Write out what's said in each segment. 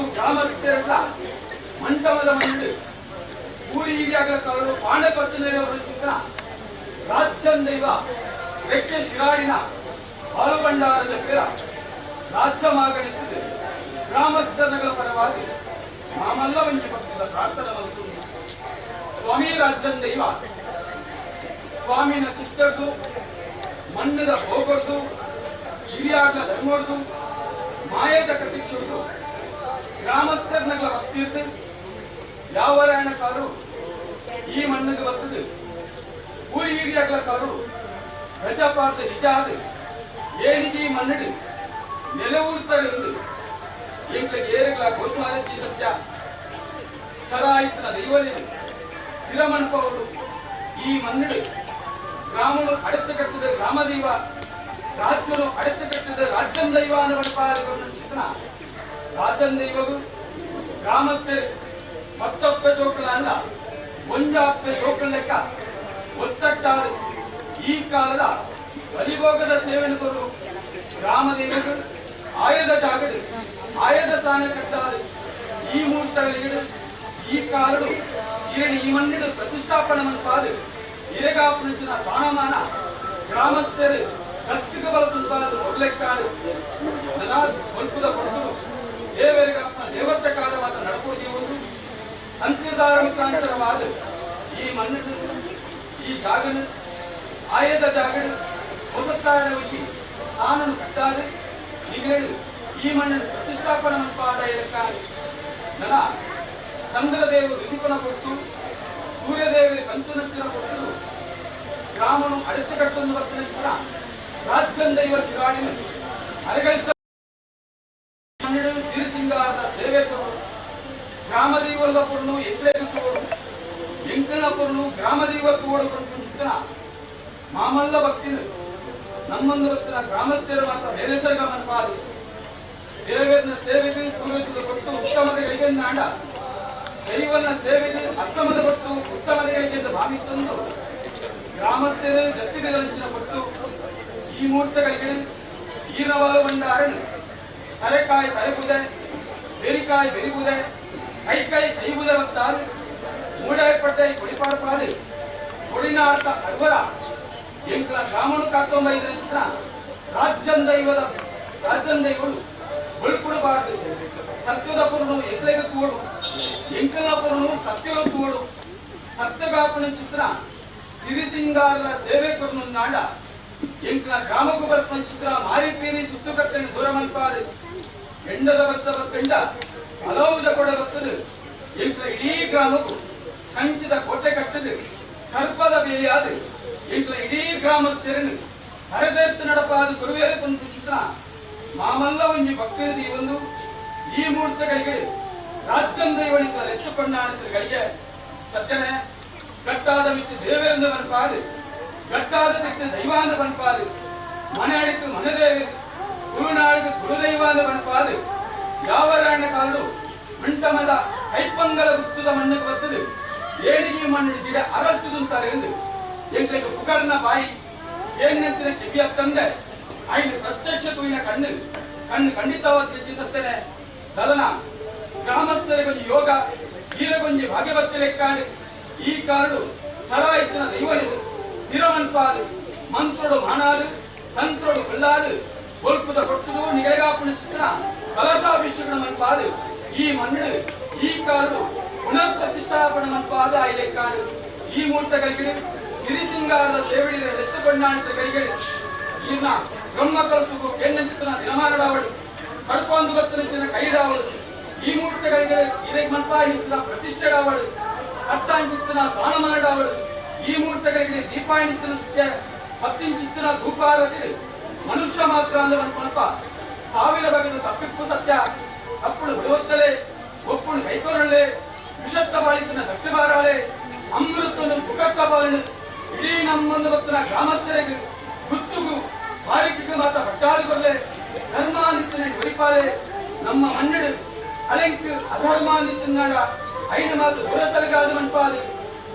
ಗ್ರಾಮಸ್ಥರ ಮಂಟಪದ ಮಣ್ಣು ಊರಿ ಹಿರಿಯಾಗಲು ಪಾಂಡಪತ್ತನೆಯವರು ಚಿತ್ರ ರಾಜ್ಯನ್ ದೈವ ರೆಕ್ಕೆ ಶಿರಾಡಿನ ಹಾಲು ಭಂಡಾರದ ಪೇರ ರಾಜ್ಯಮಾಗಣಿಸಿದೆ ಗ್ರಾಮಸ್ಥರಗಳ ಪರವಾಗಿ ನಾಮೆಲ್ಲ ವಂಚಿ ಪಕ್ಷದ ಪ್ರಾರ್ಥನೆ ಮತ್ತು ಸ್ವಾಮಿ ರಾಜ್ಯನ್ ದೈವ ಸ್ವಾಮಿನ ಚಿತ್ರದ್ದು ಮಣ್ಣದ ಹೋಗೊಡ್ದು ಹಿರಿಯಾಗ ಧರ್ಮೋಡ್ದು ಮಾಯದ ಕಟ್ಟಿಸುವುದು ಗ್ರಾಮಸ್ಥರಗಳ ಭಕ್ತಿಯಿದ್ದು ಯಾವರಾಯಣಕಾರು ಈ ಮಣ್ಣಿಗೆ ಬರ್ತದೆ ಊರಿ ಹಿರಿಯಾಗಲಕಾರು ಪ್ರಜಾಪಾರ್ಥ ನಿಜ ಅದು ಏನಿಗೆ ಈ ಮಣ್ಣಿಗೆ ನೆಲವೂರ್ತಾರೆ ಏರಿಗಳ ಗೋಚಾರಜಿ ಸತ್ಯ ಚರಾಯಿತನ ದೈವನೇ ಸ್ಥಿರಮಂಟಪವರು ಈ ಮಣ್ಣಿಗೆ ಗ್ರಾಮನು ಅಡತು ಕಟ್ಟಿದ ಗ್ರಾಮದೈವ ರಾಜ್ಯನು ಅಡತು ಕಟ್ಟಿದ ರಾಜ್ಯನ್ ದೈವ ಅನ್ನುವ ಚಿತ್ರ ರಾಜ್ಯನ್ ದೈವವು ಗ್ರಾಮಸ್ಥರು ಮತ್ತೊಬ್ಬ ಜೋಕಳ ಅಲ್ಲ ಒಂಜಾಪ್ಪ ಜೋಕಳ ಲೆಕ್ಕ ಒತ್ತಟ್ಟಾದ ಈ ಕಾಲದ ಬಲಿಭೋಗದ ಸೇವನೆಗಳು ಗ್ರಾಮದೇವರು ಆಯದ ಜಾಗದ ಆಯದ ಸ್ಥಾನ ಕಟ್ಟಾದ ಈ ಮೂರ್ತಗಳಿಗೆ ಈ ಕಾಲರು ಈ ಮಣ್ಣಿನ ಪ್ರತಿಷ್ಠಾಪನೆ ಮನಪಾದ ಇರೆಗಾಪನಿಸಿನ ಸ್ಥಾನಮಾನ ಗ್ರಾಮಸ್ಥರು ಕತ್ತಿಗೆ ಬಲತುಂಟಾದ ಮೊದಲೆಕ್ಕಾಡು ಹೊಲ್ಪುದ ಕೊಟ್ಟು ದೇವರಿಗಾಪನ ದೇವತೆ ಕಾರ್ಯವಾದ ನಡ್ಕೋದಿರುವುದು ಅಂತ್ಯದಾರ ಮುಖಾಂತರವಾದ ಈ ಮಣ್ಣು ಈ ಜಾಗನು ಆಯದ ಜಾಗನು ಹೊಸತಾರಣ ವಹಿಸಿ ತಾನನ್ನು ಕಟ್ಟಾದ ಈಗೇಳು ಈ ಮಣ್ಣನ್ನು ಪ್ರತಿಷ್ಠಾಪನ ಮನಪಾದ ಇರಕ್ಕಾಡು ನನ ಚಂದ್ರದೇವರು ವಿಧಿಪನ ಕೊಟ್ಟು ಸೂರ್ಯದೇವರಿಗೆ ಕಂಚುನಚ್ಚಿನ ಕೊಟ್ಟು ಗ್ರಾಮನು ಅಡಚು ಕಟ್ಟೊಂದು ವರ್ತನಿಸಿದ ರಾಜ್ಯನ್ ದೈವ ಶಿರಾಡಿನ ಅರಗಳಿತ ತಿರುಸಿಂಗಾರದ ಸೇವೆಕರು ಗ್ರಾಮದೈವಲ್ಲಪುರನು ಎತ್ತೇಗುತ್ತೋಡು ಎಂಕನಪುರನು ಗ್ರಾಮದೈವತ್ತೋಡು ಕೊಂಡುಚಿತ್ತನ ಮಾಮಲ್ಲ ಭಕ್ತಿನ ನಮ್ಮಂದು ಭಕ್ತಿನ ಗ್ರಾಮಸ್ಥರ ಮಾತ್ರ ಬೇರೆಸರ್ಗ ಮನಪಾದು ದೇವೇರನ ಸೇವೆಗೆ ಪೂರ್ವಜದ ಕೊಟ್ಟು ಉತ್ತಮದ ಗಳಿಗೆಂದಾಂಡ ದೈವನ ಸೇವೆಗೆ ಅತ್ತಮದ ಕೊಟ್ಟು ಉತ್ತಮದ ಗಳಿಗೆಂದು ಭಾವಿತಂದು ಗ್ರಾಮಸ್ಥರ ಜತ್ತಿನ ಕೊಟ್ಟು ಈ ಮೂರ್ತಗಳಿಗೆ ಈರವಾಲು ಭಂಡಾರನು ತರೆಕಾಯಿ ತರೆಬುದೆ ಬೇರಿಕಾಯಿ ಬೆರಿಬುದೆ ಕೈಕಾಯಿ ಕೈಬುದೆ ಮತ್ತಾದು ಮೂಡಾಯಪಟ್ಟೆ ಕೊಡಿಪಾಡ್ಪಾದು ಕೊಡಿನಾಡ್ತ ಅರ್ವರ ಎಂಕಲ ಗ್ರಾಮನು ಕಾತ್ತೊಂಬೈದರ ಚಿತ್ರ ರಾಜ್ಯನ್ ದೈವಗಳು ಒಳ್ಕೊಡಬಾರದು ಸತ್ಯದ ಪುರನು ಎಕ್ಲೆಗೆ ತೋಡು ಎಂಕಲ ಪುರನು ಸತ್ಯದ ತೋಡು ಸತ್ಯಗಾಪನ ಚಿತ್ರ ಸಿರಿಸಿಂಗಾರದ ಸೇವೆಕರನು ನಾಡ ಎಂಕಲ ಗ್ರಾಮಕ್ಕೂ ಬರ್ಪನ ಚಿತ್ರ ಮಾರಿಪೇರಿ ಸುತ್ತುಕಟ್ಟನ್ನು ದೂರ ಮಲ್ಪಾದು ಎಂಡದ ಬಸ್ಸವ ಕಂಡ ಹಲವುದ ಕೊಡೆ ಬರ್ತದೆ ಎಂಕಲ ಇಡೀ ಗ್ರಾಮಕ್ಕೂ ಕಂಚಿದ ಕೋಟೆ ಕಟ್ಟದು ಕರ್ಪದ ಬೇಯಾದು ಎಂಕಲ ಇಡೀ ಗ್ರಾಮಸ್ಥರನ್ನು ಹರದೇರ್ತು ನಡಪಾದ ಕೊರುವೇರೆ ತಂದು ಚಿತ್ರ ಮಾಮಲ್ಲ ಒಂಜಿ ಭಕ್ತರದಿ ಒಂದು ಈ ಮುಹೂರ್ತಗಳಿಗೆ ರಾಜ್ಯನ್ ದೈವಳಿಂದ ಎತ್ತುಕೊಂಡಾಣಗಳಿಗೆ ಸತ್ಯನೆ ಗಟ್ಟಾದ ಮಿತ್ತು ದೇವೇಂದ್ರ ಬನ್ಪಾದು ಗಟ್ಟಾದ ತೆತ್ತು ದೈವಾನ ಬನ್ಪಾದು ಮನೆ ಅಡಿತು ಮನೆದೇವಿ ಗುರುನಾಳಿಗೆ ಗುರುದೈವಾನ ಬನ್ಪಾದು ಯಾವರಾಯಣ ಕಾಲು ಮಂಟಮದ ಕೈಪಂಗಲ ಗುತ್ತದ ಮಣ್ಣಿಗೆ ಬರ್ತದೆ ಏಳಿಗೆ ಮಣ್ಣು ಜಿಡ ಅರಲ್ತುದಂತಾರೆ ಎಂದು ಎಂಕಲಿಗೆ ಪುಕರ್ನ ಬಾಯಿ ಏನೆಂತಿನ ಕಿವಿಯ ತಂದೆ ಐದು ಪ್ರತ್ಯಕ್ಷ ತೂಯಿನ ಕಣ್ಣು ಖಂಡಿತವಾದ ಹೆಚ್ಚಿಸುತ್ತೇನೆ ಸದನ ಗ್ರಾಮಸ್ಥರಿಗೊಂದು ಯೋಗ ಈರಗೊಂಜಿ ಭಾಗ್ಯವತ್ತಿ ಲೆಕ್ಕಾಡು ಈ ಕಾರಡು ಚರಾಯಿತಿನ ದೈವನಿದು ಸ್ಥಿರಮನ್ಪಾದು ಮಂತ್ರೋಡು ಮಾನಾದು ತಂತ್ರೋಡು ಬೆಳ್ಳಾದು ಒಲ್ಪುದ ಕೊಟ್ಟುದು ನಿಗಗಾಪುಣ ಚಿತ್ರ ಕಲಶಾಭಿಷೇಕನ ಮನ್ಪಾದು ಈ ಮಣ್ಣು ಈ ಕಾರಡು ಪುನರ್ ಪ್ರತಿಷ್ಠಾಪನ ಮನ್ಪಾದ ಐ ಲೆಕ್ಕಾಡು ಈ ಮೂರ್ತಗಳಿಗೆ ಸಿರಿಸಿಂಗಾರದ ಸೇವಡಿಗಳ ಎತ್ತುಕೊಂಡಾಣಿತಗಳಿಗೆ ಈರ್ನ ಬ್ರಹ್ಮ ಕಲ್ಪು ಕೆಣ್ಣಂಚಿತನ ದಿನಮಾರಡಾವಳು ಕಡ್ಕೊಂದು ಬತ್ತನಿಂಚಿನ ಕೈಡಾವಳು ಈ ಮೂರ್ತಗಳಿಗೆ ಇರೆಗ್ ಮನ್ಪಾಯಿನಿತ್ತಿನ ಪ್ರತಿಷ್ಠೆಡಾವಳು ಕಟ್ಟಾಂಚಿತ್ತಿನ ದಾನಮಾರಡಾವಳು ಈ ಮೂರ್ತಗಳಿಗೆ ದೀಪಾಯಿನಿತ್ತಿನ ಸತ್ಯ ಹತ್ತಿಂಚಿತ್ತಿನ ಧೂಪಾರತಿ ಮನುಷ್ಯ ಮಾತ್ರ ಅಂದ್ರೆ ಮನ್ಪ ಸಾವಿರ ಬಗೆದ ತಪ್ಪಿಪ್ಪು ಸತ್ಯ ಅಪ್ಪುಡು ಬರುವತ್ತಲೆ ಒಪ್ಪುಡು ಕೈಕೋರಳೆ ವಿಷತ್ತ ಬಾಳಿತಿನ ದಕ್ಷಿಣಾರಾಳೆ ಅಮೃತನು ಸುಖತ್ತ ಬಾಳಿನ ಇಡೀ ನಮ್ಮೊಂದು ಭಕ್ತನ ಗ್ರಾಮಸ್ಥರಿಗೆ ಗುತ್ತುಗು ಬಾರಿಕೆಗೆ ಮಾತ್ರ ಭಟ್ಟಾದಿ ಕೊರಲೆ ಧರ್ಮಾನಿತ್ತನೆ ಒರಿಪಾಲೆ ನಮ್ಮ ಮಣ್ಣಿಡು ಅಲೆಂಕು ಅಧರ್ಮಾನಿತ್ತಿನಾಡ ಐದು ಮಾತು ದೂರತಲಗಾದ ಮನ್ಪಾದು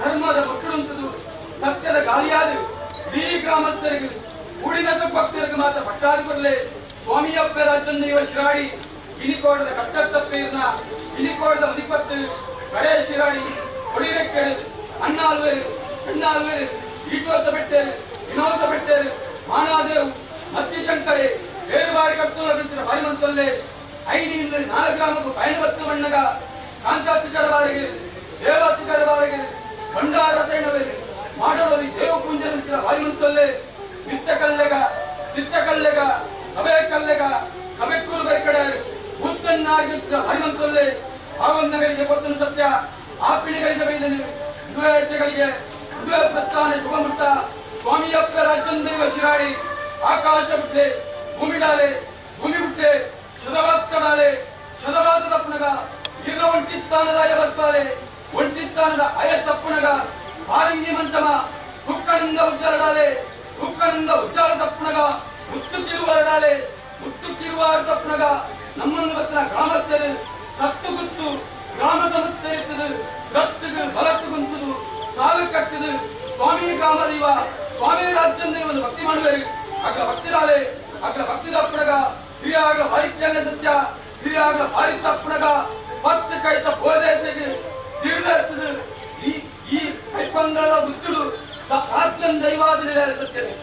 ಧರ್ಮದ ಒಟ್ಟುಡುಂತದು ಸತ್ಯದ ಗಾಳಿಯಾದು ಇಡೀ ಗ್ರಾಮಸ್ಥರಿಗೆ ಕೂಡಿನ ಭಕ್ತರಿಗೆ ಮಾತ್ರ ಭಟ್ಟಾದಿ ಕೊರಲೆ ಸ್ವಾಮಿಯಪ್ಪ ರಾಜ್ಯನ್ ದೈವ ಶಿರಾಡಿ ಇನಿಕೋಡದ ಕಟ್ಟತ್ತಪ್ಪೇರಿನ கண்டு கடைசிராடி கொடிரைக்கெடு அண்ணாழ்வேறு பெண்ணாழ்வேறு ಈಟೋಸಬೆಟ್ಟೇರು ವಿನೋದಬೆಟ್ಟೇರು ಮಾನಾದೇವ್ ಮತ್ತಿಶಂಕರೆ ಬೇರುವಾರಿ ಕರ್ತೂರ ಬಿಡ್ತಿರ ಬಾರಿಮಂತಲ್ಲೇ ಐಡಿಯಿಂದ 4 ಗ್ರಾಮಕ್ಕೂ ಪಯಣವತ್ತು ಬಣ್ಣಗ ಕಾಂಚಾತಿ ಕರವಾರಿಗೆ ದೇವಾತಿ ಕರವಾರಿಗೆ ಭಂಡಾರ ರಸಾಯಣವೇರು ಮಾಡಲೋರಿ ದೇವ ಪೂಂಜೆ ಬಿಡ್ತಿರ ಬಾರಿಮಂತಲ್ಲೇ ನಿತ್ಯ ಕಲ್ಲೆಗ ಸಿದ್ಧ ಕಲ್ಲೆಗ ಕಬೆ ಕಲ್ಲೆಗ ಕಬೆಕ್ಕೂರು ಬೆರಕಡೆ ಭೂತನ್ನಾಗಿರ್ತಿರ ಬಾರಿಮಂತಲ್ಲೇ ಭಾವನ್ನಗಳಿಗೆ ಗೊತ್ತನು ಸತ್ಯ ಆ ಪಿಳಿಗಳಿಗೆ ಬೈದನು ಯುವಗಳಿಗೆ ಪ್ರಸ್ಥಾನ ಶುಭಮುಹೂರ್ತ ಸ್ವಾಮಿಯಪ್ಪ ರಾಜೇಂದ್ರ ಶಿರಾಡಿ ಆಕಾಶ ಬಿಟ್ಟೆ ಭೂಮಿ ಡಾಲೆ ಭೂಮಿ ಬಿಟ್ಟೆ ಶತವಾತ್ಕಡಾಲೆ ಶತವಾದ ತಪ್ಪನಗ ಈಗ ಒಂಟಿ ಸ್ಥಾನದ ಅಯ ಬರ್ತಾಳೆ ಒಂಟಿ ಸ್ಥಾನದ ಅಯ ತಪ್ಪನಗ ಆರಂಗಿ ಮಂಚಮ ತುಕ್ಕನಿಂದ ಉಜ್ಜಾರಡಾಲೆ ತುಕ್ಕನಿಂದ ಉಜ್ಜಾರ ತಪ್ಪನಗ ಮುತ್ತುಕ್ಕಿರುವಾರಡಾಲೆ ಮುತ್ತುಕ್ಕಿರುವಾರ ತಪ್ಪನಗ ನಮ್ಮನ್ನು ಬತ್ತಿನ ಗ್ರಾಮಸ್ಥರು ಸತ್ತು ಗುತ್ತು ಗ್ರಾಮ ಸಮಸ್ತರಿತ್ತದು ಗತ್ತುಗು ಬಲತ್ತು ಗುಂತದು ಸಾಲು ಕಟ್ಟಿದು ಸ್ವಾಮಿ ಕಾಮದೈವ ಸ್ವಾಮಿ ರಾಜೇಂದ್ರ ಒಂದು ಭಕ್ತಿ ಮಾಡುವರು ಆಗ ಭಕ್ತಿದಾಲೆ ಆಗ ಭಕ್ತಿ ತಪ್ಪಣಗ ಹಿರಿಯಾಗ ಭಾರಿತ್ಯಾನೆ ಸತ್ಯ ಹಿರಿಯಾಗ ಭಾರಿ ತಪ್ಪಣಗ ಪತ್ತು ಕೈತ ಬೋಧೆಗೆ ತಿಳಿದಿರ್ತದೆ ಈ ಕೈಪಂಗದ ಗುತ್ತುಡು ರಾಜೇಂದ್ರ ದೈವಾದ ನೆಲೆ ಸತ್ಯನೇ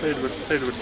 ಸೈಡ್ ಬಿಟ್ಟು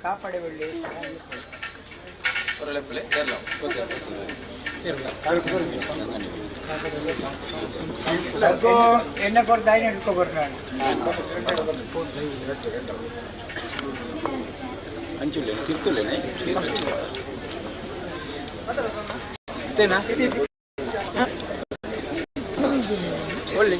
ಕಾಪಾಡಿ ಒಳ್ಳೆ ಎಣ್ಣೆ ಕೊಡ್ತಾ ಹಿಡ್ಕೊಬರ್ರಿ ಅಂಚುಲೆ ಕಿರ್ತುಲೇನೆ ಅಂತೇನಾ ಒಳ್ಳೆ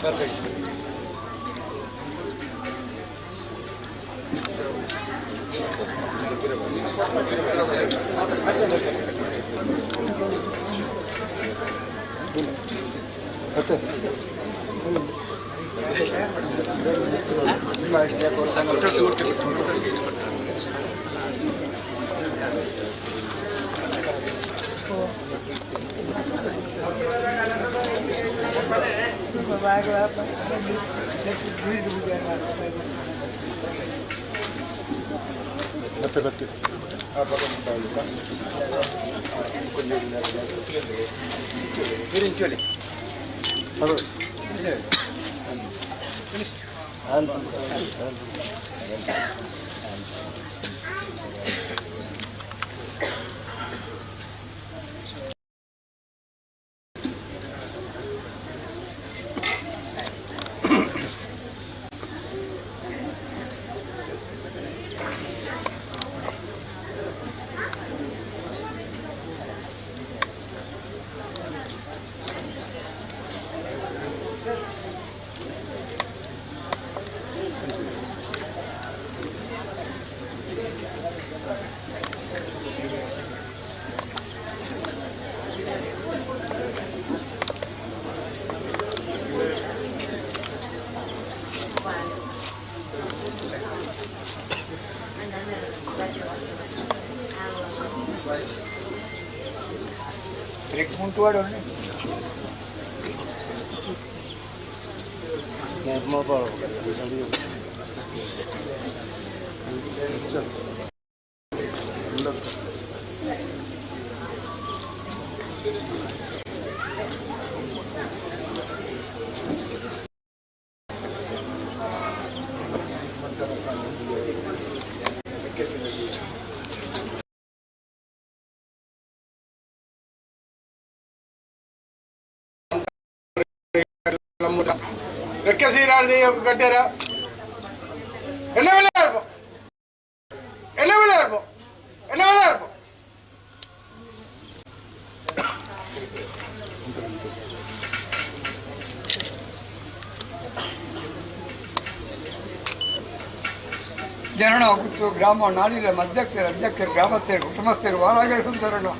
perfect. ಮತ್ತೆ ಗೊತ್ತಿಲ್ಲ ಮುಂಟುವಾಡ ரெக்க சீராடுது கட்டார என்ன வேலையா இருப்போம் என்ன வேலையா இருப்போம் என்ன வேலையா இருப்போம் ಜನನ ಹೋಗುತ್ತು ಗ್ರಾಮ ನಾಳಿನ ಅಧ್ಯಕ್ಷರು ಗ್ರಾಮಸ್ಥರು ಕುಟುಂಬಸ್ಥರು ವಾರಾಗ ಸುಂದರಣ್ಣ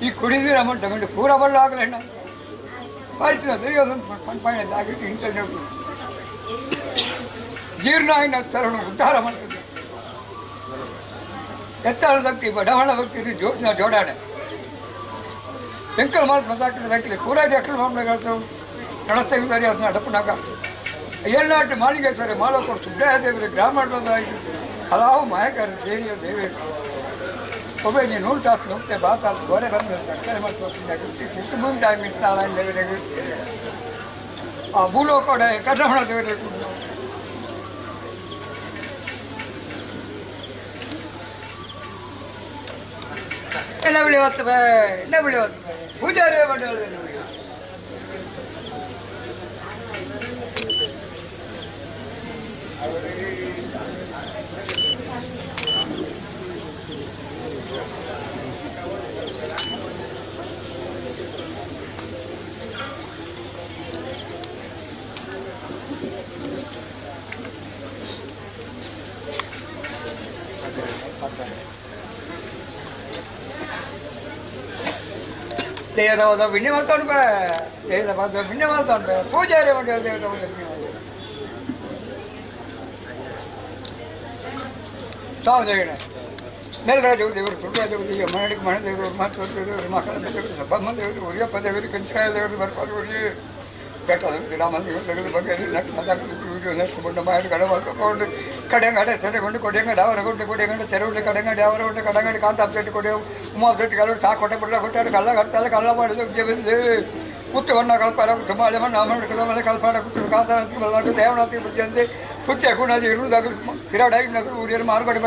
ಈ ಕುಡಿದಿರ ಮಟ್ಟ ಗಂಡು ಪೂರ ಬಳ್ಳ ಆಗಲಣ್ಣ ಆಯ್ತು ಪಂಪಾಯಣದ ಆಗಿತ್ತು ಇಂಥ ಜೀರ್ಣ ಆಗಿನ ಸ್ಥಳವನ್ನು ಉದ್ಧಾರ ಮಾಡ್ತಿದ್ದೆ ಎತ್ತಾಳ ಶಕ್ತಿ ಬಡವಣ ಭಕ್ತಿ ಜೋಡಿಸಿನ ಜೋಡಾಣೆ ಎಂಕಲ್ ಮಾಡಿ ಮಸಾಕಿನ ಸಂಖ್ಯೆ ಕೂರಾಡಿ ಅಕ್ಕಲ್ ಮಾಡ್ಬೇಕಾಗ್ತವೆ ನಡೆಸ್ತಾ ಸರಿ ಅದನ್ನ ಅಡಪನಾಗ ಏಳ್ನಾಟು ಮಾಳಿಗೇಶ್ವರಿ ಮಾಲಕೋಡು ಸುಬ್ರಾಯ ದೇವರಿ ಗ್ರಾಮಾಟದಾಗಿ ಹಲವು ಮಾಯಕರು ದೇವಿಯ ದೇವಿ ಒಬ್ಬ ನೀನು 100 ತಾಸು ಹೋಗ್ತೇವೆ ಬಾತಾಸು ಹೊರೆ ಬಂದು ಅಕ್ಕರೆ ಮಾಡ್ಕೊಳ್ತೀನಿ ಕೃಷ್ಣ ಮುಂದೆ ಮಿಟ್ಟಾರಾಯಣ ದೇವರಿಗೆ ಆ ಭೂಲೋಕೋಡ ಕಟಮಣ ದೇವರಿಗೆ ಎಲ್ಲ ಬಿಳಿ ಹೊತ್ತವೆ ಎಲ್ಲ ಬಿಳಿ ಹೊತ್ತವೆ ಪೂಜಾರಿ ಮಂಡಲದಲ್ಲಿ ದೇವದ ಬಿಣ್ಣೆ ಮಾಡ್ತಾನೆ ಬೇ ದೇವದ ಬಿಣ್ಣೆ ಮಾಡ್ತಾನೆ ಬೇ ಪೂಜಾರಿ ಮಂಡಲ ದೇವದ ಸಾವದೇವನ ನೆಲರಾಜ ದೇವರು ಸುಳ್ಳ ದೇವರು ಮನೆಗೆ ಮನೆ ದೇವರು ಮಾತು ದೇವರು ಮಕ್ಕಳ ದೇವರು ಸಬ್ಬಮ್ಮ ದೇವರು ಉರಿಯಪ್ಪ ದೇವರು ಕಂಚಾಯ ದೇವರು ಬರ್ಪಾದ ಉರಿ ಬೆಟ್ಟದ ರಾಮದೇವರು ತೆಗೆದು ಬಗ್ಗೆ ನೆಕ್ಸ್ಟ್ ಬಂಡ ಮಾಡಿ ಕಡೆ ಮಾಡ್ಕೊಂಡು ಕಡೆಂಗಡೆ ತೆರೆಗೊಂಡು ಕೊಡೆಂಗಡೆ ಅವರಗೊಂಡು ಕೊಡೆಂಗಡೆ ತೆರವುಂಡೆ ಕಡೆಂಗಡೆ ಅವರಗೊಂಡು ಕಡೆಂಗಡೆ ಕಾಂತಾಪ್ತೇಟಿ ಕೊಡೆವು ಉಮಾಪ್ತೇಟಿ ಕಲರು ಸಾಕು ಕೊಟ್ಟೆ ಬಿಡ್ಲ ಕೊಟ್ಟಾರೆ ಕಲ್ಲ ಕಟ್ತಾರೆ ಕಲ್ಲ ಮಾಡಿದ ಬಂದು ಕುತ್ತು ಬಣ್ಣ ಕಲ್ಪಾರ ಕುತ್ತು ಮಾಲೆ ಮಣ್ಣ ಮಾಡಿದ ಮೇಲೆ ಕಲ್ಪಾಡ ಕುತ್ತು ಕಾಂತಾರ ಬಲ್ಲಾಟು ದೇವನಾಥಿ ಬುದ್ಧಿ ಅಂತೆ ಕುಚ್ಚೆ ಕುಣಾಜಿ ಇರುವುದಾಗಲು ಕಿರಾಡಾಗಿ ನಗರು ಊರಿಯರು ಮಾರುಗಡೆ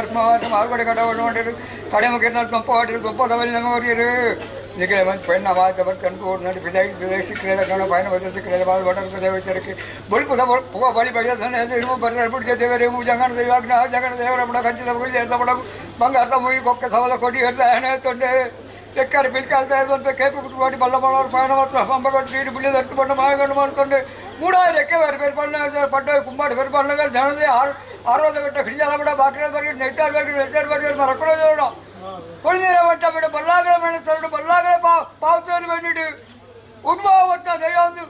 ಮಾರುಗಡೆ ಕಡೆ ಹೊಡೆರು ಕಡೆ ಮುಗಿದ ದೊಂಪ ಹೊಡಿರು ದೊಂಪದ ಮೇಲೆ ನಮಗೆ ಹೊರಿಯರು ನಿಮಗೆ ಮಂಚ್ ಪೆಣ್ಣ ಮಾತ ಬರ್ಕೊಂಡು ನೋಡಿ ಬಿದಾಯಿ ಸಿಕ್ಕರೆ ಕಣ ಪೈನ ಬದ ಸಿಕ್ಕರೆ ಬಾಲ್ ಬಟರ್ ದೇವಚರಕ್ಕೆ ಬಲ್ಪುದ ಪೂವ ಬಳಿ ಬಳಿಯ ಸಣ್ಣ ಇರುವ ಬರ್ರೆ ಬಿಡ್ಗೆ ದೇವರೇ ಜಂಗಣ ದೇವಾಗ್ನ ಜಂಗಣ ದೇವರ ಬಡ ಕಂಚಿದ ಮುಗಿ ಎತ್ತ ಬಡ ಬಂಗಾರದ ಮುಗಿ ಕೊಕ್ಕ ಸವಲ ಕೊಡಿ ಹೇಳ್ತಾ ಹಣೆ ತೊಂಡೆ ಎಕ್ಕಡೆ ಬಿಲ್ಕಾಲ್ತಾ ಇದ್ದಂತೆ ಕೇಪು ಬಿಟ್ಟು ಬಲ್ಲ ಮಾಡೋರು ಪಯಣ ಮಾತ್ರ ಹಂಬಗಟ್ಟು ನೀಡಿ ಬಿಳಿ ದರ್ತು ಬಣ್ಣ ಮಾಯಗಂಡು ಮಾಡ್ಕೊಂಡು ಮೂಡಾರು ರೆಕ್ಕೆ ಬೇರೆ ಬಣ್ಣ ಪಡ್ಡ ಕುಂಬಾಡು ಬೇರೆ ಬಣ್ಣಗಳು ಜನದೇ 60 ಗಂಟೆ ಹಿಡಿಯಲ್ಲ ಬಿಡ ಬಾಕ್ರೆ ಬರ್ರಿ ನೆಟ್ಟಾರ್ ಬರ್ರಿ ಮರಕೊಳ್ಳೋದು ಕೊಡಿದಿರ ಒಟ್ಟ ಬಿಡ ಬಲ್ಲಾಗಲ ಮನೆ ತರಡು ಬಲ್ಲಾಗಲ ಪಾವತಿಯನ್ನು ಬಂದಿಟ್ಟು ಉದ್ಭವತ್ತ ದೆಯ್ಯೊಂದು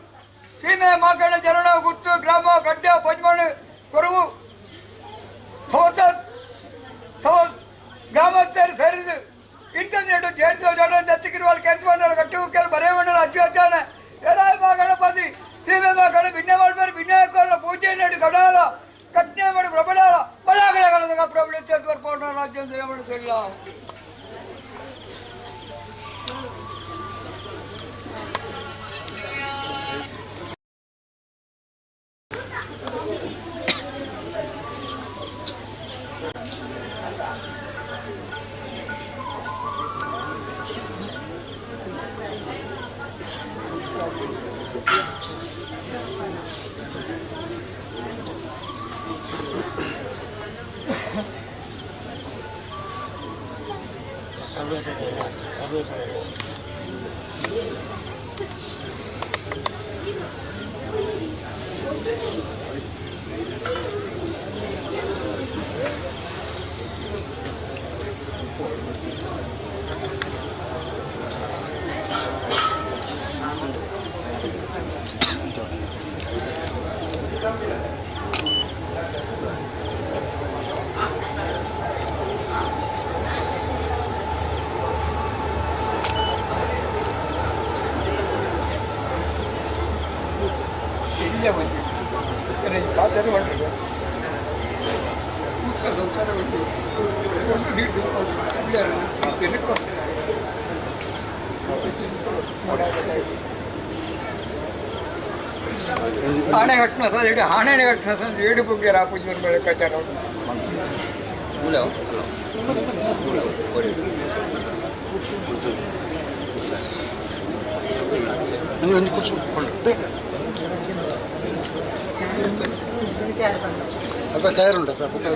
ಸೀಮೆ ಮಾಕಣ ಜನನ ಗುತ್ತು ಗ್ರಾಮ ಗಡ್ಡೆ ಪಂಚಮಣಿ ಕೊರವು ಗ್ರಾಮಸ್ಥರು ಸೇರಿದು ಇಂಟರ್ನೆಟ್ ಜೇಡಿಸೋ ಜೋಡ ದತ್ತಿಗಿರುವ ಕೆಲಸ ಮಾಡೋ ಗಟ್ಟು ಕೆಲ ಬರೇ ಮಾಡೋ ಅಜ್ಜು ಅಜ್ಜಾನ ಎಲ್ಲ ಮಗಳ ಪದಿ ಸೀಮೆ ಮಗಳ ಭಿನ್ನ ಮಾಡ್ಬಾರ್ದು ಭಿನ್ನ ಹಾಕೋಲ್ಲ ಪೂಜೆ ನಡಿ ಗಡಾಲ ಕಟ್ನೆ ಮಾಡಿ ಪ್ರಬಲ ಬಲಾಗಲ ಪ್ರಬಲ ತೋರ್ಪೋಣ ರಾಜ್ಯ ಮಾಡಿಸಿಲ್ಲ. ಇಲ್ಲೇ ಬಂದು ಖಾತರಿ ಮಾಡಿದ್ರೆ ಸಂಸಾರ ಬಂದು ಒಂದು ಹಿಡಿದು ಆಣೆ ಕಟ್ಟಿನ ಸರ್ ಇಡೀ ಆಣೆಣೆ ಕಟ್ಟಿನ ಸರ್ ಏಡು ಬುಗ್ಗೆ ರಾಪೂಜಿ ಮೇಲೆ ಕಚಾರ ಒಂದು ಕೂರ್ಸ್ಕೊಂಡು ಅಕ್ಕ ಚೇರುಂಟ ಸರ್ ಬುಕ್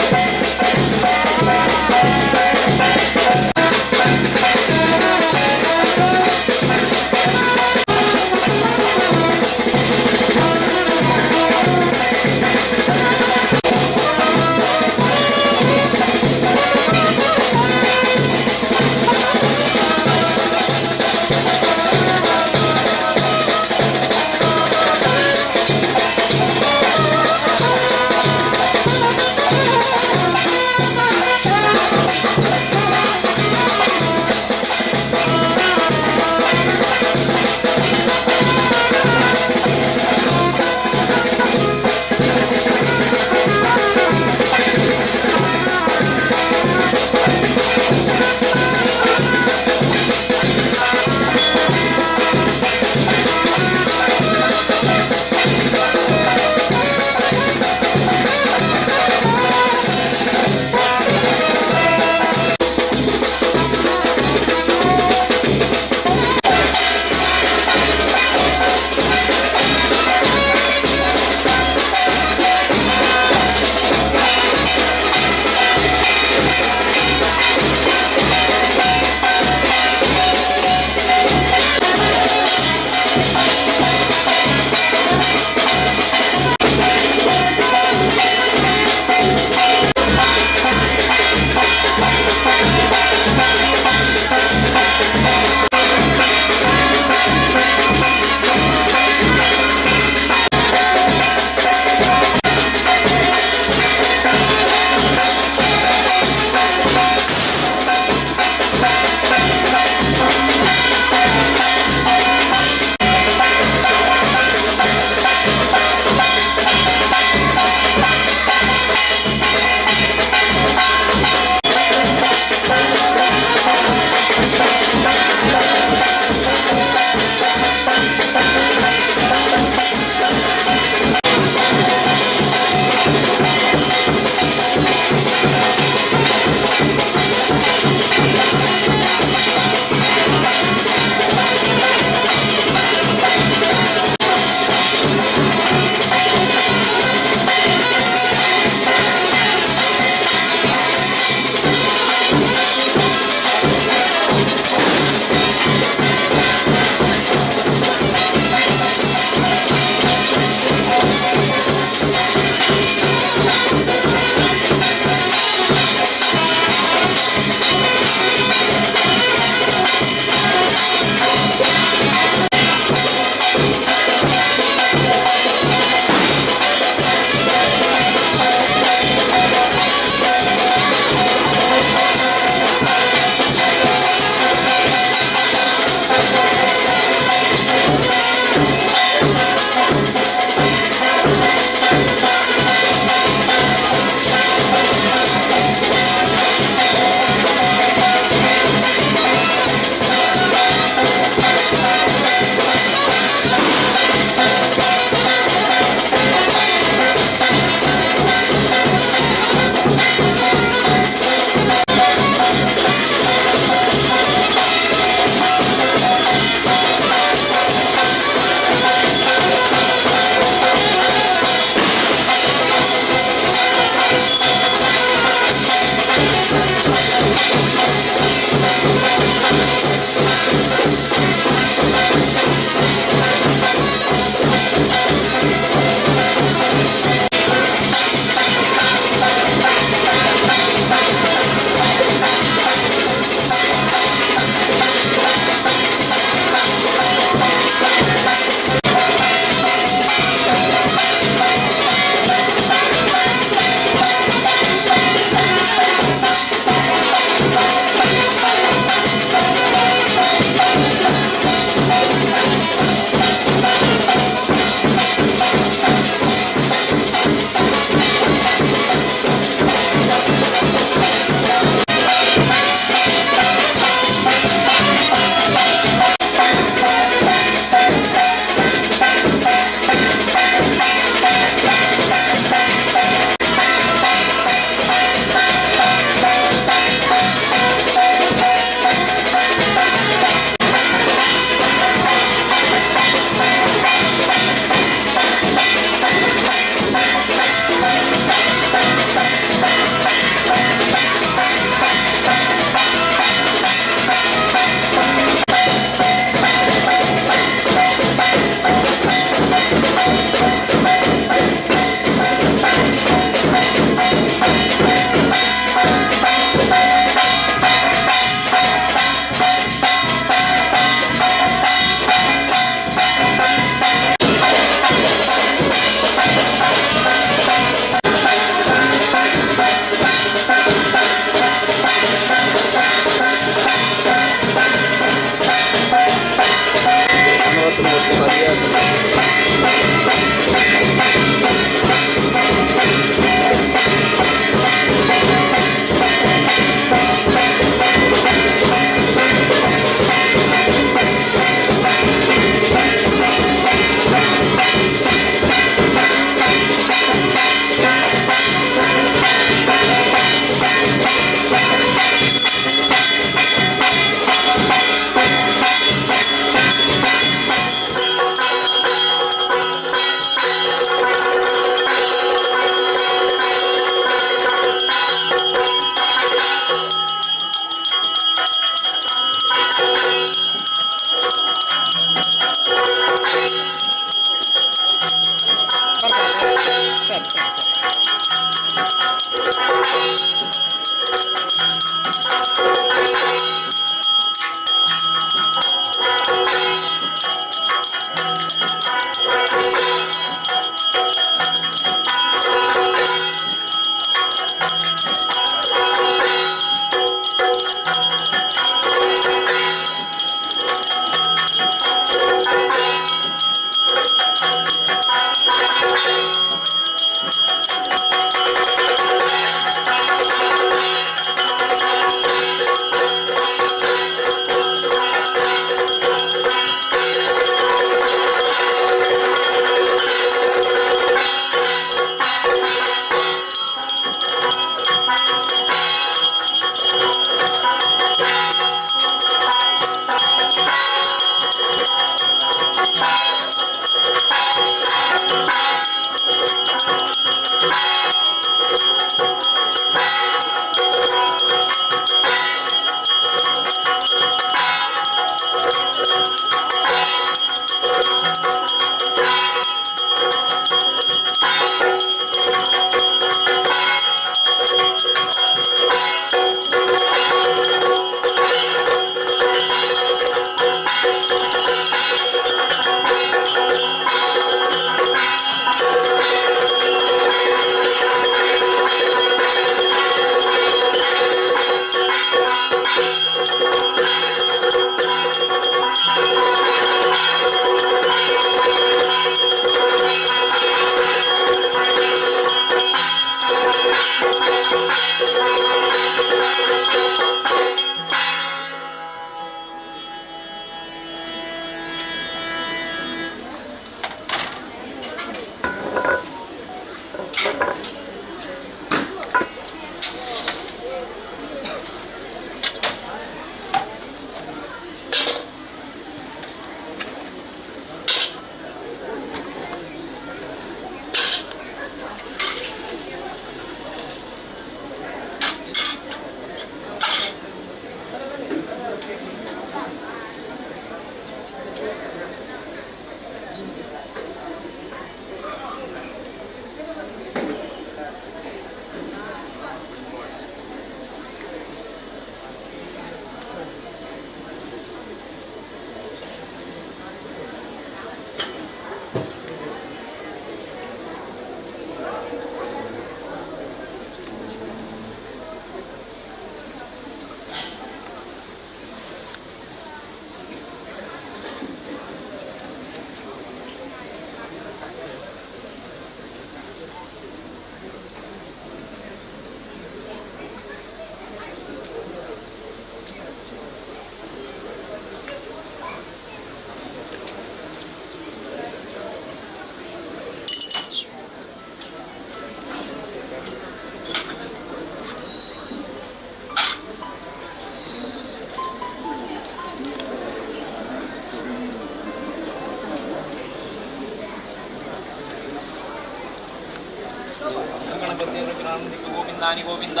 ಗೋವಿಂದಾನಿ ಗೋವಿಂದ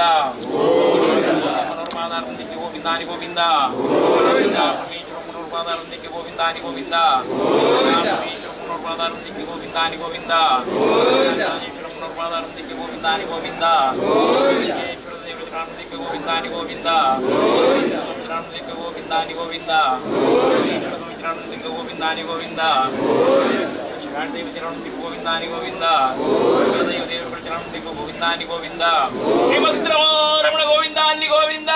ಮನೋರ್ಮಾದಾರಂದಿಕ್ಕೆ ಗೋವಿಂದಾನಿ ಗೋವಿಂದ ಪರಮೇಶ್ವರ ಗೋವಿಂದಾನಿ ಗೋವಿಂದ ಪರಮೇಶ್ವರ ಗೋವಿಂದಾನಿ ಗೋವಿಂದ ಪರಮೇಶ್ವರ ಗೋವಿಂದಾನಿ ಗೋವಿಂದ ಗೋವಿಂದಾನಿ ಗೋವಿಂದ ಗೋವಿಂದಾನಿ ಗೋವಿಂದ ಗೋವಿಂದಾನಿ ಗೋವಿಂದ ಗೋವಿಂದಾನಿ ಗೋವಿಂದ ಗೋವಿಂದಾನಿ ಗೋವಿಂದ ಶ್ರೀಮದ್ ರಮಣ ಗೋವಿಂದಾನಿ ಗೋವಿಂದ.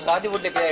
शादी बुड्ढे पे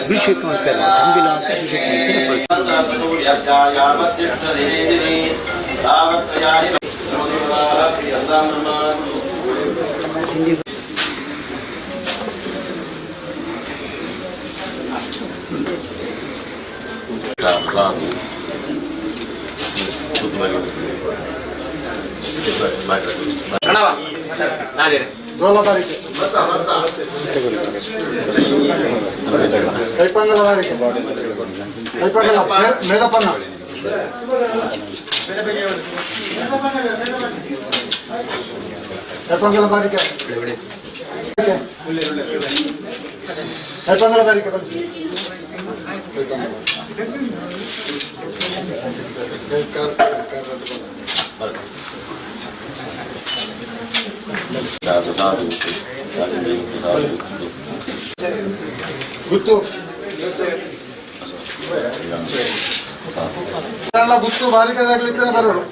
ಅಭಿಷೇಕ ಮಾಡ್ತಾರೆ, ತಂಬಿಲ ಅಂತ ಅಭಿಷೇಕ ಗುತ್ತು ಎಲ್ಲ ಗುತ್ತು ಬಾರಿಕದಾಗ್ಲಿಕ್ಕೆ ಬರೋರು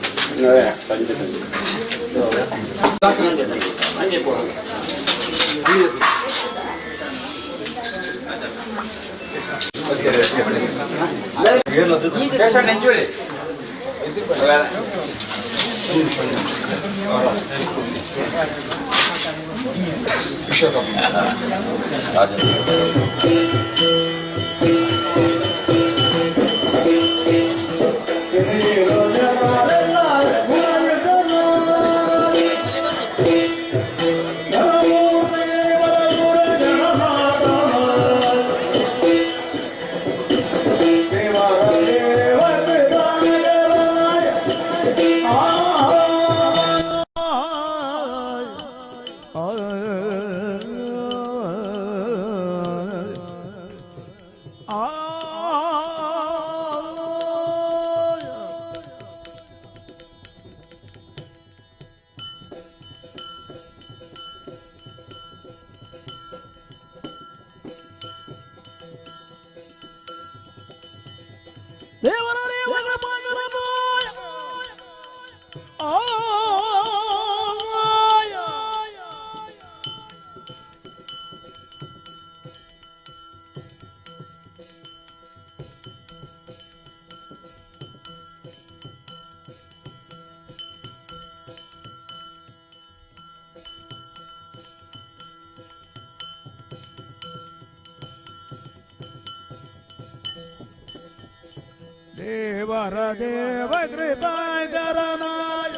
ದೇವರ ದೇವ ಕೃಪಾಕರನಾಯ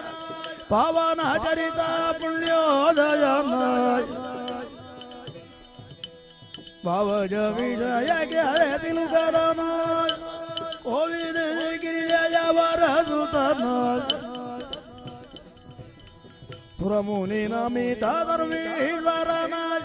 ಪವನ ಚರಿತ ಪುಣ್ಯೋದಯನಾಯ ಭವಜ ವಿಜಯ ತಿಲುಕರನಾಯ ಕೋವಿದ ಗಿರಿಜಯವರ ಸುತನಾಯ ಸುರಮುನಿ ನಮಿತ ಧರ್ಮೀಶ್ವರನಾಯ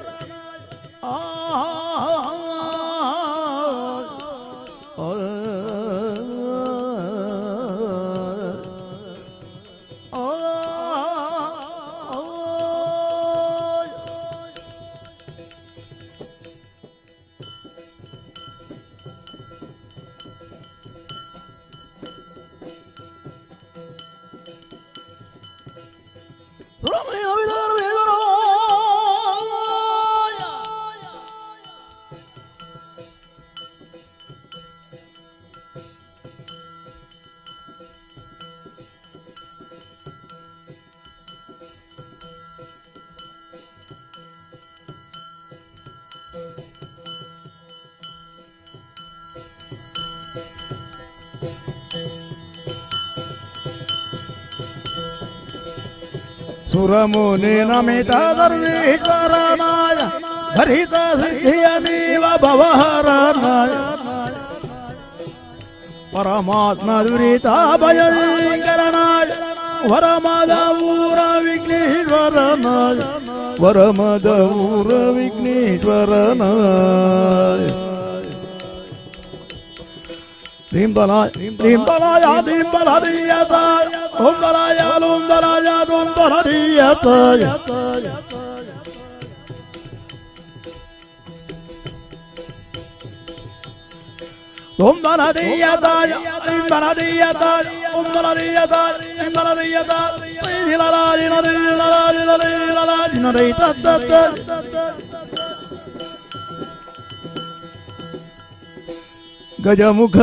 ಸುರಮುನಿ ನಮಿತ ಧರ್ಮೀಶ್ವರನಾಯ ಹರಿತ ಸಿದ್ಧಿಯ ನೀವ ಭವಹರನಾಯ ಪರಮಾತ್ಮ ದುರಿತ ಭಯಂಕರನಾಯ ವರಮದ ಊರ ವಿಘ್ನೇಶ್ವರನಾಯ ವರಮದ ಊರ ವಿಘ್ನೇಶ್ವರನಾಯ ದಿಂಬಲಾಯ ದಿಂಬಲದೀಯತಾಯ ಓಂಬಲಾಯ ಲೋಂಬಲಾಯ ದೊಂಬಲದೀಯತಾಯ ಓಂಬಲದೀಯತಾಯ ದಿಂಬಲದೀಯತಾಯ ಓಂಬಲದೀಯತಾಯ ದಿಂಬಲದೀಯತಾಯ ಲೀಲಲಾಲಿನಲೀಲಲಾಲಿನಲೀಲಲಾಲಿನಲೈ ತತ್ತತ್ತ ಗಜಮುಖ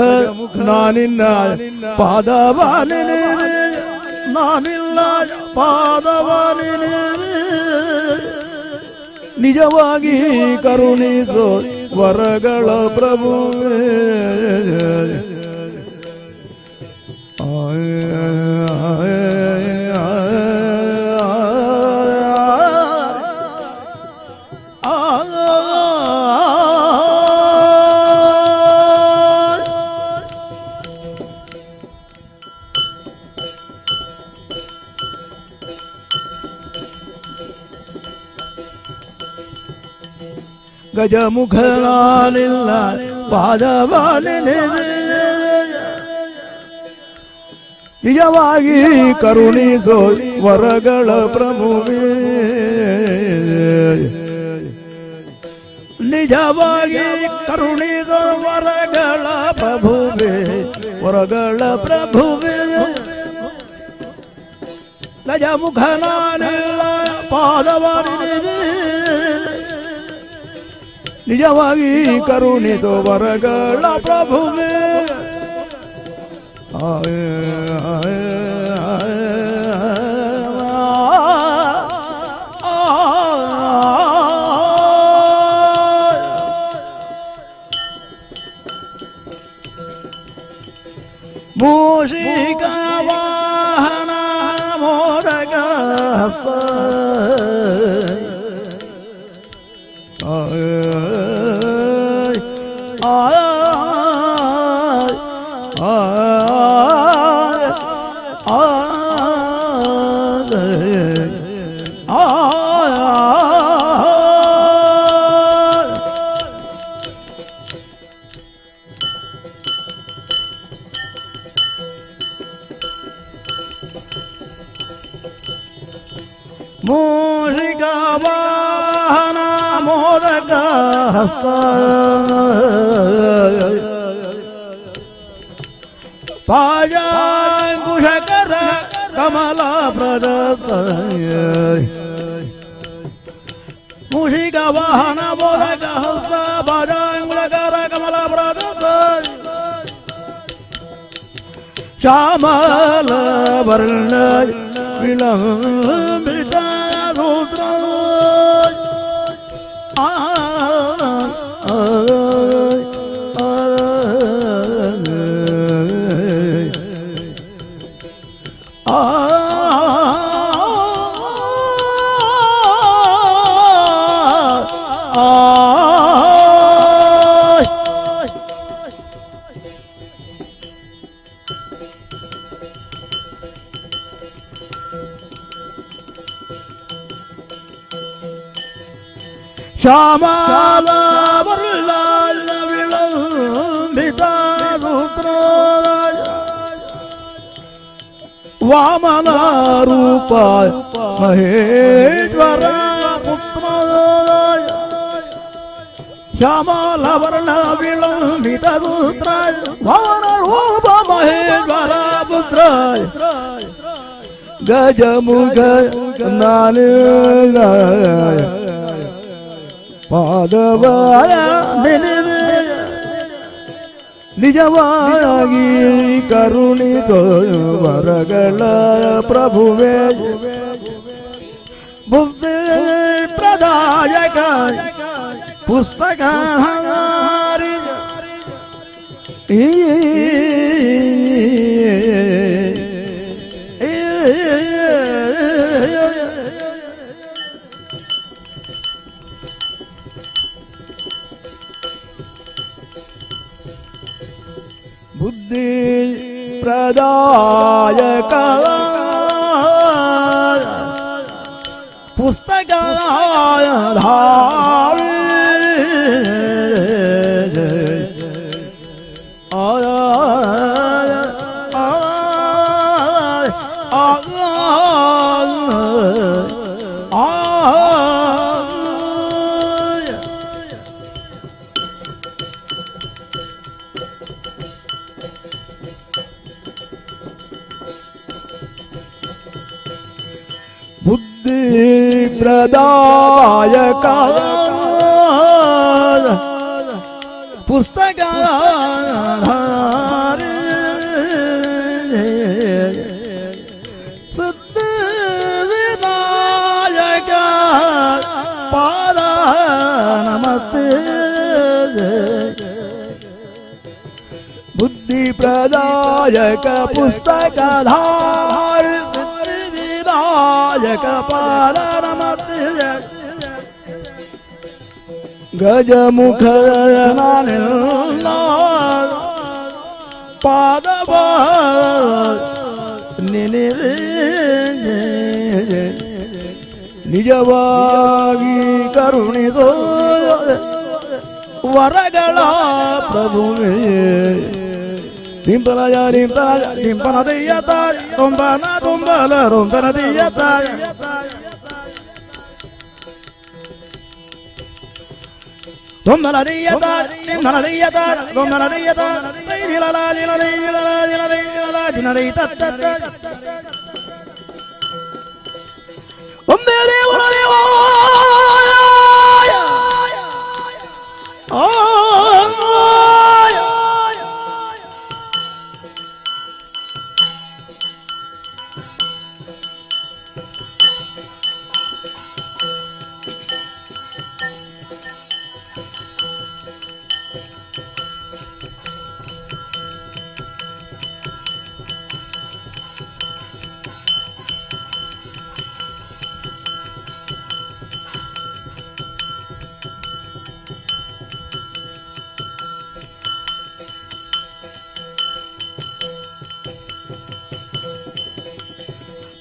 ನಾನಿನ್ನ ಪಾದವಾನಿ ನಾನಿಲ್ಲ ಪಾದವಾನಿ ನಿಜವಾಗಿ ಕರುಣಿಸೋ ವರಗಳ ಪ್ರಭುವೇ ಗಜಮುಖನಾನಿಲ್ಲ ಪಾದವಾನಿ ನಿಜವಾಗಿ ಕರುಣಿಸೋ ವರಗಳ ಪ್ರಭುವೇ ನಿಜವಾಗಿ ಕರುಣಿಸೋ ವರಗಳ ಪ್ರಭುವೇ ವರಗಳ ಪ್ರಭುವೇ ಗಜಮುಖನಾನೆಲ್ಲ ಪಾದವಾರಿದೆ ನಿಜವಾಗಿ ಕರುಣಿಸೋ ವರಗಳ ಪ್ರಭುವೇ ಮೂಷಿಕ ವಾಹನ ಮೋದಕ ಮೂಷಿಕ ವಾಹನ ಮೋದಕ ಹಸ್ತ ಪಾಯಾಂಕುಶಕರ ಕಮಲ ಪ್ರದತ್ತ ಮೂಷಿಕ ವಾಹನ ಮೋದಕ ಹಸ್ತ ಪಾಯಾಂಕುಶಕರ ಕಮಲ ಪ್ರದತ್ತ ಶ್ಯಾಮಲ ವರ್ಣ ವಿಳಂಬಿತ ಸೂತ್ರ ಶ್ಯಾಮಲ ವರ್ಣ ವಿಳಂಬಿತ ಸೂತ್ರ ವಾಮನ ರೂಪ ಮಹೇಶ್ವರ ಪುತ್ರ ಶ್ಯಾಮಲ ವರ್ಣ ವಿಳಂಬಿತ ಸೂತ್ರ ವಾಮನ ರೂಪ ಮಹೇಶ್ವರ ಪುತ್ರ ಗಜಮುಖ ನಾನಿಲ ಪಾದವಾಯ ನೆನೆವೆ ನಿಜವಾಗಿ ಕರುಣಿಸೋ ವರಗಳ ಪ್ರಭುವೇ ಬುದ್ಧಿ ಪ್ರದಾಯಕ ಪುಸ್ತಕ ಬುದ್ಧಿ ಪ್ರದಾಯಕ ಪುಸ್ತಕ ಧಾರಿ ಬುದ್ಧಿ ಪ್ರದಾಯಕ ಪುಸ್ತಕ ಸಿದ್ಧಿ ವಿನಾಯಕ ಪಾದ ನಮಸ್ತೆ ಬುದ್ಧಿ ಪ್ರದಾಯಕ ಪುಸ್ತಕ ವಿನಾಯಕ ಪಾದ ನಮಸ್ತೆ ಗಜಮುಖ ನಾನೆಲ್ಲ ಪಾದವ ನೆನೆವೆ ನಿಜವಾಗಿ ಕರುಣಿಸೋ ವರಗಳ ಪ್ರಭುವೇ ದಿಂಪಲಯ ದಿಂಪಲಯ ದಿಂಪನ ದೆಯ್ಯತ ತುಂಬನ ತುಂಬಲ ರುಂಪನ ದೆಯ್ಯತ Dombaladiyata, Nimanadiyata, Dombaladiyata, Lila, Dinarita, Umberi,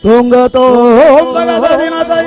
Tunga tonga da dinata.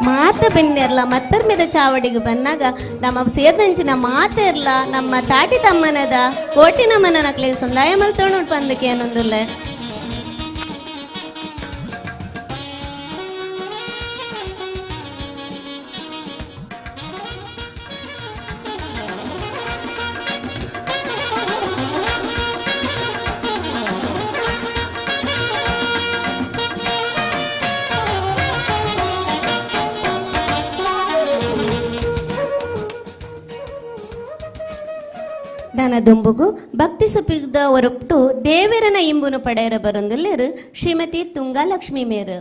ಮಾತು ಬೆನ್ನಿರಲ್ಲ ಮತ್ತರ್ మీద ಚಾವಡಿಗೆ ಬಂದಾಗ ನಮ್ಮ ಸೇದಂಚಿನ ಮಾತಿರ್ಲ ನಮ್ಮ ತಾಟಿ ತಮ್ಮನದ ಕೋಟಿ ನಮ್ಮನ ನಕ್ಲೆ ಸಂದಾಯ ಮಲ್ತೋಣ ಬಂದಕ್ಕೆ ಅನ್ನೊಂದುಲ್ಲ ದುಂಬುಗು ಭಕ್ತಿ ಸುಪಿದ ಹೊರಟು ದೇವರನ ಇಂಬುನು ಪಡೆಯರ ಬರೊಂದುಲ್ಲೇರು ಶ್ರೀಮತಿ ತುಂಗಾ ಲಕ್ಷ್ಮೀ ಮೇರು.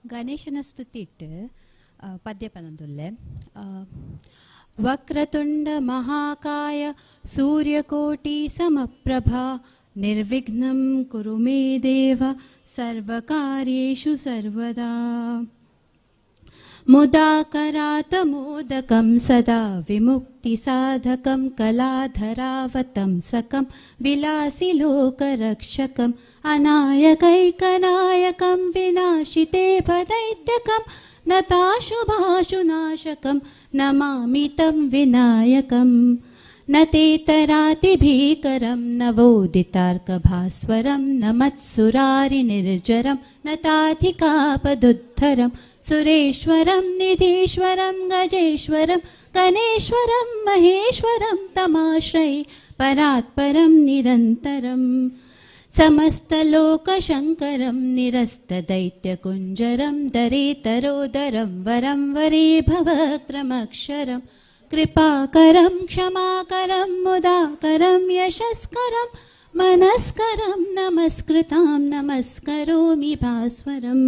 ಗಣೇಶನ ಸ್ತುತಿಟ್ಟು ಪದ್ಯಪನದೊಲ್ಲೆ ವಕ್ರತುಂಡ ಮಹಾಕಾಯ ಸೂರ್ಯಕೋಟಿ ಸಮಪ್ರಭಾ ನಿರ್ವಿಘ್ನಂ ಕುರು ಮೇ ದೇವ ಸರ್ವಕಾರ್ಯೇಷು ಸರ್ವದಾ ಮುದಾಕರಾತ ಮೋದಕಂ ಸದಾ ವಿಮುಕ್ತಿ ಸಾಧಕಂ ಕಲಾಧರಾವತಂ ಸಕಂ ವಿಲಾಸಿ ಲೋಕರಕ್ಷಕಂ ಅನಾಯಕೈಕನಾಯಕಂ ವಿನಾಶಿತೆ ಭದೈತ್ಯಕಂ ನತಾಶುಭಾಶುನಾಶಕಂ ನಮಾಮಿ ತಂ ವಿನಾಯಕಂ ನತೇತರಾತಿಭೀಕರಂ ನವೋದಿತಾರ್ಕಭಾಸ್ವರಂ ನಮತ್ಸುರಾರಿನಿರ್ಜರಂ ನತಾಧಿಕಾಪದುದ್ಧರಂ ಸುರೇಶ್ವರಂ ನಿಧೀಶ್ವರಂ ಗಜೇಶ್ವರಂ ಗಣೇಶ್ವರಂ ಮಹೇಶ್ವರಂ ತಮಾಶ್ರಯೇ ಪರಾತ್ಪರಂ ನಿರಂತರಂ ಸಮಸ್ತಲೋಕಶಂಕರಂ ನಿರಸ್ತದೈತ್ಯಕುಂಜರಂ ದರೇತರೋದರಂ ವರಂ ವರೇ ಭವಕ್ರಮಕ್ಷರಂ ಕೃಪಾಕರಂ ಕ್ಷಮಾಕರಂ ಮುದಾಕರಂ ಯಶಸ್ಕರಂ ಮನಸ್ಕರಂ ನಮಸ್ಕೃತಾಂ ನಮಸ್ಕರೋಮಿ ಭಾಸ್ವರಂ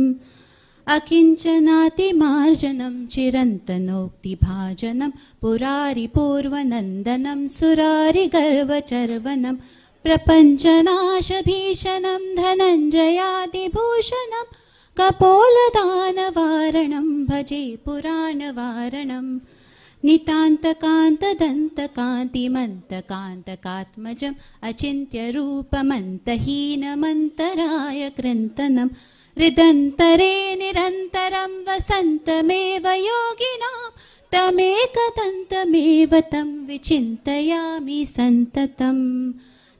ಅಕಿಂಚನಾತಿಮಾರ್ಜನಂ ಚಿರಂತನೋಕ್ತಿಭಾಜನಂ ಪುರಾರಿಪೂರ್ವನಂದನಂ ಸುರಾರಿಗರ್ವಚರ್ವನಂ ಪ್ರಪಂಚನಾಶಭೀಷಣಂ ಧನಂಜಯಾದಿಭೂಷಣಂ ಕಪೋಲದಾನವಾರಣಂ ಭಜೆ ಪುರಾಣವಾರಣಂ ನಿತಾಂತಕಾಂತದಂತಕಾಂತಿಮಂತಕಾಂತಕಾತ್ಮಜಂ ಅಚಿಂತ್ಯರೂಪಮಂತಹೀನಮಂತರಾಯ ಕೃಂತನಂ ಹೃದಂತರೇ ನಿರಂತರಂ ವಸಂತಮೇವ ಯೋಗಿನಾಂ ತಮೇಕದಂತಮೇವ ತಂ ವಿಚಿಂತಯಾಮಿ ಸಂತತಂ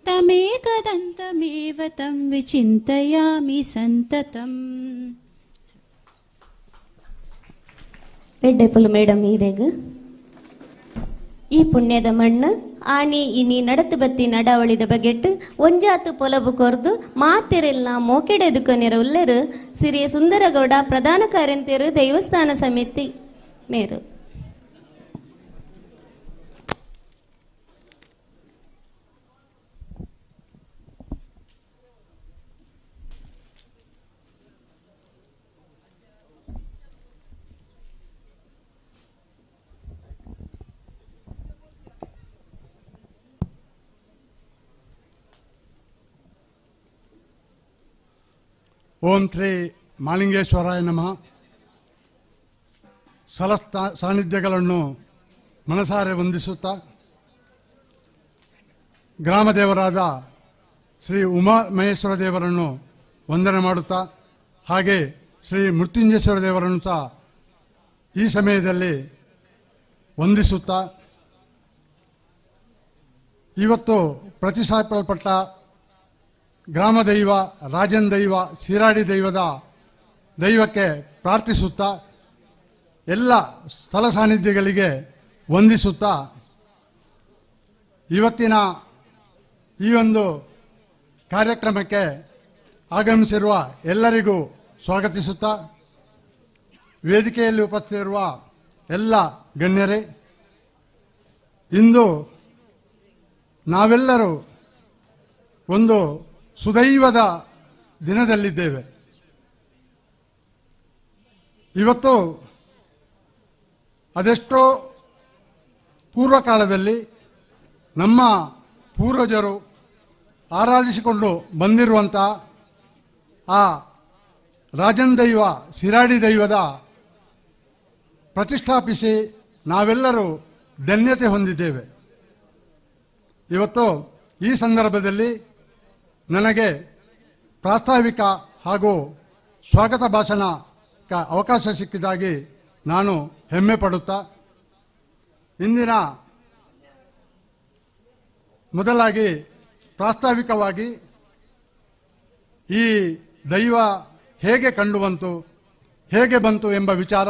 ತಮೇಕದಂತಮೇವ ತಂ ವಿಚಿಂತಯಾಮಿ ಸಂತತಂ. ರೆಡ್ಡೆಪ್ಪಲು ಮೇಡಮ್ ಈರೆಗ್ ಈ ಪುಣ್ಯದ ಮಣ್ಣು ಆಣಿ ಇನಿ ನಡತು ಬತ್ತಿ ನಡವಳಿದ ಬಗೆಟ್ ಒಂಜಾತು ಪೊಲಬು ಕೊರ್ದು ಮಾತಿರೆಲ್ಲ ಮೋಕೆಡೆದುಕೊನಿರ ಉಲ್ಲರು ಸಿರಿಯ ಸುಂದರಗೌಡ ಪ್ರಧಾನ ಕಾರ್ಯಂತಿಯರು ದೇವಸ್ಥಾನ ಸಮಿತಿ ಮೇರು. ಓಂ ಶ್ರೀ ಮಾಲಿಂಗೇಶ್ವರಾಯ ನಮಃ. ಸಾನ್ನಿಧ್ಯಗಳನ್ನು ಮನಸಾರೆ ವಂದಿಸುತ್ತಾ ಗ್ರಾಮದೇವರಾದ ಶ್ರೀ ಉಮಾ ಮಹೇಶ್ವರ ದೇವರನ್ನು ವಂದನೆ ಮಾಡುತ್ತಾ ಹಾಗೆ ಶ್ರೀ ಮೃತ್ಯುಂಜೇಶ್ವರ ದೇವರನ್ನು ಸಹ ಈ ಸಮಯದಲ್ಲಿ ವಂದಿಸುತ್ತಾ ಇವತ್ತು ಪ್ರತಿಷ್ಠಾಪಿಸಲ್ಪಟ್ಟ ಗ್ರಾಮ ದೈವ ರಾಜನ್ ದೈವ ಶಿರಾಡಿ ದೈವದ ದೈವಕ್ಕೆ ಪ್ರಾರ್ಥಿಸುತ್ತಾ ಎಲ್ಲ ಸ್ಥಳ ಸಾನ್ನಿಧ್ಯಗಳಿಗೆ ವಂದಿಸುತ್ತಾ ಇವತ್ತಿನ ಈ ಒಂದು ಕಾರ್ಯಕ್ರಮಕ್ಕೆ ಆಗಮಿಸಿರುವ ಎಲ್ಲರಿಗೂ ಸ್ವಾಗತಿಸುತ್ತಾ ವೇದಿಕೆಯಲ್ಲಿ ಉಪಸ್ಥಿತಿರುವ ಎಲ್ಲ ಗಣ್ಯರೇ, ಇಂದು ನಾವೆಲ್ಲರೂ ಒಂದು ಸುದೈವದ ದಿನದಲ್ಲಿದ್ದೇವೆ. ಇವತ್ತು ಅದೆಷ್ಟೋ ಪೂರ್ವಕಾಲದಲ್ಲಿ ನಮ್ಮ ಪೂರ್ವಜರು ಆರಾಧಿಸಿಕೊಂಡು ಬಂದಿರುವಂಥ ಆ ರಾಜನ್ ದೈವ, ಶಿರಾಡಿ ದೈವದ ಪ್ರತಿಷ್ಠಾಪಿಸಿ ನಾವೆಲ್ಲರೂ ಧನ್ಯತೆ ಹೊಂದಿದ್ದೇವೆ. ಇವತ್ತು ಈ ಸಂದರ್ಭದಲ್ಲಿ ನನಗೆ ಪ್ರಾಸ್ತಾವಿಕ ಹಾಗೂ ಸ್ವಾಗತ ಭಾಷಣಕ್ಕೆ ಅವಕಾಶ ಸಿಕ್ಕಿದಾಗಿ ನಾನು ಹೆಮ್ಮೆ ಪಡುತ್ತಾ, ಇಂದಿನ ಮೊದಲಾಗಿ ಪ್ರಾಸ್ತಾವಿಕವಾಗಿ ಈ ದೈವ ಹೇಗೆ ಕಂಡು ಬಂತು, ಹೇಗೆ ಬಂತು ಎಂಬ ವಿಚಾರ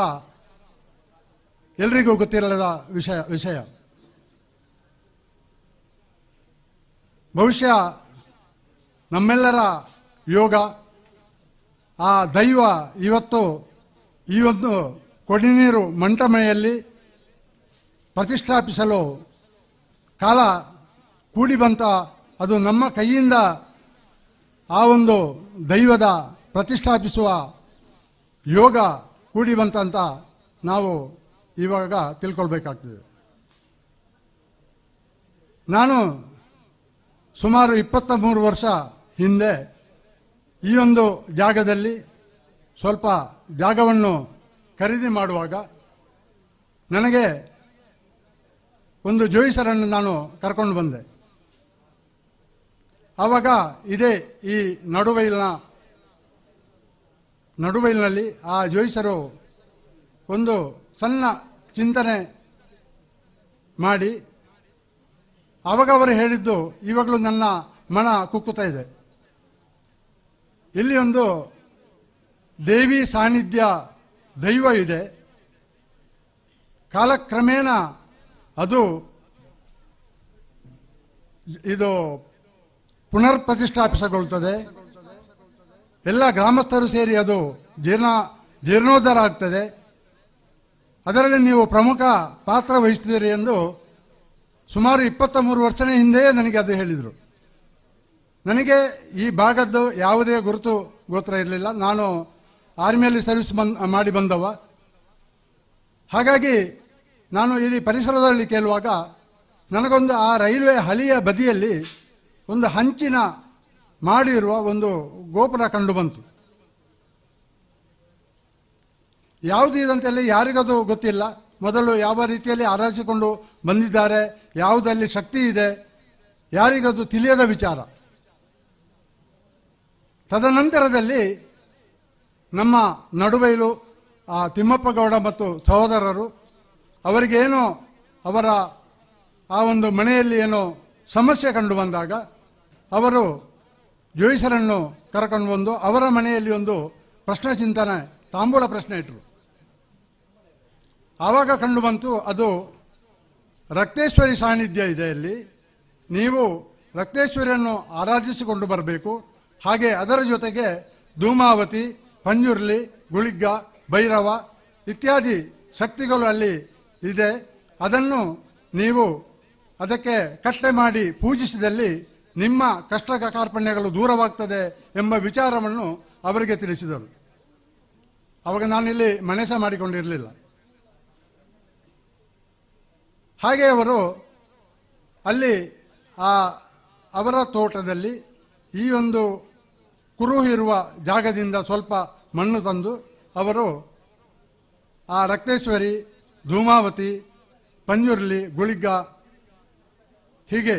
ಎಲ್ರಿಗೂ ಗೊತ್ತಿರಲಿಲ್ಲ ವಿಷಯ. ಬಹುಶಃ ನಮ್ಮೆಲ್ಲರ ಯೋಗ ಆ ದೈವ ಇವತ್ತು ಈ ಒಂದು ಕೊಡಿನೀರು ಮಂಟಮೆಯಲ್ಲಿ ಪ್ರತಿಷ್ಠಾಪಿಸಲು ಕಾಲ ಕೂಡಿ ಬಂತ. ಅದು ನಮ್ಮ ಕೈಯಿಂದ ಆ ಒಂದು ದೈವದ ಪ್ರತಿಷ್ಠಾಪಿಸುವ ಯೋಗ ಕೂಡಿ ಬಂತಂತ ನಾವು ಇವಾಗ ತಿಳ್ಕೊಳ್ಬೇಕಾಗ್ತದೆ. ನಾನು ಸುಮಾರು 23 ವರ್ಷ ಹಿಂದೆ ಈ ಒಂದು ಜಾಗದಲ್ಲಿ ಸ್ವಲ್ಪ ಜಾಗವನ್ನು ಖರೀದಿ ಮಾಡುವಾಗ ನನಗೆ ಒಂದು ಜೋಯಿಸರನ್ನು ನಾನು ಕರ್ಕೊಂಡು ಬಂದೆ. ಆವಾಗ ಇದೇ ಈ ನಡುವೈಲಿನಲ್ಲಿ ಆ ಜೋಯಿಸರು ಒಂದು ಸಣ್ಣ ಚಿಂತನೆ ಮಾಡಿ ಆವಾಗ ಅವರು ಹೇಳಿದ್ದು ಇವಾಗಲೂ ನನ್ನ ಮನ ಕುಕ್ಕುತ್ತಾ ಇದೆ. ಇಲ್ಲಿ ಒಂದು ದೇವಿ ಸಾನ್ನಿಧ್ಯ ದೈವ ಇದೆ. ಕಾಲಕ್ರಮೇಣ ಅದು ಇದು ಪುನರ್ ಪ್ರತಿಷ್ಠಾಪಿಸಗೊಳ್ಳುತ್ತದೆ. ಎಲ್ಲ ಗ್ರಾಮಸ್ಥರು ಸೇರಿ ಅದು ಜೀರ್ಣೋದ್ಧಾರ ಆಗ್ತದೆ. ಅದರಲ್ಲಿ ನೀವು ಪ್ರಮುಖ ಪಾತ್ರ ವಹಿಸ್ತೀರಿ ಎಂದು ಸುಮಾರು 23 ವರ್ಷದ ಹಿಂದೆಯೇ ನನಗೆ ಅದು ಹೇಳಿದರು. ನನಗೆ ಈ ಭಾಗದ್ದು ಯಾವುದೇ ಗೋತ್ರ ಇರಲಿಲ್ಲ. ನಾನು ಆರ್ಮಿಯಲ್ಲಿ ಸರ್ವಿಸ್ ಮಾಡಿ ಬಂದವ. ಹಾಗಾಗಿ ನಾನು ಇಲ್ಲಿ ಪರಿಸರದಲ್ಲಿ ಕೇಳುವಾಗ ನನಗೊಂದು ಆ ರೈಲ್ವೆ ಹಳಿಯ ಬದಿಯಲ್ಲಿ ಒಂದು ಹಂಚಿನ ಮಾಡಿರುವ ಒಂದು ಗೋಪುರ ಕಂಡು ಬಂತು. ಯಾವುದು ಇದಂತೆಲ್ಲ ಯಾರಿಗದು ಗೊತ್ತಿಲ್ಲ. ಮೊದಲು ಯಾವ ರೀತಿಯಲ್ಲಿ ಆರಾಧಿಸಿಕೊಂಡು ಬಂದಿದ್ದಾರೆ, ಯಾವುದಲ್ಲಿ ಶಕ್ತಿ ಇದೆ, ಯಾರಿಗದು ತಿಳಿಯದ ವಿಚಾರ. ತದನಂತರದಲ್ಲಿ ನಮ್ಮ ನಡುವೈಲು ಆ ತಿಮ್ಮಪ್ಪ ಗೌಡ ಮತ್ತು ಸಹೋದರರು ಅವರಿಗೇನೋ ಅವರ ಆ ಒಂದು ಮನೆಯಲ್ಲಿ ಏನೋ ಸಮಸ್ಯೆ ಕಂಡು ಬಂದಾಗ ಅವರು ಜೋಯಿಸರನ್ನು ಕರ್ಕೊಂಡು ಬಂದು ಅವರ ಮನೆಯಲ್ಲಿ ಒಂದು ಪ್ರಶ್ನೆ ಚಿಂತನೆ ತಾಂಬೂಲ ಪ್ರಶ್ನೆ ಇಟ್ಟರು. ಆವಾಗ ಕಂಡು ಬಂತು ಅದು ರಕ್ತೇಶ್ವರಿ ಸಾನ್ನಿಧ್ಯ ಇದೆ. ಇಲ್ಲಿ ನೀವು ರಕ್ತೇಶ್ವರಿಯನ್ನು ಆರಾಧಿಸಿಕೊಂಡು ಬರಬೇಕು. ಹಾಗೆ ಅದರ ಜೊತೆಗೆ ಧೂಮಾವತಿ, ಪಂಜುರ್ಲಿ, ಗುಳಿಗ್ಗ, ಭೈರವ ಇತ್ಯಾದಿ ಶಕ್ತಿಗಳು ಅಲ್ಲಿ ಇದೆ. ಅದನ್ನು ನೀವು ಅದಕ್ಕೆ ಕಟ್ಟೆ ಮಾಡಿ ಪೂಜಿಸಿದಲ್ಲಿ ನಿಮ್ಮ ಕಷ್ಟ ಕಾರ್ಪಣ್ಯಗಳು ದೂರವಾಗ್ತದೆ ಎಂಬ ವಿಚಾರವನ್ನು ಅವರಿಗೆ ತಿಳಿಸಿದರು. ಆವಾಗ ನಾನಿಲ್ಲಿ ಮನೆ ಸಹ ಮಾಡಿಕೊಂಡಿರಲಿಲ್ಲ. ಹಾಗೆ ಅವರು ಅಲ್ಲಿ ಅವರ ತೋಟದಲ್ಲಿ ಈ ಒಂದು ಕುರುಹು ಇರುವ ಜಾಗದಿಂದ ಸ್ವಲ್ಪ ಮಣ್ಣು ತಂದು ಅವರು ಆ ರಕ್ತೇಶ್ವರಿ, ಧೂಮಾವತಿ, ಪಂಜುರ್ಲಿ, ಗುಳಿಗ್ಗ ಹೀಗೆ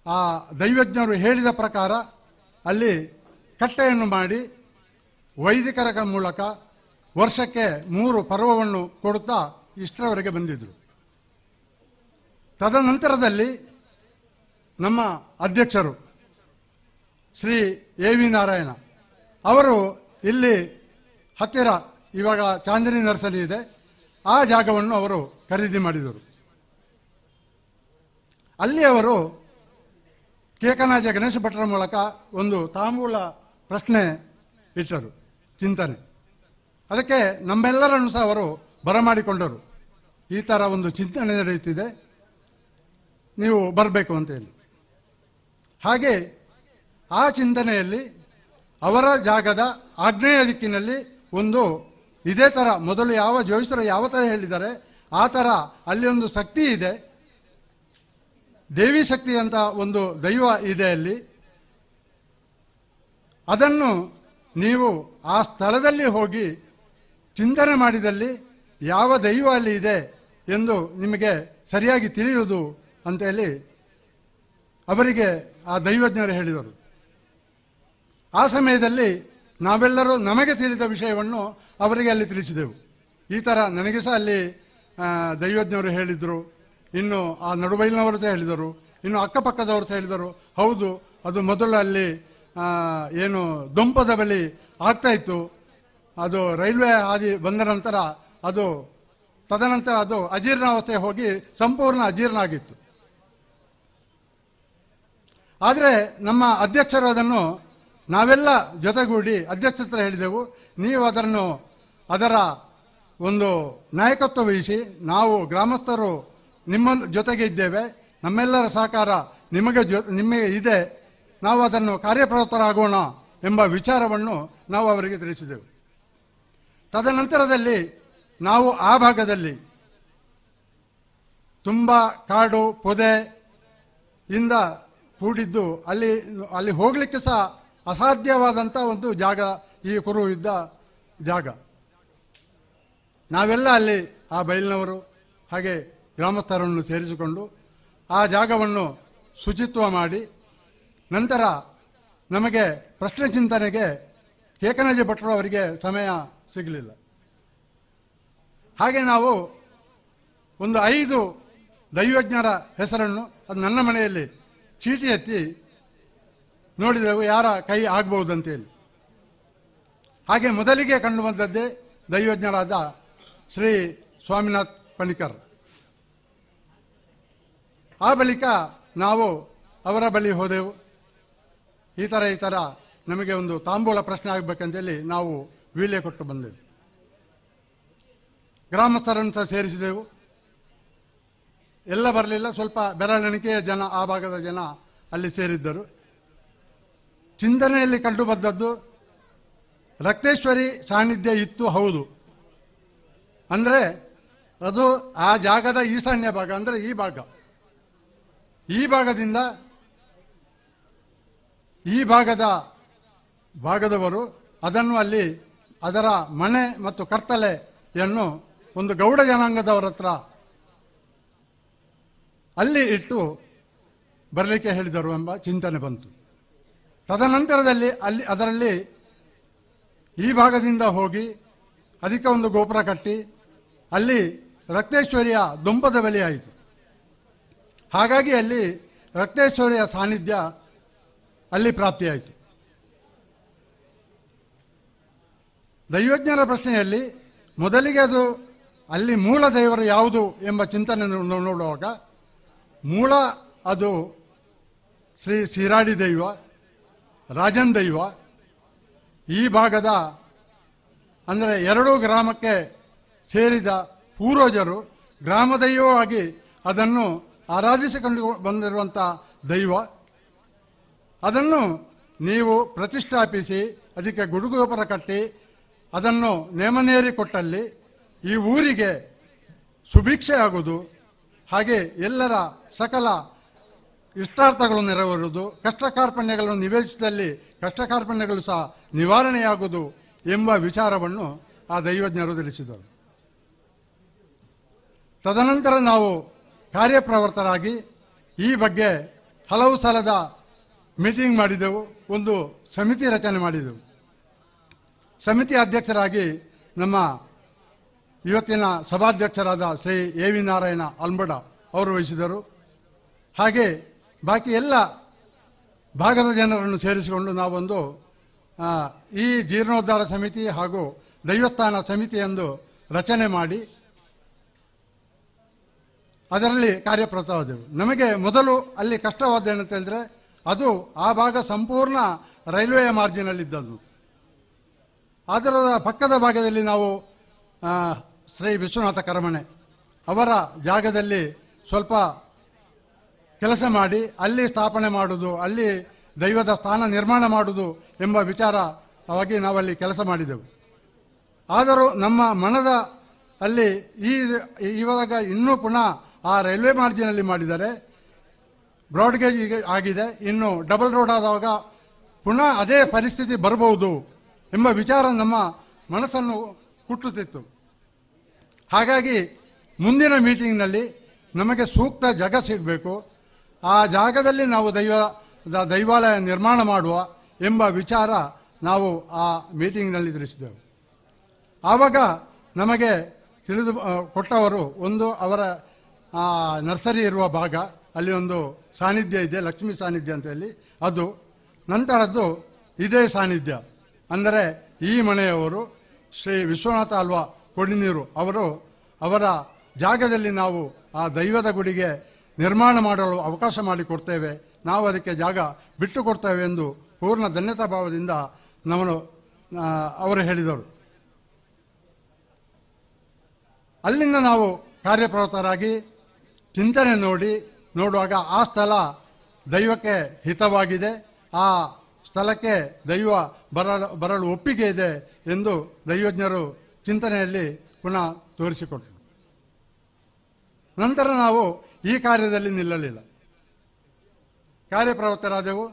ಆ ದೈವಜ್ಞರು ಹೇಳಿದ ಪ್ರಕಾರ ಅಲ್ಲಿ ಕಟ್ಟೆಯನ್ನು ಮಾಡಿ ವೈದಿಕರ ಮೂಲಕ ವರ್ಷಕ್ಕೆ 3 ಪರ್ವವನ್ನು ಕೊಡುತ್ತಾ ಇಷ್ಟರವರೆಗೆ ಬಂದಿದ್ದರು. ತದನಂತರದಲ್ಲಿ ನಮ್ಮ ಅಧ್ಯಕ್ಷರು ಶ್ರೀ ಎ ವಿ ನಾರಾಯಣ ಅವರು ಇಲ್ಲಿ ಹತ್ತಿರ ಇವಾಗ ಚಾಂದಿನಿ ನರ್ಸರಿ ಇದೆ, ಆ ಜಾಗವನ್ನು ಅವರು ಖರೀದಿ ಮಾಡಿದರು. ಅಲ್ಲಿ ಅವರು ಕೇಕನಾಜ ಗಣೇಶ ಭಟ್ರ ಮೂಲಕ ಒಂದು ತಾಂಬೂಲ ಪ್ರಶ್ನೆ ಇಟ್ಟರು, ಚಿಂತನೆ. ಅದಕ್ಕೆ ನಮ್ಮೆಲ್ಲರನ್ನು ಸಹ ಅವರು ಬರಮಾಡಿಕೊಂಡರು. ಈ ಥರ ಒಂದು ಚಿಂತನೆ ನಡೆಯುತ್ತಿದೆ, ನೀವು ಬರಬೇಕು ಅಂತ ಹೇಳಿ. ಹಾಗೆ ಆ ಚಿಂತನೆಯಲ್ಲಿ ಅವರ ಜಾಗದ ಆಗ್ನೇಯ ದಿಕ್ಕಿನಲ್ಲಿ ಒಂದು ಇದೇ ಥರ ಮೊದಲು ಯಾವ ಜೋಯಿಸರು ಯಾವ ಥರ ಹೇಳಿದ್ದಾರೆ ಆ ಥರ ಅಲ್ಲಿ ಒಂದು ಶಕ್ತಿ ಇದೆ, ದೇವಿ ಶಕ್ತಿ ಅಂತ ಒಂದು ದೈವ ಇದೆ ಅಲ್ಲಿ. ಅದನ್ನು ನೀವು ಆ ಸ್ಥಳದಲ್ಲಿ ಹೋಗಿ ಚಿಂತನೆ ಮಾಡಿದಲ್ಲಿ ಯಾವ ದೈವ ಅಲ್ಲಿ ಇದೆ ಎಂದು ನಿಮಗೆ ಸರಿಯಾಗಿ ತಿಳಿಯುವುದು ಅಂತ ಹೇಳಿ ಅವರಿಗೆ ಆ ದೈವಜ್ಞರು ಹೇಳಿದರು. ಆ ಸಮಯದಲ್ಲಿ ನಾವೆಲ್ಲರೂ ನಮಗೆ ತಿಳಿದ ವಿಷಯವನ್ನು ಅವರಿಗೆ ಅಲ್ಲಿ ತಿಳಿಸಿದೆವು. ಈ ಥರ ನನಗೆ ಸಹ ಅಲ್ಲಿ ದೈವಜ್ಞರು ಹೇಳಿದರು, ಇನ್ನು ಆ ನಡುಬೈಲಿನವರು ಸಹ ಹೇಳಿದರು, ಇನ್ನು ಅಕ್ಕಪಕ್ಕದವರು ಸಹ ಹೇಳಿದರು, ಹೌದು ಅದು ಮೊದಲು ಅಲ್ಲಿ ಏನು ದೊಂಪದ ಬಳಿ ಆಗ್ತಾ ಇತ್ತು, ಅದು ರೈಲ್ವೆ ಹಾದಿ ಬಂದ ನಂತರ ಅದು ತದನಂತರ ಅದು ಅಜೀರ್ಣಾವಸ್ಥೆ ಹೋಗಿ ಸಂಪೂರ್ಣ ಅಜೀರ್ಣ ಆಗಿತ್ತು. ಆದರೆ ನಮ್ಮ ಅಧ್ಯಕ್ಷರು ಅದನ್ನು ನಾವೆಲ್ಲ ಜೊತೆಗೂಡಿ ಅಧ್ಯಕ್ಷರ ಹೇಳಿದೆವು, ನೀವು ಅದರ ಒಂದು ನಾಯಕತ್ವ ವಹಿಸಿ, ನಾವು ಗ್ರಾಮಸ್ಥರು ನಿಮ್ಮ ಜೊತೆಗೆ ಇದ್ದೇವೆ, ನಮ್ಮೆಲ್ಲರ ಸಹಕಾರ ನಿಮಗೆ ಇದೆ, ನಾವು ಅದನ್ನು ಕಾರ್ಯಪ್ರವೃತ್ತರಾಗೋಣ ಎಂಬ ವಿಚಾರವನ್ನು ನಾವು ಅವರಿಗೆ ತಿಳಿಸಿದೆವು. ತದನಂತರದಲ್ಲಿ ನಾವು ಆ ಭಾಗದಲ್ಲಿ ತುಂಬ ಕಾಡು ಪೊದೆಯಿಂದ ಕೂಡಿದ್ದು, ಅಲ್ಲಿ ಹೋಗಲಿಕ್ಕೆ ಸಹ ಅಸಾಧ್ಯವಾದಂಥ ಒಂದು ಜಾಗ ಈ ಕುರು ಇದ್ದ ಜಾಗ. ನಾವೆಲ್ಲ ಅಲ್ಲಿ ಆ ಬಯಲಿನವರು ಹಾಗೆ ಗ್ರಾಮಸ್ಥರನ್ನು ಸೇರಿಸಿಕೊಂಡು ಆ ಜಾಗವನ್ನು ಶುಚಿತ್ವ ಮಾಡಿ, ನಂತರ ನಮಗೆ ಪ್ರಶ್ನೆ ಚಿಂತನೆಗೆ ಕೇಕನಜಿ ಭಟ್ರು ಅವರಿಗೆ ಸಮಯ ಸಿಗಲಿಲ್ಲ. ಹಾಗೆ ನಾವು ಒಂದು 5 ದೈವಜ್ಞರ ಹೆಸರನ್ನು ಅದು ನನ್ನ ಮನೆಯಲ್ಲಿ ಚೀಟಿ ಎತ್ತಿ ನೋಡಿದೆವು ಯಾರ ಕೈ ಆಗ್ಬಹುದಂತೇಳಿ. ಹಾಗೆ ಮೊದಲಿಗೆ ಕಂಡು ಬಂದದ್ದೇ ದೈವಜ್ಞರಾದ ಶ್ರೀ ಸ್ವಾಮಿನಾಥ್ ಪಣಿಕರ್. ಆ ಬಳಿಕ ನಾವು ಅವರ ಬಳಿ ಹೋದೆವು. ಈ ಥರ ನಮಗೆ ಒಂದು ತಾಂಬೂಲ ಪ್ರಶ್ನೆ ಆಗಬೇಕಂತೇಳಿ ನಾವು ವೀಳ್ಯ ಕೊಟ್ಟು ಬಂದೆವು. ಗ್ರಾಮಸ್ಥರನ್ನು ಸಹ ಸೇರಿಸಿದೆವು. ಎಲ್ಲ ಬರಲಿಲ್ಲ, ಸ್ವಲ್ಪ ಬೆರಳೆಣಿಕೆಯ ಜನ, ಆ ಭಾಗದ ಜನ ಅಲ್ಲಿ ಸೇರಿದ್ದರು. ಚಿಂತನೆಯಲ್ಲಿ ಕಂಡು ಬಂದದ್ದು ರಕ್ತೇಶ್ವರಿ ಸಾನ್ನಿಧ್ಯ ಇತ್ತು, ಹೌದು. ಅಂದರೆ ಅದು ಆ ಜಾಗದ ಈಶಾನ್ಯ ಭಾಗ, ಅಂದರೆ ಈ ಭಾಗದಿಂದ ಈ ಭಾಗದವರು ಅದನ್ನು ಅಲ್ಲಿ ಅದರ ಮನೆ ಮತ್ತು ಕರ್ತಲೆಯನ್ನು ಒಂದು ಗೌಡ ಜನಾಂಗದವರ ಹತ್ರ ಅಲ್ಲಿ ಇಟ್ಟು ಬರಲಿಕ್ಕೆ ಹೇಳಿದರು ಎಂಬ ಚಿಂತನೆ ಬಂತು. ತದನಂತರದಲ್ಲಿ ಅದರಲ್ಲಿ ಈ ಭಾಗದಿಂದ ಹೋಗಿ ಅದಕ್ಕೆ ಒಂದು ಗೋಪುರ ಕಟ್ಟಿ ಅಲ್ಲಿ ರಕ್ತೇಶ್ವರಿಯ ದೊಂಪದ ಬಲಿ ಆಯಿತು. ಹಾಗಾಗಿ ಅಲ್ಲಿ ರಕ್ತೇಶ್ವರಿಯ ಸಾನ್ನಿಧ್ಯ ಅಲ್ಲಿ ಪ್ರಾಪ್ತಿಯಾಯಿತು. ದೈವಜ್ಞರ ಪ್ರಶ್ನೆಯಲ್ಲಿ ಮೊದಲಿಗೆ ಅದು ಅಲ್ಲಿ ಮೂಲ ದೇವರು ಯಾವುದು ಎಂಬ ಚಿಂತನೆ ನೋಡುವಾಗ ಮೂಲ ಅದು ಶ್ರೀ ಶಿರಾಡಿ ದೈವ, ರಾಜನ್ ದೈವ. ಈ ಭಾಗದ ಅಂದರೆ 2 ಗ್ರಾಮಕ್ಕೆ ಸೇರಿದ ಪೂರ್ವಜರು ಗ್ರಾಮ ದೈವವಾಗಿ ಅದನ್ನು ಆರಾಧಿಸಿಕೊಂಡು ಬಂದಿರುವಂಥ ದೈವ. ಅದನ್ನು ನೀವು ಪ್ರತಿಷ್ಠಾಪಿಸಿ ಅದಕ್ಕೆ ಗುಡುಗೋಪುರ ಕಟ್ಟಿ ಅದನ್ನು ನೇಮನೇರಿ ಕೊಟ್ಟಲ್ಲಿ ಈ ಊರಿಗೆ ಸುಭಿಕ್ಷೆ ಆಗುವುದು, ಹಾಗೆ ಎಲ್ಲರ ಸಕಲ ಇಷ್ಟಾರ್ಥಗಳು ನೆರವೇರುವುದು, ಕಷ್ಟ ಕಾರ್ಪಣ್ಯಗಳನ್ನು ನಿವೇದಿಸಿದಲ್ಲಿ ಕಷ್ಟ ಕಾರ್ಪಣ್ಯಗಳು ಸಹ ನಿವಾರಣೆಯಾಗುವುದು ಎಂಬ ವಿಚಾರವನ್ನು ಆ ದೈವಜ್ಞರು ತಿಳಿಸಿದರು. ತದನಂತರ ನಾವು ಕಾರ್ಯಪ್ರವೃತ್ತರಾಗಿ ಈ ಬಗ್ಗೆ ಹಲವು ಸಲದ ಮೀಟಿಂಗ್ ಮಾಡಿದೆವು, ಒಂದು ಸಮಿತಿ ರಚನೆ ಮಾಡಿದೆವು. ಸಮಿತಿ ಅಧ್ಯಕ್ಷರಾಗಿ ನಮ್ಮ ಇವತ್ತಿನ ಸಭಾಧ್ಯಕ್ಷರಾದ ಶ್ರೀ ಎ ವಿ ನಾರಾಯಣ ಅಲ್ಮಡ ಅವರು ವಹಿಸಿದರು. ಹಾಗೆ ಬಾಕಿ ಎಲ್ಲ ಭಾಗದ ಜನರನ್ನು ಸೇರಿಸಿಕೊಂಡು ನಾವೊಂದು ಈ ಜೀರ್ಣೋದ್ಧಾರ ಸಮಿತಿ ಹಾಗೂ ದೈವಸ್ಥಾನ ಸಮಿತಿ ಎಂದು ರಚನೆ ಮಾಡಿ ಅದರಲ್ಲಿ ಕಾರ್ಯಪ್ರವೃತ್ತವಾದೆವು. ನಮಗೆ ಮೊದಲು ಅಲ್ಲಿ ಕಷ್ಟವಾದ್ದೇನಂತಂದರೆ ಅದು ಆ ಭಾಗ ಸಂಪೂರ್ಣ ರೈಲ್ವೆಯ ಮಾರ್ಜಿನಲ್ಲಿದ್ದದ್ದು. ಅದರ ಪಕ್ಕದ ಭಾಗದಲ್ಲಿ ನಾವು ಶ್ರೀ ವಿಶ್ವನಾಥ ಕರಮಣೆ ಅವರ ಜಾಗದಲ್ಲಿ ಸ್ವಲ್ಪ ಕೆಲಸ ಮಾಡಿ ಅಲ್ಲಿ ಸ್ಥಾಪನೆ ಮಾಡುವುದು, ಅಲ್ಲಿ ದೈವದ ಸ್ಥಾನ ನಿರ್ಮಾಣ ಮಾಡುವುದು ಎಂಬ ವಿಚಾರವಾಗಿ ನಾವಲ್ಲಿ ಕೆಲಸ ಮಾಡಿದೆವು. ಆದರೂ ನಮ್ಮ ಮನದ ಅಲ್ಲಿ ಇವಾಗ ಇನ್ನೂ ಪುನಃ ಆ ರೈಲ್ವೆ ಮಾರ್ಜಿನಲ್ಲಿ ಮಾಡಿದರೆ ಬ್ರಾಡ್ಗೇಜ್ ಆಗಿದೆ, ಇನ್ನು ಡಬಲ್ ರೋಡ್ ಆದಾಗ ಪುನಃ ಅದೇ ಪರಿಸ್ಥಿತಿ ಬರಬಹುದು ಎಂಬ ವಿಚಾರ ನಮ್ಮ ಮನಸ್ಸನ್ನು ಕುಟ್ಟುತ್ತಿತ್ತು. ಹಾಗಾಗಿ ಮುಂದಿನ ಮೀಟಿಂಗ್ನಲ್ಲಿ ನಮಗೆ ಸೂಕ್ತ ಜಾಗ ಸಿಗಬೇಕು, ಆ ಜಾಗದಲ್ಲಿ ನಾವು ದೈವಾಲಯ ನಿರ್ಮಾಣ ಮಾಡುವ ಎಂಬ ವಿಚಾರ ನಾವು ಆ ಮೀಟಿಂಗ್ನಲ್ಲಿ ತಿಳಿಸಿದೆವು. ಆವಾಗ ನಮಗೆ ತಿಳಿದು ಕೊಟ್ಟವರು ಒಂದು ಅವರ ನರ್ಸರಿ ಇರುವ ಭಾಗ, ಅಲ್ಲಿ ಒಂದು ಸಾನ್ನಿಧ್ಯ ಇದೆ, ಲಕ್ಷ್ಮೀ ಸಾನ್ನಿಧ್ಯ ಅಂತ ಹೇಳಿ, ಅದು ನಂತರದ್ದು ಇದೇ ಸಾನ್ನಿಧ್ಯ ಅಂದರೆ ಈ ಮನೆಯವರು ಶ್ರೀ ವಿಶ್ವನಾಥ ಅಲ್ವಾ ಕೊಡಿನೀರು ಅವರು ಅವರ ಜಾಗದಲ್ಲಿ ನಾವು ಆ ದೈವದ ಗುಡಿಗೆ ನಿರ್ಮಾಣ ಮಾಡಲು ಅವಕಾಶ ಮಾಡಿಕೊಡ್ತೇವೆ, ನಾವು ಅದಕ್ಕೆ ಜಾಗ ಬಿಟ್ಟು ಕೊಡ್ತೇವೆ ಎಂದು ಪೂರ್ಣ ಧನ್ಯತಾ ಭಾವದಿಂದ ಅವರು ಹೇಳಿದರು. ಅಲ್ಲಿಂದ ನಾವು ಕಾರ್ಯಪ್ರವೃತ್ತರಾಗಿ ಚಿಂತನೆ ನೋಡುವಾಗ ಆ ಸ್ಥಳ ದೈವಕ್ಕೆ ಹಿತವಾಗಿದೆ, ಆ ಸ್ಥಳಕ್ಕೆ ದೈವ ಬರಲು ಒಪ್ಪಿಗೆ ಇದೆ ಎಂದು ದೈವಜ್ಞರು ಚಿಂತನೆಯಲ್ಲಿ ಪುನಃ ತೋರಿಸಿಕೊಟ್ಟರು. ನಂತರ ನಾವು ಈ ಕಾರ್ಯದಲ್ಲಿ ನಿಲ್ಲಲಿಲ್ಲ, ಕಾರ್ಯಪ್ರವೃತ್ತರಾದೆವು,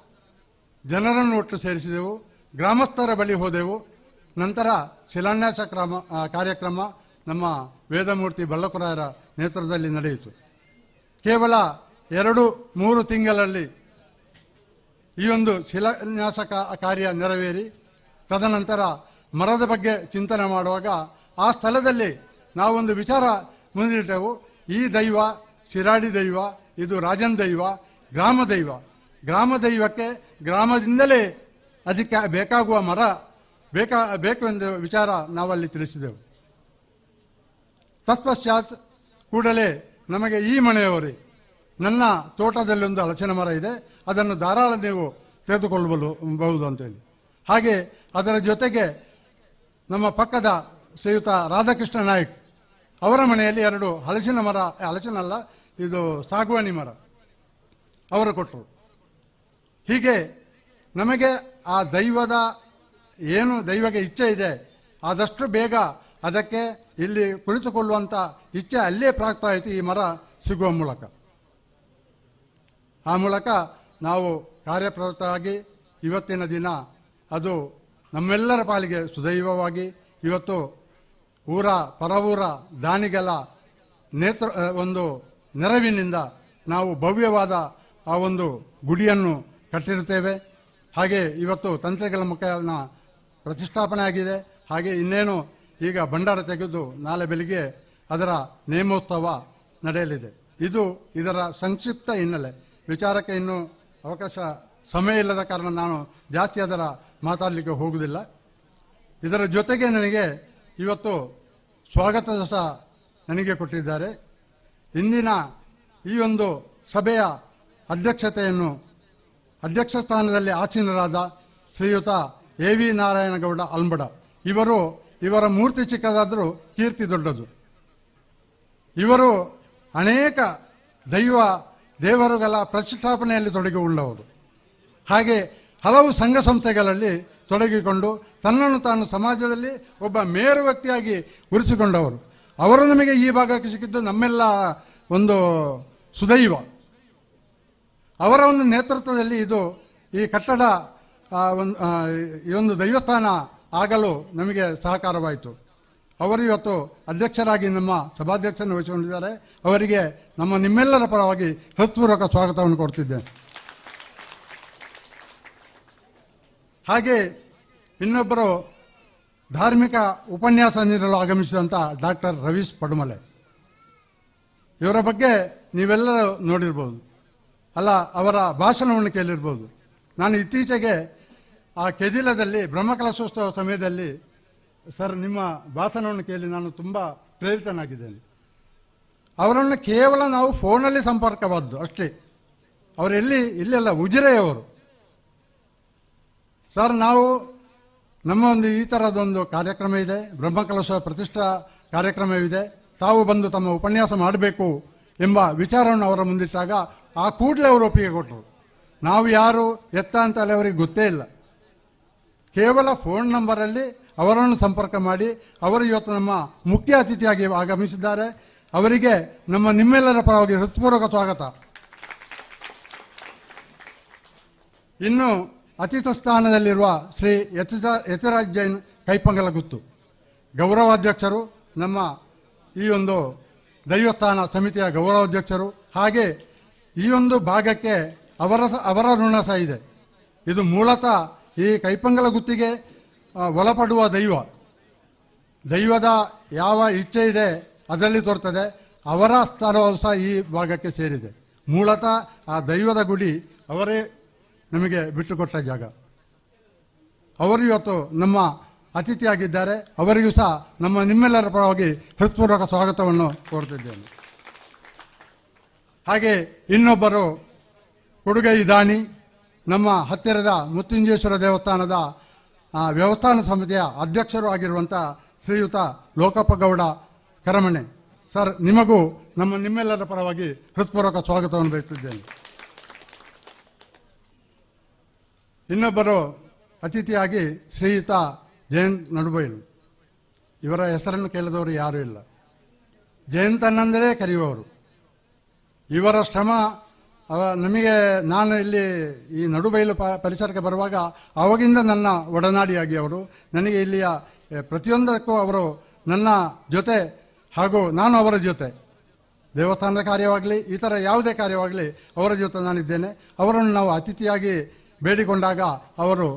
ಜನರನ್ನು ಒಟ್ಟು ಸೇರಿಸಿದೆವು, ಗ್ರಾಮಸ್ಥರ ಬಳಿ ಹೋದೆವು. ನಂತರ ಶಿಲಾನ್ಯಾಸ ಕಾರ್ಯಕ್ರಮ ನಮ್ಮ ವೇದಮೂರ್ತಿ ಬಲ್ಲಕುರಾಯರ ನೇತೃತ್ವದಲ್ಲಿ ನಡೆಯಿತು. ಕೇವಲ 2-3 ತಿಂಗಳಲ್ಲಿ ಈ ಒಂದು ಶಿಲಾನ್ಯಾಸ ಕಾರ್ಯ ನೆರವೇರಿ ತದನಂತರ ಮರದ ಬಗ್ಗೆ ಚಿಂತನೆ ಮಾಡುವಾಗ ಆ ಸ್ಥಳದಲ್ಲಿ ನಾವೊಂದು ವಿಚಾರ ಮುಂದಿಟ್ಟೆವು. ಈ ದೈವ ಶಿರಾಡಿ ದೈವ, ಇದು ರಾಜನ್ ದೈವ, ಗ್ರಾಮ ದೈವಕ್ಕೆ ಗ್ರಾಮದಿಂದಲೇ ಅದಕ್ಕೆ ಬೇಕಾಗುವ ಮರ ಬೇಕು ಎಂದು ವಿಚಾರ ನಾವಲ್ಲಿ ತಿಳಿಸಿದೆವು. ತತ್ಪಶ್ಚಾತ್ ಕೂಡಲೇ ನಮಗೆ ಈ ಮನೆಯವರೇ, ನನ್ನ ತೋಟದಲ್ಲಿ ಒಂದು ಹಲಸಿನ ಮರ ಇದೆ, ಅದನ್ನು ಧಾರಾಳ ನೀವು ತೆಗೆದುಕೊಳ್ಳಬಹುದು ಅಂತೇಳಿ. ಹಾಗೆ ಅದರ ಜೊತೆಗೆ ನಮ್ಮ ಪಕ್ಕದ ಶ್ರೀಯುತ ರಾಧಾಕೃಷ್ಣ ನಾಯ್ಕ್ ಅವರ ಮನೆಯಲ್ಲಿ 2 ಹಲಸಿನ ಮರ, ಹಲಸಿನಲ್ಲ ಇದು ಸಾಗುವಾನಿ ಮರ ಅವರು ಕೊಟ್ಟರು. ಹೀಗೆ ನಮಗೆ ಆ ದೈವಗೆ ಇಚ್ಛೆ ಇದೆ, ಆದಷ್ಟು ಬೇಗ ಅದಕ್ಕೆ ಇಲ್ಲಿ ಕುಳಿತುಕೊಳ್ಳುವಂಥ ಇಚ್ಛೆ ಅಲ್ಲೇ ಪ್ರಾಪ್ತವಾಯಿತು ಈ ಮರ ಸಿಗುವ ಮೂಲಕ. ಆ ಮೂಲಕ ನಾವು ಕಾರ್ಯಪ್ರವೃತ್ತರಾಗಿ ಇವತ್ತಿನ ದಿನ ಅದು ನಮ್ಮೆಲ್ಲರ ಪಾಲಿಗೆ ಸುದೈವವಾಗಿ ಇವತ್ತು ಪರವೂರ ದಾನಿಗಳ ಒಂದು ನೆರವಿನಿಂದ ನಾವು ಭವ್ಯವಾದ ಆ ಒಂದು ಗುಡಿಯನ್ನು ಕಟ್ಟಿರುತ್ತೇವೆ. ಹಾಗೆ ಇವತ್ತು ತಂತ್ರಿಗಳ ಮುಖೇನ ಪ್ರತಿಷ್ಠಾಪನೆ ಆಗಿದೆ. ಹಾಗೆ ಇನ್ನೇನು ಈಗ ಭಂಡಾರ ತೆಗೆದು ನಾಳೆ ಬೆಳಿಗ್ಗೆ ಅದರ ನೇಮೋತ್ಸವ ನಡೆಯಲಿದೆ. ಇದು ಇದರ ಸಂಕ್ಷಿಪ್ತ ಹಿನ್ನೆಲೆ. ವಿಚಾರಕ್ಕೆ ಇನ್ನೂ ಸಮಯ ಇಲ್ಲದ ಕಾರಣ ನಾನು ಜಾಸ್ತಿ ಅದರ ಮಾತಾಡಲಿಕ್ಕೆ ಹೋಗುವುದಿಲ್ಲ. ಇದರ ಜೊತೆಗೆ ನನಗೆ ಇವತ್ತು ಸ್ವಾಗತದ ಸಹ ನನಗೆ ಕೊಟ್ಟಿದ್ದಾರೆ. ಇಂದಿನ ಈ ಒಂದು ಸಭೆಯ ಅಧ್ಯಕ್ಷ ಸ್ಥಾನದಲ್ಲಿ ಆಸೀನರಾದ ಶ್ರೀಯುತ AV ನಾರಾಯಣಗೌಡ ಅಲ್ಮಡ ಇವರ ಮೂರ್ತಿ ಚಿಕ್ಕದಾದರೂ ಕೀರ್ತಿ ದೊಡ್ಡದು. ಇವರು ಅನೇಕ ದೇವರುಗಳ ಪ್ರತಿಷ್ಠಾಪನೆಯಲ್ಲಿ ತೊಡಗಿಕೊಂಡವರು. ಹಾಗೆ ಹಲವು ಸಂಘ ಸಂಸ್ಥೆಗಳಲ್ಲಿ ತೊಡಗಿಕೊಂಡು ತನ್ನನ್ನು ತಾನು ಸಮಾಜದಲ್ಲಿ ಒಬ್ಬ ಮೇರು ವ್ಯಕ್ತಿಯಾಗಿ ಉಳಿಸಿಕೊಂಡವರು. ಅವರು ನಮಗೆ ಈ ಭಾಗಕ್ಕೆ ಸಿಕ್ಕಿದ್ದು ನಮ್ಮೆಲ್ಲ ಒಂದು ಸುದೈವ. ಅವರ ಒಂದು ನೇತೃತ್ವದಲ್ಲಿ ಈ ಕಟ್ಟಡ ಈ ಒಂದು ದೈವಸ್ಥಾನ ಆಗಲು ನಮಗೆ ಸಹಕಾರವಾಯಿತು. ಅವರು ಇವತ್ತು ಅಧ್ಯಕ್ಷರಾಗಿ ನಮ್ಮ ಸಭಾಧ್ಯಕ್ಷರನ್ನು ವಹಿಸಿಕೊಂಡಿದ್ದಾರೆ. ಅವರಿಗೆ ನಿಮ್ಮೆಲ್ಲರ ಪರವಾಗಿ ಹೃತ್ಪೂರ್ವಕ ಸ್ವಾಗತವನ್ನು ಕೊಡ್ತಿದ್ದೇನೆ. ಹಾಗೆ ಇನ್ನೊಬ್ಬರು ಧಾರ್ಮಿಕ ಉಪನ್ಯಾಸ ನೀಡಲು ಆಗಮಿಸಿದಂಥ ಡಾಕ್ಟರ್ ರವೀಶ್ ಪಡುಮಲೆ, ಇವರ ಬಗ್ಗೆ ನೀವೆಲ್ಲರೂ ನೋಡಿರ್ಬೋದು, ಅವರ ಭಾಷಣವನ್ನು ಕೇಳಿರ್ಬೋದು. ನಾನು ಇತ್ತೀಚೆಗೆ ಆ ಕೆದಿಲದಲ್ಲಿ ಬ್ರಹ್ಮಕಲಶೋತ್ಸವ ಸಮಯದಲ್ಲಿ ಸರ್ ನಿಮ್ಮ ಭಾಷಣವನ್ನು ಕೇಳಿ ನಾನು ತುಂಬ ಪ್ರೇರಿತನಾಗಿದ್ದೇನೆ. ಅವರನ್ನು ಕೇವಲ ನಾವು ಫೋನಲ್ಲಿ ಸಂಪರ್ಕವಾದ್ದು ಅಷ್ಟೇ. ಇಲ್ಲೆಲ್ಲ ಉಜಿರೆಯವರು. ಸರ್ ನಮ್ಮ ಒಂದು ಈ ಥರದೊಂದು ಕಾರ್ಯಕ್ರಮ ಇದೆ, ಬ್ರಹ್ಮಕಲಶ ಪ್ರತಿಷ್ಠಾ ಕಾರ್ಯಕ್ರಮವಿದೆ, ತಾವು ಬಂದು ತಮ್ಮ ಉಪನ್ಯಾಸ ಮಾಡಬೇಕು ಎಂಬ ವಿಚಾರವನ್ನು ಅವರ ಮುಂದಿಟ್ಟಾಗ ಆ ಕೂಡಲೇ ಅವರು ಒಪ್ಪಿಗೆ ಕೊಟ್ಟರು. ನಾವು ಯಾರು ಎತ್ತ ಅಂತಲೇ ಅವರಿಗೆ ಗೊತ್ತೇ ಇಲ್ಲ. ಕೇವಲ ಫೋನ್ ನಂಬರಲ್ಲಿ ಅವರನ್ನು ಸಂಪರ್ಕ ಮಾಡಿ ಅವರು ಇವತ್ತು ನಮ್ಮ ಮುಖ್ಯ ಅತಿಥಿಯಾಗಿ ಆಗಮಿಸಿದ್ದಾರೆ. ಅವರಿಗೆ ನಿಮ್ಮೆಲ್ಲರ ಪರವಾಗಿ ಹೃತ್ಪೂರ್ವಕ ಸ್ವಾಗತ. ಇನ್ನು ಅತಿಥಿ ಸ್ಥಾನದಲ್ಲಿರುವ ಶ್ರೀ ಯತಿರಾಜ್ ಜೈನ್ ಕೈಪಂಗಲಗುತ್ತು ಗೌರವಾಧ್ಯಕ್ಷರು, ನಮ್ಮ ಈ ಒಂದು ದೈವಸ್ಥಾನ ಸಮಿತಿಯ ಗೌರವಾಧ್ಯಕ್ಷರು. ಹಾಗೆ ಈ ಒಂದು ಭಾಗಕ್ಕೆ ಅವರ ಋಣ ಸಹ ಇದೆ. ಇದು ಮೂಲತಃ ಈ ಕೈಪಂಗಲಗುತ್ತಿಗೆ ಒಳಪಡುವ ದೈವದ ಯಾವ ಇಚ್ಛೆ ಇದೆ ಅದರಲ್ಲಿ ತೋರ್ತದೆ. ಅವರ ಸ್ಥಳವು ಸಹ ಈ ಭಾಗಕ್ಕೆ ಸೇರಿದೆ. ಮೂಲತಃ ಆ ದೈವದ ಗುಡಿ ಅವರೇ ನಮಗೆ ಬಿಟ್ಟುಕೊಟ್ಟ ಜಾಗ. ಅವರು ಇವತ್ತು ನಮ್ಮ ಅತಿಥಿಯಾಗಿದ್ದಾರೆ. ಅವರಿಗೂ ಸಹ ನಿಮ್ಮೆಲ್ಲರ ಪರವಾಗಿ ಹೃತ್ಪೂರ್ವಕ ಸ್ವಾಗತವನ್ನು ಕೋರುತ್ತಿದ್ದೇನೆ. ಹಾಗೆ ಇನ್ನೊಬ್ಬರು ಕೊಡುಗೈ ದಾನಿ, ನಮ್ಮ ಹತ್ತಿರದ ಮುತ್ತುಂಜೇಶ್ವರ ದೇವಸ್ಥಾನದ ವ್ಯವಸ್ಥಾನ ಸಮಿತಿಯ ಅಧ್ಯಕ್ಷರು ಆಗಿರುವಂಥ ಶ್ರೀಯುತ ಲೋಕಪ್ಪಗೌಡ ಕರಮಣೆ ಸರ್, ನಿಮಗೂ ನಿಮ್ಮೆಲ್ಲರ ಪರವಾಗಿ ಹೃತ್ಪೂರ್ವಕ ಸ್ವಾಗತವನ್ನು ಬಯಸುತ್ತಿದ್ದೇನೆ. ಇನ್ನೊಬ್ಬರು ಅತಿಥಿಯಾಗಿ ಶ್ರೀಯುತ ಜಯಂತ್ ನಡುಬೈಲು. ಇವರ ಹೆಸರನ್ನು ಕೇಳಿದವರು ಯಾರೂ ಇಲ್ಲ. ಜಯಂತನಂದರೆ ಕರೆಯುವವರು. ಇವರ ಶ್ರಮ ನಮಗೆ, ನಾನು ಇಲ್ಲಿ ಈ ನಡುಬೈಲು ಪರಿಸರಕ್ಕೆ ಬರುವಾಗ ಆವಾಗಿಂದ ನನ್ನ ಒಡನಾಡಿಯಾಗಿ ಅವರು ನನಗೆ ಇಲ್ಲಿಯ ಪ್ರತಿಯೊಂದಕ್ಕೂ ಅವರು ನನ್ನ ಜೊತೆ ಹಾಗೂ ನಾನು ಅವರ ಜೊತೆ, ದೇವಸ್ಥಾನದ ಕಾರ್ಯವಾಗಲಿ ಈ ಥರ ಯಾವುದೇ ಕಾರ್ಯವಾಗಲಿ ಅವರ ಜೊತೆ ನಾನಿದ್ದೇನೆ. ಅವರನ್ನು ನಾವು ಅತಿಥಿಯಾಗಿ ಬೇಡಿಕೊಂಡಾಗ ಅವರು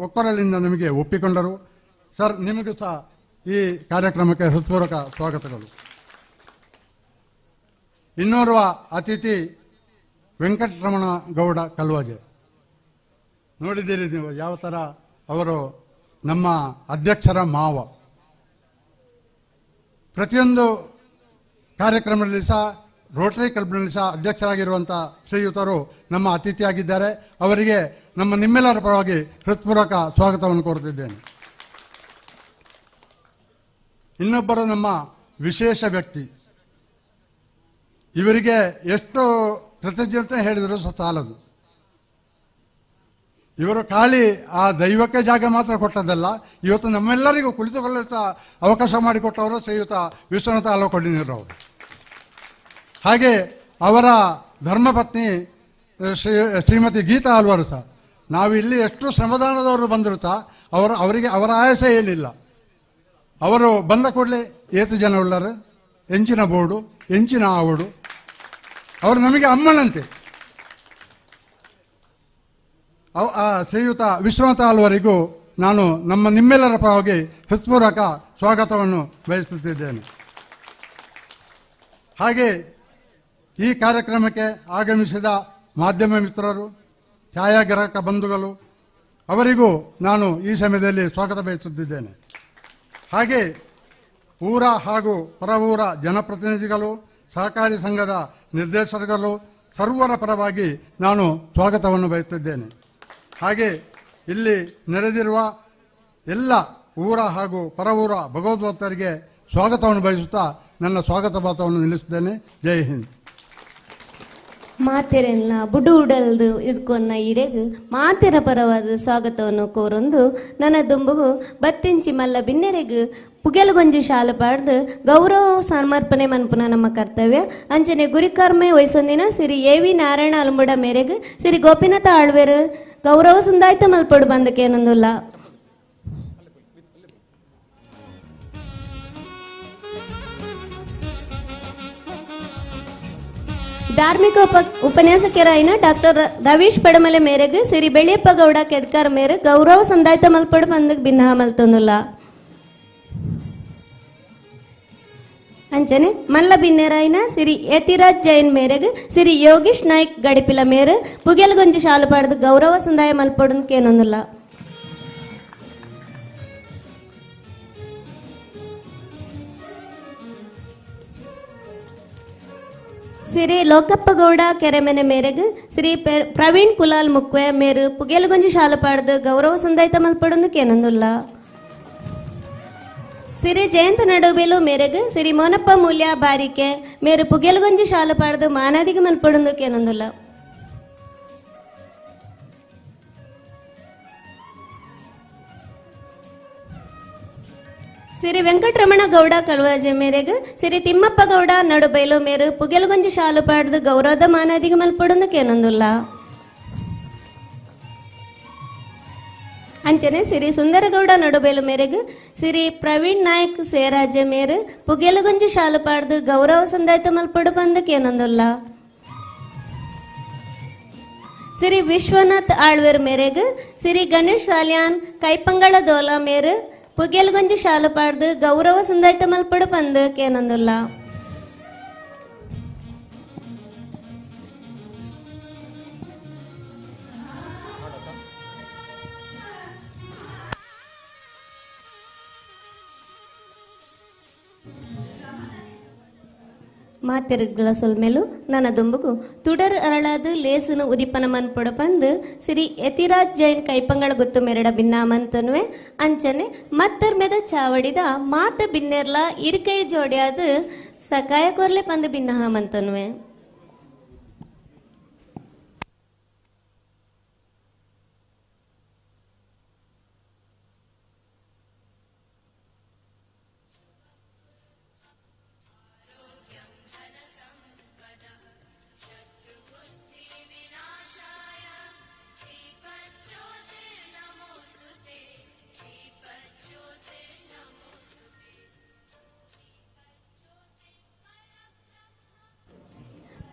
ಒಕ್ಕೊರಲಿಂದ ನಮಗೆ ಒಪ್ಪಿಕೊಂಡರು. ಸರ್, ನಿಮಗೂ ಸಹ ಈ ಕಾರ್ಯಕ್ರಮಕ್ಕೆ ಹೃತ್ಪೂರ್ವಕ ಸ್ವಾಗತಗಳು. ಇನ್ನೋರ್ವ ಅತಿಥಿ ವೆಂಕಟರಮಣ ಗೌಡ ಕಲ್ವಾಜೆ. ನೋಡಿದ್ದೀರಿ ನೀವು ಯಾವ ಥರ ಅವರು ನಮ್ಮ ಅಧ್ಯಕ್ಷರ ಮಾವ. ಪ್ರತಿಯೊಂದು ಕಾರ್ಯಕ್ರಮದಲ್ಲಿ ಸಹ ರೋಟರಿ ಕ್ಲಬ್ನಲ್ಲಿ ಸಹ ಅಧ್ಯಕ್ಷರಾಗಿರುವಂಥ ಶ್ರೀಯುತರು ನಮ್ಮ ಅತಿಥಿಯಾಗಿದ್ದಾರೆ. ಅವರಿಗೆ ನಿಮ್ಮೆಲ್ಲರ ಪರವಾಗಿ ಹೃತ್ಪೂರ್ವಕ ಸ್ವಾಗತವನ್ನು ಕೋರುತ್ತಿದ್ದೇನೆ. ಇನ್ನೊಬ್ಬರು ನಮ್ಮ ವಿಶೇಷ ವ್ಯಕ್ತಿ. ಇವರಿಗೆ ಎಷ್ಟು ಕೃತಜ್ಞತೆ ಹೇಳಿದರೂ ಸಹ ಸಾಲದು. ಇವರು ಖಾಲಿ ಆ ದೈವಕ್ಕೆ ಜಾಗ ಮಾತ್ರ ಕೊಟ್ಟದ್ದಲ್ಲ, ಇವತ್ತು ನಮ್ಮೆಲ್ಲರಿಗೂ ಕುಳಿತುಕೊಳ್ಳಲು ಸಹ ಅವಕಾಶ ಮಾಡಿಕೊಟ್ಟವರು ಶ್ರೀಯುತ ವಿಶ್ವನಾಥ ಅಲೋಕೊಡಿನವರು. ಹಾಗೆ ಅವರ ಧರ್ಮಪತ್ನಿ ಶ್ರೀಮತಿ ಗೀತಾ ಅಲ್ವರು ಸಹ. ನಾವು ಇಲ್ಲಿ ಎಷ್ಟು ಶ್ರಮದಾನದವರು ಬಂದರೂ ಸಹ ಅವರ ಆಯಾಸ ಏನಿಲ್ಲ. ಅವರು ಬಂದ ಕೂಡಲೇ ಏತು ಜನ ಉಳ್ಳರು, ಎಂಚಿನ ಬೋರ್ಡು, ಎಂಚಿನ ಆವಡು, ಅವರು ನಮಗೆ ಅಮ್ಮನಂತೆ. ಶ್ರೀಯುತ ವಿಶ್ವನಾಥ ಅಲ್ವರಿಗೂ ನಾನು ನಿಮ್ಮೆಲ್ಲರ ಪರವಾಗಿ ಹೃತ್ಪೂರ್ವಕ ಸ್ವಾಗತವನ್ನು ಬಯಸುತ್ತಿದ್ದೇನೆ. ಹಾಗೆ ಈ ಕಾರ್ಯಕ್ರಮಕ್ಕೆ ಆಗಮಿಸಿದ ಮಾಧ್ಯಮ ಮಿತ್ರರು, ಛಾಯಾಗ್ರಾಹಕ ಬಂಧುಗಳು, ಅವರಿಗೂ ನಾನು ಈ ಸಮಯದಲ್ಲಿ ಸ್ವಾಗತ ಬಯಸುತ್ತಿದ್ದೇನೆ. ಹಾಗೆ ಊರ ಹಾಗೂ ಹೊರ ಊರ ಜನಪ್ರತಿನಿಧಿಗಳು, ಸಹಕಾರಿ ಸಂಘದ ನಿರ್ದೇಶಕರು, ಸರ್ವರ ಪರವಾಗಿ ನಾನು ಸ್ವಾಗತವನ್ನು ಬಯಸುತ್ತಿದ್ದೇನೆ. ಹಾಗೆ ಇಲ್ಲಿ ನೆರೆದಿರುವ ಎಲ್ಲ ಊರ ಹಾಗೂ ಪರ ಊರ ಭಗವದ್ಭಕ್ತರಿಗೆ ಸ್ವಾಗತವನ್ನು ಬಯಸುತ್ತಾ ನನ್ನ ಸ್ವಾಗತ ಭಾಷವನ್ನು ನಿಲ್ಲಿಸಿದ್ದೇನೆ. ಜೈ ಹಿಂದ್. ಮಾತೆರೆಲ್ಲ ಬುಡು ಉಡಲ್ದು ಇಡ್ಕೊನ್ನ ಇರೆಗು ಮಾತೆರ ಪರವಾದ ಸ್ವಾಗತವನ್ನು ಕೋರೊಂದು ನನ್ನ ದುಂಬುಗು ಬತ್ತಿಂಚಿ ಮಲ್ಲ ಬಿನ್ನೆರೆಗು ಪುಗೆಲುಗೊಂಜಿ ಶಾಲೆ ಪಾಡ್ದು ಗೌರವ ಸಮರ್ಪಣೆ ಮನ್ಪುನ ನಮ್ಮ ಕರ್ತವ್ಯ ಅಂಚನೆ ಗುರಿಕರ್ಮೆ ವಯಸ್ಸೊಂದಿನ ಸಿರಿ ಎ.ವಿ. ನಾರಾಯಣ ಅಲಂಬುಡ ಮೇರೆಗು ಸಿರಿ ಗೋಪಿನಾಥ ಆಳ್ವೇರು ಗೌರವ ಸಂದಾಯಿತ ಮಲ್ಪಡು ಬಂದಕ್ಕೇನೊಂದಿಲ್ಲ. ಧಾರ್ಮಿಕ ಉಪನ್ಯಾಸಕರಾಯಿನ ಡಾಕ್ಟರ್ ರವೀಶ್ ಪಡಮಲೆ ಮೇರೆಗೆ ಸಿರಿ ಬೆಳ್ಳಿಯಪ್ಪ ಗೌಡ ಕೆದ್ಕರ್ ಮೇರೆ ಗೌರವ ಸಂದಾಯಿತ ಮಲ್ಪಡು ಬಂದಕ್ಕೆ ಭಿನ್ನ ಮಲ್ತೊಂದಿಲ್ಲ. ಅಂಚನೆ ಮಲ್ಲ ಬಿನ್ನೆರಾಯಿನ ಸಿರಿ ಯತಿರಾಜ್ ಜೈನ್ ಮೇರೆಗೆ ಸಿರಿ ಯೋಗೀಶ್ ನಾಯ್ಕ್ ಗಡಿಪಿಲ ಮೇರೆ ಪುಗೆಲ್ಗೊಂಜಿ ಶಾಲು ಪಾಡ್ದು ಗೌರವ ಸಂದಾಯ ಮಲ್ಪಡೋದಕ್ಕೇನೊಂದಿಲ್ಲ. ಸಿರಿ ಲೋಕಪ್ಪಗೌಡ ಕೆರೆಮೆನೆ ಮೇರೆಗೆ ಶ್ರೀ ಪ್ರವೀಣ್ ಕುಲಾಲ್ ಮುಕ್ವೆ ಮೇರು ಪುಗೆಲುಗೊಂಜಿ ಶಾಲು ಪಾಡ್ದು ಗೌರವ ಸಂದಾಯಿತ ಮಲ್ಪಡೋದಕ್ಕೇನೊಂದಿಲ್ಲ. ಸಿರಿ ಜಯಂತ ನಡುಬೇಲು ಮೇರೆಗೆ ಸಿರಿ ಮೋನಪ್ಪ ಮೂಲ್ಯ ಬಾರಿಕೆ ಮೇರು ಪುಗೆಲುಗೊಂಜಿ ಶಾಲು ಪಾಡ್ದು ಮಾನಾದಿಗೆ ಮಲ್ಪಡೋದಕ್ಕೇನೊಂದಿಲ್ಲ. ಸಿರಿ ವೆಂಕಟರಮಣ ಗೌಡ ಕಳುವಾಜೆ ಮೇರೆಗೆ ಸಿರಿ ತಿಮ್ಮಪ್ಪ ಗೌಡ ನಡುಬೈಲು ಮೇರು ಪುಗೆಲ್ಗೊಂಜಿ ಶಾಲು ಪಾಡ್ದು ಗೌರವದ ಮಾನದಿಗೆ ಮಲ್ಪಡೋದಕ್ಕೆ ಏನೊಂದಿಲ್ಲ. ಅಂಚನೆ ಸಿರಿ ಸುಂದರಗೌಡ ನಡುಬೈಲು ಮೇರೆಗೆ ಸಿರಿ ಪ್ರವೀಣ್ ನಾಯಕ್ ಸೇರಾಜ್ಯ ಮೇರು ಪುಗೆಲುಗೊಂಜಿ ಶಾಲು ಪಾಡ್ದು ಗೌರವ ಸಂದಾಯಿತ ಮಲ್ಪಡು ಬಂದಕ್ಕೆ ಏನೊಂದಿಲ್ಲ. ಸಿರಿ ವಿಶ್ವನಾಥ್ ಆಳ್ವೇರ್ ಮೇರೆಗೆ ಸಿರಿ ಗಣೇಶ್ ಸಾಲ್ಯಾನ್ ಕೈಪಂಗಳ ದೋಲಾ ಮೇರು ಪುಗೆಲ್ಗೊಂಜಿ ಶಾಲು ಪಾಡ್ದು ಗೌರವ ಸಂದಾಯಿತ ಮಲ್ಪಡು ಬಂದಕ್ಕೆ ಏನೊಂದಿಲ್ಲ. ಮಾತೆರುಗಳ ಸೊಲ್ಮೇಲು ನನ್ನ ದುಂಬುಗು ತುಡರ್ ಅರಳಾದು ಲೇಸುನು ಉದಿಪನ ಮನ್ಪೊಡ ಬಂದು ಸಿರಿ ಯತಿರಾಜ್ ಜೈನ್ ಕೈಪಂಗಳ ಗುತ್ತು ಮೆರಡ ಭಿನ್ನಾಮಂತನ್ವೆ ಅಂಚನೆ ಮತ್ತರ್ ಮೆದ ಚಾವಡಿದ ಮಾತ ಬಿನ್ನೆರ್ಲ ಇರ್ಕೈ ಜೋಡಿಯಾದ ಸಕಾಯ ಕೊರ್ಲೆ ಪಂದು ಭಿನ್ನಹಾಮಂತನ್ವೆ.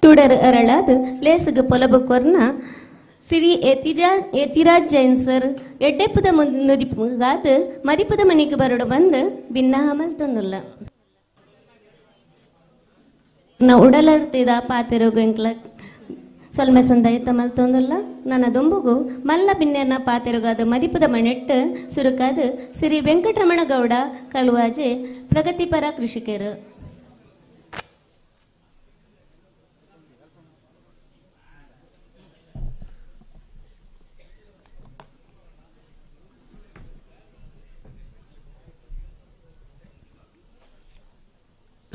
ತುಡರ್ ಅರಳಾದ ಲೇಸುಗ ಪೊಲಬು ಕೊರ್ನ ಸಿರಿ ಯತಿರಾಜ್ ಜೈನ್ ಸರ್ ಎಡ್ಡೆಪ್ಪದ ನುದಿಪುಗಾದ ಮದಿಪದ ಮನೆಗೆ ಬರಡು ಬಂದು ಭಿನ್ನ ಮಲ್ತೊಂದುಲ್ಲ. ನಾ ಉಡಲರ್ತಿದ ಪಾತೆರೋಗು ಎಂಕ್ಲ ಸೊಲ್ಮೆ ಸಂದಾಯಿತ ಮಲ್ತೊಂದುಲ್ಲ. ನನ್ನ ದುಂಬುಗು ಮಲ್ಲ ಬಿನ್ನೆರ್ನ ಪಾತೆರುಗಾದ ಮದಿಪದ ಮನೆಟ್ಟು ಸುರುಕಾದ ಸಿರಿ ವೆಂಕಟರಮಣ ಗೌಡ ಕಳುವಾಜೆ ಪ್ರಗತಿಪರ ಕೃಷಿಕರು.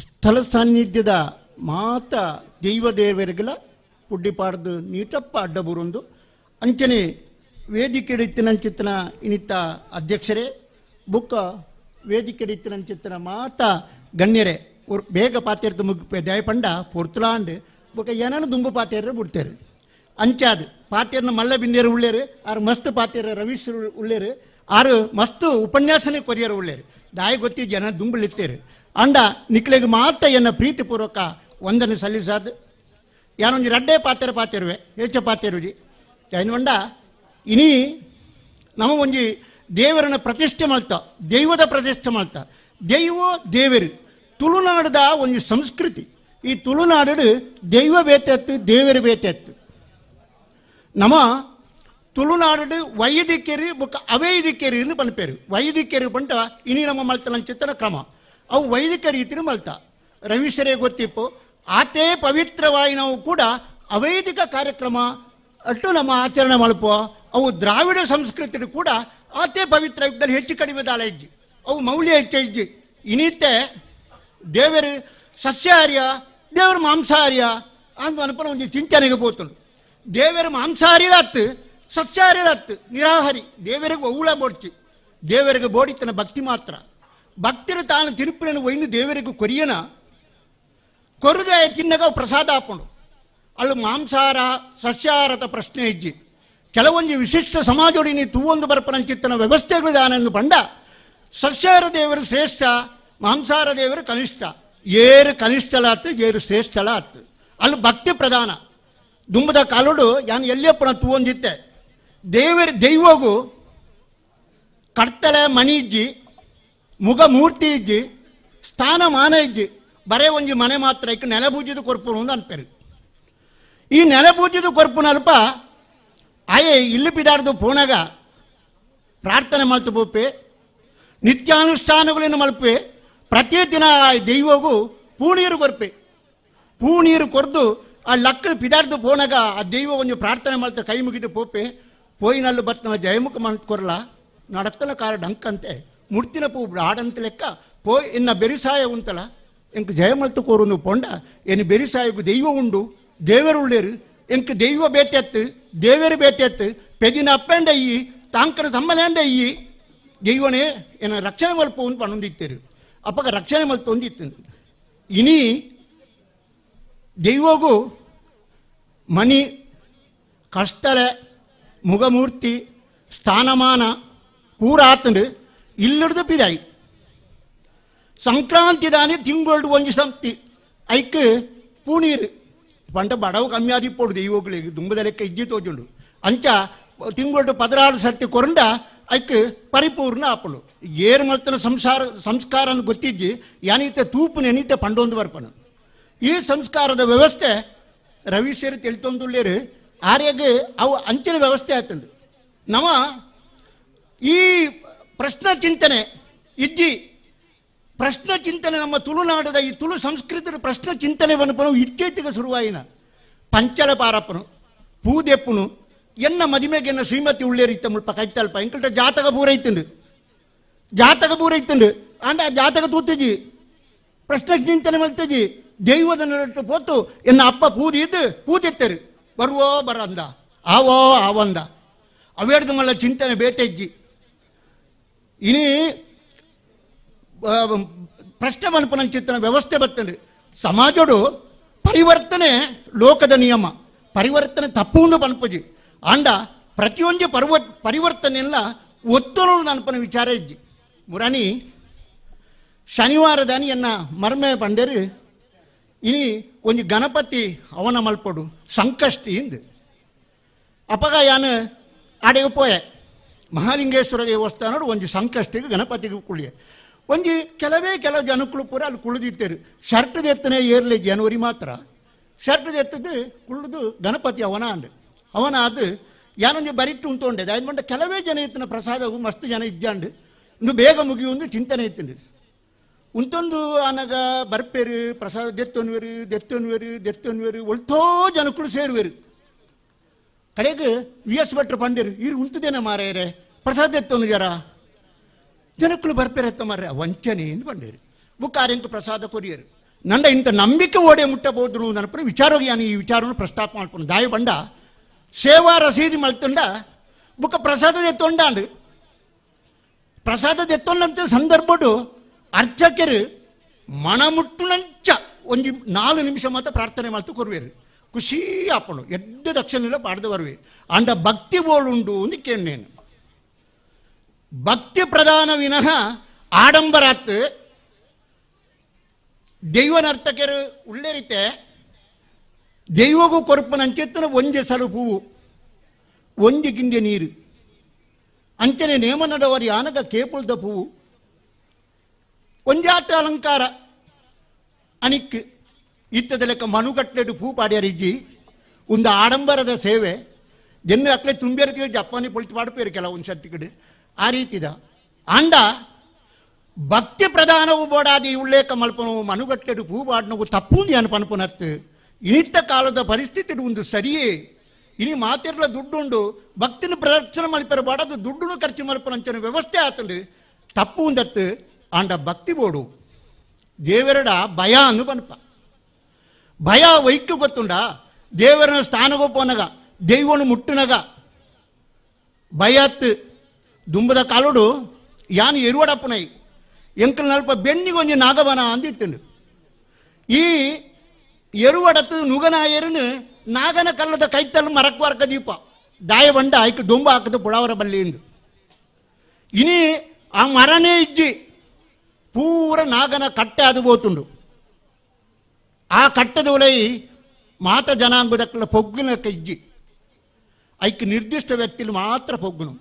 ಸ್ಥಳ ಸಾನ್ನಿಧ್ಯದ ಮಾತ ದೈವ ದೇವರಿಗೆಲ್ಲ ಪುಡ್ಡಿಪಾಡ್ದು ನೀಟಪ್ಪ ಅಡ್ಡ ಬುರುಂದು ಅಂಚನೆ ವೇದಿಕೆ ಇತ್ತಿನಂಚಿತ್ತನ ಇನಿತ್ತ ಅಧ್ಯಕ್ಷರೇ ಬುಕ್ಕ ವೇದಿಕೆ ಇತ್ತಿನಂಚಿತ್ತನ ಮಾತ ಗಣ್ಯರೇ ಬೇಗ ಪಾತೆರ್ದು ಮುಗ್ಪೆ ದಯಪಂಡ ಪೊರ್ತುಲಾಂಡ್ ಬೊಕ ಏನನ್ನು ದುಂಬು ಪಾತೆರ್ರೆ ಬಿಡ್ತೇರು ಅಂಚಾದು ಪಾತೆರ್ನ ಮಲ್ಲ ಬಿನ್ನೇರು ಉಳ್ಳೇರು ಆರು ಮಸ್ತ್ ಪಾತೆರ ರವೀಶ್ ಉಳ್ಳೇರು ಆರು ಮಸ್ತ್ ಉಪನ್ಯಾಸನೆ ಕೊರಿಯರು ಉಳ್ಳೇರು ದಾಯ ಗೊತ್ತಿ ಜನ ದುಂಬುಳಿತ್ತೇರು ಅಂಡ ನಿಕ್ಲೆಗೆ ಮಾತ ಎನ್ನ ಪ್ರೀತಿಪೂರ್ವಕ ವಂದನೆ ಸಲ್ಲಿಸಾದ ಯಾನೊಂದು ರಡ್ಡೆ ಪಾತೆರುವೆ ಹೆಚ್ಚ ಪಾತೆರುಜಿ ಯಾನ್ವಂಡ ಇನಿ ನಮ್ಮ ಒಂಜಿ ದೇವರನ್ನ ಪ್ರತಿಷ್ಠೆ ಮಾಡ್ತ ದೈವದ ಪ್ರತಿಷ್ಠೆ ಮಾಡ್ತ ದೈವ ದೇವರು ತುಳುನಾಡದ ಒಂದು ಸಂಸ್ಕೃತಿ. ಈ ತುಳುನಾಡು ದೈವ ಬೇತೆತ್ತು ದೇವರು ಬೇತೆತ್ತು. ನಮ್ಮ ತುಳುನಾಡು ವೈದಿಕರು ಬೊಕ್ಕ ಅವೈದಿಕರು ಎಂದು ಪನ್ಪೇರು. ವೈದಿಕರು ಪಂಟ ಇನಿ ನಮ್ಮ ಮಲ್ತನ ಚಿತ್ತನ ಕ್ರಮ ಅವು ವೈದಿಕ ರೀತಿನ ಮಲ್ತ ರವೀಶರೇ ಗೊತ್ತಿಪ್ಪು ಆತೇ ಪವಿತ್ರವಾಗಿ ನಾವು ಕೂಡ ಅವೈದಿಕ ಕಾರ್ಯಕ್ರಮ ಅಷ್ಟು ನಮ್ಮ ಆಚರಣೆ ಮಲ್ಪುವ ಅವು ದ್ರಾವಿಡ ಸಂಸ್ಕೃತಿ ಕೂಡ ಆತೇ ಪವಿತ್ರ ಯುಗದಲ್ಲಿ ಹೆಚ್ಚು ಕಡಿಮೆ ದಾಳ ಇಜ್ಜಿ ಅವು ಮೌಲ್ಯ ಹೆಚ್ಚು ಇಜ್ಜಿ ಇನಿತ್ತೆ ದೇವರು ಸಸ್ಯಾಹಾರ್ಯ ದೇವರು ಮಾಂಸಾಹಾರ್ಯ ಅಂತ ಅನ್ಪನ ಒಂದು ಚಿಂತನೆಗೆ ಬೋತುಂಡು. ದೇವರು ಮಾಂಸಾಹಾರ್ಯದ ಹತ್ತು ಸಸ್ಯಾಹಾರ್ಯದ ಹತ್ತು ನಿರಾಹಾರಿ ದೇವರಿಗೆ ಒವುಳ ಬೋಡ್ಚಿ ದೇವರಿಗೆ ಬೋಡಿತನ ಭಕ್ತಿ ಮಾತ್ರ ಭಕ್ತಿರು ತಾನು ತಿರುಪಿನ ಒಯ್ನು ದೇವರಿಗೂ ಕೊರಿಯನ ಕೊರದೆ ತಿನ್ನಗ ಪ್ರಸಾದ ಹಾಕೊಂಡು ಅಲ್ಲೂ ಮಾಂಸಾಹಾರ ಸಸ್ಯಾಹಾರದ ಪ್ರಶ್ನೆ ಇಜ್ಜಿ ಕೆಲವೊಂದು ವಿಶಿಷ್ಟ ಸಮಾಜೋಡಿ ನೀ ತೂವೊಂದು ಬರ್ಪನಂಚಿತ್ತನ ವ್ಯವಸ್ಥೆಗಳು ದಾನೆಂದು ಬಂಡ ಸಸ್ಯಾಹಾರ ದೇವರು ಶ್ರೇಷ್ಠ ಮಾಂಸಾಹಾರ ದೇವರು ಕನಿಷ್ಠ ಏರು ಕನಿಷ್ಠಲ ಆತು ಏರು ಶ್ರೇಷ್ಠಲ ಆತು ಅಲ್ಲಿ ಭಕ್ತಿ ಪ್ರಧಾನ ದುಂಬದ ಕಾಲೋಡು ಯಾನು ಎಲ್ಲಿಯಪ್ಪನ ತೂವೊಂದಿತ್ತೆ ದೈವಗೂ ಕಡ್ತಲೆ ಮನಿ ಇಜ್ಜಿ ಮುಗ ಮೂರ್ತಿ ಇಜ್ಜಿ ಸ್ಥಾನಮಾನ ಇಜ್ಜಿ ಬರೇ ಒಂಜಿ ಮನೆ ಮಾತ್ರ ಇಕ್ಕ ನೆಲಬೂಜಿದ ಕೊರ್ಪುನು ಅಂತ ಅನ್ಪೇರು. ಈ ನೆಲಬೂಜಿದ ಕೊರ್ಪುನ ಅಲ್ಪ ಆಯೆ ಇಲ್ಲಿ ಬಿದಾಡ್ದು ಪೋನಾಗ ಪ್ರಾರ್ಥನೆ ಮಲ್ತು ಬೋಪೆ ನಿತ್ಯಾನುಷ್ಠಾನಗಳನ್ನು ಮಲ್ಪೆ ಪ್ರತಿ ದಿನ ದೈವಗೂ ಪೂಣೀರು ಕೊರ್ಪೆ ಪೂಣೀರು ಕೊರ್ದು ಆ ಲಕ್ಕ ಪಿದಾಡ್ದು ಪೋನಾಗ ಆ ದೈವ ಒಂದು ಪ್ರಾರ್ಥನೆ ಮಲ್ತ ಕೈ ಮುಗಿದು ಪೋಪೆ ಪೋಯಿನಲ್ಲು ಬತ್ತನ ಜಯಮುಖ ಮಾಡ್ಕೊರಲ್ಲ ನಡತ್ತಲ ಕಾರ ಡಂಕಂತೆ ಮುಡ್ತಿನ ಪೂ ಆಡಂತ ಲೆಕ್ಕ ಪೋಯ್ ಎನ್ನ ಬೆರಿಸಾಯ ಉಂಟಲ್ಲ ಎಂಕ್ ಜಯಮಲ್ತು ಕೋರುನು ಪೊಂಡ ಎನ್ನು ಬೆರಿಸಾಯಗೂ ದೈವ ಉಂಡು ದೇವರು ಉಳ್ಳೇರು ಎಂಕ್ ದೈವ ಬೇಟೆತ್ತು ದೇವರು ಬೇಟೆತ್ತು ಪೆದಿನ ಅಪ್ಪಂಡ ಅಯ್ಯಿ ತಾಂಕನ ಸಮ್ಮಲೇಂಡ ಅಯ್ಯಿ ದೈವನೇ ಏನ ರಕ್ಷಣೆ ಮಲ್ಪ ಒಂದು ಪಣೊಂದಿತ್ತೇರು ಅಪ್ಪಗ ರಕ್ಷಣೆ ಮಲ್ಪ ಒಂದಿತ್ತು ಇನಿ ದೈವಗೂ ಮಣಿ ಕಷ್ಟರೆ ಮುಖಮೂರ್ತಿ ಸ್ಥಾನಮಾನ ಪೂರಾತಂಡು ಇಲ್ಲಿಡ್ದು ಪಿದಾಯಿ ಸಂಕ್ರಾಂತಿ ದಾನಿ ತಿಂಗಳು ಒಂಜಿ ಸಂತಿ ಐಕ್ ಪೂಣೀರು ಪಂಡ ಬಡವು ಕಮ್ಮಿ ಆದಿಪ್ಪೋಡು ದೈವಗಳಿಗೆ ದುಂಬದ ಲೆಕ್ಕ ಇಜ್ಜಿ ತೋಜುಂಡು ಅಂಚ ತಿಂಗಳು 16 ಸರ್ತಿ ಕೊರಂಡ ಐಕ್ ಪರಿಪೂರ್ಣ ಆಪಳು ಏರು ಮಲ್ತನ ಸಂಸ್ಕಾರ ಗೊತ್ತಿಜ್ಜಿ ಯಾನೀತೆ ತೂಪು ನೆನೀತೆ ಪಂಡೊಂದು ಬರ್ಪಣ ಈ ಸಂಸ್ಕಾರದ ವ್ಯವಸ್ಥೆ ರವೀಶ್ವರಿ ತಿಳಿತೊಂದುಳ್ಳೇರು ಆರ್ಯಗೆ ಅವು ಅಂಚಿನ ವ್ಯವಸ್ಥೆ ಆಯ್ತಂದು ನಮ ಈ ಪ್ರಶ್ನ ಚಿಂತನೆ ಇಜ್ಜಿ ಪ್ರಶ್ನ ಚಿಂತನೆ ನಮ್ಮ ತುಳುನಾಡದ ಈ ತುಳು ಸಂಸ್ಕೃತದ ಪ್ರಶ್ನ ಚಿಂತನೆವನ್ನು ಇತ್ತೀಚೆಗೆ ಶುರುವಾಯಿನ ಪಂಚಲ ಪಾರಪ್ಪನು ಪೂದೆಪ್ಪನು ಎನ್ನ ಮದಿಮೆಗೆ ಎನ್ನ ಶ್ರೀಮತಿ ಉಳ್ಳೇರಿತ್ತ ಮುಲ್ಪ ಕೈತಲ್ಪ ಎಂಕಲ್ಟ ಜಾತಕ ಪೂರೈತುಂಡು ಅಂಡ ಜಾತಕ ತೂತಜಿ ಪ್ರಶ್ನ ಚಿಂತನೆ ಮಲ್ತಜಿ ದೈವದ ನರಟ್ಟು ಪೋತು ಎನ್ನ ಅಪ್ಪ ಪೂದೆತ್ತರು ಬರುವೋ ಬರಂದ ಆವೋ ಆವಂದ ಅವೇಡ್ದು ಮಲ್ಲ ಚಿಂತನೆ ಬೇತೆಜ್ಜಿ ಇನಿ ಪ್ರಶ್ನೆ ಮಲ್ಪನ ಚಿಂತನೆ ವ್ಯವಸ್ಥೆ ಬರ್ತದೆ ಸಮಾಜಡು ಪರಿವರ್ತನೆ ಲೋಕದ ನಿಯಮ ಪರಿವರ್ತನೆ ತಪ್ಪುಂಡು ಪನ್ಪಜಿ ಆಂಡ ಪ್ರತಿಯೊಂದು ಪರಿವರ್ತನೆ ಎಲ್ಲ ಒತ್ತೊಂದು ನನ್ಪನ ವಿಚಾರ ಇಜ್ಜಿ ಮುರಾಣಿ ಶನಿವಾರದಾನಿ ಎನ್ನ ಮರ್ಮೆ ಪಂಡೇರು ಇನಿ ಒಂದು ಗಣಪತಿ ಅವನ ಮಲ್ಪಡು ಸಂಕಷ್ಟಿ ಇಂದು ಅಪಗ ಯಾನು ಆಡೆಗೆ ಪೋಯೆ ಮಹಾಲಿಂಗೇಶ್ವರ ದೇವಸ್ಥಾನ ಒಂದು ಸಂಕಷ್ಟಿಗೆ ಗಣಪತಿಗೆ ಕುಳಿಯ ಒಂದು ಕೆಲವು ಜನಕ್ಕಳು ಪೂರ ಅಲ್ಲಿ ಕುಳಿದಿತ್ತೇರು ಶರ್ಟದ ಎತ್ತನೆ ಏರ್ಲಿ ಜನವರಿ ಮಾತ್ರ ಶರ್ಟದ ಎತ್ತದು ಕುಳಿದು ಗಣಪತಿ ಅವನ ಅದು ಯಾನೊಂದು ಬರಿಟ್ಟು ಉಂಟೊಂಡೆ ಅದು ಮಂಡ ಕೆಲವೇ ಜನ ಎತ್ತಿನ ಪ್ರಸಾದವು ಮಸ್ತ್ ಜನ ಇಜ್ಜಾಂಡು ಇಂದು ಬೇಗ ಮುಗಿಯೊಂದು ಚಿಂತನೆ ಎತ್ತಂಡು ಉಂಟೊಂದು ಆನಾಗ ಬರ್ಪೇರು ಪ್ರಸಾದ ದೆತ್ತೊನ್ವೇರು ಒಳ್ತೋ ಜನಕ್ಕಳು ಸೇರುವೇರು ಕಡೆಗೆ VS ಭಟ್ರು ಪಂಡೇರು ಇರು ಉಂಟದೇನ ಮಾರೇರೆ ಪ್ರಸಾದ ಎತ್ತೊಂದು ಜರ ಜನಕ್ಕಳು ಬರ್ಪೇರೆತ್ತ ಮಾರ್ರೆ ವಂಚನೆ ಎಂದು ಪಂಡೇರು ಬುಕ್ಕಾರೆಂಕು ಪ್ರಸಾದ ಕೊರಿಯರು ನಂಡ ಇಂಥ ನಂಬಿಕೆ ಓಡೆ ಮುಟ್ಟಬಹುದು ನನ್ನಪ್ಪ ವಿಚಾರವಾಗಿ ನಾನು ಈ ವಿಚಾರವನ್ನು ಪ್ರಸ್ತಾಪ ಮಾಡ್ಕೊಂಡು ದಾಯ ಬಂಡ ಸೇವಾ ರಸೀದಿ ಮಲ್ತೊಂಡ ಬುಕ್ಕ ಪ್ರಸಾದದ ಎತ್ತೊಂಡಾಂಡು ಪ್ರಸಾದದ ಎತ್ತೊಂಡಂತ ಸಂದರ್ಭಡು ಅರ್ಚಕರು ಮಣಮುಟ್ಟುನಂಚ ಒಂದು 4 ನಿಮಿಷ ಮಾತ್ರ ಪ್ರಾರ್ಥನೆ ಮಾಡ್ತು ಕೊರುವೇರು ಖುಷಿ ಆಪಣು ಎಡ್ಡ ದಕ್ಷಿಣ ಪಾಡ್ದು ಬರುವೆ ಅಂಡ ಭಕ್ತಿ ಬೋಳುಂಡು ಅಂದು ಕೇಳೇನು ಭಕ್ತಿ ಪ್ರಧಾನ ವಿನಃ ಆಡಂಬರಾತ್ ದೈವನರ್ತಕರು ಉಳ್ಳೇರಿತೆ ದೈವಗೂ ಕೊರಪನ ಅಂಚೆತ್ತನ ಒಂಜೆ ಸಲು ಹೂವು ಒಂಜಿ ಗಿಂಡೆ ನೀರು ಅಂಚನೆ ನೇಮನದವರಿ ಆನಗ ಕೇಪುಳ್ದ ಹೂವು ಒಂಜಾತ ಅಲಂಕಾರ ಅಣಿಕ್ ಇತ್ತದ ಲೆಕ್ಕ ಮನುಗಟ್ಲೆಡು ಹೂ ಪಾಡ್ಯಾರಿಜ್ಜಿ ಒಂದು ಆಡಂಬರದ ಸೇವೆ ಜನ ಅಕ್ಲೆ ತುಂಬಿರ್ತೀವಿ ಜಪಾನಿ ಪೊಳಿತು ಪಾಡ್ಪೇರು ಕೆಲವೊಂದು ಸತ್ತಿಕಡು ಆ ರೀತಿದ ಆಂಡ ಭಕ್ತಿ ಪ್ರಧಾನವು ಬೋಡಾದಿ ಉಳ್ಳೇಕ ಮಲ್ಪನವು ಮನುಗಟ್ಲೆಡು ಹೂ ಪಾಡ್ನವು ತಪ್ಪುಂದಿ ಅನ್ಪನ್ಪನತ್ತು ಇನಿತ್ತ ಕಾಲದ ಪರಿಸ್ಥಿತಿ ಒಂದು ಸರಿಯೇ ಇನಿ ಮಾತಿರ್ಲ ದುಡ್ಡುಂಡು ಭಕ್ತಿನ ಪ್ರದರ್ಶನ ಮಲ್ಪರ ಬಾಡದು ದುಡ್ಡುನು ಖರ್ಚು ಮಲ್ಪನಂಚನ ವ್ಯವಸ್ಥೆ ಆತಂಡು ತಪ್ಪು ಉಂದತ್ತು ಆಂಡ ಭಕ್ತಿ ಬೋಡು ದೇವರಡ ಭಯ ಅನ್ನು ಪನ್ಪ ಭಯ ವೈಕ್ಯ ಗೊತ್ತುಂಡ ದೇವರನ ಸ್ಥಾನಗೋ ಪೋನಗ ದೈವನು ಮುಟ್ಟುನಗ ಭಯತ್ ದುಂಬದ ಕಾಲುಡು ಯಾನು ಎರುವಡಪ್ಪನೈ ಎಂಕಲ್ ನಲ್ಪ ಬೆನ್ನಿಗೊಂಜಿ ನಾಗವನ ಅಂದಿತ್ತುಂಡು ಈ ಎರುವಡತ್ತು ನುಗನಾಯರನು ನಾಗನ ಕಲ್ಲದ ಕೈತಲ್ಲಿ ಮರಕ್ವಾರ್ಕ ದೀಪ ದಾಯ ಬಂಡ ಆಯ್ಕೆ ದೊಂಬ ಹಾಕದು ಪುಡವರ ಬಲ್ಲಿಂದು ಇನಿ ಆ ಮರನೇ ಇಜ್ಜಿ ಪೂರ ನಾಗನ ಕಟ್ಟೆ ಅದು ಬೋತುಂಡು ಆ ಕಟ್ಟದ ಒಲೈ ಮಾತ ಜನಾಂಗದಕ್ಕಲ್ಲ ಪೊಗ್ಗಿನಕ್ಕ ಇಜ್ಜಿ ಐಕ್ ನಿರ್ದಿಷ್ಟ ವ್ಯಕ್ತಿಲಿ ಮಾತ್ರ ಪೊಗ್ಗುನು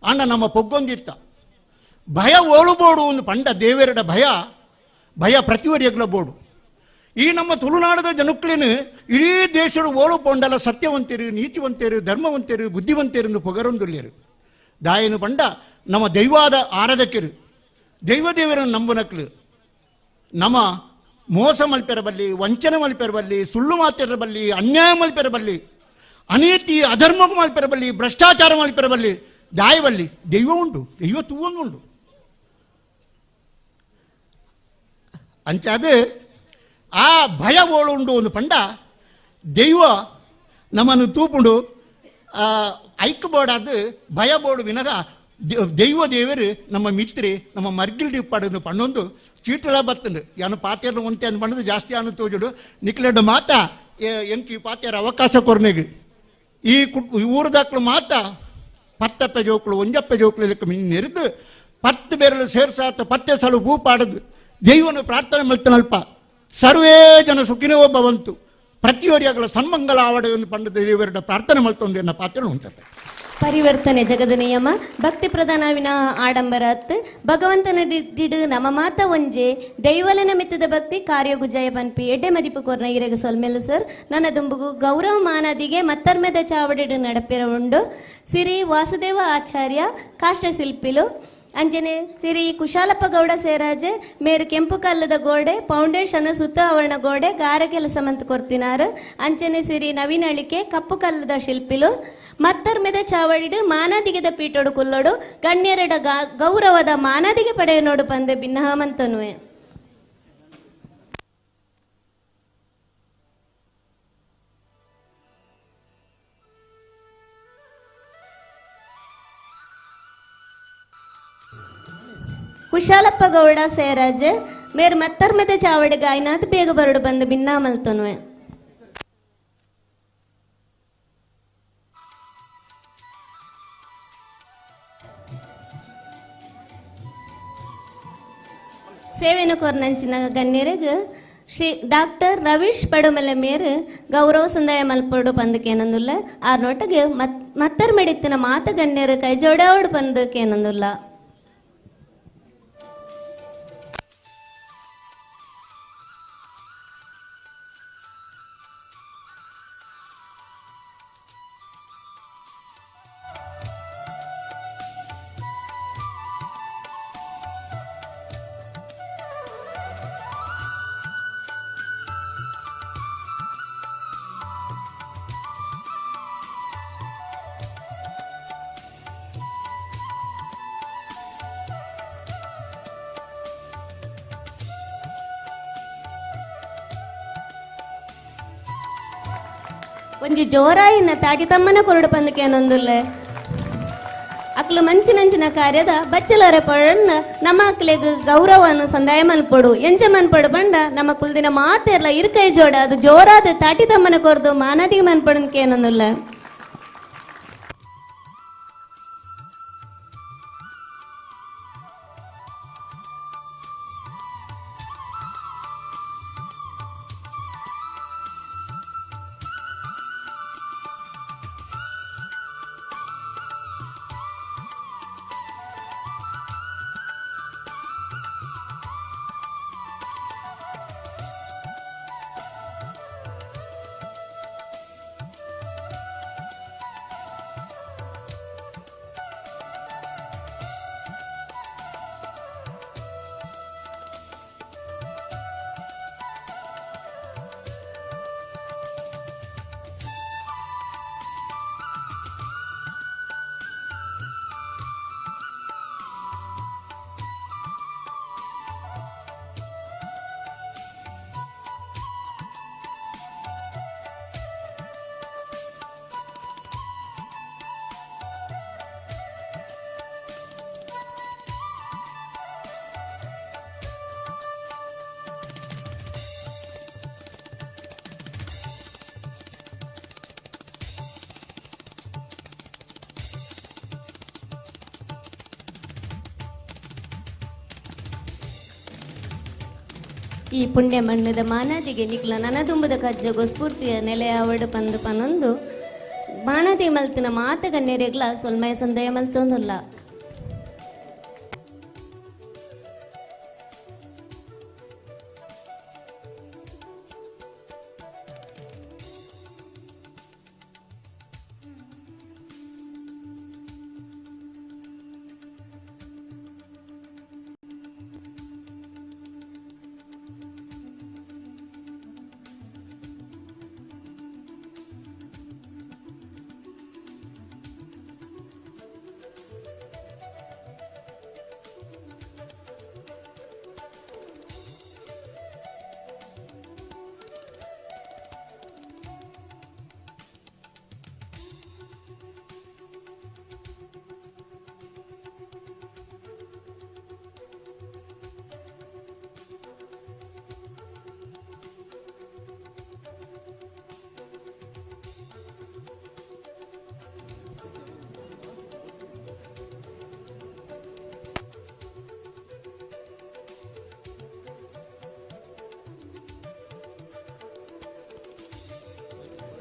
ಅಂಡ ನಮ್ಮ ಪೊಗ್ಗೊಂದಿತ್ತ ಭಯ ಓಳುಬೋಡು ಒಂದು ಪಂಡ ದೇವರಡ ಭಯ ಪ್ರತಿವರಿಯಗ್ಲ ಬೋಡು ಈ ನಮ್ಮ ತುಳುನಾಡದ ಜನಕ್ಕಳೇನು ಇಡೀ ದೇಶದ ಓಳು ಪೊಂಡಲ ಸತ್ಯವಂತರು ನೀತಿವಂತರು ಧರ್ಮವಂತರು ಬುದ್ಧಿವಂತರು ಪೊಗರೊಂದುಲ್ಯರು ದಾಯನು ಪಂಡ ನಮ್ಮ ದೈವಾದ ಆರಾಧಕರು ದೈವದೇವರನ್ನು ನಂಬನಕ್ಲು ನಮ್ಮ ಮೋಸ ಮಲ್ಪೆರಬಲ್ಲಿ ವಂಚನೆ ಮಲ್ಪೆರಬಲ್ಲಿ ಸುಳ್ಳು ಮಾತಿರಬಲ್ಲಿ ಅನ್ಯಾಯ ಮಲ್ಪೆರಬಲ್ಲಿ ಅನೀತಿ ಅಧರ್ಮಕ್ಕೂ ಮಲ್ಪೆರಬಲ್ಲಿ ಭ್ರಷ್ಟಾಚಾರ ಮಲ್ಪೆರಬಲ್ಲಿ ದಾಯವಲ್ಲಿ ದೈವ ಉಂಟು ದೈವ ತೂವೊಂದುಂಡು ಅಂಚಾದ ಆ ಭಯ ಓಳುಂಡು ಒಂದು ಪಂಡ ದೈವ ನಮ್ಮನ್ನು ತೂಪುಂಡು ಐಕ್ ಬೋಡಾದು ಭಯ ಬೋಡು ವಿನಗ ದೈವ ದೇವರು ನಮ್ಮ ಮಿತ್ರಿ ನಮ್ಮ ಮರ್ಗಿಲ್ಡಿ ಪಡೆದು ಪಣ್ಣೊಂದು ಚೀಟಲ ಬರ್ತಂಡು ಯಾನು ಪಾತ್ಯರ ಒಂತೆ ಅನ್ ಪಣ್ಣದು ಜಾಸ್ತಿ ಅನ್ನು ತೋಜುಡು ನಿಕ್ಲೆಡ್ ಮಾತ ಎಂಕಿ ಪಾತ್ಯರ ಅವಕಾಶ ಕೊರ್ನೆಗೆ ಈ ಊರದಾಕ್ಳು ಮಾತ ಪತ್ತಪ್ಪೆ ಜೋಕ್ಳು ಒಂಜಪ್ಪೆ ಜೋಕ್ಳು ಲೆಕ್ಕ ನೆರೆದು 10 ಬೇರೆಲ್ಲ ಸೇರ್ಸಾತ 10 ಸಲ ಹೂ ಪಾಡದು ದೈವನ ಪ್ರಾರ್ಥನೆ ಮಾಡ್ತಾನಲ್ಪ ಸರ್ವೇ ಜನ ಸುಖಿನೋ ಭವಂತು ಪ್ರತಿಯೊರಿಯಾಗಲ ಸನ್ಮಂಗಲ ಆವಡೆಯನ್ನು ಪಂಡ ದೇವರ ಪ್ರಾರ್ಥನೆ ಮಾಡ್ತೊಂದು ಎನ್ನ ಪಾತ್ರ ಉಂಟತೆ. ಪರಿವರ್ತನೆ ಜಗದ ನಿಯಮ ಭಕ್ತಿ ಪ್ರಧಾನವಿನ ಆಡಂಬರ ಅತ್ತು ಭಗವಂತನ ಡಿಡು ನಮ್ಮ ಮಾತ ಒಂಜೆ ದೈವಲನ ಮಿತ್ತದ ಭಕ್ತಿ ಕಾರ್ಯಗು ಜಯ ಪನ್ಪಿ ಎಡ್ಡೆ ಮದಿಪು ಕೊರ್ನ ಇರೆಗ ಸೊಲ್ಮೆಲು ಸರ್ ನನ್ನ ದುಂಬುಗು ಗೌರವ ಮಾನದಿಗೆ ಮತ್ತರ್ಮೆದ ಚಾವಡಿಡು ನಡಪಿರ ಉಂಡು ಸಿರಿ ವಾಸುದೇವ ಆಚಾರ್ಯ ಕಾಷ್ಟ ಶಿಲ್ಪಿಲು ಅಂಜನೆ ಸಿರಿ ಕುಶಾಲಪ್ಪ ಗೌಡ ಸೇರಾಜೆ ಮೇರು ಕೆಂಪು ಕಲ್ಲದ ಗೋಡೆ ಫೌಂಡೇಶನ್ ಸುತ್ತ ಆವರಣ ಗೋಡೆ ಗಾರ ಕೆಲಸ ಮಂತ್ ಕೊರ್ತಿನಾರು ಅಂಚನೆ ಸಿರಿ ನವೀನ ಅಳಿಕೆ ಕಪ್ಪು ಕಲ್ಲದ ಶಿಲ್ಪಿಲು ಮತ್ತರ್ಮೆದ ಚಾವಡಿಡು ಮಾನದಿಗೆದ ಪೀಟೋಡು ಕುಲ್ಲೋಡು ಗಣ್ಯರಡ ಗೌರವದ ಮಾನದಿಗೆ ಪಡೆಯನೋಡು ಪಂದೆ ಭಿನ್ನಹಮಂತನುವೆ. ಕುಶಾಲಪ್ಪ ಗೌಡ ಸೇರಾಜೆ ಮೇರು ಮತ್ತರ್ಮೆದ ಚಾವಡಿಗೆ ಆಯ್ನಾತ್ ಬೇಗ ಬರಡು ಬಂದು ಭಿನ್ನಾಮಲ್ತನುವೆ. ಸೇವೆನು ಕೊರ್ನಂಚಿನ ಗಣ್ಯರಿಗೆ ಶ್ರೀ ಡಾಕ್ಟರ್ ರವೀಶ್ ಪಡುಮಲೆ ಮೇರು ಗೌರವ ಸಂದಾಯ ಮಲ್ಪಡು ಪಂದಕೇನಂದುಲ್ಲ ಆ ನೋಟಗೆ ಮತ್ತರ್ ಮೆಡಿತ್ತಿನ ಮಾತ ಗಣ್ಯರು ಕೈ ಜೋಡಾವಡು ಪಂದಕೇನಂದುಲ್ಲ. ಒಂಜಿ ಜೋರಾಯಿನ ತಾಟಿ ತಮ್ಮನ ಕೊರಡು ಪಂದಕೇನೊಂದುಲ್ಲೆ ಅಕ್ಲು ಮಂಚಿನಂಚಿನ ಕಾರ್ಯದ ಬಚ್ಚಲರ ಪಡಣ್ಣ ನಮ್ಮ ಅಕ್ಲೆಗ್ ಗೌರವನು ಸಂದಾಯ ಮಲ್ಪಡು ಎಂಚ ಮನ್ಪಡು ಬಂಡ ನಮ್ಮ ಕುಲ್ದಿನ ಮಾತೆರ್ಲ ಇರ್ಕೈ ಜೋಡ ಅದು ಜೋರಾದ ತಾಟಿ ತಮ್ಮನ ಕೊರ್ದು ಮಾನದಿಗೆ ಮನ್ಪಡನ್ಕೇನೊಂದುಲ್ಲ. ಈ ಪುಣ್ಯ ಮಣ್ಣದ ಮಾನದಿಗೆ ನಿಕ್ಲ ನನದುಂಬುದ ಕಜ್ಜಗೋ ಸ್ಫೂರ್ತಿಯ ನೆಲೆ ಅವಡು ಪಂದು ಪನೊಂದು ಮಾನದಿ ಮಲ್ತಿನ ಮಾತಗ ನೆರೆಗ್ಲ ಸೊಲ್ಮಯ ಸಂದಯ ಮಲ್ತೊಂದುಲ್ಲ.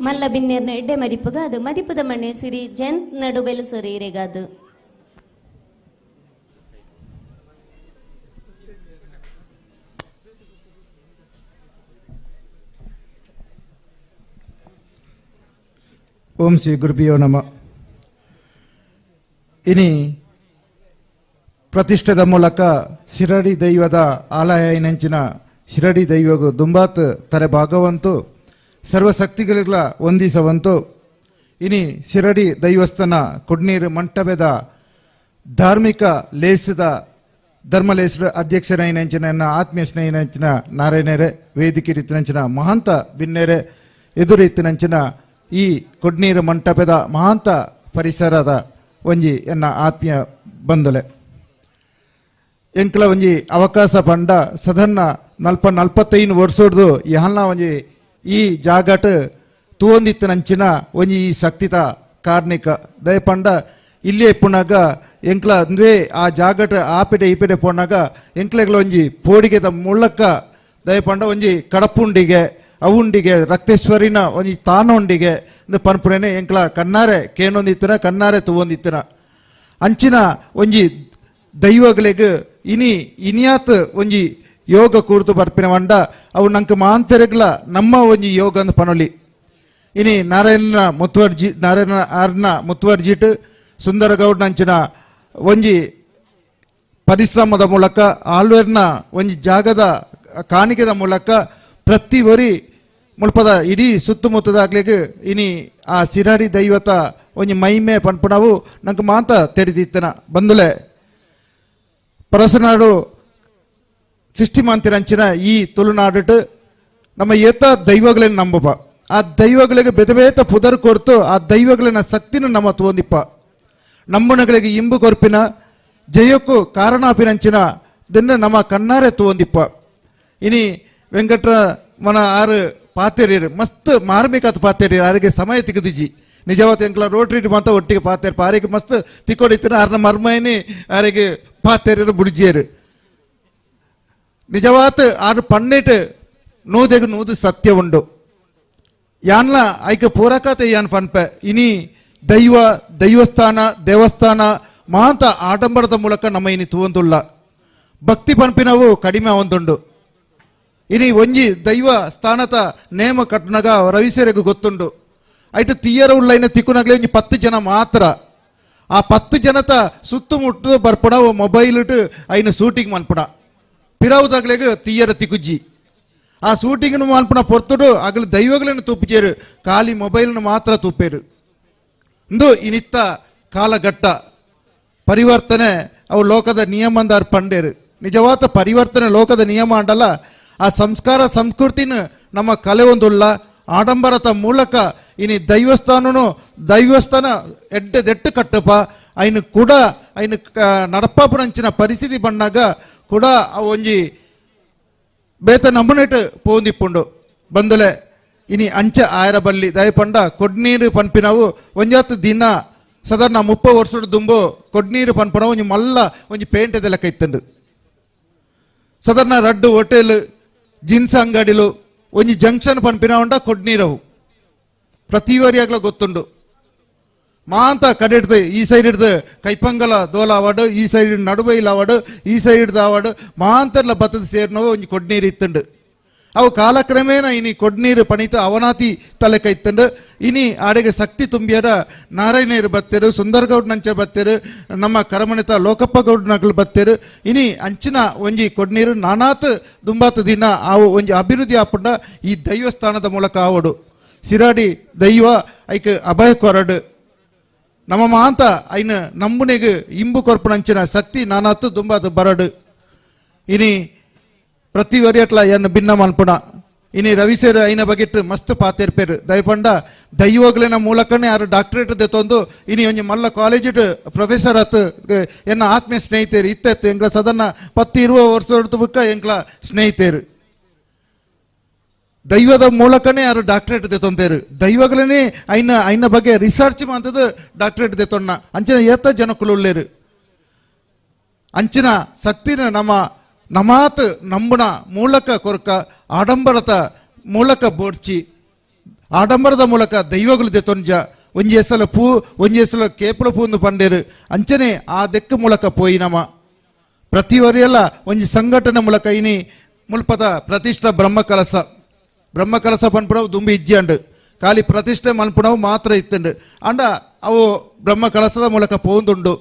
ಮಲ್ಲ ಬಿನ್ನೇರ್ನ ಎಡ್ಡೆ ಮದಿಪುಗ ಅದು ಮದಿಪುದ ಮಣ್ಣೆ ಸಿರಿ ಜೆಂತ್ ನಡು ಬೆಲಸರಿ ಇರೆಗಾದು ಓಂ ಶ್ರೀ ಗುರುಭ್ಯೋ ನಮಃ. ಇನಿ ಪ್ರತಿಷ್ಠೆದ ಮೂಲಕ ಶಿರಡಿ ದೈವದ ಆಲಯ ನೆಂಚಿನ ಶಿರಡಿ ದೈವಗೂ ದುಂಬಾತ್ ತರೆ ಭಾಗವಂತು ಸರ್ವಶಕ್ತಿಗಳ ಹೊಂದಿಸವಂತು ಇನಿ ಶಿರಡಿ ದೈವಸ್ಥಾನ ಕುಡ್ನೀರು ಮಂಟಪದ ಧಾರ್ಮಿಕ ಲೇಸದ ಧರ್ಮಲೇಸರ ಅಧ್ಯಕ್ಷರೈನಂಚಿನ ಆತ್ಮೀಯ ಸ್ನೇಹಿತಂಚಿನ ನಾರಾಯಣರೇ ವೇದಿಕೆ ರೀತಿನಂಚಿನ ಮಹಾಂತ ಬಿನ್ನೇರೆ ಎದುರೀತಿನಂಚಿನ ಈ ಕೊಡ್ನೀರು ಮಂಟಪದ ಮಹಾಂತ ಪರಿಸರದ ಒಂಜಿ ಎನ್ನ ಆತ್ಮೀಯ ಬಂಧುಲೆ ಎಂಕ್ಲ ಒಂಜಿ ಅವಕಾಶ ಪಂಡ ಸಾಧಾರಣ 40-45 ವರ್ಷದ್ದು ಯಾಲ್ನ ಒಂಜಿ ಈ ಜಾಗಟ್ ತೂವೊಂದಿತ್ತಿನಂಚಿನ ಒಂಜಿ ಈ ಶಕ್ತಿತ ಕಾರ್ಣಿಕ ದಯಪಂಡ ಇಲ್ಲೇ ಪುನಗ ಎಂಕ್ಲ ಅಂದ್ರೆ ಆ ಜಾಗಟ್ ಆಪೆಡೆ ಈಪೆಡೆ ಪೋನಾಗ ಎಂಕ್ಲೆಗ್ಲ ಒಂಜಿ ಪೋಡಿಗೆದ ಮುಳ್ಳಕ್ಕ ದಯಪಂಡ ಒಂಜಿ ಕಡಪುಂಡಿಗೆ ಅವುಂಡಿಗೆ ರಕ್ತೇಶ್ವರಿನ ಒಂಜಿ ತಾನೊಂಡಿಗೆ ಪನ್ಪುರೇನೆ ಎಂಕ್ಲ ಕನ್ನಾರೆ ಕೇನೊಂದಿತ್ತಿನ ಕನ್ನಾರೆ ತೂವೊಂದಿತ್ತಿನ ಅಂಚಿನ ಒಂಜಿ ದೈವಗಳಿಗೆ ಇನಿಯಾತ್ ಒಂಜಿ ಯೋಗ ಕೂರ್ತು ಬರ್ಪಿನ ವಂಡ ಅವು ನಂಗೆ ಮಾಂತೆರೆಗ್ಲ ನಮ್ಮ ಒಂಜಿ ಯೋಗ ಅಂದ್ ಪನೊಲಿ ಇನಿ ನಾರಾಯಣ ಮುತ್ತುವರ್ಜಿಟ್ ಸುಂದರಗೌಡ್ ನಂಚಿನ ಒಂಜಿ ಪರಿಶ್ರಮದ ಮೂಲಕ ಆಳ್ವೇರ್ನ ಒಂಜಿ ಜಾಗದ ಕಾಣಿಕೆದ ಮೂಲಕ ಪ್ರತಿ ಒರಿ ಮುಲ್ಪದ ಇಡೀ ಸುತ್ತಮುತ್ತದಾಗ್ಲಿಗೆ ಇನಿ ಆ ಶಿರಾಡಿ ದೈವತ ಒಂಜಿ ಮೈಮೆ ಪನ್ಪುಣವು ನಂಗೆ ಮಾತ ತೆರೆದಿತ್ತನ ಬಂದುಲೆ ಪರಸನಾಡು ಸೃಷ್ಟಿ ಮಾಂತಿರಂಚಿನ ಈ ತುಳುನಾಡು ನಮ್ಮ ಏತ ದೈವಗಳನ್ನ ನಂಬಪ ಆ ದೈವಗಳಿಗೆ ಬೆದಬೇತ ಪುದರ್ ಕೊರ್ತು ಆ ದೈವಗಳನ್ನ ಶಕ್ತಿನ ನಮ್ಮ ತೋಂದಿಪ್ಪ ನಂಬುಣಗಳಿಗೆ ಇಂಬು ಕೊರ್ಪಿನ ಜಯಕ್ಕೂ ಕಾರಣಾಪಿನಂಚಿನ ದನ್ನ ನಮ್ಮ ಕಣ್ಣಾರೆ ತೋಂದಿಪ್ಪ ಇನಿ ವೆಂಕಟ್ರ ಮನ ಆರು ಪಾತೆರೀರು ಮಸ್ತ್ ಮಾರ್ಮಿಕತ್ ಪಾತೆರೀರು ಆರಿಗೆ ಸಮಯ ತಿಗದಿಜಿ ನಿಜವಾದ ಎಂಕ್ಲ ರೋಟ್ರಿ ಮಾತ ಒಟ್ಟಿಗೆ ಪಾತೆರ್ ಆರಿಗೆ ಮಸ್ತ್ ತಿಕ್ಕೊಂಡಿತ್ತಿನ ಆರ್ನ ಮರ್ಮೈನಿ ಆರಿಗೆ ಪಾತೆರೀರು ಬುಡ್ಜಿಯರು ನಿಜವಾತ್ ಆರು ಪನ್ನೆಟ್ ನೂದೆಗ್ ನೂದು ಸತ್ಯ ಉಂಡು ಯಾನ್ಲ ಐಕ ಪೂರಕತೆ ಯಾನ್ ಪನ್ಪೆ ಇನಿ ದೈವಸ್ಥಾನ ದೇವಸ್ಥಾನ ಮಾತ ಆಡಂಬರದ ಮೂಲಕ ನಮ್ಮ ಇನಿ ತೂವಂದುಲ್ಲ ಭಕ್ತಿ ಪನ್ಪಿನವು ಕಡಿಮೆ ಒಂದುಂಡು ಇನಿ ಒಂಜಿ ದೈವ ಸ್ಥಾನದ ನೇಮ ಕಟ್ನಗ ರವಿಸೆರೆಗೂ ಗೊತ್ತುಂಡು ಐಟು ತೀಯರ ಉಳ್ಳೈನ ತಿಕ್ಕುನಾಗ್ಲೇ ಒಂಜಿ 10 ಜನ ಮಾತ್ರ ಆ 10 ಜನತ ಸುತ್ತಮುಟ್ಟು ಬರ್ಪುಣ ಮೊಬೈಲ್ ಇಟ್ಟು ಐನ ಶೂಟಿಂಗ್ ಮನ್ಪುಣ ಪಿರಾವುದಾಗ್ಲೆಗ್ ತೀಯರ ತಿಕ್ಕುಜ್ಜಿ ಆ ಶೂಟಿಂಗ್ ಮನ್ಪುಣ ಪೊರ್ತುಡು ಆಗ್ಲ ದೈವಗಳನ್ನು ತುಪ್ಪಿಚೇರು ಖಾಲಿ ಮೊಬೈಲ್ನ ಮಾತ್ರ ತುಪ್ಪೇರು ಇಂದು ಇನಿತ್ತ ಕಾಲಘಟ್ಟ ಪರಿವರ್ತನೆ ಅವು ಲೋಕದ ನಿಯಮ ಅಂದಾರ್ ಪಂಡೇರು ನಿಜವಾದ ಪರಿವರ್ತನೆ ಲೋಕದ ನಿಯಮ ಅಂಡಲ್ಲ ಆ ಸಂಸ್ಕಾರ ಸಂಸ್ಕೃತಿನ ನಮ್ಮ ಕಲೆ ಒಂದುಲ್ಲ ಆಡಂಬರದ ಮೂಲಕ ಇನಿ ದೈವಸ್ಥಾನ ಎಡ್ಡೆದೆಟ್ಟು ಕಟ್ಟಪ ಐನು ಕೂಡ ಐನು ನಡಪಾಪುರಂಚಿನ ಪರಿಸ್ಥಿತಿ ಬಂದಾಗ ಕೂಡ ಅವು ಒಂಜಿ ಬೇತ ನಂಬುನೆಟ್ ಪೋಂದಿಪ್ಪುಂಡು ಬಂದುಲೆ ಇನಿ ಅಂಚೆ ಆಯರ ಬಲ್ಲಿ ದಯಪಂಡ ಕೊಡ್ನೀರು ಪನ್ಪಿನವು ಒಂಜಾತ್ ದಿನ ಸಾಧಾರಣ 30 ವರ್ಷದ ದುಂಬು ಕೊಡ್ನೀರು ಪನ್ಪನವು ಒಂಜಿ ಮಲ್ಲ ಒಂಜಿ ಪೇಂಟದ ಲೆಕ್ಕ ಇತ್ತಂಡು ಸಾಧಾರಣ ರಡ್ಡು ಹೋಟೆಲ್ ಜಿನ್ಸ್ ಅಂಗಡಿಲು ಒಂಜಿ ಜಂಕ್ಷನ್ ಪನ್ಪಿನ ಉಂಡ ಕೊಡ್ನೀರವು ಪ್ರತಿ ವರಿಯಾಗ್ಲ ಗೊತ್ತುಂಡು ಮಾಂತ ಕಡೆಡ್ದು ಈ ಸೈಡ್ ಹಿಡ್ದು ಕೈಪಂಗಲ ದೋಲ ಆವಾಡು ಈ ಸೈಡ್ ನಡುಬೈಲ್ ಆವಾಡು ಈ ಸೈಡ್ ಹಿಡ್ದು ಆವಾಡು ಮಾಂತರ್ಲ ಬತ್ತದ ಸೇರ್ನವು ಒಂಜಿ ಕೊಡ್ನೀರು ಇತ್ತಂಡು ಅವು ಕಾಲಕ್ರಮೇಣ ಇನಿ ಕೊಡ್ನೀರು ಪಣಿತ ಅವನಾತಿ ತಲೆ ಕೈತ್ತಂಡು ಇನಿ ಆಡೆಗೆ ಶಕ್ತಿ ತುಂಬಿಯರ ನಾರಾಯಣರು ಬತ್ತೇರು ಸುಂದರಗೌಡ್ ನಂಚೆ ಬತ್ತೇರು ನಮ್ಮ ಕರಮಣಿತ ಲೋಕಪ್ಪ ಗೌಡ್ ನಗಲು ಬತ್ತೇರು ಇನಿ ಅಂಚಿನ ಒಂಜಿ ಕೊಡ್ನೀರು ನಾನಾತ್ ದುಂಬಾತ ದಿನ ಅವು ಒಂಜಿ ಅಭಿವೃದ್ಧಿ ಆಪುಂಡ ಈ ದೈವಸ್ಥಾನದ ಮೂಲಕ ಆವಡು ಶಿರಾಡಿ ದೈವ ಐಕ್ ಅಭಯ ಕೊರಡು ನಮ್ಮ ಮಾಂತ ಐನ ನಂಬುನೆಗೆ ಇಂಬು ಕೊರ್ಪುನಂಚಿನ ಶಕ್ತಿ ನಾನಾತ್ ದುಂಬಾತ ಬರಡು ಇನಿ ಪ್ರತಿ ವರಿಯಟ್ಲ ಎನ್ನು ಭಿನ್ನ ಮನ್ಪುಣ ಇನಿ ರವಿಸೇರ್ ಐನ ಬಗೆಟ್ ಮಸ್ತ್ ಪಾತೆರ್ಪೇರು ದಯಪಂಡ ದೈವಗಳೇನ ಮೂಲಕನೇ ಯಾರು ಡಾಕ್ಟರೇಟ್ ದೆತ್ತೊಂದು ಇನಿ ಒಂಜಿ ಮಲ್ಲ ಕಾಲೇಜ್ ಪ್ರೊಫೆಸರ್ ಅತ್ ಎನ್ನ ಆತ್ಮೀಯ ಸ್ನೇಹಿತರು ಇತ್ತೆತ್ತು ಎಂಗ್ಲ ಸಾಧಾರಣ 10-20 ವರ್ಷ ಬುಕ್ಕ ಎಂಕ್ಲ ಸ್ನೇಹಿತರು ದೈವದ ಮೂಲಕನೇ ಯಾರು ಡಾಕ್ಟರೇಟ್ ದೆತ್ತೊಂತೇರು ದೈವಗಳೇ ಐನ ಬಗ್ಗೆ ರಿಸರ್ಚ್ ಮಾಡ್ತದ ಡಾಕ್ಟರೇಟ್ ದೆತ್ತೊಣ್ಣ ಅಂಚಿನ ಏತ ಜನಕುಲುಳ್ಳೇರು ಅಂಚಿನ ಶಕ್ತಿನ ನಮಾತ್ ನಂಬುಣ ಮೂಲಕ ಕೊರ್ಕ ಆಡಂಬರತ ಮೂಲಕ ಬೋರ್ಚಿ ಆಡಂಬರದ ಮೂಲಕ ದೈವಗಳು ದೆತೊಂಜ ಒಂಜಿ ಹೆಸಲ ಪೂ ಒಂಜಿ ಹೆಸಲ ಕೇಪಲ ಪೂಂದು ಪಂಡೇರು ಅಂಚನೆ ಆ ದೆಕ್ಕ ಮೂಲಕ ಪೋಯಿ ನಮ ಪ್ರತಿ ವರಿಯಲ್ಲ ಒಂಜಿ ಸಂಘಟನೆ ಮೂಲಕ ಇನಿ ಮುಲ್ಪದ ಪ್ರತಿಷ್ಠ ಬ್ರಹ್ಮಕಲಸ ಪನ್ಪುಣವು ದುಂಬಿ ಇಜ್ಜಿ ಅಂಡು ಖಾಲಿ ಪ್ರತಿಷ್ಠೆ ಮನ್ಪುಣವು ಮಾತ್ರ ಇತ್ತಂಡು ಅಂಡ ಅವು ಬ್ರಹ್ಮಕಲಸದ ಮೂಲಕ ಪೋಂದುಂಡು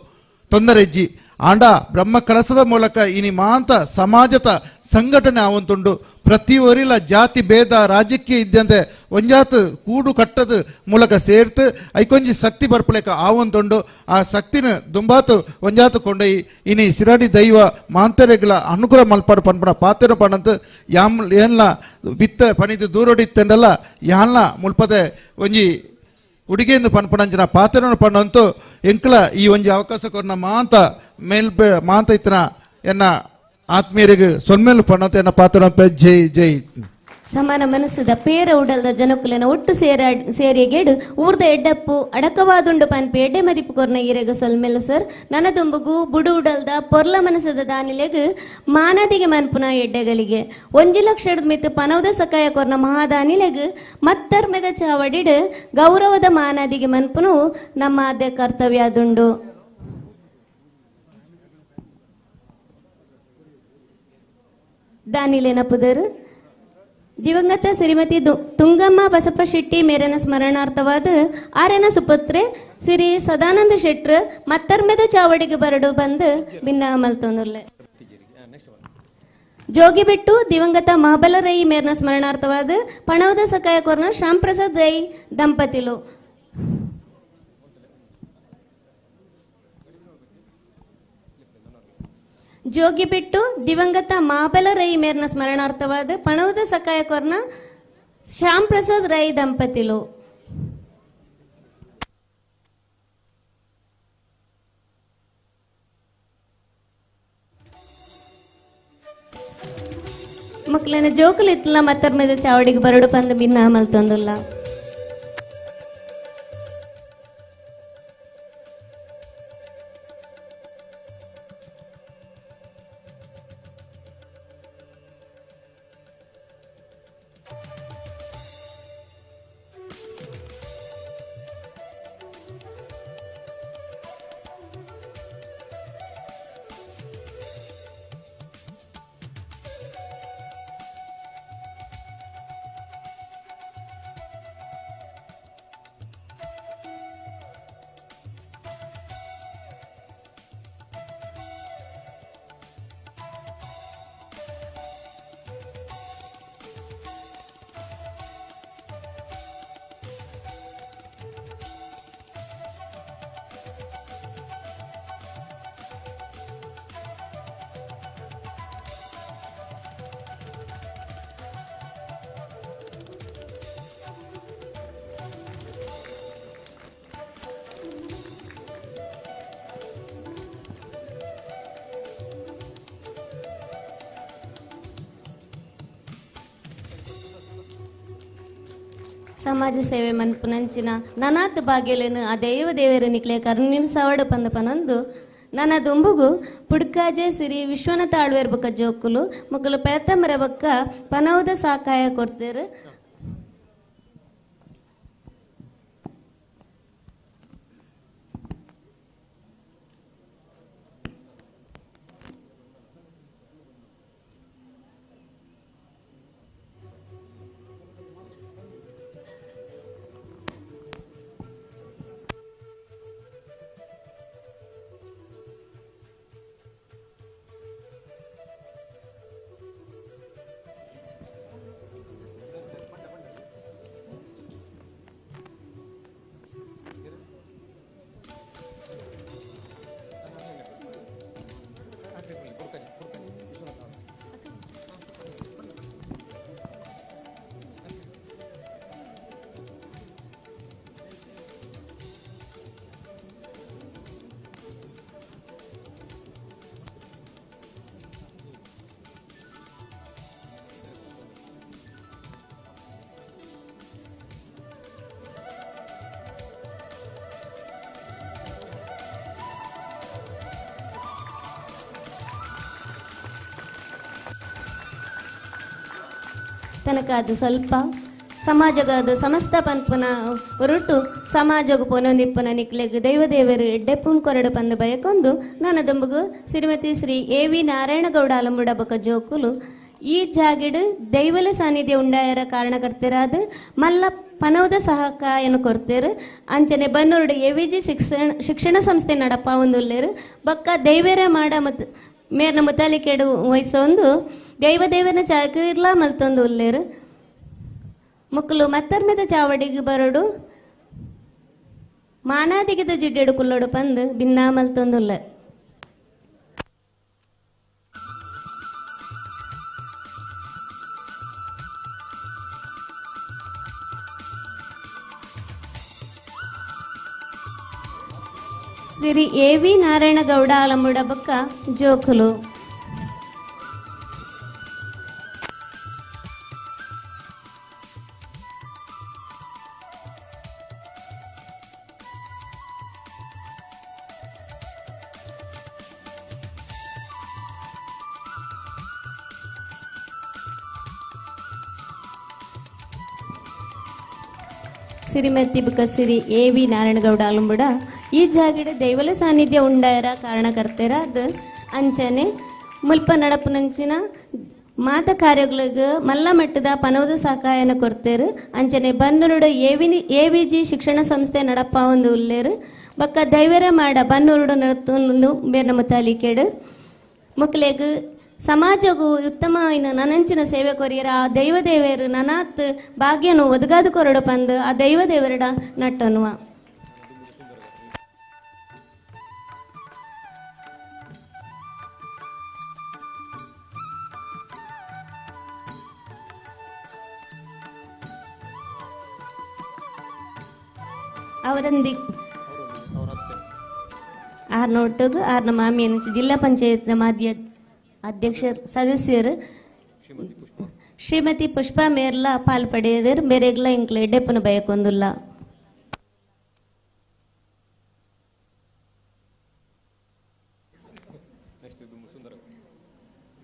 ತೊಂದರೆ ಇಜ್ಜಿ ಆಂಡ ಬ್ರಹ್ಮಕಲಸದ ಮೂಲಕ ಇನಿ ಮಾಂತ ಸಮಾಜದ ಸಂಘಟನೆ ಆವಂತುಂಡು ಪ್ರತಿ ಒರಿಲ ಜಾತಿ ಭೇದ ರಾಜಕೀಯ ಇದ್ದಂತೆ ಒಂಜಾತ್ ಕೂಡು ಕಟ್ಟದ ಮೂಲಕ ಸೇರ್ತು ಐಕೊಂಜಿ ಶಕ್ತಿ ಬರ್ಪಲೇಕ ಆವಂತುಂಡು ಆ ಶಕ್ತಿನ ದುಂಬಾತು ಒಂಜಾತು ಕೊಂಡೊಯ್ಯಿ ಇನಿ ಸಿರಾಡಿ ದೈವ ಮಾಂತರೆಗಳ ಅನುಗ್ರಹ ಮಲ್ಪಾಡು ಪನ್ಪಣ ಪಾತೆರ ಪಣಂತ ಯಾಮ್ ಏನ್ಲ ಬಿತ್ತ ಪಣಿದು ದೂರೊಡಿತ್ತಂಡಲ್ಲ ಯಾನ್ಲ ಮುಲ್ಪದೆ ಒಂಜಿ ಉಡುಗೆಯಿಂದ ಪನ್ಪಣಂಚಿನ ಪಾತ್ರನ ಪಣ್ಣಂತೂ ಎಂಕ್ಲ ಈ ಒಂಜಿ ಅವಕಾಶ ಕೊರ್ನ ಮಾಂತ ಮಾಂತ ಇತ್ತನ ಎನ್ನ ಆತ್ಮೀಯರಿಗೆ ಸೊನ್ಮೇಲು ಪಣ್ಣಂತ ಎನ್ನ ಪಾತ್ರ ಜೈ ಜೈ ಸಮಾನ ಮನಸ್ಸದ ಪೇರ ಉಡಲ್ದ ಜನಕುಲೆನ ಒಟ್ಟು ಸೇರಿಗೆಡು ಊರ್ದ ಎಡ್ಡಪ್ಪು ಅಡಕವಾದುಂಡು ಪನ್ಪಿ ಎಡ್ಡೆ ಮದಿಪು ಕೊರ್ನ ಈರೆಗ ಸೊಲ್ಮೆಲ್ಲ ಸರ್ ನನದುಂಬುಗು ಬುಡು ಉಡಲ್ದ ಪೊರ್ಲ ಮನಸ್ಸದ ದಾನಿಲೆಗ್ ಮಾನದಿಗೆ ಮನ್ಪುನ ಎಡ್ಡೆಗಳಿಗೆ 1 ಲಕ್ಷದ ಮಿತ್ತು ಪನವದ ಸಕಾಯ ಕೊರ್ನ ಮಹಾದಾನಿಲೆಗ್ ಮತ್ತರ್ಮೆದ ಚಾವಡಿಡ್ ಗೌರವದ ಮಾನದಿಗೆ ಮನ್ಪುನು ನಮ್ಮ ಆದ್ಯ ಕರ್ತವ್ಯ ಅದುಂಡು ದಾನಿಲೆನಪುದರು ದಿವಂಗತ ಶ್ರೀಮತಿ ತುಂಗಮ್ಮ ಬಸಪ್ಪ ಶೆಟ್ಟಿ ಮೇರನ ಸ್ಮರಣಾರ್ಥವಾದ ಆರನ ಸುಪುತ್ರೆ ಶ್ರೀ ಸದಾನಂದ ಶೆಟ್ರ್ ಮತ್ತರ್ಮೆದ ಚಾವಡಿಗೆ ಬರಡು ಬಂದು ಭಿನ್ನ ಮಲ್ತೊಂದುರ್ಲೆ ಜೋಗಿಬೆಟ್ಟು ದಿವಂಗತ ಮಹಾಬಲ ರೈ ಮೇರನ ಸ್ಮರಣಾರ್ಥವಾದ ಪಣವದ ಸಕಾಯ ಕೊರ್ನ ಶ್ಯಾಮ್ ಪ್ರಸಾದ್ ರೈ ದಂಪತಿಲು ಜೋಗಿಬಿಟ್ಟು ದಿವಂಗತ ಮಹಾಬಲ ರೈ ಮೇರ್ನ ಸ್ಮರಣಾರ್ಥವಾದ ಪಣವದ ಸಕಾಯ ಕೊರ್ನ ಶ್ಯಾಮ್ ಪ್ರಸಾದ್ ರೈ ದಂಪತಿಲು ಮಕ್ಕಳನ್ನ ಜೋಕುಲು ಇತ್ತಲ್ಲ ಮತ್ತರ್ ಮೇಲೆ ಚಾವಡಿಗೆ ಬರಡು ಬಂದು ಭಿನ್ನ ಮಲ್ತೊಂದುಲ್ಲ ಸಮಾಜ ಸೇವೆ ಮನ್ಪುನಂಚಿನ ನನಾತ್ ಭಾಗ್ಯಲೇನು ಆ ದೇವರ ನಿಕ್ಲೆ ಕರ್ನೀರು ಸವಡು ಪಂದ ಪನಂದು ನನ್ನ ದುಂಬುಗು ಪುಡ್ಕಾಜೆ ಸಿರಿ ವಿಶ್ವನಾಥ ಆಳ್ವೇರ್ ಬೊಕ್ಕ ಜೋಕುಲು ಮಕ್ಕಳು ಪೇತಮರ ಬೊಕ್ಕ ಪನವದ ಸಾಕಾಯ ಕೊಡ್ತೇರು ತನಕ ಅದು ಸ್ವಲ್ಪ ಸಮಾಜಗಾದ ಸಮಸ್ತ ಪನ್ಪುನ ಹೊರಟು ಸಮಾಜಗು ಪೊನೊಂದಿಪ್ಪುನ ನಿಕ್ಲೆಗ್ ದೈವದೇವರು ಎಡ್ಡೆಪ್ಪುನ್ ಕೊರಡು ಪಂದು ಬಯಕೊಂದು ನನ್ನ ದುಂಬುಗು ಶ್ರೀಮತಿ ಶ್ರೀ A.V. ನಾರಾಯಣಗೌಡ ಅಲಂಬುಡ ಬೊಕ ಜೋಕುಲು ಈ ಜಾಗಿಡು ದೈವಲ ಸಾನ್ನಿಧ್ಯ ಉಂಡಾಯರ ಕಾರಣಕರ್ತರಾದ ಮಲ್ಲ ಪನವದ ಸಹಕಾಯನ ಕೊರ್ತೇರು ಅಂಚನೆ ಬನ್ನೂರುಡು AVG ಶಿಕ್ಷಣ ಸಂಸ್ಥೆ ನಡಪ ಒಂದುಲ್ಲೇರು ಬಕ್ಕ ದೈವೇರ ಮಾಡ ಮತ್ತು ಮೇರ್ನ ಮುತಾಲಿಕೆಡು ವಹಿಸೊಂದು ದೈವದೇವನ ಚಾಕಿರ್ಲ ಮಲ್ತೊಂದು ಉಲ್ಲೇರು ಮುಕ್ಕಲು ಮತ್ತರ್ಮೆದ ಚಾವಡಿಗೆ ಬರಡು ಮಾನಾದಿಗಿದ ಜಿಡ್ಡೆಡು ಕುಲ್ಲೋಡು ಪಂದು ಭಿನ್ನ ಮಲ್ತೊಂದುಲ್ಲ ಶ್ರೀ A.V. ನಾರಾಯಣಗೌಡ ಅಲಂಬುಡ ಬೊಕ್ಕ ಜೋಕುಲು ಶ್ರೀಮತಿ ಬುಕ್ಕ ಶ್ರೀ A.V. ನಾರಾಯಣಗೌಡ ಅಲಂಬುಡ ಈ ಜಾಗಿಡ ದೈವಲ ಸಾನ್ನಿಧ್ಯ ಉಂಡಾಯರ ಕಾರಣಕರ್ತೆರ ಅದು ಅಂಚನೆ ಮುಲ್ಪ ನಡಪುನಂಚಿನ ಮಾತ ಕಾರ್ಯಗಳಿಗೆ ಮಲ್ಲ ಮಟ್ಟದ ಪನವದ ಸಹಕಾಯನ ಕೊರ್ತೇರು ಅಂಚನೆ ಬನ್ನೂರುಡು AVG ಶಿಕ್ಷಣ ಸಂಸ್ಥೆ ನಡಪ ಒಂದು ಉಲ್ಲೇರು ಬಕ್ಕ ದೈವರ ಮಾಡ ಬನ್ನೂರುಡು ನಡತು ಬೇರ್ನ ಮುತಾಲಿಕೆಡು ಮುಕ್ಲೆಗ್ ಸಮಾಜಗೂ ಉತ್ತಮ ನನಂಚಿನ ಸೇವೆ ಕೊರಿಯರ ಆ ದೈವದೇವರು ನನಾತ್ ಭಾಗ್ಯನು ಒದಗಾದು ಕೊರಡು ಪಂದು ಆ ದೈವದೇವರಡ ನಟ್ಟನುವ ಅವರಂದಿ ಆರ್ನೊಟ್ಟಿಗೆ ಆರ್ನ ಮಾಮಿಯ ಜಿಲ್ಲಾ ಪಂಚಾಯತ್ ಮಾಜಿ ಅಧ್ಯಕ್ಷ ಸದಸ್ಯರು ಶ್ರೀಮತಿ ಪುಷ್ಪಾ ಮೇರ್ಲ ಪಾಲ್ಪಡೆಯದರು ಬೇರೆಗ್ಲ ಇಂಕ್ಲೆ ಡೆಪ್ಪನ ಬಯಕೊಂದುಲ್ಲ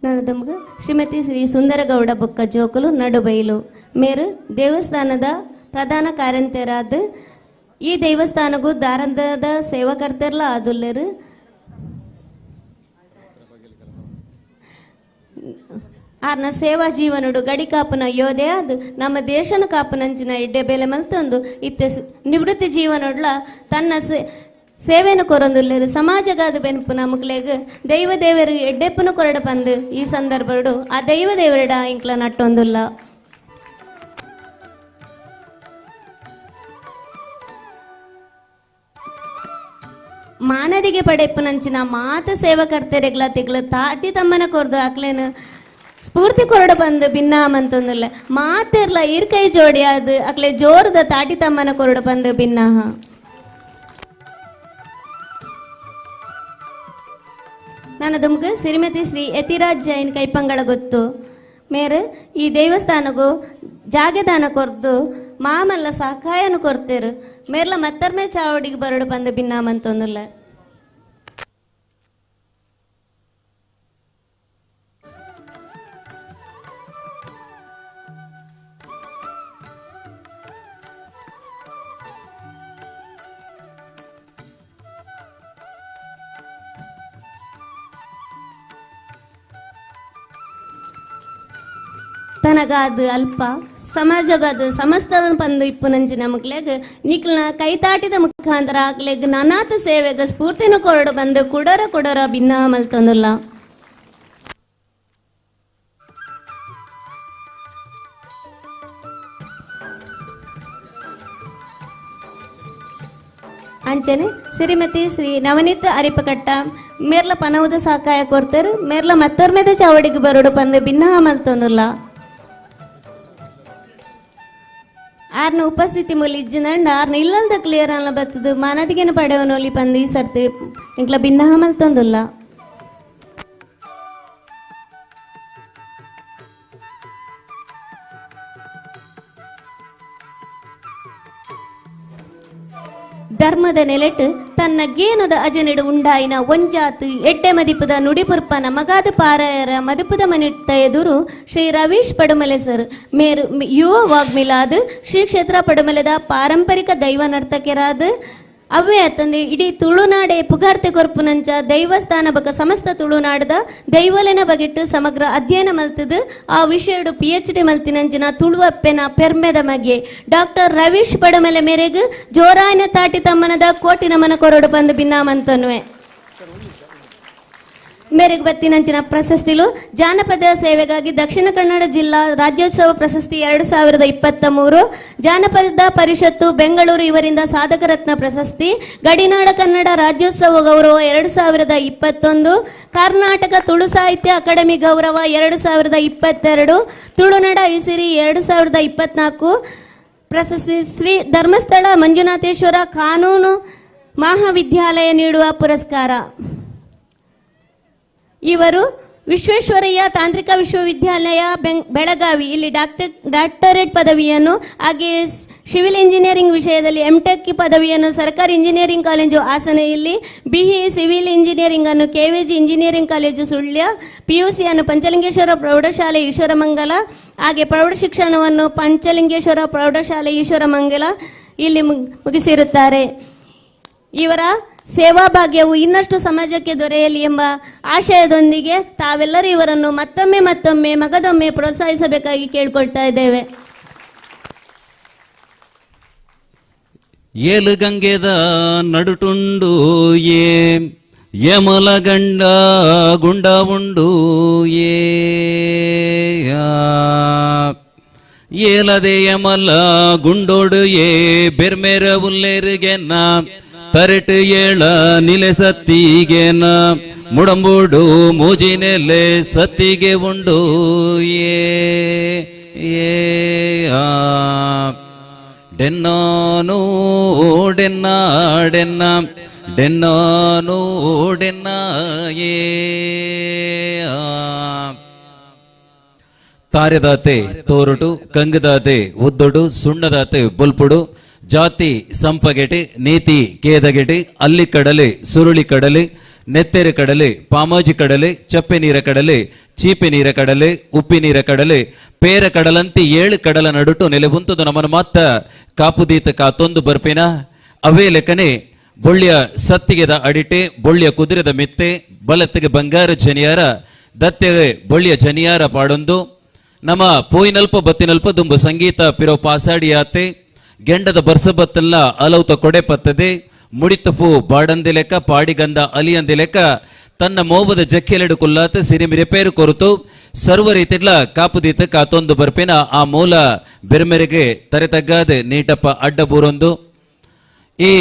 ನನ್ನದಮ್ಗ ಶ್ರೀಮತಿ ಶ್ರೀ ಸುಂದರಗೌಡ ಬೊಕ್ಕ ಜೋಕುಲು ನಡುಬೈಲು ಮೇರು ದೇವಸ್ಥಾನದ ಪ್ರಧಾನ ಕಾರ್ಯಂತರಾದ ಈ ದೇವಸ್ಥಾನಗೂ ದಾರಂದದ ಸೇವಾಕರ್ತರ್ಲ ಆದುಲ್ಲರು ಆರ್ನ ಸೇವಾ ಜೀವನುಡು ಗಡಿ ಕಾಪುನ ಯೋಧೆ ಅದು ನಮ್ಮ ದೇಶನ ಕಾಪುನಂಚಿನ ಎಡ್ಡೆ ಬೆಲೆ ಮಲ್ತೊಂದು ಇತ್ತೆ ನಿವೃತ್ತಿ ಜೀವನೊಡ್ಲ ತನ್ನ ಸೇವೆಯನ್ನು ಕೊರೊಂದುಲ್ಲೇರು ಸಮಾಜಗಾದ ಬೆನ್ಪು ನಮಗ್ಲೆಗ್ ದೈವ ದೇವರಿಗೆ ಎಡ್ಡೆಪ್ಪನ ಕೊರಡ ಬಂದು ಈ ಸಂದರ್ಭಡು ಆ ದೈವ ದೇವರಡ ಇಂಕ್ಲ ನಟ್ಟೊಂದುಲ್ಲ ಮಾನದಿಗೆ ಪಡೆಪ್ಪುನಂಚಿನ ಮಾತ ಸೇವಕರ್ತೆರೆಗ್ಲ ತಿಗ್ಲ ತಾಟಿ ತಮ್ಮನ ಕೊರ್ದು ಅಕ್ಲೇನು ಸ್ಫೂರ್ತಿ ಕೊರಡ ಬಂದು ಭಿನ್ನಾಮಂತೊಂದಿಲ್ಲ ಮಾತಿರ್ಲ ಇರ್ಕೈ ಜೋಡಿ ಅದು ಅಕ್ಲೆ ಜೋರದ ತಾಟಿ ತಮ್ಮನ ಕೊರಡ ಬಂದು ಭಿನ್ನಾಹ ನನ್ನ ದುಮ್ಗ ಶ್ರೀಮತಿ ಶ್ರೀ ಯತಿರಾಜ್ ಜೈನ್ ಕೈಪಂಗಳ ಗೊತ್ತು ಮೇರೆ ಈ ದೇವಸ್ಥಾನಗೂ ಜಾಗದಾನ ಕೊರ್ದು ಮಾಮಲ್ಲ ಸಹಾಯನ ಕೊಡ್ತೇರು ಮೇರ್ಲ ಮತ್ತರ್ಮೆ ಚಾವಡಿಗೆ ಬರಡು ಬಂದು ಭಿನ್ನಾಮಂತೊಂದಿಲ್ಲ ತನಗಾದ ಅಲ್ಪ ಸಮಾಜಗಾದ ಸಮಸ್ತ ಪಂದು ಇಪ್ಪು ನಂಚಿನ ಮಕ್ಳೆಗ್ ನಿಕ್ಲನ ಕೈತಾಟಿದ ಮುಖಾಂತರ ಆಗ್ಲೆಗ್ ನಾನಾಥ ಸೇವೆಗ ಸ್ಫೂರ್ತಿನ ಕೊರಡು ಬಂದು ಕುಡರ ಭಿನ್ನ ಮಲ್ತೊಂದಿಲ್ಲ ಅಂಚನೆ ಶ್ರೀಮತಿ ಶ್ರೀ ನವನೀತ ಅರಿಪಕಟ್ಟ ಮೇರ್ಲ ಪನವದ ಸಹಕಾಯ ಕೊಡ್ತೇರು ಮೇರ್ಲ ಮತ್ತೊರ್ಮೆದ ಚಾವಡಿಗೆ ಬರೋಡು ಪಂದು ಭಿನ್ನ ಮಲ್ತೊಂದಿಲ್ಲ ಆರ್ನ ಉಪಸ್ಥಿತಿ ಮೂಲ ಇಜ್ಜಿನಂಡ ಆರ್ನ ಇಲ್ಲಲ್ದ ಕ್ಲಿಯರ್ ಅಲ್ಲ ಬರ್ತದ ಮಾನದಿಗೆನ ಪಡೆಯವನೊಲಿ ಪಂದು ಈ ಸರ್ತಿ ಇಂಕ್ಲ ಭಿನ್ನ ಮಲ್ತೊಂದಿಲ್ಲ ಧರ್ಮದ ನೆಲೆಟ್ಟು ತನ್ನ ಗೇನುದ ಅಜನಿಡು ಉಂಡಾಯಿನ ಒಂಜಾತು ಎಡ್ಡೆ ಮದಿಪುದ ನುಡಿಪುರ್ಪನ ಮಗಾದ ಪಾರಾಯರ ಮದಿಪುದ ಮನಿಟ್ಟ ಎದುರು ಶ್ರೀ ರವೀಶ್ ಪಡುಮಲೆ ಸರ್ ಮೇರು ಯುವ ವಾಗ್ಮಿಲಾದ್ ಶ್ರೀ ಕ್ಷೇತ್ರ ಪಡುಮಲೆದ ಪಾರಂಪರಿಕ ದೈವ ನರ್ತಕೆರಾದ ಅವೇ ಅತ್ತಂದೆ ಇಡೀ ತುಳುನಾಡೆ ಪುಗಾರ್ತೆ ಕೊರ್ಪುನಂಚ ದೈವಸ್ಥಾನ ಬಕ ಸಮಸ್ತ ತುಳುನಾಡದ ದೈವಲೆನ ಬಗೆಟ್ಟು ಸಮಗ್ರ ಅಧ್ಯಯನ ಮಲ್ತದು ಆ ವಿಷಯಡು PhD ಮಲ್ತಿನಂಚಿನ ತುಳುವಪ್ಪೆನ ಪೆರ್ಮೆದ ಮಗೆ ಡಾಕ್ಟರ್ ರವೀಶ್ ಪಡಮಲೆ ಮೇರೆಗೆ ಜೋರಾಯನ ತಾಟಿ ತಮ್ಮನದ ಕೋಟಿ ನಮನ ಕೊರಡು ಬಂದು ಭಿನ್ನಾಮಂತನ್ವೆ ಮೇರೆಗೆ ಬತ್ತಿನಂಚಿನ ಪ್ರಶಸ್ತಿಲು ಜಾನಪದ ಸೇವೆಗಾಗಿ ದಕ್ಷಿಣ ಕನ್ನಡ ಜಿಲ್ಲಾ ರಾಜ್ಯೋತ್ಸವ ಪ್ರಶಸ್ತಿ 2023, ಜಾನಪದ ಪರಿಷತ್ತು ಬೆಂಗಳೂರು ಇವರಿಂದ ಸಾಧಕ ರತ್ನ ಪ್ರಶಸ್ತಿ, ಗಡಿನಾಡ ಕನ್ನಡ ರಾಜ್ಯೋತ್ಸವ ಗೌರವ 2021, ಕರ್ನಾಟಕ ತುಳು ಸಾಹಿತ್ಯ ಅಕಾಡೆಮಿ ಗೌರವ 2022, ತುಳುನಾಡ ಐಸಿರಿ 2024 ಪ್ರಶಸ್ತಿ, ಶ್ರೀ ಧರ್ಮಸ್ಥಳ ಮಂಜುನಾಥೇಶ್ವರ ಕಾನೂನು ಮಹಾವಿದ್ಯಾಲಯ ನೀಡುವ ಪುರಸ್ಕಾರ. ಇವರು ವಿಶ್ವೇಶ್ವರಯ್ಯ ತಾಂತ್ರಿಕ ವಿಶ್ವವಿದ್ಯಾಲಯ ಬೆಳಗಾವಿ ಇಲ್ಲಿ ಡಾಕ್ಟರೇಟ್ ಪದವಿಯನ್ನು, ಹಾಗೆ ಸಿವಿಲ್ ಇಂಜಿನಿಯರಿಂಗ್ ವಿಷಯದಲ್ಲಿ MTech ಪದವಿಯನ್ನು ಸರ್ಕಾರಿ ಇಂಜಿನಿಯರಿಂಗ್ ಕಾಲೇಜು ಹಾಸನ ಇಲ್ಲಿ, BE ಸಿವಿಲ್ ಇಂಜಿನಿಯರಿಂಗ್ ಅನ್ನು KVG engineering college Sullia, PUC ಅನ್ನು ಪಂಚಲಿಂಗೇಶ್ವರ ಪ್ರೌಢಶಾಲೆ ಈಶ್ವರಮಂಗಲ, ಹಾಗೆ ಪ್ರೌಢ ಶಿಕ್ಷಣವನ್ನು ಪಂಚಲಿಂಗೇಶ್ವರ ಪ್ರೌಢಶಾಲೆ ಈಶ್ವರಮಂಗಲ ಇಲ್ಲಿ ಮುಗಿಸಿರುತ್ತಾರೆ. ಇವರ ಸೇವಾ ಭಾಗ್ಯವು ಇನ್ನಷ್ಟು ಸಮಾಜಕ್ಕೆ ದೊರೆಯಲಿ ಎಂಬ ಆಶಯದೊಂದಿಗೆ ತಾವೆಲ್ಲರೂ ಇವರನ್ನು ಮತ್ತೊಮ್ಮೆ ಮಗದೊಮ್ಮೆ ಪ್ರೋತ್ಸಾಹಿಸಬೇಕಾಗಿ ಕೇಳ್ಕೊಳ್ತಾ ಇದ್ದೇವೆ. ಏಲು ಗಂಗೆದ ನಡುಟುಂಡು ಯಮಲ ಗಂಡ ಗುಂಡ ಉಂಡು ಏಲದೆ ಯಮಲ ಗುಂಡೋಡು ಬೆರ್ಮೆರ ಉಲ್ಲೇರಿಗೆನ್ನ ತರಟು ಏಳ ನಿಲೆ ಸತ್ತಿಗೆನ ಮುಡಂಬೂಡು ಮೂಜಿನೆಲೆ ಸತ್ತಿಗೆ ಉಂಡು ಡೆನ್ನಾನು ಡೆನ್ನ ಡೆನ್ನ ಡೆನ್ನಾನು ಡೆನ್ನ ತಾರೆದಾತೆ ತೋರುಟು ಕಂಗದಾತೆ ಉದ್ದೊಡು ಸುಣ್ಣದಾತೆ ಬುಲ್ಪುಡು ಜಾತಿ ಸಂಪಗೆಟಿ ನೀತಿ ಕೇದಗೆಟಿ ಅಲ್ಲಿ ಕಡಲೆ ಸುರುಳಿ ಕಡಲೆ ನೆತ್ತೆರೆ ಕಡಲೆ ಪಾಮಾಜಿ ಕಡಲೆ ಚಪ್ಪೆ ನೀರ ಕಡಲೆ ಚೀಪೆ ನೀರ ಕಡಲೆ ಉಪ್ಪಿ ನೀರ ಕಡಲೆ ಪೇರ ಕಡಲಂತಿ 7 ಕಡಲ ನಡುಟು ನೆಲೆಬುಂತದು ನಮ್ಮನ್ನು ಮಾತ್ತ ಕಾಪುದೀತ ಕಾತೊಂದು ಬರ್ಪಿನ ಅವೇ ಲೆಕ್ಕನೆ ಬೊಳ್ಳಿಯ ಸತ್ತಿಗೆದ ಅಡಿಟೆ ಬೊಳ್ಳಿಯ ಕುದುರೆದ ಮೆತ್ತೆ ಬಲತ್ತಿಗೆ ಬಂಗಾರ ಜನಿಯಾರ ದತ್ತೆಗೆ ಬೊಳ್ಳಿಯ ಜನಿಯಾರ ಪಾಡೊಂದು ನಮ್ಮ ಪೋಯಿನಲ್ಪ ಬತ್ತಿನಲ್ಪ ದುಂಬು ಸಂಗೀತ ಪಿರೋ ಪಾಸಾಡಿಯಾತೆ ಗೆಂಡದ ಬರ್ಸಬತ್ತಲ್ಲ ಅಲೌತ ಕೊಡೆ ಪತ್ತದೆ ಮುಡಿತಪು ಬಾಡಂದಿ ಲೆಕ್ಕ ಪಾಡಿಗಂದ ಅಲಿಯಂದಿ ಲೆಕ್ಕ ತನ್ನ ಮೋಬದ ಜಕ್ಕೆಲೆಡು ಕುಲ್ಲಾತ ಸಿರಿಮಿರೆಪೇರು ಕೊರತು ಸರ್ವ ರೀತಿಡ್ಲ ಕಾಪುದೀತ ಕಾತೊಂದು ಬರ್ಪಿನ ಆ ಮೂಲ ಬೆರ್ಮೆರೆಗೆ ತರೆತಗ್ಗಾದೆ ನೀಟಪ್ಪ ಅಡ್ಡ ಬೂರೊಂದು ಈ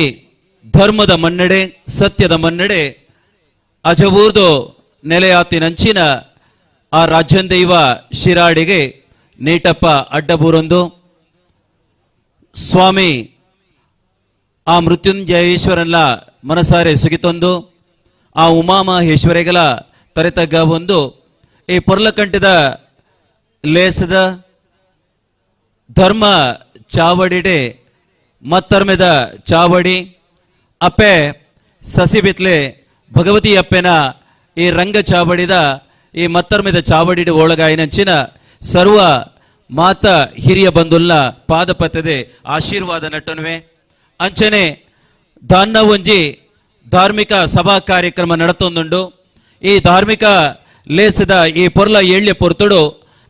ಧರ್ಮದ ಮನ್ನಡೆ ಸತ್ಯದ ಮನ್ನಡೆ ಅಜಬೂರ್ದು ನೆಲೆಯಾತಿನಂಚಿನ ಆ ರಾಜ್ಯಂದೈವ ಶಿರಾಡಿಗೆ ನೀಟಪ್ಪ ಅಡ್ಡ ಬೂರೊಂದು ಸ್ವಾಮಿ ಆ ಮೃತ್ಯುಂಜಯೇಶ್ವರಲ್ಲ ಮನಸಾರೆ ಸುಗಿತೊಂದು ಆ ಉಮಾಮಹೇಶ್ವರಿಗಳ ತರೆತಗ್ಗ ಒಂದು ಈ ಪೊರ್ಲಕಂಠದ ಲೇಸದ ಧರ್ಮ ಚಾವಡಿಡೆ ಮತ್ತರ್ಮೆದ ಚಾವಡಿ ಅಪ್ಪೆ ಸಸಿ ಬಿತ್ಲೆ ಭಗವತಿ ಅಪ್ಪೆನ ಈ ರಂಗ ಚಾವಡಿದ ಈ ಮತ್ತರ್ಮೆದ ಚಾವಡಿಡೆ ಒಳಗಾಯಿನಂಚಿನ ಸರ್ವ ಮಾತ ಹಿರಿಯ ಬಂದುಲ್ಲ ಪಾದಪತ್ತದೆ ಆಶೀರ್ವಾದ ನಟನುವೆ ಅಂಚನೆ ದಾನ್ನ ಒಂಜಿ ಧಾರ್ಮಿಕ ಸಭಾ ಕಾರ್ಯಕ್ರಮ ನಡತೊಂದುಂಡು ಈ ಧಾರ್ಮಿಕ ಲೇಸದ ಈ ಪೊರ್ಲ ಏಳ್ಯ ಪೊರ್ತುಡು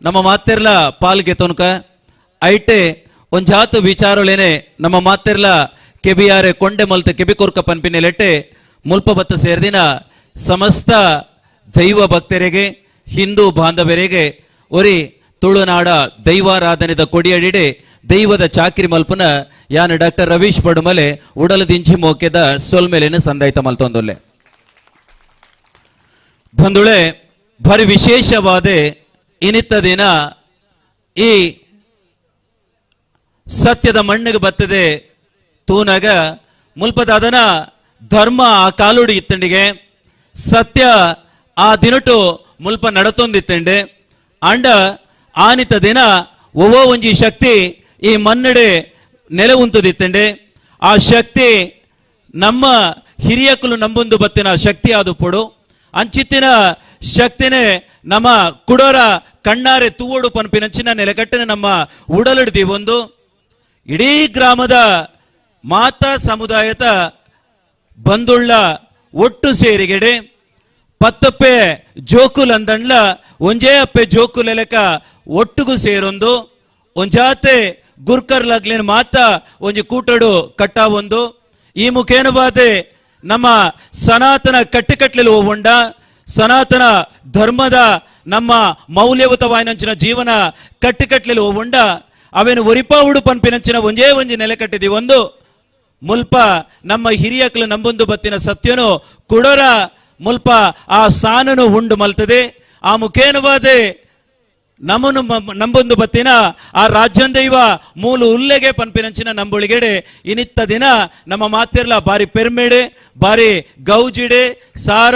ನಮ್ಮ ಮಾತೆರ್ಲ ಪಾಲ್ಗೆ ತೊನಕ ಐಟೆ ಒಂಜಾತು ವಿಚಾರಲೇನೆ ನಮ್ಮ ಮಾತೆರ್ಲ ಕೆಬಿಯಾರೆ ಕೊಂಡೆ ಮಲ್ತ ಕೆಬಿಕೊರ್ಕ ಪನ್ಪಿನ ಲೆಟ್ಟೆ ಮುಲ್ಪ ಬತ್ತ ಸೇರ್ದಿನ ಸಮಸ್ತ ದೈವ ಭಕ್ತರಿಗೆ ಹಿಂದೂ ಬಾಂಧವರಿಗೆ ಒರಿ ತುಳುನಾಡ ದೈವಾರಾಧನೆದ ಕೊಡಿಯಡಿಡೆ ದೈವದ ಚಾಕ್ರಿ ಮಲ್ಪನ ಯಾನ ಡಾಕ್ಟರ್ ರವೀಶ್ ಪಡುಮಲೆ ಉಡಲು ದಿಂಜಿ ಮೋಕೆದ ಸೊಲ್ಮೆಲೆನ ಸಂದಾಯ್ತ ಮಲ್ತೊಂದೊಲ್ಲೆ ಬಂದುಳೆ ಭಾರಿ ವಿಶೇಷವಾದ ಇನಿತ್ತ ದಿನ ಈ ಸತ್ಯದ ಮಣ್ಣಿಗೆ ಬತ್ತದೆ ತೂನಗ ಮುಲ್ಪದಾದನ ಧರ್ಮ ಆ ಕಾಲುಡಿ ಇತ್ತಂಡಿಗೆ ಸತ್ಯ ಆ ದಿನಟು ಮುಲ್ಪ ನಡತೊಂದಿತ್ತಂಡೆ ಅಂಡ ಆನಿತ ದಿನ ಒವೋ ಒಂಜಿ ಶಕ್ತಿ ಈ ಮನ್ನಡೆ ನೆಲೆ ಉಂತುದಿತ್ತಂಡೆ ಆ ಶಕ್ತಿ ನಮ್ಮ ಹಿರಿಯಕಲು ನಂಬೊಂದು ಬತ್ತಿನ ಶಕ್ತಿ ಆದು ಪೊಡು ಅಂಚಿತ್ತಿನ ಶಕ್ತಿನೇ ನಮ್ಮ ಕುಡೋರ ಕಣ್ಣಾರೆ ತೂವೋಡು ಪನ್ಪಿನಂಚಿನ ನೆಲೆಕಟ್ಟಿನ ನಮ್ಮ ಉಡಲಡ್ದಿ ಒಂದು ಇಡೀ ಗ್ರಾಮದ ಮಾತಾ ಸಮುದಾಯದ ಬಂದುಳ್ಳ ಒಟ್ಟು ಸೇರಿಗೆಡೆ ಪತ್ತಪ್ಪೆ ಜೋಕುಲ್ ಅಂದಂಡ್ಲ ಒಂಜೇ ಅಪ್ಪೆ ಜೋಕುಲ್ ಎಲೆಕ ಒಟ್ಟುಗು ಸೇರೊಂದು ಒಂಜಾತೆ ಗುರ್ಕರ್ಲಾಗ್ಲೇನ್ ಮಾತ ಒಂಜಿ ಕೂಟಡು ಕಟ್ಟಾವೊಂದು ಈ ಮುಖೇನ ಬಾದೆ ನಮ್ಮ ಸನಾತನ ಕಟ್ಟಿಕಟ್ಲೆಲು ಹೋಗೊಂಡ ಸನಾತನ ಧರ್ಮದ ನಮ್ಮ ಮೌಲ್ಯಯುತವಾಯಿನಂಚಿನ ಜೀವನ ಕಟ್ಟಿಕಟ್ಲೆಲು ಹೋಗೊಂಡ ಅವೇನು ಒರಿಪಾವುಡು ಪನ್ಪಿನಂಚಿನ ಒಂಜೇ ಒಂಜಿ ನೆಲೆ ಕಟ್ಟಿದಿ ಒಂದು ಮುಲ್ಪ ನಮ್ಮ ಹಿರಿಯಕಲು ನಂಬೊಂದು ಬತ್ತಿನ ಸತ್ಯನು ಕುಡೋರ ಮುಲ್ಪ ಆ ಸಾನನು ಉಂಡು ಮಲ್ತದೆ ಆ ಮುಖೇನವಾದೆ ನಮ್ಮನು ನಂಬೊಂದು ಬತ್ತಿನ ಆ ರಾಜ್ಯಂದೈವ ಮೂಲ ಉಲ್ಲೆಗೆ ಪನ್ಪಿನಂಚಿನ ನಂಬುಳಿಗೆಡೆ ಇನಿತ್ತ ದಿನ ನಮ್ಮ ಮಾತಿರ್ಲ ಬಾರಿ ಪೆರ್ಮೆಡೆ ಬಾರಿ ಗೌಜಿಡೆ ಸಾರ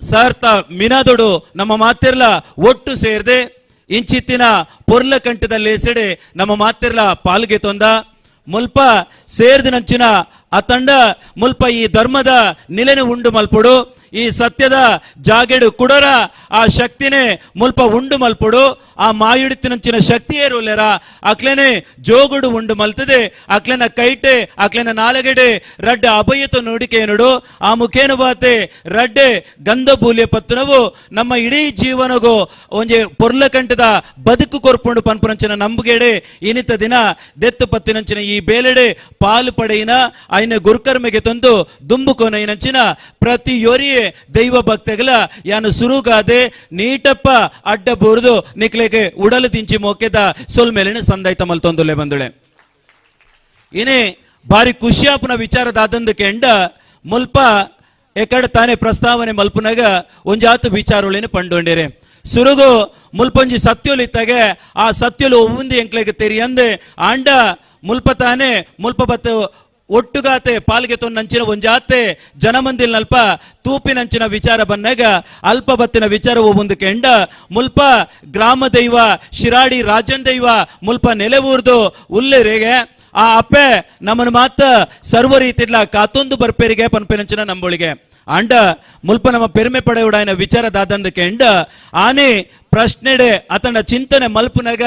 ಸಾರ್ಥ ಮಿನಾದೊಡು ನಮ್ಮ ಮಾತಿರ್ಲ ಒಟ್ಟು ಸೇರ್ದೆ ಇಂಚಿತ್ತಿನ ಪೊರ್ಲ ಕಂಠದಲ್ಲಿ ಎಸೆಡೆ ನಮ್ಮ ಮಾತಿರ್ಲ ಪಾಲ್ಗೆ ತೊಂದ ಮುಲ್ಪ ಸೇರ್ದಿನಂಚಿನ ಆ ತಂಡ ಮುಲ್ಪ ಈ ಧರ್ಮದ ನಿಲೆನೆ ಉಂಡು ಮಲ್ಪುಡು ಈ ಸತ್ಯದ ಜಾಗೆಡು ಕುಡರ ಆ ಶಕ್ತಿನೇ ಮುಲ್ಪ ಉಂಡು ಮಲ್ಪುಡು ಆ ಮಾಯುಡಿತಿನಂಚಿನ ಶಕ್ತಿ ಏರುಲೆರ ಅಕ್ಲೇನೆ ಜೋಗುಡು ಉಂಡು ಮಲ್ತದೆ ಅಕ್ಲೆನ ಕೈಟೆ ಅಕ್ಲೆನ ನಾಲಗೆಡೆ ರಡ್ಡ ಅಭಯತ ನೋಡಿಕೆ ನೋಡು ಆ ಮುಖೇನು ಬಾತೆ ರಡ್ಡೆ ಗಂಧ ಬೂಲ್ಯ ಪತ್ತನವು ನಮ್ಮ ಇಡೀ ಜೀವನಗೂ ಒಂಜೆ ಪೊರ್ಲ ಕಂಠದ ಬದುಕು ಕೊರ್ಪುಂಡು ಪನ್ಪುನಂಚಿನ ನಂಬುಗೆಡೆ ಇನಿತ ದಿನ ದೆತ್ತು ಪತ್ತಿನಂಚಿನ ಈ ಬೇಲೆಡೆ ಪಾಲು ಪಡೆಯಿನ ಐನ ಗುರುಕರ್ಮೆಗೆ ತಂದು ದುಂಬುಕೋನೈನಂಚಿನ ಪ್ರತಿ ಯೋರಿಯೇ ದೈವ ಭಕ್ತಗಳ ಯಾನು ಸುರುಗಾದೆ ನೀಟಪ್ಪ ಅಡ್ಡ ಬುರ್ದು ನಿಕ್ಲೆಗೆ ಉಡಲು ದಿಂಚಿ ಮೋಕೆದ ಸೊಲ್ ಮೇಲಿನ ಸಂದೈತ ಮಲ್ತೊಂದುಲೆ ಬಂದುಳೆ ಇನೇ ಬಾರಿ ಖುಷಿಯಾಪುನ ವಿಚಾರದಾದಂದಕ್ಕೆ ಎಂಡ ಮುಲ್ಪ ಎಕಡೆ ತಾನೇ ಪ್ರಸ್ತಾವನೆ ಮಲ್ಪುನಾಗ ಒಂಜಾತು ವಿಚಾರಗಳೇನು ಪಂಡೊಂಡಿರೆ ಸುರುಗು ಮುಲ್ಪೊಂಜಿ ಸತ್ಯೋಲು ಇತ್ತಾಗೆ ಆ ಸತ್ಯೋಲು ಒವ್ವಂದಿ ಎಂಕ್ಲೆಗೆ ತೆರಿಯಂದೆ ಆಂಡ ಮುಲ್ಪ ತಾನೇ ಮುಲ್ಪ ಬತ್ತು ಒಟ್ಟುಗಾತೆ ಪಾಲ್ಗೆ ತೊನ್ನಂಚಿನ ಒಂಜಾತೆ ಜನಮಂದಿಲ್ ನಲ್ಪ ತೂಪಿನಂಚಿನ ವಿಚಾರ ಬಂದಾಗ ಅಲ್ಪ ಬತ್ತಿನ ವಿಚಾರ ಮುಂದಕ್ಕೆ ಎಂಡ ಮುಲ್ಪ ಗ್ರಾಮ ದೈವ ಶಿರಾಡಿ ರಾಜನ್ ದೈವ ಮುಲ್ಪ ನೆಲೆ ಊರ್ದು ಉಲ್ಲೆರೆಗೆ ಆ ಅಪ್ಪೆ ನಮ್ಮನ್ನು ಮಾತ ಸರ್ವ ರೀತಿಡ್ಲ ಕಾತೊಂದು ಬರ್ಪೇರಿಗೆ ಪನ್ಪೆನಂಚಿನ ನಂಬೊಳಿಗೆ ಅಂಡ ಮುಲ್ಪ ನಮ್ಮ ಪೆರ್ಮೆ ಪಡೆಯುಡಾಯಿನ ವಿಚಾರದಾದಂದಕ್ಕೆ ಎಂಡ ಆನೆ ಪ್ರಶ್ನೆಡೆ ಅತನ ಚಿಂತನೆ ಮಲ್ಪುನಾಗ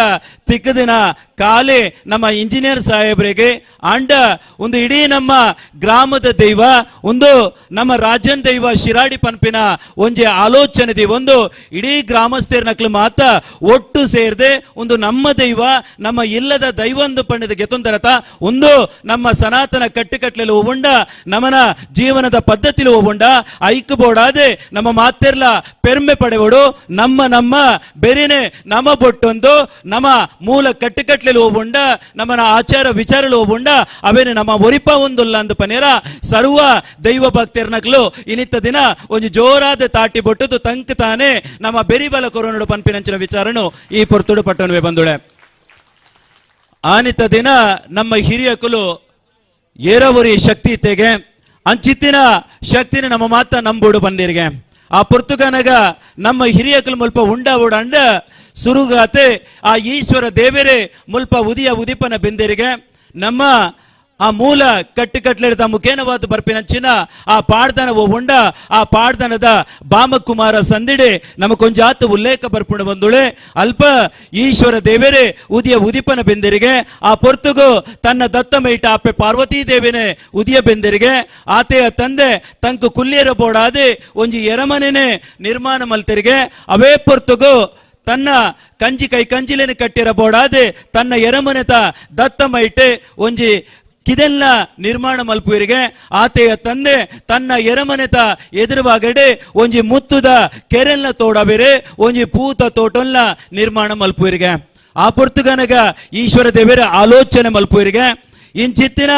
ತಿಕ್ಕದಿನ ಕಾಲೆ ನಮ್ಮ ಇಂಜಿನಿಯರ್ ಸಾಹೇಬ್ರಿಗೆ ಅಂಡ ಒಂದು ಇಡೀ ನಮ್ಮ ಗ್ರಾಮದ ದೈವ ಒಂದು ನಮ್ಮ ರಾಜನ್ ದೈವ ಶಿರಾಡಿ ಪನ್ಪಿನ ಒಂಜೆ ಆಲೋಚನೆ ಒಂದು ಇಡೀ ಗ್ರಾಮಸ್ಥರನಕ್ಲು ಮಾತ ಒಟ್ಟು ಸೇರ್ದೆ ಒಂದು ನಮ್ಮ ದೈವ ನಮ್ಮ ಇಲ್ಲದ ದೈವಂದು ಪಂಡಿತ ಗೆತ್ತೊಂದರತ ಒಂದು ನಮ್ಮ ಸನಾತನ ಕಟ್ಟುಕಟ್ಲೆಲು ಹೋಗೊಂಡ ನಮ್ಮನ ಜೀವನದ ಪದ್ಧತಿಲು ಹೋಗೊಂಡ ಐಕ್ ಬೋಡಾದೆ ನಮ್ಮ ಮಾತೆರ್ಲ ಪೆರ್ಮೆ ಪಡೆವಡು ನಮ್ಮ ಬೇರೆನೆ ನಮ್ಮ ಬೊಟ್ಟೊಂದು ನಮ್ಮ ಮೂಲ ಕಟ್ಟುಕಟ್ಲೆಲು ಹೋಗೊಂಡ ನಮ್ಮನ ಆಚಾರ ವಿಚಾರಲು ಹೋಗೊಂಡ ಅವೇನೆ ನಮ್ಮ ಒರಿಪ ಒಂದುಲ್ಲ ಅಂದು ಪನೇರ ಸರ್ವ ದೈವ ಭಕ್ತರ್ನಕ್ಲು ಇನಿತ್ತ ದಿನ ಒಂದು ಜೋರಾದ ತಾಟಿ ಬೊಟ್ಟದು ತಂಕ್ ತಾನೆ ನಮ್ಮ ಬೆರಿಬಲ ಕೊರೋನಡು ಪನ್ಪಿನಂಚಿನ ವಿಚಾರನು ಈ ಪೊರ್ತುಡು ಪಟ್ಟಣವೇ ಬಂದುಳೆ ಆನಿತ ದಿನ ನಮ್ಮ ಹಿರಿಯಕಲು ಏರವರಿ ಶಕ್ತಿ ತೆಗೆ ಅಂಚಿತ್ತಿನ ಶಕ್ತಿನ ನಮ್ಮ ಮಾತ ನಂಬುಡು ಬಂದಿರಿಗೆ ಆ ಪುರ್ತುಗನಗ ನಮ್ಮ ಹಿರಿಯಕಲು ಮುಲ್ಪ ಉಂಡ ಓಡಂಡ ಸುರುಗಾತೆ ಆ ಈಶ್ವರ ದೇವರೇ ಮುಲ್ಪ ಉದಿಯ ಉದಿಪನ ಬೆಂದರಿಗೆ ನಮ್ಮ ಆ ಮೂಲ ಕಟ್ಟುಕಟ್ಲೆಡ್ದ ಮುಖೇನವಾದ ಬರ್ಪಿನಂಚಿನ ಆ ಪಾಡ್ದನ ಉಂಡ ಆ ಪಾಡ್ದನದ ಬಾಮಕುಮಾರ ಸಂದಿಡೆ ನಮಕೊಂಜಾತು ಉಲ್ಲೇಖ ಬರ್ಪುಂಡು ಬಂದುಳೆ ಅಲ್ಪ ಈಶ್ವರ ದೇವರೇ ಉದಿಯ ಉದಿಪನ ಬೆಂದರಿಗೆ ಆ ಪೊರ್ತುಗು ತನ್ನ ದತ್ತ ಮೈಟ ಅಪ್ಪೆ ಪಾರ್ವತೀ ದೇವಿನೇ ಉದಿಯ ಬೆಂದರಿಗೆ ಆತೆಯ ತಂದೆ ತಂಕು ಕುಲ್ಲಿಯರ ಬೋಡಾದೆ ಒಂಜಿ ಎರಮನೆನೆ ನಿರ್ಮಾಣ ಮಲ್ತರಿಗೆ ಅವೇ ಪೊರ್ತುಗು ತನ್ನ ಕಂಜಿ ಕೈ ಕಂಜಿಲೇನೆ ಕಟ್ಟಿರಬೋಡಾದೆ ತನ್ನ ಎರಮನೆತ ದತ್ತ ಮೈಟೆ ಒಂಜಿ ಕಿದೆಲ್ಲ ನಿರ್ಮಾಣ ಮಲ್ಪುವರಿಗೆ ಆತೆಯ ತಂದೆ ತನ್ನ ಎರಮನೆತ ಎದುರುವಾಗಡೆ ಒಂಜಿ ಮುತ್ತುದ ಕೆರೆಲ್ಲ ತೋಡಬೇರೆ ಒಂಜಿ ಪೂತ ತೋಟಲ್ಲ ನಿರ್ಮಾಣ ಮಲ್ಪುವರಿಗೆ ಆ ಪೊರ್ತುಗನಗ ಈಶ್ವರ ದೇವರ ಆಲೋಚನೆ ಮಲ್ಪುವರಿಗೆ ಇಂಚಿತ್ತಿನ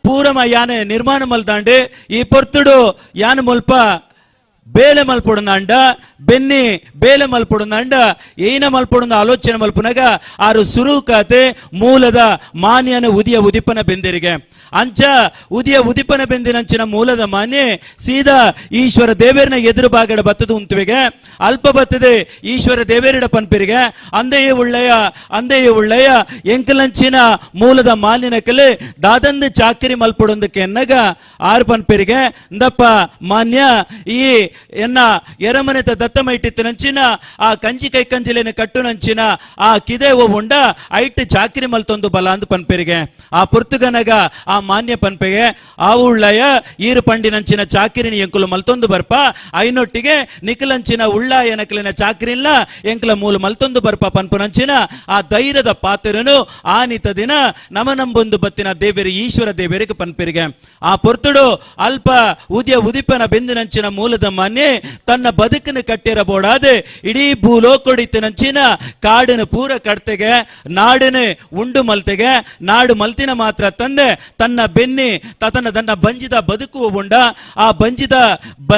ಪೂರಮ ಯಾನೆ ನಿರ್ಮಾಣ ಮಲ್ದಾಂಡೆ ಈ ಪೊರ್ತುಡು ಯಾನ ಮುಲ್ಪ ಬೇಲೆ ಮಲ್ಪೊಡಂದ ಬೆನ್ನಿ ಬೇಲೆ ಮಲ್ಪೊಡಂದ ಏನ ಮಲ್ಪೊಡಂದ ಆಲೋಚನೆ ಮಲ್ಪುನಾಗ ಆರು ಸುರುಕಾತೆ ಮೂಲದ ಮಾನ್ಯನ ಉದಿಯ ಉದಿಪನ ಬೆಂದರಿಗೆ ಅಂಚ ಉದಿಯ ಉದಿಪನ ಬೆಂದಿನಂಚಿನ ಮೂಲದ ಮಾನ್ಯ ಸೀದಾ ಈಶ್ವರ ದೇವೇರಿನ ಎದುರು ಬಾಗಡ ಬತ್ತದು ಉಂತುವೆಗೆ ಅಲ್ಪ ಬತ್ತದೆ ಈಶ್ವರ ದೇವೇರಿಡ ಪನ್ಪಿರಿಗೆ ಅಂದೆಯೇ ಉಳ್ಳೆಯ ಎಂಕಲಂಚಿನ ಮೂಲದ ಮಾಲಿನಕಲೆ ದಾದಂದು ಚಾಕಿರಿ ಮಲ್ಪಡೊಂದಕ್ಕೆ ಎನ್ನಗ ಆರು ಪನ್ಪಿರಿಗೆ ಇಂದಪ್ಪ ಮಾನ್ಯ ಈ ಎನ್ನ ಎರಮನೆತ ದತ್ತಮ ಇಟ್ಟಿತ್ತಿನಂಚಿನ ಆ ಕಂಜಿ ಕೈ ಕಂಜಿಲೇನ ಕಟ್ಟು ನಂಚಿನ ಆ ಕಿದೆ ಉಂಡ ಐಟ್ ಚಾಕಿರಿ ಮಲ್ತೊಂದು ಬಲ ಅಂದು ಪನ್ಪಿರಿಗೆ ಆ ಪುರ್ತುಗನಗ ಆ ಮಾನ್ಯ ಪನ್ಪೆಗೆ ಆ ಉಳ್ಳಯ ಈರು ಪಂಡಿನಂಚಿನ ಚಾಕಿರಿನಿ ಎಂಕುಲು ಮಲ್ತೊಂದು ಬರ್ಪ ಐನೊಟ್ಟಿಗೆ ನಿಖಲಂಚಿನ ಉಳ್ಳಾಯ ನಕಲಿನ ಚಾಕಿರಿಲ್ಲ ಎಂಕಲ ಮೂಲ ಮಲ್ತೊಂದು ಬರ್ಪ ಪನ್ಪುನಂಚಿನ ಆ ಧೈರ್ಯದ ಪಾತ್ರನು ಆನಿತ ದಿನ ನಮನಂಬೊಂದು ಬತ್ತಿನ ದೇವೇರಿ ಈಶ್ವರ ದೇವೇರಿಗೆ ಪನ್ಪಿರಿಗೆ ಆ ಪೊರ್ತುಡು ಅಲ್ಪ ಉದಿಯ ಉದಿಪನ ಬೆಂದಿನಂಚಿನ ಮೂಲದ ಮಾನ್ಯ ತನ್ನ ಬದುಕನ್ನು ಕಟ್ಟಿರಬೋಡಾದೆ ಇಡೀ ಭೂಲೋಕೊಡಿತಿನಂಚಿನ ಕಾಡಿನ ಪೂರ ಕಡ್ತೆಗೆ ನಾಡಿನ ಉಂಡು ಮಲ್ತೆಗೆ ನಾಡು ಮಲ್ತಿನ ಮಾತ್ರ ತಂದೆ ತನ್ನ ಬೆನ್ನಿ ತನ್ನ ಬಂಜಿದ ಬದುಕುವ ಉಂಡ ಆ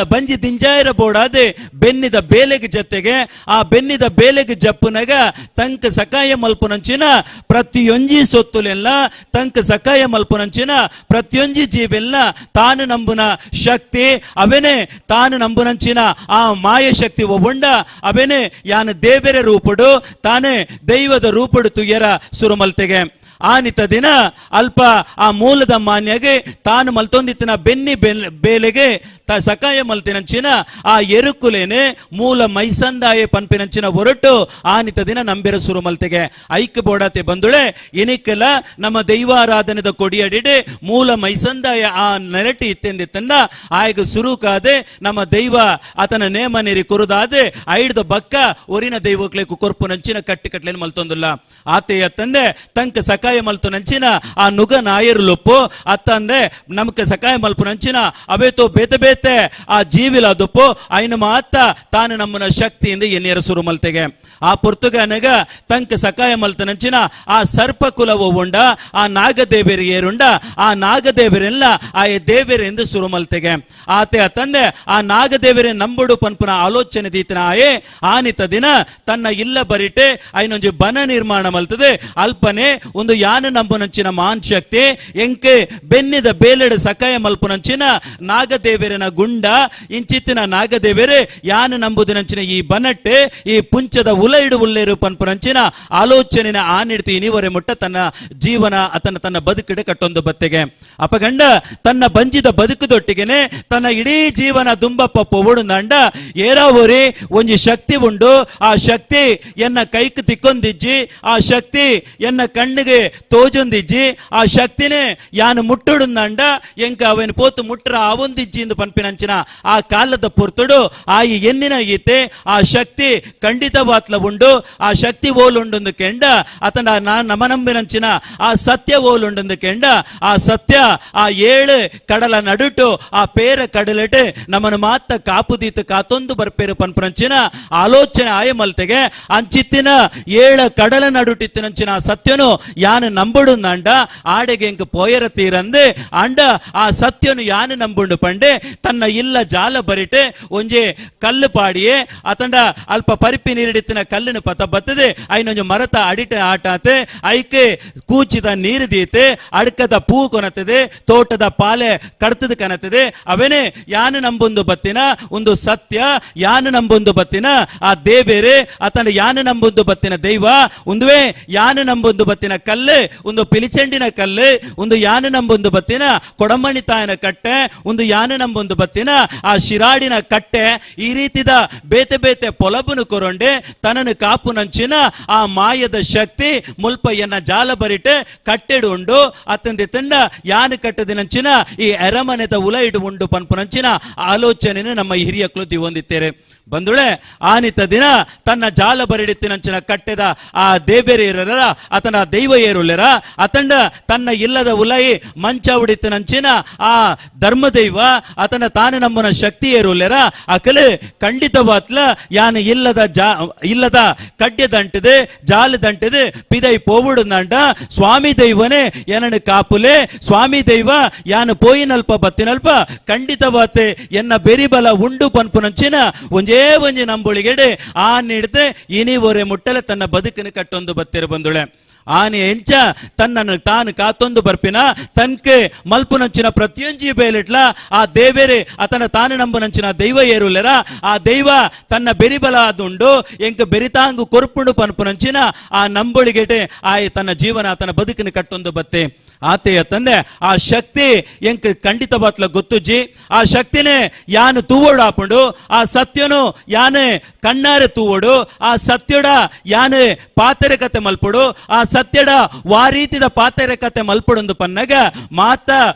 ಬಂಜಿ ದಿಂಜಾಯಿರ ಬೋಡಾದೆ ಬೆನ್ನಿದ ಬೇಲೆಗೆ ಜೊತೆಗೆ ಆ ಬೆನ್ನಿದ ಬೇಲೆಗೆ ಜಪ್ಪುನಗ ತಂಕ ಸಕಾಯ ಮಲ್ಪುನಂಚಿನ ಪ್ರತಿಯೊಂಜಿ ಸೊತ್ತುಲೆಲ್ಲ ತಂಕ ಸಕಾಯ ಮಲ್ಪುನಂಚಿನ ಪ್ರತಿಯೊಂಜಿ ಜೀವೆಲ್ಲ ತಾನು ನಂಬುನ ಶಕ್ತಿ ಅವೇನೆ ತಾನು ನಂಬುನಂಚಿನ ಆ ಮಾಯ ಶಕ್ತಿ ಒಬ್ಬಂಡ ಅವೇನೆ ಯಾನ ದೇವರ ರೂಪಡು ತಾನೇ ದೈವದ ರೂಪಡು ತುಯ್ಯರ ಸುರುಮಲ್ತೆಗೆ ಆನಿತ ದಿನ ಅಲ್ಪ ಆ ಮೂಲದ ಮಾನ್ಯಗೆ ತಾನು ಮಲ್ತೊಂದಿತ್ತಿನ ಬೆನ್ನಿ ಬೇಲೆಗೆ ಸಕಾಯ ಮಲ್ತಿನಂಚಿನ ಆ ಎರುಕುಲೇನೆ ಮೂಲ ಮೈಸಂದಾಯ ಪನ್ಪಿನಂಚಿನ ಹೊರಟು ಆನಿತ ದಿನ ನಂಬೆರ ಸುರು ಮಲ್ತೆಗೆ ಐಕ್ಯ ಬೋಡತೆ ಬಂದುಳೆ ಇನಿಕಲ ನಮ್ಮ ದೈವಾರಾಧನೆದ ಕೊಡಿಯಡಿಡೆ ಮೂಲ ಮೈಸಂದಾಯ ಆ ನೆರಟಿ ಇತ್ತೆಂದಿತ್ತನ್ನ ಆಯ್ಗ ಸುರುಕಾದೆ ನಮ್ಮ ದೈವ ಆತನ ನೇಮ ನೀರಿ ಕುರುದಾದೆ ಐಡ್ದ ಬಕ್ಕ ಒರಿನ ದೈವಕ್ಲೆ ಕೊರ್ಪು ನಂಚಿನ ಕಟ್ಟಿಕಟ್ಲೇನು ಮಲ್ತೊಂದಿಲ್ಲ ಆತೆಯ ತಂದೆ ತಂಕ ಸಕಾಯ ಮಲ್ತು ನಂಚಿನ ಆ ನುಗ ನಾಯರು ಲೊಪ್ಪು ಅತ್ತಂದೆ ನಮಕ ಸಕಾಯ ಮಲ್ಪು ನಂಚಿನ ಅವೇತೋ ಬೇತೆ ಆ ಜೀವಿಲ ದುಪ್ಪು ಐನ ಮಾತ ತಾನು ನಮ್ಮನ ಶಕ್ತಿಯಿಂದ ಎನ್ನೇರ ಸುರು ಮಲ್ತೆಗೆ ಆ ಪುರ್ತುಗನಗ ತಂಕ ಸಕಾಯ ಮಲ್ತ ನಂಚಿನ ಆ ಸರ್ಪ ಕುಲವು ಉಂಡ ಆ ನಾಗದೇವರಿ ಏರುಂಡ ಆ ನಾಗದೇವರೆಲ್ಲ ಆ ದೇವರೆಂದು ಸುರು ಮಲ್ತೆಗೆ ಆತೆ ತಂದೆ ಆ ನಾಗದೇವರೇ ನಂಬುಡು ಪನ್ಪುನ ಆಲೋಚನೆ ದೀತನ ಆಯೇ ಆನಿತ ದಿನ ತನ್ನ ಇಲ್ಲ ಬರಿಟೆ ಐನೊಂಜಿ ಬನ ನಿರ್ಮಾಣ ಮಲ್ತದೆ ಅಲ್ಪನೆ ಒಂದು ಯಾನ ನಂಬುನಂಚಿನ ಮಾನ್ ಶಕ್ತಿ ಎಂಕೆ ಬೆನ್ನಿದ ಬೇಲೆಡ ಸಕಾಯ ಮಲ್ಪುನಂಚಿನ ನಾಗದೇವರನ ಗುಂಡ ಇಂಚಿತ್ತಿನ ನಾಗದೇವರೇ ಯಾನ ನಂಬುದಿನಂಚಿನ ಈ ಬನಟ್ಟೆ ಈ ಪುಂಚದ ಉಲೈಡು ಉಲ್ಲೇರು ಪನ್ಪುನಂಚಿನ ಆಲೋಚನೆನ ಆನಿಡ್ತಿ ಇನಿವರೆ ಮುಟ್ಟ ತನ್ನ ಜೀವನ ತನ್ನ ಬದುಕಿಡೆ ಕಟ್ಟೊಂದು ಬತ್ತೆಗೆ ಅಪಗಂಡ ತನ್ನ ಬಂಜಿದ ಬದುಕುದೊಟ್ಟಿಗೆನೆ ತನ್ನ ಇಡೀ ಜೀವನ ದುಂಬಪ್ಪ ಪೊವಡು ನಂಡ ಏರಾವರಿ ಒಂಜಿ ಶಕ್ತಿ ಉಂಡು ಆ ಶಕ್ತಿ ಎನ್ನ ಕೈಕ್ ತಿಕ್ಕೊಂದಿಜ್ಜಿ ಆ ಶಕ್ತಿ ಎನ್ನ ಕಣ್ಣಿಗೆ ತೋಜೊಂದಿಜ್ಜಿ ಆ ಶಕ್ತಿನೇ ಯಾನು ಮುಟ್ಟುಡು ನಂಡ ಎಂಕ ಅವನ್ ಪೋತು ಮುಟ್ರ ಅವೊಂದಿಜ್ಜಿ ಎಂದು ಪನ್ಪಿನಂಚಿನ ಆ ಕಾಲದ ಪುರ್ತುಡು ಆ ಎನ್ನಿನ ಈತೆ ಆ ಶಕ್ತಿ ಖಂಡಿತವಾತ್ಲ ಉಂಡು ಆ ಶಕ್ತಿ ಓಲುಂಡು ಕೆಂಡ ಅತನ ನಮನಂಬಿನಂಚಿನ ಆ ಸತ್ಯ ಓಲುಂಡು ಕೆಂಡ ಆ ಸತ್ಯ ಆ ಏಳು ಕಡಲ ನಡುಟು ಆ ಪೇರ ಕಡಲೆಟೆ ನಮ್ಮನ್ನು ಮಾತ ಕಾಪುದೀತ ಕಾತೊಂದು ಬರ್ಪೇರು ಪನ್ಪುನಂಚಿನ ಆಲೋಚನೆ ಆಯ ಮಲ್ತೆಗೆ ಅಂಚಿತ್ತಿನ ಏಳ ಕಡಲ ನಡುಟಿತ್ತಿನಂಚಿನ ಆ ಸತ್ಯನು ಯಾನು ನಂಬುಡು ನಂಡ ಆಡೆಗೆ ಎಂಕ ಪೋಯರ ತೀರಂದೆ ಅಂಡ ಆ ಸತ್ಯನು ಯಾನು ನಂಬುಂಡು ಪಂಡೆ ತನ್ನ ಇಲ್ಲ ಜಾಲ ಬರಿಟೆ ಒಂಜೆ ಕಲ್ಲು ಪಾಡಿಯೇ ಅತಂಡ ಅಲ್ಪ ಪರಿಪಿ ನೀರಿಡಿತ್ತಿನ ಕಲ್ಲಿನ ಪತ ಬತ್ತದೆ ಐನೊಂಜು ಮರತ ಅಡಿಟ ಆಟಾತೆ ಐಕೆ ಕೂಚಿದ ನೀರು ದೀತೆ ಅಡ್ಕದ ಪೂ ಕೊನತದೆ ತೋಟದ ಪಾಲೆ ಕಡ್ತದ ಕನತದೆ ಅವೇನೆ ಯಾನು ನಂಬೊಂದು ಬತ್ತಿನ ಒಂದು ಸತ್ಯ ಯಾನು ನಂಬೊಂದು ಬತ್ತಿನ ಆ ದೇವೇರೆ ಅತಂಡ ಯಾನು ನಂಬೊಂದು ಬತ್ತಿನ ದೈವ ಒಂದುವೇ ಯಾನು ನಂಬೊಂದು ಬತ್ತಿನ ಕಲ್ಲೆ ಒಂದು ಪಿಲಿಚೆಂಡಿನ ಕಲ್ಲೆ ಒಂದು ಯಾನು ನಂಬೊಂದು ಬತ್ತಿನ ಕೊಡಮಣಿ ತಾಯನ ಕಟ್ಟೆ ಒಂದು ಯಾನು ನಂಬೊಂದು ಬತ್ತಿನ ಆ ಶಿರಾಡಿನ ಕಟ್ಟೆ ಈ ರೀತಿದ ಬೇತೆ ಬೇತೆ ಪೊಲಬುನು ಕೊರೊಂಡೆ ತನನು ಕಾಪು ನಂಚಿನ ಆ ಮಾಯದ ಶಕ್ತಿ ಮುಲ್ಪಯ್ಯನ ಜಾಲ ಬರಿಟೆ ಕಟ್ಟೆಡು ಉಂಡು ಅತ್ತಂದೆ ತಂಡ ಯಾನು ಕಟ್ಟದಿನಂಚಿನ ಈ ಎರಮನೆದ ಉಲ ಇಡು ಉಂಡು ಪನ್ಪುನಂಚಿನ ಆಲೋಚನೆಯನ್ನು ನಮ್ಮ ಹಿರಿಯಕ್ಕಳು ದಿವಂದಿತ್ತೇರೆ ಬಂದುಳೆ ಆನಿತ ದಿನ ತನ್ನ ಜಾಲ ಬರಿಡಿತ್ತಿನಂಚಿನ ಕಟ್ಟೆದ ಆ ದೇವೇರೇರರ ಅತನ ದೈವ ಏರುಲೆರ ಅತಂಡ ತನ್ನ ಇಲ್ಲದ ಉಲೈ ಮಂಚ ಉಡಿತ್ತಿನಂಚಿನ ಆ ಧರ್ಮದೈವ ಅತನ ತಾನು ನಮ್ಮನ ಶಕ್ತಿ ಏರುಲೆರ ಅಕಲೆ ಖಂಡಿತವಾತ್ಲ ಯಾನು ಇಲ್ಲದ ಕಡ್ಡೆ ದಂಟಿದೆ ಜಾಲ ದಂಟಿದೆ ಪಿದೈ ಪೋವುಡು ನಂಡ ಸ್ವಾಮಿ ದೈವನೇ ಏನನು ಕಾಪುಲೆ ಸ್ವಾಮಿ ದೈವ ಯಾನು ಪೋಯಿನಲ್ಪ ಬತ್ತಿನಲ್ಪ ಖಂಡಿತವಾತೆ ಎನ್ನ ಬೆರಿಬಲ ಉಂಡು ಪನ್ಪುನಂಚಿನ ಒಂಜಿ ನಂಬುಳಿಗೆಡೆ ಆ ನೀಡದೆ ಇನಿವರೆ ಮುಟ್ಟಲೆ ತನ್ನ ಬದುಕನ್ನು ಕಟ್ಟೊಂದು ಬತ್ತಿರ ಬಂದುಳೆ ಆನೆ ಎಂಚ ತನ್ನನ್ನು ತಾನು ಕಾತೊಂದು ಬರ್ಪಿನ ತನ್ಕೆ ಮಲ್ಪುನಂಚಿನ ಪ್ರತಿಯೊಂಜಿ ಬೇಲಿಟ್ಲ ಆ ದೇವೇರೆ ಅತನ ತಾನು ನಂಬುನಂಚಿನ ದೈವ ಏರುಲೆರ ಆ ದೈವ ತನ್ನ ಬೆರಿಬಲ ಆದುಂಡು ಎಂಕ ಬೆರಿತಾಂಗು ಕೊರ್ಪುಂಡು ಪನ್ಪುನಂಚಿನ ಆ ನಂಬುಳಿಗೆಟೆ ಆಯ್ ತನ್ನ ಜೀವನ ತನ್ನ ಬದುಕಿನ ಕಟ್ಟೊಂದು ಬತ್ತೆ ಆತೆಯ ತಂದೆ ಆ ಶಕ್ತಿ ಎಂಕ್ ಖಂಡಿತ ಬಾತ್ಲ ಗೊತ್ತುಜ್ಜಿ ಆ ಶಕ್ತಿನೇ ಯಾನು ತೂವೋಡು ಆಪುಂಡು ಆ ಸತ್ಯನು ಯಾನೆ ಕಣ್ಣಾರೆ ತೂವೋಡು ಆ ಸತ್ಯಡ ಯಾನೆ ಪಾತೆರೆ ಕತೆ ಮಲ್ಪುಡು ಆ ಸತ್ಯಡ ವಾರೀತಿದ ಪಾತೆರೆ ಕತೆ ಮಲ್ಪುಡು ಪನ್ನಗ ಮಾತ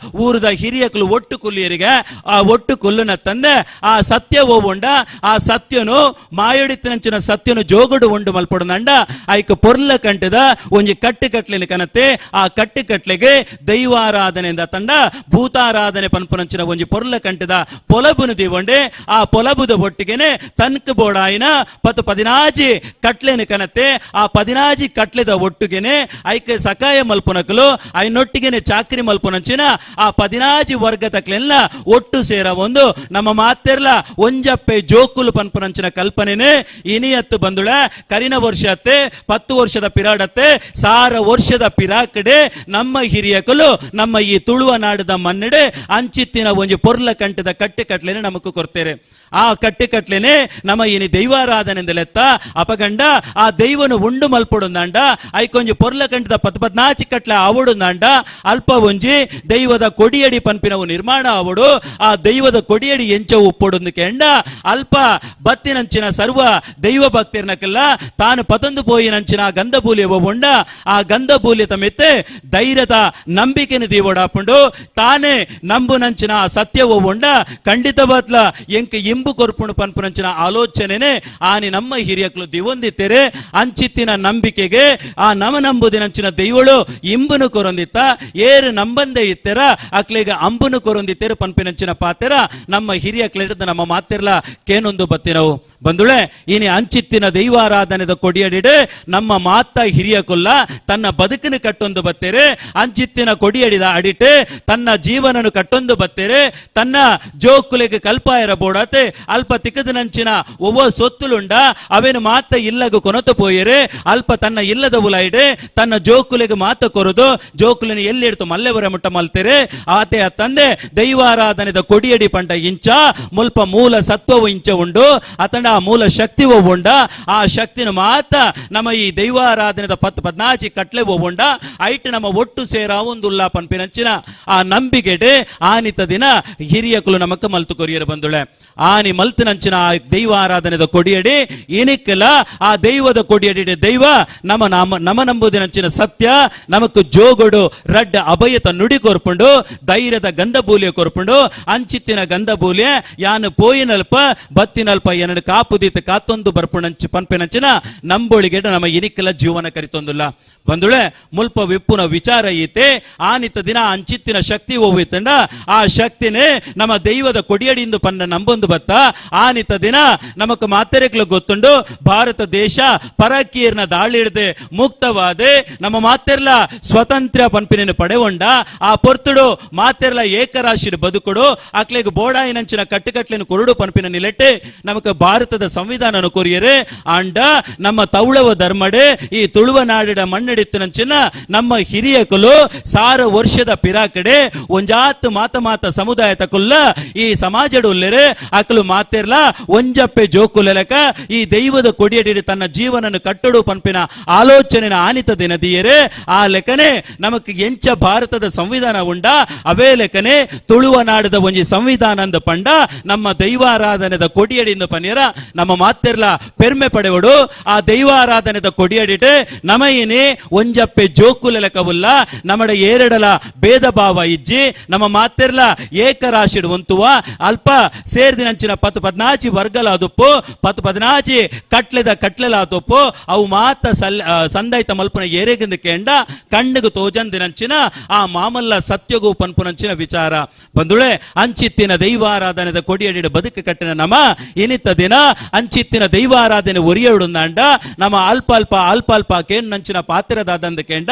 ಊರದ ಹಿರಿಯಕಲು ಒಟ್ಟು ಕುಲ್ಲಿಯರಿಗೆ ಆ ಒಟ್ಟು ಕೊಲ್ಲುನ ತಂದೆ ಆ ಸತ್ಯ ಓವುಂಡ ಆ ಸತ್ಯನು ಮಾಯಡಿತಿನಂಚಿನ ಸತ್ಯನು ಜೋಗುಡು ಉಂಡು ಮಲ್ಪುಡು ನಂಡ ಐಕ ಪೊರ್ಲ ಕಂಟದ ಒಂಜಿ ಕಟ್ಟಿ ಕಟ್ಲಿನ ಕನತೆ ಆ ಕಟ್ಟಿ ಕಟ್ಲೆಗೆ ದೈವಾರಾಧನೆಯಿಂದ ತಂಡ ಭೂತಾರಾಧನೆ ಪನ್ಪುನಂಚಿನ ಒಂಜಿ ಪೊರ್ಲ ಕಂಟದ ಪೊಲಬುನು ದಿವಂಡೆ ಆ ಪೊಲಬುದ ಒಟ್ಟಿಗೆನೆ ತನ್ಕ ಬೋಡಾಯಿನ 10 ಕಟ್ಲೆನ ಕನತೆ ಆ 10 ಕಟ್ಲೆದ ಒಟ್ಟಿಗೆನೆ ಐಕೆ ಸಕಾಯ ಮಲ್ಪುನಕಲು ಐನೊಟ್ಟಿಗೆನೆ ಚಾಕ್ರಿ ಮಲ್ಪುನಂಚಿನ ಆ 10 ವರ್ಗ ತಕ್ಲೆಲ್ಲ ಒಟ್ಟು ಸೇರ ಒಂದು ನಮ್ಮ ಮಾತೆರ್ಲ ಒಂಜಪ್ಪೆ ಜೋಕುಲು ಪನ್ಪುನಂಚಿನ ಕಲ್ಪನೆನೆ ಇನಿಯತ್ತು ಬಂದುಳ ಕರಿನ ವರ್ಷತ್ತೆ 10 ವರ್ಷದ ಪಿರಾಡತ್ತೆ 1,000 ವರ್ಷದ ಪಿರಾಕಡೆ ನಮ್ಮ ಹಿರಿಯಕಲು ನಮ್ಮ ಈ ತುಳುವ ನಾಡದ ಮನ್ನಡೆ ಅಂಚಿತ್ತಿನ ಒಂಜಿ ಪೊರ್ಲ ಕಂಟದ ಕಟ್ಟೆ ಕಟ್ಲೆನೆ ನಮಕು ಕೊಡ್ತೇರೆ ಆ ಕಟ್ಟೆ ಕಟ್ಲೆನೆ ನಮ್ಮ ಇನಿ ದೈವಾರಾಧನೆಂದಲೆತ್ತ ಅಪಗಂಡ ಆ ದೈವನು ಉಂಡು ಮಲ್ಪೊಡುಂದಾಂಡ ಐಕೊಂಜಿ ಪೊರ್ಲ ಕಂಟದ 14 ಕಟ್ಲೆ ಆವಡುಂದಾಂಡ ಅಲ್ಪ ಒಂಜಿ ದೈವದ ಕೊಡಿಯಡಿ ಪನ್ಪಿನವು ನಿರ್ಮಾಣ ಆವಡು ಆ ದೈವದ ಕೊಡಿಯಡಿ ಎಂಚ ಉಪ್ಪೊಡುಂದು ಕೆಂಡ ಅಲ್ಪ ಬತ್ತಿನಂಚಿನ ಸರ್ವ ದೈವ ಭಕ್ತಿರ್ನಕ್ಕೆಲ್ಲ ತಾನು ಪತಂದು ಪೋಯಿನಂಚಿನ ಗಂಧಬೂಲಿಯ ಉಂಡ ಆ ಗಂಧಬೂಲಿಯ ತಮೆತ್ತೆ ಧೈರ್ಯದ ನಂಬಿಕೆನ ದೀವೋಡಾಪುಂಡು ತಾನೇ ನಂಬುನಂಚಿನ ಸತ್ಯ ಉಂಡ ಖಂಡಿತ ಬತ್ಲ ಎಂಕ ಇಂಬು ಕೊರ್ಪುಣು ಪನ್ಪುನಂಚಿನ ಆಲೋಚನೆನೆ ಆನಿ ನಮ್ಮ ಹಿರಿಯಕಲು ದಿವೊಂದಿತ್ತೇರೆ ಅಂಚಿತ್ತಿನ ನಂಬಿಕೆಗೆ ಆ ನಂಬುದಿನಂಚಿನ ದೈವಳು ಇಂಬುನು ಕೊರೊಂದಿತ್ತ ಏರು ನಂಬಂದೆ ಇತ್ತೆರ ಅಕ್ಲೆಗ ಅಂಬುನು ಕೊರೊಂದಿತ್ತೇರು ಪನ್ಪಿನಂಚಿನ ಪಾತೆರ ನಮ್ಮ ಹಿರಿಯಕ್ಲೆಡ್ದ ನಮ್ಮ ಮಾತೆರ್ಲ ಕೇನೊಂದು ಬತ್ತಿನವು ಬಂದುಳೆ ಇನಿ ಅಂಚಿತ್ತಿನ ದೈವಾರಾಧನೆದ ಕೊಡಿಯಡಿಡೆ ನಮ್ಮ ಮಾತ ಹಿರಿಯಕುಲ್ಲ ತನ್ನ ಬದುಕಿನ ಕಟ್ಟೊಂದು ಬತ್ತೇರೆ ಅಂಚಿತ್ತಿನ ಕೊಡಿಯಡಿದ ಅಡಿಟೆ ತನ್ನ ಜೀವನನು ಕಟ್ಟೊಂದು ಬತ್ತೇರೆ ತನ್ನ ಜೋಕುಲೆಗೆ ಕಲ್ಪಾಯರ ಬೋಡಾತೆ ಅಲ್ಪ ತಿಕ್ಕದನಂಚಿನ ಒವ್ವ ಸೊತ್ತುಲುಂಡ ಅವೇನು ಮಾತ ಇಲ್ಲಗ ಕೊನತು ಪೋಯರೆ ಅಲ್ಪ ತನ್ನ ಇಲ್ಲದ ಉಲಾಯಿಡೆ ತನ್ನ ಜೋಕುಲೆಗೆ ಮಾತ ಕೊರದು ಜೋಕುಲಿನ ಎಲ್ಲಿಡ್ತು ಮಲ್ಲೆವರ ಮುಟ್ಟ ಮಲ್ತೇರೆ ಆತೆಯ ತಂದೆ ದೈವಾರಾಧನೆದ ಕೊಡಿಯಡಿ ಪಂಡ ಇಂಚ ಮುಲ್ಪ ಮೂಲ ಸತ್ವವು ಇಂಚ ಉಂಡು ಅತಂಡ ಆ ಮೂಲ ಶಕ್ತಿ ಒವ್ವುಂಡ ಆ ಶಕ್ತಿನ ಮಾತ ನಮ್ಮ ಈ ದೈವಾರಾಧನೆದ 14 ಕಟ್ಲೆ ಒವ್ವುಂಡ ಐಟ್ ನಮ್ಮ ಒಟ್ಟು ಸೇರ ಒಂದುಲ್ಲ ಪನ್ಪಿನಂಚಿನ ಆ ನಂಬಿಕೆಡೆ ಆನಿತ ದಿನ ಹಿರಿಯಕಲು ನಮಕ ಮಲ್ತು ಕೊರಿಯರು ಬಂದುಳೆ ಆನಿ ಮಲ್ತಿನಂಚಿನ ಆ ದೈವಾರಾಧನೆದ ಕೊಡಿಯಡಿ ಏನಿಕ್ಕೆಲ್ಲ ಆ ದೈವದ ಕೊಡಿಯಡಿ ದೈವ ನಮ್ಮ ನಂಬುದಿನಂಚಿನ ಸತ್ಯ ನಮಕ್ ಜೋಗೊಡು ರಡ್ಡ ಅಭಯತ ನುಡಿ ಕೊರ್ಪುಂಡು ಧೈರ್ಯದ ಗಂಧಬೂಲಿಯ ಕೊರ್ಪುಂಡು ಅಂಚಿತ್ತಿನ ಗಂಧಬೂಲಿಯ ಯಾನು ಪೋಯಿನಲ್ಪ ಬತ್ತಿನಲ್ಪ ಎನಡು ಕಾಪುದಿತ ಕಾತೊಂದು ಬರ್ಪುಣಂಚು ಪನ್ಪೆನಂಚಿನ ನಂಬೋಳಿಗೆ ನಮ್ಮ ಇನಿಕ್ಕೆಲ್ಲ ಜೀವನ ಕರಿತೊಂದುಲ್ಲ ಬಂದುಳೆ ಮುಲ್ಪ ವಿಪ್ಪುನ ವಿಚಾರ ಈತೆ ಆನಿತ ದಿನ ಅಂಚಿತ್ತಿನ ಶಕ್ತಿ ಹೋಗಿತ್ತಂಡ ಆ ಶಕ್ತಿನೇ ನಮ್ಮ ದೈವದ ಕೊಡಿಯಡಿಂದು ಪನ್ನ ನಂಬೊಂದು ಬತ್ತ ಆನಿತ ದಿನ ನಮಕ್ ಮಾತೆರೆಗ್ಲು ಗೊತ್ತುಂಡು ಭಾರತ ದೇಶ ಪರಕೀರ್ನ ದಾಳಿ ಹಿಡ್ದೆ ಮುಕ್ತವಾದೆ ನಮ್ಮ ಮಾತೆರ್ಲ ಸ್ವತಂತ್ರ ಪನ್ಪಿನ ಪಡೆವಂಡ ಆ ಪೊರ್ತುಡು ಮಾತೆರ್ಲ ಏಕರಾಶಿ ಬದುಕುಡು ಅಕ್ಲೆಗ್ ಬೋಡಾಯಿನಂಚಿನ ಕಟ್ಟುಕಟ್ಲಿನ ಕೊರಡು ಪನ್ಪಿನ ನಿಲೆಟ್ಟೆ ನಮಕ್ ಭಾರತದ ಸಂವಿಧಾನ ಕೊರಿಯರೆ ಅಂಡ ನಮ್ಮ ತೌಳವ ಧರ್ಮಡೆ ಈ ತುಳುವ ನಾಡಿಡ ಮಣ್ಣಡಿತ್ತಿನಂಚಿನ ನಮ್ಮ ಹಿರಿಯಕಲು 1,000 ವರ್ಷದ ಪಿರಾಕಡೆ ಒಂಜಾತ್ ಮಾತ ಸಮುದಾಯ ತಕುಲ್ಲ ಈ ಸಮಾಜಡು ಉಲ್ಲೆರೆ ಅಕಲು ಮಾತೆರ್ಲ ಒಂಜಪ್ಪೆ ಜೋಕುಲೆಲಕ ಈ ದೈವದ ಕೊಡಿಯಡಿ ತನ್ನ ಜೀವನನ್ನು ಕಟ್ಟಡು ಪನ್ಪಿನ ಆಲೋಚನೆ ಆನಿತ ದಿನದಿಯರೆ ಆ ಲೆಕ್ಕನೆ ನಮಕ್ ಎಂಚ ಭಾರತದ ಸಂವಿಧಾನ ಉಂಡ ಅವೇ ಲೆಕ್ಕನೆ ತುಳುವ ನಾಡದ ಒಂಜಿ ಸಂವಿಧಾನ ಅಂದ ಪಂಡ ನಮ್ಮ ದೈವಾರಾಧನೆದ ಕೊಡಿಯಡಿಂದ ಪನ್ಯರ ನಮ್ಮ ಮಾತೆರ್ಲ ಪೆರ್ಮೆ ಪಡೆವಡು ಆ ದೈವಾರಾಧನೆದ ಕೊಡಿಯಡಿಟೆ ನಮಯಿನಿ ಒಂಜಪ್ಪೆ ಜೋಕುಲೆಲಕವುಲ್ಲ ನಮ್ಮಡ ಏರಡಲ ಭೇದ ಭಾವ ಇಜ್ಜಿ ನಮ್ಮ ಮಾತೆರ್ಲ ಏಕರಾಶಿಡ್ ಒಂತುವ ಅಲ್ಪ ಸೇರ್ದಿನಂಚಿನ 14 ವರ್ಗಲ ಅದುಪ್ಪು 14 ಕಟ್ಲೆಲ ಆತೊಪ್ಪು ಅವು ಮಾತ ಸಂದೈತ ಮಲ್ಪನ ಏರೆಗಿಂದ ಕೇಂಡ ಕಣ್ಣಿಗೆ ತೋಜಂದಿನಂಚಿನ ಆ ಮಾಮಲ್ಲ ಸತ್ಯಗೂ ಪನ್ಪುನಂಚಿನ ವಿಚಾರ ಬಂದುಳೆ ಅಂಚಿತ್ತಿನ ದೈವಾರಾಧನೆದ ಕೊಡಿಯಡಿಡ ಬದುಕು ಕಟ್ಟಿನ ನಮ ಇನಿತ ದಿನ ಅಂಚಿತ್ತಿನ ದೈವಾರಾಧನೆ ಒರಿಯೋಡುಂದಾಂಡ ನಮ್ಮ ಅಲ್ಪ ಕೇಂಡ್ ನಂಚಿನ ಪಾತ್ರದಾದಂದ ಕೇಂಡ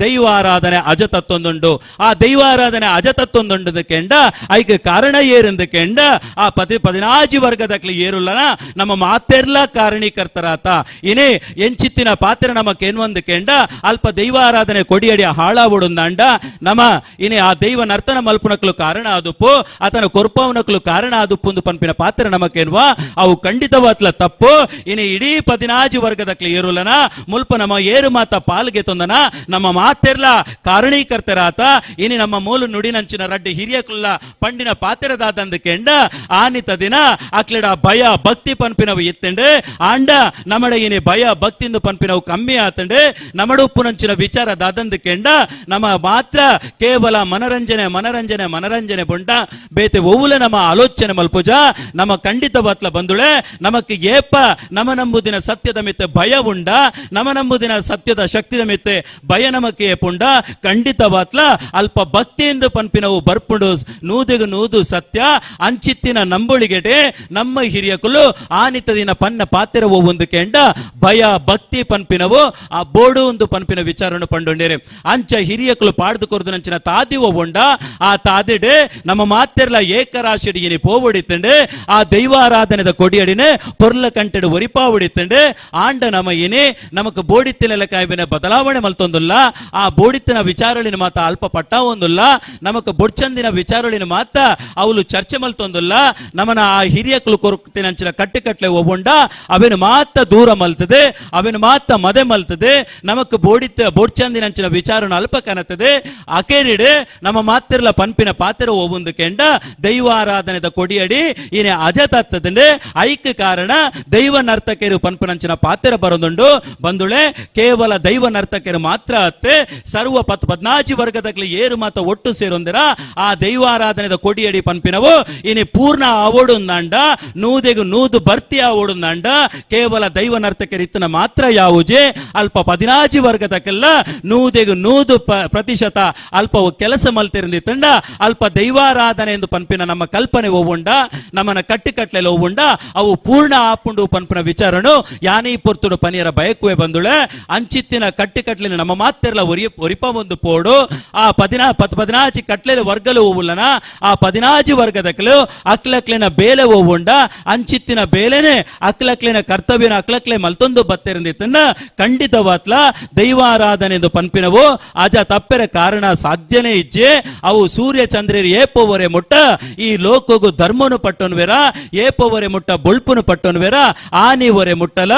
ದೈವಾರಾಧನೆ ಅಜತತ್ತೊಂದುಂಡು ಆ ದೈವಾರಾಧನೆ ಅಜತತ್ತೊಂದುಂಡು ಕೆಂಡ ಐಕ್ ಕಾರಣ ಏರಂದು ಕೆಂಡ ಆ 14 ವರ್ಗದಕ್ಲಿ ಏರುಲ್ಲನ ನಮ್ಮ ಮಾತೆರ್ಲ ಕಾರಣೀಕರ್ತರಾತ ಇನೇ ಎಂಚಿತ್ತಿನ ಪಾತ್ರ ನಮಕೇನ್ವಂದು ಕೆಂಡ ಅಲ್ಪ ದೈವಾರಾಧನೆ ಕೊಡಿಯಡಿ ಹಾಳಾವುಡುಂದಾಂಡ ನಮ ಇನೇ ಆ ದೈವ ನರ್ತನ ಮಲ್ಪುನಕ್ಲು ಕಾರಣ ಆದುಪ್ಪು ಆತನ ಕೊರ್ಪವನಕ್ಲು ಕಾರಣ ಆದುಪ್ಪುಂದು ಪನ್ಪಿನ ಪಾತ್ರ ನಮಕೇನ್ವಾ ಅವು ಖಂಡಿತವಾತ್ಲ ತಪ್ಪು ಇನಿ ಇಡೀ 14 ವರ್ಗದಕ್ಲಿ ಏರುಲ್ಲನ ಮುಲ್ಪ ನಮ್ಮ ಏರು ಮಾತ ಪಾಲ್ಗೆ ತೊಂದನ ನಮ್ಮ ಮಾತೆರ್ಲ ಕಾರಣೀಕರ್ತರಾತ ಇನಿ ನಮ್ಮ ಮೂಲ ನುಡಿನಂಚಿನ ರಡ್ಡಿ ಹಿರಿಯಕುಲ್ಲ ಪಂಡಿನ ಪಾತ್ರದಾದಂದು ಕೆಂಡ ಆನಿತ ದಿನ ಅಕ್ಲಿಡ ಭಯ ಭಕ್ತಿ ಪನ್ಪಿನವು ಎತ್ತಂಡು ಆಂಡ ನಮ್ಮಡ ಇನಿ ಭಯ ಭಕ್ತಿಂದು ಪನ್ಪಿನವು ಕಮ್ಮಿ ಆತಂಡು ನಮ್ಮಡು ಉಪ್ಪುನಂಚಿನ ವಿಚಾರ ದಾದಂದು ಕೆಂಡ ನಮ್ಮ ಮಾತ್ರ ಕೇವಲ ಮನರಂಜನೆ ಮನರಂಜನೆ ಮನರಂಜನೆ ಬೊಂಡ ಬೇತೆ ಒವುಲೆ ನಮ್ಮ ಆಲೋಚನೆ ಮಲ್ಪುಜ ನಮ್ಮ ಖಂಡಿತವಾತ್ಲ ಬಂದುಳೆ ನಮಕ್ಕೆ ಏಪ ನಮ್ಮ ನಂಬುದಿನ ಸತ್ಯದ ಮಿತ್ತೆ ಭಯ ಉಂಡ ನಮ್ಮ ನಂಬುದಿನ ಸತ್ಯದ ಶಕ್ತಿದ ಮಿತ್ತೆ ಭಯ ನಮಕ್ಕೆ ಏಪುಂಡ ಖಂಡಿತವಾತ್ಲ ಅಲ್ಪ ಭಕ್ತಿಯಿಂದ ಪನ್ಪಿನವು ಬರ್ಪುಂಡು ನೂದಿಗು ನೂದು ಸತ್ಯ ಅಂಚಿತ್ತಿನ ನಂಬುಳಿಗೆಡೆ ನಮ್ಮ ಹಿರಿಯಕುಲು ಆನಿತ ದಿನ ಪನ್ನ ಪಾತ್ರ ಒಂದು ಕೆಂಡ ಭಯ ಭಕ್ತಿ ಪನ್ಪಿನವು ಆ ಬೋಡು ಒಂದು ಪನ್ಪಿನ ವಿಚಾರನು ಪಂಡುಂಡೇರೆ ಅಂಚ ಹಿರಿಯಕುಲು ಪಾಡ್ದು ಕೊರ್ದು ನಂಚಿನ ತಾದಿ ಒವ್ವಂಡ ಆ ತಾದಿಡೆ ನಮ್ಮ ಮಾತೆರ್ಲ ಏಕರಾಶಿಡಿಗಿನಿ ಪೋವುಡಿತಂಡೆ ಆ ದೈವಾರಾಧನೆದ ಕೊಡಿಯಡಿನೆ ಪೊರ್ಲ ಕಂಟೆಡು ಒರಿಪಾ ಉಡಿತಂಡೆ ಆಂಡ ನಮ ಏನೇ ನಮಕ್ ಬೋಡಿತ್ತಿನ ಕಾಯ್ಬಿನ ಬದಲಾವಣೆ ಮಲ್ತೊಂದುಲ್ಲ ಆ ಬೋಡಿತ್ತಿನ ವಿಚಾರಳಿನ ಮಾತ ಅಲ್ಪ ಪಟ್ಟ ಒಂದುಲ್ಲ ನಮಕ್ ಬೊಡ್ಚಂದಿನ ವಿಚಾರಳಿನ ಮಾತ ಅವಳು ಚರ್ಚೆ ಮಲ್ತೊಂದುಲ್ಲ ನಮನ ಆ ಹಿರಿಯಕಲು ಕೊರಕ್ತಿನಂಚಿನ ಕಟ್ಟೆ ಒಬ್ಬೊಂಡ ಅವೇನು ಮಾತ ದೂರ ಮಲ್ತದೆ ಅವೇನು ಮಾತ ಮದೆ ಮಲ್ತದೆ ನಮಕ್ ಬೋಡ್ಚಂದಿನಂಚಿನ ವಿಚಾರನ ಅಲ್ಪ ಕನತದೆ ಅಕೇರಿಡೆ ನಮ್ಮ ಮಾತಿರ್ಲ ಪನ್ಪಿನ ಪಾತ್ರ ಒಬ್ಬೊಂದು ಕೆಂಡ ದೈವಾರಾಧನೆದ ಕೊಡಿಯಡಿ ಇನೇ ಅಜತತ್ತದಂಡೆ ಐಕ್ಯ ಕಾರಣ ದೈವ ನರ್ತಕೆರು ಪನ್ಪನಂಚಿನ ಪಾತ್ರ ಬರೋದುಂಡು ಬಂದುಳೆ ಕೇವಲ ದೈವ ನರ್ತಕೆರು ಮಾತ್ರ ಅತ್ತೆ ಸರ್ವ 14 ವರ್ಗದಲ್ಲಿ ಏರು ಮಾತ ಒಟ್ಟು ಸೇರೊಂದಿರ ಆ ದೈವಾರಾಧನೆದ ಕೊಡಿಯಡಿ ಪನ್ಪಿನವು ಇನಿ ಪೂರ್ಣ ಆವೋಡುಂದಾಂಡ ನೂದೆಗು ನೂದು ಭರ್ತಿ ಆವೋಡುಂದಾಂಡ ಕೇವಲ ದೈವ ನರ್ತಕೆರು ಇತ್ತನ ಮಾತ್ರ ಯಾವುಜೆ ಅಲ್ಪ 14 ವರ್ಗದಕ್ಕೆಲ್ಲ ನೂದೆಗು ನೂದು ಪ್ರತಿಶತ ಅಲ್ಪ ಕೆಲಸ ಮಲ್ತಿರಂದಿತ್ತಂಡ ಅಲ್ಪ ದೈವಾರಾಧನೆ ಎಂದು ಪನ್ಪಿನ ನಮ್ಮ ಕಲ್ಪನೆ ಒವ್ವುಂಡ ನಮ್ಮನ ಕಟ್ಟಿಕಟ್ಲೆ ಒವ್ವುಂಡ ಅವು ಪೂರ್ಣ ಆಪುಂಡು ಪನ್ಪಿನ ವಿಚಾರನು ಯಾನಿ ಪೊರ್ತುಡು ಪನಿಯರ ಬಯಕುವೆ ಬಂದುಳೆ ಅಂಚಿತ್ತಿನ ಕಟ್ಟಿಕಟ್ಲಿನ ನಮ್ಮ ಮಾತೆರ್ಲ ಒರಿಪ ಒಂದು ಪೋಡು ಆ 14 ಕಟ್ಲೆ ವರ್ಗಲು ಒವ್ವುಲ್ಲನ ಆ 14 ವರ್ಗದಕ್ಲು ಅಕ್ಲಕ್ಲಿನ ಬೇಲೆ ಒವ್ವುಂಡ ಅಂಚಿತ್ತಿನ ಬೇಲೆನೆ ಅಕ್ಲಕ್ಲಿನ ಕರ್ತವ್ಯನ ಅಕ್ಲಕ್ಲೆ ಮಲ್ತೊಂದು ಬತ್ತೆರಂದಿತ್ತನ್ನ ಖಂಡಿತವಾತ್ಲ ದೈವಾರಾಧನೆ ಎಂದು ಪನ್ಪಿನವು ಅಜ ತಪ್ಪೆರ ಕಾರಣ ಸಾಧ್ಯನೇ ಇಜ್ಜೆ ಅವು ಸೂರ್ಯ ಚಂದ್ರರು ಏಪೋವರೆ ಮುಟ್ಟ ಈ ಲೋಕಗು ಧರ್ಮನು ಪಟ್ಟೊನ್ವೆರ ಏಪೋವರೆ ಮುಟ್ಟ ಬೊಳ್ಪುನು ಪಟ್ಟೊನ್ವೆರ ಆನಿವರೆ ಮುಟ್ಟಲ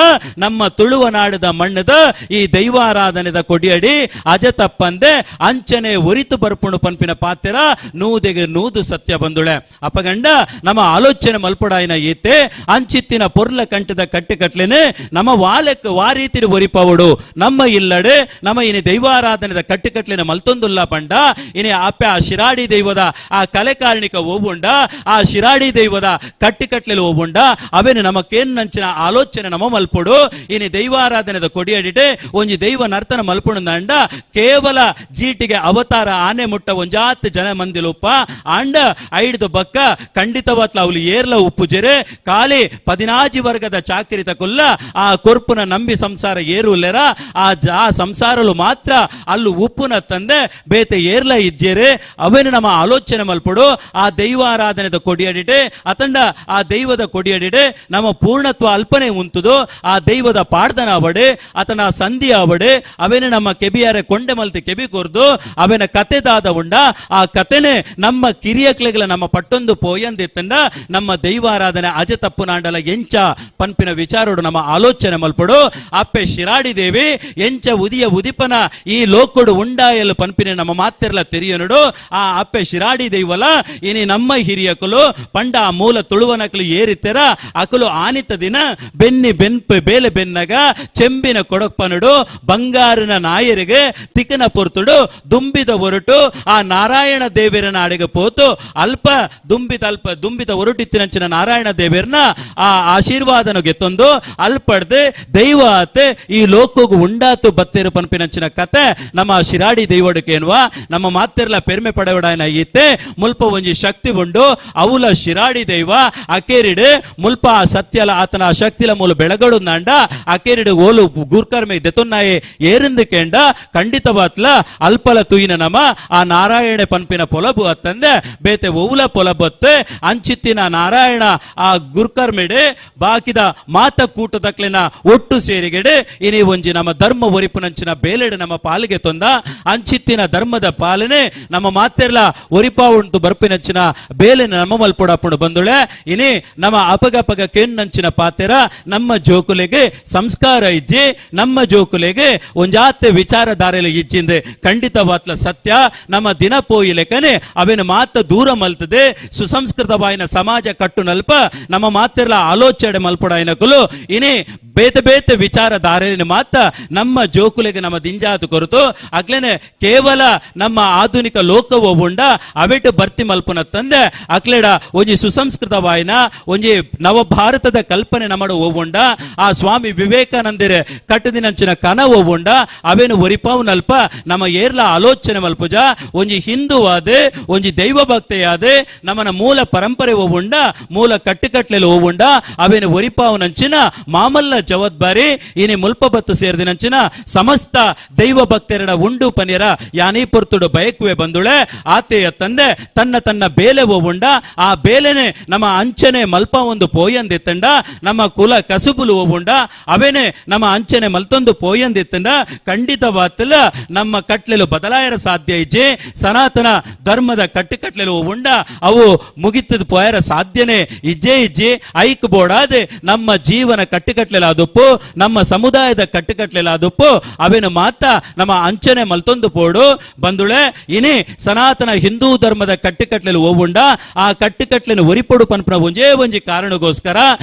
ನಮ್ಮ ತುಳುವ ನಾಡದ ಮಣ್ಣದ ಈ ದೈವಾರಾಧನೆದ ಕೊಡಿಯಡಿ ಅಜ ತಪ್ಪಂದೆ ಅಂಚನೆ ಒರಿತು ಬರ್ಪುಣು ಪನ್ಪಿನ ಪಾತ್ರ ನೂದೆಗೆ ನೂದು ಸತ್ಯ ಬಂದುಳೆ ಅಪಗಂಡ ನಮ್ಮ ಆಲೋಚನೆ ಮಲ್ಪುಡಾಯಿನ ಈತೆ ಅಂಚಿತ್ತಿನ ಪೊರ್ಲ ಕಂಟದ ಕಟ್ಟಿಕಟ್ಲೆನೆ ನಮ್ಮ ವಾಲೆಕ್ ವಾರೀತಿ ಒರಿಪವುಡು ನಮ್ಮ ಇಲ್ಲಡೆ ನಮ್ಮ ಇನಿ ದೈವಾರಾಧನೆದ ಕಟ್ಟಿಕಟ್ಲಿನ ಮಲ್ತೊಂದುಲ್ಲ ಪಂಡ ಇನಿ ಆಪ್ಯ ಆ ಶಿರಾಡಿ ದೈವದ ಆ ಕಲೆಕಾರಣಿಕ ಓವುಂಡ ಆ ಶಿರಾಡಿ ದೈವದ ಕಟ್ಟಿಕಟ್ಲೆಲು ಓವುಂಡ ಅವೇನು ನಮಕೇನ್ ನಂಚಿನ ಆಲೋಚನೆ ನಮ್ಮ ಮಲ್ಪುಡು ಇನಿ ದೈವಾರಾಧನೆದ ಕೊಡಿಯಡಿಟೆ ಒಂಜಿ ದೈವ ನರ್ತನ ಮಲ್ಪುಣಂದ ಕೇವಲ ಜೀಟಿಗೆ ಅವತಾರ ಆನೆ ಮುಟ್ಟ ಒಂಜಾತ್ ಜನ ಮಂದಿಲುಪ್ಪ ಅಂಡ ಐಡ್ದು ಬಕ್ಕ ಖಂಡಿತವಾತ್ಲ ಅವಳು ಏರ್ಲ ಉಪ್ಪು ಜೆರೆ ಖಾಲಿ 14 ವರ್ಗದ ಚಾಕಿರಿ ತಕೊಲ್ಲ ಆ ಕೊರ್ಪುನ ನಂಬಿ ಸಂಸಾರ ಏರುಲೆರ ಆ ಸಂಸಾರಲು ಮಾತ್ರ ಅಲ್ಲೂ ಉಪ್ಪುನ ತಂದೆ ಬೇತೆ ಏರ್ಲ ಇಜ್ಜೇರೆ ಅವೇನು ನಮ್ಮ ಆಲೋಚನೆ ಮಲ್ಪಡು ಆ ದೈವಾರಾಧನೆದ ಕೊಡಿಯಡಿಟೆ ಅತಂಡ ಆ ದೈವದ ಕೊಡಿಯಡಿಟೆ ನಮ್ಮ ಪೂರ್ಣತ್ವ ಅಲ್ಪನೆ ಉಂಟುದು ಆ ದೈವದ ಪಾಡ್ದನ ಅವಡೆ ಆತನ ಸಂಧಿ ಅವಡೆ ಅವೇನೆ ನಮ್ಮ ಕೆಬಿಯಾರೆ ಕೊಂಡೆ ಮಲ್ತಿ ಕೆಬಿ ಕೊರ್ದು ಅವೇನ ಕತೆದಾದ ಉಂಡ ಆ ಕತೆನೆ ನಮ್ಮ ಕಿರಿಯಕ್ಲೆಗಳ ನಮ್ಮ ಪಟ್ಟೊಂದು ಪೋಯಂದಿತ್ತಂಡ ನಮ್ಮ ದೈವಾರಾಧನೆ ಅಜ ತಪ್ಪು ನಾಂಡಲ ಎಂಚ ಪನ್ಪಿನ ವಿಚಾರೋಡು ನಮ್ಮ ಆಲೋಚನೆ ಮಲ್ಪಡು ಅಪ್ಪೆ ಶಿರಾಡಿ ದೇವಿ ಎಂಚ ಉದಿಯ ಉದಿಪನ ಈ ಲೋಕೊಡು ಉಂಡಾಯಲು ಪನ್ಪಿನ ನಮ್ಮ ಮಾತೆರ್ಲ ತೆರಿಯನುಡು ಆ ಅಪ್ಪೆ ಶಿರಾಡಿ ದೈವಲ ಇನಿ ನಮ್ಮ ಹಿರಿಯಕಲು ಪಂಡ ಆ ಮೂಲ ತುಳುವನಕಲು ಏರಿತ್ತೆರ ಅಕಲು ಆನಿತ ದಿನ ಬೆನ್ನಿ ಬೆನ್ಪು ಬೇಲೆ ಬೆನ್ನಗ ಚೆಂಬಿನ ಕೊಡಪ್ಪನುಡು ಬಂಗಾರನ ನಾಯರಿಗೆ ತಿಕ್ಕನ ಪೊರ್ತುಡು ದುಂಬಿದ ಹೊರಟು ಆ ನಾರಾಯಣ ದೇವರನ ಅಡೆಗೆ ಪೋತು ಅಲ್ಪ ದುಂಬಿದ ಹೊರಟಿತ್ತಿನಂಚಿನ ನಾರಾಯಣ ದೇವರನ ಆ ಆಶೀರ್ವಾದನ ಗೆತ್ತೊಂದು ಅಲ್ಪಡ್ದೆ ದೈವ ಆತೆ ಈ ಲೋಕಗು ಉಂಡಾತು ಬತ್ತೇರು ಪನ್ಪಿನಂಚಿನ ಕತೆ ನಮ್ಮ ಶಿರಾಡಿ ದೈವಡಕೇನ್ವಾ ನಮ್ಮ ಮಾತೆರ್ಲ ಪೆರ್ಮೆ ಪಡೆವಡಾಯನ ಈತೆ ಮುಲ್ಪ ಒಂಜಿ ಶಕ್ತಿ ಉಂಡು ಅವಲ ಶಿರಾಡಿ ದೈವ ಅಕೇರಿಡೆ ಮುಲ್ಪ ಆ ಸತ್ಯಲ ಆತನ ಶಕ್ತಿಲ ಮೂಲ ಬೆಳಗಡು ನಾಂಡ ಅಕೇರಿಡೆ ಓಲು ಗುರ್ಕರ್ಮೆ ದೆತೊನ್ನಾಯೆ ಏರಿಂದು ಕೇಂಡ ಖಂಡಿತವಾತ್ಲ ಅಲ್ಪಲ ತುಯಿನ ನಮ ಆ ನಾರಾಯಣ ಪನ್ಪಿನ ಪೊಲಬು ಅತ್ತಂದೆ ಬೇತೆ ಒವುಲ ಪೊಲಬತ್ತೆ ಅಂಚಿತ್ತಿನ ನಾರಾಯಣ ಆ ಗುರ್ಕರ್ಮೆಡೆ ಬಾಕಿದ ಮಾತ ಕೂಟದಕ್ಲಿನ ಒಟ್ಟು ಸೇರಿಗೆಡೆ ಇನಿ ಒಂಜಿ ನಮ್ಮ ಧರ್ಮ ಒರಿಪುನಂಚಿನ ಬೇಲೆಡೆ ನಮ್ಮ ಪಾಲಿಗೆ ತೊಂದ ಅಂಚಿತ್ತಿನ ಧರ್ಮದ ಪಾಲನೆ ನಮ್ಮ ಮಾತೆರ್ಲ ಒರಿಪಾ ಉಂಟು ಬರ್ಪಿನಂಚಿನ ಬೇಲೆನ ನಮ್ಮ ಮಲ್ಪೊಡಪುಂಡು ಬಂದುಳೆ ಇನಿ ನಮ್ಮ ಅಪಗಪಗ ಕೆಣ್ಣಂಚಿನ ಪಾತೆರ ನಮ್ಮ ಜೋಕುಲೆಗೆ ಸಂಸ್ಕಾರ ಇಜ್ಜಿ ನಮ್ಮ ಜೋಕುಲೆಗೆ ಒಂಜಾತೆ ವಿಚಾರಧಾರೆಲೆ ಇಜ್ಜಿಂದೆ ಖಂಡಿತವಾತ್ಲ ಸತ್ಯ ನಮ್ಮ ದಿನ ಪೋಯಿಲೆಕನೆ ಅವೇನು ಮಾತ ದೂರ ಮಲ್ತದೆ ಸುಸಂಸ್ಕೃತವಾಯಿನ ಸಮಾಜ ಕಟ್ಟು ನಲ್ಪ ನಮ್ಮ ಮಾತೆರ್ಲ ಆಲೋಚನೆ ಮಲ್ಪೊಡಾಯಿನಕುಲು ಇನಿ ಬೇತೆ ಬೇತೆ ವಿಚಾರಧಾರೆಯನ್ನು ಮಾತ ನಮ್ಮ ಜೋಕುಲೆಗೆ ನಮ್ಮ ದಿಂಜಾತು ಕೊರತು ಅಕ್ಲೇನೆ ಕೇವಲ ನಮ್ಮ ಆಧುನಿಕ ಲೋಕವೋ ಉಂಡ ಅವೆಟ್ಟು ಬರ್ತಿ ಮಲ್ಪುನ ತಂದೆ ಅಕ್ಲೇಡ ಒಂಜಿ ಸುಸಂಸ್ಕೃತವಾಯಿನ ಒಂಜಿ ನವ ಭಾರತದ ಕಲ್ಪನೆ ನಮ್ಮಡ ಓವುಂಡ ಆ ಸ್ವಾಮಿ ವಿವೇಕಾನಂದರ ಕಟ್ಟದಿನಂಚಿನ ಕನ ಓವುಂಡ ಅವೇನು ಒರಿಪಾವು ನಲ್ಪ ನಮ್ಮ ಏರ್ಲ ಆಲೋಚನೆ ಮಲ್ಪುಜ ಒಂಜಿ ಹಿಂದೂ ಆದೆ ಒಂಜಿ ದೈವ ಭಕ್ತೆಯಾದೆ ನಮ್ಮನ ಮೂಲ ಪರಂಪರೆ ಓವುಂಡ ಮೂಲ ಕಟ್ಟುಕಟ್ಲೆಲು ಓವುಂಡ ಅವೇನು ಒರಿಪಾವು ನಂಚಿನ ಮಾಮಲ್ಲ ಜವಾಬ್ದಾರಿ ಇನಿ ಮುಲ್ಪ ಬತ್ತು ಸೇರಿದಿನಂಚಿನ ಸಮಸ್ತ ದೈವ ಭಕ್ತರಡ ಉಂಡು ಪನಿಯರ ಯಾನಿ ಪೊರ್ತುಡು ಬಯಕುವೆ ಬಂದುಳೆ ಆತೆಯ ತಂದೆ ತನ್ನ ತನ್ನ ಬೇಲೆ ಓವುಂಡ ಆ ಬೇಲೆನೆ ನಮ್ಮ ಅಂಚನೆ ಮಲ್ಪ ಒಂದು ಪೋಯಂದಿತ್ತಂಡ ನಮ್ಮ ಕುಲ ಕಸುಬುಲು ಓವುಂಡ ಅವೇನೆ ನಮ್ಮ ಅಂಚನೆ ಮಲ್ತೊಂದು ಪೋಯಂದಿತ್ತಂಡ ಖಂಡಿತವಾತಲ್ಲ ನಮ್ಮ ಕಟ್ಲೆಲು ಬದಲಾಯರ ಸಾಧ್ಯ ಇಜ್ಜಿ ಸನಾತನ ಧರ್ಮದ ಕಟ್ಟುಕಟ್ಲೆಲು ಓವುಂಡ ಅವು ಮುಗಿತದ ಪೋಯರ ಸಾಧ್ಯನೆ ಇಜ್ಜೇ ಇಜ್ಜಿ ಐಕ್ ಬೋಡಾದೆ ನಮ್ಮ ಜೀವನ ಕಟ್ಟುಕಟ್ಲೆಲ ಆದುಪ್ಪು ನಮ್ಮ ಸಮುದಾಯದ ಕಟ್ಟುಕಟ್ಲೆಲ ಆದುಪ್ಪು ಅವೇನು ಮಾತ ನಮ್ಮ ಅಂಚನೆ ಮಲ್ತೊಂದು ಪೋಡು ಬಂದುಳೆ ಇನಿ ಸನಾತನ ಹಿಂದೂ ಧರ್ಮದ ಕಟ್ಟುಕಟ್ಲೆಲು ಓವುಂಡ ಆ ಕಟ್ಟುಕಟ್ಲೆನು ಒರಿಪೊಡು ಪನ್ಪನ ಒಂಜೇ ಒಂಜಿ ಕಾರಣಗೋಸ್ಕರ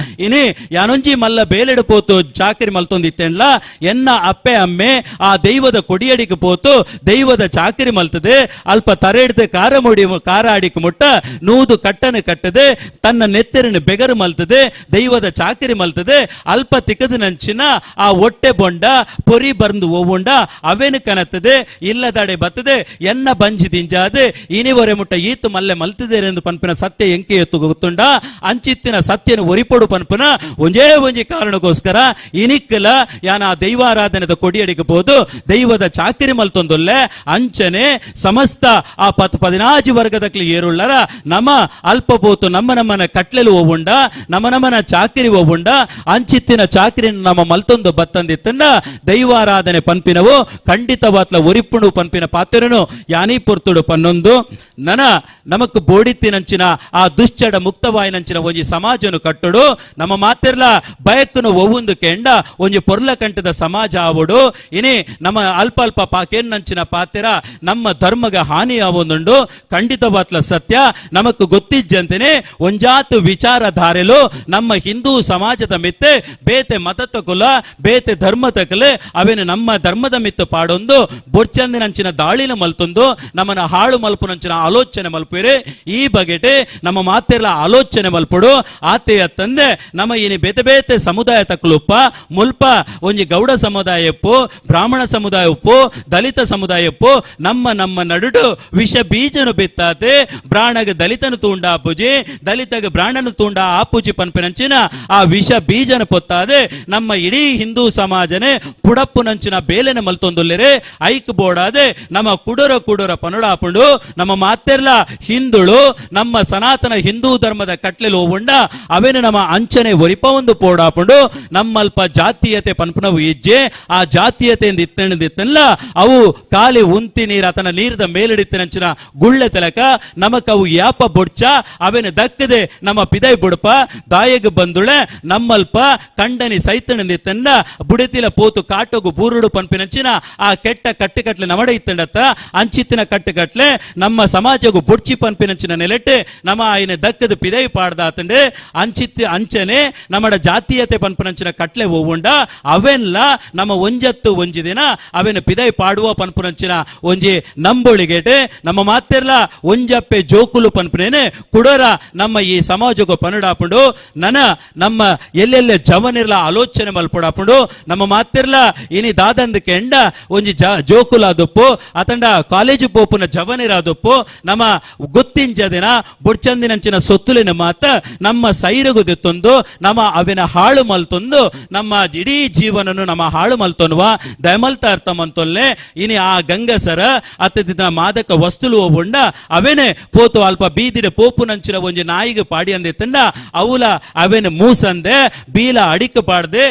ಇನಿ ಯಾನೊಂಜಿ ಮಲ್ಲ ಬೇಲೆಡು ಪೋತು ಚಾಕರಿ ಮಲ್ತೊಂದಿತ್ತೆನ್ಲ ಎನ್ನ ಅಪ್ಪೆ ಅಮ್ಮೆ ಆ ದೈವದ ಕೊಡಿಯಡಿಗೆ ಪೋತು ದೈವದ ಚಾಕರಿ ಮಲ್ತದೆ ಅಲ್ಪ ತರೆಡ್ದೆ ಕಾರ ಆಡಿಕ್ ಮುಟ್ಟ ನೂದು ಕಟ್ಟನೆ ಕಟ್ಟದೆ ತನ್ನ ನೆತ್ತರಿನ ಬೆಗರು ಮಲ್ತದೆ ದೈವದ ಚಾಕರಿ ಮಲ್ತದೆ ಅಲ್ಪ ತಿಕ್ಕದಿನಂಚಿನ ಆ ಹೊಟ್ಟೆ ಬೊಂಡ ಪೊರಿ ಬರ್ದು ಓವುಂಡ ಅವೇನು ಕನತ್ತದೆ ಇಲ್ಲದಡೆ ಬತ್ತದೆ ಎನ್ನ ಬಂಜಿ ದಿಂಜಾದೆ ಇನಿವರೆ ಮುಟ್ಟ ಈತು ಮಲ್ಲೆ ಮಲ್ತಿದೆ ಎಂದು ಪನ್ಪಿನ ಸತ್ಯ ಎಂಕೆ ಎತ್ತು ಗೊತ್ತುಂಡ ಅಂಚಿತ್ತಿನ ಸತ್ಯನ ಒರಿಪೊಡು ಪನ್ಪನ ಒಂಜೇ ಒಂಜಿ ಕಾರಣಗೋಸ್ಕರ ಇನಿಕ್ಕಲ ಯಾನ ದೈವಾರಾಧನೆದ ಕೊಡಿಯಡಿಗೆ ಬೋದು ದೈವದ ಚಾಕಿರಿ ಮಲ್ತೊಂದೊಲ್ಲೆ ಅಂಚನೆ ಸಮಸ್ತ ಆ 14 ವರ್ಗದಕ್ಲಿ ಏರುಳ್ಳರ ನಮ್ಮ ಅಲ್ಪ ಪೋತು ನಮ್ಮ ನಮ್ಮನ ಕಟ್ಲೆಲು ಓವುಂಡ ನಮ್ಮ ನಮ್ಮನ ಚಾಕಿರಿ ಓವುಂಡ ಅಂಚಿತ್ತಿನ ಚಾಕಿರಿ ನಮ್ಮ ಮಲ್ತೊಂದು ಬತ್ತಂದಿತ್ತಂಡ ದೈವಾರಾಧನೆ ಪನ್ಪಿನವು ಖಂಡಿತವಾತ್ಲ ಒರಿಪುಣು ಪನ್ಪಿನ ಪಾತ್ರನು ಯಾನಿ ಪೊರ್ತುಡು ಪನ್ನೊಂದು ನಮಕ್ ಬೋಡಿತ್ತಿನಂಚಿನ ಆ ದುಶ್ಚಡ ಮುಕ್ತವಾಯಿನಂಚಿನ ಒಂಜಿ ಸಮಾಜನು ಕಟ್ಟುಡು ನಮ್ಮ ಮಾತೆರ್ಲ ಬಯಕ್ಕನು ಒವ್ವಂದು ಕೆಂಡ ಒಂಜಿ ಪೊರ್ಲ ಕಂಟದ ಸಮಾಜ ಆವಡು ಇನಿ ನಮ್ಮ ಅಲ್ಪ ಅಲ್ಪ ಪಾಕೇನ್ನಂಚಿನ ಪಾತೆರ ನಮ್ಮ ಧರ್ಮಗ ಹಾನಿ ಆವೊಂದುಂಡು ಖಂಡಿತವಾತ್ಲ ಸತ್ಯ ನಮಕ್ ಗೊತ್ತಿಜ್ಜಂತೆನೆ ಒಂಜಾತು ವಿಚಾರಧಾರೆಲು ನಮ್ಮ ಹಿಂದೂ ಸಮಾಜದ ಮಿತ್ತೆ ಬೇತೆ ಮತತ ಕುಲ ಬೇತೆ ಧರ್ಮ ತಕಲೆ ಅವೇನು ನಮ್ಮ ಧರ್ಮದ ಮಿತ್ತು ಪಾಡೊಂದು ಬೊಚ್ಚಂದಿನಂಚಿನ ದಾಳಿನ ಮಲ್ತೊಂದು ನಮ್ಮನ ಹಾಳು ಮಲ್ಪುನಂಚಿನ ಆಲೋಚನೆ ಮಲ್ಪಿರೆ ಈ ಬಗೆಟೆ ನಮ್ಮ ಮಾತೆರ್ಲ ಆಲೋಚನೆ ಮಲ್ಪಡು ಆತೆಯ ತಂದೆ ನಮ್ಮ ಇನಿ ಬೇತೆ ಬೇತೆ ಸಮುದಾಯ ತಕ್ಕಲುಪ್ಪ ಮುಲ್ಪ ಒಂಜಿ ಗೌಡ ಸಮುದಾಯ ಉಪ್ಪು ಬ್ರಾಹ್ಮಣ ಸಮುದಾಯ ಉಪ್ಪು ದಲಿತ ಸಮುದಾಯ ಉಪ್ಪು ನಮ್ಮ ನಡುಡು ವಿಷ ಬೀಜನು ಬಿತ್ತಾತೆ ಬ್ರಾಹ್ಮಣಗೆ ದಲಿತನು ತೂಂಡ ಆಪುಜಿ ದಲಿತಗೆ ಬ್ರಾಹ್ಮಣನು ತೂಂಡ ಆಪುಜಿ ಪನ್ಪಿನಂಚಿನ ಆ ವಿಷ ಬೀಜನ ಪೊತ್ತಾದೆ ನಮ್ಮ ಇಡೀ ಹಿಂದೂ ಸಮಾಜನೆ ಪುಡಪ್ಪು ನಂಚಿನ ಬೇಲೆನ ಮಲ್ತೊಂದುಲ್ಲೆರೆ ಐಕ್ ಬೋಡಾದೆ ನಮ್ಮ ಕುಡುರ ಪನುಡಾಪುಂಡು ನಮ್ಮ ಮಾತೆರ್ಲ ಹಿಂದುಳು ನಮ್ಮ ಸನಾತನ ಹಿಂದೂ ಧರ್ಮದ ಕಟ್ಲೆಲು ಓವುಂಡ ಅವೇನು ನಮ್ಮ ಅಂಚನೆ ಒರಿಪ ಒಂದು ಪೋಡಾಪುಂಡು ನಮ್ಮಲ್ಪ ಜಾತೀಯತೆ ಪನ್ಪುನವು ಇಜ್ಜೆ ಆ ಜಾತೀಯತೆಯಿಂದ ಇತ್ತಲ್ಲ ಅವು ಕಾಲಿ ಉಂತಿ ನೀರ ತನ್ನ ನೀರದ ಮೇಲಿಡಿತ್ತಿನಂಚಿನ ಗುಳ್ಳೆ ತೆಲಕ ನಮಕ್ ಅವು ಯಾಪ ಬೊಡ್ಚ ಅವೇನು ದಕ್ಕದೆ ನಮ್ಮ ಪಿದೈ ಬುಡಪ ದಾಯಗ ಬಂದುಳೆ ನಮ್ಮಲ್ಪ ಕಂಡನಿ ಸೈತನಿಂದಿತ್ತಂಡ ಬುಡತಿಲ ಪೋತು ಕಾಟೋಗು ಬೂರುಡು ಪನ್ಪಿನಂಚಿನ ಆ ಕೆಟ್ಟ ಕಟ್ಟುಕಟ್ಲೆ ನಮಡ ಇತ್ತಂಡತ್ತ ಅಂಚಿತ್ತಿನ ಕಟ್ಟುಕಟ್ಲೆ ನಮ್ಮ ಸಮಾಜಗು ಬೊಡ್ಚಿ ಪನ್ಪಿನಂಚಿನ ನೆಲೆಟ್ಟೆ ನಮ್ಮ ಆಯ್ನ ದಕ್ಕದ ಪಿದೈ ಪಾಡ್ದಾತಂಡೆ ಅಂಚನೆ ನಮ್ಮಡ ಜಾತೀಯತೆ ಪನ್ಪುನಂಚಿನ ಕಟ್ಲೆ ಓವುಂಡ ಅವೆಲ್ಲ ನಮ್ಮ ಒಂಜತ್ತು ಒಂಜಿ ದಿನ ಅವೇನು ಪಿದೈ ಪಾಡುವ ಪನ್ಪುನಂಚಿನ ಒಂಜಿ ನಂಬೊಳಿಗೆಟೆ ನಮ್ಮ ಮಾತೆರ್ಲ ಒಂಜಪ್ಪೆ ಜೋಕುಲು ಪನ್ಪುನೇನೆ ಕುಡರ ನಮ್ಮ ಈ ಸಮಾಜಗು ಪನುಡಾಪುಂಡು ನಮ್ಮ ಎಲ್ಲೆಲ್ಲೆ ಜವನಿರ್ಲ ಆಲೋಚನೆ ಮಲ್ಪುಡಾಪುಂಡು ನಮ್ಮ ಮಾತೆರ್ಲ ಇನಿ ದಾದಂದಕ್ಕೆ ಎಂಡ ಒಂಜಿ ಜೋಕುಲಾದಪ್ಪು ಅತಂಡ ಕಾಲೇಜು ಪೋಪುನ ಜವನಿರಾದಪ್ಪು ನಮ್ಮ ಗೊತ್ತಿಂಜ ದಿನ ಬುಡ್ಚಂದಿನಂಚಿನ ಸೊತ್ತುಲಿನ ಮಾತ ನಮ್ಮ ಸೈರಗು ದಿತ್ತೊಂದು ನಮ್ಮ ಅವಿನ ಹಾಳು ಮಲ್ತೊಂದು ನಮ್ಮ ಇಡೀ ಜೀವನನು ನಮ್ಮ ಹಾಳು ಮಲ್ತೊನ್ವ ದಯಮಲ್ತ ಅರ್ಥ ಮಂತೊಲ್ಲೆ ಇನಿ ಆ ಗಂಗಸರ ಅತ್ತಿನ ಮಾದಕ ವಸ್ತುಲು ಒಬ್ಬುಂಡ ಅವೇನೆ ಪೋತು ಅಲ್ಪ ಬೀದಿಡೆ ಪೋಪು ನಂಚಿನ ಒಂಜಿ ನಾಯಿಗೆ ಪಾಡಿ ಅಂದಿತ್ತಂಡ ಅವಲ ಅವೇನೆ ಮೂಸಂದೆ ಬೀಲ ಅಡಿಕ ಪಾಡ್ದೆ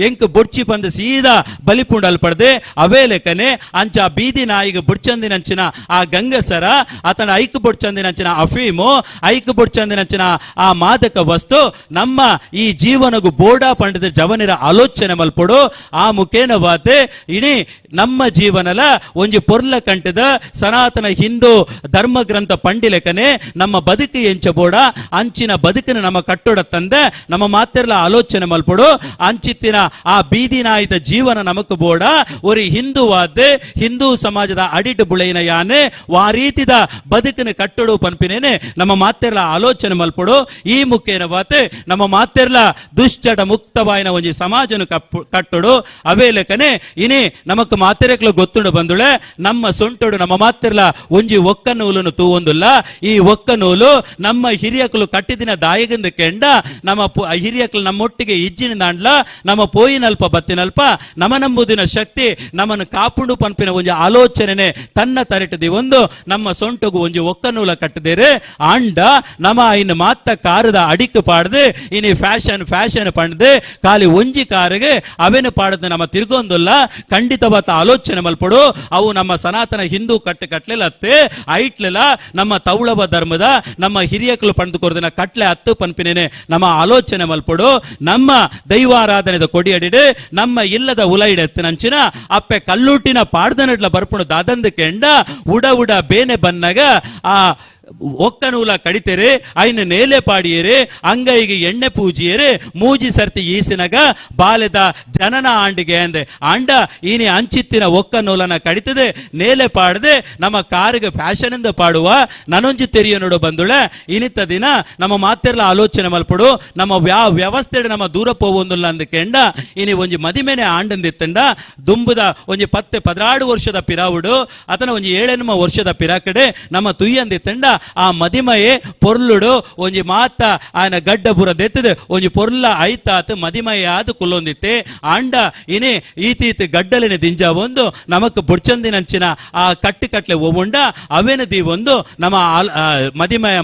ಎಂಕ್ ಬೊಡ್ಚಿ ಪಂದ ಸೀದಾ ಬಲಿಪುಂಡಲ್ ಪಡ್ದೆ ಅವೇ ಲೆಕ್ಕನೆ ಅಂಚ ಬೀದಿ ನಾಯಿಗೆ ಬುಡ್ಚಂದಿನಂಚಿನ ಆ ಗಂಗಸರ ಆತನ ಐಕ್ ಬೊಡ್ಚಂದಿನಂಚಿನ ಅಫೀಮು ಐಕ್ ಬೊಡ್ಚಂದಿನಂಚಿನ ಆ ಮಾದಕ ವಸ್ತು ನಮ್ಮ ಈ ಜೀವನಗೂ ಬೋಡಾ ಪಂಡಿತ ಜವನಿರ ಆಲೋಚನೆ ಮಲ್ಪಡು ಆ ಮುಖೇನ ವಾತೆ ಇಡೀ ನಮ್ಮ ಜೀವನಲ ಒಂಜಿ ಪೊರ್ಲ ಕಂಟದ ಸನಾತನ ಹಿಂದೂ ಧರ್ಮ ಗ್ರಂಥ ಪಂಡಿಲೆಕನೆ ನಮ್ಮ ಬದುಕು ಎಂಚ ಬೋಡ ಅಂಚಿನ ಬದುಕಿನ ನಮ್ಮ ಕಟ್ಟೋಡ ತಂದೆ ನಮ್ಮ ಮಾತೆರ್ಲ ಆಲೋಚನೆ ಮಲ್ಪಡು ಅಂಚಿತ್ತಿನ ಆ ಬೀದಿ ನಾಯಿತ ಜೀವನ ನಮಕ್ ಬೋಡ ಒರಿ ಹಿಂದೂವಾದೆ ಹಿಂದೂ ಸಮಾಜದ ಅಡಿಟ್ ಬುಳೆಯಿನ ಯಾನೆ ಆ ರೀತಿದ ಬದುಕಿನ ಕಟ್ಟೋಡು ಪನ್ಪಿನೇನೆ ನಮ್ಮ ಮಾತೆರ್ಲ ಆಲೋಚನೆ ಮಲ್ಪಡು ಈ ಮುಖೇನ ವಾತೆ ನಮ್ಮ ಮಾತೆರ್ಲ ದುಶ್ಚಟ ಮುಕ್ತವಾಯಿನ ಒಂಜಿ ಸಮಾಜನು ಕಟ್ಟೋಡು ಅವೇ ಲೆಕ್ಕನೆ ಇನಿ ನಮಕ್ ಮಾತೆರೆಕ್ಲು ಗೊತ್ತುಂಡು ಬಂದುಳೆ ನಮ್ಮ ಸೊಂಟೋಡು ನಮ್ಮ ಮಾತೆರ್ಲ ಒಂಜಿ ಒಕ್ಕ ನೂಲನ್ನು ತೂವೊಂದುಲ್ಲ ಈ ಒಕ್ಕ ನೂಲು ನಮ್ಮ ಹಿರಿಯಕಲು ಕಟ್ಟಿದಿನ ದಾಯಗಿಂದ ಕೆಂಡ ನಮ್ಮ ಹಿರಿಯಕಲು ನಮ್ಮೊಟ್ಟಿಗೆ ಇಜ್ಜಿನ ದಾಂಡ್ಲ ನಮ್ಮ ಪೋಯಿನಲ್ಪ ಬತ್ತಿನಲ್ಪ ನಮ್ಮ ನಂಬುದಿನ ಶಕ್ತಿ ನಮ್ಮನ್ನು ಕಾಪುಂಡು ಪನ್ಪಿನ ಒಂಜಿ ಆಲೋಚನೆ ತನ್ನ ತರೆಟದಿ ಒಂದು ನಮ್ಮ ಸೊಂಟಗೂ ಒಂಜಿ ಒಕ್ಕ ನೂಲ ಕಟ್ಟದೇರೆ ಅಂಡ ನಮ್ಮ ಇನ್ನು ಮಾತ್ತ ಕಾರದ ಅಡಿಕ್ ಪಾಡ್ದೆ ಇನಿ ಫ್ಯಾಷನ್ ಪಂಡ್ದೆ ಖಾಲಿ ಒಂಜಿ ಕಾರಿಗೆ ಅವೇನು ಪಾಡದೆ ನಮ್ಮ ತಿರ್ಗೊಂದುಲ್ಲ ಖಂಡಿತವಾದ ಆಲೋಚನೆ ಮಲ್ಪಡು ಅವು ನಮ್ಮ ಸನಾತನ ಹಿಂದೂ ಕಟ್ಲೆಲತ್ತೆ ಐಟ್ಲೆಲ ನಮ್ಮ ತೌಳವ ಧರ್ಮದ ನಮ್ಮ ಹಿರಿಯಕಲು ಪಂಡು ಕೊರದಿನ ಕಟ್ಲೆ ಹತ್ತು ಪನ್ಪಿನೇನೆ ನಮ್ಮ ಆಲೋಚನೆ ಮಲ್ಪಡು ನಮ್ಮ ದೈವಾರಾಧನೆದ ಕೊಡಿಯಡಿಡೆ ನಮ್ಮ ಇಲ್ಲದ ಉಲೈಡೆತ್ತಿನಂಚಿನ ಅಪ್ಪೆ ಕಲ್ಲೂಟಿನ ಪಾಡ್ದನಡ್ಲ ಬರ್ಪುಣು ದಾದಂದ ಕೆಂಡ ಉಡ ಬೇನೆ ಬನ್ನಗ ಆ ಒಕ್ಕ ನೂಲ ಕಡಿತೆರೆ ಐನ ನೇಲೆ ಪಾಡಿಯರೆ ಅಂಗೈಗೆ ಎಣ್ಣೆ ಪೂಜಿಯರೆ ಮೂಜಿ ಸರ್ತಿ ಈಸಿನಗ ಬಾಲೆದ ಜನನ ಆಂಡಿಗೆ ಅಂದೆ ಆಂಡ ಈನಿ ಅಂಚಿತ್ತಿನ ಒಕ್ಕ ನೂಲನ ಕಡಿತದೆ ನೇಲೆ ಪಾಡದೆ ನಮ್ಮ ಕಾರಿಗೆ ಫ್ಯಾಷನ್ ಇಂದ ಪಾಡುವ ನನೊಂಜಿ ತೆರಿಯ ನೋಡು ಬಂದುಳೆ ಇನಿತ್ತ ದಿನ ನಮ್ಮ ಮಾತೆರ್ಲ ಆಲೋಚನೆ ಮಲ್ಪಡು ನಮ್ಮ ವ್ಯವಸ್ಥೆ ನಮ್ಮ ದೂರ ಪೋವೊಂದುಲ್ಲ ಅಂದ ಕೆಂಡ ಇನಿ ಒಂಜಿ ಮದಿಮೆನೆ ಆಂಡಂದಿತ್ತಂಡ ದುಂಬುದ ಒಂಜಿ 10-16 ವರ್ಷದ ಪಿರಾವುಡು ಅತನ ಒಂಜಿ 7 ವರ್ಷದ ಪಿರಾಕಡೆ ನಮ್ಮ ತುಯ್ಯಂದಿತ್ತಂಡ ಆ ಮದಿಮಯೇ ಪೊರ್ಲುಡು ಒಂಜಿ ಮಾತ ಆಯನ ಗಡ್ಡ ಬುರ ದೆತ್ತದ ಒಂಜಿ ಪೊರ್ಲ ಐತಾತ್ ಮದಿಮಯ ಆದ ಕುಲ್ಲೊಂದಿತ್ತೆ ಅಂಡ ಇನಿ ಈತೀತ್ ಗಡ್ಡಲಿನ ದಿಂಜ ಒಂದು ನಮಕ್ ಬುಡ್ಚಂದಿನಂಚಿನ ಆ ಕಟ್ಟೆ ಒಬ್ಬುಂಡ ಅವೇನ ದಿ ಒಂದು ನಮ್ಮ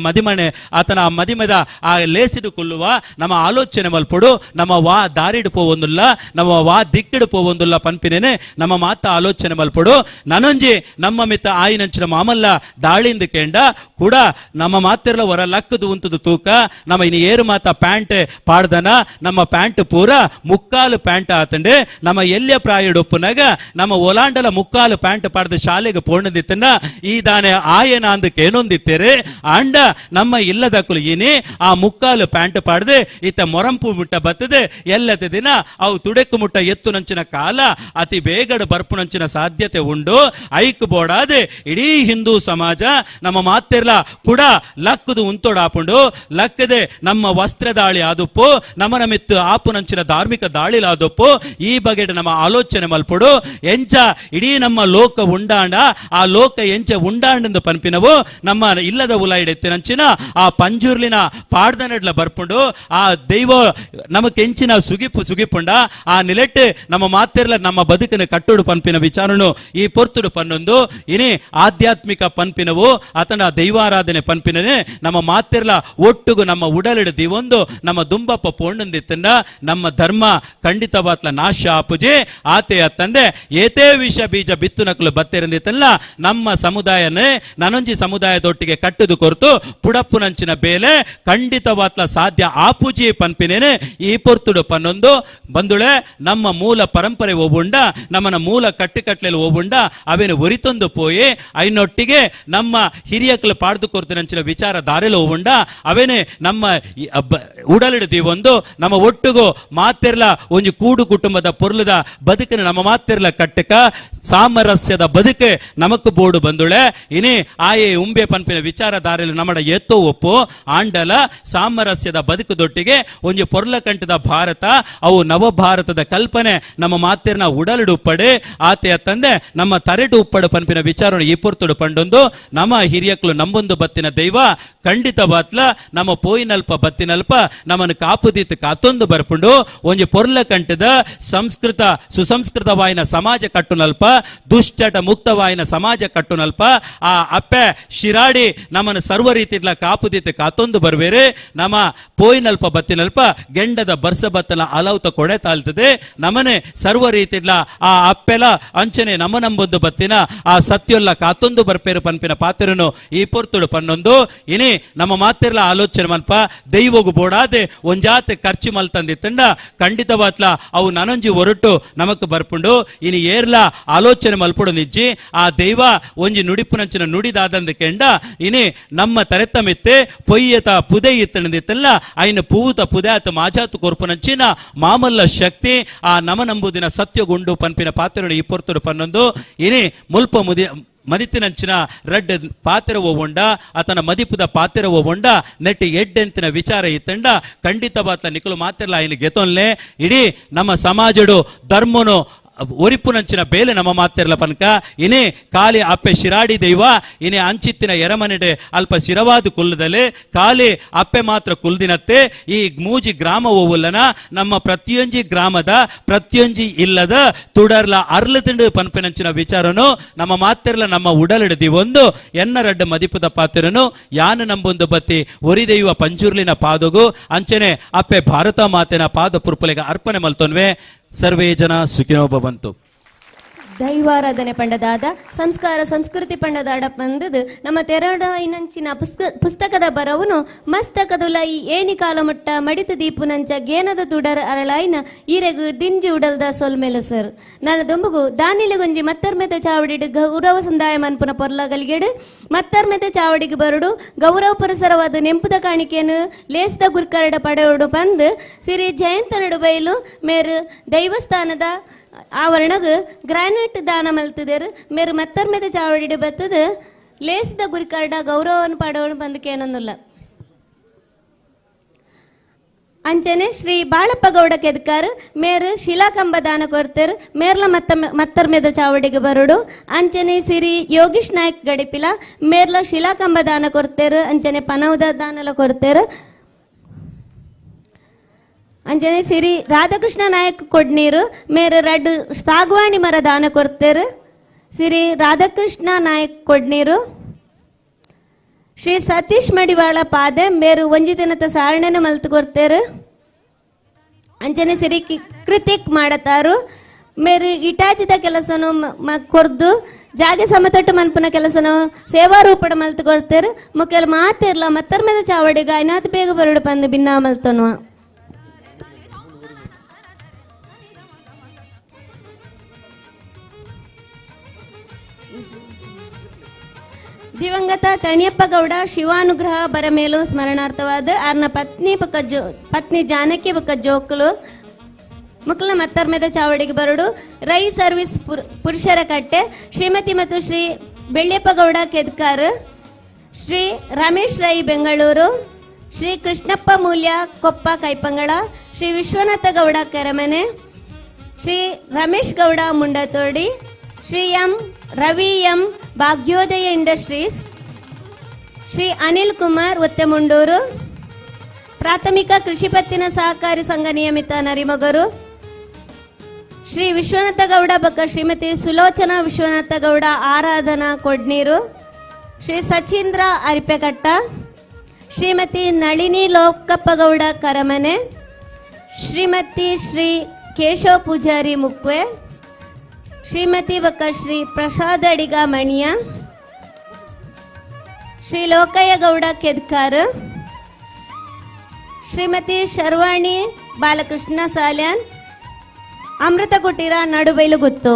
ಮದಿಮನೆ ಆತನ ಮದಿಮದ ಆ ಲೇಸಿಡು ಕುಲ್ಲುವ ನಮ್ಮ ಆಲೋಚನೆ ಮಲ್ಪಡು ನಮ್ಮ ವಾ ದಾರಿಡು ಪೋವೊಂದುಲ್ಲ ನಮ್ಮ ವಾ ದಿಕ್ಕಿಡು ಪೋವೊಂದುಲ್ಲ ಪನ್ಪಿನೇನೆ ನಮ್ಮ ಮಾತ ಆಲೋಚನೆ ಮಲ್ಪಡು ನನೊಂಜಿ ನಮ್ಮ ಮಿತ್ತ ಆಯಿನಂಚಿನ ಮಾಮಲ್ಲ ದಾಳಿಂದ ಕೆಂಡ ಕೂಡ ನಮ್ಮ ಮಾತೆರ್ಲ ಹೊರ ಲಕ್ಕದು ಉಂತದು ತೂಕ ನಮ್ಮ ಇನ್ನು ಏರು ಮಾತ ಪ್ಯಾಂಟ್ ಪಾಡ್ದನ ನಮ್ಮ ಪ್ಯಾಂಟ್ ಪೂರ ಮುಕ್ಕಾಲು ಪ್ಯಾಂಟ್ ಆತಂಡೆ ನಮ್ಮ ಎಲ್ಯ ಪ್ರಾಯಡೊಪ್ಪುನಾಗ ನಮ್ಮ ಒಲಾಂಡಲ ಮುಕ್ಕಾಲು ಪ್ಯಾಂಟ್ ಪಾಡ್ದ ಶಾಲೆಗೆ ಪೋಣದಿತ್ತನ ಈ ದಾನೆ ಆಯನ ಅಂದಕ್ಕೆ ಏನೊಂದಿತ್ತೇರೆ ಅಂಡ ನಮ್ಮ ಇಲ್ಲದ ಕುಲಿಗಿನಿ ಆ ಮುಕ್ಕಾಲು ಪ್ಯಾಂಟ್ ಪಾಡ್ದೆ ಇತ್ತ ಮೊರಂಪು ಮುಟ್ಟ ಬತ್ತದೆ ಎಲ್ಲದ ದಿನ ಅವು ತುಡೆಕು ಮುಟ್ಟ ಎತ್ತು ನಂಚಿನ ಕಾಲ ಅತಿ ಬೇಗಡ ಬರ್ಪು ನಂಚಿನ ಸಾಧ್ಯತೆ ಉಂಡು ಐಕ್ ಬೋಡಾದೆ ಇಡೀ ಹಿಂದೂ ಸಮಾಜ ನಮ್ಮ ಮಾತೆರ್ಲ ಕೂಡ ಲಕ್ಕದು ಉಂತೋಡಾಪುಂಡು ಲಕ್ಕದೆ ನಮ್ಮ ವಸ್ತ್ರ ದಾಳಿ ಆದುಪ್ಪು ನಮ್ಮನ ಮಿತ್ತು ಆಪುನಂಚಿನ ಧಾರ್ಮಿಕ ದಾಳಿಲ ಆದುಪ್ಪು ಈ ಬಗೆಡ ನಮ್ಮ ಆಲೋಚನೆ ಮಲ್ಪುಡು ಎಂಚ ಇಡೀ ನಮ್ಮ ಲೋಕ ಉಂಡಾಂಡ ಆ ಲೋಕ ಎಂಚ ಉಂಡಾಂಡೆಂದು ಪನ್ಪಿನವು ನಮ್ಮ ಇಲ್ಲದ ಉಲಾಯಿಡೆತ್ತಿನಂಚಿನ ಆ ಪಂಜುರ್ಲಿನ ಪಾಡ್ದನಡ್ಲ ಬರ್ಪುಂಡು ಆ ದೈವ ನಮಕ್ ಎಂಚಿನ ಸುಗಿಪುಂಡ ಆ ನಿಲೆಟ್ಟು ನಮ್ಮ ಮಾತೆರ್ಲ ನಮ್ಮ ಬದುಕಿನ ಕಟ್ಟುಡು ಪನ್ಪಿನ ವಿಚಾರಣು ಈ ಪೊರ್ತುಡು ಪನ್ನೊಂದು ಇನಿ ಆಧ್ಯಾತ್ಮಿಕ ಪನ್ಪಿನವು ಆತನ ದೈವಾರಾಧನೆ ಪನ್ಪಿನೇ ನಮ್ಮ ಮಾತೆರ್ಲ ಒಟ್ಟುಗು ನಮ್ಮ ಉಡಲಿಡು ದಿವೊಂದು ನಮ್ಮ ದುಂಬಪ್ಪ ಪೋಂಡಂದಿತ್ತಂಡ ನಮ್ಮ ಧರ್ಮ ಖಂಡಿತವಾತ್ಲ ನಾಶ ಆಪುಜೆ ಆತೆಯ ತಂದೆ ಏತೇ ವಿಷ ಬೀಜ ಬಿತ್ತುನಕಲು ಬತ್ತೆರಂದಿತ್ತಲ್ಲ ನಮ್ಮ ಸಮುದಾಯನೇ ನನೊಂಜಿ ಸಮುದಾಯದೊಟ್ಟಿಗೆ ಕಟ್ಟುದು ಕೊರ್ತು ಪುಡಪ್ಪುನಂಚಿನ ಬೇಲೆ ಖಂಡಿತವಾತ್ಲ ಸಾಧ್ಯ ಆಪುಜಿ ಪನ್ಪಿನೇನೆ ಈ ಪೊರ್ತುಡು ಪನ್ನೊಂದು ಬಂದುಳೆ ನಮ್ಮ ಮೂಲ ಪರಂಪರೆ ಒಬ್ಬುಂಡ ನಮ್ಮನ ಮೂಲ ಕಟ್ಟುಕಟ್ಲೆಲು ಒಬ್ಬುಂಡ ಅವೇನು ಒರಿತೊಂದು ಪೋಯಿ ಐನೊಟ್ಟಿಗೆ ನಮ್ಮ ಹಿರಿಯಕಲು ಪಾಡ್ದು ಕೊರ್ತಿನಂಚಿನ ವಿಚಾರ ದಾರೆಲು ಉಂಡ ಅವೇನೆ ನಮ್ಮ ಉಡಲಿಡ್ದಿ ಒಂದು ನಮ್ಮ ಒಟ್ಟುಗು ಮಾತೆರ್ಲ ಒಂಜಿ ಕೂಡು ಕುಟುಂಬದ ಪೊರ್ಲದ ಬದುಕಿನ ನಮ್ಮ ಮಾತೆರ್ಲ ಕಟ್ಟಕ ಸಾಮರಸ್ಯದ ಬದುಕೆ ನಮಕ್ ಬೋಡು ಬಂದುಳೆ ಇನಿ ಆಯೆ ಉಂಬೆ ಪನ್ಪಿನ ವಿಚಾರ ದಾರೆಲು ನಮ್ಮಡ ಎತ್ತೋ ಒಪ್ಪು ಆಂಡಲ ಸಾಮರಸ್ಯದ ಬದುಕುದೊಟ್ಟಿಗೆ ಒಂಜಿ ಪೊರ್ಲ ಕಂಠದ ಭಾರತ ಅವು ನವ ಭಾರತದ ಕಲ್ಪನೆ ನಮ್ಮ ಮಾತೆರ್ನ ಉಡಲಿಡು ಉಪ್ಪಡೆ ಆತೆಯ ತಂದೆ ನಮ್ಮ ತರೆಟು ಉಪ್ಪಡು ಪನ್ಪಿನ ವಿಚಾರ ಈ ಪೊರ್ತುಡು ಪಂಡೊಂದು ನಮ್ಮ ಹಿರಿಯಕಲು ನಂಬು ನಂಬೊಂದು ಬತ್ತಿನ ದೈವ ಖಂಡಿತವಾತ್ಲ ನಮ್ಮ ಪೋಯಿನಲ್ಪ ಬತ್ತಿನಲ್ಪ ನಮ್ಮನ್ನು ಕಾಪುದಿತ್ತು ಕಾತೊಂದು ಬರ್ಪುಂಡು ಒಂಜಿ ಪೊರ್ಲ ಕಂಟದ ಸಂಸ್ಕೃತ ಸುಸಂಸ್ಕೃತವಾಯಿನ ಸಮಾಜ ಕಟ್ಟುನಲ್ಪ ದುಶ್ಚಟ ಮುಕ್ತವಾಯಿನ ಸಮಾಜ ಕಟ್ಟುನಲ್ಪ ಆ ಅಪ್ಪೆ ಶಿರಾಡಿ ನಮ್ಮನ್ನು ಸರ್ವ ರೀತಿಡ್ಲ ಕಾಪುದಿತ್ತು ಕಾತೊಂದು ಬರ್ಬೇರೆ ನಮ್ಮ ಪೋಯಿನಲ್ಪ ಬತ್ತಿನಲ್ಪ ಗೆಂಡದ ಬರ್ಸ ಬತ್ತನ ಅಲೌತ ಕೊಡೆ ತಾಳ್ತದೆ ನಮ್ಮನೆ ಸರ್ವ ರೀತಿಡ್ಲ ಆ ಅಪ್ಪೆಲ ಅಂಚನೆ ನಮ್ಮ ನಂಬೊಂದು ಬತ್ತಿನ ಆ ಸತ್ಯೊಲ್ಲ ಕಾತೊಂದು ಬರ್ಪೇರು ಪನ್ಪಿನ ಪಾತ್ರನು ಈ ಪೊರ್ತುಡು ಪನ್ನೊಂದು ಇನಿ ನಮ್ಮ ಮಾತಿರ್ಲ ಆಲೋಚನೆ ಮನ್ಪ ದೈವಗು ಬೋಡಾದೆ ಒಂಜಾತೆ ಖರ್ಚು ಮಲ್ತಂದಿತ್ತಂಡ ಖಂಡಿತವಾತ್ಲ ಅವು ನನೊಂಜಿ ಹೊರಟು ನಮಕ್ ಬರ್ಪುಂಡು ಇನಿ ಏರ್ಲ ಆಲೋಚನೆ ಮಲ್ಪುಡು ನಿಜ್ಜಿ ಆ ದೈವ ಒಂಜಿ ನುಡಿಪುನಂಚಿನ ನುಡಿದಾದಂದ ಕೆಂಡ ಇನಿ ನಮ್ಮ ತರೆತ್ತ ಮೆತ್ತೆ ಪೊಯ್ಯತ ಪುದೆ ಇತ್ತಂದಿತ್ತಲ್ಲ ಐನ ಪೂತ ಪುದಾತ ಮಾಜಾತು ಕೊರ್ಪುನಂಚಿನ ಮಾಮಲ್ಲ ಶಕ್ತಿ ಆ ನಮ ನಂಬುದಿನ ಸತ್ಯಗುಂಡು ಪನ್ಪಿನ ಪಾತ್ರನು ಈ ಪೊರ್ತುಡು ಪನ್ನೊಂದು ಇನಿ ಮುಲ್ಪ ಮದಿತಿನಂಚಿನ ರಡ್ಡ್ ಪಾತಿರವೋ ಉಂಡ ಆತನ ಮದಿಪುದ ಪಾತಿರವೋ ಉಂಡ ನೆಟ್ಟಿ ಎಡ್ಡೆಂತಿನ ವಿಚಾರ ಇತ್ತಂಡ ಖಂಡಿತವಾತ್ಲ ನಿಕಲು ಮಾತಿರ್ಲ ఆయన ಗೆತೊನ್ಲೆ ಇಡೀ ನಮ್ಮ ಸಮಾಜಡು ಧರ್ಮನು ಒರಿಪುನಂಚಿನ ಬೇಲೆ ನಮ್ಮ ಮಾತಿರ್ಲ ಪನ್ಕ ಇನೇ ಕಾಲಿ ಅಪ್ಪೆ ಶಿರಾಡಿ ದೈವ ಇನೇ ಅಂಚಿತ್ತಿನ ಎರಮನೆಡೆ ಅಲ್ಪ ಶಿರವಾದ ಕುಲ್ಲದಲೆ ಕಾಲಿ ಅಪ್ಪೆ ಮಾತ್ರ ಕುಲ್ದಿನತ್ತೆ ಈ ಮೂಜಿ ಗ್ರಾಮ ಓವುಲ್ಲನ ನಮ್ಮ ಪ್ರತಿಯೊಂಜಿ ಗ್ರಾಮದ ಪ್ರತಿಯೊಂಜಿ ಇಲ್ಲದ ತುಡರ್ಲ ಅರ್ಲ ತಿಂಡು ಪನ್ಪಿನಂಚಿನ ವಿಚಾರನು ನಮ್ಮ ಮಾತಿರ್ಲ ನಮ್ಮ ಉಡಲಿಡದಿ ಒಂದು ಎನ್ನ ರಡ್ಡ ಮದಿಪುದ ಪಾತ್ರನು ಯಾನು ನಂಬೊಂದು ಬತ್ತಿ ಒರಿದೈವ ಪಂಜುರ್ಲಿನ ಪಾದಗು ಅಂಚನೆ ಅಪ್ಪೆ ಭಾರತ ಮಾತೆನ ಪಾದ ಪುರ್ಪುಲೆಗ ಅರ್ಪಣೆ ಮಲ್ತೊನ್ವೆ ಸರ್ವೇ ಜನ ಸುಖಿನೋ ಭವಂತು. ದೈವಾರಾಧನೆ ಪಂಡದಾದ ಸಂಸ್ಕಾರ ಸಂಸ್ಕೃತಿ ಪಂಡದಾಡ ಪಂದದು ನಮ್ಮ ತೆರಡೈನಂಚಿನ ಪುಸ್ತಕದ ಬರವನು ಮಸ್ತಕದುಲ ಈ ಏನಿ ಕಾಲಮುಟ್ಟ ಮಡಿತ ದೀಪುನಂಚ ಗೇನದ ತುಡರ ಅರಳಾಯಿನ ಈರೆಗು ದಿಂಜಿ ಉಡಲ್ದ ಸೊಲ್ಮೆಲು ಸರ್ ನನ್ನ ದುಂಬುಗು ದಾನಿಲಿಗೊಂಜಿ ಮತ್ತರ್ಮೆದ ಚಾವಡಿಡು ಗೌರವ ಸಂದಾಯ ಮನ್ಪುನ ಪೊರ್ಲಗಲ್ಗೆಡು ಮತ್ತರ್ಮೆದ ಚಾವಡಿಗೆ ಬರಡು ಗೌರವ ಪುರಸರವಾದ ನೆಂಪುದ ಕಾಣಿಕೆಯನ್ನು ಲೇಸ್ದ ಗುರ್ಕರಡ ಪಡೆಯುಡು ಬಂದು ಸಿರಿ ಜಯಂತ ನಡುಬೈಲು ಮೇರು ದೈವಸ್ಥಾನದ ಆವರಣಗ ಗ್ರಾನೈಟ್ ದಾನ ಮಲ್ತಿದ್ದೇರು ಮೇರು ಮತ್ತರ್ಮೆದ ಚಾವಡಿ ಬತ್ತದ ಲೇಸ್ದ ಗುರಿಕಾರ್ಡ ಗೌರವವನ್ನು ಪಡೋಣ ಬಂದಕೇನೊಂದಿಲ್ಲ ಅಂಚನೆ ಶ್ರೀ ಬಾಳಪ್ಪ ಗೌಡ ಕೆದ್ಕಾರ್ ಮೇರು ಶಿಲಾಕಂಬ ದಾನ ಕೊಡ್ತೇರು ಮೇರ್ಲ ಮತ್ತರ್ಮೆದ ಚಾವಡಿಗೆ ಬರುಡು ಅಂಚನೆ ಸಿರಿ ಯೋಗೀಶ್ ನಾಯಕ್ ಗಡಿಪಿಲ ಮೇರ್ಲ ಶಿಲಾಕಂಬ ದಾನ ಕೊಡ್ತೇರು ಅಂಚನೆ ಪನೌದ ದಾನಲ ಕೊಡ್ತೇರು ಅಂಜನೆ ಸಿರಿ ರಾಧಾಕೃಷ್ಣ ನಾಯಕ್ ಕೊಡ್ನೀರು ಮೇರು ರಡ್ಡು ಸಾಗವಾಣಿ ಮರ ದಾನ ಕೊಡ್ತೇರು ಸಿರಿ ರಾಧಾಕೃಷ್ಣ ನಾಯಕ್ ಕೊಡ್ನೀರು ಶ್ರೀ ಸತೀಶ್ ಮಡಿವಾಳ ಪಾದೆ ಮೇರು ಒಂಜಿ ದಿನದ ಸಾರಣೆನ ಮಲ್ತು ಕೊಡ್ತೇರು ಅಂಜನೆ ಸಿರಿ ಕೃತಿಕ್ ಮಾಡತಾರು ಮೇರು ಇಟಾಚಿದ ಕೆಲಸನು ಕೊರ್ದು ಜಾಗೆ ಸಮತಟ್ಟು ಮನ್ಪುನ ಕೆಲಸನು ಸೇವಾ ರೂಪಡ ಮಲ್ತು ಕೊಡ್ತೇರು ಮುಖ್ಯ ಮಾತಿರ್ಲ ಮತ್ತರ್ಮೆದ ಚಾವಡಿಗ ಐನಾತ್ ಬೇಗ ಬರಡು ಪಂದು ಭಿನ್ನ ಮಲ್ತನು ದಿವಂಗತ ತಣಿಯಪ್ಪ ಗೌಡ ಶಿವಾನುಗ್ರಹ ಬರಮೇಲು ಸ್ಮರಣಾರ್ಥವಾದ ಆರ್ನ ಪತ್ನಿ ಜಾನಕಿ ಬುಕ್ಕ ಜೋಕುಲು ಮಕ್ಕಳ ಮತ್ತರ್ಮೆದ ಚಾವಡಿಗೆ ಬರಡು ರೈ ಸರ್ವಿಸ್ ಪುರುಷರ ಕಟ್ಟೆ ಶ್ರೀಮತಿ ಮತ್ತು Shri Belliappa Gowda ಕೆದ್ಕಾರ್ Shri Ramesh Rai Bengaluru Shri Krishnappa Moolya Koppa ಕೈಪಂಗಳ Shri Vishwanath Gowda Keremane Shri Ramesh Gowda ಮುಂಡತೋಡಿ Shri M Ravi M ಭಾಗ್ಯೋದಯ industries Shri Anil Kumar ಒತ್ತೆಮುಂಡೂರು ಪ್ರಾಥಮಿಕ ಕೃಷಿ ಪತ್ತಿನ ಸಹಕಾರಿ ಸಂಘ ನಿಯಮಿತ ನರಿಮೊಗರು ಶ್ರೀ ವಿಶ್ವನಾಥ ಗೌಡ ಬಕ್ಕ ಶ್ರೀಮತಿ ಸುಲೋಚನಾ ವಿಶ್ವನಾಥ ಗೌಡ ಆರಾಧನಾ ಕೊಡ್ನೀರು ಶ್ರೀ ಸಚೀಂದ್ರ ಅರಿಪೆಕಟ್ಟ ಶ್ರೀಮತಿ ನಳಿನಿ ಲೋಕಪ್ಪ ಗೌಡ ಕರಮನೆ ಶ್ರೀಮತಿ ಶ್ರೀ ಕೇಶವ ಪೂಜಾರಿ ಮುಕ್ವೆ ಶ್ರೀಮತಿ ಬಕ್ಕ ಶ್ರೀ ಪ್ರಸಾದ್ ಅಡಿಗ ಮಣಿಯ ಶ್ರೀ ಲೋಕಯ್ಯ ಗೌಡ ಕೆದ್ಕಾರ್ ಶ್ರೀಮತಿ ಶರ್ವಾಣಿ ಬಾಲಕೃಷ್ಣ ಸಾಲ್ಯಾನ್ ಅಮೃತ ಕುಟೀರ ನಡುಬೈಲು ಗುತ್ತು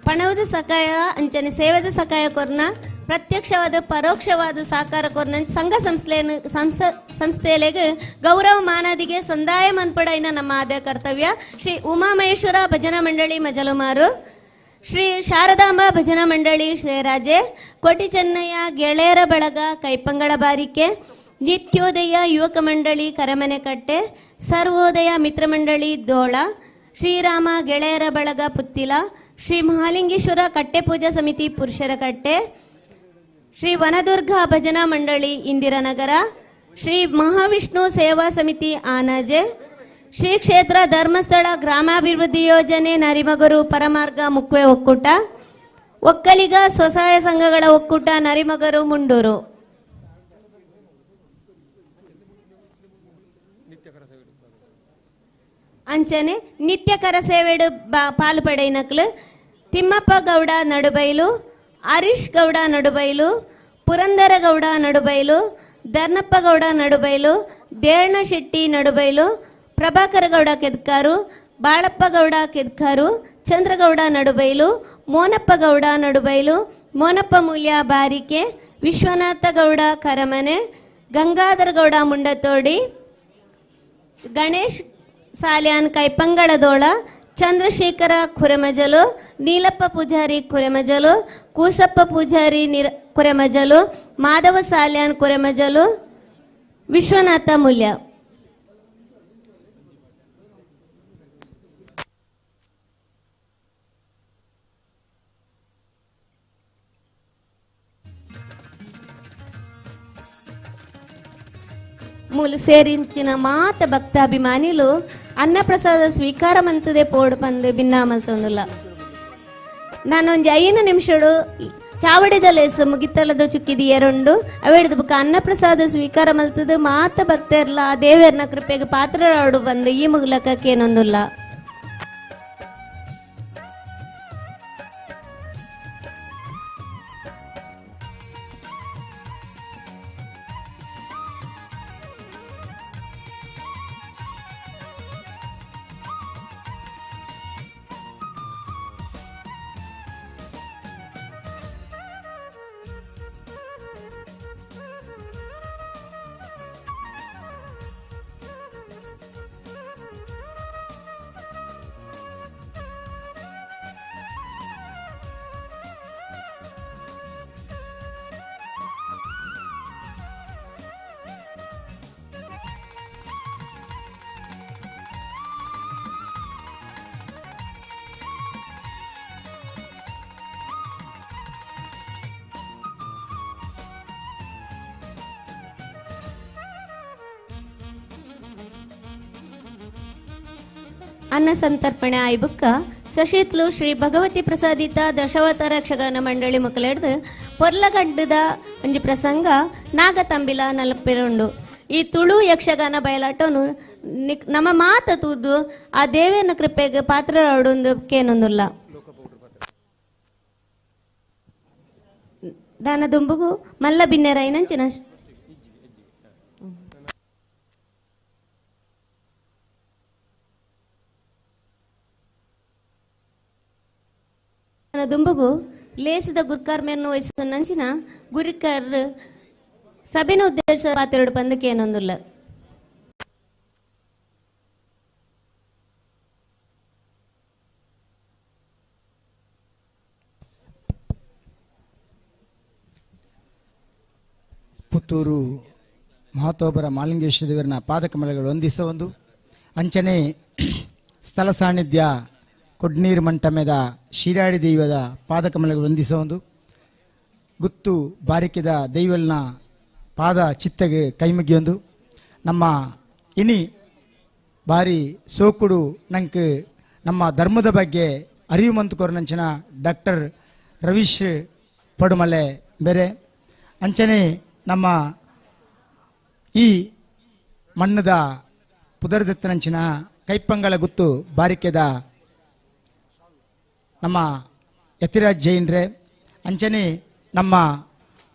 ಪಣವದ ಸಹಾಯ ಅಂಚನೆ ಸೇವೆದ ಸಹಾಯ ಕೊರ್ನ ಪ್ರತ್ಯಕ್ಷವಾದ ಪರೋಕ್ಷವಾದ ಸಹಕಾರ ಕೊರ್ನ ಸಂಘ ಸಂಸ್ಥೆಲೆಗೆ ಗೌರವ ಮಾನದಿಗೆ ಸಂದಾಯ ಮನ್ಪಡೈನ ನಮ್ಮ ಆದ್ಯ ಕರ್ತವ್ಯ. ಶ್ರೀ ಉಮಾಮಹೇಶ್ವರ ಭಜನಾ ಮಂಡಳಿ ಮಜಲುಮಾರು, ಶ್ರೀ ಶಾರದಾಂಬ ಭಜನಾ ಮಂಡಳಿ ಶ್ರೇರಾಜೆ, ಕೋಟಿ ಚೆನ್ನಯ್ಯ ಗೆಳೆಯರ ಬಳಗ ಕೈಪಂಗಳ ಬಾರಿಕೆ, ನಿತ್ಯೋದಯ ಯುವಕ ಮಂಡಳಿ ಕರಮನೆಕಟ್ಟೆ, ಸರ್ವೋದಯ ಮಿತ್ರ ಮಂಡಳಿ ದೋಳ, ಶ್ರೀರಾಮ ಗೆಳೆಯರ ಬಳಗ ಪುತ್ತಿಲ, ಶ್ರೀ ಮಹಾಲಿಂಗೇಶ್ವರ ಕಟ್ಟೆ ಪೂಜಾ ಸಮಿತಿ ಪುರುಷರ ಕಟ್ಟೆ, ಶ್ರೀ ವನದುರ್ಗ ಭಜನಾ ಮಂಡಳಿ ಇಂದಿರಾನಗರ, ಶ್ರೀ ಮಹಾವಿಷ್ಣು ಸೇವಾ ಸಮಿತಿ ಆನಾಜೆ, ಶ್ರೀ ಕ್ಷೇತ್ರ ಧರ್ಮಸ್ಥಳ ಗ್ರಾಮಾಭಿವೃದ್ಧಿ ಯೋಜನೆ ನರಿಮಗರು ಪರಮಾರ್ಗ ಮುಕ್ವೆ ಒಕ್ಕೂಟ, ಒಕ್ಕಲಿಗ ಸ್ವಸಹಾಯ ಸಂಘಗಳ ಒಕ್ಕೂಟ ನರಿಮಗರು ಮುಂಡೂರು. ಅಂಚನೆ ನಿತ್ಯ ಕರಸೇವೆಡು ಪಾಲು ಪಡೆಯಿನಕ್ಲು ತಿಮ್ಮಪ್ಪ ಗೌಡ ನಡುಬೈಲು, ಹರೀಶ್ ಗೌಡ ನಡುಬೈಲು, ಪುರಂದರ ಗೌಡ ನಡುಬೈಲು, ಧರ್ನಪ್ಪ ಗೌಡ ನಡುಬೈಲು, ದೇವಣ್ಣ ಶೆಟ್ಟಿ ನಡುಬೈಲು, ಪ್ರಭಾಕರ ಗೌಡ ಕೆದ್ಕಾರು, ಬಾಳಪ್ಪ ಗೌಡ ಕೆದ್ಕಾರು, ಚಂದ್ರಗೌಡ ನಡುಬೈಲು, ಮೋನಪ್ಪ ಗೌಡ ನಡುಬೈಲು, ಮೋನಪ್ಪ ಮೂಲ್ಯ ಬಾರಿಕೆ, ವಿಶ್ವನಾಥ ಗೌಡ ಕರಮನೆ, ಗಂಗಾಧರ ಗೌಡ ಮುಂಡತೋಡಿ, ಗಣೇಶ್ ಸಾಲ್ಯಾನ್ ಕೈಪಂಗಳದೋಳ, ಚಂದ್ರಶೇಖರ ಕುರೆಮಜಲು, ನೀಲಪ್ಪ ಪೂಜಾರಿ ಕುರೆಮಜಲು, ಕೂಸಪ್ಪ ಪೂಜಾರಿ ಕುರೆಮಜಲು, ಮಾಧವ ಸಾಲ್ಯಾನ್ ಕುರೆಮಜಲು, ವಿಶ್ವನಾಥ ಮೂಲ್ಯ. ಮೂಲ ಸೇರಿಂಚಿನ ಮಾತ ಭಕ್ತಾಭಿಮಾನಿಲು ಅನ್ನಪ್ರಸಾದ ಸ್ವೀಕಾರ ಮಂತದೆ ಪೋಡು ಪಂದು ಭಿನ್ನಾಮಲ್ತೊಂದುಲ್ಲ. ನಾನೊಂದು 5 ನಿಮಿಷಡು ಚಾವಡಿದ ಲೇಸು ಮುಗಿತಲದ ಚುಕ್ಕಿದಿ ಎರಡು ಅವೇಡ್ದು ಬುಕ್ಕ ಅನ್ನಪ್ರಸಾದ ಸ್ವೀಕಾರ ಮಲ್ತದು ಮಾತ ಭಕ್ತರ್ಲ ಆ ದೇವರನ ಕೃಪೆಗೆ ಪಾತ್ರರಾಡು ಬಂದು ಈ ಮುಗ್ಲಕ್ಕೇನೊಂದುಲ್ಲ. ಅನ್ನ ಸಂತರ್ಪಣೆ ಆಯ್ಬುಕ್ಕ ಸಶೀತ್ಲು ಶ್ರೀ ಭಗವತಿ ಪ್ರಸಾದಿತ ದಶಾವತಾರ ಯಕ್ಷಗಾನ ಮಂಡಳಿ ಮಕ್ಕಳೆಡ್ದು ಪೊರ್ಲಗಡ್ಡದ ಒಂಜಿ ಪ್ರಸಂಗ ನಾಗತಂಬಿಲ ನಲಪಿರುಂಡು. ಈ ತುಳು ಯಕ್ಷಗಾನ ಬಯಲಾಟನು ನಮ್ಮ ಮಾತ ತೂದು ಆ ದೇವಿಯನ ಕೃಪೆಗೆ ಪಾತ್ರರಾಡೊಂದು ಕೇನೊಂದುಲ್ಲ. ದಾನ ದುಂಬುಗು ಮಲ್ಲ ಬಿನ್ನೆರೈನಂಚಿನ ದುಂಬುಗು ಲೇಸಿದ ಗುರ್ಕಾರ್ ಮೇರ್ನು ವಯಸ್ಸು ನಂಚಿನ ಗುರಿಕರ್ ಸಭೆನ ಉದ್ದೇಶ ಪಾತ್ರೆಡು ಪಂದಕ್ಕೆ ಏನೊಂದಿಲ್ಲ. ಪುತ್ತೂರು ಮಹತೋಬರ ಮಾಲಿಂಗೇಶ್ವರ ದೇವರನ ಪಾದಕಮಲಗಳು ವಂದಿಸ ಒಂದು ಅಂಚನೆ ಸ್ಥಳ ಸಾನ್ನಿಧ್ಯ ಕೊಡ್ನೀರು ಮಂಟಮೆದ ಶಿರಾಡಿ ದೈವದ ಪಾದಕಮಲಗಳು ವಂದಿಸ ಒಂದು ಗುತ್ತು ಬಾರಿಕೆದ ದೈವಲ್ನ ಪಾದ ಚಿತ್ತಗೆ ಕೈಮುಗಿಯೊಂದು ನಮ್ಮ ಇನಿ ಬಾರಿ ಸೋಕುಡು ನಂಗೆ ನಮ್ಮ ಧರ್ಮದ ಬಗ್ಗೆ ಅರಿವು ಮಂತು ಕೊರನಂಚಿನ ಡಾಕ್ಟರ್ ರವೀಶ್ ಪಡುಮಲೆ ಬೇರೆ ಅಂಚನೆ ನಮ್ಮ ಈ ಮಣ್ಣದ ಪುದರ್ದತ್ತನಂಚಿನ ಕೈಪಂಗಳ ಗುತ್ತು ಬಾರಿಕೆದ ನಮ್ಮ ಯತಿರಾಜ್ ಜೈನ್ರೆ ಅಂಚನೆ ನಮ್ಮ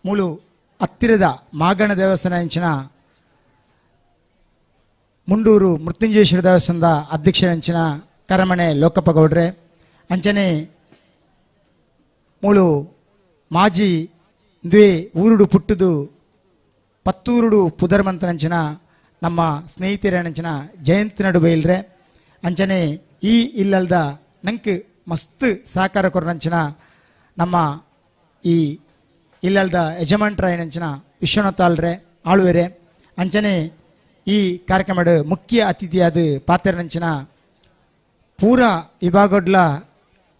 ಮೂಳು ಹತ್ತಿರದ ಮಾಗಣ ದೇವಸ್ಥಾನ ಅಂಚಿನ ಮುಂಡೂರು ಮೃತ್ಯುಂಜಯೇಶ್ವರ ದೇವಸ್ಥಾನದ ಅಧ್ಯಕ್ಷರಂಚಿನ ಕರಮಣೆ ಲೋಕಪ್ಪ ಗೌಡ್ರೆ ಅಂಚನೆ ಮೂಳು ಮಾಜಿ ದ್ವೇ ಊರುಡು ಪುಟ್ಟುದು ಪತ್ತೂರುಡು ಪುದರ್ಮಂತನಂಚಿನ ನಮ್ಮ ಸ್ನೇಹಿತರೇನಂಚಿನ ಜಯಂತಿ ನಡು ಬೈಲ್ರೆ ಅಂಚನೆ ಈ ಇಲ್ಲಲ್ದ ನಂಗೆ ಮಸ್ತ್ ಸಹಕಾರ ಕೊರನಂಚಿನ ನಮ್ಮ ಈ ಇಲ್ಲಲ್ದ ಯಜಮಾನ್ರ ಏನಂಚಿನ ವಿಶ್ವನಾಥ್ ಆಳ್ರೆ ಆಳ್ವೆರೆ ಅಂಚನೆ ಈ ಕಾರ್ಯಕ್ರಮದ ಮುಖ್ಯ ಅತಿಥಿಯಾದ ಪಾತ್ರನಂಚಿನ ಪೂರ ವಿಭಾಗಡ್ಲ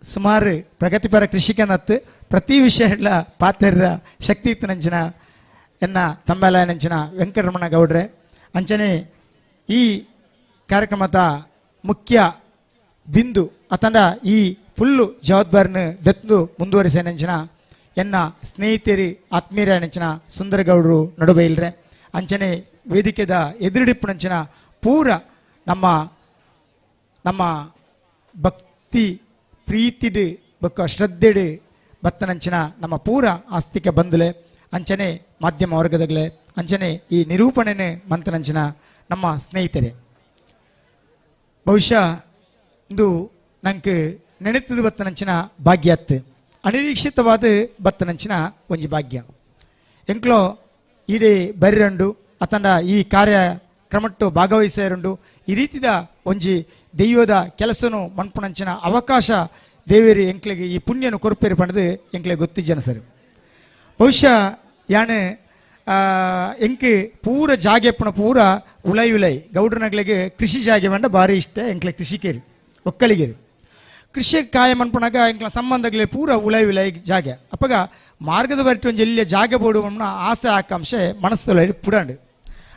ಸುಮಾರು ಪ್ರಗತಿಪರ ಕೃಷಿಕನತ್ತು ಪ್ರತಿ ವಿಷಯಡ್ಲ ಪಾತ್ರ ಶಕ್ತಿ ಇತ್ತನಂಚಿನ ಎನ್ನ ತಂಬೆಲಾಯನಂಚಿನ ವೆಂಕಟರಮಣ ಗೌಡ್ರೆ ಅಂಚನೆ ಈ ಕಾರ್ಯಕ್ರಮದ ಮುಖ್ಯ ಬಿಂದು ಅತಂಡ ಈ ಫುಲ್ಲು ಜವಾಬ್ದಾರಿನ ದತ್ತು ಮುಂದುವರಿಸೇನಂಚಿನ ಎನ್ನ ಸ್ನೇಹಿತರಿ ಆತ್ಮೀಯರನಂಚಿನ ಸುಂದರಗೌಡರು ನಡುಬೈಲ್ರೆ ಅಂಚನೆ ವೇದಿಕೆದ ಎದುರುಡಿಪ್ಪುನಂಚಿನ ಪೂರ ನಮ್ಮ ನಮ್ಮ ಭಕ್ತಿ ಪ್ರೀತಿಡು ಬೊಕ್ಕ ಶ್ರದ್ಧೆಡು ಬತ್ತನಂಚಿನ ನಮ್ಮ ಪೂರ ಆಸ್ತಿಕ ಬಂಧುಲೆ ಅಂಚನೆ ಮಾಧ್ಯಮ ವರ್ಗದಗಳೇ ಅಂಚನೆ ಈ ನಿರೂಪಣೆನೆ ಮಂತನಂಚಿನ ನಮ್ಮ ಸ್ನೇಹಿತರೆ ಬಹುಶಃ ಇಂದು ನಂಗೆ ನೆನೆತದು ಬತ್ತನಂಚಿನ ಭಾಗ್ಯತ್ತು ಅನಿರೀಕ್ಷಿತವಾದ ಬತ್ತನಂಚಿನ ಒಂಜಿ ಭಾಗ್ಯ ಎಂಕ್ಲೋ ಇಡೀ ಬರ್ರಂಡು ಅತಂಡ ಈ ಕಾರ್ಯಕ್ರಮಟ್ಟು ಭಾಗವಹಿಸೇರುಂಡು ಈ ರೀತಿದ ಒಂಜಿ ದೈವದ ಕೆಲಸನು ಮನ್ಪುಣಂಚಿನ ಅವಕಾಶ ದೇವೇರಿ ಎಂಕ್ಲೆಗೆ ಈ ಪುಣ್ಯನು ಕೊರಪೇರಿ ಪಣದು ಎಂಕ್ಲೆ ಗೊತ್ತಿಜ್ಜನ ಸರ್ ಬಹುಶಃ ಯಾನೆ ಎಂಕೆ ಪೂರ ಜಾಗೆಪ್ಪನ ಪೂರ ಉಲೈ ಗೌಡ್ರನಗಳಿಗೆ ಕೃಷಿ ಜಾಗೆ ಬಂಡ ಭಾರಿ ಇಷ್ಟ ಎಂಕ್ಲೆ ಕೃಷಿಕೇರಿ ಒಕ್ಕಲಿಗೇರಿ ಕೃಷಿ ಕಾಯ ಮನ್ಪುಣಾಗ ಎಂಕ್ಲ ಸಂಬಂಧಗಳೇ ಪೂರ ಉಲೈ ಜಾಗೆ ಅಪ್ಪಗ ಮಾರ್ಗದ ಬರಟಿ ಒಂದು ಎಲ್ಲಿಯ ಜಾಗೆ ಬೋಡು ಆಸೆ ಆಕಾಂಕ್ಷೆ ಮನಸ್ಸಲ್ಲಿ ಪುಡಾಂಡು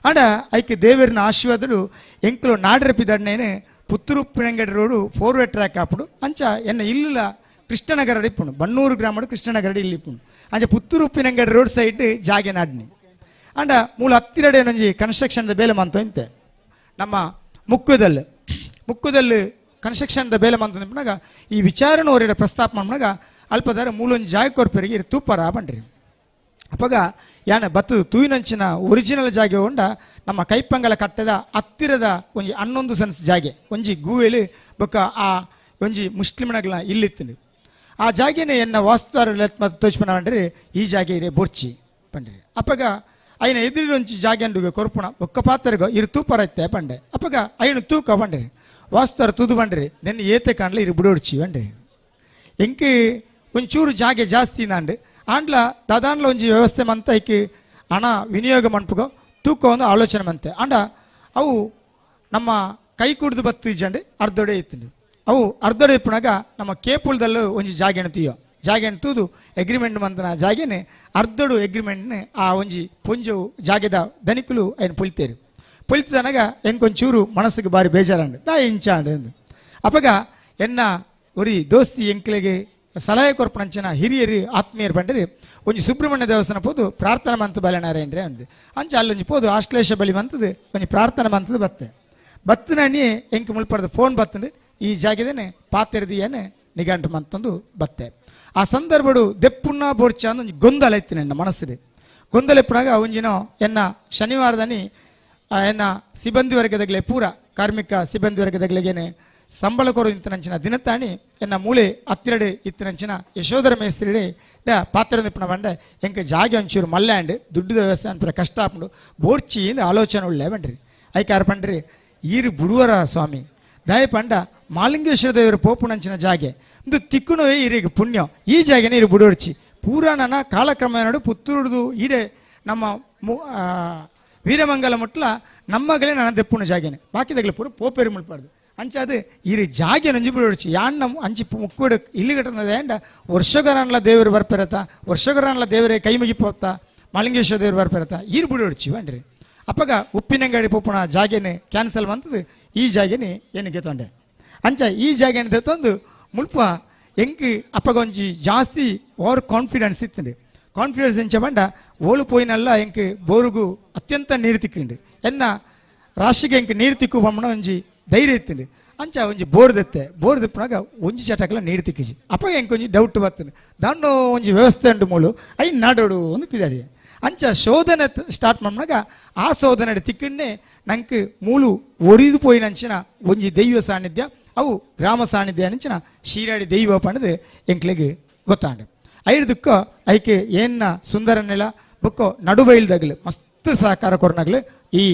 ಆಂಡ ಐಕೆ ದೇವರಿನ ಆಶೀರ್ವಾದಗಳು ಎಂಕ್ಲು ನಾಡರಪಿದಣ್ಣೇನು Puttur Pinangadi road forward track ಹಾಪುಡು ಅಂಚ ಎನ್ನ ಇಲ್ಲ ಕೃಷ್ಣನಗರ ಇಪ್ಪುಂಡು ಬನ್ನೂರು ಗ್ರಾಮಡು ಕೃಷ್ಣನಗರ ಇಲ್ಲಿ ಇಪ್ಪುಂಡು ಅಂಚ ಪುತ್ತೂರು ಪಿಣಂಗಡಿ ರೋಡ್ ಸೈಡ್ ಜಾಗೆ ನಾಡಿನಿ ಅಂಡ ಮೂಲ ಹತ್ತಿರಡೆ ಒಂಜಿ ಕನ್ಸ್ಟ್ರಕ್ಷನ್ದ ಬೇಲೆ ಮಂತು ಇಂತೆ ನಮ್ಮ ಮುಕ್ಕದಲ್ಲಿ ಕನ್ಸ್ಟ್ರಕ್ಷನ್ದ ಬೇಲೆ ಮಂತು ನಿಂಪಿನಾಗ ಈ ವಿಚಾರನ ಹೊರಡ ಪ್ರಸ್ತಾಪ ಮಾಡಿದಾಗ ಅಲ್ಪದಾರ ಮೂಲೊಂದು ಜಾಗ ಕೊರ್ಪರಿಗೆ ತೂಪರ ಬನ್ರಿ ಅಪ್ಪಗ ಯಾನ ಬತ್ತದು ತೂಯಿನಂಚಿನ ಒರಿಜಿನಲ್ ಜಾಗೆ ಉಂಡ ನಮ್ಮ ಕೈಪಂಗಲ ಕಟ್ಟದ ಹತ್ತಿರದ ಒಂಜಿ 11 ಸೆನ್ಸ್ ಜಾಗೆ ಒಂಜಿ ಗೂವೆಲಿ ಬೊಕ್ಕ ಆ ಒಂಜಿ ಮುಸ್ಲಿಮ್ನಗಳ ಇಲ್ಲಿತ್ತು ಆ ಜಾಗೆನೆ ಎನ್ನ ವಾಸ್ತುದಾರ ಮತ್ತು ತೋಚ್ಪನ ಬಂಡ್ರಿ ಈ ಜಾಗೆ ಇರೇ ಬೊರ್ಚಿ ಪಂಡ್ರಿ ಅಪ್ಪಗ ಐನ ಎದುರು ಒಂಚಿ ಜಾಗೆ ಅಂಡುಗೆ ಕೊರ್ಪುಣ ಬೊಕ್ಕ ಪಾತ್ರಗೋ ಇರು ತೂಪರ ಇತ್ತೆ ಪಂಡೆ ಅಪ್ಪಗ ಐನು ತೂಕ ಬಂಡ್ರಿ ವಾಸ್ತುದಾರ ತುದು ಬಂಡ್ರಿ ನೆನ್ನೆ ಏತೆ ಕಾಣ್ಲ ಇರು ಬುಡೋಡ್ಚಿ ಬಂಡ್ರಿ ಎಂಕೆ ಒಂಚೂರು ಜಾಗೆ ಜಾಸ್ತಿ ನಾಂಡು ಆಂಡ್ಲ ದಾದಾನ್ಲ ಒಂಜಿ ವ್ಯವಸ್ಥೆ ಮಂತ ಐಕಿ ಹಣ ವಿನಿಯೋಗ ಮನ್ಪುಗೋ ತೂಕ ಒಂದು ಆಲೋಚನೆ ಮಂತೆ ಆಂಡ ಅವು ನಮ್ಮ ಕೈ ಕುಡ್ದು ಬತ್ತಿಜಂಡು ಅರ್ಧೊಡೆ ಇತ್ತು ಅವು ಅರ್ಧೊಡೆ ಇಪ್ಪುನಾಗ ನಮ್ಮ ಕೇಪುಲ್ದಲ್ಲೂ ಒಂಜಿ ಜಾಗೆನ ತುಯ್ಯೋ ಜಾಗೆನ ತೂದು ಎಗ್ರಿಮೆಂಟ್ ಮಂತನ ಜಾಗೆನೆ ಅರ್ಧೊಡು ಎಗ್ರಿಮೆಂಟ್ನೆ ಆ ಒಂಜಿ ಪೊಂಜವು ಜಾಗೆದ ಧನಿಕುಲು ಐನು ಪೊಲಿತನಾಗ ಎಂಕೊಂಚೂರು ಮನಸ್ಸಿಗೆ ಬಾರಿ ಬೇಜಾರಂಡು ದಾ ಇಂಚಾಂಡು ಅಪ್ಪಗ ಎನ್ನ ಒರಿ ದೋಸ್ತಿ ಎಂಕ್ಲೆಗೆ ಸಲಹೆ ಕೊರ್ಪಣಂಚಿನ ಹಿರಿಯರು ಆತ್ಮೀಯರು ಬಂಡ್ರಿ ಒಂಜಿ ಸುಬ್ರಹ್ಮಣ್ಯ ದೇವಸ್ಥಾನ ಪೋದು ಪ್ರಾರ್ಥನಾ ಮಂತ್ ಬಲೆನಾರೇನ್ರಿ ಅಂದು ಅಂಚ ಅಲ್ಲೊಂಜಿ ಪೋದು ಆಶ್ಲೇಷ ಬಲಿ ಮಂತದು ಒಂಜಿ ಪ್ರಾರ್ಥನಾ ಮಂತದು ಬತ್ತನಣ್ಣಿ ಎಂಕ್ ಮುಲ್ಪಡ್ದು ಫೋನ್ ಬತ್ತಂದು ಈ ಜಾಗದೇನೆ ಪಾತೆರ್ದಿಯೇನೆ ನಿಗಂಟು ಮಂತಂದು ಬತ್ತೆ ಆ ಸಂದರ್ಭಡು ದೆಪ್ಪುಣ್ಣ ಬೋರ್ಚ ಅಂದ್ ಒಂಜಿ ಗೊಂದಲ ಇತ್ತು ನನ್ನ ಮನಸ್ಸಿಗೆ ಗೊಂದಲ ಇಪ್ಪನಾಗ ಒಂಜಿನೋ ಎನ್ನ ಶನಿವಾರದನಿ ಎನ್ನ ಸಿಬ್ಬಂದಿ ವರ್ಗದಗಳೇ ಪೂರ ಕಾರ್ಮಿಕ ಸಿಬ್ಬಂದಿ ವರ್ಗದಗಳಿಗೇನೆ ಸಂಬಳ ಕೊರು ಇಂತನಂಚಿನ ದಿನತಾಣಿ ಎನ್ನ ಮೂಳೆ ಹತ್ತಿರಡೆ ಇತ್ತನಂಚಿನ ಯಶೋಧರ ಮೇಸ್ತ್ರಿಡೆ ಪಾತ್ರ ನಿಪ್ಪಣ ಬಂಡೆ ಎಂಕ ಜಾಗೆ ಒಂಚೂರು ಮಲ್ಯಾಂಡ್ ದುಡ್ಡು ವ್ಯವಸ್ಥೆ ಅಂತ ಕಷ್ಟ ಹಾಕೊಂಡು ಬೋರ್ಚಿಯಿಂದ ಆಲೋಚನೆ ಒಳ್ಳೆ ಬನ್ರಿ ಐಕಾರ್ ಪಂಡ್ರಿ ಈರು ಬುಡುವರ ಸ್ವಾಮಿ ದಯ ಪಂಡ ಮಾಲಿಂಗೇಶ್ವರ ದೇವರು ಪೋಪುಣಂಚಿನ ಜಾಗೆ ಒಂದು ತಿಕ್ಕುನವೇ ಈರಿಗೆ ಪುಣ್ಯ ಈ ಜಾಗೆನೇ ಇರು ಬುಡೋಡ್ಚಿ ಪೂರಾಣನ ಕಾಲಕ್ರಮ ನಡು ಪುತ್ತೂರ್ದು ಈಡೆ ನಮ್ಮ ವೀರಮಂಗಲ ಮುಟ್ಲ ನಮ್ಮಗಳೇ ನನ್ನ ದೆಪ್ಪುಣ ಜಾಗೆನೆ ಬಾಕಿದಾಗಲೇ ಪೂರ ಪೋಪೇರಿ ಮುಳ್ಪಾರ್ದು ಅಂಚಾದು ಇರಿ ಜಾಗೆ ನಂಜಿ ಬಿಡೋಡ್ಚಿ ಯಾಣ್ಣ ಅಂಚಿ ಮುಕ್ಕುಡು ಇಲ್ಲಿ ಕಟ್ಟನದ ಎಂಡ ವರ್ಷಗರನ್ಲ ದೇವರು ಬರ್ಪಿರತ್ತ ವರ್ಷಗರನ್ಲ ದೇವರೇ ಕೈ ಮುಗಿಪೋತ್ತ ಮಾಲಿಂಗೇಶ್ವರ ದೇವರು ಬರ್ಪಿರತ್ತ ಈರು ಬಿಡೋಡ್ಚಿ ಬನ್ರಿ ಅಪ್ಪಗ ಉಪ್ಪಿನಂಗಡಿ ಪೋಪುಣ ಜಾಗೆನೆ ಕ್ಯಾನ್ಸಲ್ ಬಂತದು ಈ ಜಾಗೆನೆ ಏನಕ್ಕೆ ತೊಂಡೆ ಅಂಚ ಈ ಜಾಗೆನೆ ತಂದು ಮುಲ್ಪ ಎಂಕ್ ಅಪ್ಪಗೊಂಜಿ ಜಾಸ್ತಿ ಓವರ್ ಕಾನ್ಫಿಡೆನ್ಸ್ ಇತ್ತಂడి ಕಾನ್ಫಿಡೆನ್ಸ್ ಎಂಚ ಬಂಡ ಓಲು ಪೋಯಿನಲ್ಲ ಎಂಕ್ ಬೋರುಗು ಅತ್ಯಂತ ನೀರು ತಿಕ್ಕಿಂಡು ಎನ್ನ ರಾಶಿಗೆ ಎಂಕ್ ನೀರು ತಿಕ್ಕು ಬಮ್ಮಣ ಒಂಜಿ ಧೈರ್ಯ ಇತ್ತಂడి ಅಂಚ ಒಂಜಿ ಬೋರ್ ದಿಪ್ಪನಾಗ ಒಂಜಿ ಚಟಕಲ ನೀರು ತಿಕ್ಕಿಸಿ ಅಪ್ಪ ಎಂಕೊಂಜಿ ಡೌಟ್ ಬರ್ತದೆ ದಾಂಡು ಒಂಜಿ ವ್ಯವಸ್ಥೆ ಉಂಡು ಮೂಲು ಐ ನಾಡೋಡು ಒಂದು ಪಿದಾಡಿ ಅಂಚ ಶೋಧನೆ ಸ್ಟಾರ್ಟ್ ಮಾಡಿದಾಗ ಆ ಶೋಧನೆ ತಿಕ್ಕನ್ನೇ ನಂಗೆ ಮೂಲು ಒರಿದು ಪೋಯಿನಂಚಿನ ಒಂಜಿ ದೈವ ಸಾನ್ನಿಧ್ಯ ಅವು ಗ್ರಾಮ ಸಾನ್ನಿಧ್ಯ ಅಂಚಿನ ಶೀರಾಡಿ ದೈವ ಪಣದು ಎಂಕ್ಲೆಗೆ ಗೊತ್ತಾಂಡು ಐಡ್ದಕ್ಕ ಐಕೆ ಏನ ಸುಂದರ ನೆಲ ಬೊಕ್ಕ ನಡುಬೈಲ್ದಾಗಲು ಮಸ್ತ್ ಸಹಕಾರ ಕೊರನಾಗ್ಲು ಈ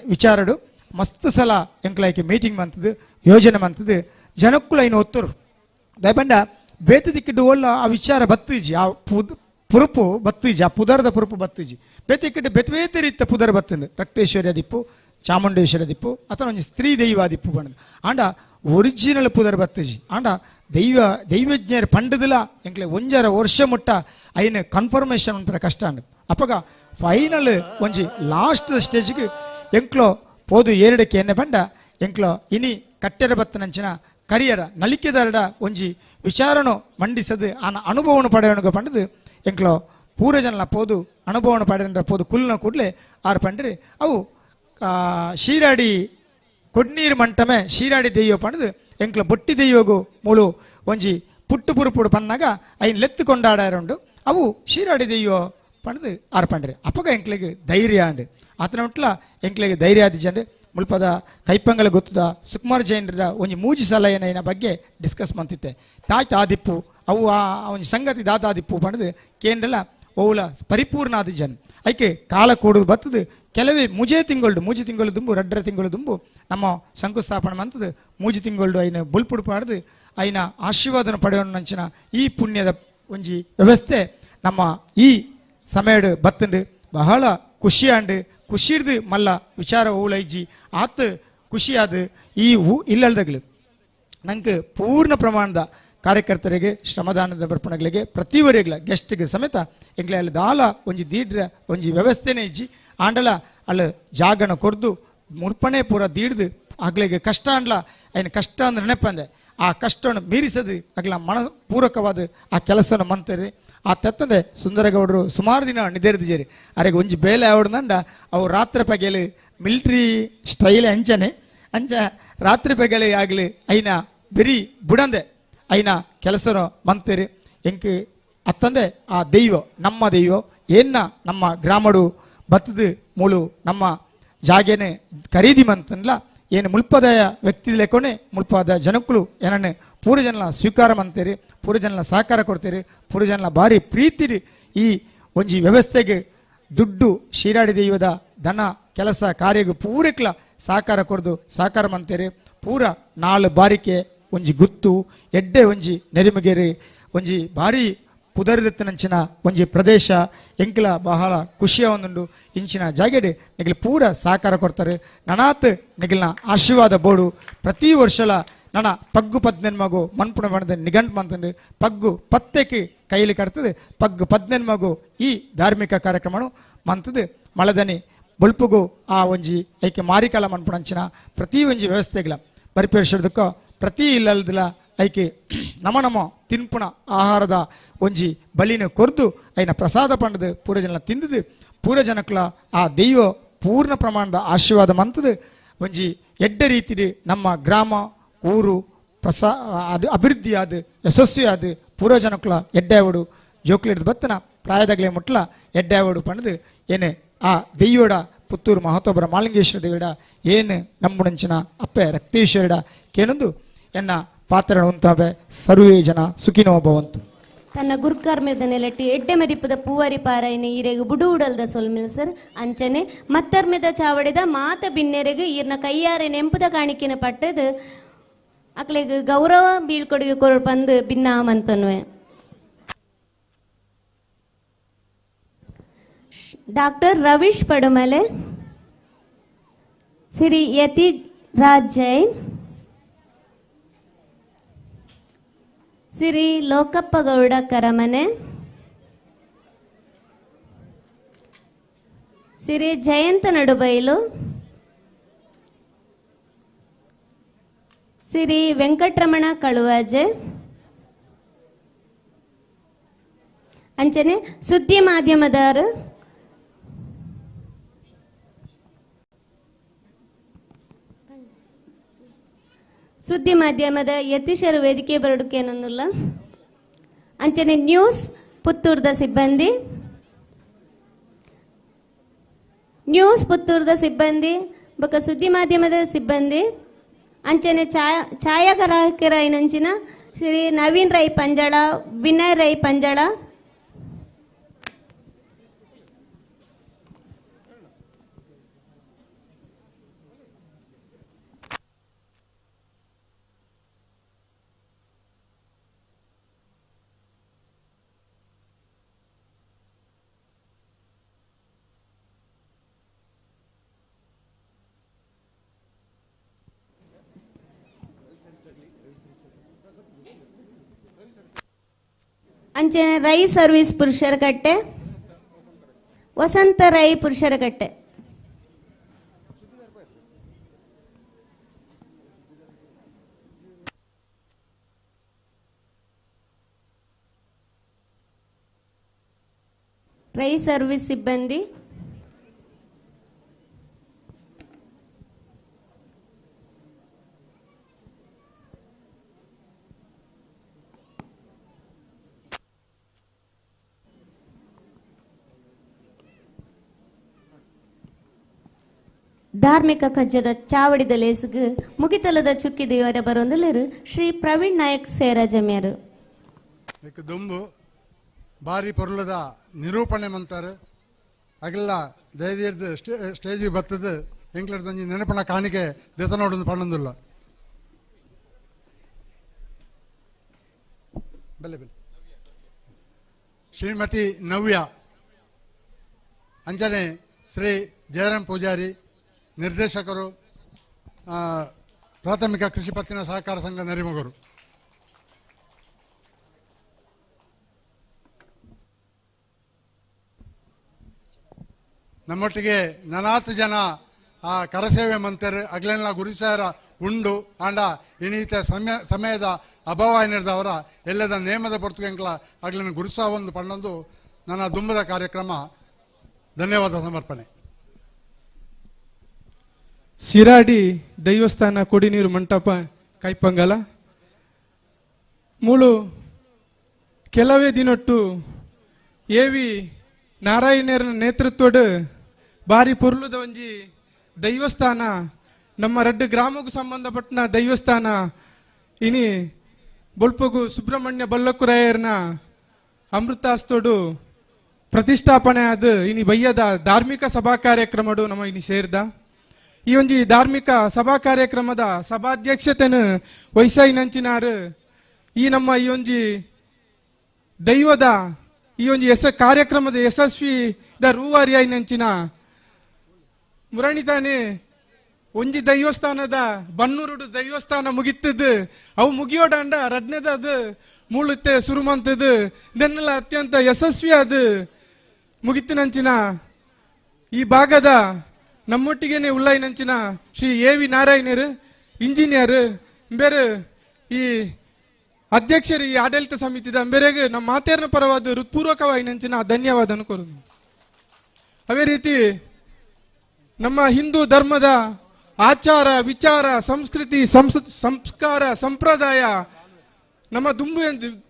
ವಿಚಾರಡು ಮಸ್ತ್ ಸಲ ಎಂಕ್ಲೈಕೆ ಮೀಟಿಂಗ್ ಮಂತದ್ದು ಯೋಜನೆ ಮಂತದ್ದು ಜನಕ್ಕೂ ಐನು ಒತ್ತರು ದಯಪಂಡ ಬೇತ ದಿಕ್ಕಿಟ್ಟು ಒಳ್ಳ ಆ ವಿಚಾರ ಬತ್ತೀಜಿ ಆ ಪುರುಪು ಬತ್ತೀಜಿ ಆ ಪುದರದ ಪುರುಪು ಬತ್ತೀಜಿ ಬೇತಿಕ್ಕಿಟ್ಟು ಬೇತೆ ರೀತಿಯ ಪುದರ ಬತ್ತಿಂದು ರಕ್ತೇಶ್ವರ್ಯ ದಿಪ್ಪು ಚಾಮುಂಡೇಶ್ವರ ದಿಪ್ಪು ಅಥವಾ ಒಂದು ಸ್ತ್ರೀ ದೈವ ದಿಪ್ಪು ಬಂದು ಆಂಡ ಒರಿಜಿನಲ್ ಪುದರ್ ಬತ್ತೀಜಿ ಆಂಡ ದೈವಜ್ಞರ ಪಂಡದಿಲ್ಲ ಎಂಕ್ಲೆ ಒಂಜರ ವರ್ಷ ಮುಟ್ಟ ಐನ ಕನ್ಫರ್ಮೇಷನ್ ಅಂತಾರೆ ಕಷ್ಟ ಅಂಡ್ ಅಪ್ಪಗ ಫೈನಲ್ ಒಂಜಿ ಲಾಸ್ಟ್ ಸ್ಟೇಜ್ಗೆ ಎಂಕ್ಲೋ ಪೋದು ಏರಡಕ್ಕೆ ಎಣ್ಣೆ ಪಂಡ ಎಂಕ್ಲೋ ಇನಿ ಕಟ್ಟೆರ ಬತ್ತನಂಚಿನ ಕರಿಯರ ನಲಿಕೆದಾರಡ ಒಂಜಿ ವಿಚಾರಣು ಮಂಡಿಸದು ಆ ಅನುಭವನು ಪಡೆಯೋಣ ಪಂಡದು ಎಂಕ್ಲೋ ಪೂರ ಜನ ಪೋದು ಅನುಭವನ ಪಡೆದ ಪೋದು ಕುಲ್ನ ಕೂಡಲೇ ಆರು ಪಂಡ್ರಿ ಅವು ಶೀರಾಡಿ ಕೊಡ್ನೀರು ಮಂಟಮೆ ಶೀರಾಡಿ ದೆಯ್ಯೋ ಪಂಡದು ಎಂಕ್ಲ ಬೊಟ್ಟಿ ದೆಯ್ಯೋಗು ಮೂಳು ಒಂಜಿ ಪುಟ್ಟು ಪುರುಪುಡು ಪನ್ನಾಗ ಐನ್ ಲೆತ್ತು ಕೊಂಡಾಡಾರುಂಡು ಅವು ಶೀರಾಡಿ ದೆಯ್ಯೋ ಪಂಡದು ಆರು ಪಂಡ್ರಿ ಅಪ್ಪಗ ಎಂಕ್ಲಿಗೆ ಧೈರ್ಯ ಅಂಡ್ ಆತನ ಉಟ್ಲ ಎಂಕ್ಲಿಗೆ ಧೈರ್ಯ ಆದಿಜಂಡು ಮುಲ್ಪದ ಕೈಪಂಗಲ ಗೊತ್ತದ ಸುಕುಮಾರ್ ಜೈನ್ರ ಒಂಜಿ ಮೂಜಿ ಸಲಹೆನ ಬಗ್ಗೆ ಡಿಸ್ಕಸ್ ಮಂತಿತ್ತೆ ತಾಯ್ತ ಆದಿಪ್ಪು ಅವು ಆ ಒಂಜಿ ಸಂಗತಿ ದಾತ ಆದಿಪ್ಪು ಪಂಡದು ಕೇಂದ್ರಲ ಓವುಲ ಪರಿಪೂರ್ಣ ಆದಿಜನ್ ಐಕೆ ಕಾಲ ಕೂಡುದು ಬತ್ತದು ಕೆಲವೇ ಮೂಜಿ ತಿಂಗಳು ದುಂಬು ರಡ್ರ ತಿಂಗಳು ದುಂಬು ನಮ್ಮ ಶಂಕುಸ್ಥಾಪನೆ ಮಂತದ್ದು ಮೂಜಿ ತಿಂಗಳು ಐನ ಬುಲ್ಪುಡು ಪಾಡ್ದು ಐನ ಆಶೀರ್ವಾದನ ಪಡೆಯೋಣ ನಂಚಿನ ಈ ಪುಣ್ಯದ ಒಂಜಿ ವ್ಯವಸ್ಥೆ ನಮ್ಮ ಈ ಸಮಯಡ್ ಬತ್ತಂಡು ಬಹಳ ಖುಷಿಯಾಂಡು ಖುಷಿರ್ದು ಮಲ್ಲ ವಿಚಾರ ಓಲೈಜಿ ಆತ ಖುಷಿಯಾದ ಈ ಇಲ್ಲಲ್ದಾಗಲು ನಂಗೆ ಪೂರ್ಣ ಪ್ರಮಾಣದ ಕಾರ್ಯಕರ್ತರಿಗೆ ಶ್ರಮದಾನದ ಬರ್ಪಣಗಳಿಗೆ ಪ್ರತಿವರೆಗಳ ಗೆಸ್ಟ್ಗೆ ಸಮೇತ ಎಂಗ್ಲೆ ಅಲ್ಲಿ ದಾಲ ಒಂಜಿ ದೀಡ್ರ ಒಂಜಿ ವ್ಯವಸ್ಥೆನೇ ಇಜ್ಜಿ ಆಂಡಲ ಅಲ್ಲಿ ಜಾಗನ ಕೊರ್ದು ಮುರ್ಪಣೆ ಪೂರ ದೀಡ್ದು ಆಗ್ಲಿಗೆ ಕಷ್ಟ ಅಂಡ್ಲ ಐನ ಕಷ್ಟ ಅಂದ್ರೆ ನೆನಪಂದೆ ಆ ಕಷ್ಟವನ್ನು ಮೀರಿಸದು ಆಗ್ಲ ಮನಪೂರ್ವಕವಾದ ಆ ಕೆಲಸವನ್ನು ಮಂತರಿ ಆ ತೆತ್ತಂದೆ ಸುಂದರಗೌಡರು ಸುಮಾರು ದಿನ ನಿದೇರ್ದಿಜೇರಿ ಅರೆಗೆ ಒಂಜಿ ಬೇಲೆ ಅವಡ್ದಂಡ ಅವು ರಾತ್ರಿ ಪಗೆಲಿ ಮಿಲಿಟ್ರಿ ಸ್ಟೈಲ್ ಅಂಚ ರಾತ್ರಿ ಪಗೆಲಿ ಆಗಲಿ ಐನ ಬೆರಿ ಬುಡಂದೆ ಐನ ಕೆಲಸನ ಮಂತೇರಿ ಎಂಕ್ ಅತ್ತಂದೆ ಆ ದೈವ ನಮ್ಮ ದೈವ ಏನ ನಮ್ಮ ಗ್ರಾಮಡು ಬತ್ತದು ಮೂಳು ನಮ್ಮ ಜಾಗೇನೆ ಖರೀದಿ ಮಂತನ್ಲ ಏನು ಮುಲ್ಪದ ವ್ಯಕ್ತಿ ಲೆಕ್ಕೊನೆ ಮುಲ್ಪದ ಜನಕ್ಕಳು ಏನನ್ನೇ ಪೂರ ಜನ ಸ್ವೀಕಾರ ಮಂತೇರಿ ಪೂರ ಜನ ಸಹಕಾರ ಕೊಡ್ತೀರಿ ಪೂರ ಜನ ಭಾರಿ ಪ್ರೀತಿರಿ ಈ ಒಂಜಿ ವ್ಯವಸ್ಥೆಗೆ ದುಡ್ಡು ಶೀರಾಡಿ ದೈವದ ದನ ಕೆಲಸ ಕಾರ್ಯಗೂ ಪೂರಕ್ಲ ಸಹಕಾರ ಕೊಡ್ದು ಸಹಕಾರ ಮಂತೇರಿ ಪೂರ 4 ಬಾರಿಕೆ ಒಂಜಿ ಗುತ್ತು ಎಡ್ಡೆ ಒಂಜಿ ನೆರಿಮಗೇರಿ ಒಂಜಿ ಭಾರಿ ಪುದರಿದತ್ತಿನಂಚಿನ ಒಂಜಿ ಪ್ರದೇಶ ಎಂಕ್ಲ ಬಹಳ ಖುಷಿಯ ಒಂದುಂಡು ಇಂಚಿನ ಜಾಗೆಡೆ ನಿಗಲು ಪೂರ ಸಹಕಾರ ಕೊಡ್ತಾರೆ ನನಾತ್ ನಿಗಲ್ನ ಆಶೀರ್ವಾದ ಬೋಡು ಪ್ರತಿ ವರ್ಷಲ ನನ್ನ ಪಗ್ಗು ಪದ್ನೆನ್ಮಗು ಮನ್ಪುಣ ಬಣ್ಣದ ನಿಘಂಟ್ ಮಂತಂಡು ಪಗ್ಗು ಪತ್ತೆಕ್ಕೆ ಕೈಲಿ ಕಟ್ತದೆ ಪಗ್ಗು ಪದ್ನೆನ್ಮಗು ಈ ಧಾರ್ಮಿಕ ಕಾರ್ಯಕ್ರಮನು ಮಂತದು ಮಳದನಿ ಬೊಲ್ಪುಗು ಆ ಒಂಜಿ ಐಕೆ ಮಾರಿಕಾಲ ಮನ್ಪುಣಂಚಿನ ಪ್ರತಿ ಒಂಜಿ ವ್ಯವಸ್ಥೆಗಳ ಪರಿಪರಿಸೋದಕ್ಕ ಪ್ರತಿ ಇಲ್ಲಲ್ದಿಲ್ಲ ಐಕೆ ನಮ ತಿನ್ಪುಣ ಆಹಾರದ ಒಂಜಿ ಬಲಿನ ಕೊರ್ದು ಐನ ಪ್ರಸಾದ ಪಂಡದು ಪೂರ ಜನ ತಿಂದದು ಪೂರ ಜನಕ್ಲ ಆ ದೈವ ಪೂರ್ಣ ಪ್ರಮಾಣದ ಆಶೀರ್ವಾದ ಮಂತದು ಒಂಜಿ ಎಡ್ಡ ರೀತಿ ನಮ್ಮ ಗ್ರಾಮ ಊರು ಅಭಿವೃದ್ಧಿ ಆದ ಯಶಸ್ವಿ ಆದ ಪೂರ ಜನಕ್ಲ ಎಡ್ಡೆವಡು ಜೋಕ್ಲಿಡ್ದು ಬತ್ತನ ಪ್ರಾಯದಾಗಲೇ ಮುಟ್ಲ ಎಡ್ಡೆವಡು ಪಂಡದು ಏನೇ ಆ ದೈವಡ ಪುತ್ತೂರು ಮಹತೋಬರ ಮಾಲಿಂಗೇಶ್ವರ ದೇವಡ ಏನು ನಮ್ಮುಡಂಚಿನ ಅಪ್ಪೆ ರಕ್ತೇಶ್ವರಡ ಕೇನೊಂದು ಎನ್ನ ಪಾತ್ರ ಉಂತಾವೆ ಸರ್ವೇ ಜನ ಸುಖಿನೋ ಭವಂತು ತನ್ನ ಗುರುಕರ್ಮದ ನೆಲಟಿ ಎಡ್ಡೆ ಮದಿಪ್ಪದ ಪೂವರಿ ಪಾರಾಯನೆ ಈರೆಗೆ ಬುಡು ಉಡಲ್ದ ಸೊಲ್ಮಿಲ್ ಸರ್ ಅಂಚನೆ ಮತ್ತರ್ಮೆದ ಚಾವಡಿದ ಮಾತ ಬಿನ್ನೆರೆಗೆ ಈರ್ನ ಕೈಯಾರೆ ನೆಂಪುದ ಕಾಣಿಕೆನ ಪಟ್ಟದು ಅಕ್ಲೆಗೆ ಗೌರವ ಬೀಳ್ಕೊಡುಗೆ ಬಂದು ಭಿನ್ನ ಮಂತನ್ವೆ ಡಾಕ್ಟರ್ ರವೀಶ್ ಪಡುಮಲೆ ಶ್ರೀ ಯತಿ ರಾಜ್ ಜೈನ್ ಶ್ರೀ ಲೋಕಪ್ಪ ಗೌಡ ಕರಮನೆ ಶ್ರೀ ಜಯಂತ ನಡುಬೈಲು ಶ್ರೀ ವೆಂಕಟರಮಣ ಕಳುವಾಜೆ ಅಂಚನೆ ಸುದ್ದಿ ಮಾಧ್ಯಮದವರು ಸುದ್ದಿ ಮಾಧ್ಯಮದ ಯತೀಶರು ವೇದಿಕೆ ಬರಡುಕೇನೊಂದಿಲ್ಲ ಅಂಚನೆ ನ್ಯೂಸ್ ಪುತ್ತೂರ್ದ ಸಿಬ್ಬಂದಿ ಬೊಕ್ಕ ಸುದ್ದಿ ಮಾಧ್ಯಮದ ಸಿಬ್ಬಂದಿ ಅಂಚನೆ ಛಾಯಾಗ್ರಾಹಕರ ಐನಂಚಿನ ಶ್ರೀ ನವೀನ್ ರೈ ಪಂಜಳ, ವಿನಯ್ ರೈ ಪಂಜಳ. ಅಂಚನೆ ರೈ ಸರ್ವಿಸ್ ಪುರುಷರ ಕಟ್ಟೆ, ವಸಂತ ರೈ ಪುರುಷರ ಕಟ್ಟೆ. ರೈ ಸರ್ವಿಸ್ ಸಿಬ್ಬಂದಿ, ಧಾರ್ಮಿಕ ಕಜ್ಜದ ಚಾವಡಿದ ಲೇಸುಗು ಮುಗಿತಲದ ಚುಕ್ಕಿ ದೇವರ ಬರೋಂದಲರು ಶ್ರೀ ಪ್ರವೀಣ್ ನಾಯಕ್ ಸೇರ ಜಮ್ಯಾರು. ದುಂಬು ಬಾರಿ ಪೊರ್ಲದ ನಿರೂಪಣೆ ಮಂತಾರೆ ಅಗಲ್ಲ ದಯದೀರ್ದು ಸ್ಟೇಜಿಗೆ ಬರ್ತದ ಎಂಕ್ಲಡ್ದೊಂಜಿ ನೆನಪಣ ಕಾಣಿಕೆ ದೆತ ನೋಡೊಂದು ಪಣ್ಣೊಂದಿಲ್ಲ. ಬೆಲೆ ಬೆಲೆ ಶ್ರೀಮತಿ ನವ್ಯ ಅಂಜನೆ ಶ್ರೀ ಜಯರಾಮ್ ಪೂಜಾರಿ, ನಿರ್ದೇಶಕರು, ಪ್ರಾಥಮಿಕ ಕೃಷಿ ಪತ್ತಿನ ಸಹಕಾರ ಸಂಘ ನರಿಮಗರು. ನಮ್ಮೊಟ್ಟಿಗೆ ನನಾತು ಜನ ಆ ಕರಸೇವೆ ಮಂತರು ಅಗ್ಲೆಲ್ಲ ಗುರಿಸಾರ ಉಂಡು ಆಂಡ ಇಣೀತ ಸಮಯದ ಅಭಾವ ಏನಿರ್ದವರ ಎಲ್ಲದ ನೇಮದ ಪೊರ್ತುಗೆಂಕ್ಲ ಅಗ್ಲಿನ ಗುರುಸಾ ಒಂದು ಪಣ್ಣೊಂದು ನನ್ನ ದುಂಬದ ಕಾರ್ಯಕ್ರಮ. ಧನ್ಯವಾದ ಸಮರ್ಪಣೆ. ಶಿರಾಡಿ ದೈವಸ್ಥಾನ ಕೊಡಿನೀರು ಮಂಟಪ ಕೈಪಂಗಲ ಮೂಳು ಕೆಲವೇ ದಿನೊಟ್ಟು ಎವಿ ನಾರಾಯಣರ ನೇತೃತ್ವದ ಬಾರಿ ಪುರ್ಲುದ ಒಂಜಿ ದೈವಸ್ಥಾನ ನಮ್ಮ ರಡ್ಡು ಗ್ರಾಮಕ್ಕೂ ಸಂಬಂಧಪಟ್ಟ ದೈವಸ್ಥಾನ ಇನಿ ಬೊಲ್ಪಗು ಸುಬ್ರಹ್ಮಣ್ಯ ಬಲ್ಲಕ್ಕುರಾಯರ್ನ ಅಮೃತಾಸ್ತೋಡು ಪ್ರತಿಷ್ಠಾಪನೆ ಆದ ಇನಿ ಬಯ್ಯದ ಧಾರ್ಮಿಕ ಸಭಾ ಕಾರ್ಯಕ್ರಮಡು ನಮ್ಮ ಇನಿ ಸೇರ್ದ. ಈ ಒಂಜಿ ಧಾರ್ಮಿಕ ಸಭಾ ಕಾರ್ಯಕ್ರಮದ ಸಭಾಧ್ಯಕ್ಷತೆಯನ್ನು ವಹಿಸಾಯಿ ನಂಚಿನಾರು. ಈ ನಮ್ಮ ಈ ಒಂಜಿ ದೈವದ ಈ ಒಂಜಿ ಕಾರ್ಯಕ್ರಮದ ಯಶಸ್ವಿ ರೂವಾರಿಯಾಯಿ ನಂಚಿನ ಮುರಣಿತಾನೆ ಒಂಜಿ ದೈವಸ್ಥಾನದ ಬನ್ನೂರುಡು ದೈವಸ್ಥಾನ ಮುಗಿತದ್ದು ಅವು ಮುಗಿಯೋಡಂಡ ರಡ್ನೆದದು ಮೂಳುತ್ತೆ ಸುರುಮಂತದ್ದು ಇದನ್ನೆಲ್ಲ ಅತ್ಯಂತ ಯಶಸ್ವಿ ಅದು ಮುಗಿತಿನಂಚಿನ ಈ ಭಾಗದ ನಮ್ಮೊಟ್ಟಿಗೆನೆ ಉಳ್ಳಾಯಿ ನಂಚಿನ ಶ್ರೀ ಎ ವಿ ನಾರಾಯಣರು ಇಂಜಿನಿಯರ್ ಬೇರೆ ಈ ಅಧ್ಯಕ್ಷರು ಈ ಆಡಳಿತ ಸಮಿತಿದ ಬೇರೆಗೆ ನಮ್ಮ ಮಾತೇರ್ನ ಪರವಾದ ಹೃತ್ಪೂರ್ವಕವಾಗಿ ನಂಚಿನ ಧನ್ಯವಾದ ಅನ್ಕೋರು. ಅದೇ ರೀತಿ ನಮ್ಮ ಹಿಂದೂ ಧರ್ಮದ ಆಚಾರ ವಿಚಾರ ಸಂಸ್ಕೃತಿ ಸಂಸ್ಕಾರ ಸಂಪ್ರದಾಯ ನಮ್ಮ ದುಂಬು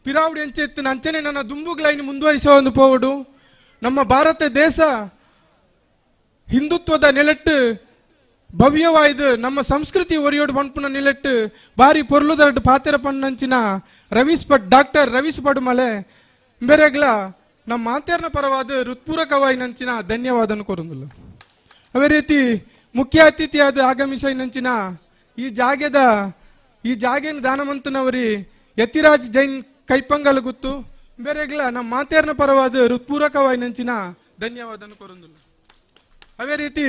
ಪಿರಾವುಡಿ ಎಂಚೆತ್ತಿನ ಅಂಚನೆ ನನ್ನ ದುಂಬುಗಳೈನ ಮುಂದುವರಿಸುವ ಒಂದು ಪೋವಡು. ನಮ್ಮ ಭಾರತ ದೇಶ ಹಿಂದುತ್ವದ ನೆಲೆಟ್ಟು ಭವ್ಯವಾಯ್ದು ನಮ್ಮ ಸಂಸ್ಕೃತಿ ಒರಿಯೋಡು ಪಂಪುನ ನೆಲೆಟ್ಟು ಬಾರಿ ಪೊರ್ಲುದರಡು ಪಾತೆರ ಪಣ್ಣಂಚಿನ ಡಾಕ್ಟರ್ ರವೀಶ್ ಪಡುಮಲೆ ಬೇರೆಗ್ಲ ನಮ್ಮ ಮಾತೇರ್ನ ಪರವಾದ ಹೃತ್ಪೂರ್ವಕವಾಗಿ ನಂಚಿನ ಧನ್ಯವಾದ ಅನ್ಕೋರಂಗಿಲ್ಲ. ಅದೇ ರೀತಿ ಮುಖ್ಯ ಅತಿಥಿಯಾದ ಆಗಮಿಸ ನಂಚಿನ ಈ ಜಾಗೆನ ದಾನವಂತನವರಿ ಯತಿರಾಜ್ ಜೈನ್ ಕೈಪಂಗಲ್ ಗುತ್ತು ಬೇರೆಗ್ಲ ನಮ್ಮ ಮಾತೇರ್ನ ಪರವಾದ ಹೃತ್ಪೂರ್ವಕವಾಗಿ ನಂಚಿನ ಧನ್ಯವಾದ ಅನ್ಕೋರಂಗಿಲ್ಲ. ಅದೇ ರೀತಿ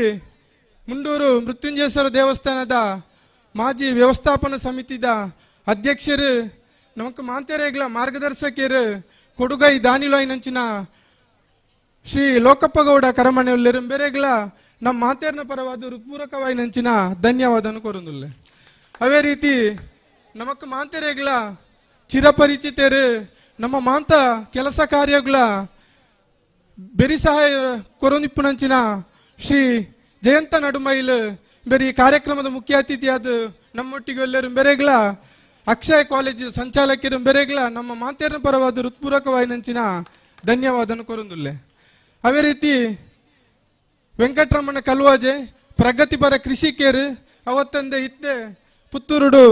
ಮುಂಡೂರು ಮೃತ್ಯುಂಜಯೇಶ್ವರ ದೇವಸ್ಥಾನದ ಮಾಜಿ ವ್ಯವಸ್ಥಾಪನಾ ಸಮಿತಿದ ಅಧ್ಯಕ್ಷರು ನಮಕ್ ಮಾಂತೇರೆಗ್ಲ ಮಾರ್ಗದರ್ಶಕರು ಕೊಡುಗೈ ದಾನಿಲಾಯ್ ನಂಚಿನ ಶ್ರೀ ಲೋಕಪ್ಪಗೌಡ ಕರಮಣೆಯುಳ್ಳರು ಬೇರೆಗ್ಲ ನಮ್ಮ ಮಾತೇರ್ನ ಪರವಾದ ಹೃತ್ಪೂರ್ವಕವಾಗಿ ನಂಚಿನ ಧನ್ಯವಾದ ಅನ್ಕೋರಂದಿಲ್ಲ. ಅದೇ ರೀತಿ ನಮಕ್ ಮಾಂತೇರೆಗ್ಲ ಚಿರಪರಿಚಿತರು ನಮ್ಮ ಮಾಂತ ಕೆಲಸ ಕಾರ್ಯಗಳ ಬೆರಿ ಸಹಾಯ ಕೊರೊನಿಪ್ಪುನಂಚಿನ ಶ್ರೀ ಜಯಂತ ನಡುಮೈಲ್ ಬೇರೆ ಈ ಕಾರ್ಯಕ್ರಮದ ಮುಖ್ಯ ಅತಿಥಿಯಾದ ನಮ್ಮೊಟ್ಟಿಗೆ ಎಲ್ಲರೂ ಬೆರೆಗ್ಲ ಅಕ್ಷಯ ಕಾಲೇಜ್ ಸಂಚಾಲಕರು ಬೆರೆಗ್ಲ ನಮ್ಮ ಮಾತೇರ್ನ ಪರವಾದ ಹೃತ್ಪೂರ್ವಕವಾಗಿ ನಂಚಿನ ಧನ್ಯವಾದ ಕೊರಂದುಲ್ಲೆ. ಅದೇ ರೀತಿ ವೆಂಕಟರಮಣ ಕಲ್ವಾಜೆ ಪ್ರಗತಿಪರ ಕೃಷಿಕೇರು ಅವತ್ತಂದೆ ಇದ್ದೆ ಪುತ್ತೂರುಡು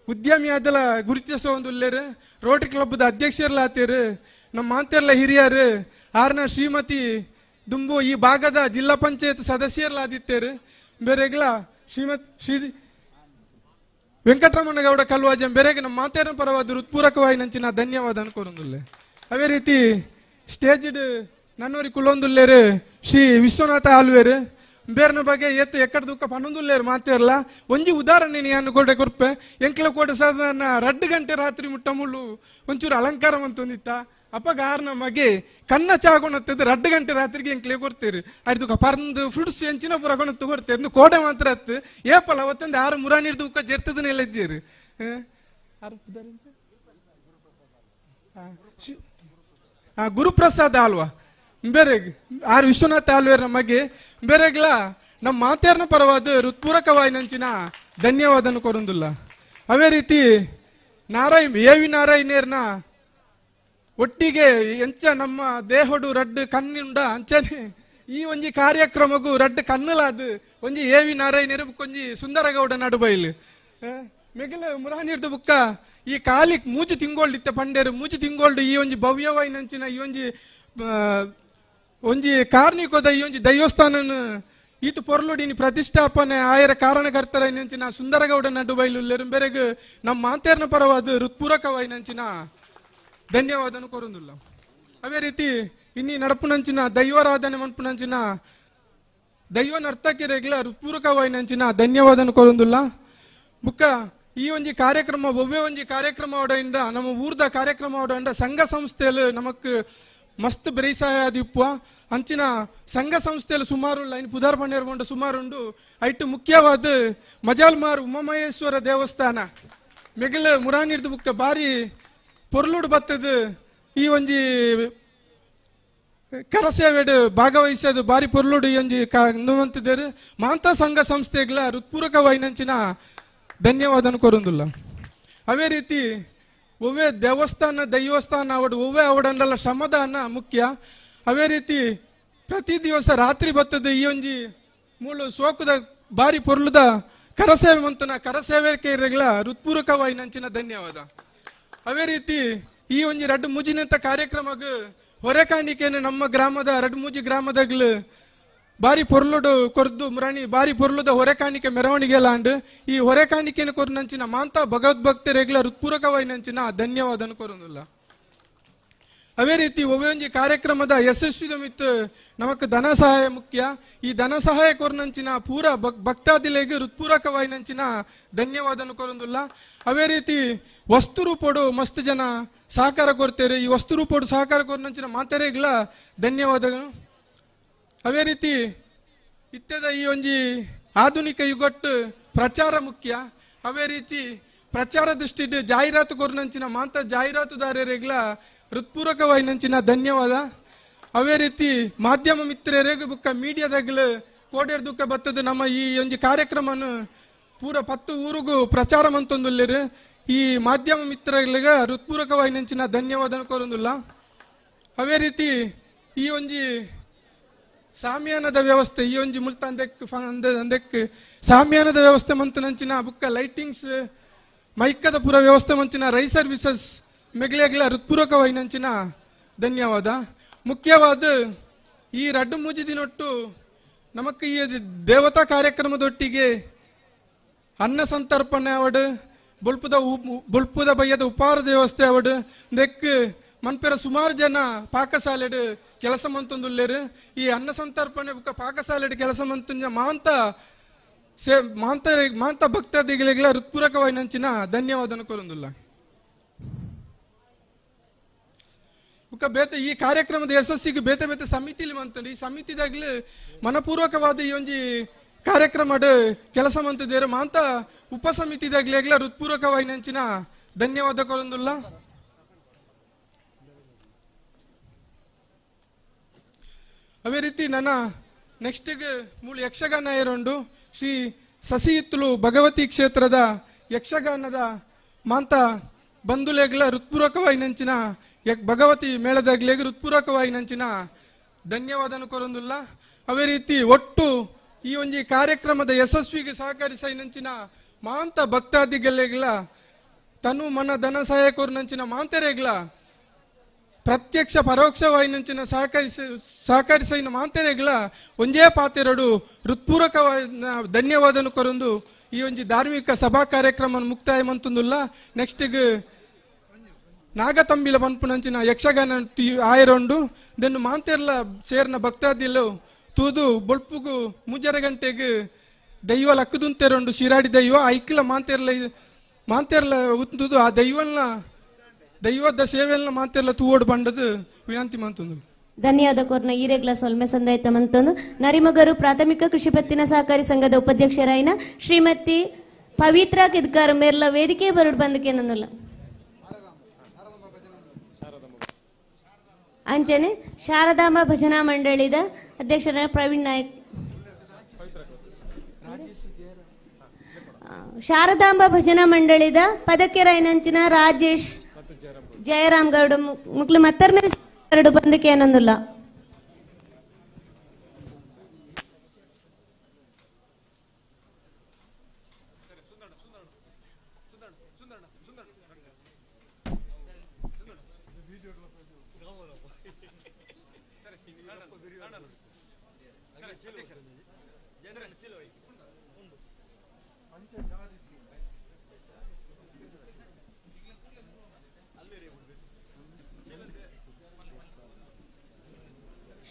ಉದ್ಯಮಿ ಅದಲ ಗುರುತಿಸೋ ಒಂದು ಉಲ್ಲೇರು ರೋಟರಿ ಕ್ಲಬ್ದ ಅಧ್ಯಕ್ಷರ್ಲಾತೀರು ನಮ್ಮ ಮಾಂತೆರ್ಲ ಹಿರಿಯರು ಆರ್ನ ಶ್ರೀಮತಿ ದುಂಬು ಈ ಭಾಗದ ಜಿಲ್ಲಾ ಪಂಚಾಯತ್ ಸದಸ್ಯರ್ಲಾದಿತ್ತೇರು ಬೇರೆಗ್ಲ ಶ್ರೀ ವೆಂಕಟರಮಣ ಗೌಡ ಕಲ್ವಾಜಂ ಬೇರೆಗೆ ನಮ್ಮ ಮಾತೇರ ಪರವಾದ ಹೃತ್ಪೂರ್ವಕವಾಗಿ ನಂಚಿನ ಧನ್ಯವಾದ ಅನ್ಕೊರೊಂದುಲ್ಲೆ ಅವೇ ರೀತಿ ಸ್ಟೇಜ್ಡ್ ನನ್ನೂರಿ ಕುಲ್ಲೊಂದುಲ್ಲೇರು ಶ್ರೀ ವಿಶ್ವನಾಥ ಆಲ್ವೇರು ಬೇರೆನ ಬಗ್ಗೆ ಎತ್ತು ಎಕ್ಕಡ ದುಃಖ ಪನ್ನೊಂದುಲ್ಲೇರು ಮಾತೇರ್ಲ ಒಂಜಿ ಉದಾಹರಣೆ ನಾನು ಕೊಡೆ ಕೊರ್ಪೆ ಎಂಕ್ಲ ಕೋಟೆ ಸಾಧಾರಣ 2 ಗಂಟೆ ರಾತ್ರಿ ಮುಟ್ಟ ಮುಳ್ಳು ಒಂಚೂರು ಅಲಂಕಾರ ಅಂತಂದಿತ್ತ ಅಪ್ಪಗ ಆರ್ನ ಮಗೆ ಕನ್ನ ಚಾಗೊಂಡದ್ದು 2 ಗಂಟೆ ರಾತ್ರಿಗೆ ಎಂಕ್ಲೆ ಕೊಡ್ತೀರಿ ಅಡ್ದುಕ ಪರ್ದು ಫ್ರೂಟ್ಸ್ ಎಂಚಿನ ಪುರ ಕೊಣತ್ತು ಕೊಡ್ತೀರಿ ಕೋಡೆ ಮಾತ್ರ ಅತ್ತು ಏಪಲ್ಲ ಅವತ್ತಂದು 6 ಮುರಾನಿರ್ ದುಃಖ ಜರ್ತದನ್ನ ಎಲೆಜ್ಜೀರಿ ಗುರುಪ್ರಸಾದ್ ಆಲ್ವಾ ಬೇರೆಗ್ ಆರ್ ವಿಶ್ವನಾಥ್ ಆಲ್ವೇರ್ ನಮಗೆ ಬೇರೆಗ್ಲ ನಮ್ಮ ಮಾತೇರ್ನ ಪರವಾದ ಹೃತ್ಪೂರ್ವಕವಾಗಿ ನಂಚಿನ ಧನ್ಯವಾದನು ಕೊರೊಂದುಲ್ಲ ಅವೇ ರೀತಿ ನಾರಾಯಣೇರ್ನ ಒಟ್ಟಿಗೆ ಎಂಚ ನಮ್ಮ ದೇಹಡು ರಡ್ಡು ಕಣ್ಣುಂಡ ಅಂಚನೆ ಈ ಒಂಜಿ ಕಾರ್ಯಕ್ರಮಗೂ ರಡ್ಡು ಕಣ್ಣುಲಾದು ಒಂಜಿ ನಾರಾಯಣೇರು ಕೊಂಜಿ ಸುಂದರಗೌಡ ನಡುಬೈಲು ಮೆಗಲ ಮುರಾನಿರ್ದು ಬುಕ್ಕ ಈ ಕಾಲಿಕ್ ಮೂಜಿ ತಿಂಗೋಳ್ದಿತ್ತೆ ಪಂಡೇರು ಮೂಜಿ ತಿಂಗೋಳ್ಡು ಈ ಒಂಜಿ ಭವ್ಯವಾಯಿ ನಂಚಿನ ಈ ಒಂಜಿ ಕಾರ್ಣಿಕೋದ ಈ ಒಂಜಿ ದೈವಸ್ಥಾನನು ಈತು ಪೊರ್ಲುಡಿನಿ ಪ್ರತಿಷ್ಠಾಪನೆ ಆಯರ ಕಾರಣಕರ್ತರ ನಂಚಿನ ಸುಂದರಗೌಡ ನಡುಬೈಲು ಬೇರೆಗೆ ನಮ್ಮ ಮಾತೇರ್ನ ಪರವಾದ ಹೃತ್ಪೂರ್ವಕವಾಗಿ ನಂಚಿನ ಧನ್ಯವಾದನು ಕೊರೊಂದುಲ್ಲ ಅವೇ ರೀತಿ ಇನ್ನಿ ನಡಪು ನಂಚಿನ ದೈವಾರಾಧನೆ ಮನ್ಪು ನಂಚಿನ ದೈವ ನರ್ತಕಿರೆಗ್ಲ ಹೃತ್ಪೂರ್ವಕವಾಗಿ ನಂಚಿನ ಧನ್ಯವಾದನು ಕೊರೊಂದುಲ್ಲ ಬುಕ್ಕ ಈ ಒಂಜಿ ಕಾರ್ಯಕ್ರಮ ಒವ್ವೇ ಒಂಜಿ ಕಾರ್ಯಕ್ರಮ ಅವಡಿಂದ ನಮ್ಮ ಊರ್ದ ಕಾರ್ಯಕ್ರಮ ಅವಡಿಂದ ಸಂಘ ಸಂಸ್ಥೆಯಲ್ಲಿ ನಮಕ್ ಮಸ್ತ್ ಬೆರೈಸಾಯ ದಿಪ್ಪು ಅಂಚಿನ ಸಂಘ ಸಂಸ್ಥೆಯಲ್ಲಿ ಸುಮಾರು ಲೈನ್ ಪುದಾರ್ ಪಣ್ಣೇರ್ಗೊಂಡು ಸುಮಾರು ಉಂಡು ಐಟು ಮುಖ್ಯವಾದ ಮಜಾಲ್ಮಾರ್ ಉಮಾಮಹೇಶ್ವರ ದೇವಸ್ಥಾನ ಮೆಗಲ ಮುರಾನಿರ್ದು ಬುಕ್ಕ ಬಾರಿ ಪೊರ್ಲುಡು ಬತ್ತದ ಈ ಒಂಜಿ ಕರಸೇವೆಡು ಭಾಗವಹಿಸೋದು ಬಾರಿ ಪೊರ್ಲುಡು ಈ ಒಂಜಿ ನೋವಂತಿದ್ದೇರು ಮಾಂತ ಸಂಘ ಸಂಸ್ಥೆಗಳ ಹೃತ್ಪೂರ್ವಕವಾಗಿ ನಂಚಿನ ಧನ್ಯವಾದನು ಕೊರೊಂದುಲ್ಲ ಅವೇ ರೀತಿ ಒವ್ವೇ ದೇವಸ್ಥಾನ ದೈವಸ್ಥಾನ ಅವಡು ಒವ್ವೇ ಅವಡಂಡಲ್ಲ ಶ್ರಮದಾನ ಮುಖ್ಯ ಅವೇ ರೀತಿ ಪ್ರತಿ ದಿವಸ ರಾತ್ರಿ ಬತ್ತದ ಈ ಒಂಜಿ ಮೂಳು ಸೋಕುದ ಬಾರಿ ಪೊರ್ಲುದ ಕರಸೇವೆ ಮಂತನ ಕರಸೇವೆಕೆರೆಗಳ ಹೃತ್ಪೂರ್ವಕವಾಗಿ ನಂಚಿನ ಧನ್ಯವಾದ ಅವೇ ರೀತಿ ಈ ಒಂಜಿ 2 ಮುಜಿನಂತ ಕಾರ್ಯಕ್ರಮಗ ಹೊರೆಕಾಣಿಕೆಯನ್ನು ನಮ್ಮ ಗ್ರಾಮದ 2 ಮುಜಿ ಗ್ರಾಮದಾಗ್ಲು ಬಾರಿ ಪೊರ್ಲುಡು ಕೊರ್ದು ಮುರಾಣಿ ಬಾರಿ ಪೊರ್ಲುದ ಹೊರೆಕಾಣಿಕೆ ಮೆರವಣಿಗೆ ಲಾಂಡ್ ಈ ಹೊರೆಕಾಣಿಕೆಯನ್ನು ಕೊರ್ ನಂಚಿನ ಮಾಂತ ಭಗವದ್ಭಕ್ತರೆಗ್ಲ ಹೃತ್ಪೂರ್ವಕವಾಗಿ ನಂಚಿನ ಧನ್ಯವಾದನು ಕೊರೊಂದುಲ್ಲ ಅವೇ ರೀತಿ ಒವ್ವೊಂಜಿ ಕಾರ್ಯಕ್ರಮದ ಯಶಸ್ವಿದ ಮಿತ್ತು ನಮಕ್ ಧನ ಸಹಾಯ ಮುಖ್ಯ ಈ ಧನ ಸಹಾಯ ಕೊರ್ನಂಚಿನ ಪೂರ ಭಕ್ತಾದಿಲೆಗೆ ಹೃತ್ಪೂರ್ವಕವಾಗಿ ನಂಚಿನ ಧನ್ಯವಾದನು ಕೊರೊಂದುಲ್ಲ ಅವೇ ರೀತಿ ವಸ್ತು ರೂಪಡು ಮಸ್ತ್ ಜನ ಸಹಕಾರ ಕೊಡ್ತೇವೆ ಈ ವಸ್ತು ರೂಪಡು ಸಹಕಾರ ಕೊರ್ನಂಚಿನ ಮಾತೆರೆಗ್ಲ ಧನ್ಯವಾದಗಳು ಅವೇ ರೀತಿ ಇತ್ಯದ ಈ ಒಂಜಿ ಆಧುನಿಕ ಯುಗಟ್ಟು ಪ್ರಚಾರ ಮುಖ್ಯ ಅವೇ ರೀತಿ ಪ್ರಚಾರ ದೃಷ್ಟಿಡ್ ಜಾಹೀರಾತು ಕೊರ್ನಂಚಿನ ಮಾಂತ ಜಾಹೀರಾತುದಾರರೆಗ್ಲ ಹೃತ್ಪೂರ್ವಕವಾಗಿ ನಂಚಿನ ಧನ್ಯವಾದ ಅವೇ ರೀತಿ ಮಾಧ್ಯಮ ಮಿತ್ರರೆಗೆ ಬುಕ್ಕ ಮೀಡಿಯಾದಾಗಲು ಕೋಡೇರ್ ದುಃಖ ಬತ್ತದ ನಮ್ಮ ಈ ಒಂಜಿ ಕಾರ್ಯಕ್ರಮನು ಪೂರ 10 ಊರಿಗೂ ಪ್ರಚಾರ ಮಂತೊಂದುಲ್ಲೇರು ಈ ಮಾಧ್ಯಮ ಮಿತ್ರಗಳಿಗೆ ಹೃತ್ಪೂರ್ವಕವಾಗಿ ನಂಚಿನ ಧನ್ಯವಾದ ಕೊರೊಂದುಲ್ಲ ಅವೇ ರೀತಿ ಈ ಒಂಜಿ ಸಾಮ್ಯಾನದ ವ್ಯವಸ್ಥೆ ಈ ಒಂಜಿ ಮುಲ್ತ ಅಂದೆಕ್ ಸಾಮ್ಯಾನದ ವ್ಯವಸ್ಥೆ ಮಂತು ನಂಚಿನ ಬುಕ್ಕ ಲೈಟಿಂಗ್ಸ್ ಮೈಕದ ಪೂರ ವ್ಯವಸ್ಥೆ ಮಂಚಿನ ರೈ ಸರ್ವಿಸಸ್ ಮೆಗ್ಲೆಗ್ಲ ಹೃತ್ಪೂರ್ವಕವಾಗಿ ನಂಚಿನ ಧನ್ಯವಾದ ಮುಖ್ಯವಾದ ಈ 2 ಮೂಜಿ ದಿನೊಟ್ಟು ನಮಕ್ ಈ ದೇವತಾ ಕಾರ್ಯಕ್ರಮದೊಟ್ಟಿಗೆ ಅನ್ನ ಸಂತರ್ಪಣೆ ಅವಡು ಬುಲ್ಪುದ ಬಯ್ಯದ ಉಪಹಾರ ವ್ಯವಸ್ಥೆ ಅವಡು ದೆಕ್ ಮನ್ಪೆರ ಸುಮಾರು ಜನ ಪಾಕಶಾಲೆಡ್ ಕೆಲಸ ಮಂತೊಂದುಲ್ಲೇರು ಈ ಅನ್ನ ಸಂತರ್ಪಣೆ ಬುಕ್ಕ ಪಾಕಶಾಲೆಡ್ ಕೆಲಸ ಮಂತ ಮಾಂತ ಭಕ್ತಾದಿಗಳಿಗೆಲ್ಲ ಹೃತ್ಪೂರ್ವಕವಾಗಿ ನಂಚಿನ ಧನ್ಯವಾದನ ಕೊರೊಂದುಲ್ಲ ಬುಕ್ಕ ಬೇತೆ ಈ ಕಾರ್ಯಕ್ರಮದ ಯಶಸ್ಸಿಗೆ ಬೇತೆ ಬೇತೆ ಸಮಿತಿಲಿ ಮಂತಂಡು ಈ ಸಮಿತಿದಾಗ್ಲಿ ಮನಪೂರ್ವಕವಾದ ಈ ಒಂಜಿ ಕಾರ್ಯಕ್ರಮ ಕೆಲಸ ಮಂತಿದ್ದೇರು ಮಾಂತ ಉಪ ಸಮಿತಿದಾಗ್ಲಿ ಹೃತ್ಪೂರ್ವಕವಾಗಿ ನಂಚಿನ ಧನ್ಯವಾದ ಕೊರೊಂದುಲ್ಲ ಅವೇ ರೀತಿ ನನ್ನ ನೆಕ್ಸ್ಟ್ ಮೂಲ ಯಕ್ಷಗಾನ ಏರುಂಡು ಶ್ರೀ ಸಸಿಯಿತ್ತಲು ಭಗವತಿ ಕ್ಷೇತ್ರದ ಯಕ್ಷಗಾನದ ಮಾಂತ ಬಂಧುಲೆಗ್ಲ ಹೃತ್ಪೂರ್ವಕವಾಗಿ ನಂಚಿನ ಭಗವತಿ ಮೇಳದಾಗ್ಲೇಗ ಹೃತ್ಪೂರ್ವಕವಾಗಿ ನಂಚಿನ ಧನ್ಯವಾದನು ಕೊರೊಂದುಲ್ಲ ಅವೇ ರೀತಿ ಒಟ್ಟು ಈ ಒಂಜಿ ಕಾರ್ಯಕ್ರಮದ ಯಶಸ್ವಿಗೆ ಸಹಕರಿಸಿ ನಂಚಿನ ಮಾಂತ ಭಕ್ತಾದಿಗಳಿಗೆಲ್ಲ ತನು ಮನ ಧನ ಸಹಾಯಕರು ನಂಚಿನ ಮಾಂತೆರೆಗ್ಲ ಪ್ರತ್ಯಕ್ಷ ಪರೋಕ್ಷವಾಗಿ ನಂಚಿನ ಸಹಕರಿಸಿನ ಮಾಂತೆರೆಗ್ಲ ಒಂಜೇ ಪಾತೆರಡು ಹೃತ್ಪೂರ್ವಕವಾದ ಧನ್ಯವಾದನು ಕೊರೊಂದು ಈ ಒಂಜಿ ಧಾರ್ಮಿಕ ಸಭಾ ಕಾರ್ಯಕ್ರಮ ಮುಕ್ತಾಯ ಮಂತುಂದುಲ್ಲ. ನೆಕ್ಸ್ಟ್ ನಾಗತಂಬಿಲ ಪನ್ಪು ನಂಚಿನ ಯಕ್ಷಗಾನ ಆಯರೊಂಡು ದೆನ್ನು ಮಾಂತೆರ್ಲ ಸೇರ್ನ ಭಕ್ತಾದಿಲು ತೂದು ಬೊಳ್ಪುಗು ಮುಜರ ಗಂಟೆಗೆ ದೈವ ಲಕ್ಕದುಂತೆರೊಂಡು ಶಿರಾಡಿ ದೈವ ಐಕ್ಲ ಮಾಂತೆರ್ಲ ಉಂತುದು ಆ ದೈವದ ಸೇವೆಲ್ನ ಮಾಂತೆರ್ಲ ತೂವೋಡು ಬಂಡದು ವಿನಂತಿ ಮಂತುಂದು. ಧನ್ಯವಾದ ಕೋರ್ನ ಈರೆಗ್ಲ ಸೊಲ್ಮೆ ಸಂದಾಯಿತ ಮಂತೊಂದು ನರಿಮಗರು ಪ್ರಾಥಮಿಕ ಕೃಷಿ ಪತ್ತಿನ ಸಹಕಾರಿ ಸಂಘದ ಉಪಾಧ್ಯಕ್ಷರಾಯಿನ ಶ್ರೀಮತಿ ಪವಿತ್ರ ಕಿದ್ಕಾರ್ ಮೇರ್ಲ ವೇದಿಕೆ ಬರುಡು ಬಂದಕ್ಕೆ ನನ್ನಲ್ಲ ಅಂಚನೆ ಶಾರದಾಂಬ ಭಜನಾ ಮಂಡಳಿದ ಅಧ್ಯಕ್ಷರಾದ ಪ್ರವೀಣ್ ನಾಯಕ್, ಶಾರದಾಂಬ ಭಜನಾ ಮಂಡಳಿದ ಪದಕ್ಕೆರಾಯಿನಂಚಿನ ರಾಜೇಶ್ ಜಯರಾಮ್ ಗೌಡ ಮುಕ್ಲು ಮತ್ತರ್ಮೆ ಎರಡು ಬಂದಕ್ಕೆ ಏನೊಂದಿಲ್ಲ.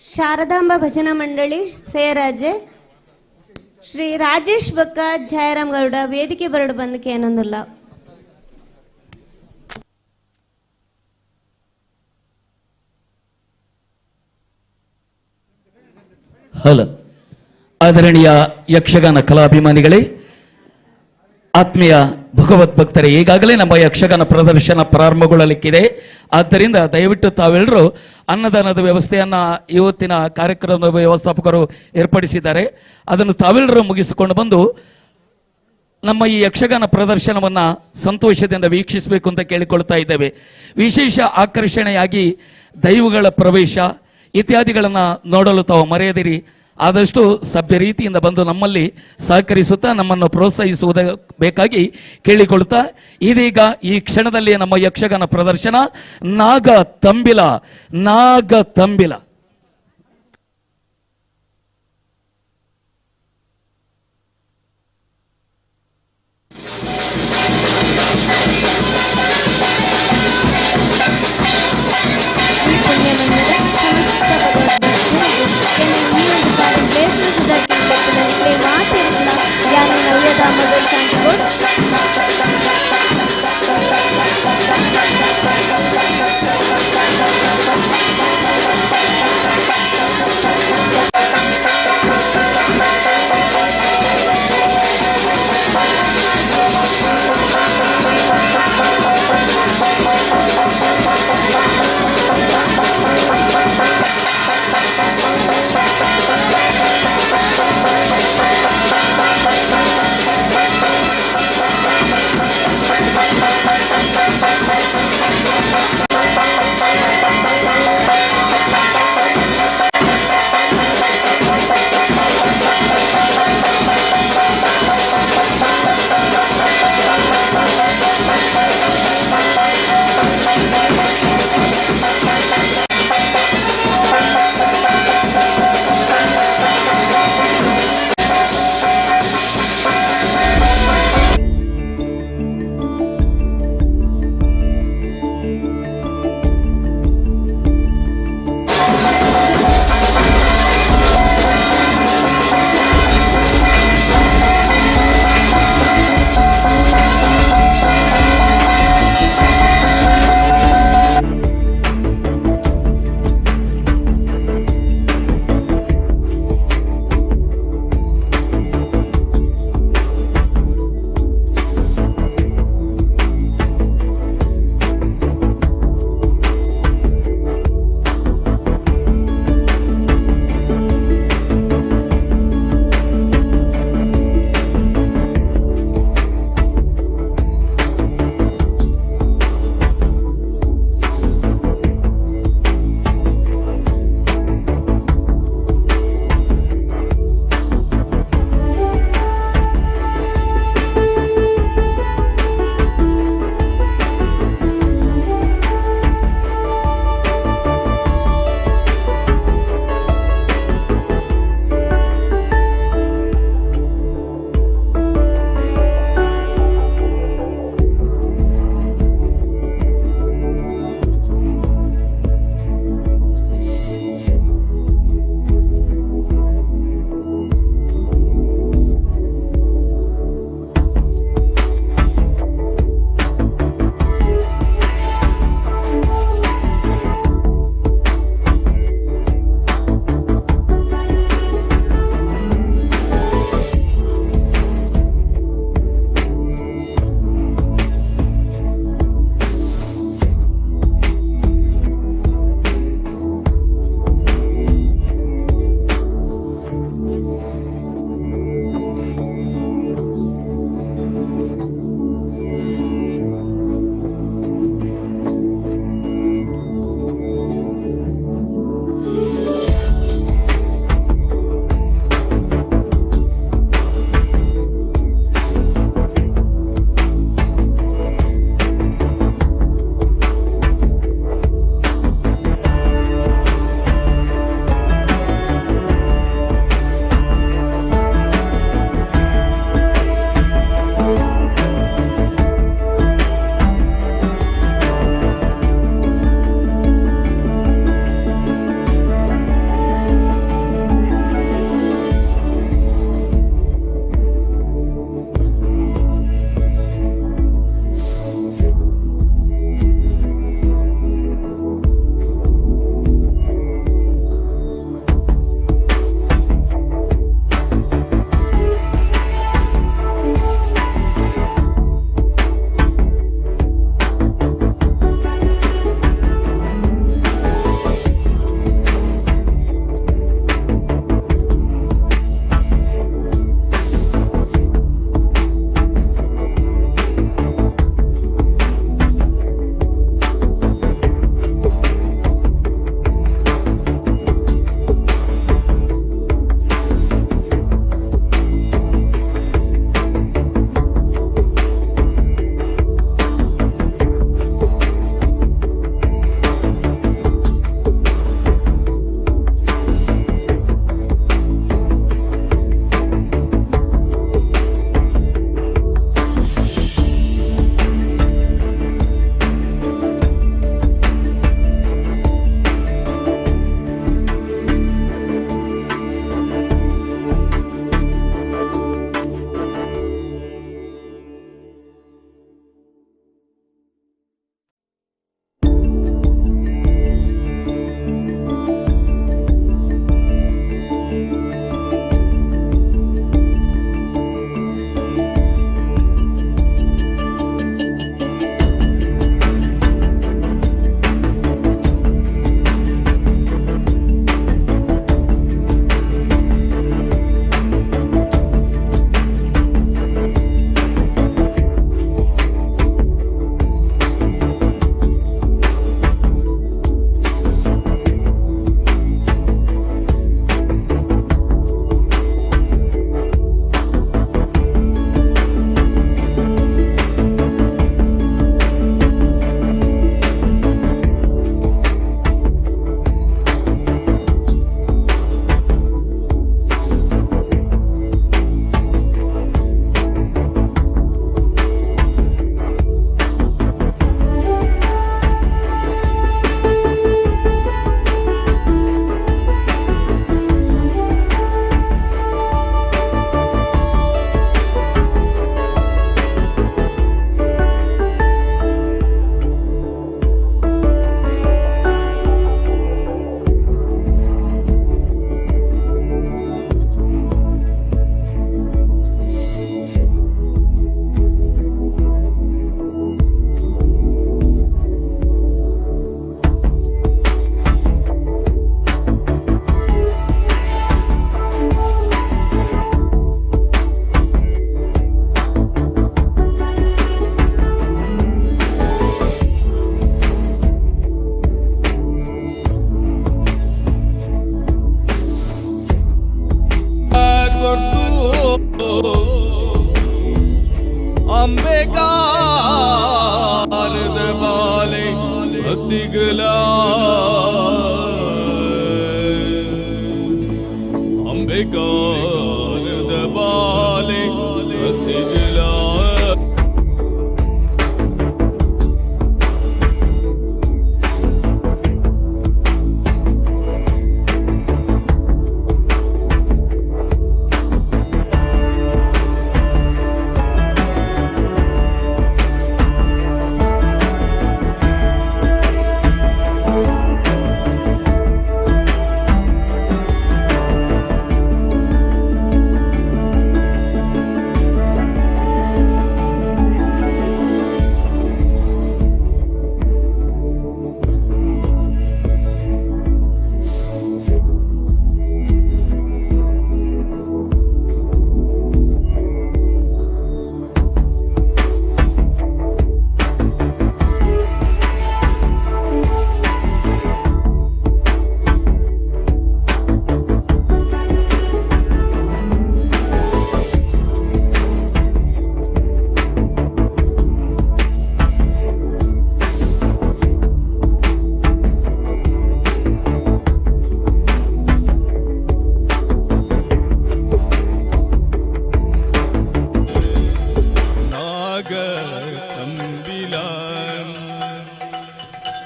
ಶಾರದಾಂಬ ಭಜನಾ ಮಂಡಳಿ ಸೇರಾಜೆ ಶ್ರೀ ರಾಜೇಶ್ ಬಕ್ಕ ಜಯರಾಮ್ ಗೌಡ ವೇದಿಕೆ ಬರಡು ಬಂದಕ್ಕೆ ಏನೊಂದಿಲ್ಲ. ಹಲೋ ಆದರಣೀಯ ಯಕ್ಷಗಾನ ಕಲಾಭಿಮಾನಿಗಳೇ, ಆತ್ಮೀಯ ಭಗವತ್ ಭಕ್ತರೇ, ಈಗಾಗಲೇ ನಮ್ಮ ಯಕ್ಷಗಾನ ಪ್ರದರ್ಶನ ಪ್ರಾರಂಭಗೊಳ್ಳಲಿಕ್ಕಿದೆ. ಆದ್ದರಿಂದ ದಯವಿಟ್ಟು ತಾವೆಲ್ಲರೂ ಅನ್ನದಾನದ ವ್ಯವಸ್ಥೆಯನ್ನು ಇವತ್ತಿನ ಕಾರ್ಯಕ್ರಮದ ವ್ಯವಸ್ಥಾಪಕರು ಏರ್ಪಡಿಸಿದ್ದಾರೆ. ಅದನ್ನು ತಾವೆಲ್ಲರೂ ಮುಗಿಸಿಕೊಂಡು ಬಂದು ನಮ್ಮ ಈ ಯಕ್ಷಗಾನ ಪ್ರದರ್ಶನವನ್ನು ಸಂತೋಷದಿಂದ ವೀಕ್ಷಿಸಬೇಕು ಅಂತ ಕೇಳಿಕೊಳ್ತಾ ಇದ್ದೇವೆ. ವಿಶೇಷ ಆಕರ್ಷಣೆಯಾಗಿ ದೈವಗಳ ಪ್ರವೇಶ ಇತ್ಯಾದಿಗಳನ್ನು ನೋಡಲು ತಾವು ಮರೆಯದಿರಿ. ಆದಷ್ಟು ಸಭ್ಯ ರೀತಿಯಿಂದ ಬಂದು ನಮ್ಮಲ್ಲಿ ಸಹಕರಿಸುತ್ತಾ ನಮ್ಮನ್ನು ಪ್ರೋತ್ಸಾಹಿಸುವುದಬೇಕಾಗಿ ಕೇಳಿಕೊಳ್ಳುತ್ತಾ ಇದೀಗ ಈ ಕ್ಷಣದಲ್ಲಿ ನಮ್ಮ ಯಕ್ಷಗಾನ ಪ್ರದರ್ಶನ ನಾಗ ತಂಬಿಲ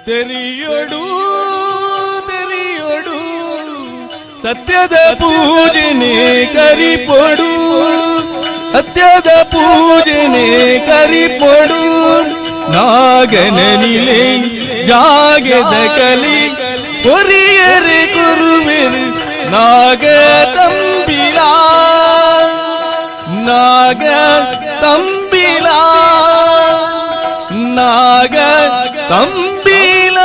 ತೆರೆಯೊಡು ತೆರೆಯೊಡು ಸತ್ಯದ ಪೂಜನೆ ಕರಿಪೊಡು ಸತ್ಯದ ಪೂಜನೆ ಕರಿಪೊಡು ನಾಗನನಿಲೆ ಜಾಗದ ಕಲಿ ಕೊರಿಯರೆ ಕುರುವೆರು ನಾಗ ತಂಬಿಳ ನಾಗ ತಂಬಿಳ ನಾಗ ತಂಬಿಳ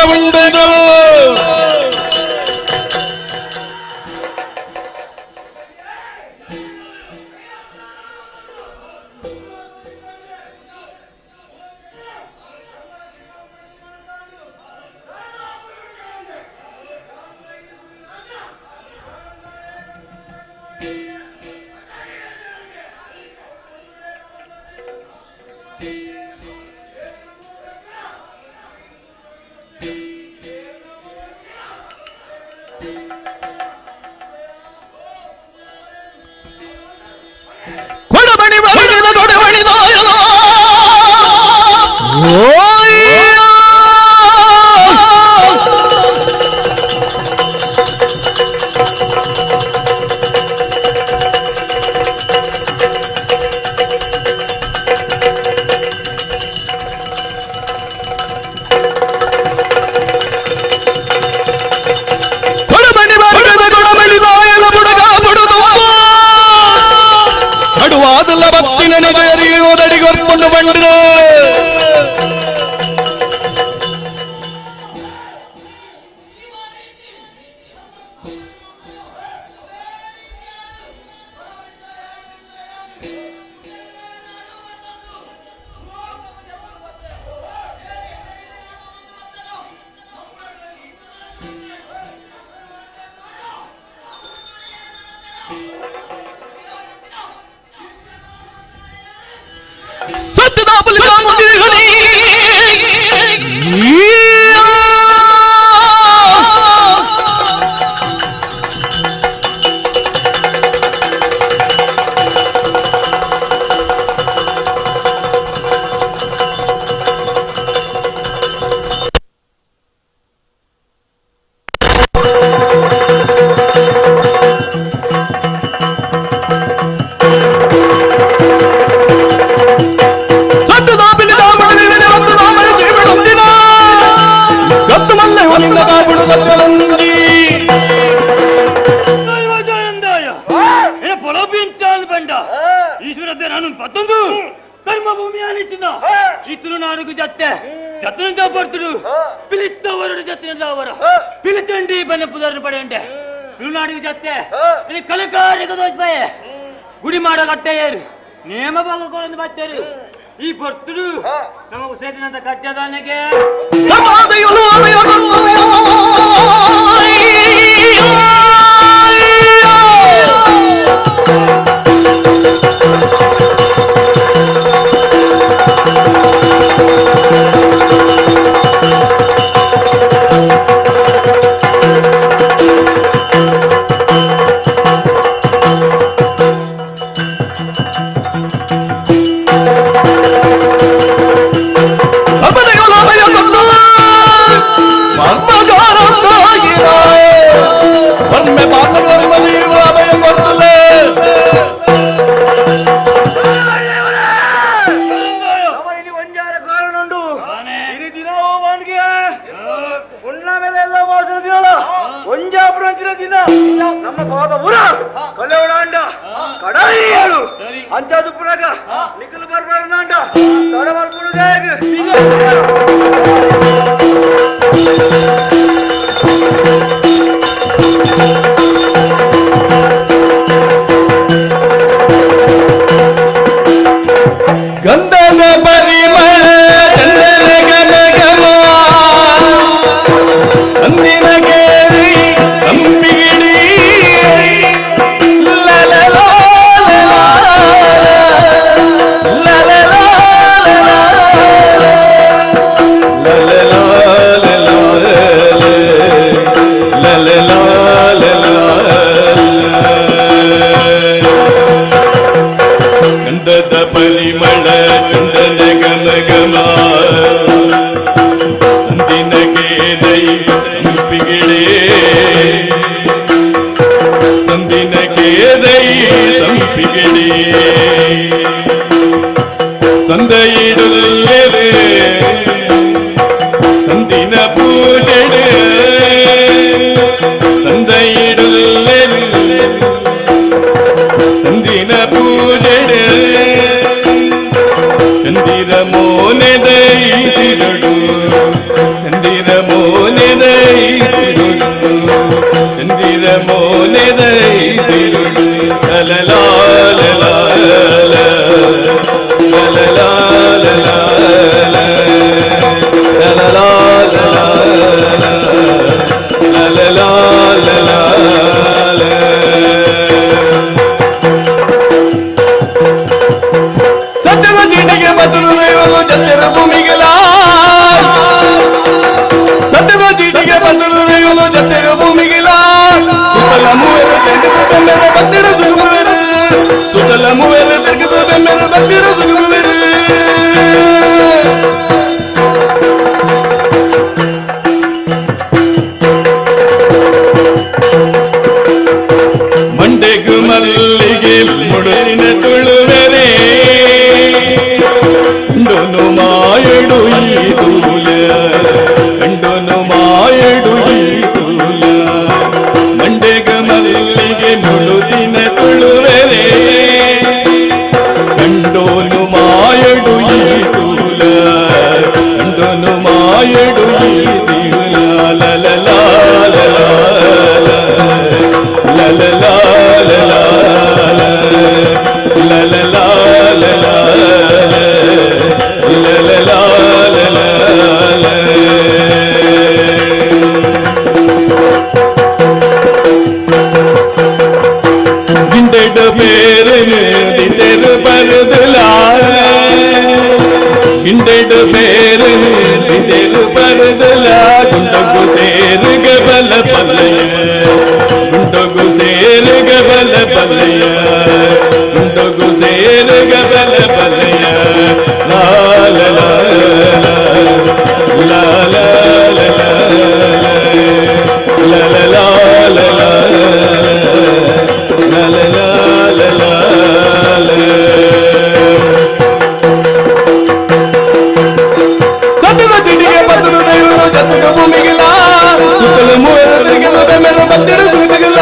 ಉಂಡದು ಗುಡಿ ಮಾಡೋ ಕಟ್ಟೆ ಏರು ನೇಮ ಭಾಗಗಳನ್ನು ಬರ್ತೇರು ಈ ಭಕ್ತರು ನಮಗೂ ಸೇರಿದಂತ ಕಚ್ಚದಾನೆಗೆ ನಮ್ಮ ಬಾಬಾ ಪುರ ಕಲೆವಡಾಂಡ ಕಡಾಯಿಯಳು ಅಂಚದು ಪುರಗ ನಿಖಿಲ್ ಬರ್ಬಾರ್ದಾಂಡ ತಡವಲ್ ಪುರುಗೇಗ ಗಂಧದ ಪರಿಮಳ ಚಂದನ ಗಮ ಗಮ ಅಂದಿನ ಕೇರಿ ಕಂಪಿಗಿಡಿ ಗಂಧದ ಪರಿಮಳ ಚಂದನ ಗಮ ಗಮ ಸಂದಿನ ಕೇದೈ ಸಂಪಿಗಿಡೆ ಸಂದಿನ ಕೇದೈ ಸಂಪಿಗಿಡೆ ಸಂದೈಡುಲ್ಲೆರೆ ಸಂದಿನ ಪೂಜೆಡೆ ಸಂದೈಡುಲ್ಲೆರೆ ಸಂದಿನ ಪೂಜೆಡೆ ಚಂದಿರ ಮೋನೆ ದಯಿಸಿರಡು ಚಂದಿರ ಮೋ ಜತೆರು ಭೂಮಿಗಿಲ ಸುತಲ ಮೂವೆರು ತೆಗೆದು ಬೆಮ್ಮೆದ ಬತ್ತಿರ ಸುಗುಮುವೆರು ಸುತಲ ಮೂವೆರು ತೆಗೆದು ಬೆಮ್ಮೆದ ಬತ್ತಿರ ಸುಗುಮುವೆರು ಮಂಡೆಗು ಮಲ್ಲಿಗೆ ಮುಡುರಿನ ತುಳುವೆರೆ ಕಂಡೋನು ಮಾಯಡು ಈ ತೂಲ ಕಂಡೋನು ಮಾಯಡು ಈ ತೂಲ ಮಂಡೆಗು ಮಲ್ಲಿಗೆ ಮುಡುರಿನ ತುಳುವೆರೆ ಕಂಡೋನು ಮಾಯಡು ಈ ತೂಲ ಕಂಡೋನು ಮಾಯಡು ಈ ತೂಲ ಲಲಲಾ ಗಿಂಡೆಡು ಬೇರೆ ದಿಟೆರು ಬರುದಲ ಗಿಂಡೆಡು ಬೇರೆ ದಿಟೆರು ಬರುದಲ ಗುಂಡಗು ಸೇರುಗ ಬಲ ಪಲ್ಲಯ ಗುಂಡಗು ಸೇರುಗ ಬಲ ಪಲ್ಲಯ ಗುಂಡಗು ಸೇರುಗ ಬಲ ಪಲ್ಲಯ ಲಾಲ ಲಾಲ ಲಾಲ ಲಾಲ ಸದ್ಯದ ತಿಂಡಿಗೆ ಬದಲು ದೈವರು ಜತಕ ಭೂಮಿಗಿಲ್ಲ ಸುತ್ತಲ ಮೂವೆರ ತೆಗೆದು ಬೆಮ್ಮೆರ ಬತ್ತಿರ ಸುಗಿಲ್ಲ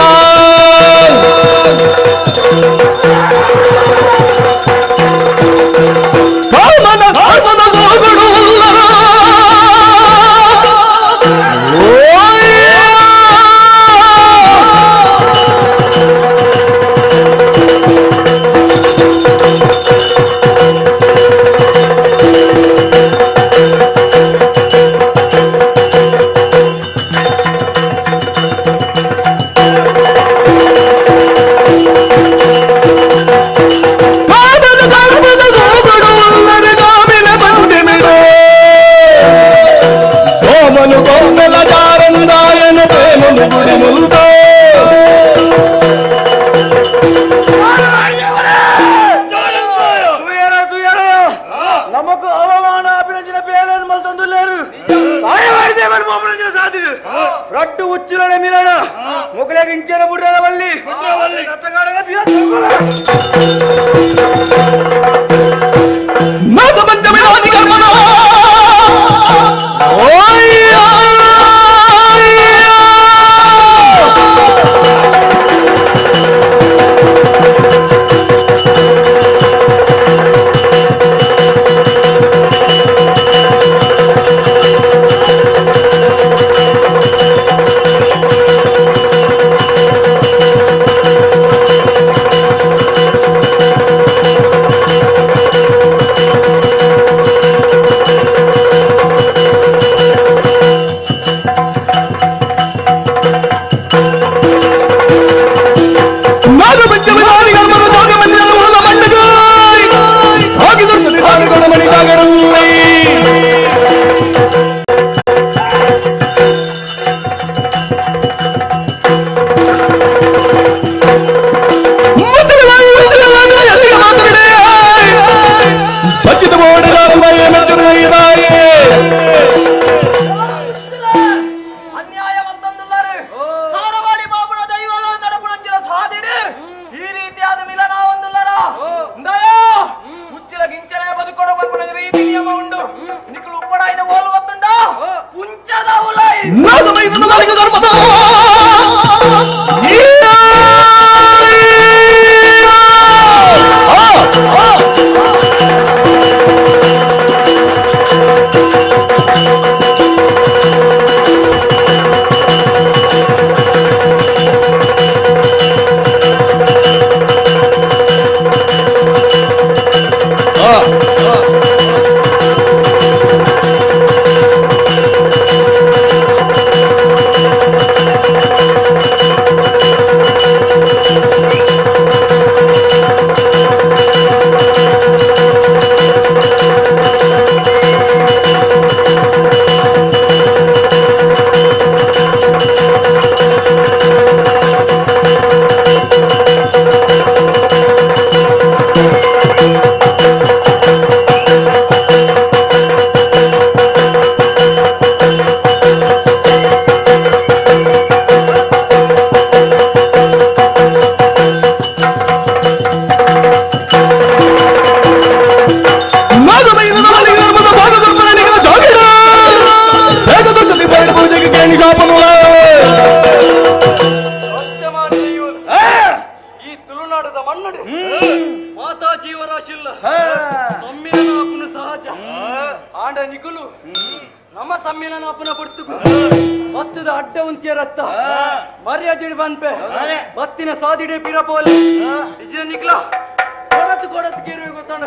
ಕಾಮನ ಧರ್ಮದ ಗೋಗುಡು നമുക്ക് അവമാന അഭിനന്ദന പേരൻ മൽത്തന്തുല്ലേరు సాయవాడిదేవని మోమనంజన సాధిడు రట్టు ఉచ్చులన మిలన ముకులగించిన బుర్రల వల్లి రత్తగాడన నాగమంతమే ఆది కర్మన ఓయ్యా ಮಲ್ಲಡು ಮಾತಾ ಜೀವರಾಶಿಲ್ಲ ಸಮ್ಮಿಲನ ಅಪ್ಪನ ಸಹಜ ಆಂಡ ನಿಗುಲು ನಮ್ಮ ಸಮ್ಮಿಲನ ಅಪ್ಪನ ಬಡ್ತು ಬತ್ತದ ಅಡ್ಡ ಉಂತಿಯ ರತ್ತ ಮರ್ಯಾದೆ ಬಂಪೆ ಬತ್ತಿನ ಸಾದಿಡೆ ಪಿರಪೋಲೆ ನಿಜ ನಿಕ್ಲ ಕೊಡತ್ತು ಕೊಡತ್ತು ಕೇರುವೆ ಗೊತ್ತಾಣ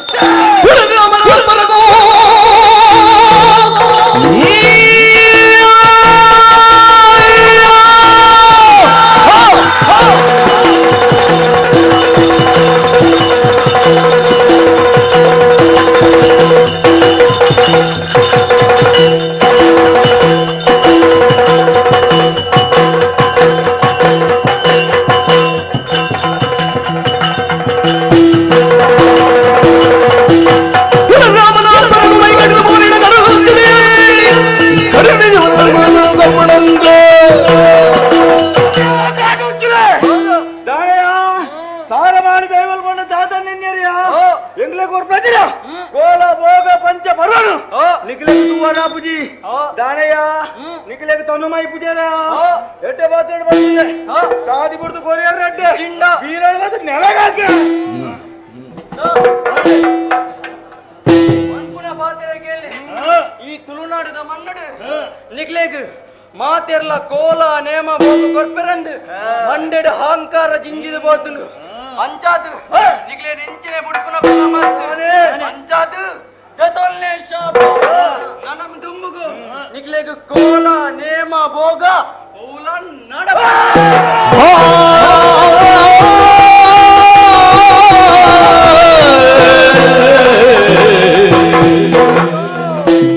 ಈ ತುಳುನಾಡಿದ ಮನ್ನಡು ನಿಕ್ಲೇಗ್ ಮಾತೆರ್ಲ ಕೋಲ ನೇಮ ಬೋಗು ಕೊರ್ಪೆರಂದು ಮಂಡೆಡು ಅಹಂಕಾರ ಜಿಂಜಿದ ಬೋತುಂಡು ಅಂಚಾದು ನಿಕ್ಲೆ ನೆಂಚಿನ ಬುಡ್ಪುನ ಅಂಚಾದು ಜತೊಲ್ನೆ ಶಾಪ ನನಮ್ ದುಂಬುಗು ನಿಕ್ಲೆಗ್ ಕೋಲ ನೇಮ ಬೋಗ ಪೌಲ ನಡಬ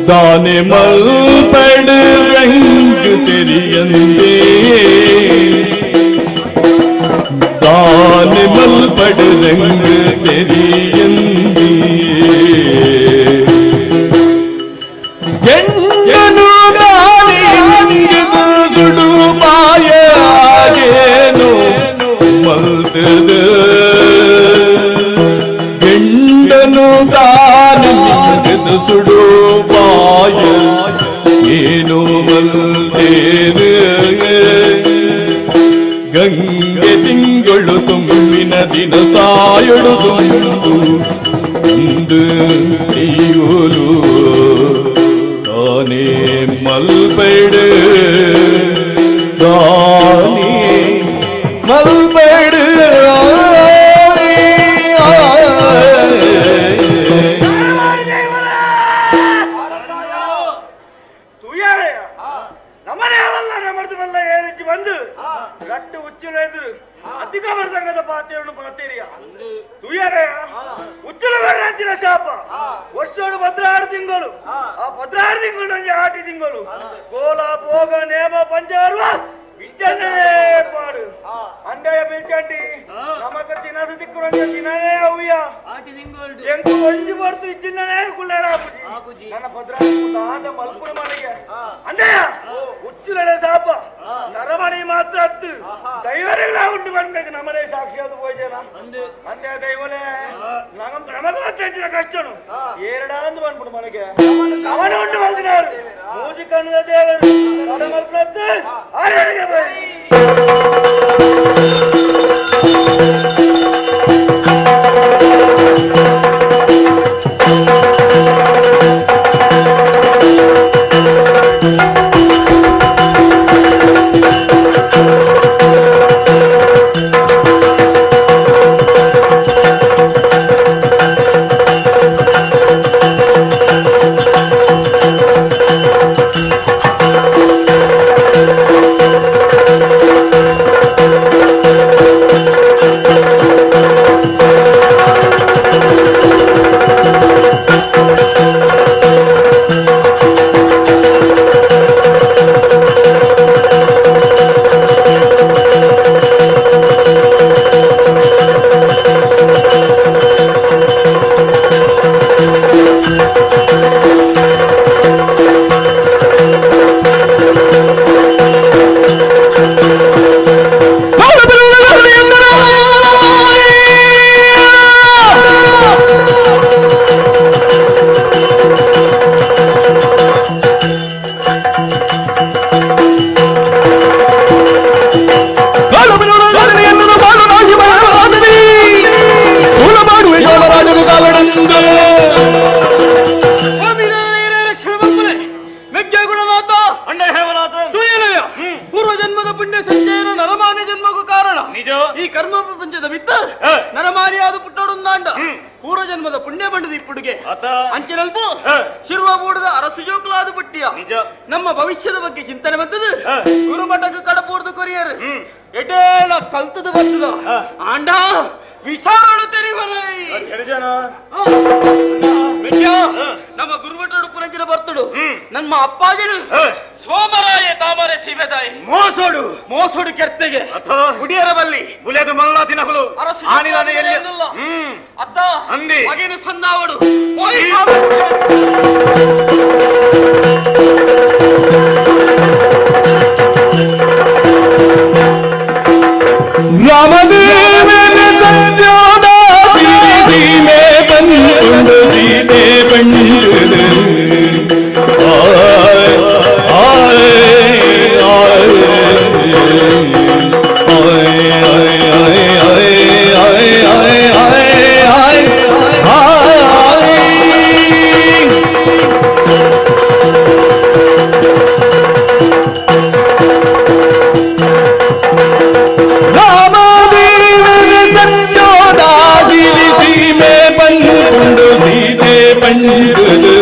தானே மல்படு ரங்கு தெரியந்தே தானே மல்படு ரங்கு தெரியந்தே எண்ணனு தானே அங்கிது சுடு மாயாகேனோ மல்தது எண்ணனு தானே அங்கிது சுடு ಏನು ಮಲ್ದೇರು ಗಂಗೆ ತಿಂಗಳು ತುಂಬಿನ ದಿನ ಸಾಯಳು ತುಂಡು ಅಯ್ಯೋಲು ತಾನೇ ಮಲ್ಬೇಡು ತಾನೇ ಮಲ್ಬೇಡು ವರ್ಷೋಡು ಭದ್ರಾರು ತಿಂಗಳು ಆ ಭದ್ರಾರು ತಿಂಗಳು ಆಟಿ ತಿಂಗಳು ಕೋಲ ಭೋಗ ನೇಮ ಪಂಚಾರ್ವ ವಿಂಚನೆ ಪಾಡು ಅಂಡಯ ಬಿಲ್ಚಂಡಿ ನಮಕ ತಿನಸ ತಿಕ್ಕುರ ತಿನನೇ ಅವ್ಯ ಎಂಕು ಒಂಜಿ ಬರ್ತು ಇಚ್ಚಿನೇ ಕುಳ್ಳೇರ ಆಪುಜಿ ನನ್ನ ಭದ್ರಾರು ದಾದ ಮಲ್ಪುರ ಮನೆಗೆ ಅಂಡಯ ಉಚ್ಚುಲನೆ ಸಾಪ ನರಮಣಿ ಮಾತ್ರ ಹತ್ತು ದೈವರೆಲ್ಲ ಉಂಟು ಬಂದಾಗ ನಮ್ಮನೆ ಸಾಕ್ಷಿಯಾದ ಹೋಯ್ತೇನ ಅಂದೆ ದೈವನೇ ನಮಗ ಹೆಚ್ಚಿನ ಕಷ್ಟನು ಎರಡಾಂದು ಬಂದ್ಬಿಡು ಮನೆಗೆ ಅವನ ಉಂಟು ಬಂದಿನಾರು ಮೂಜಿ ಕಣ್ಣದ ದೇವರು ಮಲ್ಪುರದ್ದು ಆರೆಡೆಗೆ ಬೈ ಪುಣ್ಯ ಸಂಚಯನ ನರಮಾನ್ಯ ಜನ್ಮಕ್ಕೂ ಕಾರಣ ನಿಜ. ಈ ಕರ್ಮ ಪ್ರಪಂಚದ ಬಿತ್ತ ನರಮಾನಿಯಾದ ಪುಟ್ಟೋಡುಂದಾಂಡ ಪೂರ್ವ ಜನ್ಮದ ಪುಣ್ಯ ಬಂಡದ ಇಪ್ಪುಡುಗೆ ಅಂಚಿನಲ್ಪು ಶಿರುವ ಬೂಡದ ಅರಸು ಜೋಕುಲಾದ ಪುಟ್ಟಿಯ ನಿಜ. ನಮ್ಮ ಭವಿಷ್ಯದ ಬಗ್ಗೆ ಚಿಂತನೆ ಬಂದದು ಗುರುಮಠಕ್ಕೆ ಕಡಪೂರ್ದು ಕೊರಿಯರು ಎಟೇಲ ಕಲ್ತದ ಬರ್ತದ ಆಂಡ ವಿಚಾರ ನಮ್ಮ ಗುರುಮಠಡು ಪುರಂಜಿನ ಬರ್ತಡು ನಮ್ಮ ಅಪ್ಪಾಜಿನು ಸೋಮರಾಯ ತಾಮರೆ ಸೀಮೆದಾಯಿ ಮೋಸೋಡು ಕೆರ್ತೆಗೆ ಗುಡಿಯರ ಬಲ್ಲಿ ಬುಲೆದು ಮಲ್ಲಾತಿನ ಹುಲು ಅತ್ತ ಮಗಿನ ಸನ್ನಾವಡು ರಾಮದೇವನ ಸಂಜೋದ ಸೀಮೆ ಬಂದು ಸೀತೆ ಬಂದು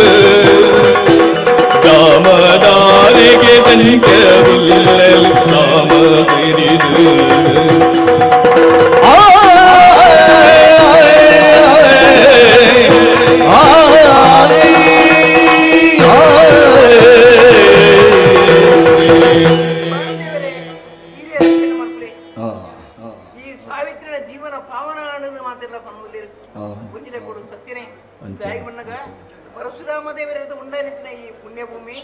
ಕಾಮದಾರೆಗೆ ತನಿಖವಿಲ್ಲಲು ಕಾಮ ಸೇರಿದು ಈ ಸಾವಿತ್ರಿಯ ಜೀವನ ಪಾವನ ಅನ್ನೋದು ಮಾತಿಲ್ಲ ಪನ್ಮೂಲಿ ಮುಂಚಿನ ಕೊಡು ಸತ್ಯನೇ ಬಣ್ಣಗ ಪರಶುರಾಮ ದೇವರ ಉಂಡಾನಿತ್ತಿನ ಈ ಪುಣ್ಯಭೂಮಿ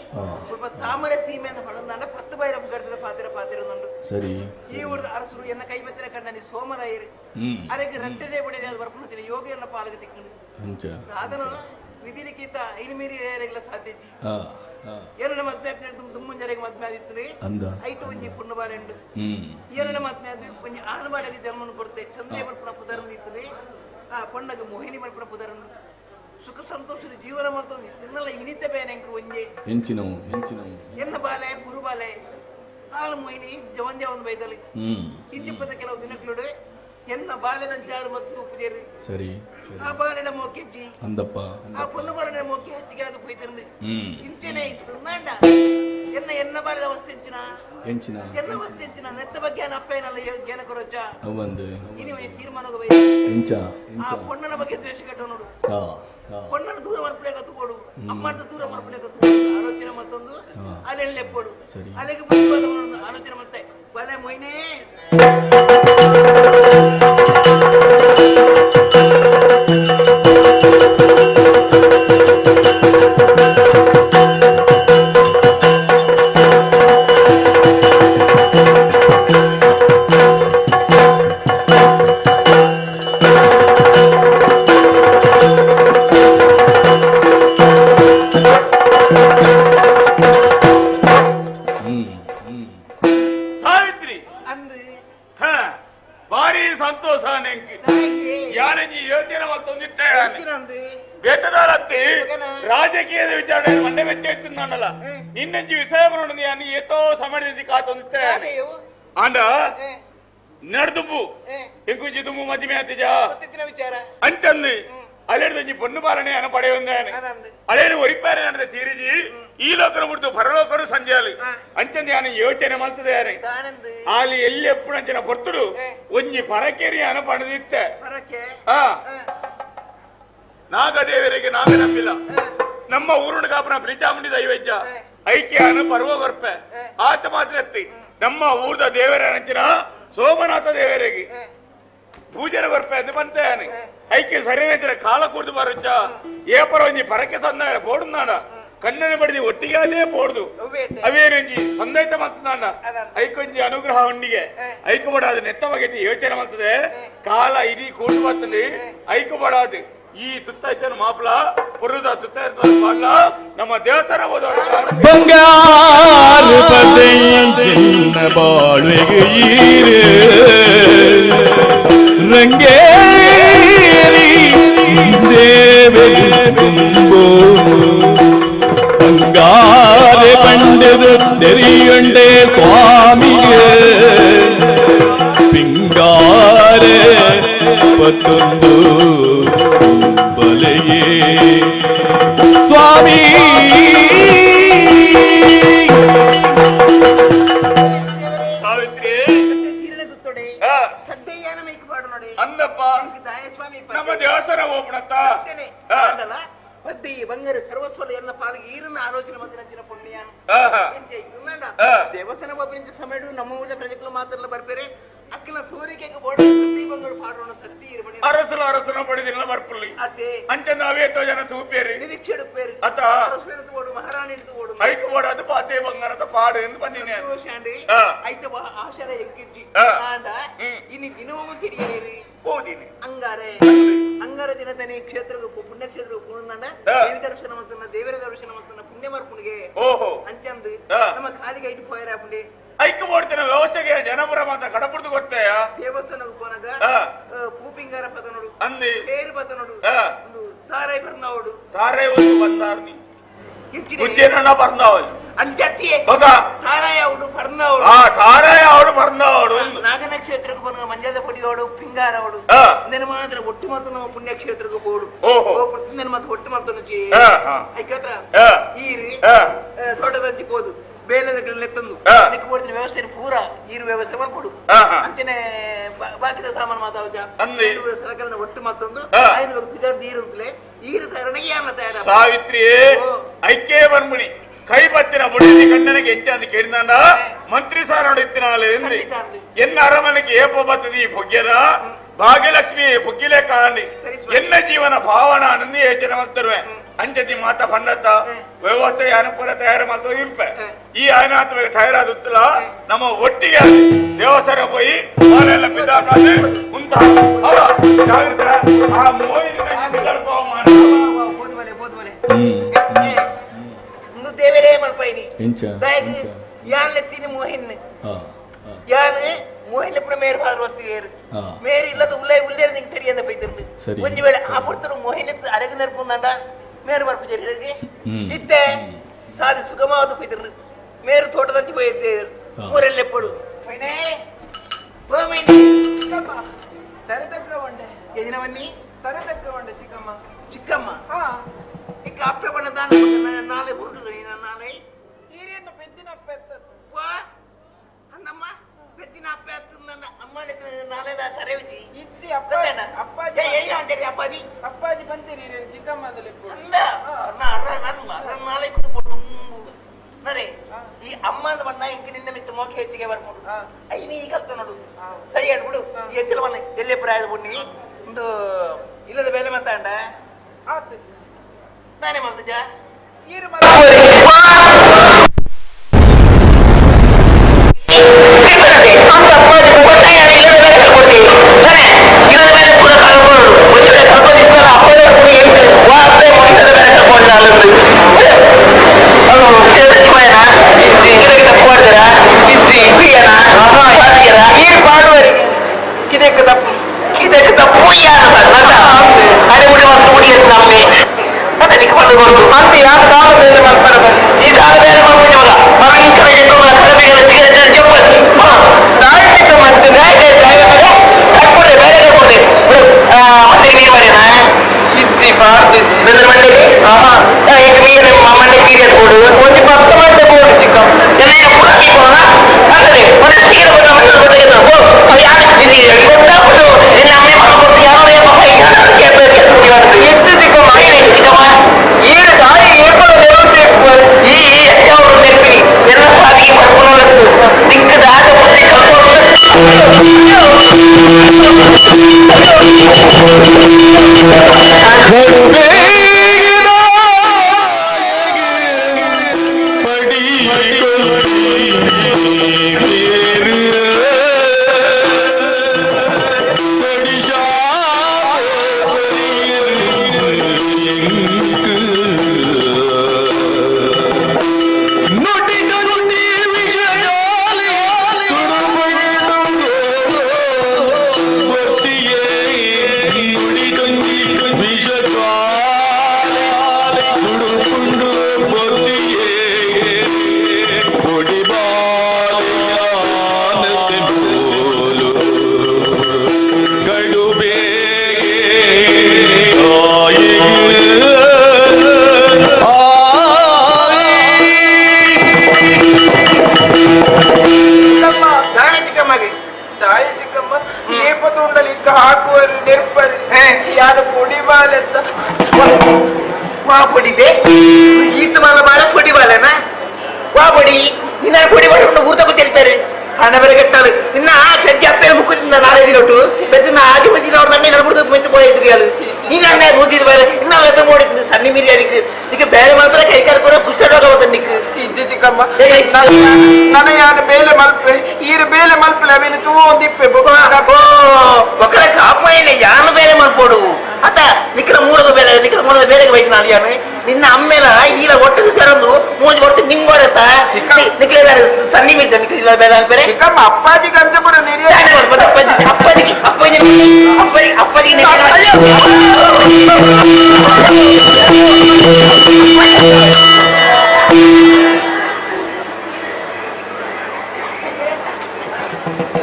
ಸ್ವಲ್ಪ ತಾಮರೆ ಸೀಮೆ ಅಂತ ಹೊಳಂದಾಂಡ 10 ಬೈರ ಗರ್ಜದ ಪಾತಿರುಂಡು ಸರಿ ಈ ಊರದ ಅರಸರು ಎನ್ನ ಕೈಬತ್ತಿನ ಕಂಡನಿ ಸೋಮರಾಯರು ಅದಕ್ಕೆ ರಟ್ಟೆ ಬಡಿದ ಬರ್ಪಣತಿನ ಯೋಗಿಯನ್ನ ಪಾಲಕ ತಿಕ್ಕಂಡು ಅದನ್ನು ವಿಧಿಲಿಖಿತ ಐನುಮೀರಿ ಏರೆಗಳ ಸಾಧ್ಯಜಿ ಏನ ಮದ್ಮೆ ದುಮ್ಮಂಜರೆಗೆ ಮದ್ಮೆ ಆದಿತ್ತು ಐಟು ಒಂಜಿ ಪುಣ್ಯ ಬಾರೆಂಡು ಏನ ಮದ್ಮೆ ಅದು ಒಂಜಿ ಆನಬಾಡಿಗೆ ಜನ್ಮನ ಕೊಡ್ತೆ ಚಂದ್ರ ಮಲ್ಪನ ಪುದರನ್ನು ಇರ್ತದೆ ಆ ಪಣ್ಣಗೆ ಮೋಹಿನಿ ಮಲ್ಪನ ಪುದರನ್ನು ಸುಖ ಸಂತೋಷದ ಜೀವನ ಮಾಡ್ತಂದು ಇನ್ನೆಲ್ಲ ಇನಿತ ಬೇನೆ ಒಂಜೆ ಹೆಂಚಿನವು ಎನ್ನ ಬಾಲೆ ಗುರು ಬಾಲೆ ಆಳು ಮೋಹಿನಿ ಜವಂಜ ಒಂದು ಬೈದಲ್ಲಿ ಇಂಚಿಪ್ಪದ ಕೆಲವು ದಿನಗಳು ಎನ್ನ ಬಾಲೆದಂಚಾಡು ಮತ್ತು ಉಪಜೇರಿ ಸರಿ ಆ ಬಾಲೆನ ಮೋಕೆಜ್ಜಿ ಅಂದಪ್ಪ ಆ ಪೊನ್ನು ಬಾಲೆನ ಮೋಕೆ ಹೆಚ್ಚಿಗೆ ಅದು ಪೈತಂದು ಇಂಚನೆ ಇತ್ತು ನಾಂಡ ಎನ್ನ ಬಾಲೆದ ವಸ್ತಿಂಚಿನ ಎನ್ನ ವಸ್ತಿಂಚಿನ ನೆತ್ತ ಬಗ್ಗೆ ಅಪ್ಪೇನಲ್ಲ ಜ್ಞಾನ ಕೊರಚ ಅವಂದು ಇನಿ ತೀರ್ಮಾನಕ್ಕೆ ಬೈ ಇಂಚ ಆ ಪೊಣ್ಣನ ಬಗ್ಗೆ ದ್ವೇಷ ಕಟ್ಟ ನೋಡು ಪೊಣ್ಣನ ದೂರ ಮಲ್ಪಡೆ ಕತ್ತುಕೊಡು ಅಮ್ಮನ ದೂರ ಮಲ್ಪಡೆ ಕತ್ತುಕೊಡು ಆಲೋಚನೆ ಮತ್ತೊಂದು ಅಲ್ಲೆಲ್ಲ ಎಪ್ಪಡು ಅಲ್ಲಿಗೆ ಮುಂದೆ ಆಲೋಚನೆ ಮತ್ತೆ ಬಲೆ ಮೊಯ್ನೇ ರಾಜಕೀಯದ ವಿಚಾರಣೆ ಮಂಡೆ ವ್ಯತ್ಯಾಸಲ್ಲ ನಿನ್ನಂಜಿ ವಿಷಯವನ್ನು ನೀನು ಏತೋ ಸಮಯದಲ್ಲಿ ಕಾತೊಂದಿತ್ತೆ ಆಂಡ ನಡ್ದುಪ್ಪು ಎಂಕುಂಜಿ ದುಮ್ಮು ಮಧ್ಯಮೆ ಆತಿಜ ಅಂತಂದು ಅಲ್ಲೆಡ್ದು ಪೊನ್ನು ಪಾಲನೆ ಅನ್ನ ಪಡೆಯೊಂದಾನೆ ಅದೇನು ಒರಿಪಾರೆ ನಡೆದ ತೀರಿಜಿ ಈ ಲೋಕರು ಬಿಡ್ತು ಪರಲೋಕರು ಸಂಜೆಯಲ್ಲಿ ಅಂಚಂದು ಯಾನು ಯೋಚನೆ ಮಲ್ತದೆ ಯಾನೆ ಅಲ್ಲಿ ಎಲ್ಲಿ ಎಪ್ಪು ಅಂಚನ ಪೊರ್ತುಡು ಒಂಜಿ ಪರಕೇರಿ ಅನ್ನ ಪಡೆದಿತ್ತೆ ನಾಗದೇವರಿಗೆ ನಾಗ ನಂಬಿಲ್ಲ ನಮ್ಮ ಊರುಣ ಕಾಪನ ಪ್ರೀಚಾಮುಂಡಿ ದೈವಜ್ಜ ಐಕ್ಯಾನ ಪರ್ವಗೊರ್ಪೆ ಆತ ಮಾತ್ರ ಎತ್ತಿ ನಮ್ಮ ಊರ್ದ ದೇವರ ಅಂಚಿನ ಸೋಮನಾಥ ದೇವರಿಗೆ ಪೂಜೆನ ಗೊರ್ಪೆ ಅಂತ ಬಂತಾನೆ ಐಕ್ಯ ಸರಿಯಾದ ಕಾಲ ಕೂರ್ದು ಬರುಚ್ಚ ಏಪರ ಒಂಜಿ ಪರಕ್ಕೆ ತಂದ ಬೋಡುನಾಡ ಕಣ್ಣನ ಬಡಿದಿ ಒಟ್ಟಿಗೆ ಅದೇ ಬೋಡ್ದು ಅವೇನಂಜಿ ಸಂದೈತ ಮತ್ತನಾಡ ಐಕೊಂಜಿ ಅನುಗ್ರಹ ಉಂಡಿಗೆ ಐಕಬಡಾದ ನೆತ್ತ ಬಗೆತಿ ಯೋಚನೆ ಮಾಡ್ತದೆ ಕಾಲ ಇಡೀ ಕೂಡು ಬರ್ತದೆ ಐಕಬಡಾದು ಈ ತುತ್ತಾಯ್ತನ ಮಾಪ್ಲ ಪುರುದ ತುತ್ತಾಯ್ತ ಮಾಡ್ಲ ನಮ್ಮ ದೇವಸ್ಥಾನ ಹೋದವರು ಬಂಗಾರ ಪದೆಯಿಂದ ಬಾಳ್ವೆಗೆ ಈರೆ ರಂಗೇರಿ ದೇವರು ತುಂಬೋ ಬಂಗಾರ ಪಂಡದು ತೆರಿಯುಂಡೆ ಸ್ವಾಮಿಗೆ ಅಂಗರು ಸರ್ವಸ್ವರ ಎನ್ನ ಪಾಲಿಗೆ ಈರನ್ನ ಆಲೋಚನೆ ಮಂದಿನ ಪುಣ್ಯ ದೇವಸ್ಥಾನ ಒಬ್ಬರಿಂದ ಸಮಯ ನಮ್ಮ ಊರಿನ ಪ್ರಜೆಗಳು ಮಾತ್ರ ಬರ್ಬೇರೆ ಅಕ್ಕನ ತೋರಿಕೆಗೆ ಬೋಡ ಸತ್ತಿ ಬಂಗಳು ಪಾಡೋಣ ಸತ್ತಿ ಇರಬಣಿ ಅರಸನ ಪಡೆದಿಲ್ಲ ಬರ್ಪುಲ್ಲಿ ಅದೇ ಅಂಚ ನಾವೇತೋ ಜನ ತೂಪೇರಿ ನಿರೀಕ್ಷೆ ಎಡುಪೇರಿ ಅತ ಅರಸನದು ಓಡು ಮಹಾರಾಣಿದು ಓಡು ಐದು ಓಡದು ಪಾತೆ ಬಂಗಾರದ ಪಾಡು ಎಂದು ಬಂದಿನಿ ದೋಷಾಂಡಿ ಐತ ಆಶರ ಎಕ್ಕಿಜ್ಜಿ ಆಂಡ ಇನಿ ದಿನವೂ ತಿರಿಯೇರಿ ಓದಿನಿ ಅಂಗಾರ ದಿನದನಿ ಕ್ಷೇತ್ರಕ್ಕೆ ಪುಣ್ಯಕ್ಷೇತ್ರಕ್ಕೆ ಪೂರ್ಣಂಡ ದೇವಿ ದರ್ಶನ ಮಂತನ ದೇವರ ದರ್ಶನ ಮಂತನ ಪುಣ್ಯ ಮರ್ಪುಣಿಗೆ ಓಹೋ ಅಂಚಂದು ನಮ್ಮ ಕಾಲಿಗೆ ಐದು ಪೋಯರ ಪುಂಡಿ ಐಕ್ಯ ಮಾಡ್ತೇನೆ ವ್ಯವಸ್ಥೆಗೆ ಜನಪುರ ಮಾತ ಕಡಪುರ್ದು ಕೊಡ್ತೇಯ ದೇವಸ್ಥಾನಕ್ಕೆ ಪೋನಾಗ ಪೂಪಿಂಗಾರ ಪದ ನೋಡು ಅಂದಿ ಬೇರು ಪದ ನೋಡು ಒಂದು ತಾರೈ ಬರ್ನಾವಡು ತಾರೈ ಒಂದು ಬಂದಾರ್ನಿ ಉಜ್ಜೇನ ಬರ್ನಾವಲ್ ಅಂಚತ್ತಿ ಬಗ ತಾರಾಯ ಅವಡು ಬರ್ನಾವಡು ತಾರಾಯ ಅವಡು ಬರ್ನಾವಡು ನಾಗನ ಕ್ಷೇತ್ರಕ್ಕೆ ಪೋನಾಗ ಮಂಜದ ಪುಡಿಯೋಡು ಪಿಂಗಾರ ಅವಡು ನೆನ ಮಾತ್ರ ಒಟ್ಟು ಮತ್ತು ನಾವು ಪುಣ್ಯಕ್ಷೇತ್ರಕ್ಕೆ ಹೋಡು ನೆನ ಮತ್ತು ಒಟ್ಟು ಮತ್ತು ಐಕತ್ರ ಈರಿ ದೊಡ್ಡದಂಚಿ ಹೋದು ಬೇಲೆಗಳಲ್ಲಿ ತಂದು ನಿಕ್ಕೆ ಕೊಡ್ತೀನಿ ವ್ಯವಸ್ಥೆ ಪೂರ ಈರು ವ್ಯವಸ್ಥೆ ಮಾಡ್ಕೊಡು ಅಂಚನೆ ಬಾಕಿದ ಸಾಮಾನು ಮಾತಾವಜ ಸರಕರಣ ಒಟ್ಟು ಮತ್ತೊಂದು ಐದು ಪೂಜಾರ್ದು ಈರು ಅಂತಲೇ ಈರು ತರಣಗೆ ಯಾನ ತಯಾರ ಸಾವಿತ್ರಿ ಐಕ್ಯ ಬರ್ಮುನಿ ಕೈ ಬತ್ತಿನ ಬುಡಿಸಿ ಕಣ್ಣನಿಗೆ ಎಂಚಾಂದು ಕೇಳಿದಾಂಡ ಮಂತ್ರಿ ಸಾರ ಇತ್ತಿನಾಲೆ ಎನ್ನ ಅರಮನೆಗೆ ಏಪ ಬತ್ತದಿ ಪೊಗ್ಗೆರ ಭಾಗ್ಯಲಕ್ಷ್ಮಿ ಪೊಗ್ಗಿಲೆ ಕಾಣಿ ಎನ್ನ ಜೀವನ ಭಾವನ ಅನ್ನಿ ಯೋಚನೆ ಮಾಡ್ತರುವೆ ಅಂಚತಿ ಮಾತ ಪಂಡತ ವ್ಯವಸ್ಥೆ ಅನುಕೂಲ ತಯಾರು ಮಾಡ್ತಾ ಇಂಪೆ ಈ ಆಯ್ನಾತ್ಮ ತಯಾರಾದುತ್ತಲ್ಲ ನಮ್ಮ ಒಟ್ಟಿಗೆ ದೇವಸ್ಥಾನ ಹೋಗಿ ಮಾಲೆಲ್ಲ ಬಿದ್ದಾಡಿ ಉಂಟ ಆ ದೇವರೇ ಮಲ್ಪೈನಿ ಯಾನ್ ಲೆತ್ತಿನಿ ಮೋಹಿನ್ ಯಾನ್ ಮೋಹಿನ್ ಪುರ ಮೇರು ಹಾರ್ವತ್ತಿಯರು ಮೇರು ಇಲ್ಲದ ಉಲ್ಲೇರು ನಿಂಗೆ ತೆರಿಯಂದ ಬೈತಿರ್ಲಿ ಒಂದು ವೇಳೆ ಆ ಪುರ್ತರು ಮೋಹಿನ್ ಅಡಗು ನೆರಪುಂದಂಡ ಮೇರು ಬರ್ಪಿಜರಿಗೆ ಇತ್ತೆ ಸಾರಿ ಸುಗಮವಾದ ಬೈತಿರ್ಲಿ ಮೇರು ತೋಟದಂಚಿ ಹೋಯ್ತೇರು ಮೂರೆಲ್ಲೆಪ್ಪಳು ಮೈನೇ ಓ ಮೈನೇ ಯಜನವನ್ನಿ ಚಿಕ್ಕಮ್ಮ ಚಿಕ್ಕಮ್ಮ ಈಗ ಅಪ್ಪೆ ಬಣ್ಣ ದಾನ ನಾಳೆ ಹುಡುಗ ನಾಳೆ ಈರೇನು ಪೆದ್ದಿನ ಅಪ್ಪ ವಾ ಅನ್ನಮ್ಮ ಪೆದ್ದಿನ ಅಪ್ಪ ಅಮ್ಮ ನಾಳೆದ ತರೆವಿಜಿ ಇತ್ತಿ ಅಪ್ಪಾಜಿ ಅಪ್ಪಾಜಿ ಅಪ್ಪಾಜಿ ಬಂತೀರಿ ಚಿಕ್ಕಮ್ಮದಲ್ಲಿ ನಾಳೆ ಕೂತ್ಕೊಂಡು ನರೆ ಈ ಅಮ್ಮನ ಬಣ್ಣ ಇಂಕ ನಿನ್ನ ಮಿತ್ತ ಮೋಕೆ ಹೆಚ್ಚಿಗೆ ಬರ್ಬೋದು ಐನಿ ಈ ಕಲ್ತ ನೋಡು ಸರಿ ಹೇಳ್ಬಿಡು ಎತ್ತಿಲ ಬಣ್ಣ ಎಲ್ಲೇ ಪ್ರಾಯದ ಬುಣ್ಣಿ ಒಂದು ಇಲ್ಲದ ಬೇಲೆ ಮಾತಾಡ ನಾನೇ ಮಾಡ್ತಿದ್ದ ವಿಷ ವಾ ಪೊಡಿ ಬೇ ಈತ ಮಾಲ ಬಾಲ ಪೊಡಿ ಬಾಲನಾ ವಾ ಪೊಡಿ ನಿನ್ನ ಪೊಡಿ ಬಾಲ ಊರ್ದ ಗೊತ್ತಿರ್ತಾರೆ ಹಣ ಬೇರೆ ಕೆಟ್ಟಲು ಇನ್ನ ಸಜ್ಜೆ ಅಪ್ಪೆ ಮುಖದಿಂದ ನಾಳೆ ದಿನೊಟ್ಟು ಬೆಚ್ಚನ ಆಜು ಬಜ್ಜಿನ ಅವ್ರ ನನ್ನೇ ನಡ್ಬಿಡ್ದು ಮೆತ್ತು ಪೋಯಿದ್ರಿ ಅಲ್ಲಿ ನೀನು ಅಣ್ಣ ಮೂತಿದ್ ಬೇರೆ ಇನ್ನ ಎತ್ತ ಓಡಿದ್ದು ಸಣ್ಣ ಮೀರಿ ಅದಕ್ಕೆ ಈಗ ಬೇರೆ ಮಾತ್ರ ಕೈ ಕರ್ಕೊಂಡು ಪುಸ್ತಕ ನಿಕ್ ಇಜ್ಜಿ ಚಿಕ್ಕಮ್ಮ ನನ್ನ ಯಾರು ಬೇಲೆ ಮಲ್ಪೆ ಈರು ಬೇಲೆ ಮಲ್ಪಲೆ ಅವೇನು ತೂ ಒಂದಿಪ್ಪೆ ಒಕ್ಕಡ ಕಾಪ ಇಲ್ಲ ಯಾನು ಬೇರೆ ಮಲ್ಪೋಡು ಅತ್ತ ನಿಕ್ರ ಮೂಡದ ಬೇರೆ ಬೈಕ್ ನಾನು ಯಾನು ನಿನ್ನ ಅಮ್ಮೆಲ ಈರ ಒಟ್ಟಿಗೆ ಸೇರೊಂದು ಮೂಜಿ ಒಟ್ಟು ನಿಂಗೋರತ್ತ ನಿಕ್ಲೆ ಸನ್ನಿ ಮೀರಿದ ನಿಕ್ಲಿಲ್ಲ ಬೇರೆ ಬೇರೆ ಚಿಕ್ಕಮ್ಮ ಅಪ್ಪಾಜಿ ಗಂಜ ಬಿಡ ಅಪ್ಪಾಜಿಗೆ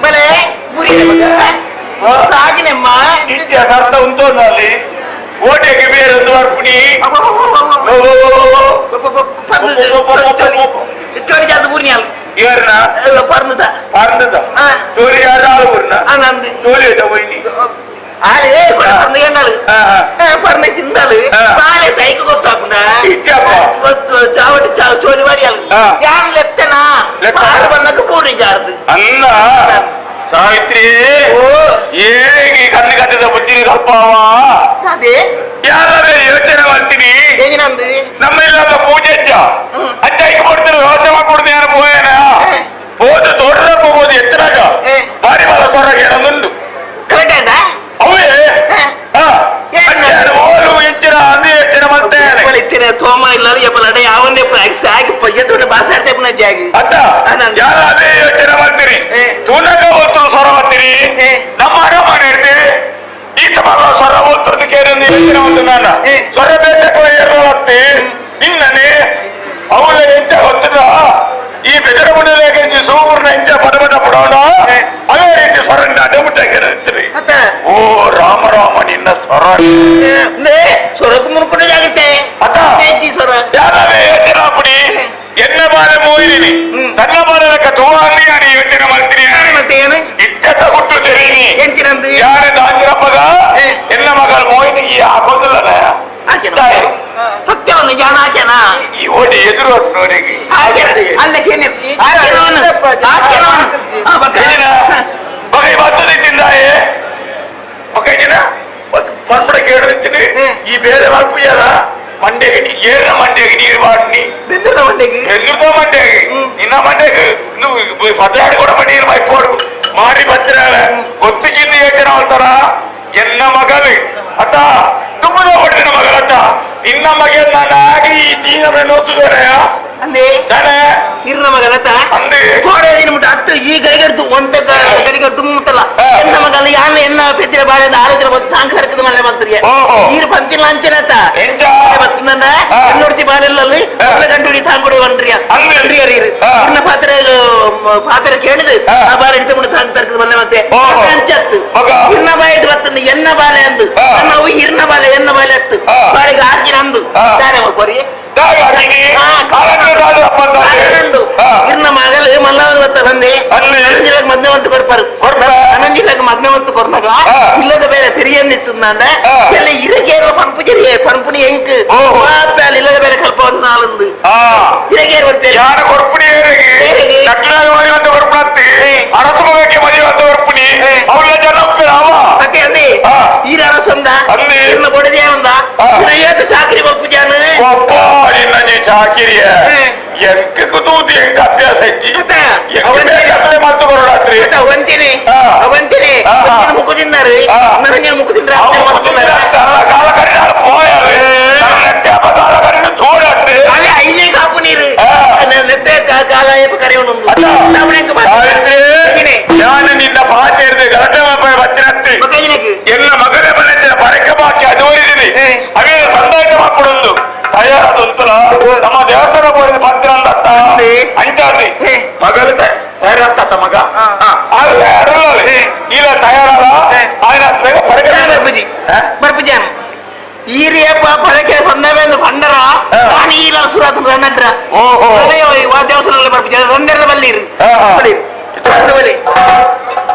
ಬಲೆ ಸಾಗಿನಮ್ಮ ನಿತ್ಯ ಅರ್ಥ ಉಂಟು ಅಲ್ಲಿ ಓಟೆಗೆ ಬೇರೆ ಒಂದು ಅರ್ಪಣಿ ಚೋರಿ ಜಾತ ಊರಿನ ಯಾರನ್ನ ಪರ್ನದ ಚೋರಿ ಯಾರ ಊರಿನ ನಂದು ಚೋರಿ ಆಯ್ತಾ ಹೋಯ್ನಿ ಆರೆ ಪರ್ನ ಏನಾಳು ಪರ್ನ ತಿಂದಾಳು ಬಾಳೆ ತೈಕ ಗೊತ್ತಾకుండా చావటి చోలి వాడియాలి యాన్ లెక్కనా పన్నకు పూర్ణి జారదు అన్న సావిత్రి ఏ కన్ను కట్టದ ಬುದ್ಧಿನಿ ಕಪ್ಪಾವಾ ಅದೇ ಯಾರೇ ಯೋಚನೆ ಮಾಡ್ತೀನಿ ಹೇಗಿನಂದು ನಮ್ಮ ಇಲ್ಲಾಗ ಪೂಜೆ ಅಜ್ಜಾಯಿಗೆ ಕೊಡ್ತಾರೆ ವ್ಯವಸ್ಥೆ ಮಾಡ್ಕೊಡ್ತೀನಿ ಯಾರು ಪೋಯನ ಹೋದ ತೋಟದ ಹೋಗೋದು ಎತ್ತರಾಗ ಬಾರಿ ಮಲ ತೊರಗ ಏನೊಂದು ಕರೆಕ್ಟ್ ಅವೇ ಓಲು ಹೆಚ್ಚಿನ ಅಂದು ಹೆಚ್ಚಿನ ಮತ್ತೆ ತೋಮ ಇಲ್ಲ ಎಪ್ಪಲಡೆ ಯಾವನ್ನೇ ಸಾಗಿ ಎತ್ತೊಂದು ಬಾಸಾಡ್ತೆ ಪುನಃ ಜಾಗಿ ಅತ್ತ ಯಾರ ಅದೇ ಯೋಚನೆ ಮಾಡ್ತೀರಿ ತೂನಗ ಹೊತ್ತು ಸ್ವರ ಬರ್ತೀರಿ ನಮ್ಮ ಅರಮನೆ ಇರ್ತೀವಿ ಈತ ಮಗ ಸ್ವರ ಹೊತ್ತು ಕೇಳಿದ ಯೋಚನೆ ಒಂದು ನಾನು ಸ್ವರ ಬೇಟೆ ಏರ್ತಿ ನಿನ್ನನೆ ಅವಳ ಎಂಚ ಹೊತ್ತದ ಈ ಬೆದರ ಮುಡಿಗೆ ಸೂಪರ್ನ ಎಂಚ ಪಡಬಡ ಪಡೋಣ ಅದೇ ರೀತಿ ಸ್ವರ ಅಡ್ಡಬಿಟ್ಟಾಗಿ ಓ ರಾಮ ರಾಮ ನಿನ್ನ ಸ್ವರ ಸ್ವರಕ್ಕೆ ಮುನ್ಕೊಂಡು ಜಾಗುತ್ತೆ ಸ್ವರ ಯಾರೇ ಯೋಚನೆ ಪುಡಿ ಎನ್ನ ಬಾಳೆ ಮೂಯಿನಿ ತನ್ನ ಬಾಲಕ ತೋವಾಲಿ ಅಡಿ ಯೋಚನೆ ಮಾಡ್ತೀನಿ ಇಟ್ಟದ ಕೊಟ್ಟು ತೆರೀನಿ ಎಂಚಿನಂದು ಯಾರ ದಾಂಜಿರ ಮಗ ಎನ್ನ ಮಗಳ ಮೋಹಿನಿಗೆ ಹಾಕೋದಿಲ್ಲ ಸತ್ಯವನ್ನು ಜಾಣ ಹಾಕ್ಯಾನ ಈ ಓಡಿ ಎದುರು ನೋಡಿಗೆ ಅಲ್ಲಕ್ಕೇನೆ ಮಗ ಬರ್ತದೆ ತಿಂದಾಯೆ ಮಗನ ಪಂಪಡ ಕೇಳಿರ್ತೀನಿ ಈ ಬೇರೆ ಮಾಡ್ಪುಯ್ಯಲ್ಲ ಮಂಡ್ಯಗೆ ಏನ ಮಂಡ್ಯಗೆ ನೀರು ಮಾಡಿ ಬೆಂದದ ಮಂಡ್ಯಗೆ ಎಲ್ಲಿರ್ಬೋ ಮಂಡ್ಯಗೆ ನಿನ್ನ ಮಂಡ್ಯಗೆ ಪದಾಡಿ ಕೂಡ ನೀರು ಮೈಪೋಡು ಮಾಡಿ ಬರ್ತೀರ ಗೊತ್ತಿಗಿಂದ ಯೋಚನೆ ಮಾಡ್ತಾರ ಎನ್ನ ಮಗಲು ಅತ್ತ ತುಂಬದ ಹೊಟ್ಟಿನ ಮಗಳತ್ತ ನಿನ್ನ ಮಗೆ ನಾನಾಗಿ ಈ ದೀನ ನೋಸುದರೆಯ ಅಂದೆ ಇರ್ನ ಮಗಲತ್ತ ಗೋಡೆ ಮುಟ್ಟ ಹತ್ತು ಈ ಗೈಗಡ್ತು ಒಂದ ಗಡಿಗಡ್ತು ಮುಟ್ಟಲ್ಲ ಎನ್ನ ಮಗಲ್ಲ ಯಾನ ಎನ್ನ ಪೆತ್ತಿನ ಬಾಳೆ ಆಲೋಚನೆ ಬಂದು ಸಾಂಗ್ ಸರ್ಕದ ಮನೆ ಮಾಡ್ತೀರಿ ನೀರು ಪಂಚಿನ ಅಂಚನತ್ತ ಬರ್ತಂದ ನೋಡ್ತಿ ಬಾಳೆಲ್ಲಲ್ಲಿ ಗಂಟು ತಾಂಗುಡಿ ಬಂದ್ರಿಯ ಇರ್ನ ಪಾತ್ರೆ ಕೇಳಿದ್ರು ಆ ಬಾಳೆ ಹಿಡಿತ ಮುಟ್ಟ ಸಾಂಗ್ ಸರ್ಕದ ಮನೆ ಮತ್ತೆ ಅಂಚತ್ತು ಇರ್ನ ಬಾಳೆ ಬರ್ತಂದು ಎನ್ನ ಬಾಳೆ ಅಂದು ನಾವು ಇರ್ನ ಬಾಳೆ ಎನ್ನ ಬಾಳೆ ಹತ್ತು ಬಾಳೆಗೆ ಆರ್ಜಿನ ಅಂದು ತಾನೆ ಬರ್ರಿ ಇರ್ನ ಮಗಲ್ ಮಲ್ಲಾವದ ಬತ್ತ ಬಂದೆ ಅನಂಜಿಲಾಗ ಮದ್ನೆವಂತ ಕೊಡ್ಪಾರು ಅನಂಜಿಲಾಗ ಮದ್ನೆವಂತ ಕೊಡ್ನಾಗ ಇಲ್ಲದ ಬೇರೆ ತಿರಿಯಂದಿತ್ತು ನಾಂಡ ಎಲ್ಲ ಇರಗೇರುವ ಪಂಪು ಜರಿ ಪಂಪುನಿ ಎಂಕ್ ಅಲ್ಲಿ ಇಲ್ಲದ ಬೇರೆ ಕಲ್ಪ ಒಂದು ನಾಲೊಂದು ಇರಗೇರು ಬರ್ತಾರೆ ಯಾರ ಕೊಡ್ಪುಣಿ ಕೊಡ್ಪಿ ಅರಸು ಮಗಕ್ಕೆ ಮದುವಂತ ಕೊಡ್ಪುಣಿ ಅವಳ ಜನ ಅದೇ ಅಂದಿ ಈರ ಅರಸೊಂದ ಇರ್ನ ಕೊಡದೇ ಒಂದ ಏತು ಚಾಕರಿ ಬಪ್ಪು ಜಾನ ಚಾಕಿರಿಯ ಎಂಕ ತೂತಿ ಎಂಕ ಅಭ್ಯಾಸ ಹೆಚ್ಚಿ ಮತ್ತು ಬರೋರಾತ್ರಿ ಅವಂತಿನಿ ಅವಂತಿನಿ ಮುಖ ತಿన్నారు ನನಗೆ ಮುಖ ತಿಂದ್ರೆ ಕಾಲ ಕರಿನಾಳ ಪೋಯವೆ ಕಾಲ ಕರಿನ ಚೋಡಾಟ್ರಿ ಅದೇ ಐನೇ ಕಾಪು ನೀರು ನೆಟ್ಟೆ ಕಾಲ ಕರೆಯೋಣ ನಾನು ನಿನ್ನ ಭಾಷೆ ಇರ್ತದೆ ಗಲಾಟೆ ಬತ್ತಿನತ್ತಿ ಎಲ್ಲ ಮಗನೇ ಬಂದಿದ್ದ ಪರಕ್ಕೆ ಬಾಕಿ ಅದು ಓದಿದ್ದೀನಿ ಅವೇ ಸಂದಾಯ ಮಾಡ್ಕೊಡೊಂದು ತಯಾರಾದಂತಲ ನಮ್ಮ ದೇವಸ್ಥಾನ ಹೋಗಿ ಬಂದಿರಂತ ಅಂಚಾತಿ ಮಗಲು ತಯಾರಾಗ್ತ ಮಗ ಇಲ್ಲ ತಯಾರಲ್ಲ ఆయన ಬರ್ಪುಜಾನ್ ಈರಿಯಪ್ಪ ಪರಕೆ ಸಂದವೇಂದು ಬಂಡರ ನಾನು ಈ ಸುರಾತ್ ರನ್ನಡ್ರ ದೇವಸ್ಥಾನ ಬರ್ಪುಜ ರನ್ನೆರ ಬಲ್ಲಿರು ಬಲಿ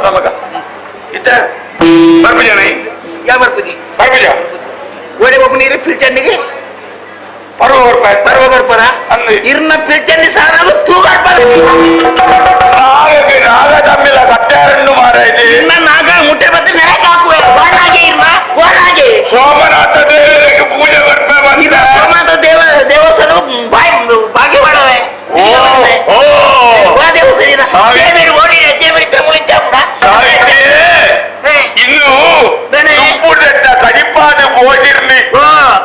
ಮಗ ಇತ್ತ ಬರ್ಪುಜಾನ ಯಾ ಬರ್ಪುಜಿ ಬರ್ಪುಜ ಓಡಿ ಒಬ್ಬ ನೀರು ಫಿಲ್ಚಂಡಿಗೆ ನಾಗ ತಮ್ಮಿಲ ಕಟ್ಟಾರನ್ನು ಮಾರಾಯ್ತು ನಾಗ ಮುಟ್ಟೆ ಬತ್ತೆ ನೆರಕ್ ಹಾಕುವೆ ಓನಾಗೆ ಇರ್ಮ ಓನಾಗೆ ಸೋಮನಾಥ ದೇವರಿಗೆ ಪೂಜೆ ಬರ್ತಾ ಬಂದ ಸೋಮನಾಥ ದೇವಸ್ಥಾನ ಭಾಗ್ಯ ಮಾಡವೆ ಇನ್ನು ಕಡಿಪಾದ ಹೋಗಿರ್ಲಿ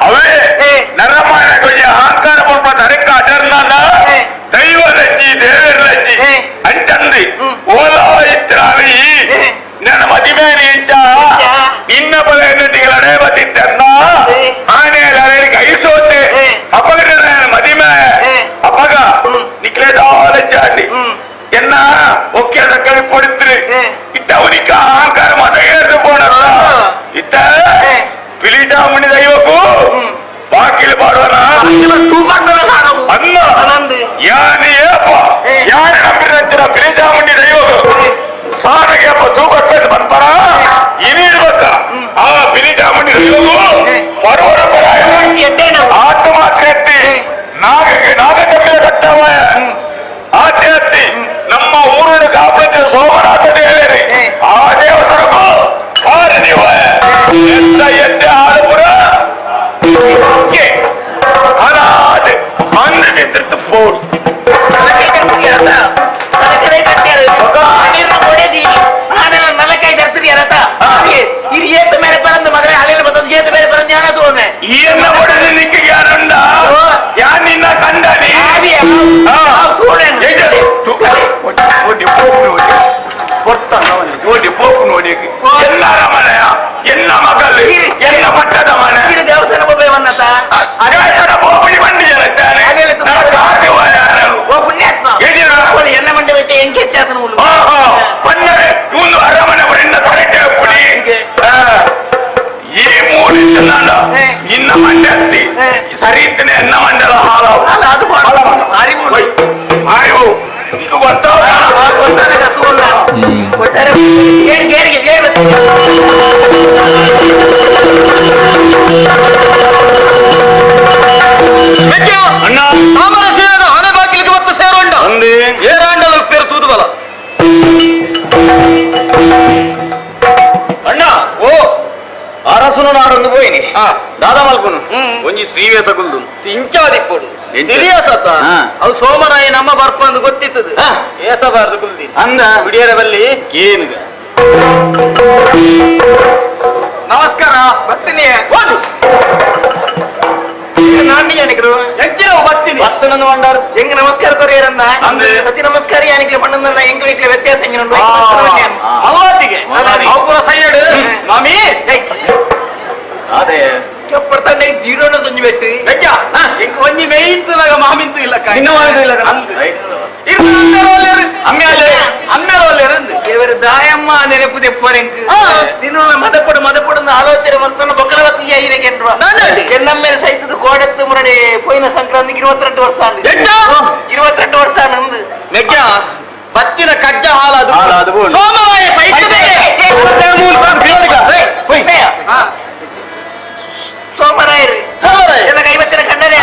ಅವೇ ನರಮಾನ ಕೊಂಚ ಅಹಂಕಾರ ಪಡ್ಪ ತರಕ ಅದರ್ನ ದೈವರಜ್ಜಿ ದೇವರಜ್ಜಿ ಅಂತಂದು ಓಲೋ ಇತ್ರಾವಿ ನನ್ನ ಮದಿಮೇನೆ ಇಂಚ ನಿನ್ನ ಬಲ ಎನ್ನುತ್ತಿಗಳೇ ಬತ್ತಿದ್ದನ್ನ ಆನೆ ಐಸೋತೆ ಅಪಗ ಮದಿಮೆ ಅಪಗ ನಿಕ್ಲೇದಾಲಜ್ಜಾಡಿ என்ன ஒக்கேத கவி பொடுத்து இத்த உனிக்க ஆங்கார மத ஏறு போனಲ್ಲ இத்த பிலிடாமணி ದೈವಕ್ಕೂ ಬಾಕಿಲು ಮಾಡುವನ ಅನ್ನ ಯಾನಿ ಏಪ ಯಾರು ನಂಬಿರಂತಿರ ಬಿಲಿಜಾಮಣಿ ದೈವಕ್ಕೂ ಸಾರಿಗೆ ತೂಕಟ್ಟು ಬಂದ್ಬರ ಇನಿರ್ಬೇಕ ಆ ಬಿಲಿಜಾಮಣಿ ದೈವಕ್ಕೂ ಬರೋರ ಪರಾಯ ಆಟ ಮಾತ್ರ ಎತ್ತಿ ನಾಗ ತಮ್ಮಿದ ಕಟ್ಟವ ಆಚೆ ಎತ್ತಿ ನಮ್ಮ ಊರಿನ ಕಾಪುರ ಸೋಮನಾಥ ದೇವರೇ ಆ ದೇವಸ್ಥಾನಕ್ಕೂ ಕಾರಣಿವ ಎತ್ತ ಆಲಪುರ ಅನಾಥ ಅಂದು ಚಿತ್ರತ್ತು ಪೋಡು என்ன உடனே நிக்க யாருண்டா யார் நின்னா கண்டாடி ನೋಡಿ ಪೋಪು ನೋಡಿ ಎಲ್ಲರ ಮನೆಯ ಎಲ್ಲ ಮಗಲು ಎಲ್ಲ ಮಟ್ಟದ ಮನೆ ದೇವಸ್ಥಾನ ಪೋಪುಡಿ ಬಂಡಿ ಜರುತ್ತಾನೆ ಎನ್ನ ಮಂಡಿ ವೆಚ್ಚ ಹೆಂಗೆ ಹೆಚ್ಚಾದ ಬಂದರೆ ಇವನು ಅರಮನೆ ಬರಿಂದ ತರಟೆ ಪುಡಿ ಈ ಮೂರು ಇನ್ನ ಮಂಡೆ ಹತ್ತಿ ಸರಿ ಇತ್ತನೆ ಎನ್ನ ಮಂಡಲ ಹಾಲು ಮಾರಿವು ಈಗ ಗೊತ್ತಾವ ಅಣ್ಣ ಸಾಮರಸ್ಯದ ಆನೆ ಬಾಗಿಲಿಗೆ ಒತ್ತು ಸೇರೋಂಡ ಏರಾಂಡಲ ಪೇರು ತೂದು ಬಲ ಅಣ್ಣ ಓ ಅರಸುನು ನಾಡೊಂದು పోయిని దాదా మల్కును ಒಂಜಿ ಶ್ರೀವೇಶ ಗುಲ್ದು ಇಂಚಾದಿಪ್ಪೋಡು ಸಿರಿಯಸತ್ತ ಅವು ಸೋಮರಾಯ ನಮ್ಮ ಬರ್ಪಂದು ಗೊತ್ತಿತ್ತದು ಏಸಬಾರ್ದು ಗುಲ್ದಿ ಅಂದ ಬಿಡಿಯರ ಬಲ್ಲಿ ಏನುಗ ನಮಸ್ಕಾರ ಬರ್ತೀನಿ ಹೋದು ನಾಂಡಿ ಯಾನಿಕರು ಹೆಚ್ಚಿನ ಬರ್ತೀನಿ ಬರ್ತನನ್ನು ಮಂಡಾರು ಹೆಂಗ ನಮಸ್ಕಾರ ಕೊರಿಯರನ್ನ ಪ್ರತಿ ನಮಸ್ಕಾರ ಯಾನಿಕ್ಲೆ ಪಣ್ಣನ ಎಂಗ್ಲಿಕ್ಲೆ ವ್ಯತ್ಯಾಸ ಹೆಂಗಿನುಂಟು ಅವತ್ತಿಗೆ ಅವರ ಸೈಡ್ ಮಾಮಿ ಅದೇ ಪಡ್ತಾನೆ ಜೀರೋನ ತಂಜಿ ಬೆಟ್ಟು ಎಂಗ ಒಂಜಿ ಮೇಯ್ತಲಾಗ ಮಾಮಿಂತು ಇಲ್ಲ ಇವರು ದಾಯಮ್ಮ ನೆನಪು ತೆಪ್ಪರೆಂಕ್ ನೀನು ಮದಪಡು ಆಲೋಚನೆ ಮಾಡ್ತಾನೆ ಬೊಕ್ಕಲವತ್ತಿ ಐರೆಗೆಂಡ್ರು ಎನ್ನಮ್ಮೇಲೆ ಸಹಿತದ ಕೋಡೆತ್ತು ಮುರಡೆ ಪೋಯಿನ ಸಂಕ್ರಾಂತಿಗೆ 22 ವರ್ಷ 22 ವರ್ಷ ನಂದು ಮೆಗ್ಗ ಬತ್ತಿನ ಕಜ್ಜ ಹಾಲಾದು ಸೋಮವಾರ ಸಹಿತದೆ ಸೋಮರಾಯರು ಎಲ್ಲ ಕೈವತ್ತಿನ ಕಂಡನೆ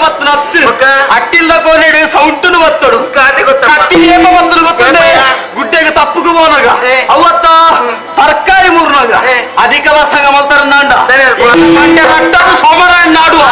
ಬತ್ತನ ಅಟ್ಟಿಲ್ದ ಕೋನೇಡು ಸೌಂಟನು ಬತ್ತಡು ಕಟ್ಟಿ ಏಮ ಬತ್ತಲು ಗೊತ್ತಂಡೆ ಗುಡ್ಡೆಗೆ ತಪ್ಪುಗೂ ಹೋನಾಗ ಅವತ್ತ ತರಕಾರಿ ಮೂರ್ನಾಗ ಅಧಿಕ ವರ್ಷಂಗ ಮಲ್ತಾರ ನಾಂಡ ರಟ್ಟದು ಸೋಮರಾಯನ್ ನಾಡುವ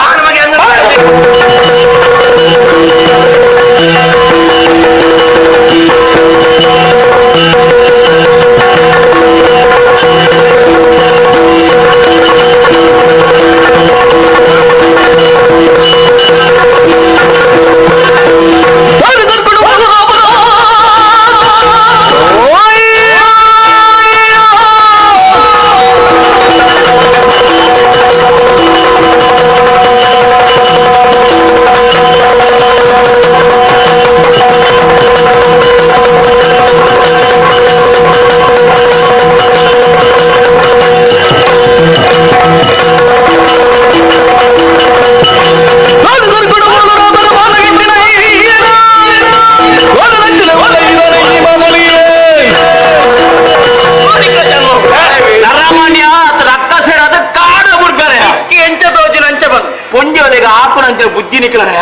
ಬುದ್ಧಿ ನಿಕ್ಕಲನೆ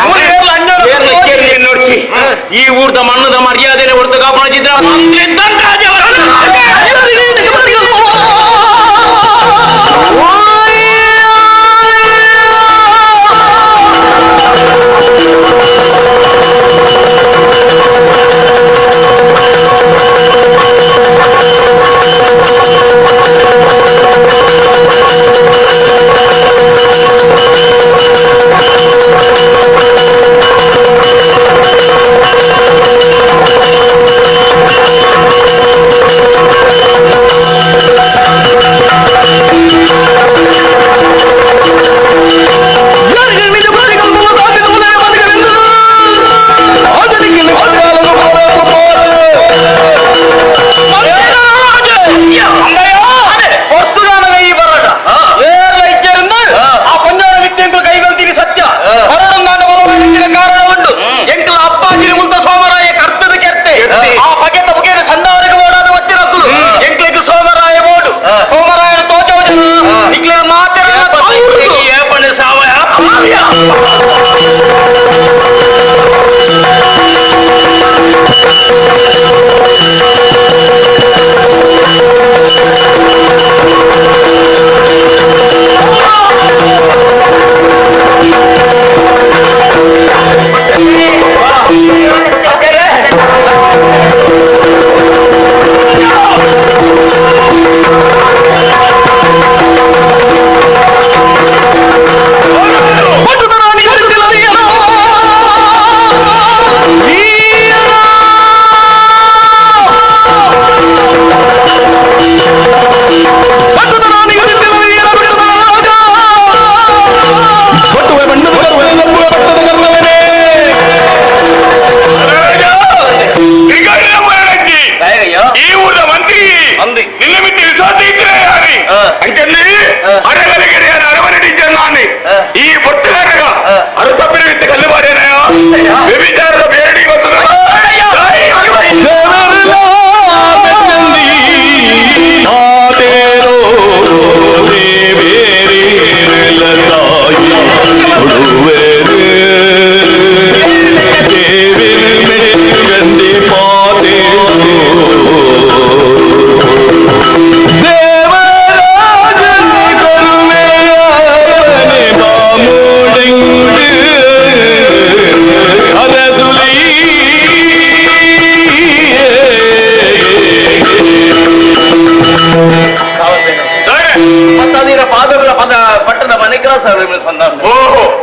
ಈ ಊರ್ದ ಮಣ್ಣದ ಮರ್ಯಾದೆನೆ ಹೊರತು ಕಾಪಾಡಿದ್ರ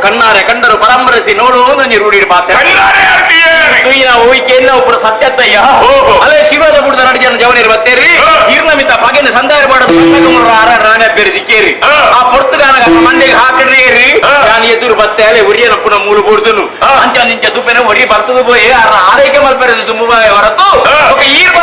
ಕಣ್ಣಾರೆ ಕಂಡರು ಪರಂಬರಿಸಿ ನೋಡು ನಂಗೆ ರೂಢಿ ಒಬ್ಬರು ಸತ್ಯತ್ತಯ್ಯ ಅದೇ ಶಿವದ ಬುಡದ ನಡಿಜನ ಜವನಿರು ಬತ್ತೇರಿ ಈರ್ನಮಿತ ಪಗೆನ ಸಂದಾಯ ಮಾಡೋದು ರಾಣೆ ಬೇರೆ ದಿಕ್ಕೇರಿ ಆ ಪೊರ್ತುಗಾನ ಮಂಡಿಗೆ ಹಾಕಿಡ್ರಿ ನಾನು ಎದುರು ಬತ್ತೆ ಅಲೆ ಉರಿಯನ ಪುನಃ ಮೂರು ಬುಡ್ದನು ಅಂಚ ನಿಂಚ ದುಪ್ಪೆನ ಹೊಡಿ ಬರ್ತದೆ போய் ಆರೈಕೆ ಮಲ್ಪೆರದು ತುಂಬಾ ಹೊರತು ಈರ್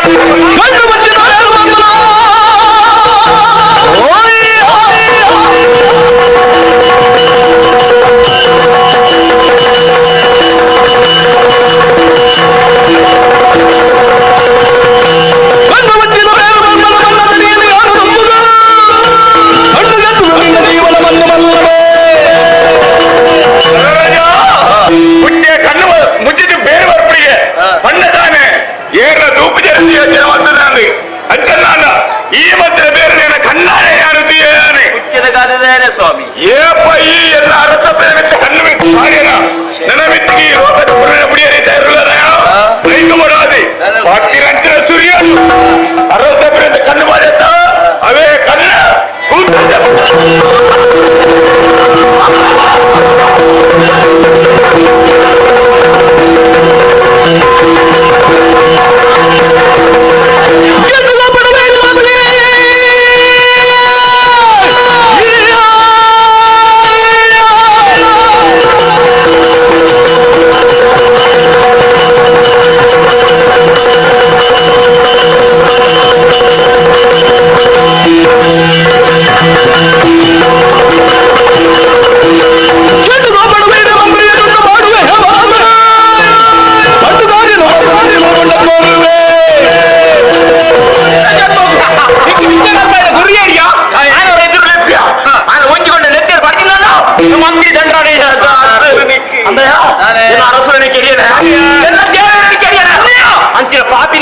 ಅಂಚಿನ ಪಾಪಿ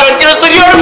ಅಂಚಿನ ಸುರಿಯೋಡು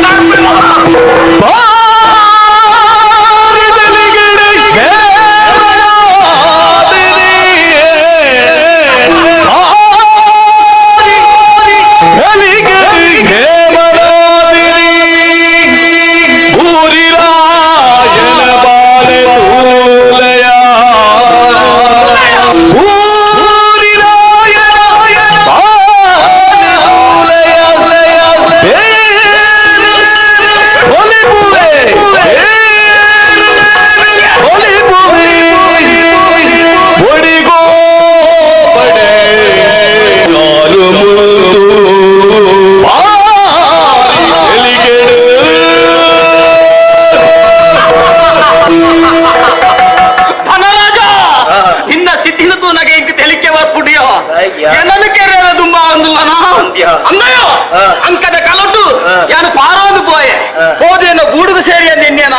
ಅಂಕದ ಕಲಟ್ಟು ಯಾನು ಪಾರೋದು ಪೋಯೆ ಹೋದೇನು ಗೂಡುಗು ಸೇರಿ ಅಂದೇನ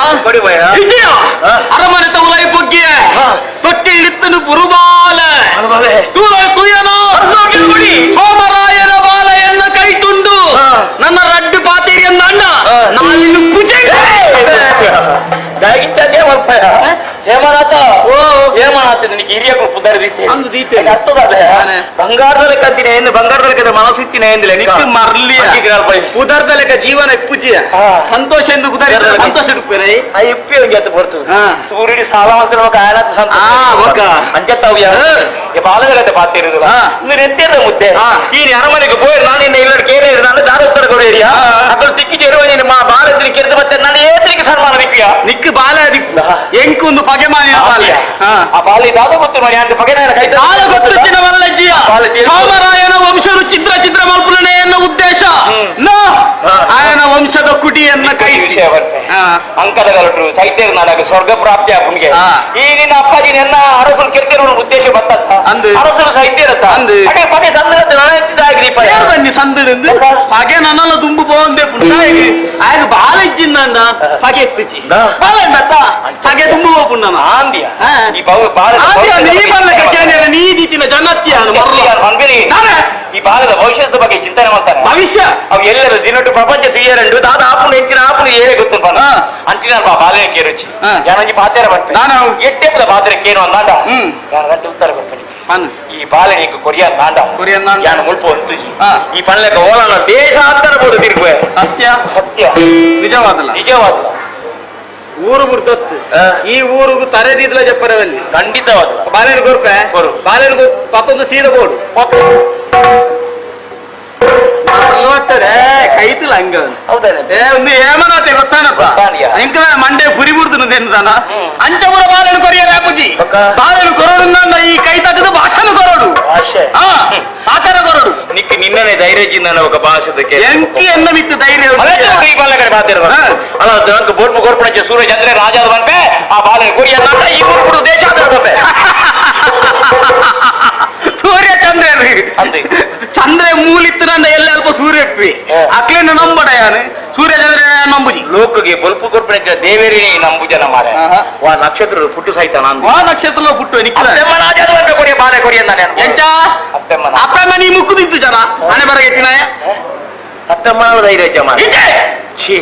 ಅರಮನೆ ತೌಲೈ ಪೊಗ್ಗಿಯ ತೊಟ್ಟಿ ಇಳಿತನು ಪುರುಬಾಲ ತೂಲ ತುಯನು ಸೋಮರಾಯನ ಬಾಲ ಎನ್ನ ಕೈ ತುಂಡು ನನ್ನ ರಡ್ಡು ಪಾತೇರಿ ಎಂದ ಅಣ್ಣ ನಾನು ಪೂಜೆ ಹೇಮನಾಥ ಹೇಮನಾಥ ನಿನಗೆ ಹಿರಿಯ ಪುದರ್ದಿತ್ತೆ ಬಂಗಾರದ ಲೆಕ್ಕ ಅಂತೀನಿ ಎಂದು ಬಂಗಾರದ ಲೆಕ್ಕದ ಮನಸ್ಸಿತ್ತಿನ ಎಂದಿಲ್ಲ ನಿಕ್ಕೆ ಮರ್ಲಿ ಪುದರ್ದ ಲೆಕ್ಕ ಜೀವನ ಇಪ್ಪುಜಿಯ ಸಂತೋಷ ಎಂದು ಪುದರ್ ಸಂತೋಷ ಇಪ್ಪೇನೆ ಆ ಇಪ್ಪಿ ಒಂದು ಎತ್ತು ಬರ್ತು ಸೂರ್ಯಡಿ ಸಾಲ ಮಾಡ್ತಾರೆ ఒక ఆయన ఒక అంచెత్తవ్య బాలగలైతే పాతేరుదులా మీరు ఎంతేదో ముద్దే ఈ అరమನೆಗೆ పోయి ನಾನು ಇನ್ನ ಇಲ್ಲ ಕೇರೆ ನಾನು ದಾರೋತ್ತರ ಕೊಡೇರಿಯಾ ಅక్కడ ತಿಕ್ಕಿ ಜೆರುವನಿ మా బాలదిని కింద ಮತ್ತೆ ನಾನು ಏತ್ರಿಗೆ ಸನ್ಮಾನ ನಿಕ್ಕಿಯಾ ನಿಕ್ಕು ಬಾಲ ದಿಕ್ಕು ಎಂಕೊಂದು ಪಗೆಮಾನಿ ಬಾಲ ಆ ಬಾಲಿ ದಾದ ಗೊತ್ತು ನೋಡಿ ಅಂತ ಪಗೆನಾಯನ ಕೈ ದಾದ ಗೊತ್ತಿನ ವರಲಜ್ಜಿಯ ಸೋಮರಾಯನ ವಂಶರು ಚಿತ್ರ ಚಿತ್ರ ಮಲ್ಪುಲನೆ ಎನ್ನ ಉದ್ದೇಶ ನೋ ಆಯನ ವಂಶದ ಕುಟಿಯನ್ನ ಕೈ ವಿಷಯ ಬರುತ್ತೆ ಅಂಕದ ಗಲಟರು ಸೈತ್ಯರ ನಾಡಕ ಸ್ವರ್ಗ ಪ್ರಾಪ್ತಿ ಆಪುನಿಗೆ ಈ ನಿನ್ನ ಅಪ್ಪಾಜಿ ನನ್ನ ಅರಸರು ಕೆರ್ತಿರೋ ಉದ್ದೇಶ ಬತ್ತತ್ತ ಅರಸರು ಸೈತ್ಯರತ್ತ ಅದೇ ಪಗೆ ಸಂದರತ್ತ ನಾನೆತ್ತಿದಾಗ್ರಿಪ ಯಾರು ಬನ್ನಿ ಸಂದರಿಂದ ಪಗೆ ನನ್ನಲ್ಲ ದುಂಬು ಪೋಂದೆ ಪುಂಡಾಗಿ ಆಗ ಬಾಲ ಇಜ್ಜಿನ್ನ ಪಗೆ ಎತ್ತಿಚಿ ಬಾಲ ಎಂದತ್ತ ಪಗೆ ದುಂಬು ಪೋಪುಂಡನ ಆಂದಿಯ ಈ ಬಾಲ ನೀ ಬಲ್ಲ ಕಟ್ಯಾನ ನೀ ದಿತಿನ ಜನತ್ಯ ಈ ಬಾಲದ ಭವಿಷ್ಯದ ಬಗ್ಗೆ ಚಿಂತನೆ ಮಾಡ್ತಾನೆ ಭವಿಷ್ಯ ಅವು ಎಲ್ಲರೂ ದಿನಟ್ಟು ಪ್ರಪಂಚ ತುಯ್ಯರಂಡು ದಾದ ಆಪುನ ಹೆಚ್ಚಿನ ಆಪುನ ಏನೇ ಗೊತ್ತು ಅಂಚಿನ ಬಾಲನೆ ಕೇರುಚಿ ಯಾನಂಜಿ ಪಾತೆರ ಬರ್ತೇನೆ ನಾನು ಎಟ್ಟೆಪ್ಪದ ಪಾತ್ರೆ ಕೇನು ಅಂದಾಂಡ ನಾನು ಗಂಟೆ ಉತ್ತರ ಕೊಡ್ತೇನೆ ಈ ಬಾಲನಿಗೆ ಕೊರಿಯನ್ ನಾಂಡ ಯಾನು ಮುಳ್ಪು ಅಂತುಜಿ ಈ ಪನ್ಲೆಕ್ಕ ಓಲನ ದೇಶಾಂತರ ಬೋಡು ತಿರುಗುವೆ ಸತ್ಯ ಸತ್ಯ ನಿಜವಾದಲ್ಲ ನಿಜವಾದಲ್ಲ ಊರು ಮುರ್ದತ್ತು ಈ ಊರಿಗೂ ತರೆದಿದ್ಲ ಜಪ್ಪರವಲ್ಲಿ ಖಂಡಿತವಾದ ಬಾಲೆನ ಗೊರ್ಪೆ ಬಾಲೆನ ಪತ್ತೊಂದು ಸೀದ ಬೋಡು ಕೈತಿಲ್ಲ ಹಂಗ ಒಂದು ಏಮನತೆ ಗೊತ್ತಾನಪ್ಪ ಇಂಕ ಮಂಡೆ ಪುರಿ ಮುರ್ದು ನೆನ್ದಾನ ಅಂಚಪುರ ಬಾಲೆನು ಕೊರಿಯರ ಅಪ್ಪುಜಿ ಬಾಲೆನು ಕೊರಡು ಈ ಕೈ ತಟ್ಟದ ಭಾಷೆನು ಕೊರಡು ಆತರ ಕೊರಡು ನಿಕ್ಕೆ ನಿನ್ನನೆ ಧೈರ್ಯಜಿಂದ ఒక ಭಾಷದಕ್ಕೆ ಎಂಕಿ ಎನ್ನ ಮಿತ್ತು ಧೈರ್ಯ ಈ ಬಾಲ ಕಡೆ ಬಾತಿರ ಅಲ್ಲ ದೊಂಕ ಬೋಟ್ಮ ಕೋರ್ಪಣೆ ಸೂರ್ಯ ಚಂದ್ರ ರಾಜಾದ ಬಂಪೆ ಆ ಬಾಲೆ ಕೊರಿಯ ನಾಟ ಈ ಊರು ದೇಶಾಂತರ ಬಂಪೆ ಸೂರ್ಯ ಚಂದ್ರ ಚಂದ್ರ ಮೂಲಿತ್ತು ನಂದ ಎಲ್ಲ ಅಲ್ಪ ಸೂರ್ಯಪ್ಪಿ ಅಕ್ಲೇನು ನಂಬಡ ಯಾನು ಸೂರ್ಯ ಚಂದ್ರ ನಂಬುಜಿ ಲೋಕಗೆ ಬಲ್ಪು ಕೊರ್ಪಣೆ ದೇವೇರಿ ನಂಬು ಜನ ಮಾರ ವಾ ನಕ್ಷತ್ರ ಪುಟ್ಟು ಸಹಿತ ನಾನು ವಾ ನಕ್ಷತ್ರ ಪುಟ್ಟು ರಾಜಾದ ಕೊರಿಯ ಬಾಲೆ ಕೊರಿಯ ಎಂಚ ಅಪ್ಪಮ್ಮ ನೀ ಮುಕ್ಕುದಿತ್ತು ಜನ ಮನೆ ಬರಗೆಟ್ಟಿನ ಅತ್ತಮ್ಮನ ಧೈರ್ಯ ಜಮ ಛೀ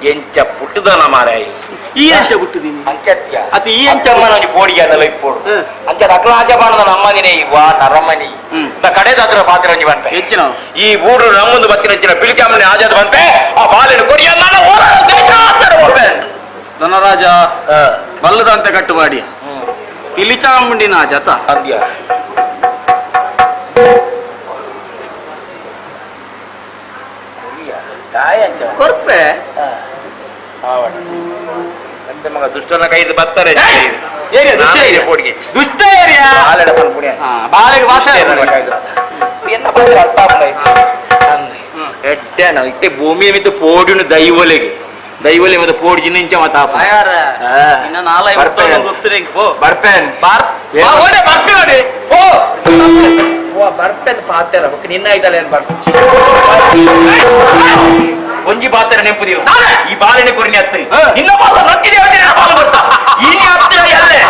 ಎಂಚ ಪುಟ್ಟದನ ಮಾರಾಯಿ ಈ ಅಂಚ ಹುಟ್ಟುದೀನಿ ಅಂಚತ್ಯ ಅತಿ ಈ ಅಂಚಮ್ಮನ ಪೋಡಿಗೆ ಅದೆಲ್ಲ ಇಪ್ಪೋಡು ಅಂಚದ ಅಕ್ಲಾಜ ಬಾಣದ ನಮ್ಮದಿನೇ ಇವ ನರಮನಿ ಕಡೆದ ಹತ್ರ ಪಾತ್ರ ಬಂಪೆ ಹೆಚ್ಚಿನ ಈ ಊರು ನಮ್ಮೊಂದು ಬತ್ತಿನ ಹೆಚ್ಚಿನ ಪಿಲಿಕಾಮನೆ ಆಜಾದ ಬಂಪೆ ಆ ಬಾಲಿನ ಕೊರಿಯ ಧನರಾಜ ಬಲ್ಲದಂತೆ ಕಟ್ಟುಬಾಡಿ ಪಿಲಿಚಾಮುಂಡಿನ ಜತ ಅದ್ಯ ಕೊರ್ಪೆ ಮಗ ದುಷ್ಟನ ಕೈದು ಬರ್ತಾರೆ ದುಷ್ಟ ಬಾಲೆಗೆ ಭಾಷೆ ಇತ್ತೆ ಭೂಮಿಯ ಮಿತ್ತು ಪೋಡಿನ ದೈವಲೆಗೆ ದೈವಲೆ ಮತ್ತೆ ಪೋಡಿ ಜಿನ್ನಿಂಚ ಮಾತಾಪ ಬರ್ಪೇನ್ ಬರ್ಪೇನ್ ಬರ್ಪೇನ್ ಪಾತ್ರ ನಿನ್ನ ಇದ್ದಲ್ಲ ಏನ್ ಬರ್ತೀನಿ ಒಂಜಿ ಪಾತ್ರ ನೆಂಪುದಿಲ್ಲ ಈ ಬಾಲಿನ ಕೊರಿನಿ ಹತ್ತಿರಿ ಇನ್ನ ಬಾಲ ನಟ್ಟಿದೆ ಬಾಲ ಬರ್ತಾ ಈ ಹತ್ತಿರ ಎಲ್ಲೇ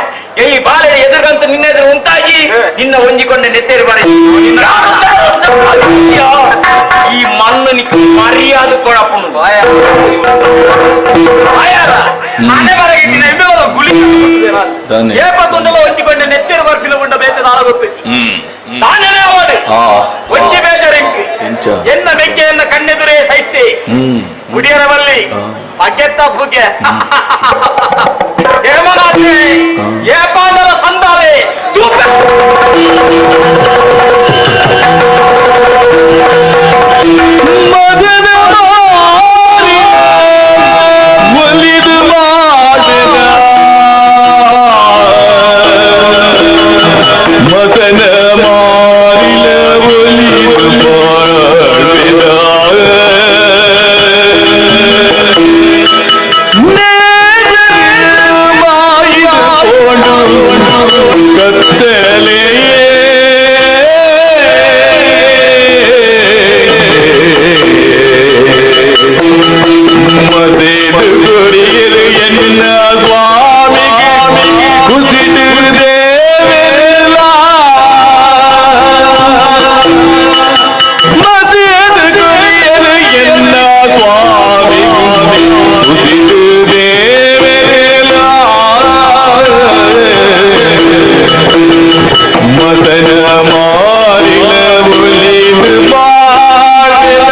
ಈ ಬಾಲೆ ಎದುರುಗಂತ ನಿನ್ನೆದುರು ಉಂಟಾಗಿ ನಿನ್ನ ಹೊಂದಿಕೊಂಡ ನೆತ್ತೇರಿ ಬಾರಿ ಈ ಮಣ್ಣು ನಿಕ್ಕ ಮರ್ಯಾದೆ ಕೊಡಪ್ಪನು ಮನೆ ಬರಗಿಟ್ಟಿನ ಗುಳಿ ಏಪತ್ತೊಂದೆಲ್ಲ ಹೊಂದಿಕೊಂಡ ನೆತ್ತೇರು ಬರ್ತಿಲ್ಲ ಉಂಡ ಬೇತದ ಆರೋಗುತ್ತೆ ತಾನೇ ಅವಡೆ ಒಂಜಿ ಬೇಜರೆಂಕಿ ಎನ್ನ ಮೆಕ್ಕೆಯನ್ನ ಕಣ್ಣೆದುರೇ ಸೈತೆ ಗುಡಿಯರ ಬಲ್ಲಿ ಬಗೆತ್ತ ಬುಗೆ ಹೇಮನಾಥೆ ಏಪಾಂಡರ ಸಂದಾವೆ ಮದನ ಒಲಿದು ಮಾಡಿದ ಮದನ ಮಾರಿಲ ಒಲಿದು ಮಾಡಿದ ಕತ್ತಲೆ ಮಸೇದು ಕೊಡಿಯಲು ಎನ್ನ ಸ್ವಾಮಿಗೆ ಕುಸಿದು ದೇವೆಲ್ಲ ಮಸೇದು ಕೊಡಿಯಲು ಎನ್ನ ಸ್ವಾಮಿಗೆ ಕುಸಿದು ದೇವೆಲ್ಲ ಮಸನ ಮಾರಿಲ ಮುಲಿದು ಮಾಡಿದ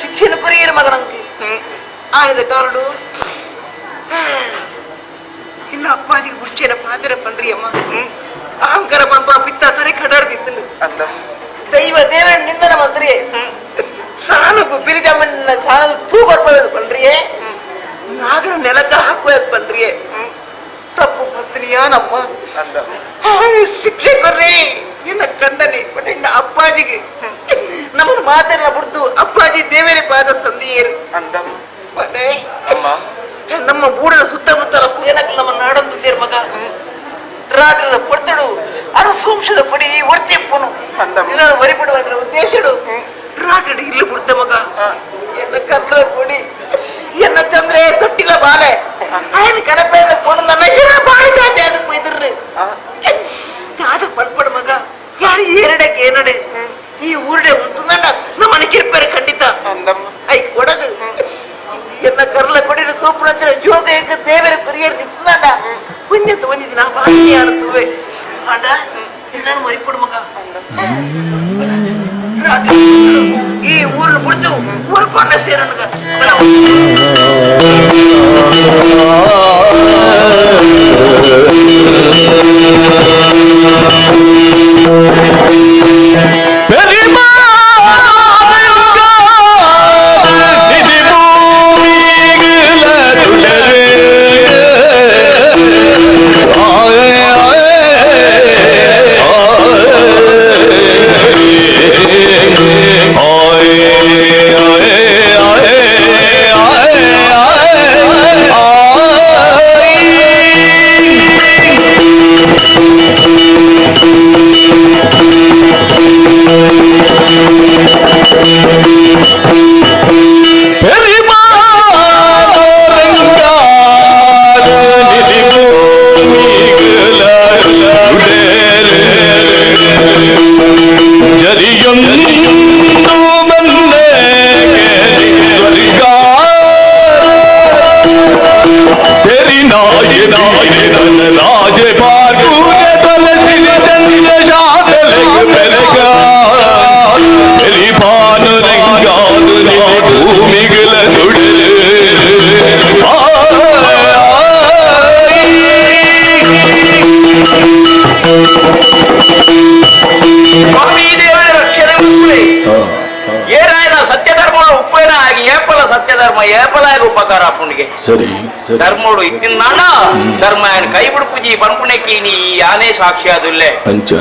ಶಿಕ್ಷಣ ಕೊರಿಯರ ಮಗನಂತೆ ಆಯ್ದ ಕಾರಡು ಇನ್ನು ಅಪ್ಪಾಜಿಗೆ ಗುರ್ಚೇನ ಪಾದರ ಪಂಡ್ರಿ ಅಮ್ಮ ಅಹಂಕಾರ ಪಂಪ ಪಿತ್ತ ತರೆ ಕಡಾಡ್ತಿತ್ತು ದೈವ ದೇವರ ನಿಂದನ ಮಂತ್ರಿ ಸಾನಕು ಬಿರಿಜಮ್ಮನ ಸಾನದ ತೂಗೊರ್ಬೋದು ಪಂಡ್ರಿಯೇ ನಾಗರ ನೆಲಕ್ಕ ಹಾಕುವುದು ಪಂಡ್ರಿಯೇ ತಪ್ಪು ಪತ್ನಿಯಾ ನಮ್ಮ ಶಿಕ್ಷೆ ಕೊರ್ರಿ ಎನ್ನ ಕಂಡನೆ ಬಟ್ ಇನ್ನ ಅಪ್ಪಾಜಿಗೆ ನಮ್ಮನ್ನು ಮಾತನ್ನ ಬಿಡ್ತು ಅಪ್ಪಾಜಿ ದೇವರೇ ಪಾದ ಸಂದಿಯೇರು ಬನ್ನೇ ನಮ್ಮ ಬೂಡದ ಸುತ್ತಮುತ್ತಲ ಏನಕ್ಕೆ ನಮ್ಮ ನಾಡೊಂದಿದ್ದೀರ ಮಗ ರಾತ್ರಿದ ಕೊಡ್ತಡು ಅರಸವಂಶದ ಪಡಿ ಒಡ್ತೆಪ್ಪನು ನಿನ್ನ ವರಿಪಡುವ ಉದ್ದೇಶಡು ರಾತ್ರಿ ಇಲ್ಲಿ ಬಿಡ್ತ ಮಗ ಎನ್ನ ಕರ್ದ ಕೊಡಿ ಎನ್ನ ಚಂದ್ರೆ ತೊಟ್ಟಿಲ ಬಾಲೆ ఆయన కనపేద పొందన్న ఇలా బాయితే అది కుదిర్రు కాదు పల్పడు మగ యాని ఏరడకి ఏనడు ఈ ఊరిడే ఉంటుందండ నమ్మని కిరిపారు ఖండిత అయి కొడదు ఎన్న కర్ల కొడిన తోపునంత జోగ యొక్క దేవర కురియర్ తిస్తుందండ పుణ్యత వంది నా బాయి ఆడుతువే అండ ఎన్నను మరిపడు మగ ఈ ఊర్లు పుడుతూ ఊరు కొండ సేరనుగా ఉపకార అప్పుడికి ధర్ముడు ఇచ్చిన్నాడా ధర్మ ఆయన కైబుడు పూజి పనుకునేకి నీ యానే సాక్ష్యాదుల్లే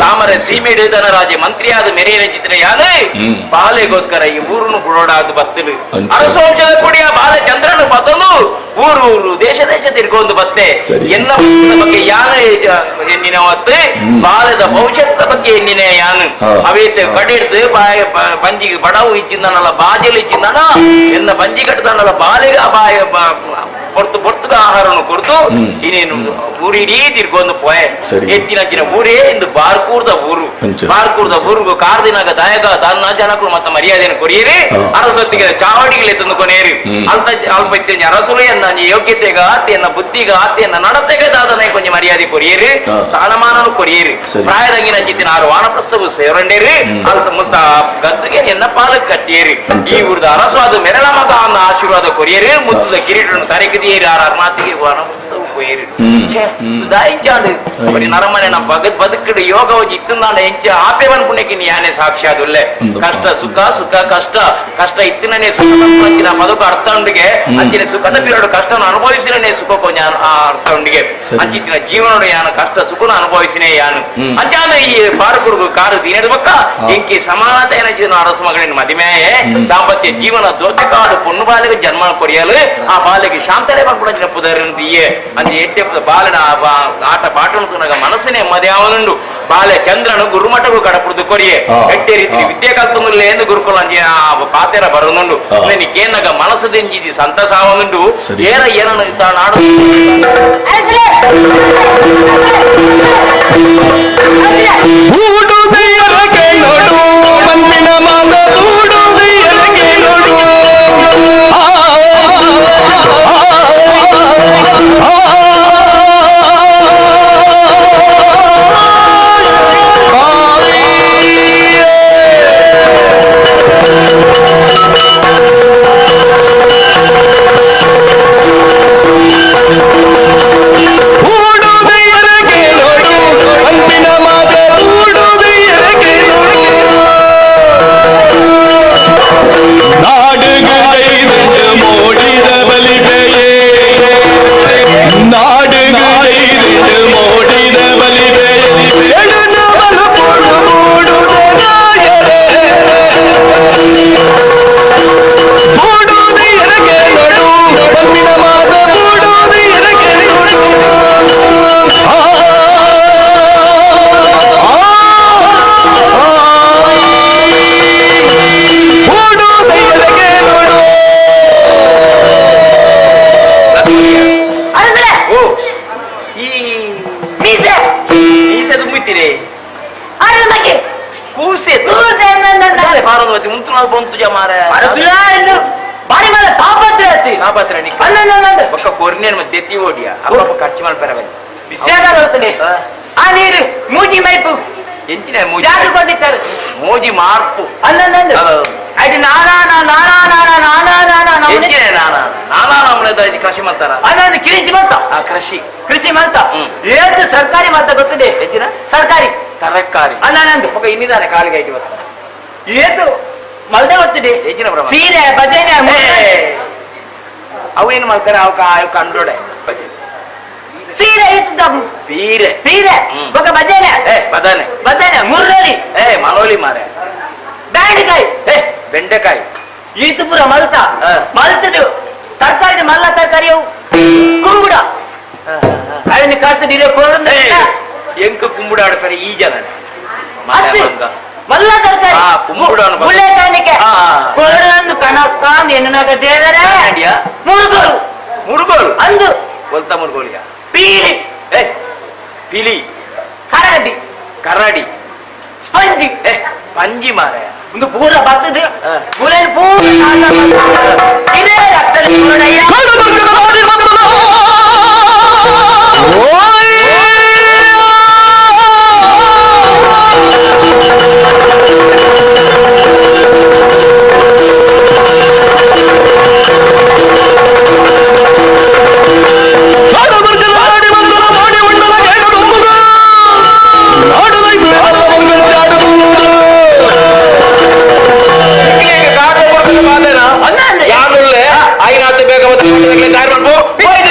ತಾಮರ ಸೀಮೆಡು ಧನರಾಜೆ ಮಂತ್ರಿಯಾದ ಮೆರೆಯ ಚಿತ್ರ ಯಾನೆ ಬಾಲೆಗೋಸ್ಕರ ಈ ಊರುನು ಬುಡೋಡಾದ ಬತ್ತಲು ಅರಸೋಂಚದ ಕೊಡಿಯ ಬಾಲ ಚಂದ್ರನು ಬದಲು ಊರು ಊರು ದೇಶ ದೇಶ ತಿರ್ಗೊಂದು ಬತ್ತೆ ಎನ್ನ ಬಗ್ಗೆ ಯಾನ ಎನ್ನಿನ ಹೊತ್ತು ಬಾಲದ ಭವಿಷ್ಯದ ಬಗ್ಗೆ ಎನ್ನಿನ ಯಾನು ಅವೈತೆ ಕಡಿಡ್ದು ಬಂಜಿಗೆ ಬಡವು ಇಚ್ಚಿಂದನಲ್ಲ ಬಾಜಲು ಇಚ್ಚಿಂದನ ಎನ್ನ ಬಂಜಿ ಕಟ್ಟದನಲ್ಲ ಬಾಲೆಗ ಬಾಯ ಪೊರ್ತುಗ ಆಹಾರವನ್ನು ಕೊಡ್ತು ಇನ್ನೇನು ಊರಿಡೀ ತಿರ್ಗೊಂದು ಪೋಯೆ ಎತ್ತಿನ ಊರೇ ಇಂದು ಬಾರ್ಕೂರ್ದ ಊರು ಕಾರ್ದಿನಾಗ ದಾಯಕ ತನ್ನ ಜನಕ್ಕಳು ಮತ್ತೆ ಮರ್ಯಾದೆಯನ್ನು ಕೊರಿಯರಿ ಅರಸೊತ್ತಿಗೆ ಚಾವಡಿಗಳೇ ತಂದು ಕೊನೆಯರಿ ಅಲ್ಪ ಅರಸುಲು ಎನ್ನ ಯೋಗ್ಯತೆಗ ಆತೆಯನ್ನ ಬುದ್ಧಿಗ ಆತೆಯನ್ನ ನಡತೆಗೆ ದಾದನ ಕೊಂಚ ಮರ್ಯಾದೆ ಕೊರಿಯರಿ ಸ್ಥಾನಮಾನನು ಕೊರಿಯರಿ ಪ್ರಾಯದಂಗಿನ ಚಿತ್ತಿನ 6 ವಾನಪ್ರಸ್ಥವು ಸೇರಂಡೇರಿ ಅಲ್ತ ಮುತ್ತ ಗದ್ದುಗೆ ಎನ್ನ ಪಾಲಕ್ ಕಟ್ಟಿಯರಿ ಈ ಊರ್ದ ಅರಸವಾದ ಮೆರಳ ಮಗ ಅನ್ನ ಆಶೀರ್ವಾದ ಕೊರಿಯರಿ ಮುತ್ತದ ಕಿರೀಟನ್ನು ತರೆಕಿದಿಯರಿ 6 ಮಾತಿಗೆ ವಾನಪ್ರಸ್ಥವು ಕೊಯ್ಯರಿ ನರಮನೆ ನಮ್ಮ ಬದುಕಿಡು ಯೋಗ ಇತ್ತಂದಾಂಡ ಎಂಚ ಆಪೇವನ್ ಪುಣ್ಯಕ್ಕೆ ಯಾನೇ ಸಾಕ್ಷಿ ಅದುಲ್ಲೆ ಕಷ್ಟ ಸುಖ ಕಷ್ಟ ಇತ್ತಿನೇ ಸುಖ ಬದುಕು ಅರ್ಥ ಉಂಡಿಗೆ ಅಂಚಿನ ಸುಖದ ಪೀರಿಯಡ್ ಕಷ್ಟನ ಅನುಭವಿಸಿನೇ ಸುಖ ಕೊಂಚ ಅರ್ಥ ಉಂಡಿಗೆ ಅಂಚಿನ ಜೀವನ ಯಾನು ಕಷ್ಟ ಸುಖನ ಅನುಭವಿಸಿನೇ ಯಾನು ಅಂಚಾನ ಈ ಪಾರಕುರ್ಗು ಕಾರು ದಿನದ ಪಕ್ಕ ಎಂಕಿ ಸಮಾನತೆ ಏನಜಿನ ಅರಸು ಮಗಳಿನ ಮದಿಮೆಯೇ ದಾಂಪತ್ಯ ಜೀವನ ದೋತಿಕಾಡು ಪುಣ್ಣು ಬಾಲಿಗೆ ಜನ್ಮ ಕೊರಿಯಲು ಆ ಬಾಲಿಗೆ ಶಾಂತಲೆ ಬಂದ್ಬಿಡ ಪುದರಂತಿಯೇ ಅಂಚೆ ಎಟ್ಟೆ ಬಾಲನ ಆಟ ಪಾಠ ಮನಸ್ಸಿನೇ ಮದ್ಯಾವನುಂಡು ಬಾಲ್ಯ ಚಂದ್ರನು ಗುರುಮಠಗೂ ಕಡಪುದು ಕೊರಿಯೆ ಎಟ್ಟೆ ರೀತಿ ವಿದ್ಯೆ ಕಲ್ತುಂದುಲ್ಲೆ ಎಂದು ಗುರುಕುಲ ಪಾತೆರ ಬರೋನುಂಡು ಕೇನಾಗ ಮನಸ್ಸು ದೆಂಜಿದಿ ಸಂತಸಾವನುಂಡು ಏನ ಏನನ್ನು ನಾಡು ಖರ್ಚು ಮಾಡ್ತಾರೆ ಆ ನೀರು ಮೂಜಿ ಮೈಪು ಎಂಚಿನ ಮೂಜಿ ಮಾರ್ಪು ಅದು ಕೃಷಿ ಮಾಡ್ತಾರ ಅದೊಂದು ಕಿರಿಂಚಿ ಮಾಡ್ತ ಕೃಷಿ ಮಾಡ್ತ ಏತು ಸರ್ಕಾರಿ ಮಾಡ್ತಾ ಗೊತ್ತಿದೆ ಹೆಚ್ಚಿನ ಸರ್ಕಾರಿ ತರಕಾರಿ ಅನ್ನಂದು ಇನ್ನಿದ್ದಾನೆ ಕಾಲಿಗೆ ಐತಿ ಗೊತ್ತ ಏತು ಮಲ್ದೆ ಗೊತ್ತಿದೆ ಹೆಚ್ಚಿನ ಸೀರೆ ಭಜನೆ ಅವು ಏನು ಮಾಡ್ತಾರೆ ಅವು ಕಂಡ್ರೋಡೆ ಸೀರೆ ಬೀರೆ ಬೀರೆ ಬದನೆ ಮುರ್ರಲಿ ಮಲೋಲಿ ಮಾರೆ ಬೆಂಡೆಕಾಯಿ ಬೆಂಡೆಕಾಯಿ ಈತು ಪುರ ಮಲ್ತದು ತರಕಾರಿ ಮಲ್ಲ ತರಕಾರಿ ಅವು ಕುಂಬುಡ ಅವನ್ನ ಕರ್ತದಿದೆ ಎಂಕ ಕುಂಬುಡ ಆಡ್ತಾರೆ ಈ ಜನ ಮಲ್ಲ ತರಕಾರಿ ಮುಳ್ಳೆಕಾನಿಕೆ ಕೊರನ್ನು ಕಣಕ್ಕಾಂದು ಎನ್ನನಾಗ ದೇವರೇ ಮುರುಗೋಲು ಅಂದು ಒಲ್ತ ಮುರುಗೋಲಿಯ ಪೀಲಿ ಪಿಲಿ ಕರಡಿ ಸ್ಪಂಜಿ ಪಂಜಿ ಮಾರ ಒಂದು ಪೂರ ಬರ್ತದೆ ಪೂರ ಇದೇ ಅಕ್ಷರ ಬೇಗ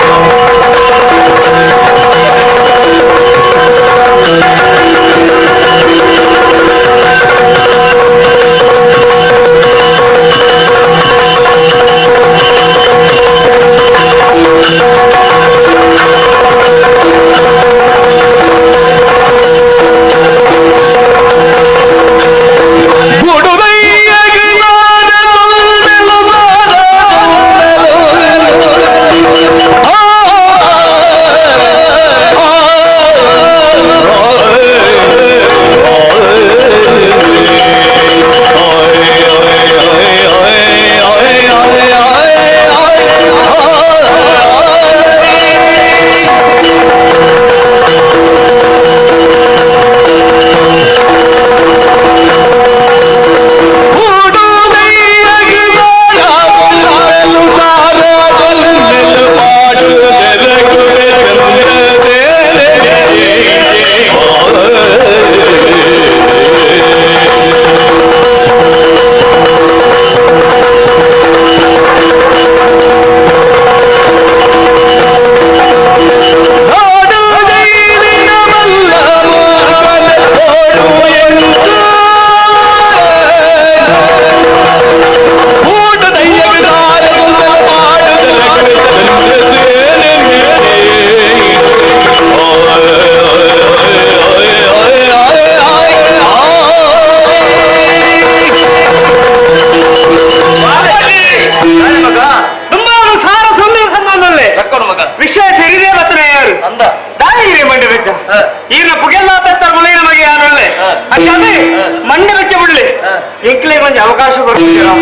ಎಂಕ್ಲೆ ಒಂದು ಅವಕಾಶ ಕೊಡ್ತೀರಾ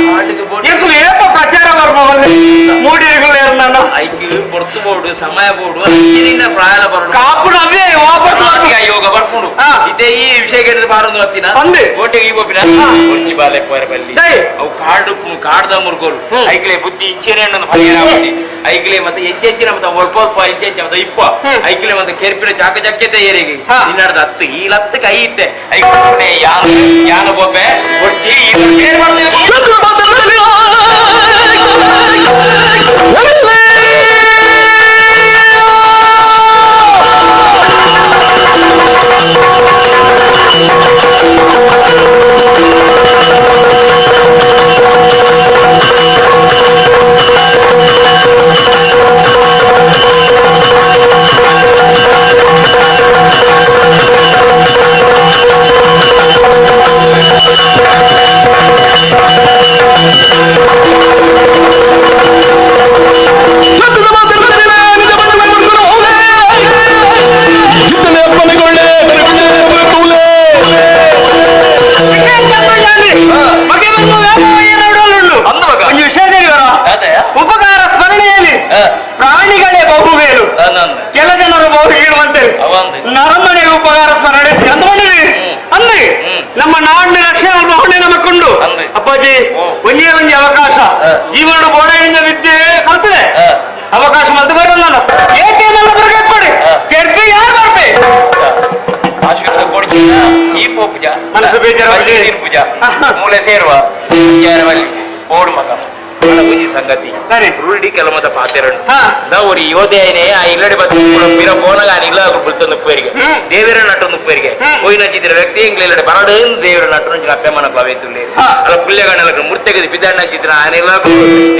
ಎಂಕ್ಲು ಏಪ ಪ್ರಚಾರ ಬರ್ಬೋದಲ್ಲಿ ಮೂಡಿಗಳು ನಾನು ಐಕ್ಯ ಬರ್ತು ಬೋಡು ಸಮಯ ಬೋಡು ಅಂಚಿನಿಂದ ಪ್ರಾಯ ಬರೋದು ಕಾಪುಡು ಅವೇ ಯೋಗ ಬರ್ಕೊಂಡು ಇದೇ ಈ ವಿಷಯ ಕೇಳಿದ್ರೆ ಬಾರೊಂದು ಹತ್ತಿನ ಕೋಟೆಗೆ ಹೋಗಿನ ಒಂಚಿ ಬಾಲೆ ಬಲ್ಲಿ ಅವು ಕಾಡ್ದ ಮುರ್ಗೋರು ಐಕ್ಲೆ ಬುದ್ಧಿ ಇಂಚೆನೆ ಐಕ್ಲೆ ಮತ್ತೆ ಎಂಚೆಂಚಿನ ಮತ್ತೆ ಒಲ್ಪ ಇಂಚೆಂಚ ಮತ್ತೆ ಇಪ್ಪ ಐಕ್ಲೆ ಮತ್ತೆ ಕೆರ್ಪಿನ ಚಾಕ ಚಕ್ಕೆತೆ ಏರಿಗೆ ಇನ್ನರ್ದ ಹತ್ತು ಈ ಲತ್ತು ಕೈ ಇತ್ತೆ ಐಕ್ಲೆ ಯಾನ ಬೊಬ್ಬೆ ಒಡ್ಚಿ ಏನ್ ಮಾಡ್ತೇವೆ ಉಪಕಾರ ಸ್ಮರಣೆಯಲ್ಲಿ ಪ್ರಾಣಿಗಳೇ ಬಹುವೇಲು ಕೆಲ ಜನರು ಬಹು ಹೇಳುವಂತೆ ನರಮನೆ ಉಪಕಾರ ಸ್ಮರಣೆ ಅಂದ್ರೆ ನಮ್ಮ ನಾಡಿನ ರಕ್ಷಣೆ ಬಹುಣೆ ನಮಕೊಂಡು ಅಪ್ಪಾಜಿ ಒಂದೇ ಒಂದೇ ಅವಕಾಶ ಜೀವನ ಬೋಡೆಯಿಂದ ವಿದ್ಯೆ ಕಲ್ತದೆ ಅವಕಾಶ ಮತ್ತೆ ಬರಲ್ಲ ಏಕೆ ನನ್ನ ಬರ್ಬೇಕು ಕೆರ್ಪಿ ಯಾರು ಬರ್ಬೇ ಆಶೀರ್ವಾದ ಕೊಡ್ತೀವಿ ಈ ಪೂಜಾ ಪೂಜಾ ಮೂಲೆ ಸೇರುವ ಬೋರ್ಡ್ ಮಗ ಸಂಗತಿ ರುಳ್ಳಿ ಕೆಲಮದ ಪಾತೆರಣ್ಣು ನಾವು ಯೋಧೇನೆ ಆ ಇಲ್ಲಡೆ ಬರ போனగా ಇಲ್ಲ ಬುಲ್ತೊಂದು ಉಪ್ಪೇರಿಗೆ ದೇವರ ನಟ್ಟೊಂದು ಉಪ್ಪೇರಿಗೆ ಹೋಯಿನಂಚಿದ್ರ ವ್ಯಕ್ತಿ ಇಂಗ್ಲೆಲ್ಲಡೆ ಬರಡು ದೇವರ ನಟ್ಟು నుంచి ಅಪ್ಪೆಮ್ಮನ ಪವೇತುಲ್ಲೆ ಅಲ್ಲ ಪುಲ್ಯಗಣ್ಣಲ ಮುರ್ತೆಗೆ ಬಿದ್ದಾಣ ಚಿತ್ರ ಆನೆಲ್ಲ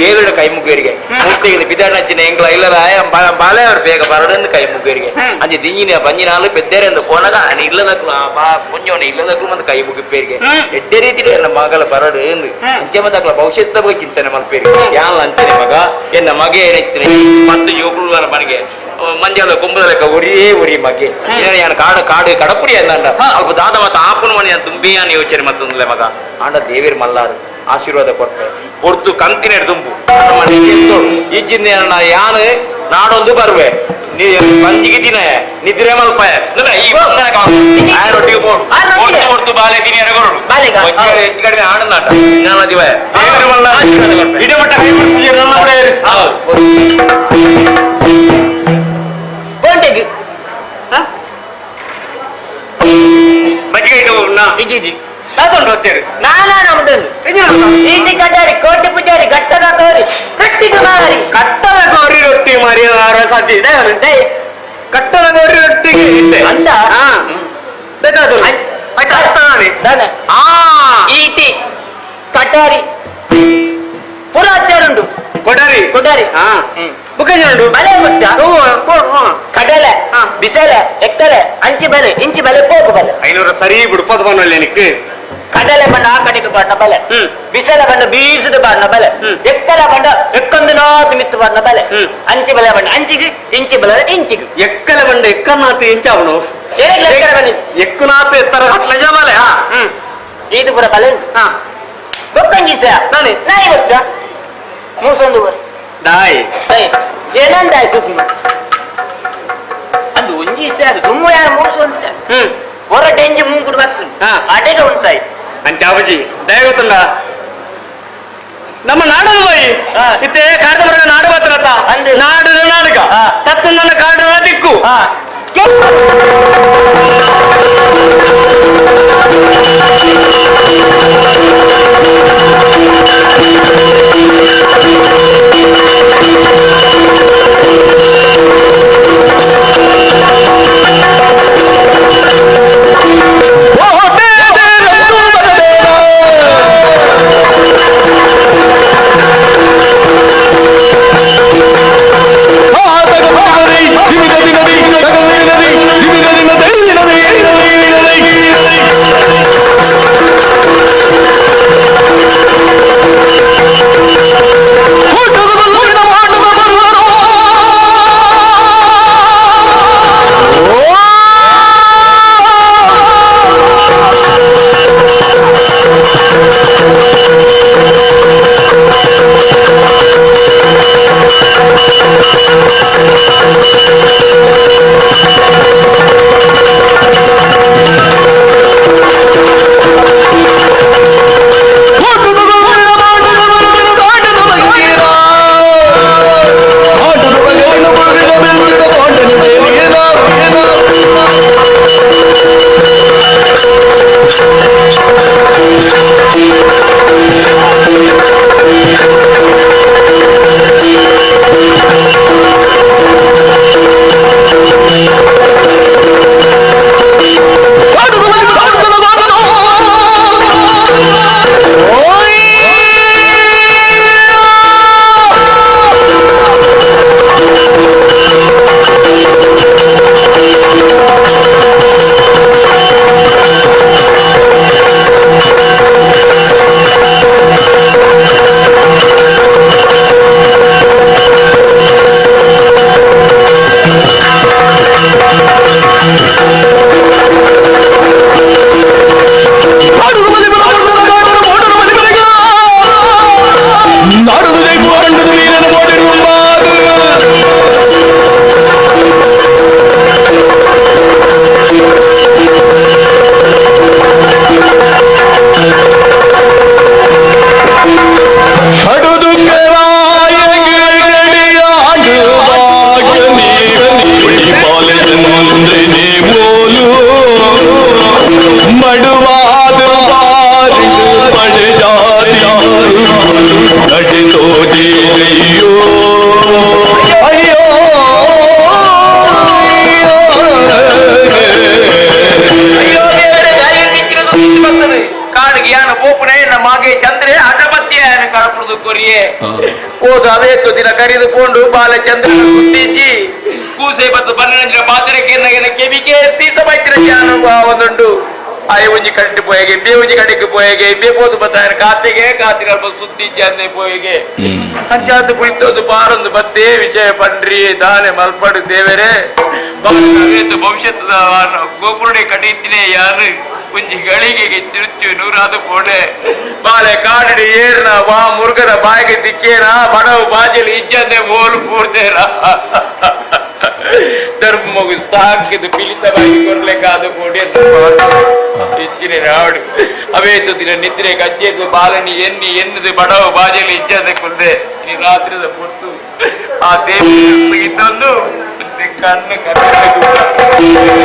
ದೇವರ ಕೈ ಮುಗ್ಗೇರಿಗೆ ಮುರ್ತೆಗೆ ಬಿದ್ದಾಣ ಚಿನ್ನ ಎಂಗ್ಲ ಇಲ್ಲದ ಬಾಳೆ ಅವರು ಬೇಗ ಬರಡು ಕೈ ಮುಗ್ಗೇರಿಗೆ ಅಂಜೆ ದಿಂಜಿನ ಬಂಜಿನಾಲು ಪೆದ್ದೇರೆಂದು போனగా ಆನೆ ಇಲ್ಲದ ಪುಂಜವನ ಇಲ್ಲದ ಮಂದ ಕೈ ಮುಗ್ಗಿಪ್ಪೇರಿಗೆ ಎಡ್ಡೆ ರೀತಿ ನನ್ನ ಮಗಳ ಬರಡು ಅಂಚೆ ಮದಗಳ ಭವಿಷ್ಯದ ಬಗ್ಗೆ ಚಿಂತನೆ ಮಲ್ಪೇರಿ ಯಾನ್ ಅಂಚನೆ ಮಗ ಎನ್ನ ಮಗೆ ಏನೆಚ್ಚಿನ ಮತ್ತು ಯುವಕರ ಮನೆಗೆ ಮಂಜಾಲ ಕುಂಭದ ಲೆಕ್ಕ ಒರಿ ಮಗೆ ಯಾನ್ ಕಾಡು ಕಡಪುಡಿ ಅಂದ ಅಲ್ಪ ದಾದ ಮತ್ತೆ ಆಪನ ಮನೆ ತುಂಬಿ ಅನ್ ಯೋಚನೆ ಮತ್ತೊಂದುಲೆ ಮಗ ಆಂಡ ದೇವೇರ್ ಮಲ್ಲಾರು ಆಶೀರ್ವಾದ ಕೊಟ್ಟೆ ಕೊಡ್ತು ಕಂತಿನ ದುಂಬು ಈಜಿನ ಯಾನು ನಾಡೊಂದು ಬರುವೆ ನೀ ಬಂಜಿಗೆ ದಿನ ನಿದ್ರೆ ಮಲ್ಪ ರೊಟ್ಟಿಗೆ ಕೊಡ್ತು ಬಾಲೆ ದಿನ ಎರಗೊರಡು ಹೆಚ್ಚು ಕಡಿಮೆ ಆನಂದಾಟ ನಾನು ದಿವ ಇಡೀ ಮಟ್ಟ ಕೈ ಮಜ್ಜಿಗೆ ಇಟ್ಟು ತಗೊಂಡು ಹೋಗ್ತೇವೆ ಈಚೆ ಕಟಾರಿ ಕೋಟೆ ಪೂಜಾರಿ ಘಟ್ಟದ ತೋರಿ ಕಟ್ಟದ ಗೌರಿ ರೊಟ್ಟಿ ಮರಿಯಾರ ಸಾಧ್ಯ ಇದೆ ಕಟ್ಟದ ಗೌರಿ ರೊಟ್ಟಿಗೆ ಇದ್ದೆ ಅಂದ ಈಟಿ ಕಟಾರಿ ಪುರಾಚಾರುಂಡು ಕೊಡಾರಿ ಮುಖಜನುಂಡು ಬಲೆ ಮುಚ್ಚ ಕಡಲೆ ಬಿಸಲೆ ಎಕ್ಕಲೆ ಅಂಚಿ ಬೆಲೆ ಇಂಚಿ ಬೆಲೆ ಪೋಗು ಬೆಲೆ 500 ಸರಿ ಬಿಡ್ಪದ ಬನ್ನಲ್ಲಿನಿಕ್ಕೆ ಕಡಲೆ ಬಂಡ ಆಕಡಿಗೆ ಬಣ್ಣ ಬಲೆ ಬಿಸಲೆ ಬಂಡ ಬೀಸದ ಬಣ್ಣ ಬಲೆ ಎಕ್ಕಲೆ ಬಂಡ ಎಕ್ಕೊಂದು ನಾತು ಮಿತ್ತು ಬಣ್ಣ ಬಲೆ ಅಂಚಿ ಬೆಲೆ ಬಂಡ ಅಂಚಿಗೆ ಇಂಚಿ ಬೆಲೆ ಇಂಚಿಗೆ ಎಕ್ಕಲೆ ಬಂಡ ಎಕ್ಕನಾತು ಇಂಚ ಅವನು ಎಕ್ಕನಾತು ಎತ್ತರ ನಿಜ ಬಲೆ ಇದು ಪುರ ಬಲೆ ಗೊತ್ತಂಗಿ ನಾನೇ ನಾಯಿ ಬಚ್ಚ ಮೂಸೊಂದು ದಾಯಿ ಏನಂದಾಯ್ತು ಅದು ಒಂಜಿ ಅದು ಸುಮ್ಮ ಯಾರು ಮೂಸು ಅಂತ ಹೊರಟೆ ಎಂಜಿ ಮೂಗುಡು ಬರ್ತದೆ ಅಡೆಗೆ ಉಂಟಾಯಿ ಅಂತ ಅಬ್ಬಜಿ ದಯ ಗೊತ್ತಲ್ಲ ನಮ್ಮ ನಾಡಲು ಹೋಯಿ ಇತ್ತೆ ಕಾಡ್ದ ನಾಡು ಬರ್ತರತ್ತ ನಾಡು ನಾಡಕ ತತ್ತು ನನ್ನ ಕಾಡು ದಿಕ್ಕು ಮಾಗೆ ಚಂದ್ರೆ ಅಟಪತ್ಯ ಕಳಪುದು ಕೊರಿಯೆ ಹೋದು ಅವೇತು ದಿನ ಕರೆದುಕೊಂಡು ಬಾಲ ಚಂದ್ರ ಗುಟ್ಟಿಸಿ ಕೂಸೆ ಬತ್ತು ಪನ್ನಂಜಿನ ಪಾತ್ರಕ್ಕೆ ಕೆವಿಕೆ ಸೀಸ ಬೈತಿರ ಅನುಭವದುಂಡು ಆಯ ಒಂಜಿ ಕಟ್ಟಿ ಪೋಯಗೆ ಬೇ ಒಂಜಿ ಕಡೆಗೆ ಪೋಯಗೆ ಬೇ ಪೋದು ಬತ್ತಾಯ ಕಾತೆಗೆ ಕಾತಿರ ಸುದ್ದಿಜ್ಜಿ ಅಂದೆ ಪೋಯಗೆ ಅಂಚಾದ ಕುಳಿತೋದು ಬಾರೊಂದು ಬತ್ತೇ ವಿಷಯ ಪಂಡ್ರಿ ದಾನೆ ಮಲ್ಪಡು ದೇವರೇ ಭವಿಷ್ಯದ ಗೋಪುರಡೆ ಕಡಿತಿನೇ ಯಾರು ಒಂಜಿ ಗಳಿಗೆ ತಿರುಚು ನೂರಾದ ಪೋಡೆ ಬಾಳೆ ಕಾಡಡಿ ಏರ್ನ ವಾ ಮುರುಗನ ಬಾಯಿಗೆ ದಿಕ್ಕೇನ ಬಡವು ಬಾಜಲು ಇಜ್ಜಂದೆ ಓಲು ಪೂರ್ದೇರ ಧರ್ಮ ಮಗು ಸಾಕಿದು ಪಿಲಿತವಾಗಿ ಕೊಡ್ಲಿಕ್ಕಾದ ಕೋಡಿ ಹೆಚ್ಚಿನ ನಾಡು ಅವೇತು ದಿನ ನಿದ್ರೆ ಗಜ್ಜೆದು ಬಾಲನಿ ಎನ್ನಿ ಎನ್ನದು ಬಡವ ಬಾಜಲು ಇಜ್ಜಂದೆ ಕುಲ್ದೆ ಈ ರಾತ್ರಿದ ಪೊಟ್ಟು ಆ ದೇವಿ ಇದೊಂದು ಕಣ್ಣು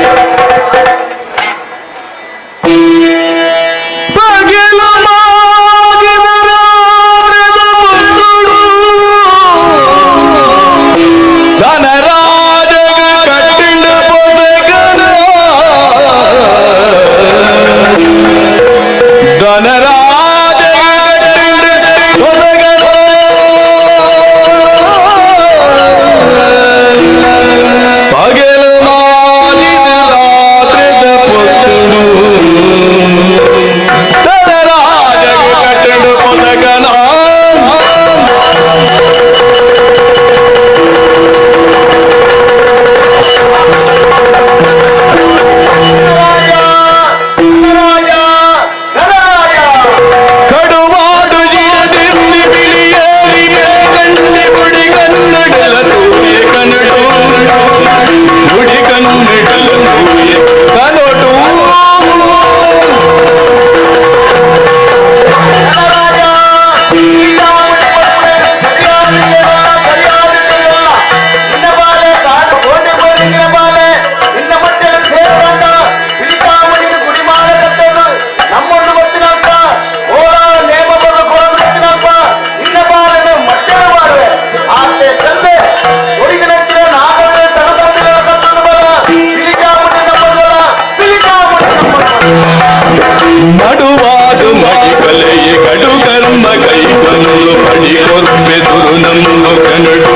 ನಡುವಾದು ಮಡಿಕಲೆಯ ಕಡು ಕರ್ಮ ಕೈತನು ಪಡಿ ಕೊರ್ಪೆ ಸುರು ನಮ್ಮ ಕನಡು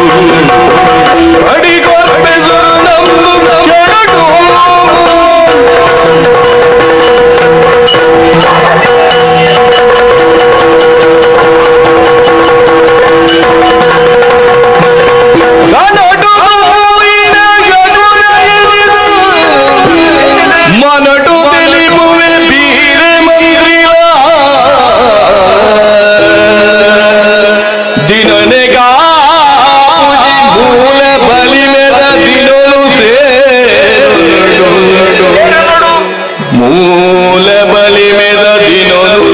ಪಡಿ ಕೊರ್ಪೆ ಸುರು ನಮ್ಮ ಕೆರಡು ಮನಡು ತಿಳಿಬುವೆ ಬೀರೆ ಮಂತ್ರಿಯ ದಿನನೆಗ ಮೂಲ ಬಲಿಮೆದ ದಿನಲು ಮೂಲ ಬಲಿಮೆದ ದಿನಲು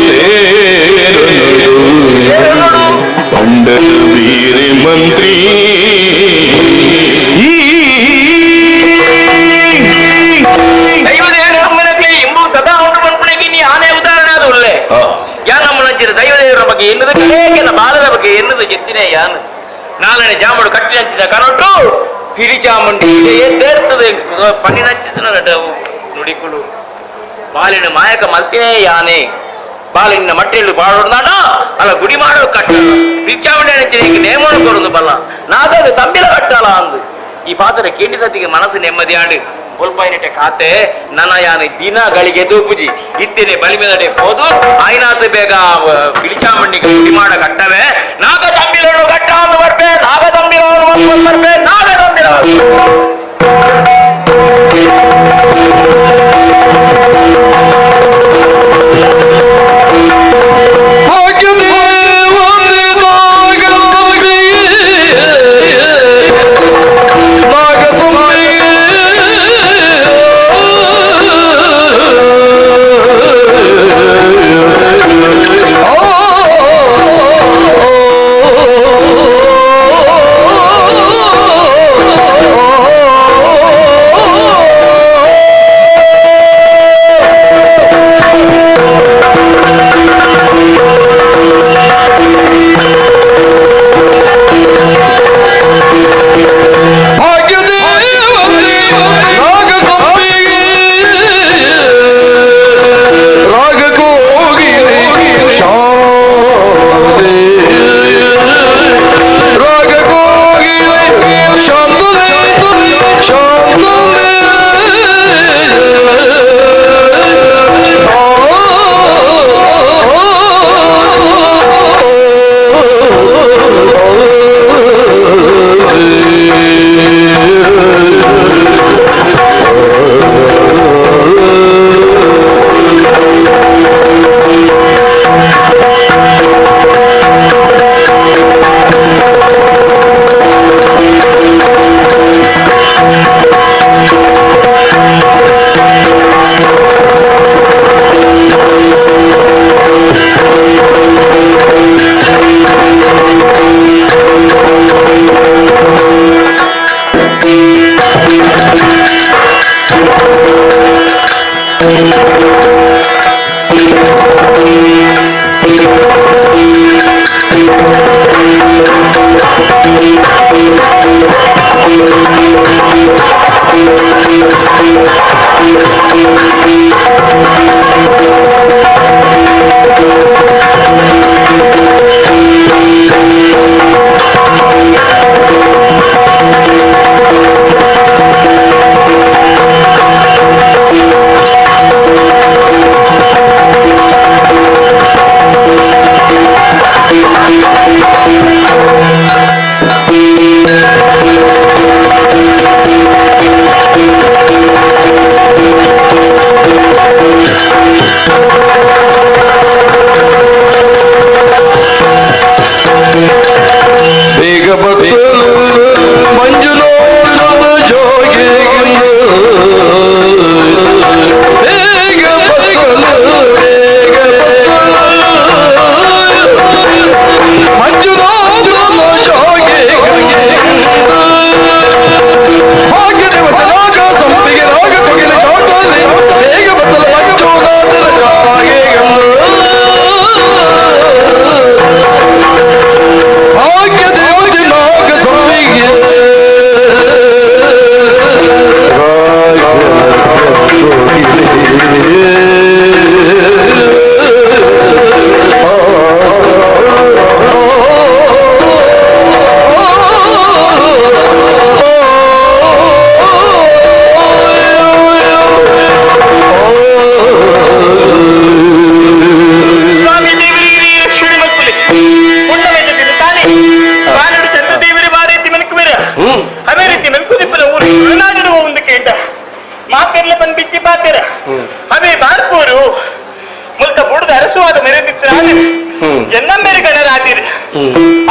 ಪಂಡ ವೀರೆ ಮಂತ್ರಿ ದೈವದೇವರ ಬಗ್ಗೆ ಎನ್ನುವುದು ಕಡೆಯ ಬಾಲದ ಬಗ್ಗೆ ಎನ್ನುವುದು ಎತ್ತಿನೇ ಯಾನು ನಾಲನೆ ಜಾಮುಡು ಕಟ್ಟಿನಂಚಿದ ಕನೊಟ್ಟು ಹಿರಿಚಾಮುಂಡಿ ತೇರ್ತದೆ ಪಣ್ಣಿನಂಚಿದ ನುಡಿಕುಳು ಬಾಲಿನ ಮಾಯಕ ಮಲ್ತೇ ಯಾನೆ ಬಾಲಿನ ಮಟ್ಟಿಲು ಬಾಡೋದಾಡ ಅಲ್ಲ ಗುಡಿ ಮಾಡಲು ಕಟ್ಟ ಹಿರಿಚಾಮುಂಡಿ ಅನಿಚಿನ ನೇಮನು ಕೊರೊಂದು ಬಲ್ಲ ನಾಗದು ತಂಬಿಲ ಕಟ್ಟಲ್ಲ ಅಂದು ಈ ಪಾತ್ರ ಕೇಂದ್ರ ಸತಿಗೆ ಮನಸ್ಸು ನೆಮ್ಮದಿಯಾಡು ಮುಲ್ಪೈನಟೆ ಖಾತೆ ನನ್ನ ಯಾನೆ ದಿನಗಳಿಗೆ ತೂಪುಜಿ ಇತ್ತೇನೆ ಬಲಿಮೆದಡೆ ಹೋದು ಆಯ್ನಾತು ಬೇಗ ಬಿಳಿಚಾಮಣ್ಣಿಗೆ ಗುಡಿ ಮಾಡ ಕಟ್ಟವೆ ನಾಗ ತಂಬಿರನು ಕಟ್ಟ ಅಂತ ಬರ್ಬೇ ನಾಗ ತಂಬಿರನು ಬರ್ಬೇ ನಾಗ ತಂಬಿರ oh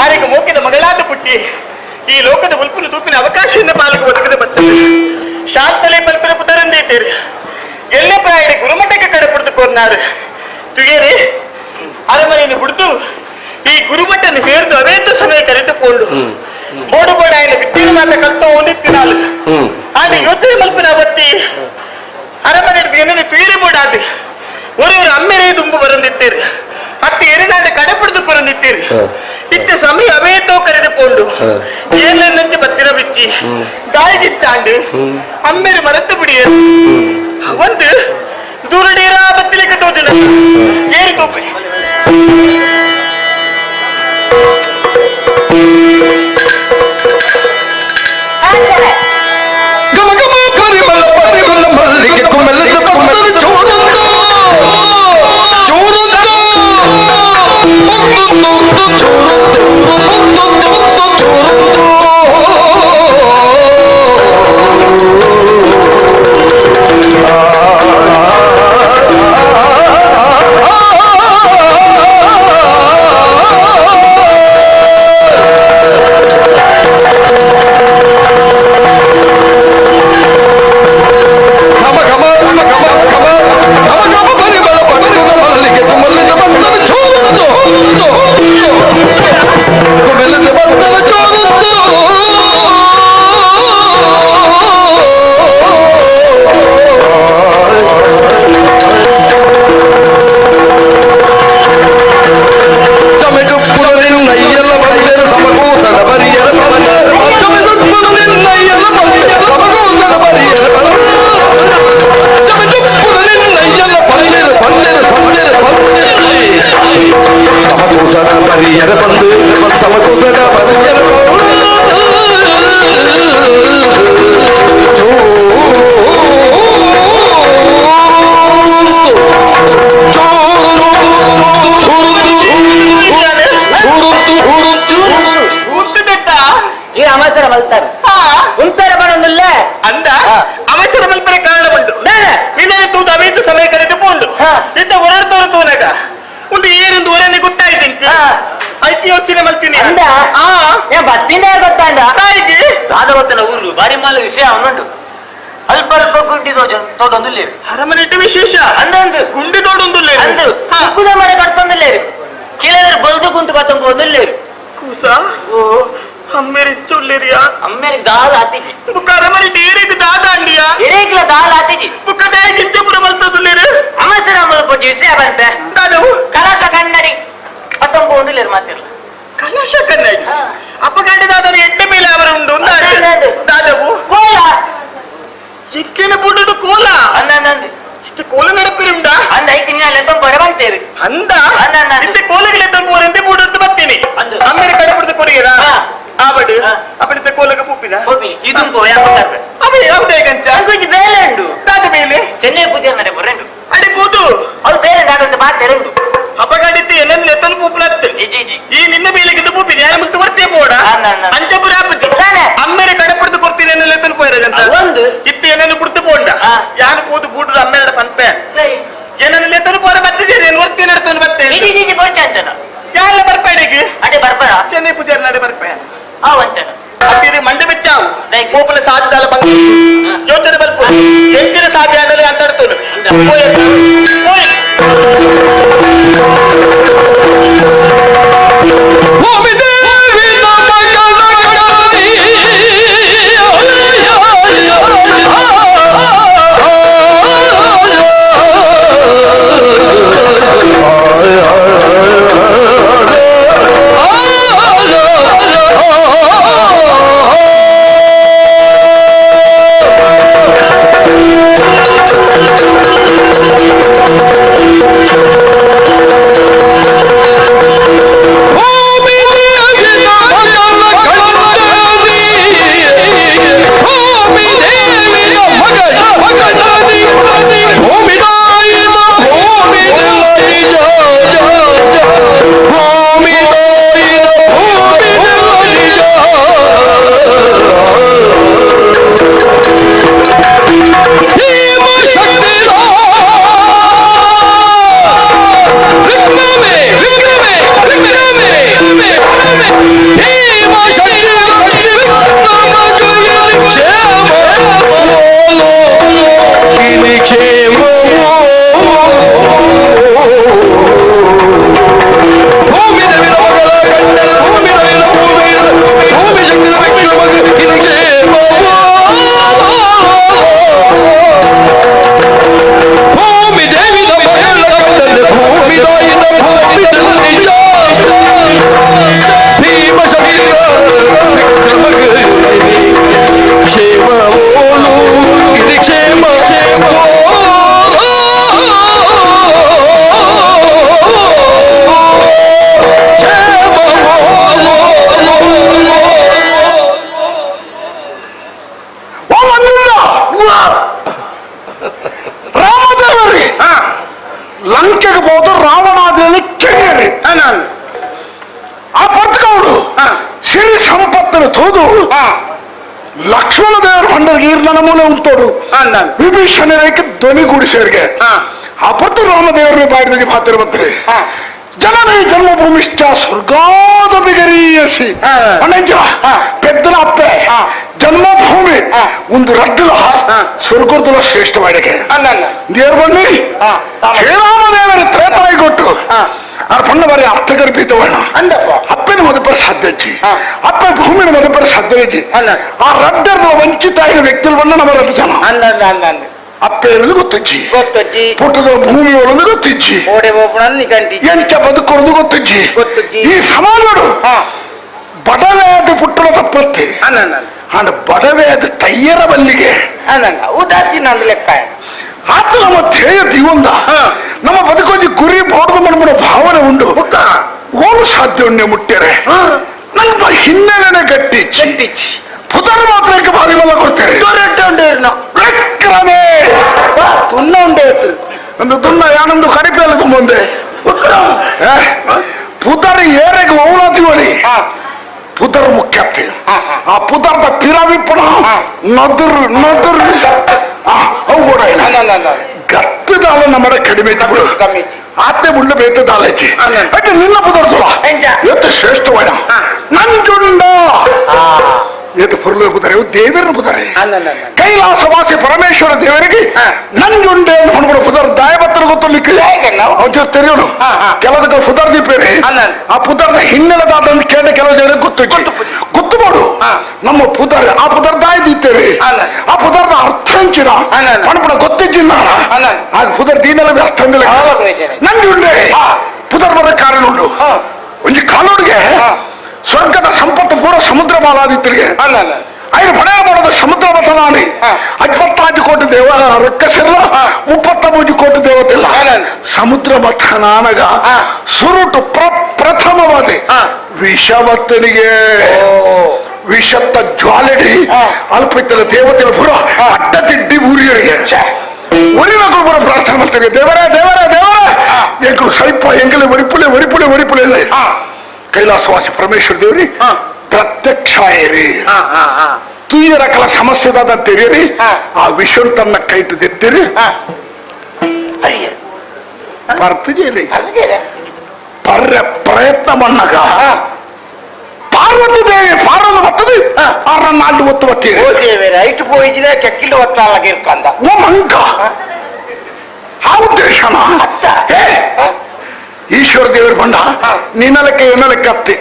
ಆರಿಗೆ ಮೋಕಿದ ಮಗಳಾದ ಪುಟ್ಟಿ ಈ ಲೋಕದ ಉಲ್ಪನ ತೂಪಿನ ಅವಕಾಶದಿಂದ ಪಾಲಕ ಒದಗದೆ ಬರ್ತದೆ. ಶಾಂತಲೆ ಪಲ್ಪನ ಪುತರಂದೀತೀರಿ ಎಲ್ಲೇ ಪ್ರಾಯಡಿ ಗುರುಮಠಕ್ಕೆ ಕಡೆ ಪುಡ್ದು ಕೋರ್ನಾರು ತುಗೇರಿ ಅರಮನೆಯನ್ನು ಬಿಡ್ದು ಈ ಗುರುಮಠನ್ನು ಸೇರಿದು ಅವೇತ ಸಮಯ ಕರೆದುಕೊಂಡು ಬೋಡು ಬೋಡ ఆయన ವಿದ್ಯೆ ಮಾತ ಕಲ್ತೋ ಒಂದಿತ್ತಿನಾಲು ಆಗ ಯೋಚನೆ ಮಲ್ಪನ ಅವತ್ತಿ ಅರಮನೆ ಏನನ್ನು ಪೀರಿ ಬೋಡಾದು ஒரு அம்மரே தும்பு வருந்தித்தீர் அத்து எரிநாடு கடைப்பிடித்து பொருந்தித்தீர் இத்த சமயம் அவையத்தோ கருது போண்டு ஏழு நெஞ்சு பத்திர வச்சு ಗಾಯಗಿತ್ತಾಂಡು ಅಮ್ಮೇರು ಮರತ್ತು ಬಿಡಿಯರು ಒಂದು ದೂರಡೇರ ಬತ್ತಿಲಿಕ್ಕೆ ತೋದಿನ ಏರಿ ಕೋಪೆ ಗಮ ಗಮ ಪರಿಮಳ ಪರಿಮಳ ಮಲ್ಲಿಗೆ ಕುಮಲದ ಪಂದರ ಚೋಡಂತ ವಿಷಯ ಅವನುಂಟು ಅಲ್ಪ ಅಲ್ಪ ಗುಂಡಿ ತೋಟೊಂದುಲ್ಲೇರು ಅರಮನೆಟ್ಟು ವಿಶೇಷ ಅಂದಂದು ಗುಂಡಿ ತೋಡೊಂದುಲ್ಲೇರು ಅಂದು ಕುದ ಮನೆ ಕಟ್ತೊಂದುಲ್ಲೇರು ಕಿಳವರು ಬಲ್ದು ಕುಂತು ಕತ್ತೊಂದು ಒಂದುಲ್ಲೇರು ಕೂಸ ಓ ಅಮ್ಮೇರಿ ಚೊಲ್ಲೇರಿಯಾ ಅಮ್ಮೇರಿ ದಾಲ್ ಆತಿಜಿ ಬುಕ್ಕ ಅರಮನೆ ಡೇರಿಗೆ ದಾದ ಅಂಡಿಯಾ ಎರೇಕಿಲ ದಾಲ್ ಆತಿಜಿ ಬುಕ್ಕ ಡೇ ಗಿಂಚಪುರ ಬಲ್ತದುಲ್ಲೇರು ಅಮಸರ ಅಮಲ ಪೊಟ್ಟಿ ವಿಷಯ ಬಂತೆ ದಾದವು ಕಲಾಸ ಕನ್ನಡಿ ಕತ್ತೊಂದು ಒಂದುಲ್ಲೇರು ಮಾತಿರಲ್ಲ ಕಲಾಶ ಕನ್ನಡಿ ಅಪ್ಪಗಂಡ ದಾದನ ಎಡ್ಡೆ ಮೇಲೆ ಅವರು ಉಂಟು ದಾದವು ಚಿಕ್ಕನ ಬುಡ್ಡು ಕೋಲ ಅಂದಂದು ಇಷ್ಟು ಕೋಲ ನಡಪಿರುಂಡ ಅಂದ ಐತಿ ನೀ ಅಲ್ಲೆತ್ತ ಬರಬಂತೇರಿ ಅಂದ ಇಂತ ಕೋಲಗಳೆತ್ತ ಬೋರೆಂದೆ ಬುಡ್ಡು ಬರ್ತೀನಿ ಅಮ್ಮೇರೆ ಕಡೆ ಬಿಡ್ದು ಕೊರಿಯರಾ ಆಬಡು ಅಪ್ಪಡಿತ ಕೋಲಗ ಪೂಪಿನ ಇದು ಯಾಕೆ ಅವ ಯಾವುದೇ ಗಂಚ ಕೊಂಚ ಬೇಲೆ ಉಂಡು ದಾದ ಮೇಲೆ ಚೆನ್ನೈ ಪೂಜೆ ನಡೆ ಬರೆಂಡು ಅಡಿ ಬೂದು ಅವ್ರು ಬೇರೆ ನಾಡೊಂದು ಮಾತೆರೆಂಡು ಅಪಗಾಡಿತ್ತು ಎನ್ನನ್ನು ಎತ್ತಲು ಪೂಪಲತ್ತು ಈ ನಿನ್ನ ಬೇಲೆಗಿದ್ದು ಪೂಪಿನ ಯಾರು ಮುಟ್ಟು ಬರ್ತೇ ಬೋಡ ಅಂಚಪುರ ಆಪತ್ತಿ ಅಮ್ಮೇರೆ ಕಡೆ ಬಿಡ್ದು ಕೊಡ್ತೀನಿ ಎನ್ನೆಲ್ಲ ಎತ್ತಲು ಪೋಯರಂತ ಒಂದು ಇತ್ತು ಏನನ್ನು ಬಿಡ್ತು ಬೋಂಡ ಯಾರು ಕೂದು ಬೂಡ್ರು ಅಮ್ಮೇರಡ ಪನ್ಪೆ ಏನನ್ನು ಎತ್ತಲು ಪೋರ ಬತ್ತಿದ್ದೀರಿ ನೋಡ್ತೀನಿ ನಡ್ತಾನೆ ಬತ್ತೆ ಯಾರೆಲ್ಲ ಬರ್ಬೇಡಿಗೆ ಅಡೆ ಬರ್ಬರ ಚೆನ್ನೈ ಪೂಜೆ ನಡೆ ಬರ್ಪೆ ಆ ವಂಚನ ಅತ್ತಿರಿ ಮಂಡೆ ಬೆಚ್ಚಾವು ಕೋಪಲ ಸಾಧ್ಯಾಲ ಬಂಗ ಜೋತದ ಬಲ್ಪು ಎಂಚಿನ ಸಾಧ್ಯಾಡಲೆ ಅಂತಾಡ್ತೋನು ಲಂಕೆಗೆ ಹೋದ ರಾವಣಾದಿಯಲ್ಲಿ ಕೆಂಗೇರಿ ಆ ಪತ್ಕವಳು ಸಿರಿ ಸಂಪತ್ತನ್ನು ತೋದು ಲಕ್ಷ್ಮಣ ದೇವರ ಭಂಡರಿಗೆ ನನ್ನ ಮೂಲೆ ಉಂಟೋಡು ವಿಭೀಷಣರಿಗೆ ಧ್ವನಿಗೂಡಿಸೋರಿಗೆ ಆ ಪತ್ತು ರಾಮದೇವರನ್ನು ಬಾಡಿದಾಗೆ ಮಾತಿರ ಬರ್ತಾರೆ ಜನನೇ ಜನ್ಮಭೂಮಿಷ್ಟ ಸ್ವರ್ಗಾದ ಬಿಗರಿಯಸಿ ಅಣ್ಣಂಜ పెద్దల అప్పే జన్మభూమి ಒಂದು ರಡ್ಡಲ ಸ್ವರ್ಗದ ಶ್ರೇಷ್ಠ ಮಾಡಿಕೆ ದೇವ್ರ ಬನ್ನಿ ಶ್ರೀರಾಮದೇವರ ತ್ರೇತಾಯಿ ಕೊಟ್ಟು ಆ ಪಣ್ಣ ಬಾರಿ ಅರ್ಥಗರ್ಭಿತವಣ್ಣ ಅಪ್ಪನ ಮದುಪರ ಸಾಧ್ಯಜ್ಜಿ ಅಪ್ಪ ಭೂಮಿನ ಮದುಪರ ಸಾಧ್ಯಜ್ಜಿ ಆ ರಡ್ಡರ ವಂಚಿತ ಆಗಿನ ವ್ಯಕ್ತಿಗಳು ಬಣ್ಣ ನಮ್ಮ ರಡ್ಡ ಜನ ಅಪ್ಪ ಇರೋದು ಗೊತ್ತಜ್ಜಿ ಪುಟ್ಟದ ಭೂಮಿ ಒಳದು ಗೊತ್ತಿಜ್ಜಿ ಎಂಚ ಬದುಕೊಳದು ಗೊತ್ತಜ್ಜಿ ಈ ಸಮಾಜಗಳು ಬಡವೇದ ಪುಟ್ಟಳ ತಪ್ಪತ್ತೆ ಅಂಡ್ ಬಡವೇದ ತಯ್ಯರ ಬಲ್ಲಿಗೆ ಉದಾಸೀನ ಲೆಕ್ಕ ಆತ ನಮ್ಮ ಧ್ಯೇಯ ದಿವಂದ ನಮ್ಮ ಬದುಕೋಜಿ ಗುರಿ ಬೋರ್ದು ಮನಮನ ಭಾವನೆ ಉಂಡು ಓಲು ಸಾಧ್ಯ ಉಂಡೆ ಮುಟ್ಟ್ಯಾರೆ ನಮ್ಮ ಹಿನ್ನೆಲೆನೆ ಗಟ್ಟಿಚ್ಚಿ ಪುದರ್ ಮಾತ್ರಕ್ಕೆ ಭಾರಿ ಬಲ ಕೊಡ್ತೇವೆ ತುನ್ನ ಉಂಡೆ ಒಂದು ತುನ್ನ ಯಾನೊಂದು ಕಡಿಪೆಲ್ಲ ತುಂಬಂದೆ ಪುದರ್ ಏರೆಗೆ ಓಲಾದಿವಳಿ ಪುದರ್ ಮುಖ್ಯತೆ ಆ ಪುದರ್ದ ಪಿರಾವಿಪ್ಪಣ ನದುರು ನದುರು ಅವು ಕೂಡ ಗತ್ತದಾಲ ನಮ್ಮಡ ಕಡಿಮೆ ಆತೆ ಮುಳ್ಳು ಬೇತದಾಲೈತಿ ಅಕ್ಕೆ ನಿನ್ನ ಪುದರ್ದುಲ ಎತ್ತು ಶ್ರೇಷ್ಠವಾದ ನಂಜುಂಡ ಎದ್ದು ಪುರ್ಲು ಪುದರೆ ದೇವರ ಪುದರೆ ಕೈಲಾಸವಾಸಿ ಪರಮೇಶ್ವರ ದೇವರಿಗೆ ನಂಜುಂಡೆ ಹೊಣಬಡ ಪುದರ್ ದಾಯಬತ್ತರ ಗೊತ್ತಲಿಕ್ಕೆ ಅವ್ರ ತೆರೆಯೋನು ಕೆಲವದಕ್ಕೆ ಪುದರ್ ದೀಪೇರಿ ಆ ಪುದರ್ನ ಹಿನ್ನೆಲೆದಾದ ಕೇಳ ಕೆಲವು ಜನ ಗೊತ್ತು ಮಾಡು ನಮ್ಮ ಪುದರ್ ಆ ಪುದರ್ ದಾಯ ದೀತೇವೆ ಆ ಪುದರ್ನ ಅರ್ಥ ಹಂಚಿನ ಹೊಣಬಡ ಗೊತ್ತಿಜ್ಜಿನ ಆಗ ಪುದರ್ ದೀನೆಲ್ಲ ಅರ್ಥ ನಂಜುಂಡೆ ಪುದರ್ ಬರ ಕಾರಣ ಉಂಡು ಒಂದು ಕಾಲೋಡಿಗೆ ಸ್ವರ್ಗದ ಸಂಪತ್ತು ಪೂರ ಸಮುದ್ರ ಬಾಲಾದಿತ್ತರಿಗೆ ఆయన పడేయబడదు సమುద్ర మతనాన్ని 55 కోటి దేవ రక్కసిల్ల 33 కోಟಿ ದೇವತೆಲ್ಲ ಸಮುದ್ರ ಮಥನ అనగా ಸುರುಟು ಪ್ರಥಮವಾದಿ ವಿಷವತ್ತನಿಗೆ ವಿಷತ್ತ ಜ್ವಾಲೆಡಿ ಅಲ್ಪಿತರ ದೇವತೆಗಳ ಪುರ ಅಡ್ಡದಿಡ್ಡಿ ಊರಿಗೆ ಒರಿನಗಳು ಪುರ ಪ್ರಾರ್ಥನೆ ಮಾಡ್ತಾರೆ ದೇವರೇ ದೇವರೇ ದೇವರೇ ಎಂಕಳು ಸ್ವಲ್ಪ ಎಂಗಲೆ ಒರಿಪುಳೆ ಒರಿಪುಳೆ ಒರಿಪುಳೆ ಇಲ್ಲ ಕೈಲಾಸವಾಸಿ ಪರಮೇಶ್ವರ ದೇವ್ರಿ ಪ್ರತ್ಯಕ್ಷ ಏರಿ ತುಯ್ಯ ರಕಲ ಸಮಸ್ಯೆದಾದ ತೆರೀರಿ ಆ ವಿಷನ್ ತನ್ನ ಕೈಟು ತೆತ್ತೀರಿ ಬರ್ತಿದ್ದೀರಿ ಪರ್ಯ ಪ್ರಯತ್ನ ಮಣ್ಣಗ ಪಾರ್ವತಿ ದೇವಿ ಪಾರ್ವತಿ ಬರ್ತದೆ ಅವ್ರ 4 ಹೊತ್ತು ಬತ್ತೀರಿ ರೈಟ್ ಪೋಯಿದ್ರೆ ಕೆಕ್ಕಿಲು ಹೊತ್ತಾಗಿರ್ಕಂದ ಓ ಮಂಕ ಆ ಉದ್ದೇಶನ ಈಶ್ವರ ದೇವರು ಬಂಡ ನಿನ್ನಲಕ್ಕೆ ಎನ್ನಲಕ್ಕೆ ಅತ್ತಿ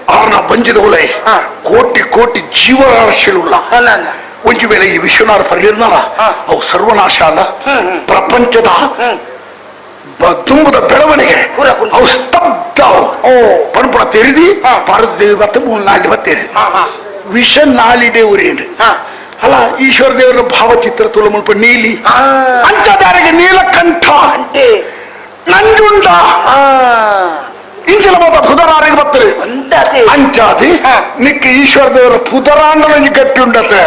ಅವ್ರನ್ನ ಬಂಜಿದ ಒಲೆ ಕೋಟಿ ಕೋಟಿ ಜೀವರಾಶಿಯುಳ್ಳ ಒಂಜಿ ವೇಳೆ ಈ ವಿಶ್ವನಾಥ ಪರಿರ್ನಾಳ ಅವು ಸರ್ವನಾಶ ಅಲ್ಲ ಪ್ರಪಂಚದ ತುಂಬದ ಬೆಳವಣಿಗೆ ಅವು ಸ್ತಬ್ಧ ಪಣಪಣ ತೆರಿದಿ ಪಾರ್ವತಿ ದೇವಿ ಬತ್ತ 3 ನಾಳಿ ಬತ್ತೇರಿ ವಿಷ ನಾಳಿದೆ ಉರೇನು ಅಲ್ಲ ಈಶ್ವರ ದೇವರ ಭಾವಚಿತ್ರ ತುಳ ಮುಲ್ಪ ನೀಲಿ ಅಂಚದಾರಿಗೆ ನೀಲಕಂಠ ಅಂತೆ ನಂಜುಂಡ ಇಂಚಿನ ಮಾತ ಪುದರಾರಿಗೆ ಬರ್ತದೆ ಅಂಚಾದಿ ನಿಕ್ಕ ಈಶ್ವರ ದೇವರ ಪುದರಾಂಡ ಗಟ್ಟಿ ಉಂಡತೆ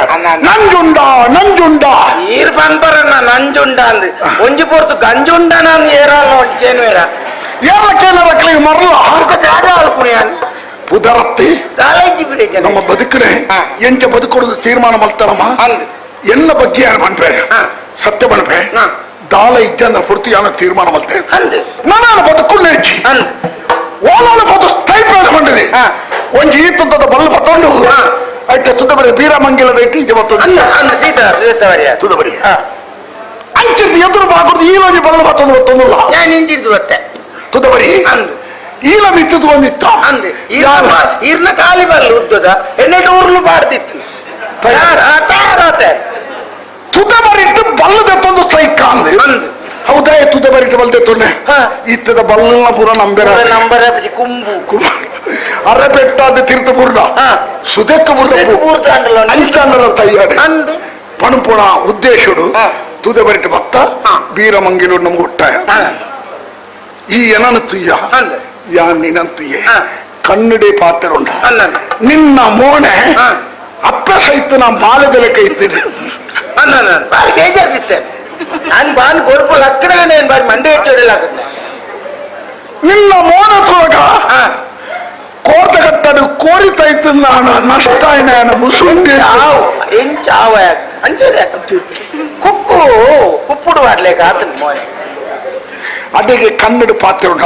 ನಂಜುಂಡ ನಂಜುಂಡ ನೀರ್ ಬಂದ್ಬರನ್ನ ನಂಜುಂಡ ಅಂದ್ರೆ ಒಂಜಿ ಪೋರ್ತು ಗಂಜುಂಡ ನಾನು ಏರಲ್ಲ ಏನು ಏರಕ್ಕೆ ಮರಲ್ಲ ಪುದರತ್ತಿ ನಮ್ಮ ಬದುಕನೆ ಎಂಚ ಬದುಕೊಡೋದು ತೀರ್ಮಾನ ಮಾಡ್ತಾರಮ್ಮ ಎಲ್ಲ ಬಗ್ಗೆ ಯಾರು ಬನ್ಪೆ ಸತ್ಯ ಬನ್ಪೆ ದಾಳ ಇಜ್ಜಂದ್ರ ಪೂರ್ತಿ ಯಾನ ತೀರ್ಮಾನ ಮಾಡ್ತೇವೆ ನಾನು ಬದುಕುಳ್ಳೆ ಹೆಚ್ಚಿ ಓಲಾನ ಬದು ಸ್ಥೈಪ್ರಾದ ಬಂದಿದೆ ಒಂಜಿ ಈ ತುದ್ದದ ಬಲ್ಲು ಬತ್ತೊಂಡು ಐತೆ ತುದ್ದಬರಿ ಬೀರಮಂಗಿಲದ ಇಟ್ಟು ಇದು ಬರ್ತದೆ ತುದ್ದಬರಿ ಅಂಚಿರ್ದು ಎದುರು ಬಾಗುದು ಈ ಲೋಜಿ ಬಲ್ಲು ಬತ್ತೊಂದು ಬತ್ತೊಂದಿಲ್ಲ ನಾನು ಹಿಂದಿರ್ದು ಬತ್ತೆ ತುದ್ದಬರಿ ಈಲ ಮಿತ್ತದು ಬಂದಿತ್ತ ಈರ್ನ ಖಾಲಿ ಬಲ್ಲು ಉದ್ದದ ಎಣ್ಣೆಟ್ಟು ಊರ್ಲು ಬಾಡ್ದಿತ್ತು ತುದ್ದಬರಿಟ್ಟು ಬಲ್ಲದೆತ್ತೊಂದು ಸ್ಟ್ರೈಕ್ ಅಂದೆ ಹೌದಾ ತುದ್ದಬರಿಟ್ಟು ಬಲ್ದೆತ್ತೊನ್ನೆ ಇತ್ತದ ಬಲ್ಲ ಪುರ ನಂಬರ ಕುಂಬು ಅರೆ ಬೆಟ್ಟಾದ ತೀರ್ಥಪೂರ್ಣ ಸುದೆಕ್ಕ ಅಂಚಾಂಡಲ ತಯ್ಯಾಡೆ ಪಣಪುಣ ಉದ್ದೇಶುಡು ತುದಬರಿಟ್ಟು ಭಕ್ತ ಬೀರಮಂಗಿಲು ನಮ್ಗೆ ಹುಟ್ಟಾಯ ಈ ಏನನ ತುಯ್ಯ ಯಾ ನಿನಂತುಯ್ಯ ಕನ್ನಡಿ ಪಾತ್ರ ಉಂಡ ನಿನ್ನ ಮೋಣೆ ಅಪ್ಪ ಸಹಿತ ನಾ ಬಾಲ್ಯದಲೆ ಕೈತೀನಿ ಬಾರಿ ಬೇಜಾರ್ದಿತ್ತೆ ನಾನು ಬಾನ್ ಕೊಡ್ಪು ಲಕ್ಕಡ ಬಾರಿ ಮಂಡೆ ಹೆಚ್ಚೋಡಿಲಾಗುತ್ತೆ ನಿನ್ನ ಮೋಣ ತೋಗ ಕೋರ್ತಗಟ್ಟಡು ಕೋರಿತೈತು ನಾನು ನಷ್ಟ ಮುಸುಂಡಿ ಎಂಚಾವ ಅಂಚದೆ ಕುಕ್ಕು ಕುಪ್ಪುಡು ಮಾಡ್ಲೇಕ ಆತನ ಮೋನೆ ಅಡಿಗೆ ಕನ್ನಡ ಪಾತ್ರ ಉಂಡ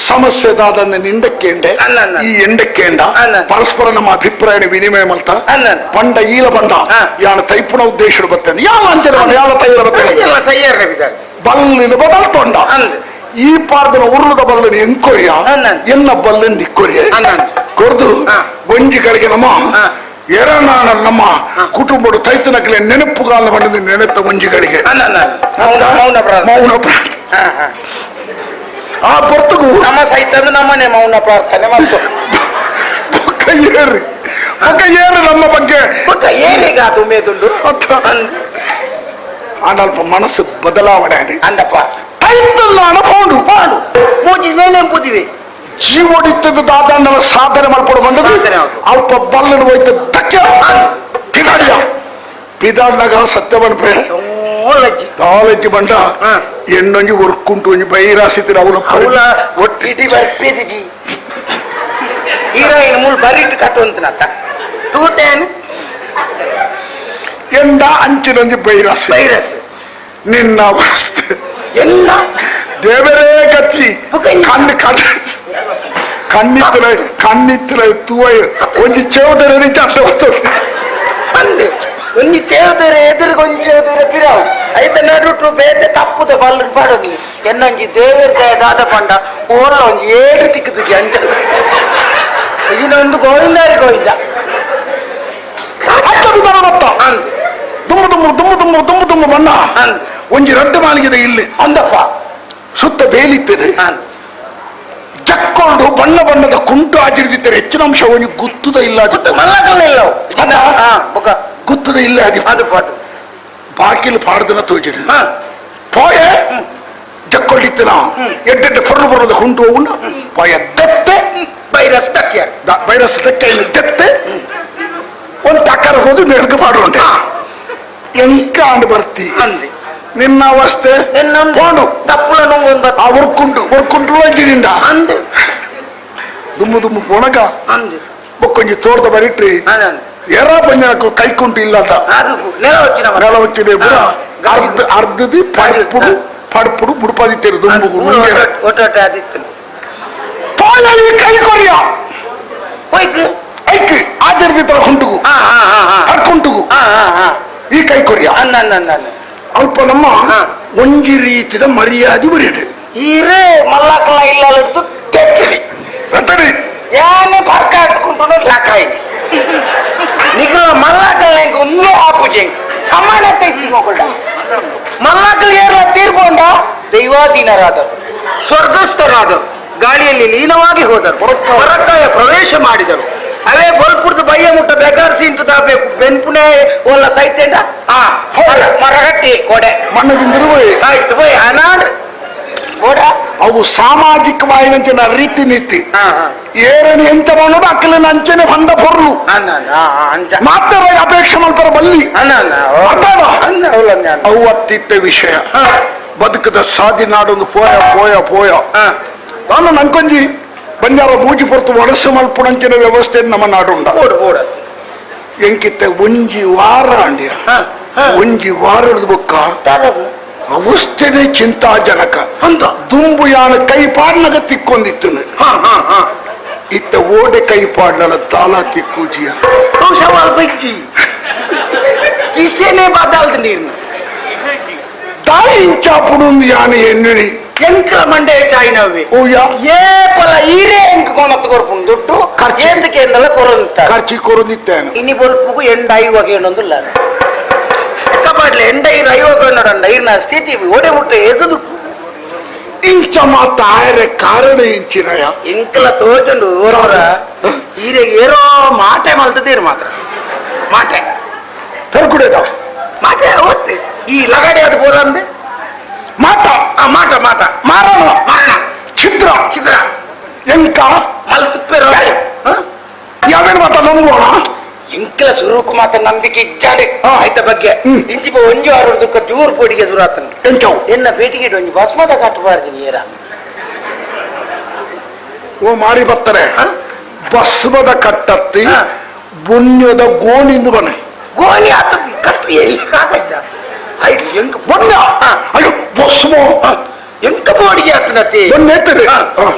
ಸಮಸ್ಯೆ ದಾದನ್ನ ನಿಂಡಕ್ಕೇಂಡೆ ಈ ಎಂಡಕ್ಕೇಂಡ ಪರಸ್ಪರ ನಮ್ಮ ಅಭಿಪ್ರಾಯ ವಿನಿಮಯ ಮಲ್ತ ಪಂಡ ಈಲ ಬಂಡ ಯಾನ ತೈಪುಣ ಉದ್ದೇಶ ಬರ್ತೇನೆ ಯಾವ ಅಂಚನೆ ಯಾವ ತೈಲ ಬರ್ತೇನೆ ಬಲ್ಲಿನ ಬದಲ್ತೊಂಡ ಈ ಪಾರ್ದನ ಉರುಳದ ಬಲ್ಲನ ಎಂಕೊರಿಯ ಎನ್ನ ಬಲ್ಲನ್ ನಿಕ್ಕೊರಿಯ ಕೊರ್ದು ಒಂಜಿಗಳಿಗೆ ನಮ್ಮ ಎರನಾಣ ನಮ್ಮ ಕುಟುಂಬದ ತೈತನಕ್ಕೆ ನೆನಪುಗಾಲ ಬಂದ ನೆನೆತ್ತ ಒಂಜಿಗಳಿಗೆ ಮೌನ ಆ ಪೊರ್ತುಗು ನಮ್ಮ ಸಹಿತ ನಮ್ಮನೆ ಮೌನ ಪ್ರಾರ್ಥನೆ ಮತ್ತು ಏರಿ ನಮ್ಮ ಬಗ್ಗೆ ಏನಿಗ ತುಮೇದುಂಡು ಅನಲ್ಪ ಮನಸ್ಸು ಬದಲಾವಣೆ ಅಂದಪ್ಪ ಅನುಭವ ಪಾಡು ಮೂಜಿ ನೇನೆ ಬುದಿವೆ ಜೀವಡಿತ್ತದ ದಾದಾಂಡನ ಸಾಧನೆ ಮಾಡ್ಕೊಂಡು ಬಂದದ್ದು ಅಲ್ಪ ಬಲ್ಲನ ಹೋಯ್ತು ದಕ್ಕೆ ಪಿದಾಡಿಯ ಪಿದಾಡ್ನಾಗ ಸತ್ಯವನ್ ಪೇ ಕಾಲೇಜಿ ಬಂಡ ಎಣ್ಣೊಂಜಿ ಒರ್ಕುಂಟು ಒಂಜಿ ಬೈರಾಸಿತ್ತಿರ ಅವನ ಒಟ್ಟಿಟಿ ಬರ್ಪೇದಿಜಿ ಹೀರೋಯಿನ್ ಮೂಲ್ ಬರಿಟ್ಟು ಕಟ್ಟುವಂತನತ್ತ ತೂತೇನು ಎಂಡ ಅಂಚಿನೊಂಜಿ ಬೈರಾಸಿ ನಿನ್ನ ಅವಸ್ಥೆ ಎಲ್ಲ ದೇವರೇ ಗತಿ ಕಣ್ಣು ಕಣ್ಣಿತ್ತಿರ ತೂವೈ ಒಂಜಿ ಚೇವದರ ಅಡ್ಡ ಬರ್ತದೆ ಅಂದೆ ಒಂಜಿ ಚೇವದರ ಎದುರುಗೊಂಚೇವದರ ಪಿರಾವು ಐತ ನಡುಟು ಬೇತೆ ತಪ್ಪುದ ಬಲ್ಲ ಪಾಡೋದು ಎನ್ನೊಂಜಿ ದೇವರ ದಾದ ಪಂಡ ಓಲ ಒಂಜಿ 7 ತಿಕ್ಕುದು ಅಂಚ ಇನ್ನೊಂದು ಗೋವಿಂದಾರಿ ಗೋವಿಂದ ದುಮ್ಮು ಬಣ್ಣ ಒಂಜಿ ರಡ್ಡು ಮಾಲಿಗೆದ ಇಲ್ಲಿ ಅಂದಪ್ಪ ಸುತ್ತ ಬೇಲಿತ್ತದೆ ಚಕ್ಕೊಂಡು ಬಣ್ಣ ಬಣ್ಣದ ಕುಂಟು ಆಚರಿಸಿದ್ದಾರೆ ಹೆಚ್ಚಿನ ಅಂಶ ಒಂದು ಗುತ್ತದ ಇಲ್ಲ ಮಲ್ಲಕಲ್ಲ ಇಲ್ಲ ಗುತ್ತದ ಇಲ್ಲ ಅದು ಬಾಕಿಲು ಪಾಡ್ದನ ತೋಜಿರಿ ಪೋಯ ಜಕ್ಕೊಳ್ಳಿತ್ತನ ಎಡ್ಡೆಡ್ಡೆ ಪೊರ್ಲು ಬರೋದ ಕುಂಟು ಹೋಗುಂಡು ಪೋಯ ದೆತ್ತೆ ಬೈರಸ್ ತಕ್ಕೆ ಬೈರಸ್ ತಕ್ಕೆ ದೆತ್ತೆ ಒಂದು ತಕ್ಕರ ಹೋದು ಮೆಡ್ಗ ಮಾಡುಂಡೆ ಎಂಕ ಅಂಡ್ ಬರ್ತಿ ನಿನ್ನ ಅವಸ್ಥೆ పోను తప్పుల నువ్వు ఆ వర్కుంటు జిరిండ అందు దుమ్ము పోనక కొంచెం తోడత బరిట్రి ఎర్ర పంజనకు కైకుంటు ఇల్లట నెల వచ్చిన అర్ధది పడుపుడు బుడిపది తెరు దుమ్ము పోయాలి కై కొరియా ఐక్ ఆచరిత ಹುಂಟುಗು ಅರ್ಕುಂಟುಗು ಈ ಕೈ ಕೊರಿಯಾ ಅಲ್ಪ ನಮ್ಮ ಒಂಜಿ ರೀತಿದ ಮರ್ಯಾದೆ ಬರೀರಿ ಈರೇ ಮಲ್ಲಕಲ ಇಲ್ಲ ತೆಕ್ಕಲಿ ಏನೇ ಪರ್ಕ ಇಟ್ಕೊಂಡು ಲಾಕಾಯಿ నీకు మల్లాకల్ ఉందో ఆపుజే సమానత ఇచ్చినోకుండా మల్లాకల్ ಏರ್ಲ ತೀರ್ಕೊಂಡ ದೈವಾಧೀನರಾದರು ಸ್ವರ್ಗಸ್ಥರಾದರು ಗಾಳಿಯಲ್ಲಿ ಲೀನವಾಗಿ ಹೋದರು ಹೊರಕಾಯ ಪ್ರವೇಶ ಮಾಡಿದರು ಅವೇ ಬೋಲ್ಪುರದ ಬಯ್ಯ ಮುಟ್ಟ ಬೆಗಾರ್ಸಿ ಇಂಟು ದಾಬೇಕು ಬೆನ್ಪುಣೆ ಒಲ್ಲ ಸೈತೆಂಡ ಮರಗಟ್ಟಿ ಕೊಡೆ ಮಣ್ಣದಿಂದ ಆಯ್ತು ಹೋಯ್ ಅನಾಡ್ ಅವು ಸಾಮಾಜಿಕವಾದ ರೀತಿ ನೀತಿ ಏರని ಎಂತ ಮಾಡೋದು ಅಕ್ಕಲಿನ ಅಂಚನೆ ಬಂದ ಪೊರ್ಲು ಮಾತ್ರ ಅಪೇಕ್ಷೆ ಮಾಡ್ತಾರ ಬಲ್ಲಿ ಅವು ಅತ್ತಿತ್ತ ವಿಷಯ ಬದುಕದ ಸಾಧಿ ನಾಡೊಂದು ಪೋಯ ನಾನು ನಂಕೊಂಜಿ ಬಂಜಾರ ಮೂಜಿ ಪೊರ್ತು ಒಡಸು ಮಲ್ಪುಣಂಚಿನ ವ್ಯವಸ್ಥೆ ನಮ್ಮ ನಾಡುಂಡ ಎಂಕಿತ್ತ ಒಂಜಿ ವಾರ ಅಂಡಿಯ ಒಂಜಿ ವಾರದ ಬುಕ್ಕ ಅವಸ್ಥೆನೇ ಚಿಂತಾಜನಕ ಅಂತ ದುಂಬು ಯಾನ ಕೈ ಪಾಡ್ನಗ ತಿಕ್ಕೊಂದಿತ್ತು ಇತ್ತ ಓಡೆ ಕೈ ಪಾಡ್ಲ ತಾಲ ತಿಕ್ಕೂಜಿಯ ಸವಾಲ್ ಬೈಕಿ ಕಿಸೇನೆ ಬಾದಾಲ್ದ ನೀರ್ನ ತಾಯಿ ಇಂಚಾಪುಡು ಯಾನ ಎನ್ನಿ ಎಂಕ ಮಂಡೆ ಚಾಯ್ನವಿ ಏ ಪಲ ಈರೇ ಎಂಕ ಕೊನತ್ತು ಕೊರ್ಪುಂಡು ದುಡ್ಡು ಖರ್ಚು ಎಂದಲ್ಲ ಕೊರಂತ ಖರ್ಚಿ ಕೊರಂದಿತ್ತೇನು ಇನಿ ಬೊಲ್ಪುಗು ಎಂಡ ಐವಾಗ ಏನೊಂದಿಲ್ಲ ಕಪಾಡ್ಲೆ ಎಂಡ ಐರು ಐವಾಗ ನೋಡಂಡ ಇರ್ನ ಸ್ಥಿತಿ ಓಡೆ ಮುಟ್ಟ ಎದುದು ಇಂಚ ಮಾತ ಆಯರೆ ಕಾರಣ ಇಂಚಿನಯ ಇಂಕಲ ತೋಚಂಡು ಓರವರ ಈರೆಗೆ ಏರೋ ಮಾಟೆ ಮಲ್ತದೀರು ಮಾತ್ರ ಮಾಟೆ ಪೆರ್ಕುಡೇದ ಮಾಟೆ ಓದ್ತಿ ಈ ಲಗಾಡಿ ಅದು ಬೋಲಂದೆ ಮಾಟ ಮಾಟ ಮಾಟ ಮಾರಣ ಮಾರಣ ಚಿತ್ರ ಎಂಕ ಮಲ್ತಪ್ಪೇರೋ ಯಾವೇನು ಮಾತ ನಂಬೋಣ ಇಂಕಲ ಸುರುಕು ಮಾತ ನಂಬಿಕೆ ಇಜ್ಜಾಡೆ ಆಯ್ತ ಬಗ್ಗೆ ಇಂಚಿಪ ಒಂಜು ಆರು ದುಃಖ ಜೂರು ಪೋಡಿಗೆ ಸುರಾತನ ಎಂಚವು ಎನ್ನ ಪೇಟಿಗೆ ಒಂಜಿ ಭಸ್ಮದ ಕಟ್ಟಬಾರ್ದು ಏರ ಓ ಮಾರಿ ಬತ್ತಾರೆ ಭಸ್ಮದ ಕಟ್ಟತ್ತಿ ಬುಣ್ಯದ ಗೋಣಿಂದು ಬನ್ನಿ ಗೋಣಿ ಆತ ಕಟ್ಟಿ ಎಲ್ಲಿ ಕಾಗೈತ ಆಯ್ತು ಎಂಕ ಬಣ್ಣ ಅಯ್ಯೋ ಭಸ್ಮ ಎಂಕ ಬೋಡಿಗೆ ಆತನತಿ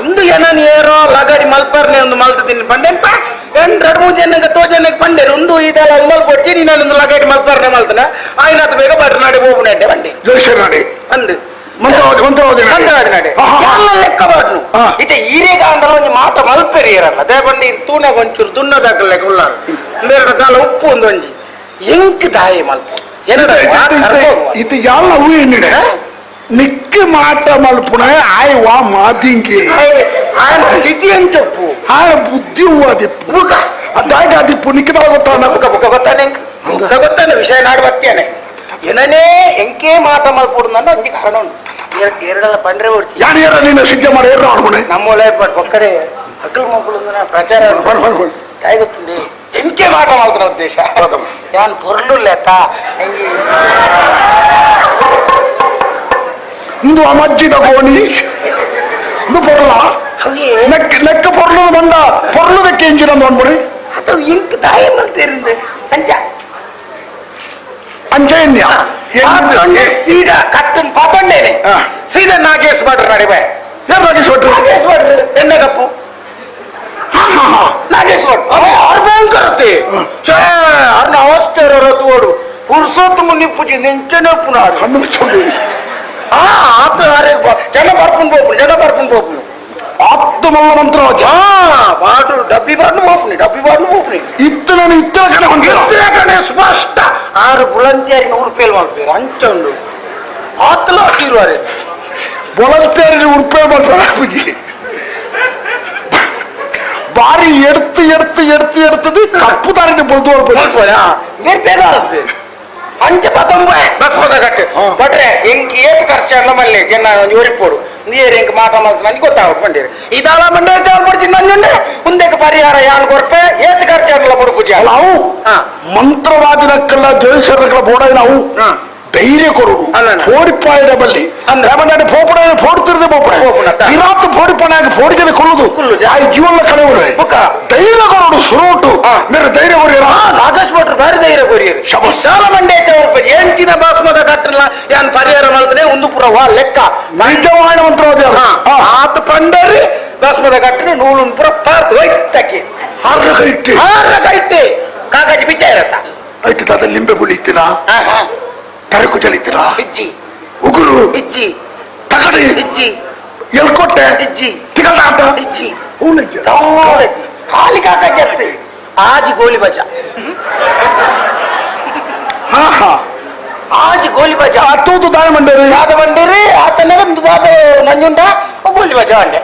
ಇಂದು ಏನನ್ ಏರೋ ಲಗಾಡಿ ಮಲ್ಪರ್ನೆ ಒಂದು ಮಲ್ತದಿನಿ ಬಂಡೆಂಪ ಏನ್ 2-3 ಜನಕ್ಕೆ ತೋಜನಕ್ಕೆ ಬಂಡೇರು ಒಂದು ಇದೆಲ್ಲ ಮಲ್ಪೊಟ್ಟಿ ನೀನೊಂದು ಲಗಾಡಿ ಮಲ್ಪರ್ನೆ ಮಲ್ತನ ಆಯ್ನಾತ ಬೇಗ ಬಟ್ಟ ನಾಡಿ ಹೋಗ್ಬಿಡೆ ಬಂಡೆ ಜೋಶರ್ ನಾಡಿ ಅಂದು ಲೆಕ್ಕ ಬಾಟ್ನು ಇತ್ತೆ ಈರೇಗ ಅಂದ್ರೆ ಒಂದು ಮಾತ ಮಲ್ಪೆರಿ ಇರಲ್ಲ ಅದೇ ಬಂದು ತೂನೆ ಒಂಚೂರು ದುನ್ನದಾಗಲ್ಲ ಉಳ್ಳಾರ ಬೇರೆ ಕಾಲ ಉಪ್ಪು ಒಂದು ಒಂಜಿ ಎಂಕ್ ದಾಯಿ ಮಲ್ಪ ಇದು ಯಾವ ಹೂ ಎಣ್ಣಿಡೆ ನಿಕ್ಕ ಮಾಟ ಮಲ್ಪುಣ ಆಯ್ವಾ ಮಾದಿಂಗಿ ಸ್ಥಿತಿ ಅಂಚಪ್ಪು ಆಯ ಬುದ್ಧಿ ಹೂ ಅದಿಪ್ಪು ಅದಾಗ ಅದಿಪ್ಪು ನಿಕ್ಕದ ಗೊತ್ತಾನೆ ವಿಷಯ ನಾಡು ಬರ್ತೇನೆ ಏನನೇ ಎಂಕೆ ಮಾತ ಮಲ್ಪುಡು ನನ್ನ ಒಂದಿ ಕಾರಣ ಉಂಟು ಎರಡೆಲ್ಲ ಪಂಡ್ರೆ ಓಡ್ತಿ ಯಾರ ನೀನು ಸಿದ್ಧ ಮಾಡಿ ಏರು ಆಡ್ಕೊಣೆ ನಮ್ಮೊಳೆ ಪಕ್ಕರೆ ಅಕ್ಕಲ್ ಮಕ್ಕಳು ಪ್ರಚಾರ ಕಾಯಿ ಗೊತ್ತುಂಡಿ ಎಂಕೆ ಮಾಟ ಮಾಡ್ತಾನ ಉದ್ದೇಶ ಯಾನ್ ಪೊರ್ಲು ಲೆಕ್ಕ ಹೆಂಗಿ ಇಂದು ಅಮಜ್ಜಿದ ಗೋಣಿ ಇದು ಪೊರ್ಲ ಲೆಕ್ಕ ಪೊರ್ಲು ಬಂದ ಪೊರ್ಲುದಕ್ಕೆ ಎಂಜಿನ ನೋಡ್ಬಿಡಿ ಅದು ಇಂಕ್ ದಾಯ ಮಲ್ತೇರಿಂದ ಅಂಚ ಅಂಜನ್ಯ ಸೀದಾ ಕಟ್ಟನ್ ಪಾಪಂಡೇನೆ ಸೀದಾ ನಾಗೇಶ್ ಭಟ್ರು ನಡಿಬೆ ಯಾರು ನಾಗೇಶ್ ಭಟ್ರು ಎನ್ನ ಕಪ್ಪು ನಾಗೇಶ್ ಭಟ್ರು ಅವ್ರು ಭಯಂಕರತೆ ಅವ್ರನ್ನ ಅವಸ್ಥೆ ಇರೋದು ಓಡು ಪುರುಸೋತ್ತು ಮುನ್ನಿಪ್ಪುಜಿ ನೆಂಚನೆ ಪುನಾಡು ಕಣ್ಣು ಮುಚ್ಚೋಡಿ ಆತ ಜನ ಬರ್ಕೊಂಡು ಹೋಗ್ಬಿಡಿ ಆಪ್ತ ಮಂತ್ರ ಬಾಟು ಡಬ್ಬಿ ಬಾರ್ನು ಹೋಗ್ನಿ ಇತ್ತು ನಾನು ಇತ್ತರ ಕಡೆ ಹೊಂದಿರ ಸ್ಪಷ್ಟ 6 ಬುಲಂತಿಯಾರಿ 100 ರೂಪಾಯಿ ಮಾಡ್ತೀರ ಅಂಚಂಡು ಆತಲ ಹಾಕಿರುವಾರೆ ಬೊಳಂತಿಯಾರಿ 100 ರೂಪಾಯಿ ಮಾಡ್ತಾರೆ ಬಾರಿ ಎಡ್ತದು ಕಪ್ಪು ತಾರಿನ ಬೊಲ್ದು ಅಂಚೆ 19 ಬಸ್ಮದ ಕಟ್ಟು ಬಟ್ರೆ ಎಂಕ್ ಏತ್ ಖರ್ಚಲ್ಲ ಮಲ್ಲೆ ಕೆನ್ನ ಒರಿಪೋಡು ನೀರು ಎಂಕ್ ಮಾತ ನನಗೆ ಗೊತ್ತಾಗ್ಬಿಟ್ಟಿರಿ ಇದಾಳ ಮಂಡೆ ಪಡ್ತೀನಿ ನಂಜುಂಡೆ ಮುಂದಕ್ಕೆ ಪರಿಹಾರ ಯಾರು ಕೊಡ್ಪೆ ಏತ್ ಖರ್ಚಲ್ಲ ಕೊಡು ಪೂಜೆ ನಾವು ಮಂತ್ರವಾದಿನಕ್ಕೆಲ್ಲ ಜೋಯಿಸರ್ಗಳ ಬೋಡ ನಾವು ಧೈರ್ಯ ಕೊಡುದು ಪೋಡಿಪಾಯದ ಬಲ್ಲಿ ಅಂದ್ರೆ ಪೋಡ್ತಿರದೆ ವಿರಾಟ್ ಪೋಡಿಪಣೆಯಾಗಿ ಪೋಡಿಗೆ ಕೊಡುದು ಆ ಜೀವನ ಕಡೆ ಧೈರ್ಯ ಕೊಡುದು ಸುರೋಟು ಮೇರೆ ಧೈರ್ಯ ಕೊರಿಯರ ರಾಜೇಶ್ ಭಟ್ರು ಬಾರಿ ಧೈರ್ಯ ಕೊರಿಯರು ಶಾಲ ಮಂಡೆ ಎಂಟಿನ ಬಾಸ್ಮದ ಕಟ್ಟಲ್ಲ ಯಾನ್ ಪರಿಹಾರ ಮಾಡ್ತಾನೆ ಒಂದು ಪುರ ಲೆಕ್ಕ ನಿಜವಾದ ಮಂತ್ರವಾದಿ ಆತ ಪಂಡರಿ ಬಾಸ್ಮದ ಕಟ್ಟನೆ ನೂಲು ಪುರ ಪಾರ್ತು ಹೋಯ್ತಕ್ಕೆ ಹಾರ ಕೈಟ್ಟೆ ಕಾಗಜಿ ಬಿಚ್ಚ ಇರತ್ತ ಆಯ್ತು ತಾತ ಲಿಂಬೆ ಬುಳಿತೀರಾ ತರಕು ಜಲಿತೀರ ಇಜ್ಜಿ ಉಗುರು ಇಜ್ಜಿ ತಗಡಿ ಇಜ್ಜಿ ಎಲ್ಕೊಟ್ಟೆ ಇಜ್ಜಿ ತಿಗಲಾಟ ಇಜ್ಜಿ ಹಾಲಿ ಕಾಕಜ್ಜಿ ಆಜಿ ಗೋಲಿ ಬಜ ಆಜಿ ಗೋಲಿ ಬಜ ಅತ್ತೂತು ದಾಯ ಮಂಡರಿ ಯಾದ ಮಂಡರಿ ಆತನ ಒಂದು ದಾದ ನಂಜುಂಡ ಗೋಲಿ ಬಜ ಅಂಡೆ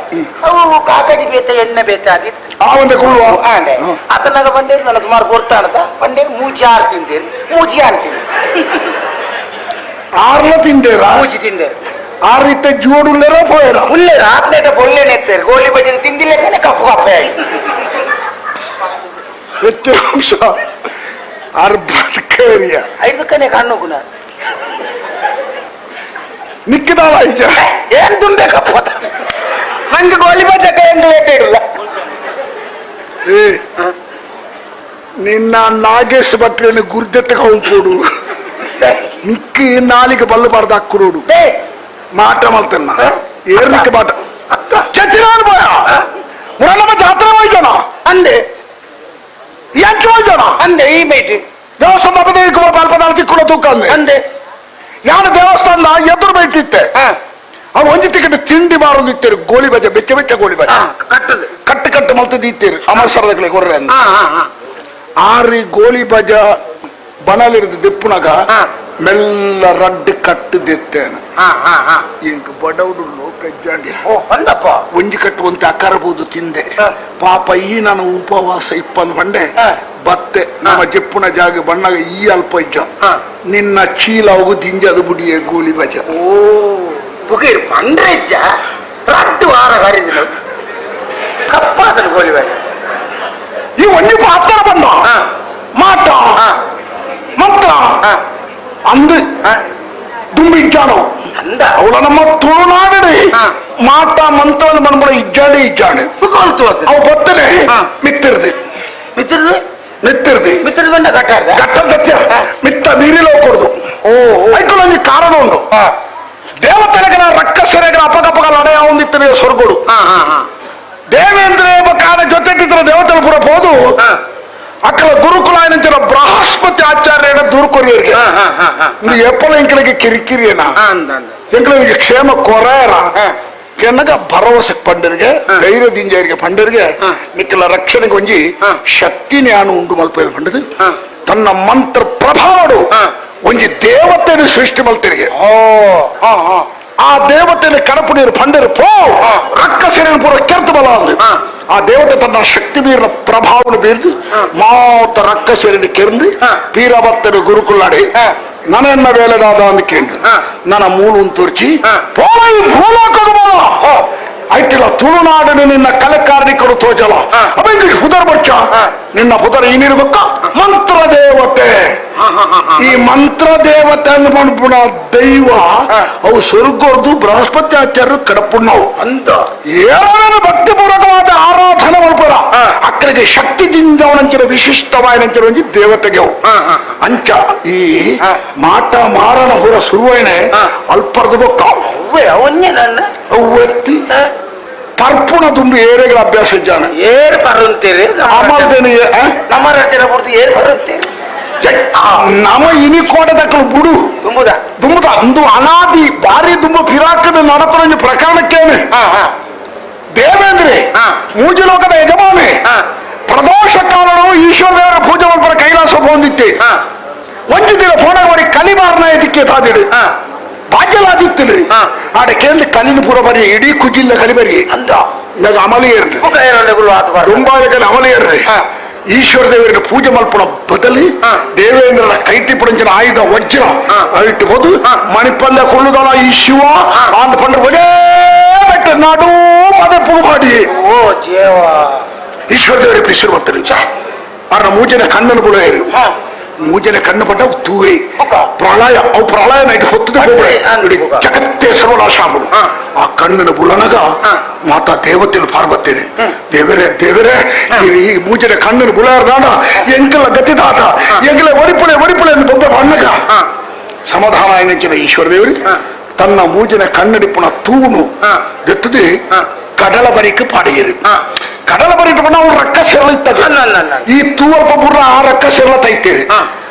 ಅವು ಕಾಕಜಿ ಬೇತ ಎಣ್ಣೆ ಬೇತ ಆಗಿತ್ತು ಆ ಒಂದೇ ಕೂಳುವ ಅಂಡೆ ಆತನಾಗ ಬಂಡೇರಿ ನನ್ನ ಸುಮಾರು ಕೊಡ್ತಾನದ ಬಂಡೇರಿ ಮೂಜಿ ಆರು ತಿಂದೇರಿ ಮೂಜಿ ಅಂತೀನಿ ಆರ್ಲ ತಿಂದೇರಾ ಮೂಜಿ ತಿಂದೇರಿ ಆರಿತ್ತೆ ಜೋಡುಲ್ಲೇರ ಪೋಯರ ಉಲ್ಲೇರ ಆತ್ನೇಟ ಬೊಳ್ಳೆನೆ ಎತ್ತೇರಿ ಗೋಲಿ ಬಜೆ ತಿಂದಿಲ್ಲೇ ಕಪ್ಪು ಕಪ್ಪೆ ಆಗಿ ಹೆಚ್ಚು ಅಂಶ ಅರ್ಬತ್ಕೇರಿಯ 5 ಕನೆ ಕಣ್ಣು ಗುಣ ನಿಕ್ಕಿದಾಳ ಈಜ ಏನ್ ತುಂಬೆ ಕಪ್ಪತ ನಂಗೆ ಗೋಲಿ ಬಜಕ್ಕೆ ಎಂದು ಇಟ್ಟಿರಲ್ಲ ಏ ನಿನ್ನ ನಾಗೇಶ್ ಭಟ್ರನ್ನು ಗುರ್ದೆತ್ತೆ ಹೋಗ್ಕೊಡು ನಿಕ್ಕಿ ನಾಲಿಗೆ ಬಲ್ಲಬಾರ್ದು ಹಾಕೊಡು ಮಾಟ ಮಲ್ತನ್ನ ಏರ್ಲಿಕ್ಕೆ ಮಾಟ ಚಚ್ಚಿನಾನು ಬಾಯ ಮುರಳಮ್ಮ ಜಾತ್ರೆ ಹೋಯ್ತಾನ ಅಂದೆ ಯಾಕೆ ಹೋಯ್ತಾನ ಅಂದೆ ಈ ಮೇಟಿ ದೇವಸ್ಥಾನ ಪಾಲ್ಪದ ತಿಕ್ಕುಳ ತೂಕ ಅಂದೆ ಯಾರು ದೇವಸ್ಥಾನ ಎದುರು ಬೈತಿತ್ತೆ ಅವು ಒಂಜಿ ಟಿಕೆಟ್ ತಿಂಡಿ ಮಾರೋದಿತ್ತೇರು ಗೋಳಿ ಬಜೆ ಬೆಚ್ಚ ಗೋಳಿ ಬಜೆ ಕಟ್ಟು ಮಲ್ತದಿತ್ತೇರು ಅಮರಸರದಕ್ಕೆ ಕೊರ್ರೆ ಅಂತ ಆರಿ ಗೋಳಿ ಬಜ ಬಣಲಿರೋದು ದಿಪ್ಪುನಾಗ ಮೆಲ್ಲ ರಡ್ಡು ಕಟ್ಟು ದಿತ್ತೇನೆ ಇಂಕ ಬಡವಡು ಲೋಕಜ್ಜಾಂಡಿ ಒಂಜಿ ಕಟ್ಟು ಒಂತೆ ಅಕ್ಕರಬಹುದು ತಿಂದೆ ಪಾಪ ಈ ನಾನು ಉಪವಾಸ ಇಪ್ಪನ್ ಬಂಡೆ ಬತ್ತೆ ನಮ್ಮ ಜಪ್ಪುನ ಜಾಗ ಬಣ್ಣಗ ಈ ಅಲ್ಪ ಇಜ್ಜ ನಿನ್ನ ಚೀಲ ಹೋಗು ದಿಂಜದು ಬುಡಿಯೇ ಗೋಲಿ ಬಜ ಬುಗೀರ್ ಬಂದ್ರೆ ಇಜ್ಜ ರಟ್ಟು ವಾರ ಹರಿದಿನ ಕಪ್ಪಾದನು ಗೋಲಿ ಬಜ ಈ ಒಂಜಿ ಪಾತ್ರ ಬಂದ ಮಾಟ ಮಂತ್ರ ಅಂದು ದುಂಬಿ ಇಜ್ಜಾನು ಅವಳ ನಮ್ಮ ತುಳುನಾಡಿ ಮಾಟ ಮಂತ್ರ ಬಂದ್ಬಿಡ ಇಜ್ಜಾಣೆ ಅವು ಬತ್ತನೆ ಮಿತ್ತಿರ್ದು ಬಂದ ಗಟ್ಟ ಮಿತ್ತ ನೀರಿలో ಕೊಡುದು ಐಕೊಳ್ಳಿ ಕಾರಣ ಉಂಟು ದೇವತೆಗಳ ರಕ್ಕಸರೆಗಳ ಅಪಗಪಗಳ ಅಡೆಯ ಒಂದಿತ್ತನೆ ಸ್ವರ್ಗಡು ದೇವೇಂದ್ರ ಕಾಲ ಜೊತೆಗಿದ್ರೆ ದೇವತೆಗಳು ಪುರ ಹೋದು ಅಕ್ಕಳ ಗುರುಕುಲ ಏನಂತೀರ ಬೃಹಸ್ಪತಿ ಆಚಾರ್ಯನ ದೂರು ಕೊರಿಯರಿಗೆ ಎಪ್ಪಲ ಎಂಕಲಿಗೆ ಕಿರಿಕಿರಿಯನ ಎಂಕಲಿಗೆ ಕ್ಷೇಮ ಕೊರೇರ ಕೆನ್ನಗ ಭರವಸೆ ಪಂಡರಿಗೆ ಧೈರ್ಯ ದಿಂಜರಿಗೆ ಪಂಡರಿಗೆ ಮಿಕ್ಕಲ ರಕ್ಷಣೆಗೆ ಒಂಜಿ ಶಕ್ತಿನೇ ಆನು ಉಂಟು ಮಲ್ಪೇರು ಪಂಡದು ತನ್ನ ಮಂತ್ರ ಪ್ರಭಾವಡು ಒಂಜಿ ದೇವತೆಯನ್ನು ಸೃಷ್ಟಿ ಮಲ್ತಿರಿಗೆ ಆ ದೇವತೆಯನ್ನು ಕಡಪುಡಿಯರು ಪಂಡರು ಪೋ ರಕ್ಕಸೇನ ಪೂರ ಕೆರ್ತು ಬಲ ಅಂದು ಆ ದೇವತೆ ತನ್ನ ಶಕ್ತಿ ಬೀರಿನ ಪ್ರಭಾವವನ್ನು ಬೀರ್ದು ಮಾತ ರಕ್ಕಸೇರಿನ ಕೆರ್ದು ಪೀರಭತ್ತರು ಗುರುಕುಲ್ಲಾಡಿ ನನ್ನ ವೇಳೆದಾದ ಅಂದು ಕೇಂದ್ರ ನನ್ನ ಮೂಲವನ್ನು ತೋರಿಸಿ ಐಟಿಲ್ಲ ತುಳುನಾಡಿನ ನಿನ್ನ ಕಲೆ ಕಾರ್ಮಿಕರು ತೋಜಲ ಅವಾಗ ಪುದರ್ ಬಚ್ಚ ನಿನ್ನ ಪುದರ್ ಏನಿರ್ಬೇಕ ಮಂತ್ರ ದೇವತೆ ಈ ಮಂತ್ರ ದೇವತೆ ಅನ್ಕೊಂಡ್ಬಿಡ ದೈವ ಅವು ಸ್ವರ್ಗದ್ದು ಬೃಹಸ್ಪತಿ ಆಚಾರ್ಯರು ಕಡಪುಣ್ಣವು ಅಂತ ಏನೇನು ಭಕ್ತಿಪೂರ್ವಕವಾದ ಆರಾಧನೆ ಮಾಡ್ಬೋರ ಅಕ್ಕಳಿಗೆ ಶಕ್ತಿದಿಂದ ಅವನಂಚಿನ ವಿಶಿಷ್ಟವಾದ ಒಂಜಿ ದೇವತೆಗೆ ಅವು ಅಂಚ ಈ ಮಾಟ ಮಾರಣ ಪುರ ಸುರುವೈನೆ ಅಲ್ಪರ್ದು ಬೊಕ್ಕ ಅವು ಎತ್ತಿ ತರ್ಪುಣ ತುಂಬಿ ಏರೆಗಳ ಅಭ್ಯಾಸ ಇದ್ದಾನೆ ಏರು ಬರುತ್ತೀರಿ ನಮ್ಮ ರಚನೆ ಬಿಡ್ತು ಏರು ಬರುತ್ತೀರಿ ನಮ ಇನಿ ಕೋಟೆ ತಕ್ಕಳು ಬುಡು ದುಂಬುದ ಅಂದು ಅನಾದಿ ಭಾರಿ ದುಂಬ ಫಿರಾಕದ ನಡತರ ಪ್ರಕರಣಕ್ಕೇನೆ ದೇವೇಂದ್ರಿ ಮೂಜಲೋಕದ ಯಜಮಾನಿ ಪ್ರದೋಷ ಕಾಲನು ಈಶ್ವರ ದೇವರ ಪೂಜೆ ಮಾಡ್ಬರ ಕೈಲಾಸ ಹೊಂದಿತ್ತೆ ಒಂಜು ದಿನ ಫೋನ ಮಾಡಿ ಕಲಿಮಾರನ ಇದಕ್ಕೆ ತಾದಿಡು ಭಾಗ್ಯ ಎಂಕೆಲ್ಲ ಆದಿತ್ತಲು ಆಡ ಕೇಂದ್ರ ಕಲ್ಲಿನ ಪೂರ ಬರೀ ಇಡೀ ಕುಜಿಲ್ಲ ಕಲಿ ಬರಿ ಅಂತ ಅಮಲಿಯರ್ರಿ ದುಂಬಾರಿಕಲ್ಲಿ ಅಮಲಿಯರ್ರಿ ಈಶ್ವರ ದೇವರಿಗೆ ಪೂಜೆ ಮಲ್ಪುಣ ಬದಲಿ ದೇವೇಂದ್ರನ ಕೈಟಿ ಪುರಂಜನ ಆಯುಧ ವಜ್ರ ಇಟ್ಟು ಹೋದು ಮಣಿಪಲ್ಲ ಕೊಳ್ಳುದಲ್ಲ ಈ ಶಿವ ಅಂತ ಪಂಡ್ರೆ ಒಡೇ ಬೆಟ್ಟ ನಾಡು ಮದೆ ಪೂ ಮಾಡಿ ಓ ಜೇವ ಈಶ್ವರ ದೇವರಿಗೆ ಪಿಸಿರು ಬರ್ತದೆ ಅವ್ರ ಮೂಜನ ಕಣ್ಣನ್ನು ಕೂಡ ಮೂಜನ ಕಣ್ಣು ಪಟ್ಟ ತೂರಿ ಪ್ರಳಯ ಅವು ಪ್ರಳಯ ನೈಟ್ ಹೊತ್ತದೆ ಜಗತ್ತೇ ಸರ್ವನಾಶ ಆಗ್ಬಿಡು ಆ ಕಣ್ಣನ ಬುಲನಗ ಮಾತಾ ದೇವತೆಯನ್ನು ಪಾರ್ಬತ್ತೇನೆ ದೇವರೇ ಈ ಮೂಜನ ಕಣ್ಣನ ಬುಲಾರ್ದಾನ ಎಂಕಲ ಗತಿದಾತ ಎಂಕಲ ಒಡಿಪುಳೆ ಎಂದು ಬೊಬ್ಬ ಬಣ್ಣಗ ಸಮಾಧಾನ ಎನ್ನಿಂಚಿನ ಈಶ್ವರ ದೇವರಿ ತನ್ನ ಮೂಜನ ಕಣ್ಣಡಿಪುಣ ತೂನು ಎತ್ತದೆ ಕಡಲ ಬರಿಕೆ ಪಾಡಿಗೆರಿ ಕಡಲ ಬರಿಕೆ ಪಣ ಅವ್ರು ರಕ್ಕ ಸೆರಳ ಇತ್ತದ ಈ ತೂವಲ್ಪ ಬುರ್ರ ಆ ರಕ್ಕ ಸೆರಳ ತೈತೇರಿ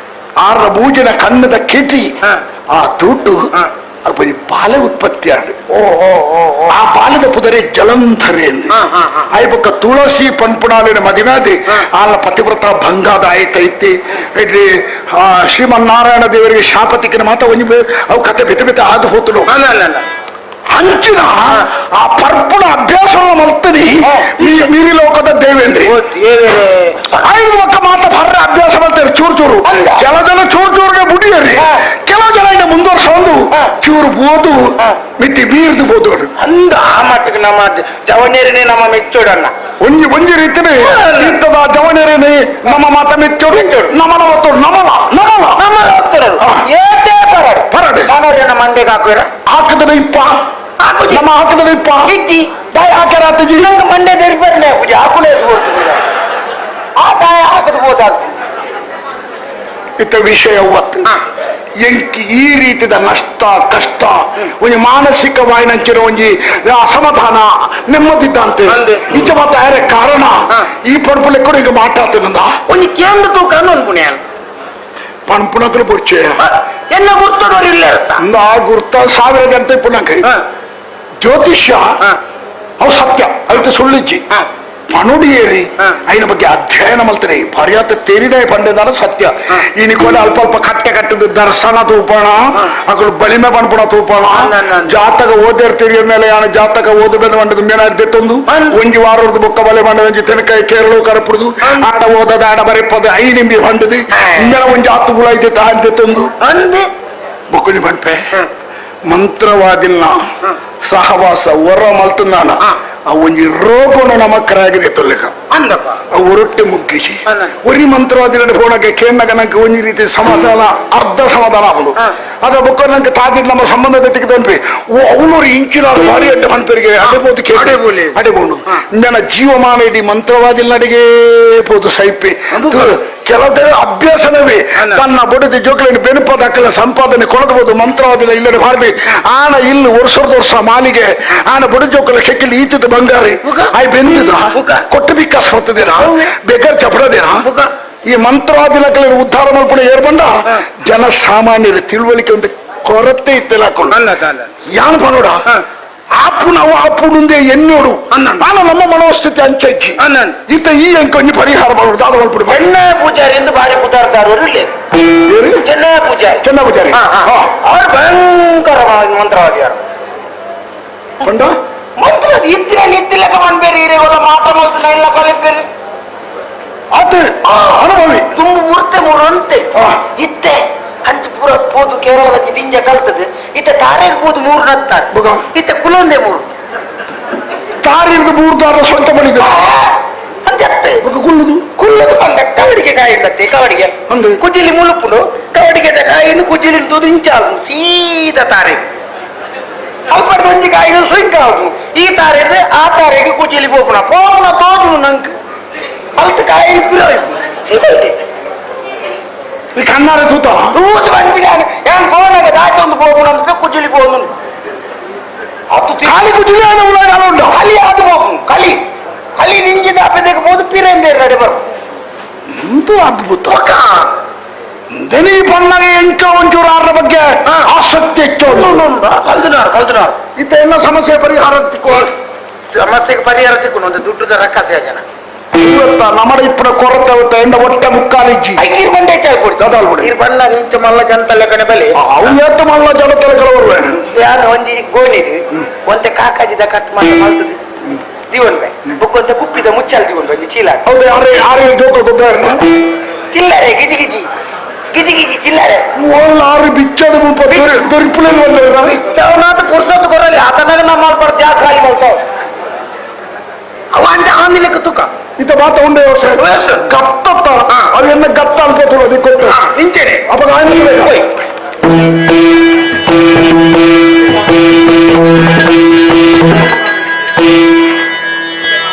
ಆರ ಮೂಜನ ಕಣ್ಣದ ಕಿಟಿ ಆ ತೂಟು ಬಾಲ್ಯ ಉತ್ಪತ್ತಿ ಆಡು ಆ ಬಾಲ್ಯದ ಪುದರೆ ಜಲಂಧರೆ ಆಯ್ ಬೊಕ್ಕ ತುಳಸಿ ಪಂಪುಣಾಲಿನ ಮದಿನಾದಿ ಆಲ ಪತಿವ್ರತ ಭಂಗಾದ ಆಯ್ತೈತಿ ಶ್ರೀಮನ್ನಾರಾಯಣ ದೇವರಿಗೆ ಶಾಪತಿಕಿನ ಮಾತ ಒಂಜಿ ಅವು ಕತೆ ಬೆತ್ತ ಆದ ಹೋತಲು ಅಂಚಿನ ಆ ಪರ್ಪುಣ ಅಭ್ಯಾಸವನ್ನು ಮಲ್ತನಿ ಮೀರಿ ಲೋಕದ ದೇವೇಂದ್ರಿ ಐದು ಒಕ್ಕ ಮಾತ ಭರ್ರ ಅಭ್ಯಾಸ ಮಾಡ್ತಾರೆ ಚೂರು ಕೆಲವು ಜನ ಚೂರ್ಗೆ ಬುಡಿಯರಿ ಕೆಲವು ಜನ ಇನ್ನು ಮುಂದುವರ್ಸೊಂದು ಚೂರು ಬೋದು ಮಿತಿ ಮೀರ್ದು ಬೋದು ಅಂದ ಆ ಮಟ್ಟಿಗೆ ನಮ್ಮ ಜವನೇರನೇ ನಮ್ಮ ಮೆಚ್ಚೋಡನ್ನ ಒಂಜಿ ರೀತಿನೇ ಇಂಥದ ಜವನೇರನೇ ನಮ್ಮ ಮಾತ ಮೆಚ್ಚೋಡು ನಮನ ಹೊತ್ತೋಡು ನಮಲ ಪರಡೆ ನಮ್ಮ ಮಂಡೆಗೆ ಹಾಕುವ ಹಾಕದ ಇಪ್ಪ ನಮ್ಮ ಹಾಕದ ಇಪ್ಪ ಇಟ್ಟಿ ತಾಯಿ ಹಾಕ್ಯಾರ ನಂಗೆ ಮಂಡೆ ನೆರಿಬರ್ನೆ ಪೂಜೆ ಹಾಕುಲೇ ಆ ತಾಯಿ ಹಾಕದ ಬೋದಾಗ್ತದೆ ಇತ್ತ ವಿಷಯ ಒತ್ತು ಎಂಕಿ ಈ ರೀತಿದ ನಷ್ಟ ಕಷ್ಟ ಒಂಜಿ ಮಾನಸಿಕವಾಯಿನಂಚಿನ ಒಂಜಿ ಅಸಮಾಧಾನ ನೆಮ್ಮದಿದ್ದಂತೆ ನಿಜ ಮಾತಾರೆ ಕಾರಣ ಈ ಪಣಪುಲೆ ಕೂಡ ಈಗ ಮಾತಾಡ್ತೇನಂದ ಒಂಜಿ ಕೇಂದ್ರ ತೂಕ ಅನ್ಪುಣ್ಯ ಪಣಪುಣಕಲು ಪುರ್ಚೆ ಎಲ್ಲ ಗುರ್ತೋರಿಲ್ಲ ಆ ಗುರ್ತ 1000 ಗಂಟೆ ಪುಣಕ ಜ್ಯೋತಿಷ್ಯ ಅವು ಸತ್ಯ ಅದಕ್ಕೆ ಸುಳ್ಳಿಚ್ಚಿ ಪಣುಡಿಯೇರಿ ಐನ ಬಗ್ಗೆ ಅಧ್ಯಯನ ಮಲ್ತಾರೆ ಪರ್ಯಾತ ತೇರಿನೇ ಪಂಡಿದಾರ ಸತ್ಯ ಇನಿಕೋಲೆ ಅಲ್ಪ ಕಟ್ಟದ ದರ್ಶನ ತೂಪಣ ಅಕಲು ಬಳಿಮೆ ಪಣಪುಣ ತೂಪಣ ಜಾತಕ ಓದಿರ್ತೀರಿ ಮೇಲೆ ಜಾತಕ ಓದಬೇಡ ಮಂಡದ ಮೇಲಾರ್ದೆ ತಂದು ಒಂಜಿ ವಾರದ ಬೊಕ್ಕ ಬಲೆ ಮಂಡದ ತೆನಕಾಯಿ ಕೇರಳ ಕರಪುಡುದು ಆಡ ಓದದ ಆಡ ಬರೆಪದ ಐ ನಿಂಬಿ ಪಂಡದು ಇಂದರ ಒಂಜಿ 10 ಗುಳ ಐತೆ ತಾಂತೆ ತಂದು ಬೊಕ್ಕುನಿ ಪಂಪೆ ಮಂತ್ರವಾದಿನ ಸಹವಾಸ ಹೊರ ಮಲ್ತನಾನ ಒಂಜಿ ರೋಗನು ನಮಕ್ಕರಾಗಿದೆ ತೊಲೆಕ ಒರೊಟ್ಟೆ ಮುಗ್ಗಿಸಿ ಒರಿ ಮಂತ್ರವಾದಿ ಹೋಣಕ್ಕೆ ಕೇಂದ್ರ ನಂಗೆ ಒಂಜಿ ರೀತಿ ಸಮಾಧಾನ ಅರ್ಧ ಸಮಾಧಾನ ಆಗುದು ಅದ ಬೊಕ್ಕ ನಂಗೆ ತಾಗಿದ್ ನಮ್ಮ ಸಂಬಂಧದ ತೆಗೆದನ್ರಿ ಅವನೂರು ಇಂಚಿನ ಭಾರಿ ಅಡ್ಡ ಮನ್ಪರಿಗೆ ಅಡೆಬೋದು ಅಡೆಬೋದು ನನ್ನ ಜೀವಮಾನ ಇಡೀ ಮಂತ್ರವಾದಿ ನಡಿಗೆ ಪೋದು ಸೈಪೆ ಕೆಲವೇ ಅಭ್ಯಾಸನವೇ ತನ್ನ ಬಡದಿ ಜೋಕಲಿನ ಬೆನುಪದಕ್ಕಲ ಸಂಪಾದನೆ ಕೊಡಬಹುದು ಮಂತ್ರವಾದಿನ ಇಲ್ಲದೆ ಭಾರಿ ಆನ ಇಲ್ಲಿ ವರ್ಷ ಮಾಲಿಗೆ ಆನ ಬಡ ಜೋಕಲ ಕೆಕ್ಕಲಿ ಈತಿದ ಬಂಗಾರಿ ಆಯ್ ಬೆಂದಿದ ಕೊಟ್ಟು ಬಿಕ್ಕಾಸ ಹೊತ್ತದೇನ ಬೇಕಾದ್ರೆ ಚಪಡದೇನ ಈ ಮಂತ್ರವಾದಿನಗಳ ಉದ್ಧಾರ ಮಲ್ಪಡೆ ಏರ್ಬಂಡ ಜನಸಾಮಾನ್ಯರ ತಿಳುವಳಿಕೆ ಒಂದು ಕೊರತೆ ಇತ್ತೆಲ್ಲ ಯಾನ್ ಪನೋಡ ಆಪುನುಂದೆ ಎನ್ನೋಡು ನಾನು ನಮ್ಮ ಮನೋಸ್ಥಿತಿ ಅಂಚಿ ಇತ್ತ ಈ ಅಂಕೊಂಜಿ ಪರಿಹಾರ ಮಾಡೋದು ಅದು ಮಲ್ಪಡು ಚೆನ್ನ ಪೂಜಾರಿ ಎಂದು ಭಾರಿ ಪುತಾರ್ತಾರು ಚೆನ್ನ ಪೂಜಾರಿ ಅವ್ರು ಭಯಂಕರವಾಗಿ ಮಂತ್ರವಾದಿಯಾರು ಪಂಡ ಮಂತ್ರ ಇತ್ತಿಲಕ ಮನ್ಬೇರಿ ಇರೇವಲ್ಲ ಮಾತ್ರ ಮಲ್ತನ ಎಲ್ಲ ಕಲಿಪೇರಿ ಅದು ಅನುಭವಿ ತುಂಬ ಮೂರ್ತೆ ಮೂರು ಅಂತೆ ಇತ್ತೆ ಅಂಚು ಪೂರ ಪೋದು ಕೇರಳದ ದಿಂಜ ಕಲ್ತದೆ ಇತ್ತ ತಾರೇರ್ ಪೋದು 3 ನತ್ತಾರೆ ಇತ್ತ ಕುಲೊಂದೆ 3 ತಾರೀರ್ದು 3 ದಾರ ಸ್ವಂತ ಮಾಡಿದ ಕುಲ್ಲದು ಬಂದ ಕವಡಿಗೆ ಕಾಯಿ ಕತ್ತೆ ಕವಡಿಗೆ ಕುಜಿಲಿ ಮುಳುಪುಡು ಕವಡಿಗೆ ಕಾಯಿನು ಕುಜಿಲಿ ತೂದು ಇಂಚಾಲು ಸೀದಾ ತಾರೆ ಅಲ್ಪಡ್ದು ಕಾಯಿನು ಸುಂಕಾವು ಈ ತಾರೆ ಆ ತಾರೆಗೆ ಕುಜಿಲಿ ಹೋಗೋಣ ತೋಜು ನಂಗೆ ಅಲ್ತ ಕಾಯಿನು ಪಿರೋಯ್ ಸೀದೈತೆ ಕಣ್ಣಾರೆ ತೂತ ತೂತು ಬಂದ್ಬಿಡಾನೆ ಏನ್ ಫೋನಾಗ ದಾಟಿ ಒಂದು ಹೋಗೋಣ ಅಂತ ಕುಜಿಲಿ ಹೋಗೋಣ ಅದು ಖಾಲಿ ಕುಜಿಲಿ ಉಂಟು ಖಾಲಿ ಅದು ಹೋಗು ಖಾಲಿ ನಿಂಜಿದ ಅಪ್ಪದಕ್ಕೆ ಹೋದು ಪಿರೇಂದೇ ನಡೆ ಬರು ಅಂತೂ ಅದ್ಭುತ ದನಿ ಪಣ್ಣಗೆ ಎಂಕ ಒಂಚೂರು ಆರ ಬಗ್ಗೆ ಆಸಕ್ತಿ ಹೆಚ್ಚು ಕಲ್ತನಾರು ಇತ್ತ ಎಲ್ಲ ಸಮಸ್ಯೆ ಪರಿಹಾರ ಸಮಸ್ಯೆಗೆ ಪರಿಹಾರ ತಿಕ್ಕೊಂಡು ಒಂದು ದುಡ್ಡು ರಕ್ಕಸೆ ಜನ ನಮ್ಮಡ ಇಪ್ಪಡ ಕೊರತೆ ಎಂಡ ಒಟ್ಟೆ ಮುಕ್ಕಾಲಿಜ್ಜಿ ಐಕೀರ್ ಮಂಡೆ ಚಾಯ್ ಕೊಡ್ತು ಇರ್ ಬಣ್ಣ ಇಂಚ ಮಲ್ಲ ಜನತಲೆ ಕಡೆ ಬೆಲೆ ಅವು ಎತ್ತ ಮಲ್ಲ ಜನತಲೆಗಳು ಯಾರು ಒಂಜಿ ಗೋಣಿರಿ ಒಂತೆ ಕಾಕಾಜಿದ ಕಟ್ ಮಾಡಿ ಮಲ್ತದೆ ದಿವನ್ವೆ ಬುಕ್ಕೊಂತೆ ಕುಪ್ಪಿದ ಮುಚ್ಚಲ್ ದಿವನ್ವೆ ಒಂಜಿ ಚೀಲ ಹೌದು ಯಾರೇ ಜೋಕ ಗೊತ್ತಾರ ಚಿಲ್ಲರೆ ಗಿಜಿ ಗಿಜಿ ಗಿಜಿ ಗಿಜಿ ಚಿಲ್ಲರೆ ಆರು ಬಿಚ್ಚದ ಮುಪ್ಪ ದೊರಿಪುಲಲ್ಲಿ ಬಂದ ಬಿಚ್ಚವನಾದ ಪುರ್ಸತ್ತು ಕೊರಲಿ ಆತನಾಗ ನಮ್ಮ ಮಾಡ್ಬಾರ್ದು ಯಾಕೆ ಖಾಲಿ ಮಾಡ್ತಾವ ಅವ ಅಂದ ಆಮೇಲೆ ತೂಕ ಇತ ಮಾತ ಉಂಡೆ ಗತ್ತ ಅದು ಎನ್ನ ಗತ್ತ ಅನ್ಕೋತು ಅದಕ್ಕೆ ಗೊತ್ತು ಇಂಚೆನೆ ಅವಾಗ ಆಮೇಲೆ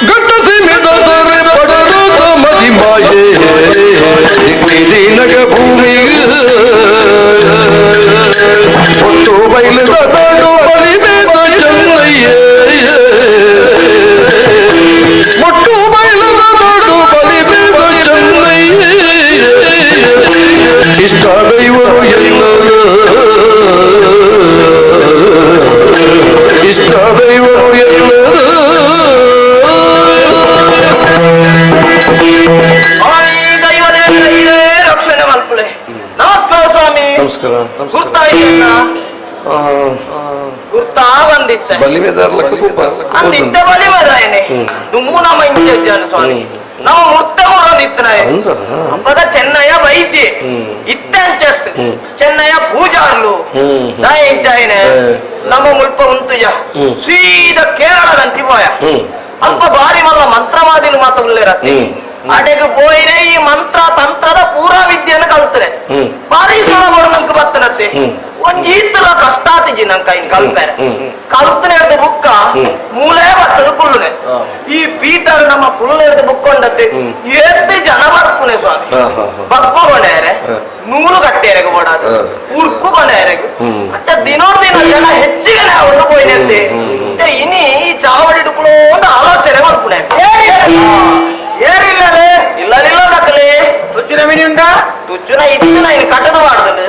ಗಟ್ಟಸಿ ಮೆದರೆ ಪಡದ ಮದಿಮಾಯೇ ನಗ ಭೂಮಿ ಒಟ್ಟು ಬೈಲದ ನಾಡು ಬಲಿಬೇದ ಚೆನ್ನಯ್ಯೇ ಒಟ್ಟು ಬೈಲದ ನಾಡು ಬಲಿಬೇದ ಚೆನ್ನಯ್ಯೇ ಇಷ್ಟ ದೈವರು ಎಲ್ಲರೂ ಇಷ್ಟ ದೈವರು ಎಲ್ಲರೂ ರಕ್ಷಣೆ ಮಲ್ಪುಳೆ ನಮಸ್ಕಾರ ಸ್ವಾಮಿ ನಮಸ್ಕಾರ ಗುರ್ತಾ ಇದೆಯಣ್ಣ ಗುರ್ತಾ ಬಂದಿತ್ತೆ ಅಂದಿತ್ತೆ ಬಲಿ ಬದಾಯನೆ ದುಮ್ಮು ನಮ್ಮ ಇಂಚಜ್ಜಾನ ಸ್ವಾಮಿ ನಮ್ಮ ಮುರ್ತ ಊರೊಂದಿತ್ತನಾಯ ಅಪ್ಪದ ಚೆನ್ನಯ್ಯ ವೈದ್ಯ ಇತ್ತಂಚತ್ ಚೆನ್ನಯ್ಯ ಪೂಜಾರ್ಲು ದಾಯಿಂಚಾಯನೆ ನಮ್ಮ ಮುಲ್ಪ ಉಂತುಜ ಸೀದಾ ಕೇರಳದಂಚಿ ಪೋಯ ಅಲ್ಪ ಬಾರಿ ಮಲ್ಲ ಮಂತ್ರವಾದಿಲು ಮಾತ ಉಳ್ಳೇರತ್ತಿ ಅಡೆಗೆ ಪೋಯಿನೇ ಈ ಮಂತ್ರ ತಂತ್ರದ ಪೂರಾ ವಿದ್ಯೆಯನ್ನು ಕಲ್ತರೆ ಬಾರಿ ಸುಲಭ ನಂಗೆ ಬರ್ತನತ್ತೆ ಒಂದ್ ಈತರ ಕಷ್ಟ ಆತಿಜಿ ನಂಗೆ ಇನ್ ಕಲ್ಪೇರೆ ಕಲ್ತನೆ ಹಿಡ್ದು ಬುಕ್ಕ ಮೂಲೆ ಬರ್ತದ ಕುಳ್ಳುನೆ ಈ ಪೀಟರ್ ನಮ್ಮ ಕುಳ್ಳು ಹಿಡ್ದು ಬುಕ್ಕೊಂಡತ್ತೆ ಎದ್ದು ಜನ ಬರ್ಪುನೆ ಸ್ವಾಮಿ ಬಪ್ಪ ಕೊಂಡೇರೆ ನೂಲು ಕಟ್ಟೇರೆಗೆ ಓಡಾದು ಉರ್ಕು ಕೊಂಡೇರೆಗೆ ಅಚ್ಚ ದಿನೋಡ್ ದಿನ ಜನ ಹೆಚ್ಚಿಗೆ ಒಂದು ಪೋಯಿನಂತೆ ಇನಿ ಈ ಚಾವಡಿ ಡುಕ್ಳು ಒಂದು ಆಲೋಚನೆ ಮಾಡ್ಪುನೆ ಏರಿಲ್ಲದೆ ಇಲ್ಲ ನಕಲಿ ತುಚ್ಚಿನ ಮಿನಿ ಉಂಟ ತುಚ್ಚಿನ ಇತ್ತಿನ ಇನ್ನು ಕಟ್ಟದ ಮಾಡುದು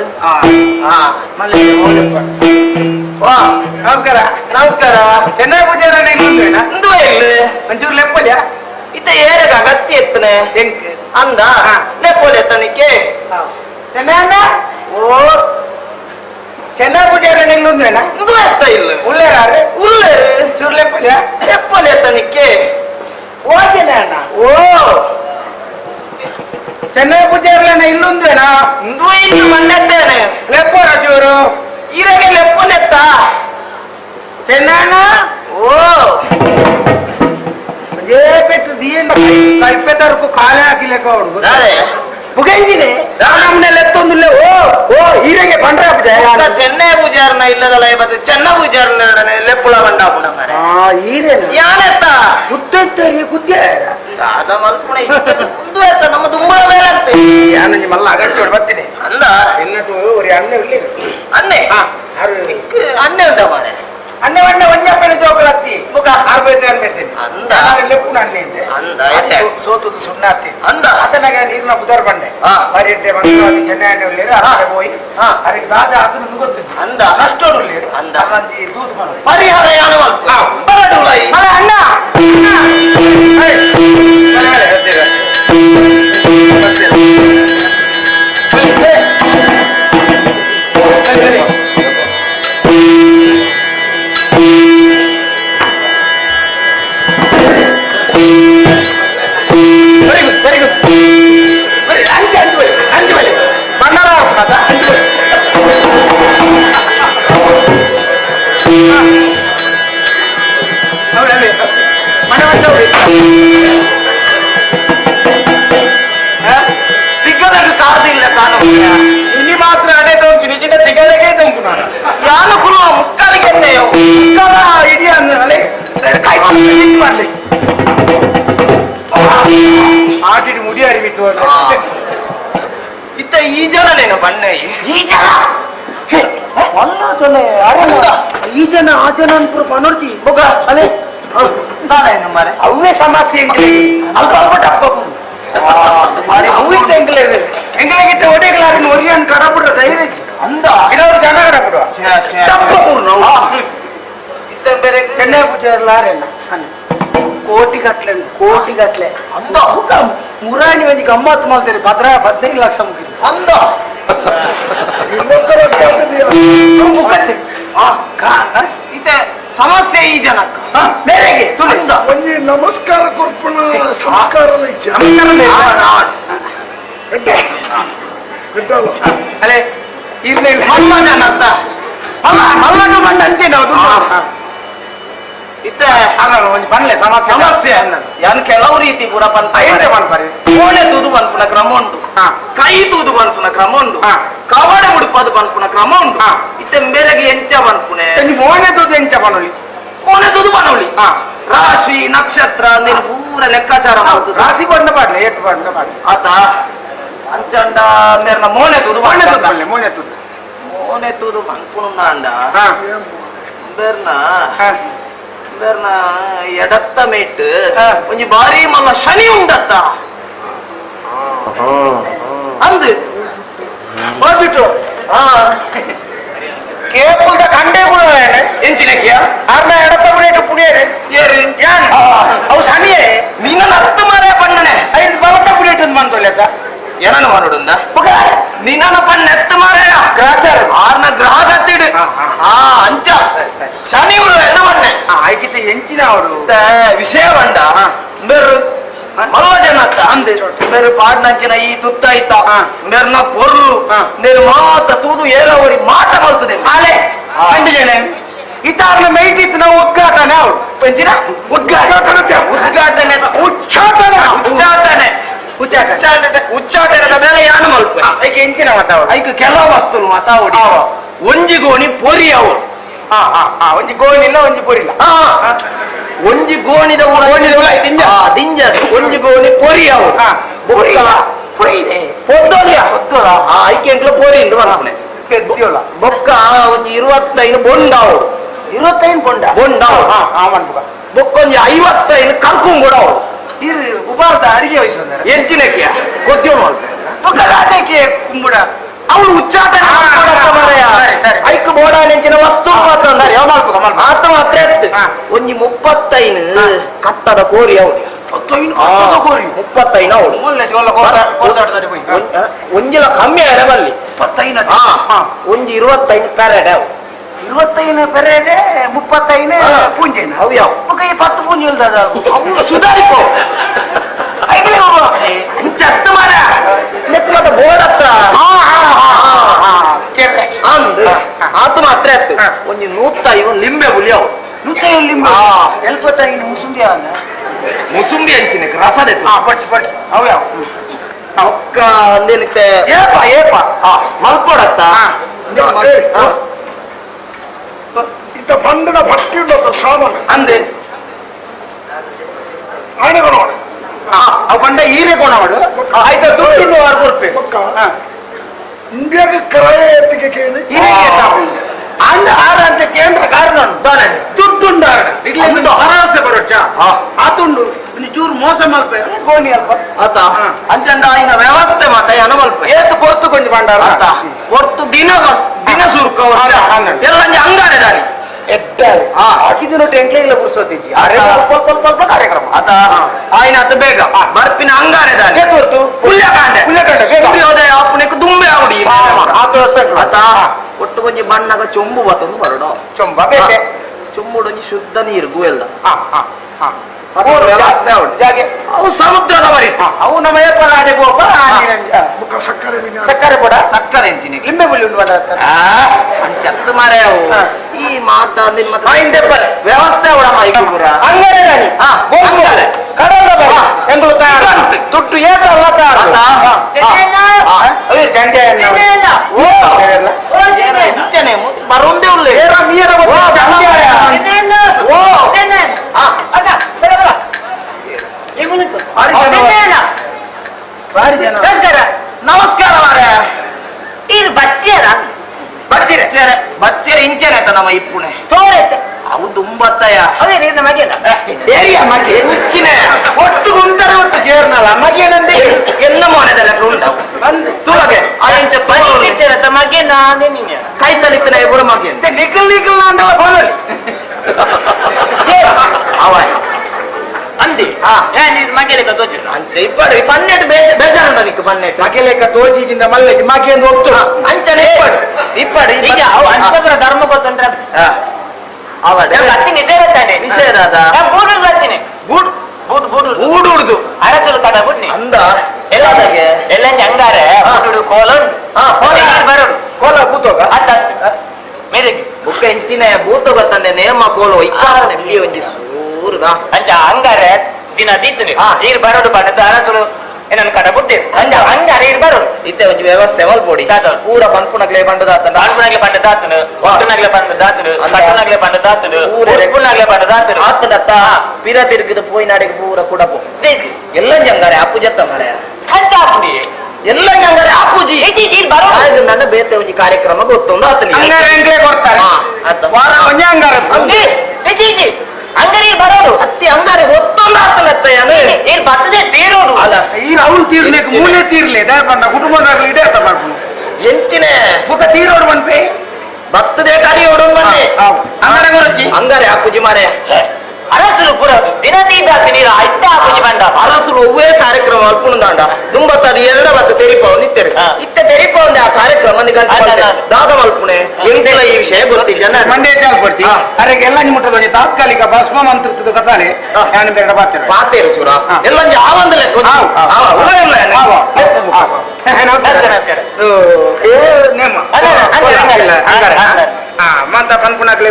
ನಮಸ್ಕಾರ ನಮಸ್ಕಾರ ಚೆನ್ನೈ ಪೂಜಾರ ಇಂದು ಇಲ್ಲ ಒಂಚೂರು ಲೆಪ್ಪಲ್ಯ ಇತ್ತ ಏರಗ ಅಗತ್ಯ ಎತ್ತನೆ ಹೆಂಗ್ ಅಂದ ಲೆಪ್ಪಲ್ ಎತ್ತನಿಕ್ಕೆ ಚೆನ್ನೈ ಅಂದ ಓ ಚೆನ್ನೈ ಪೂಜಾರ ನಿಲ್ಲುಂದೇನ ಇಂದು ಎತ್ತ ಇಲ್ಲ ಉಳ್ಳೇರಾರೆ ಉಳ್ಳೇರು ಚೂರು ಲೆಪ್ಪಲ್ಯ ಲೆಪ್ಪಲ್ ಎತ್ತನಿಕ್ಕೆ ಓಕೆನೆ ಅಣ್ಣ ಓ ಚೆನ್ನೈ ಪೂಜಾರನ ಇಲ್ಲುಂದೇನಾ ಇಂದು ಇನ್ನು ಮಂಡೆತ್ತೇನೆ ಲೆಪ್ಪೋ ರಾಜೂರು ಈರಗೆ ಲೆಪ್ಪನೆತ್ತ ಚೆನ್ನಣ್ಣ ಓ ಜೇ ಪೆಟ್ಟು ದೀಂಡ ಕಲ್ಪೆತರ್ಕು ಕಾಲೇ ಹಾಕಿಲೆಕ್ಕ ಹುಡುಗ ಪುಗಂಜಿನಿ ನಮ್ಮನೆ ಲೆತ್ತೊಂದಿಲ್ಲ ಓ ಓ ಈರೆಗೆ ಬಂಡ್ರೆ ಹಾಕಿದೆ ಚೆನ್ನೈ ಪೂಜಾರನ ಇಲ್ಲದಲ್ಲ ಇವತ್ತು ಚೆನ್ನ ಪೂಜಾರನ ಲೆಪ್ಪುಳ ಬಂಡಾಪುಣ ಮರೆ ಈರೆ ಯಾನೆತ್ತ ಗುದ್ದೆತ್ತರಿ ಗುದ್ದೆ ಅದ ಮಲ್ಪುಣ ಒಂದು ಎತ್ತ ನಮ್ಮ ತುಂಬಾ ಬೇರೆ ಅಂತ ಯಾನ ನಿಮ್ಮಲ್ಲ ಅಗತ್ಯ ಬರ್ತೀನಿ ಅಂದ ಇನ್ನಟ್ಟು ஒரு ಅಣ್ಣೆ ಇಲ್ಲಿ ಅಣ್ಣೆ ಅಣ್ಣೆ ಉಂಟ ಮಾರೆ ಅಣ್ಣೆ ಅಣ್ಣೆ ಒಂಜಪ್ಪನ ಜೋಕಲತ್ತಿ ಮುಖ ಆರ್ಬೇತೆ ಅನ್ಬೇತೀನಿ ಅಂದ ಲೆಪ್ಪುಣ ಅಣ್ಣೆ ಇದೆ ಅಂದ ಸೋತುದು ಸುಣ್ಣಾತಿ ಅಂದ ಅತನಾಗ ನೀರಿನ ಬುದರ್ ಬಂಡೆ ಪರಿಯಟ್ಟೆ ಮಂಗಳವಾದಿ ಚೆನ್ನೈ ಅಣ್ಣೆ ಉಳ್ಳೇರು ಅರೆ ಹೋಯಿ ಅದಕ್ಕೆ ದಾದ ಅದನ್ನು ಗೊತ್ತಿತ್ತು ಅಂದ ನಷ್ಟೋಡು ಉಳ್ಳೇರು ಅಂದ ಅಲ್ಲಂದಿ ದೂದು ಮಾಡಿ ಪರಿಹಾರ ಯಾನು ಬರಡು ಅಣ್ಣ ವೆರಿ ಗುಡ್ ಅಂಜು ಬಣ್ಣರ ಅಂಜು ದಿಗ್ಗದಾಗ ಸಾಧಿಲ್ಲ ತಾನು ಇಲ್ಲಿ ಮಾತ್ರ ಅಡೆ ತೊಂಕು ನಿಜ ದಿಗಲಗೆ ತೊಂಕು ನಾನು ಯಾನು ಕುಲು ಮುಕ್ಕಲಿಗೆ ಮುಕ್ಕಲ ಇಡೀ ಅಂದ್ರೆ ಮಾಡ್ಲಿ ಆಟಿಡಿ ಮುಡಿ ಅರಿಬಿಟ್ಟು ಇತ್ತ ಈ ಜನನೇನು ಬಣ್ಣ ಈ ಜನ ಈ ಜನ ಆ ಜನ ಅನ್ಪುರ ಪನೋಡ್ತಿ ಹೋಗ ಅದೇ ಮಾರೆ ಅವೇ ಸಮಸ್ಯೆ ಅಲ್ಪ ಅಲ್ಪ ಟಪ್ಪ ಅವಿತ್ತ ಎಂಗ್ಲಾಗಿತ್ತ ಒಡೆಗಳಾರಿನ ಒರಿಯನ್ ಕಡಬಿಡ್ರ ಧೈರ್ಯ ಅಂದ ಇಡೋರು ಜನ ಕಡಬಿಡುವ ಟಪ್ಪ ಇತ್ತ ಬೇರೆ ಚೆನ್ನೈ ಪೂಜಾರಲಾರೇನ ಕೋಟಿ ಗಟ್ಲೆ ಅಂದ ಮುರಾಣಿ ಒಂಜಿ ಗಮ್ಮತ್ತು ಮಾಡ್ತಾರೆ 15 ಲಕ್ಷ ಮುಗಿದು ಅಂದ ಇತ್ತೆ ಸಮಸ್ಯೆ ಈ ಜನಕ್ಕ ಬೇರೆಗೆ ಒಂಜಿ ನಮಸ್ಕಾರ ಕೊರ್ಪಣ ಸಂಸ್ಕಾರ ಅಲೆ ಇರ್ಲಿಲ್ಲ ಮಲ್ಲ ಜನ ಅಂತ ಮಲ್ಲಗ ಬಂಡ ಅಂತೆ ನಾವು ಇತ್ತೆ ಒಂಜಿ ಬನ್ಲೆ ಸಮಸ್ಯೆ ಯಾನ್ ಕೆಲವು ರೀತಿ ಪೂರ ಪಂತ ಪನ್ಪರೆ ಕೋಣೆ ತೂದು ಪನ್ಪುನ ಕ್ರಮ ಉಂಟು ಕೈ ತೂದು ಪನ್ಪುನ ಕ್ರಮ ಉಂಟು ಕವಡೆ ಉಡುಪದು ಪನ್ಪುನ ಕ್ರಮ ಉಂಟು ಇತ್ತೆ ಮೇರೆಗೆ ಎಂಚ ಪನ್ಪುನೆ ಮೋಣೆ ತೂದು ಎಂಚ ಪನೊಲಿ ಕೋಣೆ ತೂದು ಪನೊಲಿ ರಾಶಿ ನಕ್ಷತ್ರ ನೀನು ಪೂರ ಲೆಕ್ಕಾಚಾರ ಮಾಡುದು ರಾಶಿ ಬಣ್ಣ ಪಾಡ್ಲೆ ಏಟ್ ಬಣ್ಣ ಪಾಡ್ಲೆ ಆತ ಅಂಚಂಡ ಮೇರ್ನ ಮೋಣೆ ತೂದು ಮೋಣೆ ತೂದು ಪನ್ಪುನ ಅಂಡ ಬೇರ್ನ ಎಡತ್ತ ಮೇಟ್ ಒಂಜಿ ಬಾರಿ ಮಲ್ಲ ಶನಿ ಉಂಡತ್ತ ಅಂದು ಬಂದ್ಬಿಟ್ಟು ಕೇಪುಲ್ದ ಕಂಡೆ ಎಂಚಿನಕ್ಕಿಯ ಅರ್ನ ಎಡತ್ತ ಬಿಡೇಟು ಪುಡಿಯರೆ ಏರು ಯಾನ್ ಅವು ಶನಿಯೇ ನಿನ್ನ ಅರ್ಥ ಮಾರೇ ಬಣ್ಣನೆ ಐದು ಬಲತ್ತ ಬಿಡೇಟು ಬಂತೊಲ್ಲೆತ್ತ ಏನನ್ನು ಮಾಡೋಡುಂದ ನಿನ್ನ ಬಣ್ಣ ಎತ್ತ ಮಾರಾಯ ಗ್ರಹಚಾರ ಆರ್ನ ಗ್ರಹ ಗತ್ತಿಡು ಅಂಚ ಶನಿ ಎನ್ನ ಬಣ್ಣೆ ಆಯ್ಕಿತ ಎಂಚಿನ ಅವರು ವಿಷಯ ಬಂಡ ಬೇರು ಮಲ್ಲ ಜನ ಅಂದೆ ಬೇರೆ ಪಾಡ್ನಂಚಿನ ಈ ತುತ್ತಾಯ್ತ ಬೇರ್ನ ಪೊರ್ಲು ನೀನು ಮಾತ ತೂದು ಏರವರಿ ಮಾಟ ಬರ್ತದೆ ಹಾಲೆ ಕಂಡಿದ್ದೇನೆ ಇತಾರ್ನ ಮೈಟಿತ್ತು ನಾವು ಉದ್ಘಾಟನೆ ಅವ್ರು ಪಂಚಿನ ಉದ್ಘಾಟನೆ ಉಚ್ಚಾಟನದ ಮೇಲೆ ಯಾನು ಮಲ್ಪ ಐಕೆ ಎಂಚಿನ ಮಾತಾವಡು ಐಕೆ ಕೆಲವು ವಸ್ತುಲು ಮಾತಾವಡಿ ಒಂಜಿ ಗೋಣಿ ಪೊರಿ ಅವರು ಒಂಜಿ ಗೋಣಿಲ್ಲ ಒಂಜಿ ಪೊರಿಲ್ಲ ಒಂಜಿ ಗೋಣಿದ ದಿಂಜ ಒಂಜಿ ಗೋಣಿ ಪೊರಿ ಅವರು ಐಕೆ ಎಂಕ್ಲ ಪೊರಿ ಇಂದು ಮಲ್ಪನೆ ಬೊಕ್ಕ ಒಂಜಿ 25 ಬೊಂಡ ಅವರು 25 ಬೊಂಡ ಬೊಕ್ಕೊಂಜಿ 55 ಕರ್ಕುಂ ಕೂಡ ಅವರು ಉಪಾರ್ಥ ಅಡಿಗೆ ವಹಿಸಿದ್ದಾರೆ ಎಂಚಿನಕ್ಕೆ ಗೊತ್ತೋ ಮಾಡ್ತಾರೆ ಕುಂಬುಡ ಅವಳು ಉಚ್ಚಾಟನೆ ಐಕ್ ಬೋಡ ನೆಂಚಿನ ವಸ್ತು ಮಾತ್ರ ಮಾತ್ರ ಒಂಜಿ 35 ಕಟ್ಟದ ಕೋರಿ ಅವಳು 35 ಅವಳು ಒಂಜಿಲ ಕಮ್ಮಿ ಬಲ್ಲಿ 25 ಒಂಜಿ 25 ಪೆರೇಡ್ ಅವು 25 ಪೆರೇಡ್ 35 ಪುಂಜೆನ ಅವು ಯಾವ 10 ಪುಂಜೆ ಇಲ್ದ ಸುಧಾರಿಕೋ ಚತ್ತ ಮಾರ ನೆಪ್ಪದ ಬೋಡತ್ತ ಅಂದು ಆತು ಮಾತ್ರ ಎತ್ತು ಒಂಜಿ 105 ಲಿಂಬೆ ಬುಲಿ ಅವು 105 ಲಿಂಬೆ 75 ಮುಸುಂಬಿ ಅಲ್ಲ ಮುಸುಂಬಿ ಅಂಚಿನ ರಸದ ಪಡ್ಚಿ ಅವು ಯಾವ ಒಕ್ಕ ಅಂದೇನಿತ್ತೆ ಏಪ ಮಲ್ಪಡತ್ತ ಇಂತ ಬಂಡನ ಭಟ್ಟಿ ಉಂಟು ಸಾಮಾನು ಅಂದೆ ಆನೆಗ ನೋಡು ಅವು ಬಂಡ ಈರೆ ಕೊಣವಡು ಆಯ್ತಾ ದುಡ್ಡು 6 ರೂಪಾಯಿ ಇಂಡಿಯಾಗ ಕ್ರಯ ಎತ್ತಿಗೆ ಕೇಳಿ ಅಂದ ಆರಂತ ಕೇಂದ್ರ ಕಾರಣ ದುಡ್ಡುಂಡ ಇಡ್ಲಿ ಭರವಸೆ ಬರೋಚ ಆತುಂಡು ಚೂರು ಮೋಸ ಮಲ್ಪ ಗೋಣಿ ಅಲ್ಪ ಆತ ಅಂಚಂಡ ಆಯ್ನ ವ್ಯವಸ್ಥೆ ಮಾತ ಏನ ಮಲ್ಪ ಏತು ಕೊರ್ತುಕೊಂಡು ಬಂಡಾರ ಆತ ಕೊರ್ತು ದಿನ ಸುರುಕ ಎಲ್ಲ ಅಂಗಾರೆ ದಾರಿ ಕಾರ್ಯಕ್ರಮ ಆತ ಆಯ್ನ ಅತ ಬೇಗ ಬರ್ಪಿನ ಅಂಗಾರೆ ದಾರಿ ಅಪ್ಪನಿಗೆ ದುಂಬೆ ಆವಡಿ ಆತ ಒಟ್ಟು ಕೊಂಚ ಬಣ್ಣಗ ಚೊಂಬು ಬತ್ತೊಂದು ಬರಡು ಚೊಂಬುಡೊಂಜಿ ಶುದ್ಧ ನೀರು ಗುವೆಲ್ಲ ಅವು ಸಮುದ್ರದ ಮರಿ ಅವು ನಮ್ಮ ಏರ್ಪಲಾಡೆ ಸಕ್ಕರೆ ಕೂಡ ಸಕ್ಕರೆ ಎಂಚಿನಿ ಲಿಂಬೆ ಬುಲ್ಲಿ ಉಂಟು ಚತ್ತು ಮಾರೆ ಅವು ಈ ಮಾತ ವ್ಯವಸ್ಥೆ ಅಂಗರೆ ಎಂಗಳು ತುಟ್ಟು ಬರೋದೇ ಉಳ್ಳೆ ನಮಸ್ಕಾರ ಮಾರ ಇದು ಬಚ್ಚೇರ ಬಚ್ಚೇರ ಇಂಚೆನೆ ನಮ್ಮ ಇಪ್ಪುಣೆ ಅವು ದುಂಬತ್ತಯ್ಯ ಹುಚ್ಚಿನ ಒಟ್ಟು ಗುಂಟರೆ ಒಟ್ಟು ಸೇರ್ನಲ್ಲ ಮಗೇನಂದೆ ಎಲ್ಲ ಮೋನೆದಲ್ಲ ಉಂಟು ತುಳಗೆ ಇಂಚ ಮಗೆ ನಾನೇ ನೀನೆ ಕೈ ತಲಿತನ ಪುರ ಮಗೆ ನಿಖಲ್ ಅಂದವ ಅವ ಇಪ್ಪಡು ಪನ್ನೆಟ್ಟು ಬೇಜಾರುಂಡ ನಿಕ್ಕು ಪನ್ನೆಟ್ಟು ಮಗೆಲೆಕ್ಕ ತೋಜಿಗಿಂದ ಮಲ್ಲೆಗೆ ಮಗೆ ಎಂದು ಒತ್ತು ಅಂಚನೆ ಇಪ್ಪಡು ಈಗ ಅವು ಅಂಚಪುರ ಧರ್ಮ ಗೊತ್ತುಂಟ್ರೆ ನಿಷೇಧತ್ತಾನೆ ನಿಷೇಧ ಬೂಡುದು ಹಚ್ಚಿನಿ ಬೂಡುದು ಅರಸಲು ಕಡ ಬುಡ್ನಿ ಅಂದ ಎಲ್ಲದಾಗೆ ಎಲ್ಲಂಜಿ ಹಂಗಾರೆ ಬೂಡುಡು ಕೋಲ ಬರೋಡು ಕೋಲ ಕೂತೋಗ ಅಡ್ಡ ಮೇರೆಗೆ ಬುಕ್ಕ ಹೆಂಚಿನ ಭೂತ ಗೊತ್ತಂದೆ ನೇಮ ಕೋಲು ಇಪ್ಪಲ್ಲಿ ಒಂಜಿ ಸೂರುದ ಅಂಚ ಹಂಗಾರೆ ದಿನ ದೀತನೆ ನೀರು ಬರೋಡು ಬಣ್ಣದ ಅರಸಲು ಏನನ್ನು ಕಡ ಬುಡ್ಡಿ ಹಂಗಾರೆ ನೀರು ಬರೋಡು ಇತ್ತೆ ಒಂಜಿ ವ್ಯವಸ್ಥೆ ಮಲ್ಪೊಡಿ ಪೂರ ಪನ್ಪುನಗ್ಲೆ ಬಂಡದಾತನ ಪಾನ್ಪುನಗ್ಲೆ ಬಂಡದಾತನು ಒಟ್ಟುನಗ್ಲೆ ಬಂಡದಾತನು ಕಟ್ಟುನಗ್ಲೆ ಬಂಡದಾತನು ಉಪ್ಪುನಗ್ಲೆ ಬಂಡದಾತನು ಆತನತ್ತ ಪಿರ ತಿರುಗಿದ ಪೋಯಿ ನಾಡಿಗೆ ಪೂರ ಕುಡಪು ಎಲ್ಲ ಜಂಗಾರೆ ಅಪ್ಪು ಜತ್ತ ಮರೆ ಅಂಚ ಅಪ್ಪುಡಿ ಎಲ್ಲ ಜಂಗಾರೆ ಅಪ್ಪುಜಿ ನನ್ನ ಬೇತೆ ಒಂಜಿ ಕಾರ್ಯಕ್ರಮ ಗೊತ್ತೊಂದು ಆತನಿ ಕೊಡ್ತಾರೆ ಅಂಗಡಿ ಬರೋದು ಅತ್ತಿ ಹಂಗಾರೆ ಗೊತ್ತೊಂದು ಆತನತ್ತ ನೀರು ಬರ್ತದೆ ತೀರೋದು ಅಲ್ಲ ಈ ಅವ್ನು ತೀರ್ಲಿಕ್ಕೆ ಮೂಲೆ ತೀರ್ಲಿ ಬಂದ ಕುಟುಂಬದಾಗ್ಲಿ ಇದೇ ಅಂತ ಮಾಡ್ಬೋದು ಎಂಚಿನ ಮುಖ ತೀರೋಡು ಬಂದ್ಪೆ ಬರ್ತದೆ ಕಡಿಯೋಡು ಬಂದೆ ಹಂಗಾರೆ ಅಪ್ಪುಜಿ ಮಾರೆ ಅರಸಲು ಪುರ ದಿನ ತೀದಾತಿ ನೀರು ಆಯ್ತ ಅಪ್ಪುಜಿ ಬಂದ ಅರಸಲು ಒವ್ವೇ ಕಾರ್ಯಕ್ರಮ ಅಲ್ಪುಂದಾಂಡ ದುಂಬತ್ತದು ಎರಡ ಬತ್ತು ತೆರಿಪಾವು ನಿತ್ತೆರು ಇತ್ತ ತೆರಿಪಾವಂದೆ ಆ ಕಾರ್ಯಕ್ರಮ ದಾದ ಮಲ್ಪುಣೆ ಎಂತೆಲ್ಲ ಈ ವಿಷಯ ಗೊತ್ತಿಲ್ಲ ಜನ ಮಂಡ್ಯ ಚಾಲ್ಪಡ್ತಿ ಅರೆಗೆಲ್ಲ ಮುಟ್ಟದ ತಾತ್ಕಾಲಿಕ ಭಸ್ಮ ಮಂತ್ರದ ಕಥಾನೆ ನಾನು ಬೇಡ ಪಾತೇರು ಚೂರ ಎಲ್ಲ ಯಾವಂದ ಲೆಕ್ಕ ಮಂತ ಪನ್ಪುನಾಕ್ಲೆ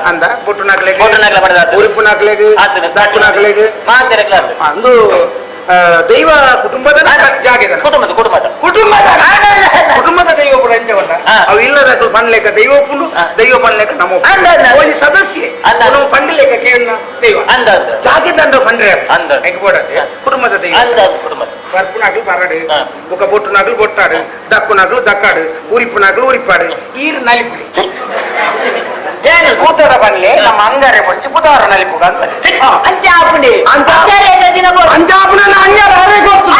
ಅಂದ ಬುಟ್ಟುನಾಕ್ಲೆ ಉರಿಪುನಾಕ್ಲೆಗೆ ಸಾಕುನಾಕ್ಲೆಗೆ ಅಂದು ದೈವ ಕುಟುಂಬದ ಜಾಗ ಕುಟುಂಬದ ದೈವ ಕೂಡ ಹೆಂಚವಲ್ಲ ಅವು ಇಲ್ಲದ ಪನ್ಲೆಕ್ಕ ದೈವ ಪುಂಡು ದೈವ ಪನ್ಲೆಕ್ಕ ನಮ್ಮ ಒಂದು ಸದಸ್ಯೆ ನಾವು ಪಂಡಿಲೆಕ್ಕ ಕೇಳ ದೈವ ಜಾಗಿದಂಡ ಪಂಡ್ರೆ ಕುಟುಂಬದ ದೈವ ಪರ್ಪುನಾಗ್ಲು ಬರಡು ఒక బొట్టునాకులు బొట్టాడు దక్కునాకులు దక్కాడు ఉరిపునాకులు ఉరిపాడు ఈరు నలిపుడి ಏನು ಕೂತದ ಬನ್ಲಿ ನಮ್ಮ ಅಂಗಾರೆ ಪಡಿಸಿ ಬುಧವಾರ ನಲಿಪು ಅಂಚಾಪುಡಿ ಅಂಚಾಪುನ ಅಂಗಾರ ಅರೆ ಗೊತ್ತು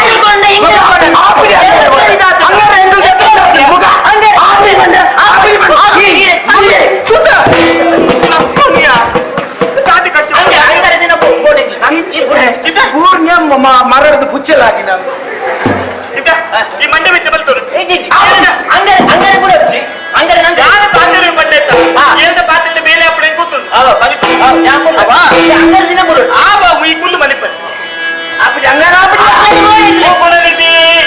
ಮರದ ಪುಚ್ಚಲಾಗಿ ನಾನು ಈ ಮಂಡೆ ಬಿಚ್ಚ ಬಲ್ತೋರು ಅಂಗರೆ ಕೂಡ ಅಂಗರೆ ನಂಗೆ ಯಾರ ಪಾತ್ರೆ ಬಂಡೆ ಎಂತ ಪಾತ್ರೆ ಮೇಲೆ ಅಪ್ಪಳೆ ಕೂತು ಅಂಗರೆ ದಿನ ಬಿಡು ಆ ಬಾಬು ಈ ಕುಲ್ಲು ಮನೆ ಅಪ್ಪಿ ಅಂಗಾರ ನಿಧಿ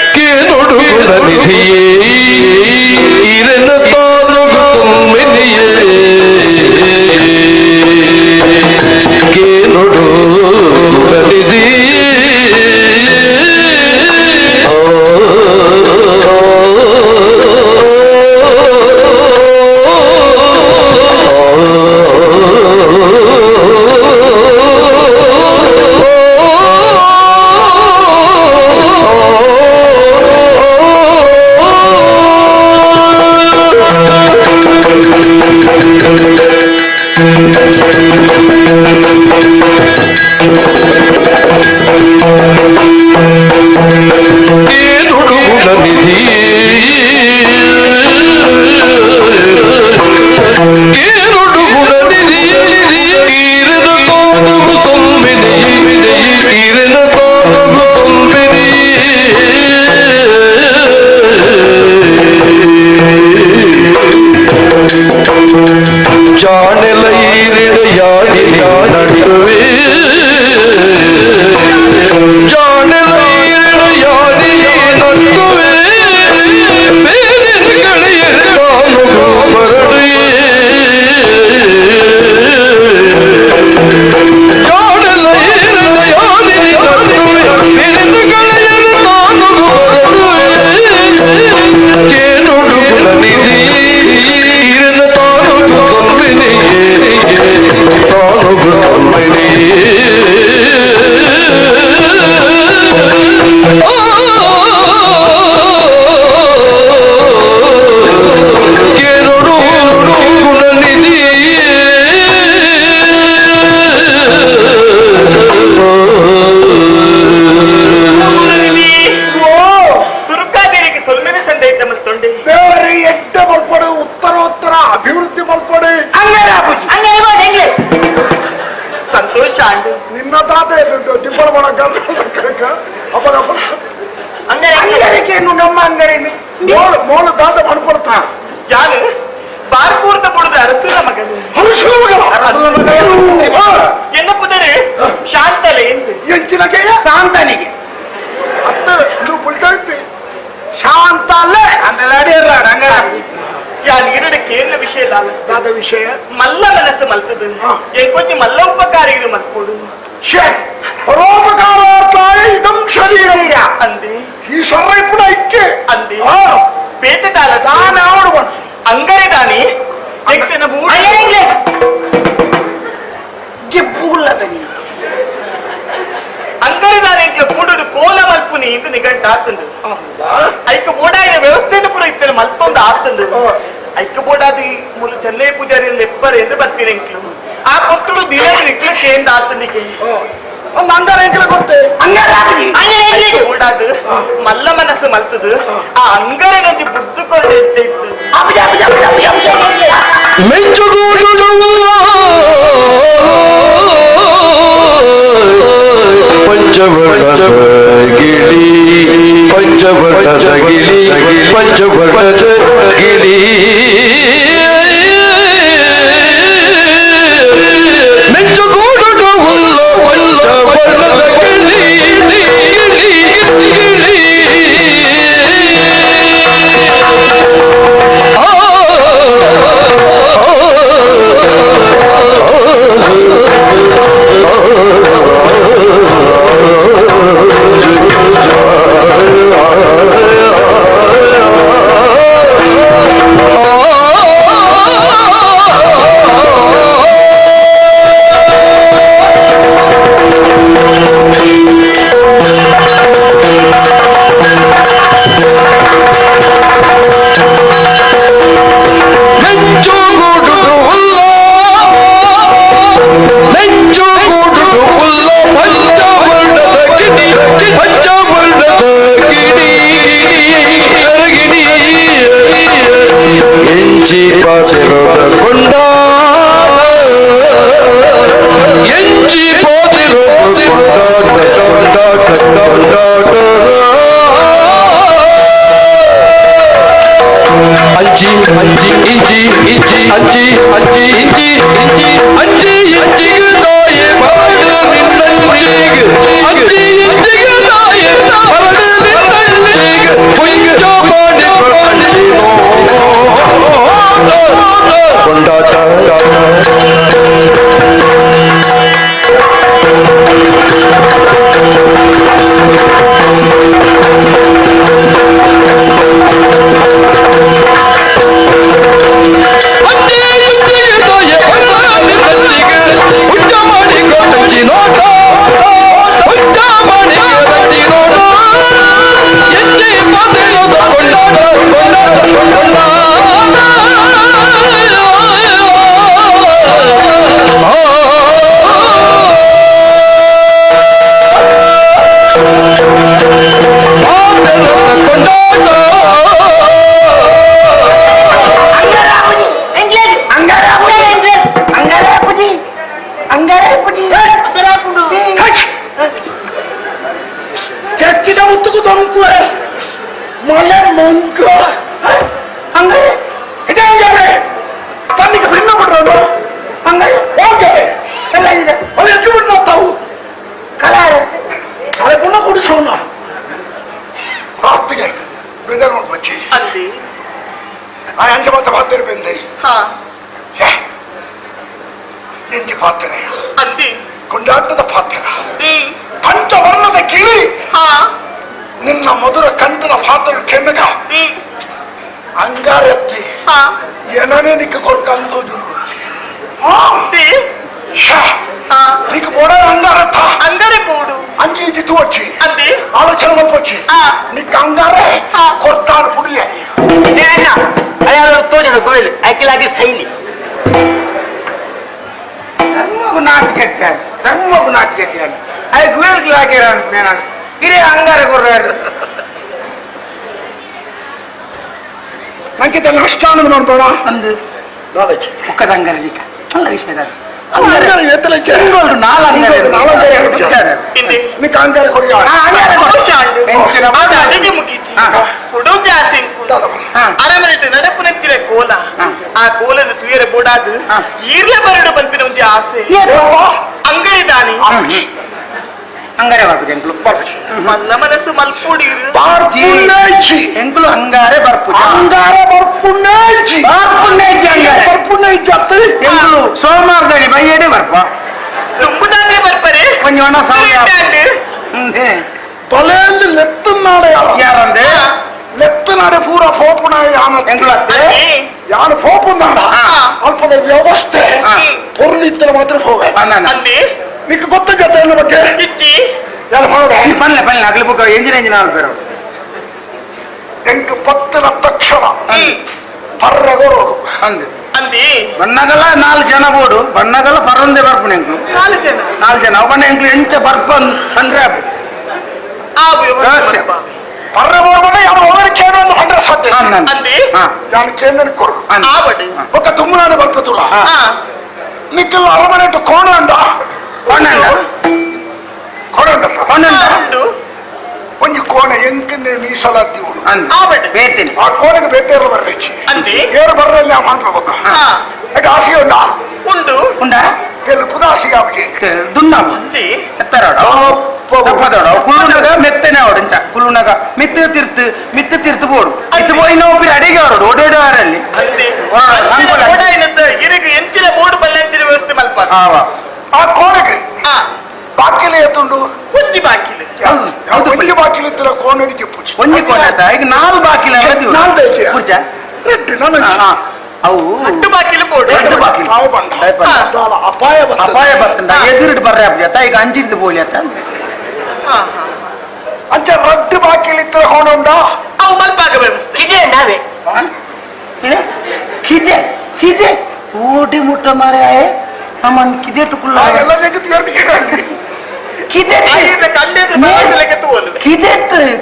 ನಮ್ಮ ಅಂಗಡಿ ಮೋಳು ದಾದ ಮಾಡ್ಕೊಡ್ತಾ ಯಾರು ಬಾರ್ಪೂರ್ದ ಕೊಡುದು ಅರಸುಲ ಮಗನು ಎನ್ನಪ್ಪದರೆ ಶಾಂತಲೆ ಎಂಚಿನಗೆ ಶಾಂತನಿಗೆ ಅತ್ತ ನೀವು ಪುಲ್ತೈತಿ ಶಾಂತ ಅಲ್ಲೇ ಅಂದ್ರೆ ಅಡಿಯಲ್ಲ ರಂಗರ ಯಾನ್ ಇರಡಕ್ಕೆ ಏನು ವಿಷಯ ದಾದ ವಿಷಯ ಮಲ್ಲ ಮನಸ್ಸು ಮಲ್ತದು ಕೊಂಚ ಮಲ್ಲ ಉಪಕಾರಿಗಳು ಮಲ್ಕೊಡು ಪರೋಪಕಾರಾರ್ಥಾಯ ಇದಂ ಶರೀರ ಅಂದೆ ಈ ಶರೀರ ಕೂಡ ಇಕ್ಕೆ ಅಂದೆ ಪೇಟೆದಾಲ ದಾನ ಆಡುವ ಅಂಗರೆ ದಾನಿ ಎಕ್ತಿನ ಅಂಗರೆ ದಾನಿ ಕೂಡುಡು ಕೋಲ ಮಲ್ಪುನಿ ಇಂದು ನಿಘಂಟ ಆತಂದು ಐಕ ಬೋಡಾಯಿನ ವ್ಯವಸ್ಥೆಯನ್ನು ಪುರ ಇತ್ತನ ಮಲ್ತೊಂದು ಆತಂದು ಐಕ ಬೋಡಾದಿ ಮುಲು ಚೆನ್ನೈ ಪೂಜಾರಿ ಲೆಪ್ಪರ್ ಎಂದು ಬರ್ತೀನಿ ಎಂಕ್ಲು ಆ ಮಕ್ಕಳು ದಿನ ನಿಕ್ಲಕ್ಕೆ ಎಂದು ಆತನಿಗೆ ಒಂದು ಅಂಗಾರ ಎಂಕ್ಲ ಕೊಡ್ತೆ ಬೋಡಾದು ಮಲ್ಲ ಮನಸ್ಸು ಮಲ್ತದು ಆ ಅಂಗರೆ ನಂಜಿ ಬುದ್ದುಕೊಂಡು ಎದ್ದಿತ್ತು ಪಂಚವರ್ಣದ ಗಿಳಿ ಪಂಚವರ್ಣದ ಗಿಳಿ ಪಂಚವರ್ಣದ ಗಿಳಿ ಮೆಚ್ಚುಗೂಡುದು ಉಲ್ಲ ಪಂಚವರ್ಣದ ಗಿಳಿ ಗಿಳಿ ಗಿಳಿ ಕೊಂಡಾಟದ ಪಾತ್ರ ಪಂಚವರ್ಣದ ಗಿಳಿ ನಿನ್ನ ಮಧುರ ಕಂಠದ ಪಾತ್ರ ಕೆಮ್ಮಗ ಅಂಗಾರೆತ್ತಿ ಎನನೆ ನಿಕ್ಕ ಕೊಡ್ಕಂದು నీకు కూడా అంగారత్త అందరే పోడు అంచి ఇటు వచ్చి అంది ఆలోచన వచ్చి నీకు అంగారే కొడతాడు పుడియ అయ్యా తోజన కోయిలు అకిలాగి శైలి ధర్మకు నాటి కట్టాను అది గువేలకు లాగాను నేను ఇదే అంగార కుర్రాడు ನನಗೆ ನಷ್ಟಾನು ನೋಡ್ಬೇಡ ಅಂದು ಒಕ್ಕದ ಅಂಗಾರ நல்ல விஷயம் నీకు అంగార కొడియా ಈರ್ಲೆ ಬರಡು ಬಂಪಿನ ಒಂದು ಆಸೆ ಅಂಗಡಿ ದಾನಿ ಅಂಗಾರೆ ಬರ್ಪುಜಿ ಎಂಕ್ಲು ಮಲ್ಲ ಮನಸ್ಸು ಮಲ್ಪುಡಿರು ಎಂಕ್ಲು ಅಂಗಾರೆ ಬರ್ಪುಜಿ ಎಂಕ್ಲು ಸೋಮವಾರದಲ್ಲಿ ಬೈಯಡೆ ಬರ್ಪ ತುಂಬುದಾನೆ ಬರ್ಪರೆ ಕೊಂಚ ಒಣ ತೊಲೆಯಲ್ಲಿ ಲೆತ್ತನಾಡೆ ಯಾರಂದೆ ಲೆತ್ತನಾಡೆ ಪೂರ ಪೋಪುನಾಯ ಯಾನು ಪೋಪುನಾಡ ಅಲ್ಪದ ವ್ಯವಸ್ಥೆ ಪೊರ್ಲಿತ್ತರ ಮಾತ್ರ ಹೋಗ ನಿಕ್ಕೆ ಗೊತ್ತಾಗತ್ತೆ ಅದ್ರ ಬಗ್ಗೆ ಎಲ್ಲ ಪನ್ಲೆ ಅಗ್ಲಿ ಬುಕ್ ಎಂಜಿನ ಬೇರೆ ಎಂಕ್ ಪತ್ತಿನ ತಕ್ಷಣ ಪರ್ರಗೋರು ಅಂದೆ ಬಣ್ಣಗಲ 4 ಜನ ಬೋಡು ಬಣ್ಣಗಲ ಪರಂದೆ ಬರ್ಪು ಎಂಕ್ಲು 4 ಜನ ಅವಣ್ಣ ಎಂಕ್ಲು ಎಂಚ ಬರ್ಪ ಅಂದ್ರೆ ವ್ಯವಸ್ಥೆ ಪರ್ರಗೋರು ಯಾವ ಹೋಗಡೆ ಕೇಂದ್ರ ಅಂದ್ರೆ ಸಾಧ್ಯ ನಾನು ಕೇಂದ್ರ ಕೊಡು ఒక తుమ్మునాడు బల్పతుల నిక్కలు అరమనేటు కోణ అండ కొంచెం కోణ ఎంకనే మీసలాத்தி ఆ కోణకు బెత్తేరు బర్రెచ్చి ఏరు బర్రెల్లి ఆ మంటలు ఒక అంటే ఆశగా ఉందా ఉండా తెలుపు ఆశ కాబట్టి దున్నాము ఎత్తరాడు ಕುಲ್ಲುನಗ ಮೆತ್ತನೆ ಅವಡು ಕುಲ್ಲುನಗ ಮಿತ್ತು ತಿರ್ತು ಬೋಡು ಇತ್ತು ಪೋಯಿನ ಒಬ್ಬರು ಅಡಿಗೆ ಅವರೋಡು ಓಡಾಡುವರಲ್ಲಿ ಎಂಚಿನ ಬೋರ್ಡು ಬಲ್ಲಂಚಿನ ವ್ಯವಸ್ಥೆ ಮಲ್ಪ ಆ ಕೋಣಗೆ ಬಾಕಿಲೆ ಎತ್ತುಂಡು ಒಂದಿ ಬಾಕಿಲೆ ಒಂಜಿ ಬಾಕಿಲು ಇತ್ತಿರ ಕೋಣಗೆ చెప్పు ಒಂಜಿ ಕೋಣ ಈಗ 4 ಬಾಕಿಲ ಅವು ಅಡ್ಡು ಬಾಕಿಲು ಬೋರ್ಡು ಅಪಾಯ ಬರ್ತಂಡ ಎದುರಿಟ್ಟು ಬರ್ರೆ ಅಪ್ಪ ಈಗ ಅಂಚಿದ್ದು ಬೋಲಿ ಅತ್ತ ಅಂಚೆ ರದ್ದು ಬಾಕಿಲು ಇತ್ತಿರ ಕೋಣ ಉಂಡಾ ಅವು ಮಲ್ಪಾಗ ವ್ಯವಸ್ಥೆ ಇದೆ ನಾವೇ ಕಿದೆ ಊಟಿ ಮುಟ್ಟ ಮಾರೆ ನಮ್ಮನ್ ಕಿದೆಟ್ಟು ಕುಲ್ಲ ಎಲ್ಲ ಜಗತ್ತು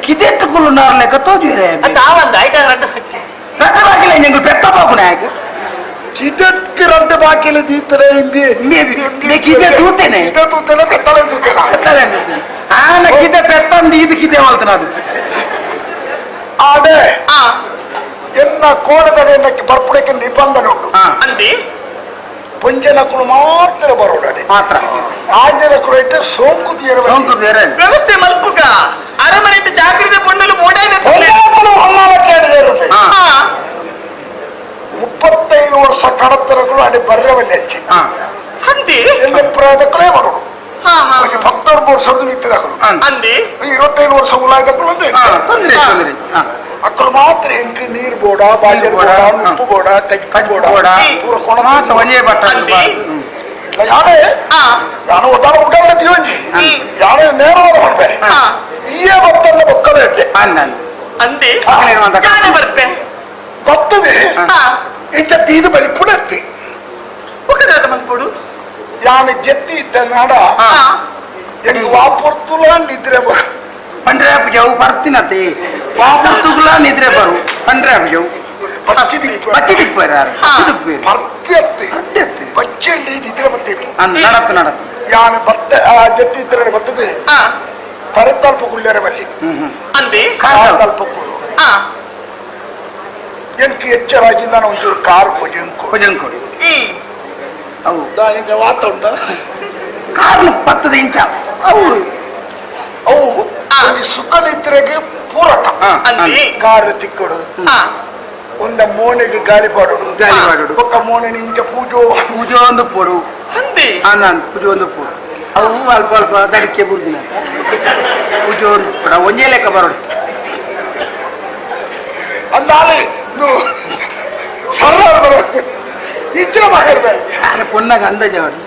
ಕಿದೆಟ್ಟು ಕುಲ್ಲು ನಾರ್ ಲೆಕ್ಕ ತೋಜಿರೆ ರದ್ದು ಬಾಕಿಲ ನಿಂಗೆ ಪೆತ್ತ ಬಾಪುನ ಯಾಕೆ ಕಿದೆತ್ತು ರದ್ದು ಬಾಕಿಲು ದೀತರೆ ಕಿದೆ ತೂತೇನೆ ಬೆತ್ತಲೆ ತೂತೇನೆ ಆನ ಕಿದೆ ಪೆತ್ತಂದು ಇದು ಕಿದೆ ಮಾಡ್ತಾನ ಅದು ಅದೇ ಎನ್ನ ಕೋಣದಲ್ಲಿ ಬರ್ಪಡಕ್ಕೆ ನಿಬಂಧನೆ ಉಂಟು ಪುಂಜನಕ್ಕಳು ಮಾತ್ರ ಬರೋಡನೆ ಮಾತ್ರ ಆಂಜನಕ್ಕಳು ಇಟ್ಟು ಸೋಂಕು ತೀರ ವ್ಯವಸ್ಥೆ ಮಲ್ಪುಗ ಅರಮನೆ ಜಾಗ್ರತೆ ಪೊಂಡಲು ಓಡಾಡಿ 35 ವರ್ಷ ಕಡತರಗಳು ಅಡಿ ಬರ್ರವಲ್ಲಿ ಹಂದಿ ಎಲ್ಲ ಪ್ರಾಯದಕ್ಕಳೇ ಬರೋಡು 19 ವರ್ಷದ ನಿಂತಿದಾಗಲು 25 ವರ್ಷ ಉಲಾಯ್ದಕ್ಕಳು ಅಕ್ಕಳು ಮಾತ್ರ ಎಂಕ ನೀರ್ ಬೋಡ ಬಾಜರ್ ಬೋಡ ಉಪ್ಪು ಬೋಡ ಕಜ್ಜಿ ಬೋಡ ಪೂರ ಕೊಣ ಯಾರೇ ನಾನು ಒದ್ದಾಡ ಊಟ ತೀವಂಜಿ ಯಾರೇ ನೇರವಾದ ಮಾಡ್ಬೇ ಈಯೇ ಭತ್ತಲ್ಲ ಬಕ್ಕದ ಇಟ್ಟೆ ಬರ್ತೆ ಬರ್ತದೆ ಇಂಚ ತೀದು ಬಲಿ ಪುಡತ್ತಿ ಮಲ್ಪುಡು ಯಾನ ಜೆತ್ತಿ ಇದ್ದ ನಾಡ ಎಂಗ್ ವಾಪುರ್ತುಲ ನಿದ್ರೆ पंद्रह बजाऊ परती नते वापस तुगला निद्रे बरू 15 बजाऊ पच्ची दिख पर यार परती बच्चे ले निद्रे बत्ते नडत यान बत्ते जत्ती इतरे बत्ते परतल पकुल्लेरे बल्ली अंदे परतल पकुल्ಲು ಎಂಕಿ ಎಚ್ಚರಾಗಿಂದ ನಾನು ಒಂಚೂರು ಕಾರ್ ಕೊಡಿ ಅವು ಹಿಂಗೆ ವಾತ ಉಂಟ ಕಾರ್ಲು 10 ಇಂಚ ಅವು ಸುಖನಿದ್ರೆಗೆ ಪೂರಕ ಕಾರು ತಿಕ್ಕೊಡು ಒಂದ ಮೋನೆಗೆ ಗಾಳಿ ಪಾಡೋಡು ಒಕ್ಕ ಮೋನೆ ಇಂಚ ಪೂಜೋ ಒಂದು ಪೋಡು ಪೂಜೆ ಒಂದು ಪೋಡು ಅವು ಅಲ್ಪ ದಡಿಕೆ ಬುರ್ದಿನ ಪೂಜೆ ಒಂದು ಒಂದೇ ಲೆಕ್ಕ ಬರೋಡು ಅಂದಾಲೆ ಸರ ಬರೋದು ಇಚ್ಛೆ ಮಾಡಿರ್ಬೇಕು ಪೊನ್ನಾಗ ಅಂದಾಜ ಅವರು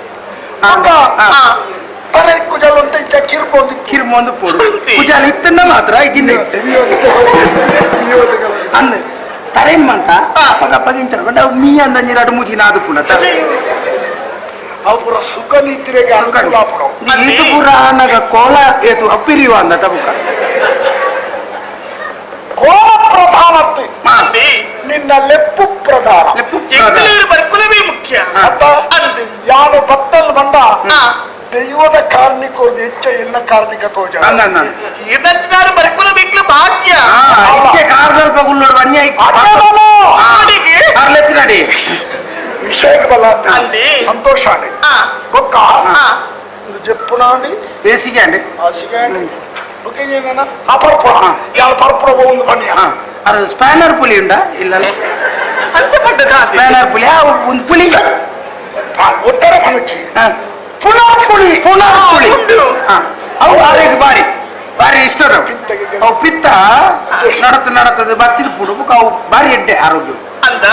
ಕುಜಾಲಂತ ಇದ್ದ ಕಿರ್ಮೊಂದು ಪೋಡು ಕುಜಾಲ ಇತ್ತನ್ನ ಮಾತ್ರ ಈಗಿಂದ ಅಂದ ತರೇಮ್ಮಂತ ಪಗಿಂತ ಮೀ ಅಂದ ನೀರಾಡು ಮುಗಿನ ಅದು ಪುನಃ ಅವು ಪುರ ಸುಖ ನಿದ್ರೆಗೆ ಅನುಕೂಲ ಇದು ಪುರ ನಗ ಕೋಲ ಏತು ಅಪ್ಪಿರಿವ ಅಂದ ತಬುಕ ಕೋಲ ಪ್ರಧಾನತೆ ನಿನ್ನ ಲೆಪ್ಪು ಪ್ರಧಾನ ಬರ್ಕುಲವೇ ಮುಖ್ಯ ಯಾರು ಭತ್ತಲ್ ಬಂದ ದೈವದ ಕಾರ್ಮಿಕರದು ಹೆಚ್ಚ ಎಲ್ಲ ಕಾರ್ಮಿಕ ತೋಜ ಇದನ್ನು ಬರ್ಕುಲ ಬಿಕ್ಲು ಭಾಗ್ಯ ಕಾರ್ ಸ್ವಲ್ಪ ಉಳ್ಳೋಡು ವಿಷಯಕ್ಕೆ ಬಂದಲ್ಲ ಸಂತೋಷ ಅಂడి ఒక్క చెప్పునా అండి ಬೇಸಿಗೆ ಅಂడి ఆసిగా అండి ఓకే ఏమైనా ఆ పరుపు ఇవాళ పరుపులో బాగుంది పని ಅದು ಸ್ಪ್ಯಾನರ್ ಪುಲಿ ಉಂಟಾ ಇಲ್ಲ ಸ್ಪ್ಯಾನರ್ ಪುಲಿ ಒಂದು ಪುಲಿ ಒಟ್ಟರ మనకి పునాపులి ಅವು ಆರೋಗ್ಯ ಬಾರಿ ಬಾರಿ ಇಷ್ಟ ಅವು ಪಿತ್ತ ನಡತದೆ ಬಚ್ಚಿನ ಪುಡು ಅವು ಬಾರಿ ಎಡ್ಡೆ ಆರೋಗ್ಯ ಅಂತ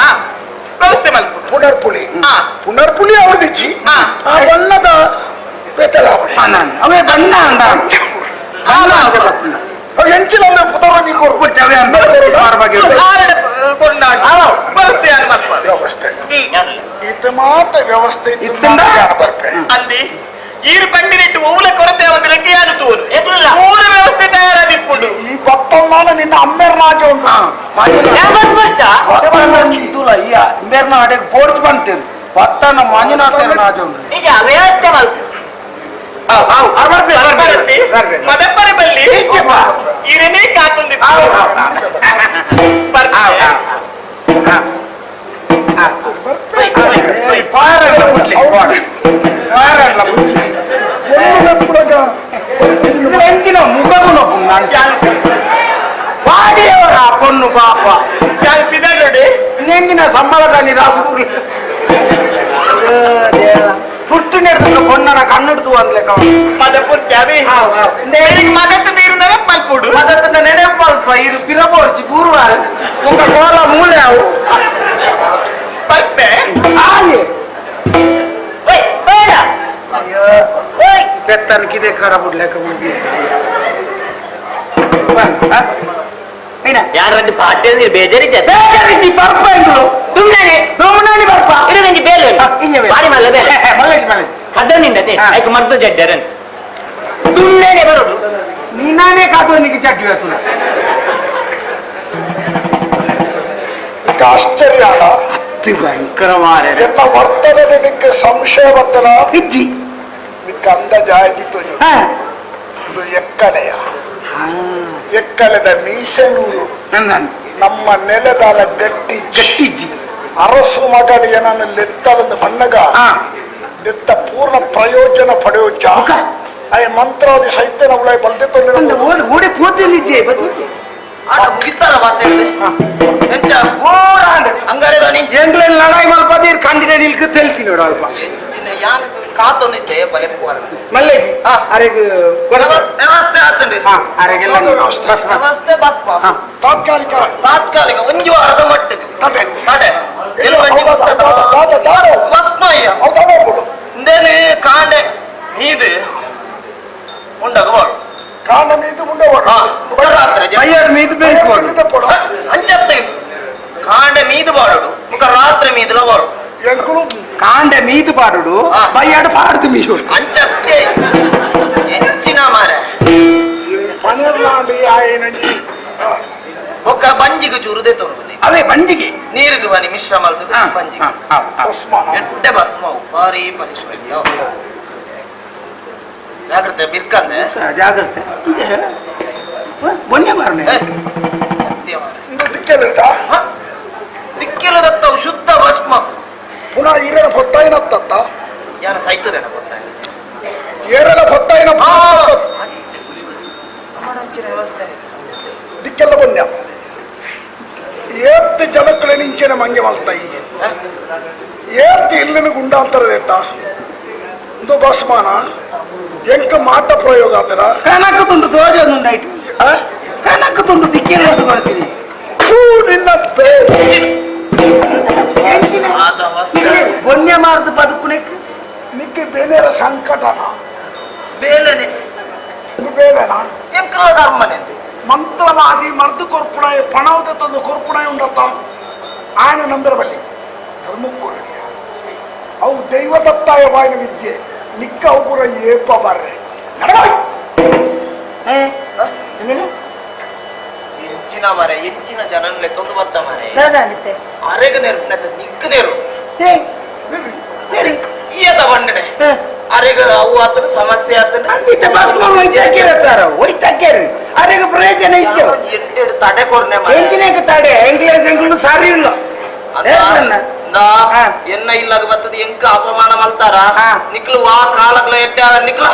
ವ್ಯವಸ್ಥೆ ಮಲ್ಪು ಪುನರ್ಪುಲಿ ಅವ್ರದಿಚ್ಚಿ ಆ ಬಣ್ಣದ ಅವೇ ಬಣ್ಣ ಅಂಡ ಎಂಚಿನ ಪುತರಾಗಿ ಕೊಡ್ತೇವೆ ವ್ಯವಸ್ಥೆ ಇದು ಮಾತ್ರ ವ್ಯವಸ್ಥೆ ಅಂದಿ ಈರು ಬಂಡಿನಿಟ್ಟು ಊಲ ಕೊರತೆ ಒಂದು ಲೆಕ್ಕೆಯಾನು ತೂರು ಮೂರು ವ್ಯವಸ್ಥೆ ತಯಾರಾಗಿಪ್ಪುಂಡು ಈ ಗೊತ್ತೊಂದಾನ ನಿನ್ನ ಅಮ್ಮೆರ್ ರಾಜ ಮೇರ್ನ ಅಡೆಗೆ ಪೋಡ್ಚ್ ಬಂತೇನು ಪತ್ತನ ಮಂಜುನಾಥ ರಾಜ ನಿಜ ವ್ಯವಸ್ಥೆ ಮದಪ್ಪರೆ ಬಲ್ಲಿ ಇರನೇ ಕಾತೊಂದಿ ಎಂಚಿನ ಮುಖಗುಣ ಪಾಡಿಯವರ ಪೊನ್ನು ಪಾಪ ನೋಡಿ ನೆಂಗಿನ ಸಂಬಳದಲ್ಲಿ ರಾಸುಪುರಿ ಪುಟ್ಟು ನೆಡ್ದು ಪೊನ್ನನ ಕಣ್ಣಿಡ್ತು ಅಂದ್ಲೆಕ್ಕ ಮದಪ್ಪು ಜಾವಿ ಮದತ್ತು ನೀರು ನೆನಪಲ್ಪುಡು ಮದತ್ತ ನೆನಪಲ್ಪ ಇದು ಪಿರಬೋರ್ಚಿ ಪೂರ್ವ ಉಂಗ ಕೋಲ ಮೂಲೆ ಅವು ಪಲ್ಪೆ ಹಾಗೆ ಬೆತ್ತನಕ್ಕಿದೆ ಕರ ಬಿಡ್ಲೆಕ್ಕ ಮುಗಿ ಯಾರಂತ ಪಾಠ ಬೇಜಾರಿದ್ದೆ ಬರ್ಪ ಎಂದ್ರು ದುಮ್ನಾನಿ ಬರ್ಪ ಇಡಗಂಜಿ ಬೇಲೆ ಬಾರಿ ಮಲ್ಲದೆ ಹದ್ದನಿಂದತೆ ಆಯ್ಕೆ ಮರ್ದು ಜಡ್ಡರನ್ ದುಮ್ನೇನೆ ಬರೋದು ನೀನಾನೇ ಕಾತೋನಿಗೆ ಚಡ್ಡಿ ವೇಸುನ ಆಶ್ಚರ್ಯ ಅತಿ ಭಯಂಕರವಾದ ಎಲ್ಲ ವರ್ತನೆ ನಿನಗೆ ಸಂಶಯ ಬರ್ತನ ಇಜ್ಜಿ ನಿಕ್ಕ ಅಂದಾಜ ಆಗಿತ್ತು ಇದು ಎಕ್ಕಲೆಯ ಎಕ್ಕಲೆದ ಮೀಸೆನೂರು ನಮ್ಮ ನೆಲದಾಲ ಗಟ್ಟಿಜ್ಜಿ ಅರಸು ಮಗಳಿಗೆ ನಾನು ಲೆತ್ತಲದ ಮಣ್ಣಗ ಲೆತ್ತ ಪೂರ್ಣ ಪ್ರಯೋಜನ ಪಡೆಯೋಜ ಅಯ್ಯ ಮಂತ್ರಾದಿ ಸೈತ್ಯ ನವಳಾಯಿ ಬಂದಿತ್ತು ಓಡಿ ಪೋತಿಲಿದ್ದೆ ಮುಗಿಸ್ತಾರ ಹಂಗಾರೆ ಎಂಗ್ಲೆಂಡ್ ಲಡಾಯಿ ಮಲ್ಪದೀರ್ ಕಂಡಿನ ನಿಲ್ಕ ತೆಲ್ತೀನಿ ನೋಡು ಅಲ್ಪ ಯಾನ್ ಕಾತೊಂದಿದ್ದೆ ಮಲ್ಲೆ ಅರೆಗೆ ವ್ಯವಸ್ಥೆ ಆತಂಡಿ ಅರೆಗೆಲ್ಲ ವ್ಯವಸ್ಥೆ ಬಸ್ ತಾತ್ಕಾಲಿಕ ತಾತ್ಕಾಲಿಕ ಒಂದು ವಾರದ ಮಟ್ಟಿಗೆ ತಡೆ ಇಂದೇನೆ ಕಾಂಡೆ ಮೀದು ಉಂಡಗವಾಡು ಕಾಂಡ ಮೀದು ಮುಂಡವಾಡು ಮೀದು ಬೇಕು ಅಂಚತ್ತೆ ಕಾಂಡೆ ಮೀದು ಬಾಡುಡು ಮುಖ ರಾತ್ರಿ ಮೀದುಲ ಬಾಡು ಎಂಕುಲು ಕಾಂಡೆ ಮೀದು ಪಾಡುಡು ಬಯ್ಯಾಡು ಪಾಡ್ದು ಮೀಸು ಅಂಚತ್ತೆ ಹೆಚ್ಚಿನ ಮಾರ ಪನರ್ನಾಡಿ ಆಯನಜಿ ಒಕ್ಕ ಬಂಜಿಗೆ ಚೂರುದೇ ತೋರುದು ಅವೇ ಬಂಜಿಗೆ ನೀರಿಗೆ ಬನ್ನಿ ಮಿಶ್ರ ಮಲ್ತದೆ ಬಂಜಿಗೆ ಎಡ್ಡೆ ಭಸ್ಮವು ಭಾರಿ ಪರಿಶ್ರಮ ಜಾಗ್ರತೆ ಬಿರ್ಕಂದೆ ಜಾಗ್ರತೆ ಬೊನ್ನೆ ಮಾರನೆ ದಿಕ್ಕಿಲ್ಲದತ್ತವು ಶುದ್ಧ ಭಸ್ಮ ಪುನಃ ಈರೇನ ಹೊತ್ತಾಯಿನತ್ತ ಯಾರ ಸೈತದೇನ ಗೊತ್ತಾಯ ಏರೆಲ್ಲ ಹೊತ್ತಾಯಿನ ವ್ಯವಸ್ಥೆ ದಿಕ್ಕೆಲ್ಲ ಬನ್ಯ ಏತ್ತು ಜನಕ್ಕಳೆ ನಿಂಚೆನ ಮಂಗೆ ಮಲ್ತಾಯಿ ಏತ್ತು ಇಲ್ಲಿನ ಗುಂಡಾಂತರದೇತ ಇದು ಭಸ್ಮಾನ ಎಂಕ ಮಾಟ ಪ್ರಯೋಗ ಆತರ ಕನಕ ತುಂಡು ತೋಜೊಂದುಂಡಾಯ್ತು ಕನಕ ತುಂಡು ದಿಕ್ಕಿನ ಕೊಡ್ತೀನಿ ನಿನ್ನ ಬೊನ್ನೆ ಮಾರ್ದು ಬದುಕುನೆಕ್ಕೆ ನಿಕ್ಕೆ ಬೇಲೆರ ಸಂಕಟನ ಬೇಲನೆ ಬೇಲೆನ ಎಂಕಲ ಧರ್ಮನೆ ಮಂತ್ರವಾದಿ ಮರ್ದು ಕೊರ್ಪುಣಾಯ ಪಣವದ ತಂದು ಕೊರ್ಪುಣಾಯ ಉಂಡತ್ತ ಆಯನ ನಂಬರ ಬಲ್ಲಿ ಧರ್ಮಕ್ಕೂ ಅವು ದೈವದತ್ತಾಯವಾಯಿನ ವಿದ್ಯೆ ನಿಕ್ಕ ಅವು ಕೂಡ ಏಪ ಬರ್ರೆ ಹೆಚ್ಚಿನ ಮರೆ ಹೆಚ್ಚಿನ ಜನನ್ಲೆ ತೊಂದು ಬತ್ತ ಮರೆ ಅರೆಗ ನೆರಪು ನಿಕ್ಕ ನೆರು ಈಯತ ಬಂಡನೆ ಅರೆಗ ಅವು ಆತನ ಸಮಸ್ಯೆ ಆತನ ಅರೆಗ ಪ್ರಯೋಜನ ಇತ್ತು ತಡೆ ಕೊರ್ನೆ ಎಂಜಿನೇಕ ತಡೆ ಎಂಗ್ಲೇಜ್ ಎಂಗ್ಲೂ ಸಾರಿ ಇಲ್ಲ ಎನ್ನ ಇಲ್ಲದ ಬರ್ತದೆ ಎಂಕ ಅಪಮಾನ ಮಲ್ತಾರ ನಿಕ್ಲು ವಾ ಕಾಲಗ್ಲ ಎಡ್ಡಾರ ನಿಕ್ಲ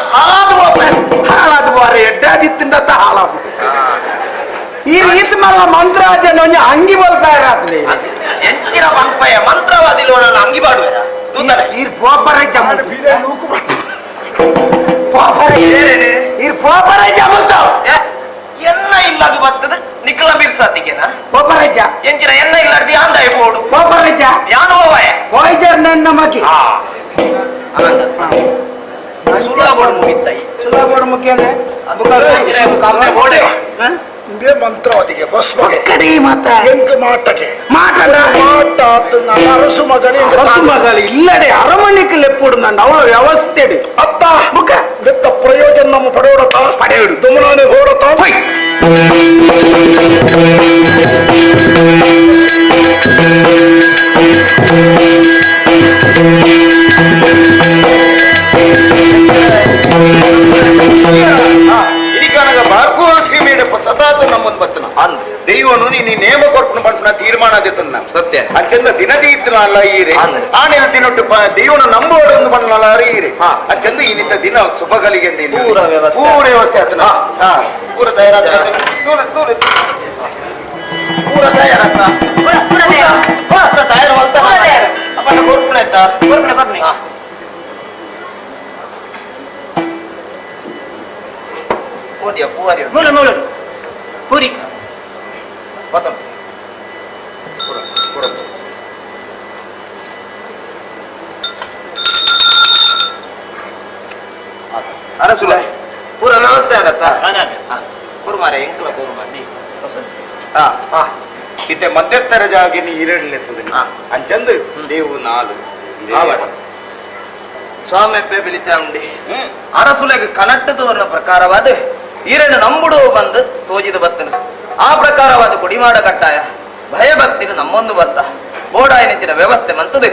ಹಾಳಾದು ಬಾರೆ ಎಡ್ಡಾದಿತ್ತಿಂದ ಹಾಳಾದು ಈ ರೀತಿ ಮಲ್ಲ ಮಂತ್ರಾಜನ ಅಂಗಿ ಬಲ್ತಾ ಇರತ್ಲಿ ಹೆಚ್ಚಿನ ಮಂಪಯ ಮಂತ್ರವಾದಿಲ್ಲ ನಾನು ಅಂಗಿ ಬಾಡುವೆ ಈ ಪೋಪರೆ ಜಮಲ್ ಪೋಪರೆ ಜಮಲ್ತಾವ ಎನ್ನ ಇಲ್ಲದು ಬರ್ತದೆ ನಿಕ್ಲ ಬಿರ್ಸಾತಿಗೆನಾ ಪೋಪರೆಜ್ಜ ಎಂಚಿನ ಎನ್ನ ಇಲ್ಲದ ಯಾಂದಾಯ ಬೋಡು ಪೋಪರೆಜ್ಜ ಯಾನು ಹೋವಾಯ ಹೋಯ್ಜರ್ ನನ್ನ ಮಗಿ ಸುಳ್ಳಾಬೋಡು ಮುಗಿತಾಯಿ ಸುಳ್ಳಾಬೋಡು ಮುಖ್ಯನೇ ಬೋಡೆ ಇಂದೇ ಮಂತ್ರವಾದಿಗೆ ಬಸ್ ಕಡಿ ಮಾತ ಹೆಂಗ ಮಾತಗೆ ಮಾತಡ ಮಾತಾತ ಅರಸು ಮಗಳಿ ಅರಸು ಮಗಳಿ ಇಲ್ಲಡೆ ಅರಮನೆಗೆ ಲೆಪ್ಪುಡು ನನ್ನ ಅವಳ ವ್ಯವಸ್ಥೆ ಅತ್ತ ಮುಖ ಬೆತ್ತ ಪ್ರಯೋಜನ ನಮ್ಮ ಪಡೆಯೋಡತ ಪಡೆಯೋಡು ದುಮನಾನೆ ಹೋಡತ ಸತಾತು ನಮ್ಮನ್ ಬರ್ತನ ದೈವನು ನೀ ನೇಮ ಕೊಟ್ಟು ಬಂಟನ ತೀರ್ಮಾನ ಆದಿತ್ತನ್ನ ಸತ್ಯ ಅಂಚಂದ ದಿನದೀರ್ತನ ಅಲ್ಲ ಈರೆ ಆನೆ ದಿನೊಟ್ಟು ದೈವನ ನಂಬೋಡು ಒಂದು ಬಂದನಲ್ಲ ಈರೆ ಅಂಚಂದ ಈ ನಿಂತ ದಿನ ಶುಭಗಳಿಗೆ ಪೂರ ವ್ಯವಸ್ಥೆ ಆತನ ಪೂರ ತಯಾರಾದ ಪೂರ ತಯಾರಾತ ತಯಾರು ಅಂತ ಅಪ್ಪನ ಕೊರ್ಪುಣ ಆಯ್ತಾ ಬರ್ನಿ ಓದಿಯ ಪೂವಾರಿ ನೋಡು ಪೂರಿ ಬತ್ತಂ ಅರಸುಲ ಪೂರ ವ್ಯವಸ್ಥೆ ಆಗತ್ತಾ ಕುರುಮಾರೆ ಎಂಕಲ ಕುರುಮಾರಿ ಇತ್ತೆ ಮಧ್ಯಸ್ಥರ ಜಾಗಿ ನೀ ಇರಲಿರ್ತದೆ ಅಂಚಂದು ದೇವು ನಾಲು ಸ್ವಾಮಿ ಬಿಲಿಚಾಂಡಿ ಅರಸುಲೆಗೆ ಕನಟ್ಟದವರ ಪ್ರಕಾರವಾದ ಈರನ್ನು ನಂಬುಡು ಬಂದು ತೋಜಿದ ಬತ್ತನು ಆ ಪ್ರಕಾರವಾದ ಕುಡಿಮಾಡ ಕಟ್ಟಾಯ ಭಯಭಕ್ತಿನ ನಮ್ಮೊಂದು ಬತ್ತ ಬೋಡಾಯನಿಂಚಿನ ವ್ಯವಸ್ಥೆ ಮಂತದು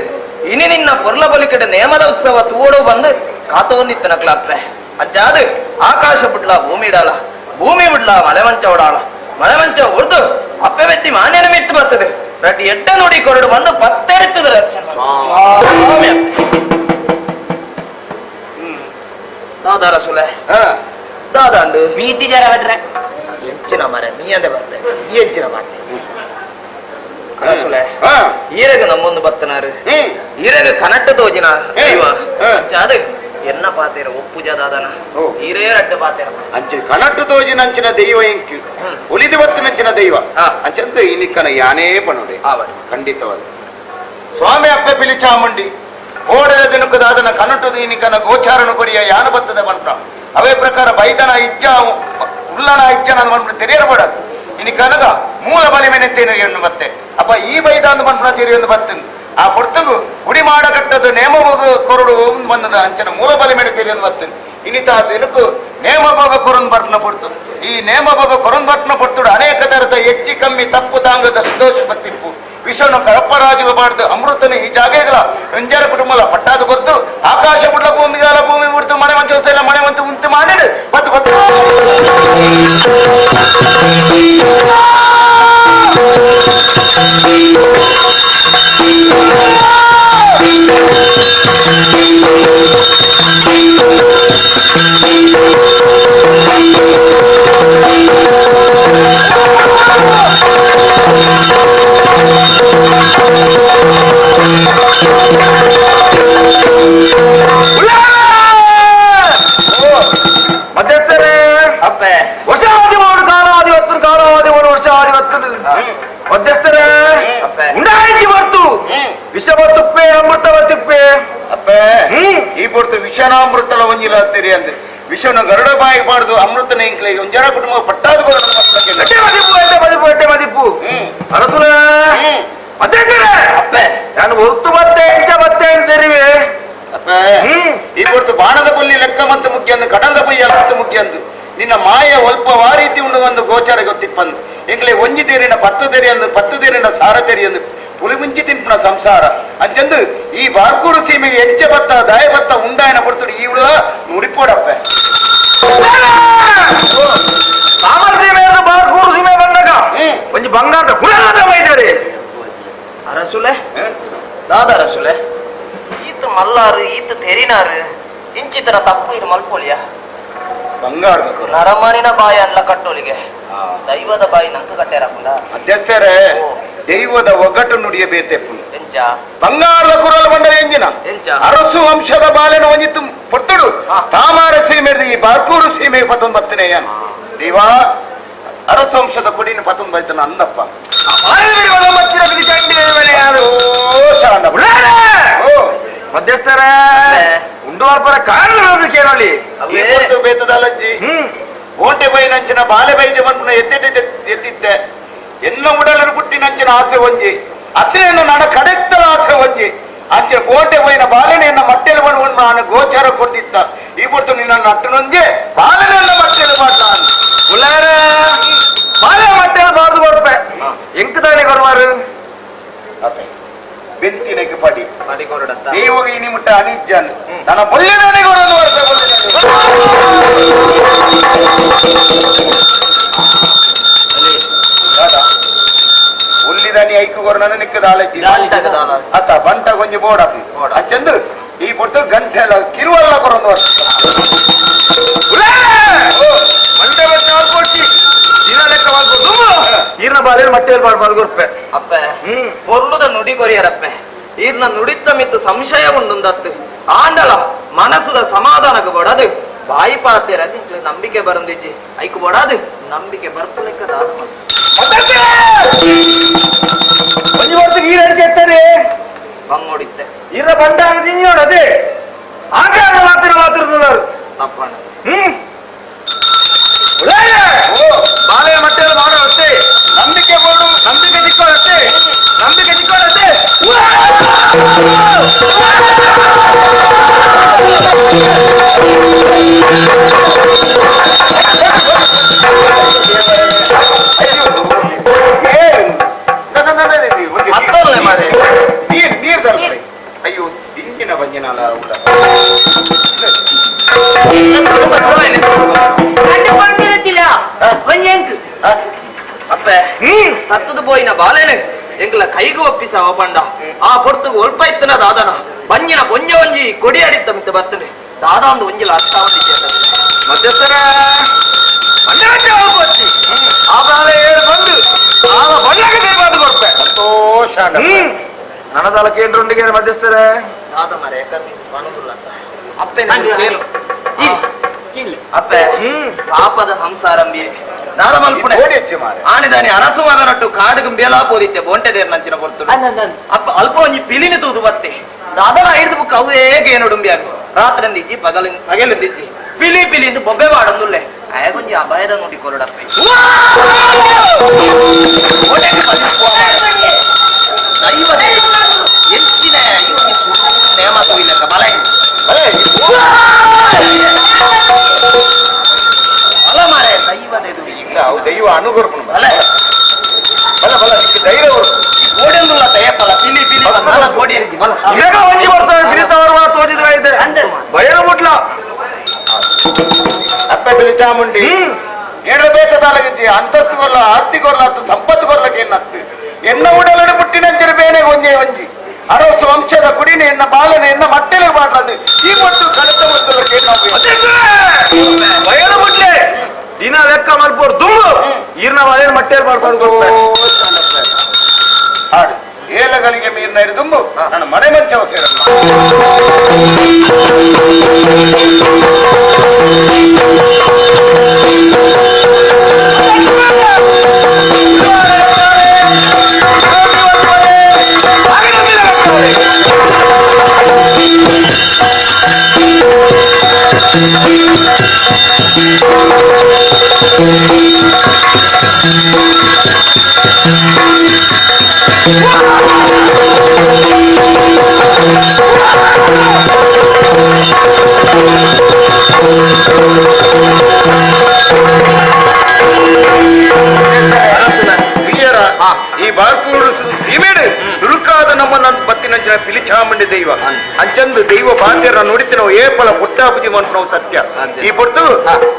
ಇನಿ ನಿನ್ನ ಪೊರ್ಲ ಬಲಿಕಡ ನೇಮದ ಉತ್ಸವ ತೂಡು ಬಂದು ಕಾತೊಂದಿತ್ತನ ಕ್ಲಾಪ್ರೆ ಅಜ್ಜಾದು ಆಕಾಶ ಬಿಡ್ಲ ಭೂಮಿ ಇಡಾಲ ಭೂಮಿ ಬಿಡ್ಲ ಮಳೆ ಮಂಚ ಓಡಾಳ ಮಳೆ ಮಂಚ ಉರ್ದು ಅಪ್ಪೆ ಬೆತ್ತಿ ಮಾನ್ಯನ ಮಿತ್ತು ಬರ್ತದೆ ರಟಿ ಎಡ್ಡ ನೋಡಿ ಕೊರಡು ಬಂದು ಪತ್ತೆರಿತದ ದಾದಾರ ಸುಲೆ ದಾದಂಡು ಮೀಟಿ ಜರ ಬಟ್ರೆ ಎಂಚಿನ ಮರೆ ನೀ ಅಂದೆ ಬರ್ತೆ ಈ ಎಂಚಿನ ಮಾತೆ ಈರೆಗ ನಮ್ಮೊಂದು ಬತ್ತನಾರು ಈರೆಗ ಕನಟ್ಟ ತೋಜಿನ ದೈವ ಅದ ಎನ್ನ ಪಾತೇರ ಒಪ್ಪುಜ ದಾದನ ಈರೇ ರಡ್ಡು ಪಾತೇರ ಅಂಚೆ ಕನಟ್ಟು ತೋಜಿನ ಅಂಚಿನ ದೈವ ಎಂಕಿ ಉಳಿದು ಬತ್ತಿನಂಚಿನ ದೈವ ಅಂಚಂತ ಈ ನಿಕ್ಕನ ಯಾನೇ ಪಣೋಡೆ ಖಂಡಿತವಾದ ಸ್ವಾಮಿ ಅಪ್ಪೆ ಪಿಲಿ ಚಾಮುಂಡಿ ಓಡದ ದಿನಕ್ಕೂ ದಾದನ ಕನಟುದು ಈ ನಿಕ್ಕನ ಗೋಚಾರನು ಕೊರಿಯ ಯಾನ ಬತ್ತದ ಬಂತ ಅವೇ ಪ್ರಕಾರ ಬೈದನ ಇಜ್ಜ ಉಳ್ಳನ ಇಜ್ಜ ನಾನು ಬಂದ್ಬಿಟ್ಟು ತೆರೆಯಬಾರದು ಇನಿ ಕನಗ ಮೂಲ ಬಲಿ ಮೆನೆತ್ತೇನೆ ಎನ್ನು ಮತ್ತೆ ಅಪ್ಪ ಈ ಬೈದ ಅಂದು ಬಂದ್ಬಿಟ್ಟು ತೆರೆಯೊಂದು ಬರ್ತೇನೆ ಆ ಪೊರ್ತಗು ಗುಡಿ ಮಾಡಕಟ್ಟದು ನೇಮಭೋಗ ಕೊರಡು ಬಂದದ ಅಂಚನ ಮೂಲ ಬಲಿ ಮೆನೆ ತೆರೆಯೊಂದು ಬರ್ತೇನೆ ಇನ್ನಿತ ದಿನಕ್ಕೂ ನೇಮಭೋಗ ಕೊರನ್ ಬರ್ತನ ಪೊರ್ತು ಈ ನೇಮಭೋಗ ಕೊರನ್ ಬರ್ತನ ಪೊರ್ತುಡು ಅನೇಕ ತರದ ಹೆಚ್ಚಿ ಕಮ್ಮಿ ತಪ್ಪು ತಾಂಗದ ಸಂತೋಷ ಬತ್ತಿಪ್ಪು ವಿಷನು ಕರಪ್ಪರಾಜುಗಬಾರ್ದು ಅಮೃತನ ಈ ಜಾಗೆಗಳ ಎಂಜರ ಕುಟುಂಬದ ಪಟ್ಟಾದ ಗೊತ್ತು ಆಕಾಶ ಬಿಡ್ಲ ಭೂಮಿಗಾಲ ಭೂಮಿ ಬಿಡ್ತು ಮನೆ ಮಂಚ ಇಲ್ಲ ಮನೆ ಮಂಚ ಉಂಟು ಮಾಡಿಡು ಬತ್ತು ಬತ್ತು ಮಧ್ಯಸ್ಥರೇ ಅಪ್ಪೆ ವರ್ಷಾಧಿವಾಡು ಕಾಲಾಧಿವತ್ತು ಕಾಲಾಧಿವಾಡು ವರ್ಷಾಧಿವತ್ತು ಮಧ್ಯಸ್ಥರೇ ಉಂಡಾಯಿಸಿ ಬರ್ತು ವಿಷವ ತುಪ್ಪೆ ಅಮೃತವ ತಿಪ್ಪೆ ಅಪ್ಪೆ ಈ ಬರ್ತು ವಿಷನಾಮೃತಲ ಒಂಜಿಲ ಹತ್ತಿರಿ ಅಂದೆ ವಿಷನ ಗರುಡ ಬಾಯಿ ಬಾರ್ದು ಅಮೃತನ ಇಂಕ್ಲೆ ಒಂಜರ ಕುಟುಂಬ ಪಟ್ಟಾದ ಮದಿಪು ಅರಸುಲ ಮಧ್ಯಸ್ಥರೇ ಅಪ್ಪೆ ನಾನು ಹೊತ್ತು ಬತ್ತೆ ಎಂಚ ಬತ್ತೆ ಅಂತ ತೆರಿವೆ ಈ ಹೊರತು ಬಾಣದ ಪುಲ್ಲಿ ಲೆಕ್ಕ ಮತ್ತು ಮುಖ್ಯ ಅಂದು ಕಡಲದ ಪುಯ್ಯ ಮತ್ತು ಮುಖ್ಯ ಅಂದು ನಿನ್ನ ಮಾಯ ಒಲ್ಪ ವಾರೀತಿ ಉಂಡು ಒಂದು ಗೋಚಾರ ಗೊತ್ತಿಪ್ಪಂದು ಎಂಗ್ಲೆ ಒಂಜಿ ತೆರಿನ ಪತ್ತು ತೆರಿ ಅಂದು ಪತ್ತು ತೆರಿನ ಸಾರ ತೆರಿ ಅಂದು ಪುಲಿ ಮುಂಚಿ ತಿನ್ಪುನ ಸಂಸಾರ ಅಂಚಂದು ಈ ಬಾರ್ಕೂರು ಸೀಮೆಗೆ ಎಂಚ ಬತ್ತ ದಾಯ ಬತ್ತ ಉಂಡಾಯನ ಪಡ್ತು ಈ ಉಳ ನುಡಿಪೋಡಪ್ಪ ಸಾಮರ್ಥ್ಯ ಮೇಲೆ ಬಾರ್ಕೂರು ಸೀಮೆ ಬಂದಾಗ ಒಂಜಿ ಬಂಗಾರದ ಕುಲದ ಬೈದರೆ ಅರಸುಲೆ ತೆರಿನಾರು ಇಂಚಿತರ ತಪ್ಪು ಇದು ಮಲ್ಪೋಲಿಯ ಬಂಗಾರದ ನರಮನಿನ ಬಾಯಿ ಅಲ್ಲ ಕಟ್ಟೋಲಿಗೆ ದೈವದ ಬಾಯಿ ನಂಗೆ ಕಟ್ಟಾರಲ್ಲ ಅಧ್ಯಕ್ಷರೇ ದೈವದ ಒಗ್ಗಟ್ಟು ನುಡಿಯಬೇತೆಪ್ಪು ಎಂಚ ಬಂಗಾರದ ಕುರಲು ಬಂಡ ಎಂಜಿನ ಅರಸು ವಂಶದ ಬಾಲೆನ ಒಂಜಿತ್ತು ಪೊತ್ತುಡು ತಾಮಾರ ಸೀಮೆದು ಈ ಬಾರ್ಕೂರು ಸೀಮೆ ಪತ್ತೊಂದು ಬರ್ತನೆ ದೈವ ಅರಸು ವಂಶದ ಕೊಡಿನ ಪತ್ತೊಂದು ಬರ್ತನ ಅಂದಪ್ಪ ಮಧ್ಯಸ್ಥರ ಉಂಡುವಾರ್ಪರ ಕಾರಣ ಕೇಳಲಿ ಬೇತದಲ್ಲಜ್ಜಿ ಓಟೆ ಬೈ ನಂಚಿನ ಬಾಲೆ ಬೈಜ ಬಂದು ಎತ್ತಿದ್ದೆ ಎನ್ನ ಉಡಲರು ಪುಟ್ಟಿ ನಂಚಿನ ಆಸೆ ಒಂಜಿ ಅತ್ರೆಯನ್ನು ನನ್ನ ಕಡೆತ್ತಲ ಆಸೆ ಒಂಜಿ ಅಂಚೆ ಕೋಟೆ ಬೈನ ಬಾಲೆನೆಯನ್ನ ಮಟ್ಟೆಲು ಬಂದು ನಾನು ಗೋಚಾರ ಕೊಟ್ಟಿದ್ದ ಈ ಕೊಟ್ಟು ನಿನ್ನ ನಟ್ಟನೊಂಜೆ ಬಾಲೆನೆಯನ್ನ ಮಟ್ಟೆಲು ಮಾಡ್ತಾನೆ ಬಾಲೆ ಮಟ್ಟೆಲು ಬಾರ್ದು ಕೊಡ್ಪೆ ಎಂಕ್ ತಾನೆ ಕೊಡುವಾರು ಬೆಂತಿನಕ್ಕೆ ಪಡಿ ದೇವ ಇನಿ ಮುಟ್ಟ ಅನಿಜ್ಜನ್ ನನ್ನ ಬೊಳ್ಳೆದಾನೆ ಕೊಡೋದು ಉಲ್ಲಿದಾನಿ ಐಕು ಕೊರನ ನಿಕ್ಕದ ಆಲಜ್ಜಿ ಅತ್ತ ಬಂಟ ಕೊಂಚ ಬೋಡ ಚಂದು ಈ ಪೊಟ್ಟು ಗಂಟೆ ಎಲ್ಲ ಕಿರುವಲ್ಲ ಕೊರೊಂದು ಮಂಡೆ ಬಂದು ಆಲ್ಕೊಟ್ಟಿ ದಿನ ಲೆಕ್ಕ ಮಾಡ್ಬೋದು ಈರ್ನ ಬಾಲೆ ಮಟ್ಟೆಯಲ್ಲಿ ಮಾಡ್ಬಾರ್ದು ಗೊರ್ಪೆ ಅಪ್ಪೆ ಪೊರ್ಲುದ ನುಡಿ ಕೊರಿಯರಪ್ಪೆ ಈರ್ನ ನುಡಿತ್ತ ಮಿತ್ತು ಸಂಶಯ ಉಂಡುಂದತ್ತು ಆಂಡಲ ಮನಸ್ಸುದ ಸಮಾಧಾನಕ್ಕೆ ಬಡದು ಬಾಯಿ ಪಾತ್ಯರ ನಂಬಿಕೆ ಬರಂದಿಜ್ಜಿ ಐಕು ಬಡದು ನಂಬಿಕೆ ಬರ್ತು ಲೆಕ್ಕದ ಬಂಗೋಡಿದ್ದೆ ಇರ ಬಂಡ ತಿನ್ನೋಣದೆ ಆಕಾರ ಮಾತ್ರ ಮಾತಾಡ್ತಾರೆ ತಪ್ಪಣ್ಣ ಬಾಳೆ ಮಟ್ಟೆಲ್ಲ ಮಾಡೋತ್ತೆ ನಂಬಿಕೆ ಬೋರ್ಡು ನಂಬಿಕೆ ತಿಕ್ಕೊಳ್ಳತ್ತೆ ನಂಬಿಕೆ ತಿಕ್ಕೊಳ್ಳತ್ತೆ ನೀರ್ ತರ್ತಾರೆ ಅಯ್ಯೋ ದಿಂಗಿನ ಬಂಜಿನ ಅಪ್ಪೆ ಸತ್ತದು ಬೋಯಿನ ಬಾಲೆನೆ ಎಂಗ್ಲ ಕೈಗೂ ಒಪ್ಪಿಸ ಪಂಡ ಆ ಪೊರ್ತುಗು ಒಲ್ಪ ಇತ್ತನ ದಾದನ ಬಂಜಿನ ಪೊಂಜ ಒಂಜಿ ಕೊಡಿ ಅಡಿತ್ತ ಮಿತ್ತ ಬರ್ತದೆ ದಾದ ಒಂದು ಒಂಜಿಲ ಅರ್ಥ ಮಧ್ಯಸ್ಥರ ಆ ಬಾಲೆ ಏಳು ಬಂದು ಆಗ ಬಣ್ಣಕ್ಕೆ ದೇವಾದ ಕೊಡ್ಪೆ ಸಂತೋಷ ನನ್ನ ಸಾಲಕ್ಕೆ ಏನ್ರೊಂದಿಗೆ ಮಧ್ಯಸ್ಥರ ದಾದ ಮರೆ ಅಪ್ಪೆ ಕೇಳು ಅಪ್ಪೆ ಪಾಪದ ಸಂಸಾರ ಮೀರಿ ದಾದ ಮಲ್ಪುಣೆ ಆಣಿದಾನಿ ಅರಸುವಾದನಟ್ಟು ಕಾಡುಗು ಬೇಲಾ ಪೋದಿತ್ತೆ ಬೋಂಟೆದೇರ್ ನಂಚಿನ ಕೊಡ್ತು ಅಪ್ಪ ಅಲ್ಪ ಒಂಜಿ ಪಿಲಿನಿ ತೂದು ಬತ್ತೆ ದಾದನ ಐದು ಬುಕ್ ಅವೇ ಗೇನೊಡುಂಬಿ ಆಗ ರಾತ್ರಿಂದಿಜ್ಜಿ ಪಗಲಿಂದಿಜ್ಜಿ ಪಿಲಿ ಪಿಲಿಂದು ಬೊಬ್ಬೆ ಮಾಡೊಂದುಲ್ಲೆ ಆಯಗೊಂಜಿ ಅಭಯದ ನೋಡಿ ಕೊರಡಪ್ಪೆ ದೈವದೇ ಎಂಚಿನ ನೇಮತು ಇಲ್ಲಕ ಬಲ ಬಲ ಮಾರೆ ದೈವದೇ ಇಲ್ಲ ಅವು ದೈವ ಅನುಗುರ್ಪು ಬಲ ಬಲ ಬಲ ಧೈರ್ಯ ಓಡೆಂದುಲ್ಲ ದಯಪಲ ಪಿಲಿ ಪಿಲಿ ಕೋಡಿ ಬಲ ಈಗ ಒಂಜಿ ಬರ್ತಾರೆ ಬಿರಿತವರು ತೋರಿದ್ರೆ ಇದೆ ಬಯಲು ಮುಟ್ಲ ಅಪ್ಪ ಬಿಳಿ ಚಾಮುಂಡಿ ಏಳು ಬೇಕದಾಲಗಿಜ್ಜಿ ಅಂತಸ್ತು ಕೊಲ್ಲ ಆಸ್ತಿ ಕೊಲ್ಲ ಸಂಪತ್ತು ಕೊಲ್ಲಕ್ಕೆ ಏನತ್ತು ಎನ್ನ ಉಡಲಡು ಪುಟ್ಟಿನಂಚಿನ ಬೇನೆ ಒಂಜೆ ಒಂಜಿ ಅರಸು ವಂಶದ ಕುಡಿನ ಎನ್ನ ಬಾಲನ ಎನ್ನ ಮಟ್ಟೆಲೆ ಮಾಡ್ಲದು ಈ ಮೊಟ್ಟು ಕಳೆದ ಬಯಲು ಮುಟ್ಲೆ ದಿನ ಲೆಕ್ಕ ಮಾಡ್ಬೋದು ದುಮ್ಮು ಈರ್ನ ಬಯಲು ಮಟ್ಟೆಲ್ ಮಾಡ್ಬಾರ್ದು ಹಾಡು ಏಲಗಳಿಗೆ ಮೀರ್ನ ಹಿಡಿದುಂಬು ನನ್ನ ಮನೆ ಮಂಚವ ಸೇರಲ್ಲ ಈ ಬಾರ್ಕೂರು ಸೀಮೆಡು ಸುರುಕಾದ ನಮ್ಮ ಬತ್ತಿನಂಚಿನ ಪಿಲಿಚಾಮಂಡಿ ದೈವ ಅಂಚಂದು ದೈವ ಬಾಂಧ್ಯರ ನುಡಿತಿನ ಏಪಲ ಪುಟ್ಟಾಪುಜಿ ಮನ್ಪುನವು ಸತ್ಯ ಈ ಪೊಟ್ಟು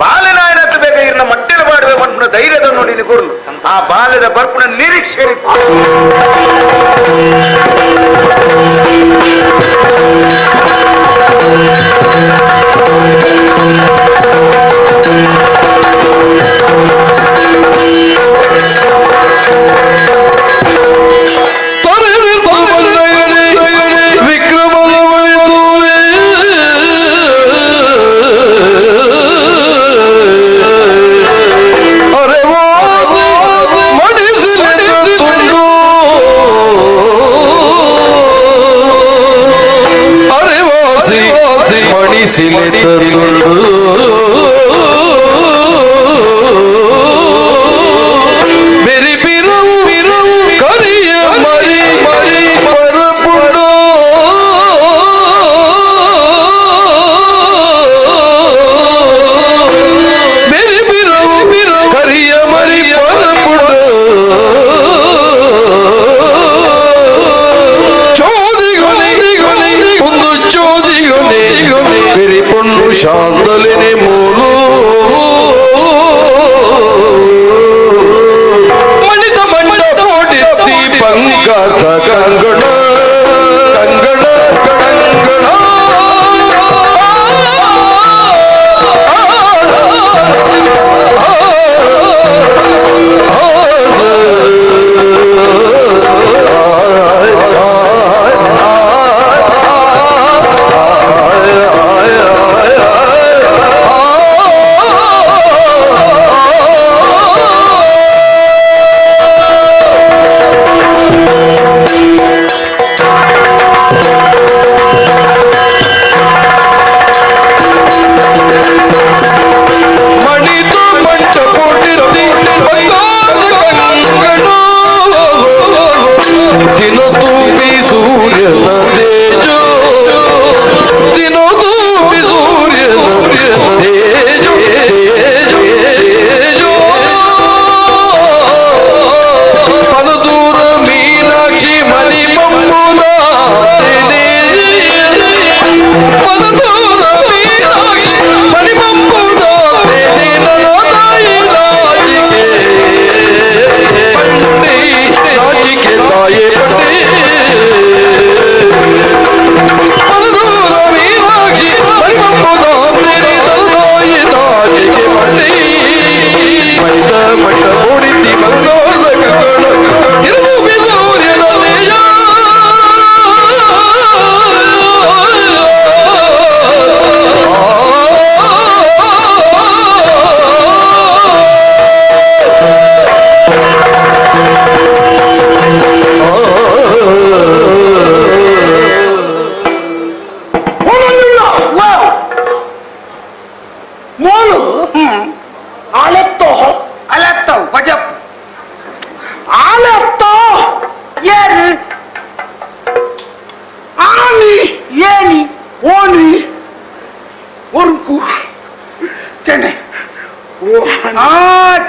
ಬಾಲೆನಾಯನತ್ತು ಬೇಗ ಇರ್ನ ಮಟ್ಟೆಲ ಮಾಡುವೆ ಮನ್ಪುನ ಧೈರ್ಯದ ನೋಡಿ ಗುರುನು ಆ ಬಾಲ್ಯದ ಬರ್ಪುನ ನಿರೀಕ್ಷೆ ಮಡಿಸಿಲೆ ತಂದುಂಡು ಬೆರಿಪಿರವು ಕರಿಯ ಮರಿ ಮರಿ ಪರಪುಂಡು ಬೆರಿಪಿರವು ಕರಿಯ ಮರಿ ಪರಪುಂಡು ಒಂದು ಚೋದಿಗೊನೆ ಬೆರಿಪುಂಡು ಶಾಂತಲಿನಿ ಮೂಲು ಮಣಿತ ಮಂಡ ಪೋಡಿತಿ ಪಂಕತ ಕಂಗಣ ಕಂಗಣ ಕಂಗಣ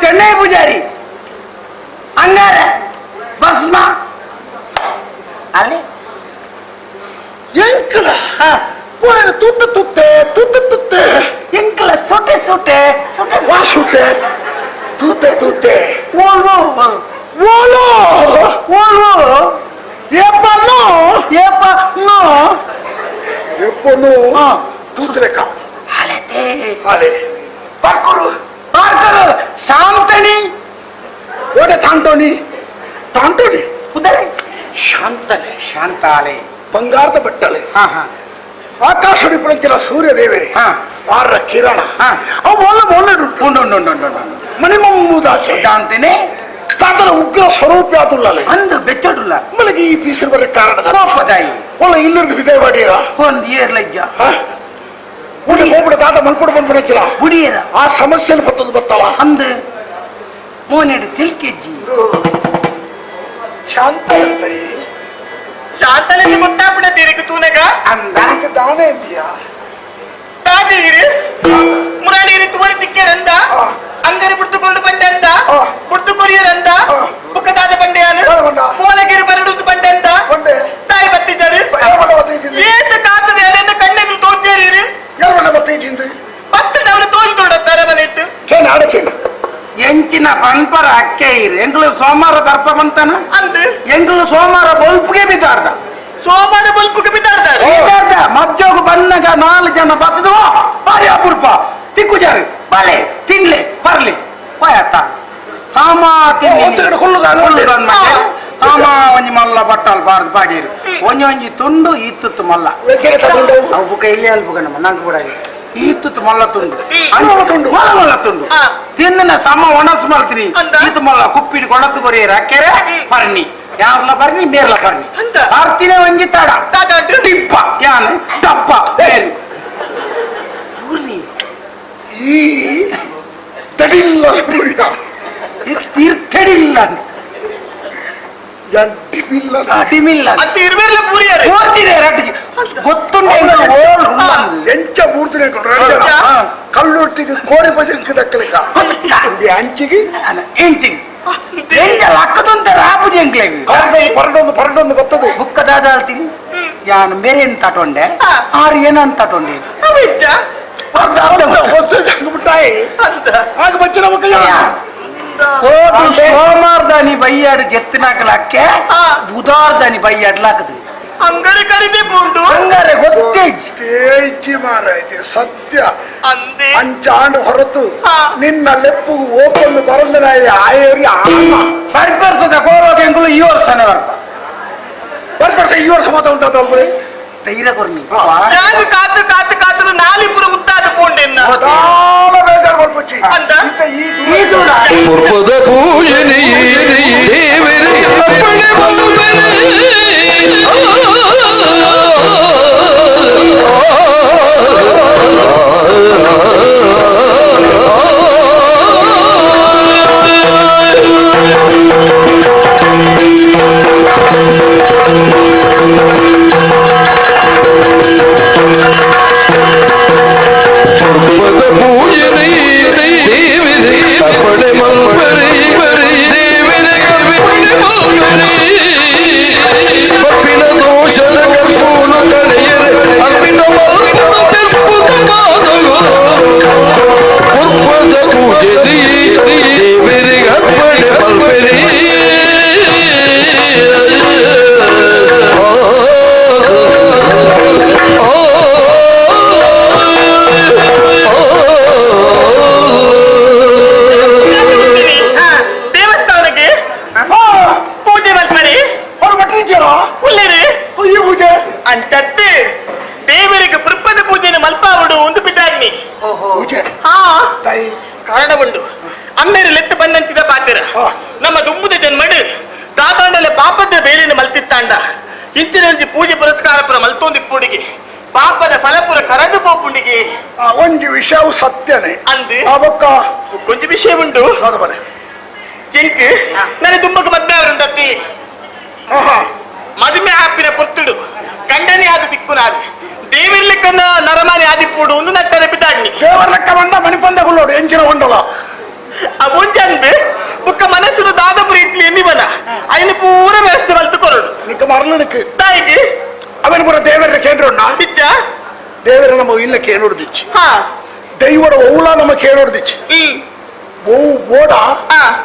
ಚೆನ್ನೈ ಪೂಜಾರಿ ಹಂಗಾರೆ ಭಸ್ಮ ಅಲ್ಲಿ ಎಂಕಲ ತುತ್ತ ತುತ್ತೆ ತುತ್ತ ತುತ್ತೆ ಎಂಕಲ ಸೊಟ್ಟೆ ಸೊಟ್ಟೆ ಸೊಟ್ಟೆ ತುತ್ತೆ ತುತ್ತೆ ಓಲ್ವೋ ಓಲೋ ಓಲ್ವೋ ಏಪನೋ ಏಪನೋ ಏಪನೋ ತೂತ್ರೆಕ ಅಲೆತೆ ಅಲೆ ಪಾರ್ಕರು ಪಾರ್ಕರು ಶಾಂತನಿ ಓಡೆ ತಾಂಟೋನಿ ತಾಂಟೋನಿ ಉದರೆ ಶಾಂತಲೆ ಶಾಂತಾಲೆ ಬಂಗಾರದ ಬಟ್ಟಲೆ ಆಕಾಶಡಿ ಬೆಳಕಿನ ಸೂರ್ಯ ದೇವರೇ ಪಾರ ಕಿರಣ ಮಣಿಮಮ್ಮುದಾಚೆ ಅಂತೆನೆ ತಾತನ ಉಗ್ರ ಸ್ವರೂಪ ಆದುಲ್ಲಲೆ ಅಂದು ಬೆಚ್ಚಡುಲ್ಲ ಮಲಗಿ ಈ ಪೀಸರ್ ಬರ ಕಾರಣ ಕೋಪದಾಯಿ ಒಳ್ಳ ಇಲ್ಲದ ವಿದಯ ಮಾಡಿರ ಒಂದು ಏರ್ಲಜ್ಜ ಉಡಿ ಹೋಗ್ಬಿಡ ತಾತ ಮಲ್ಪಡು ಬಂದ್ಬಿಡಕ್ಕಿಲ್ಲ ಉಡಿಯರ ಆ ಸಮಸ್ಯೆನ ಬತ್ತದು ಬತ್ತಲ್ಲ ಅಂದು ಮೋನೆಡು ತಿಳ್ಕೆಜ್ಜಿ ಶಾಂತ ಶಾಂತನಿಗೆ ಗೊತ್ತಾಗ್ಬಿಡತ್ತೀರಿ ತೂನಗ ಅಂದಾಕ ದಾನೆ ಅಂತೀಯ ತಾತೀರಿ ಮುರಾಡಿರಿ ತುವರಿ ತಿಕ್ಕೇರಂದ ಅಂಗರಿ ಬಿಡ್ತುಕೊಂಡು ಬಂಡೆ ಅಂತ ಬಿಡ್ತು ಕೊರಿಯರಂದ ಬುಕ್ಕದಾದ ಬಂಡೆಯಾನು ಮೂಲಗಿರಿ ಬರಡುದು ಬಂಡೆ ಅಂತ ತಾಯಿ ಬತ್ತಿದ್ದಾರೆ ಏತ ಕಾತದೆ ಅದನ್ನ ಕಣ್ಣೆದ್ರು ತೋರ್ತೀರಿ பத்து தோல் தரவலிட்டு ಎಂಚಿನ ಪಂಪರ ಅಕ್ಕೆ ಇರು ಎಂಗ್ಳು ಸೋಮವಾರ ದರ್ಪ ಬಂತಾನ ಅಂತ ಎಂಗ್ಳು ಸೋಮವಾರ ಬಲ್ಪ್ಗೆ ಬಿದ್ದಾಡ್ದ ಸೋಮವಾರ ಬಲ್ಪ್ಗೆ ಬಿದ್ದಾಡ್ದ ಮಧ್ಯೋಗ ಬನ್ನಗ 4 ಜನ ಬತ್ತದು ಭಾರಿ ಅಪೂರ್ಪ ತಿಕ್ಕುಜಾರಿ ಬಲೆ ತಿನ್ಲೆ ಬರ್ಲಿ ಪಾಯತ್ತ ಹಾಮ ಹಾಮ ಒಂಜಿ ಮಲ್ಲ ಬಟ್ಟಲ್ ಬಾರ್ದು ಬಾಡಿರು ಒಂಜಿ ತುಂಡು ಈತ್ತು ಮಲ್ಲ ಅವು ಬುಕ್ಕ ಇಲ್ಲಿ ಅಲ್ಲಿ ಬುಕ್ಕ ನಮ್ಮ ನಂಗೆ ಕೂಡ ಈತ್ತು ಮಲ್ಲ ತುಂಡು ತುಂಡು ಮಲ್ಲ ತುಂಡು ತಿನ್ನ ಸಮ ಒಣಸ್ ಮಾಡ್ತೀನಿ ಈತು ಮಲ್ಲ ಕುಪ್ಪಿಡಿ ಕೊಣತ್ತು ಕೊರಿಯರ ಕೆರೆ ಬರ್ನಿ ಯಾರ್ಲ ಬರ್ನಿ ಮೇರ್ಲ ಬರ್ನಿ ಬರ್ತೀನಿ ಒಂಜಿ ತಡ ಟಿಪ್ಪ ಯಾನು ಟಪ್ಪ ಈ ತಡಿಲ್ಲ ತೀರ್ಥಡಿಲ್ಲ ಡಿಮಿಲ್ಲ ಅದು ಇರ್ಬೇಕಲ್ಲ ಪೂರಿಯಾರೆ ಓಡ್ತಿದೆ ರಟ್ಟಿಗೆ ಗೊತ್ತುಂಟು ಎಂಚ ಮೂರ್ತಿನ ಕಲ್ಲುಟ್ಟಿಗೆ ಕೋರಿ ಬಜಕ್ಕೆ ದಕ್ಕಲಿಕ್ಕ ಅಂಚಿಗೆ ಎಂಚಿಗೆ ಅಕ್ಕದಂತ ರಾಪುಜಿ ಎಂಕ್ಲೆಗೆ ಪರಡೊಂದು ಬರ್ತದೆ ಬುಕ್ಕದಾದ ಹೇಳ್ತೀನಿ ಯಾನು ಬೇರೆ ಎಂತ ತಗೊಂಡೆ ಆರು ಏನಂತ ತಗೊಂಡೆ ಸೋಮಾರ್ದಾನಿ ಬೈಯಾಡು ಜೆತ್ತಿನಾಕಲಾಕೆ ಬುಧಾರ್ದಾನಿ ಬೈಯಾಡ್ಲಾಕದು ಅಂಗಡಿ ಕರಿದೆ ಪುಂಡು ಹಂಗಾರೆ ಗೊತ್ತೇಜಿ ಮಾರೈತೆ ಸತ್ಯ ಅಂಚಾಂಡು ಹೊರತು ನಿನ್ನ ಲೆಪ್ಪು ಓಪನ್ನು ಬರಂದನಾಯ ಆಯರಿ ಬರ್ಪರ್ಸದ ಕೋರೋಗ ಎಂಗುಳು ಈ ವರ್ಷನೇ ಬರ್ಪರ್ಸ ಈ ವರ್ಷ ಮಾತ್ರ ಉಂಟಾದ್ರೆ ಧೈರ್ಯ ಕೊರ್ನಿ ನಾನು ಕಾತು ಕಾತು ಕಾತು ನಾಲಿಪುರ ಉತ್ತಾದ ಪೋಂಡೆನ್ನ ಬೇಜಾರು ಬರ್ಪಚ್ಚಿ ಅಂತ ಈ ದೂರ ಪೂರ್ವದ ಪೂಜನೆ ದೇವರೇ ಅಪ್ಪಣೆ ಬಲ್ಲುವನೆ ಪೂರ್ವದ ಪೂಜನೆ ದೇವರೇ ಅಪ್ಪಣೆ ಮಲ್ಪರೆ ದೇವರೇ ಅಪ್ಪಣೆ ಮಲ್ಪರೆ ಪಪ್ಪಿನ ದೋಷದ ಕಲ್ಪೂನು ಕಳೆಯರೆ ಅರ್ಪಿತ ಮಲ್ಪನ ತೆಪ್ಪುತ ಮಾದವು ಪೂರ್ವದ ಪೂಜನೆ ದೇವರೇ ಅಪ್ಪಣೆ ಮಲ್ಪರೆ ದೇವಸ್ಥಾನಕ್ಕೆ ಪೂಜೆ ಮಲ್ಪರಿ ಉಳ್ಳೇರಿ ಪೂಜೆ ಅಂಚತ್ತೆ ದೇವರಿಗೆ ಪುರ್ಪದ ಪೂಜೆನ ಮಲ್ಪಾವುಡು ಒಂದು ಬಿದ್ದಾಗ್ನಿ ಹಾ ಕಾರಣ ಉಂಡು ಅಮ್ಮೇರು ಲೆತ್ತು ಬಂದಂತಿದ ಪಾತಿರ ನಮ್ಮ ದುಮ್ಮುದ ಜನ್ಮಡು ತಾತಾಂಡಲೆ ಪಾಪದ ಬೇಲಿನ ಮಲ್ತಿತ್ತಾಂಡ ಇಂಚಿನ ಪೂಜೆ ಪುರಸ್ಕಾರ ಪುರ ಮಲ್ತೊಂದಿಪ್ಪುಡಿಗೆ ಪಾಪದ ಫಲಪುರ ಕರದು ಪೋಪುಂಡಿಗೆ ಒಂದು ವಿಷಯವು ಸತ್ಯನೇ ಅಂದು ಅವಕ್ಕ ಕೊಂಚ ವಿಷಯ ಉಂಟು ಎಂಕ್ ನನ್ನ ದುಮ್ಮಗ ಮದ್ವೆ ಅವರುಂಡತ್ತಿ ಮದುವೆ ಆಪಿನ ಪೊರ್ತುಡು ಗಂಡನೇ ಆದ ದಿಕ್ಕುನಾದು ದೇವರ ಲೆಕ್ಕನ ನರಮಾನಿ ಆದಿಪ್ಪುಡು ಒಂದು ನಟ್ಟರೆ ಬಿದ್ದಾಡ್ನಿ ದೇವರ ಲೆಕ್ಕ ಬಂದ ಮಣಿಪಂದಗುಳ್ಳೋಡು ಎಂಚಿನ ಹೊಂಡವ ಒಂಜಂದು ಬುಕ್ಕ ಮನಸ್ಸುಡು ದಾದಪುರ ಇಟ್ಲಿ ಎನ್ನಿವನ ಅಯ್ಯನ ಪೂರ ವ್ಯವಸ್ಥೆ ಮಲ್ತು ಕೊರಡು ನಿಕ್ಕ ಮರಳನಕ್ಕೆ ತಾಯಿಗೆ ಅವನ ಪುರ ದೇವರ ಕೇಂದ್ರ ಬಿಚ್ಚ ದೇವರ ನಮ್ಮ ಇಲ್ಲ ಕೇಳೋಡ್ದಿಚ್ಚಿ ಹಾ ದೈವಡ ಓಲ ನಮ್ಮ ಕೇಳೋಡ್ದಿಚ್ಚಿ ಓಡ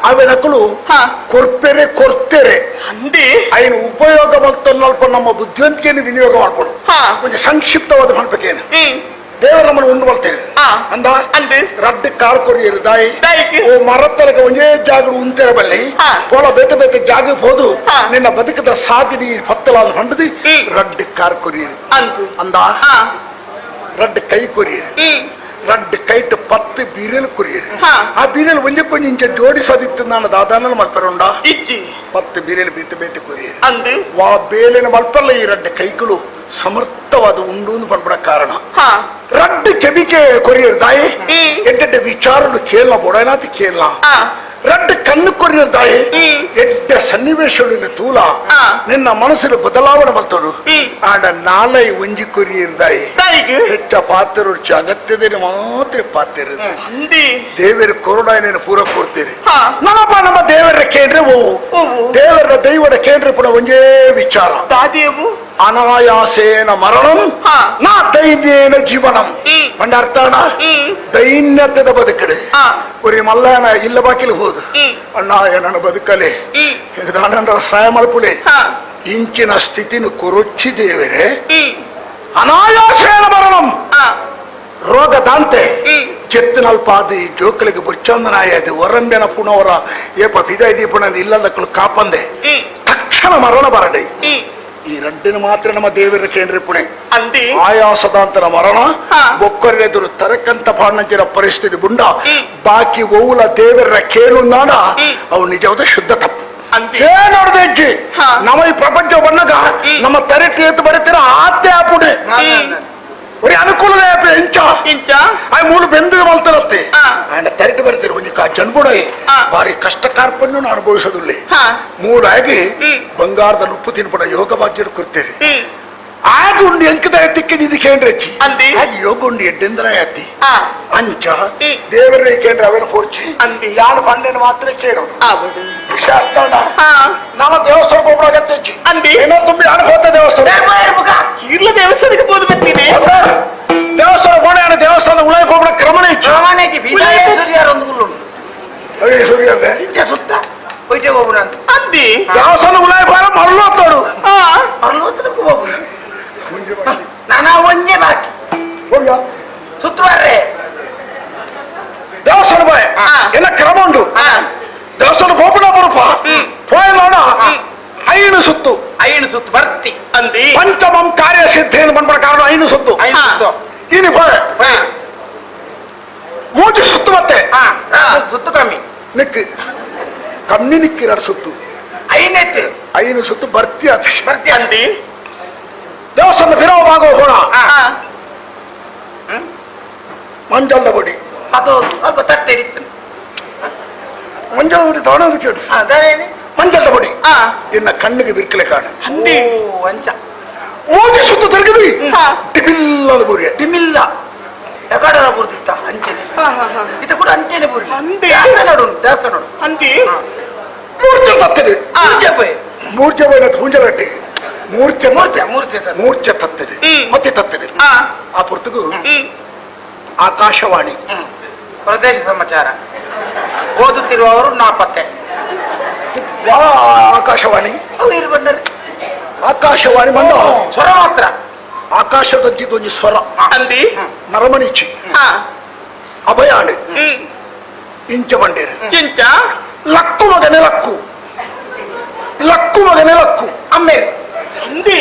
ಅವನಕ್ಕಳು ಕೊರ್ಪೆರೆ ಕೊರ್ತೆರೆ ಅಂದಿ ఆయన ಉಪಯೋಗ ಮಲ್ತಲ್ಪ ನಮ್ಮ ಬುದ್ಧಿವಂತಿಕೆಯನ್ನು ವಿನಿಯೋಗ ಮಾಡ್ಕೊಡು ಕೊಂಚ ಸಂಕ್ಷಿಪ್ತವಾದ ಮಾಡ್ಬೇಕೇನು ದೇವರ ನಮ್ಮನ್ನು ಉಂಡು ಬರ್ತೇವೆ ಅಂದ ಅಂದು ರಡ್ಡು ಕಾರ್ ಕೊರಿಯರು ದಾಯಿ ಓ ಮರತ್ತಲಕ ಒಂದೇ ಜಾಗ ಉಂತೆರ ಬಲ್ಲಿ ಪೋಲ ಬೇತೆ ಬೇತೆ ಜಾಗ ಹೋದು ನಿನ್ನ ಬದುಕದ ಸಾಧಿನಿ ಪತ್ತಲಾದ ಹೊಂಡದಿ ರಡ್ಡು ಕಾರ್ ಕೊರಿಯರು ಅಂದ ರಡ್ಡು ಕೈ ಕೊರಿಯರು ರಡ್ಡು ಕೈಟ್ 10 ಬೀರೆಲು ಕೊರಿಯರು ಆ ಬೀರೆಲು ಒಂದೇ ಕೊಂಚ ಇಂಚ ಜೋಡಿಸದಿತ್ತು ನಾನು ದಾದಾನ ಮಲ್ಪರುಂಡ ಇಚ್ಚಿ 10 ಬೀರೆಲು ಬೇತೆ ಬೇತೆ ಕೊರಿಯರು ಅಂದು ವಾ ಬೇಲಿನ ಮಲ್ಪಲ್ಲ ಈ ರಡ್ಡು ಕೈಗಳು ಸಮರ್ಥವಾದ ಉಂಡು ಪಡ್ಬಿಡ ಕಾರಣ ರಡ್ಡು ಕೆಬಿಕೆ ಕೊರಿಯರು ದಾಯಿ ಎಡ್ಡೆ ವಿಚಾರಗಳು ಕೇಳಲ ಬೊಡನಾತಿ ಕೇಳಲ ರಡ್ಡು ಕಣ್ಣು ಕೊರಿಯರು ದಾಯಿ ಎಡ್ಡೆ ಸನ್ನಿವೇಶಗಳು ತೂಲ ನಿನ್ನ ಮನಸ್ಸಿನ ಬದಲಾವಣೆ ಬರ್ತಡು ಆಡ ನಾಲೈ ಒಂಜಿ ಕೊರಿಯರು ದಾಯಿ ಹೆಚ್ಚ ಪಾತ್ರ ಅಗತ್ಯದೇ ಮಾತ್ರ ಪಾತ್ರ ದೇವರ ಕೊರಡಾಯನ ಪೂರ ಕೊಡ್ತೀರಿ ನಮ್ಮಪ್ಪ ನಮ್ಮ ದೇವರ ಕೇಂದ್ರ ದೇವರ ದೈವದ ಕೇಂದ್ರ ಪುಡ ಒಂದೇ ವಿಚಾರ ಅನಾಯಾಸೇನ ಮರಣಂ ನಾ ದೈನ್ಯೇನ ಜೀವನಂ ಪಂಡ ಅರ್ಥಾಣ ದೈನ್ಯತೆದ ಬದುಕಡೆ ಒರಿ ಮಲ್ಲನ ಇಲ್ಲ ಬಾಕಿಲು ಹೋದು ಅಣ್ಣ ನನ್ನ ಬದುಕಲೆ ನನ್ನ ಸಹಾಯ ಮಲ್ಪುಲೆ ಇಂಚಿನ ಸ್ಥಿತಿನ ಕೊರೊಚ್ಚಿ ದೇವರೇ ಅನಾಯಾಸೇನ ಮರಣಂ ರೋಗ ದಾಂತೆ చెత్తనల్పాది జోకులకి బుచ్చందనాయది వరంబెన పునవర ఏప పిదైది పునది ఇల్లదಕ್ಕಳು ಕಾಪಂದೆ ತಕ್ಷಣ ಮರಣ ಬರಡೆ ಈ ರಡ್ಡಿನ ಮಾತ್ರ ನಮ್ಮ ದೇವರ ಕೇಂದ್ರ ಪುಣೆ ಆಯಾಸದಾಂತರ ಮರಣ ಒಕ್ಕರೆದುರು ತರಕಂತ ಪಾಂಡಂಚಿನ ಪರಿಸ್ಥಿತಿ ಬುಂಡ ಬಾಕಿ ಓವುಲ ದೇವರ ಕೇಳು ನಾಡ ಅವು ನಿಜವಾದ ಶುದ್ಧ ತಪ್ಪು ನೋಡ್ದೆ ನಮ್ಮ ಈ ಪ್ರಪಂಚ ಬಂದಾಗ ನಮ್ಮ ತರಟಿ ಎತ್ತು ಬರೀತೀರ ಆತೆ ಆಪುಡೆ ಒಳ್ಳೆ ಅನುಕೂಲವೇ ಇಂಚ ಆ ಮೂರು ಬೆಂದು ಮಲ್ತರತ್ತೆ ఆయన ತರಿಟ್ಟು ಬರ್ತೀರಿ ಒಂದು ಜನಬುಡ ಭಾರಿ ಕಷ್ಟ ಕಾರ್ಪಣ್ಯವನ್ನು ಅನುಭವಿಸೋದಿಲ್ಲ ಮೂಲಾಗಿ ಬಂಗಾರದ ಉಪ್ಪು ತಿನ್ಬಿಡ ಯೋಗ ಭಾಗ್ಯ ಕೊಡ್ತೀರಿ ಆಗ ಉಂಡು ಎಂಕದ ತಿಕ್ಕಿದ್ದು ಕೇಂದ್ರಚ್ಚಿ ಹಾಗೆ ಯೋಗ ಉಂಡು ಎಡ್ಡೆಂದ್ರ ಎತ್ತಿ ಅಂಚ ದೇವರ ಕೇಂದ್ರ ಅವೇನು ಕೊಡ್ಚಿ ಯಾರು ಬಂಡೆನ ಮಾತ್ರ ಕೇಳೋದು ವಿಷಯ ಅರ್ಥ ನಮ್ಮ ದೇವಸ್ಥಾನಕ್ಕೆ ಒಬ್ಬರು ಅಗತ್ಯಚ್ಚಿ ಏನೋ ತುಂಬಿ ಅನುಭವ ದೇವಸ್ಥಾನ ಇಲ್ಲ ದೇವಸ್ಥಾನಕ್ಕೆ ಬೋದು ಬರ್ತೀನಿ ದೇವಸ್ಥಾನ ಗೋಣೆயான ದೇವಸ್ಥಾನದ ಉಳಕ್ಕೆ ಹೋಗ್ಬಿಡ ಕ್ರಮಣ ಇಚ್ಚು ಸುತ್ತ ಹೋಯ್ತೆ ಹೋಗ್ಬಿಡ ಅಂತ ಅಂದಿ ದೇವಸ್ಥಾನ ಉಳಕ್ಕೆ ಹೋಗ ಮರಳೋತ್ತೋಡು ಮರಳೋತ್ತಕ್ಕೆ ಹೋಗ್ಬಿಡ ನಾನಾ ಒಂದೇ ಬಾಕಿ ಸುತ್ತುವರ್ರೆ ದೇವಸ್ಥಾನ ಬಾಯ್ ಎಲ್ಲ ಕ್ರಮ ಉಂಟು ದೇವಸ್ಥಾನ ಹೋಗ್ಬಿಡ ಬರಪ್ಪ ಹೋಯಲ್ಲ ಐನು ಸುತ್ತು ಬರ್ತಿ ಅಂದಿ ಪಂಚಮಂ ಕಾರ್ಯ ಸಿದ್ಧೇನು ಬಂದ್ಬಿಡ ಕಾರಣ ಐನು ಸುತ್ತು ಇನಿ ಹೋಯ್ ಮೂಜು ಸುತ್ತು ಮತ್ತೆ ಸುತ್ತು ಕಮ್ಮಿ ನಿಕ್ಕು ಕಮ್ಮಿ ನಿಕ್ಕಿರ ಸುತ್ತು ಐನು ಸುತ್ತು ಬರ್ತಿ ಅಂದಿ ದೇವಸ್ಥಾನ ಫಿರೋ ಭಾಗ ಹೋಗೋಣ ಮಂಜಲ್ದ ಬಡಿ ಅದು ಸ್ವಲ್ಪ ತಟ್ಟೆ ಮಂಜಲ ಬಡಿ ತಗೊಳ್ಳೋದು ಕೇಳು ಮಂಜಲ್ದ ಬಡಿ ಇನ್ನ ಕಣ್ಣಿಗೆ ಬಿರ್ಕಲೆ ಕಾಣ ಅಂಚ ಮೂಜಿ ಸುತ್ತು ತಿರುಗಿದ್ವಿ ಟಿಮಿಲ್ಲದ ಬುರಿ ಟಿಮಿಲ್ಲ ಎಗಾಡರ ಬುರ್ದಿತ್ತ ಅಂಚೆನೆ ಇದು ಕೂಡ ಅಂಚೆನೆ ಬುರಿ ನೋಡು ದೇವಸ್ಥಾನ ನೋಡು ಅಂತಿ ಮೂರ್ಛೆ ತತ್ತದೆ ಮೂರ್ಛೆ ಬೈನ ಹುಂಜಲಟ್ಟಿ ಮೂರ್ಛೆ ತತ್ತದೆ ಮತ್ತೆ ತತ್ತದೆ ಆ ಪುರ್ತಗೂ ಆಕಾಶವಾಣಿ ಪ್ರದೇಶ ಸಮಾಚಾರ ಓದುತ್ತಿರುವವರು ನಾಪತ್ತೆ ಆಕಾಶವಾಣಿ ಅವ್ರು ಬಂದರೆ ಆಕಾಶವಾಣಿ ಬಂದ ಸ್ವರ ಮಾತ್ರ ಆಕಾಶದಂತಿದ್ದು ಒಂದು ಸ್ವರ ಅಂದಿ ನರಮಣಿಚಿ ಅಭಯಾಣಿ ಇಂಚ ಬಂಡೇರು ಇಂಚ ಲಕ್ಕು ಮಗನೆ ಲಕ್ಕು ಲಕ್ಕು ಮಗನೆ ಲಕ್ಕು ಅಮ್ಮೆ ಅಂದಿ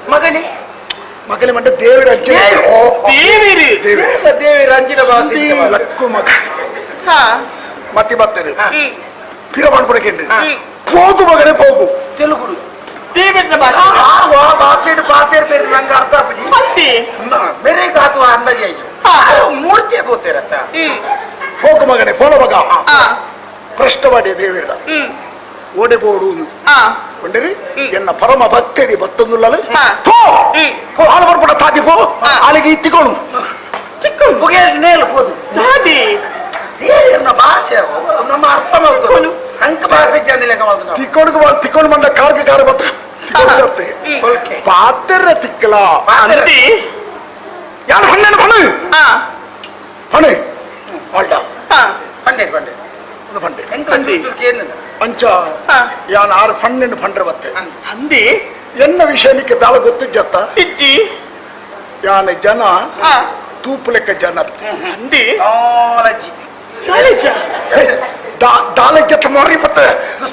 ಮಗನೇ ಮಗನೇ ಮಂಡ ದೇವರ ದೇವಿ ರಂಜಿನ ಭಾಷೆ ಲಕ್ಕು ಮಗ ಮತ್ತೆ ಬರ್ತದೆ ಪಿರ ಮಾಡ್ಬಿಡಕೇಂದ್ರ ಹೋಗು ಮಗನೇ ಹೋಗು ತೆಲುಗುಡು ದೇವೇಂದ್ರ ಭಾಷೆ ಬಾತೇರ್ ಬೇರೆ ನಂಗೆ ಅರ್ಥ ಮತ್ತೆ ಬೇರೆ ಕಾತು ಅಂದಾಜಿ ಆಯ್ತು ಮೂರ್ತಿ ಬೋತೇರತ್ತ ಹೋಗು ಮಗನೇ ಪೋಲ ಮಗ ಪ್ರಶ್ನೆ ಮಾಡಿ ದೇವರ ಓಡಿಬೋಡು ಕೊಂಡರಿ ಎನ್ನ ಪರಮ ಭಕ್ತರಿ ಬತ್ತೊಂದುಲ್ಲಲು ಹಾಲು ಬರ್ಬಿಡ ತಾದಿ ಪೋ ಅಲ್ಲಿಗೆ ಇತ್ತಿಕೊಂಡು ಚಿಕ್ಕಳು ಬುಗೆ ನೇಲು ಹೋದು ತಾದಿ ದೇವರ ಭಾಷೆ ನಮ್ಮ ಅರ್ಥ ಮಾಡ್ತು ಅಂಕ ಭಾಷೆ ಜನ ತಿಕ್ಕೊಂಡು ಬಂದ ಕಾರ್ಗೆ ಕಾರ ಬತ್ತ ಪಾತ್ರ ತಿಕ್ಕಲ ಯಾರು ಹಣ್ಣೆನು ಹಣ್ಣು ಹಣ್ಣು ಅಲ್ಡ ಪಂಡೆ ಪಂಡೆ ಅಂಚ ಯಾನ್ ಆರು ಫಣ್ಣೆಂಡು ಫಂಡ್ರೆ ಬತ್ತೆ ಅಂದಿ ಎನ್ನ ವಿಷಯಕ್ಕೆ ದಾಳ ಗೊತ್ತು ಜತ್ತ ಇಜ್ಜಿ ಯಾನ ಜನ ತೂಪು ಲೆಕ್ಕ ಜನ ಅಂದಿ ದಾಲಜ್ಜತ್ತ ಮಾರಿ ಬತ್ತೆ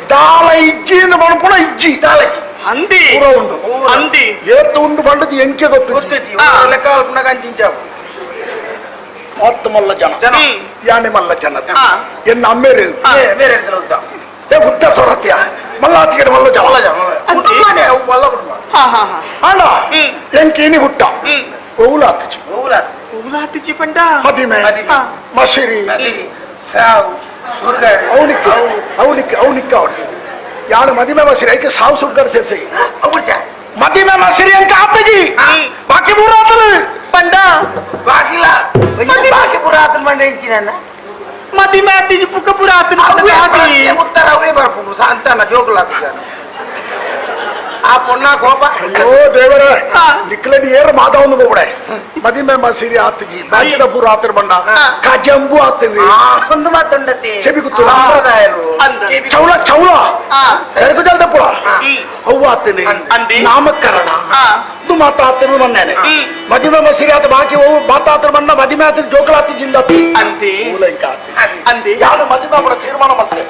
ದಾಳ ಇಜ್ಜಿಯನ್ನು ಮಣಪುಣ ಇಜ್ಜಿ ಅಂದಿ ಪೂರ ಉಂಡು ಅಂದಿ ಏತ್ತು ಉಂಡು ಬಂಡದ್ದು ಎಂಕೆ ಗೊತ್ತು ಲೆಕ್ಕ ಕಂಚಿಂಚಾವು ಹತ್ತು ಮಲ್ಲ ಜನ ಯಾನೆ ಮಲ್ಲ ಜನ ಎನ್ನ ಅಮ್ಮೇರೆ ಉದ್ದ ಸೊರತ್ಯ ಮಲ್ಲಾತಿಗೆ ಮಲ್ಲ ಜನ ಅಣ್ಣ ಎಂಕೇನಿ ಹುಟ್ಟ ಊಲಾತಿಚಿ ಪಂಡ ಮದಿಮೆ ಮಸಿರಿ ಅವನಿಕ್ಕೆ ಅವಳು ಯಾರು ಮದಿಮೆ ಮಸಿರಿ ಐಕೆ ಸಾವು ಸುಡ್ಗಾರ ಸೇರ್ಸಿ ಮದಿಮೆ ಮಸಿರಿ ಅಂಕ ಆತಗಿ ಬಾಕಿ ಮೂರು ಆತರು ಪಂಡ ಬಾಕಿಲ್ಲ ಬಾಕಿ ಪುರಾತನ ಮಂಡ ಇಂಚಿನ ಮದಿ ಮಾತಿ ಪುಕ್ಕ ಪುರಾತನ ಉತ್ತರ ಅವೇ ಬರ್ಪುಂಡು ಸಾಂತಾನ ಜೋಗುಲಾತ ಆ ಪೊನ್ನ ಕೋಪ ಅಯ್ಯೋ ದೇವರ ನಿಕ್ಲಡಿ ಏರು ಮಾಧವನು ಬೋಬಡೆ ಮದಿಮೆ ಮಸಿರಿ ಆತಗಿ ಬಾಕಿದ ಪುರಾತನ ಬಂಡ ಕಜಂಬು ಆತವಿ ಒಂದು ಮಾತುಂಡತಿ ಕೆಬಿ ಗುತ್ತು ಸಂಪ್ರದಾಯರು ಚೌಲ ಚೌಲ ಎಡಕು ಜಲ್ದ ಪುರ ಅವು ಆತನಿ ನಾಮಕರಣ ಇದು ಮಾತಾಡ್ತಿರು ಮನ್ನೇನೆ ಮದಿಮೆ ಮಸಿರಿ ಆತ ಬಾಕಿ ಅವು ಮಾತಾಡ್ತಿರು ಮಣ್ಣ ಮದಿಮೆ ಆತ ಜೋಕಲಾತಿ ಜಿಂದತಿ ಅಂತಿ ಅಂತಿ ಯಾರು ಮದಿಮೆ ಅವರ ತೀರ್ಮಾನ ಮಾಡ್ತೇವೆ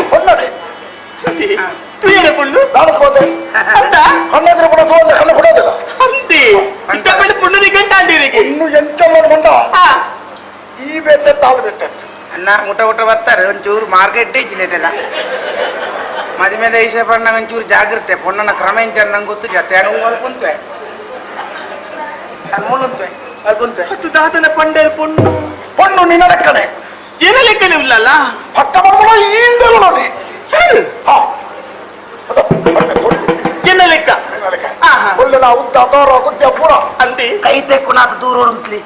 ಹೊನ್ನಡೆ ತುಯರೆ ಪುಂಡು ನಾಡಕೋದೆ ಹಣ್ಣೆದ್ರೆ ಕೂಡ ತೋದೆ ಹಣ್ಣು ಕೊಡೋದಿಲ್ಲ ಅಂತಿ ಇಷ್ಟಪಟ್ಟು ಪುಂಡು ಗಂಟಾಂಡಿರಿಗೆ ಇನ್ನು ಎಂಟಲ್ಲ ಬಂದ ಈ ಬೇತೆ ತಾಳು ಬೇತೆ ಅಣ್ಣ ಊಟ ಬರ್ತಾರೆ ಒಂಚೂರು ಮಾರ್ಕೆಟ್ ಇಚ್ಚಿಲ್ಲ ಮದುವೆ ವಿಷಯ ಪಣ್ಣ ಒಂಚೂರು ಜಾಗ್ರತೆ ಪೊಣ್ಣನ ಕ್ರಮ ಇಂಚ ನಂಗೆ ಗೊತ್ತು ಜೊತೆ ಕುಂತೆ ಹತ್ತು ದಾದನ ಪಂಡರ ಪೊಣ್ಣು ಪೊಣ್ಣು ನಿನ್ನ ಲೆಕ್ಕನೆ ಏನ ಲೆಕ್ಕನೇ ಇಲ್ಲಲ್ಲ ಪಕ್ಕ ಬರ್ಬೋದು ಈಗಲೂ ನೋಡಿ ಏನ ಲೆಕ್ಕ ಒಳ್ಳೆನ ಉದ್ದ ದೋರ ಗುದ್ದ ಪೂರ ಅಂತೆ ಕೈ ತೆಕ್ಕು ನಾಲ್ಕು ದೂರ ಉಂಟ್ಲಿ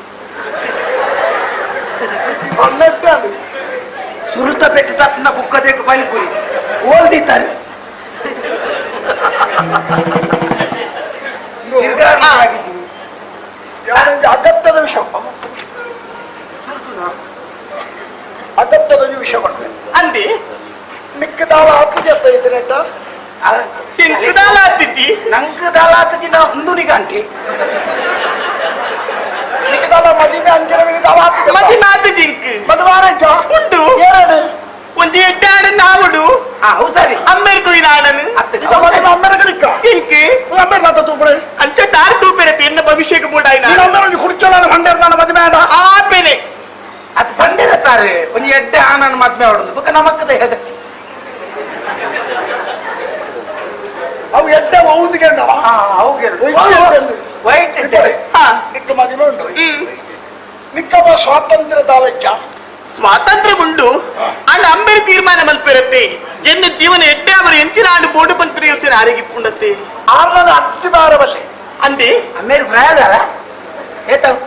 ಸುರುತ ಪೆಟ್ಟು ತಕ್ಷಣ ಬುಕ್ಕ ತೆಕ್ಕು ಬಲಿಪುರಿ ಓಲ್ದಿದ್ದಾರೆ ಅಗತ್ಯದ ವಿಷಯ ಅಗತ್ಯದ ವಿಷಯ ಬರ್ತದೆ ಅಂದೆ ಮಿಕ್ಕದಾಳ ಹಾಕಿದೆ ಅಂತ ಇದ್ರೇಟ ಎಂಕದಾಲ ಹತ್ತಿತಿ ನಂಗೆ ದಾಳ ಹತ್ತಿತಿ ನಾ ಹುಂದುನಿಗೆ ಅಂಟಿ ಮಿಕ್ಕದಾಳ ಮದಿವೆ ಅಂಜನ ದಾಳ ಹಾಕಿದೆ ಮದಿ ಮಾತು ಜಿಂಕ್ ಮದುವಾರ ಉಂಟು ಎರಡು ಒಂದು ಎಡ್ಡೆ ಆಡನ್ನು ಆವಡು ಹೌದು ಸರಿ ಅಮ್ಮೆರ್ಕು ಇದು ಆಡನು ಅಮ್ಮೆರಗಡಿಕ್ಕ ಇಂಕ್ ಅಮ್ಮೆರ್ನಾಥ ತೂಪಡೆ ಅಂಚ ತಾರು ತೂಪೆರತ್ತೆ ಎನ್ನ ಭವಿಷ್ಯಕ್ಕೆ ಬೋಡಾಯ್ನ ಅಮ್ಮೆರೊಂದು ಕುರ್ಚೋಳ ಮಂಡ್ಯರ್ ನಾನು ಮದುವೆ ಆಡ ಆ ಪೆನೆ ಅದು ಬಂದಿರುತ್ತಾರೆ ಒಂದು ಎಡ್ಡೆ ಆನನ್ನು ಮದ್ಮೆ ಹೊಡೆದು ಬುಕ್ಕ ನಮಕ್ಕದ ಹೇಗೆ ಅವು ಎಡ್ಡೆ ಔದಿಗೆ ವೈಟ್ ನಿಕ್ಕ ಮದುವೆ ಉಂಟು ನಿಕ್ಕವ ಸ್ವಾತಂತ್ರ್ಯ ದಾಳಜ್ಜ ಸ್ವಾತಂತ್ರ್ಯ ಉಂಡು ಅಂಡ್ ಅಂಬೇರ್ ತೀರ್ಮಾನ ಮಲ್ಪಿರತ್ತೆ ಎನ್ನ ಜೀವನ ಎಡ್ಡೆ ಅವರು ಎಂಚಿನ ಆಂಡು ಬೋಡು ಪಂತ್ರಿ ಯೋಚನೆ ಆರೋಗಿಪ್ಪುಂಡತ್ತೆ ಆರ್ಲದ ಅತ್ತಿ ಬಾರಬಲ್ಲೆ ಅಂದೆ ಅಮ್ಮೇರು ಪ್ರಾಯದಾರ ಏತಾವ್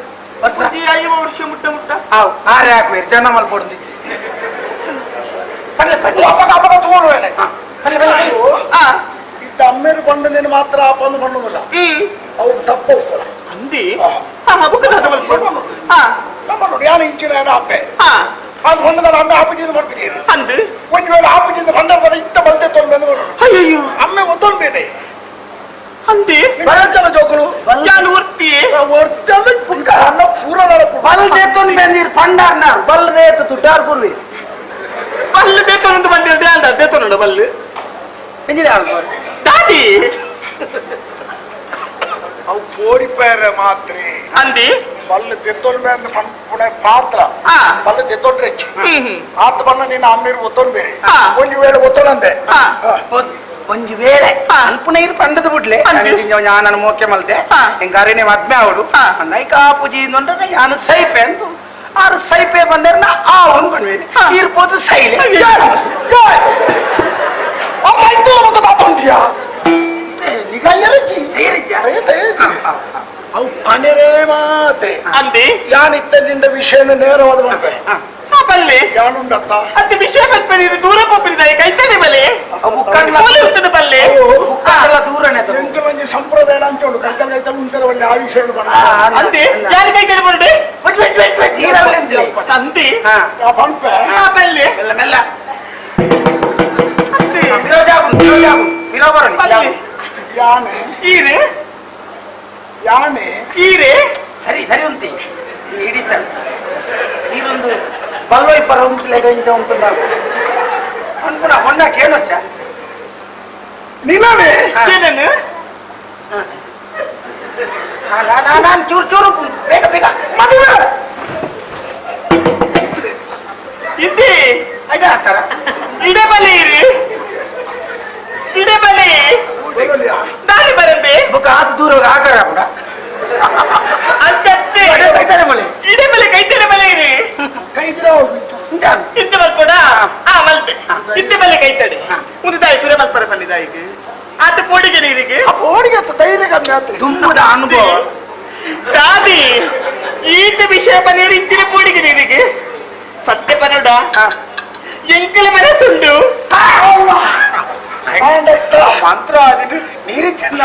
ವರ್ಷ 5 ವರ್ಷ ಮುಟ್ಟ ಮುಟ್ಟ ಅವು ಆರೆ ಹಾಕ್ಬೇರು ಜನ ಮಲ್ಪೊಡ್ದು ಪಲ್ಲೆ ಪಲ್ಲೆ ಅಪ್ಪಗ ಅಪ್ಪಗ ತೋಳುವೇನೆ ಪಲ್ಲೆ ಪಲ್ಲೆ ಇದ್ದ ಅಮ್ಮೇರು ಬಂದು ನೀನು ಮಾತ್ರ ಆಪಂದು பண்ணுವುದಿಲ್ಲ ಅವು ತಪ್ಪು ಅಂದಿ ನಮ್ಮ ನೋಡಿ ಯಾರು ಇಂಚಿನ ಆಪೆ ಅದು ಒಂದು ನಾನು ಅಮ್ಮೆ ಆಪಜಿಂದ ಮಾಡ್ಬಿದ್ದೀರಿ ಅಂದು ಒಂದು ವೇಳೆ ಆಪಜಿಂದ ಬಂದರ ಇತ್ತ ಬಲ್ದೆ ತೊಂದು ಅಯ್ಯೋ ಅಮ್ಮೆ ಒತ್ತೊಳ್ಬೇಡಿ ಅಂದಿ ಬರಚಲ ಜೋಕರು ಯಾನು ಒರ್ತಿಯೇ ಒರ್ತದ ಪುಂಕ ಅನ್ನ ಪೂರ ಬಲ್ದೆ ತೊಂದು ಬಂದಿರು ಪಂಡಾರ್ನ ಬಲ್ದೆ ತುಟ್ಟಾರ್ ಪೂರ್ವಿ ಬಲ್ಲು ದೇತೊಂದು ಬಂದಿರ್ದೆ ಅಲ್ಲ ದೇತೊಂಡ ಬಲ್ಲು ಎಂಜಿನ ದಾದಿ ಅವು ಓಡಿಪೇರೆ ಮಾತ್ರ ಅಂದಿ ಬಲ್ಲು ತೆತ್ತೊಳ್ಬೆ ಅಂತ ಪುಣೆ ಪಾತ್ರ ಬಲ್ಲು ತೆತ್ತೊಳ್ರೆ ಆತ ಬಣ್ಣ ನೀನು ಅಮ್ಮಿರು ಒತ್ತೊಳ್ ಬೇರೆ ಒಂದು ವೇಳೆ ಒತ್ತೊಳಂದೆ ಒಂದು ವೇಳೆ ಅಲ್ಪನ ಇರು ಪಂಡದ ಬಿಡ್ಲೆ ನಾನು ಮೋಕೆ ಮಲ್ತೆ ಹೆಂಗಾರೇನೆ ಮದ್ಮೆ ಅವಡು ನೈಕಾ ಪೂಜಿ ಅಂದ್ರೆ ನಾನು ಸೈಪೆ ಅಂತ ಆರು ಸೈಪೆ ಬಂದ್ರೆ ನಾ ಆ ಒಂದು ಬಂದ್ವಿ ಇರ್ಬೋದು ಸೈಲೆ ಅವು ಪನೆರೇ ಮಾತೆ ಅಂದಿ ಯಾನಿತ್ತದಿಂದ ವಿಷಯನ ನೇರವಾದ ಮಾಡ್ಬೇ ಬಲ್ಲೆ ಯಾನುಂಡತ್ತ ಅತಿ ವಿಷಯ ಬಲ್ಪೆ ದೂರ ಹೋಗ್ಬಿಟ್ಟಿದೆ ಕೈತದೆ ಬಲೆ ಇರ್ತದೆ ಬಲ್ಲೆ ದೂರನೇ ಎಂಟು ಮಂದಿ ಸಂಪ್ರದಾಯ ಅಂತ ಉಂಟು ಕೈತಲ್ ಕೈತಲ್ ಉಂಟರ ಒಳ್ಳೆ ಆ ವಿಷಯ ಅಂದಿ ಯಾರು ಕೈ ಕಡೆ ಬರ್ಡೆ ಅಂದಿ ಪಂಪೆ ಬಲ್ಲೆ ಮೆಲ್ಲ ಯಾನೆ ಈರೆ ಯಾನೆ ಈರೆ ಸರಿ ಸರಿ ಉಂಟಿ ಹಿಡಿತಾರೆ ನೀರೊಂದು ಬಲ್ವ ಇಬ್ಬರ ಉಂಟು ಇಂತ ಉಂಟು ಅನ್ಪುನ ಹೊನ್ನ ಕೇಳೋಚ್ಚ ನೀನೇ ಏನನ್ನು ನಾನು ಚೂರು ಚೂರು ಬೇಗ ಬೇಗ ಮದುವೆ ಇದ್ದಿ ಆಯ್ತಾ ಹಾಕ್ತಾರ ಇಡೆ ಬಲೆ ಇರಿ ಇಡೆ ಬಲೆ ದಾಳಿ ಬರಂದೆ ಬುಕ್ಕ ಆತು ದೂರ ಹೋಗಿ ಆಕಾರ ಕೂಡ ಅಂತೇ ಕೈತಾರೆ ಮಳೆ ಇಡೆ ಬಲೆ ಕೈತಡೆ ಬಲೆ ಇರಿ ಕೈದ್ರೆ ಇದ್ದ ಮಲ್ಪಡ ಮಲ್ತೆ ಇದ್ದ ಬಲೆ ಕೈತಡೆ ಒಂದು ದಾಯಿ ಸುರ ಮಲ್ಪರ ಬಂದಿದ್ದಾಯಿಗೆ ಆತ ಪೋಡಿಗೆ ನೀರಿಗೆ ಪೋಡಿಗೆ ಧೈರ್ಯ ಕಮ್ಮಿ ಆಯ್ತು ತುಂಬದ ಅನುಭವ ದಾದಿ ಈತ ವಿಷಯ ಬನ್ನಿರು ಇಂಚಿನ ಪೋಡಿಗೆ ನೀರಿಗೆ ಸತ್ಯ ಪನ್ನಡ ಎಂಕಲ ಮನಸ್ಸುಂಡು ಮಂತ್ರ ಆದಿದ್ದು ನೀರಿ ಚೆನ್ನ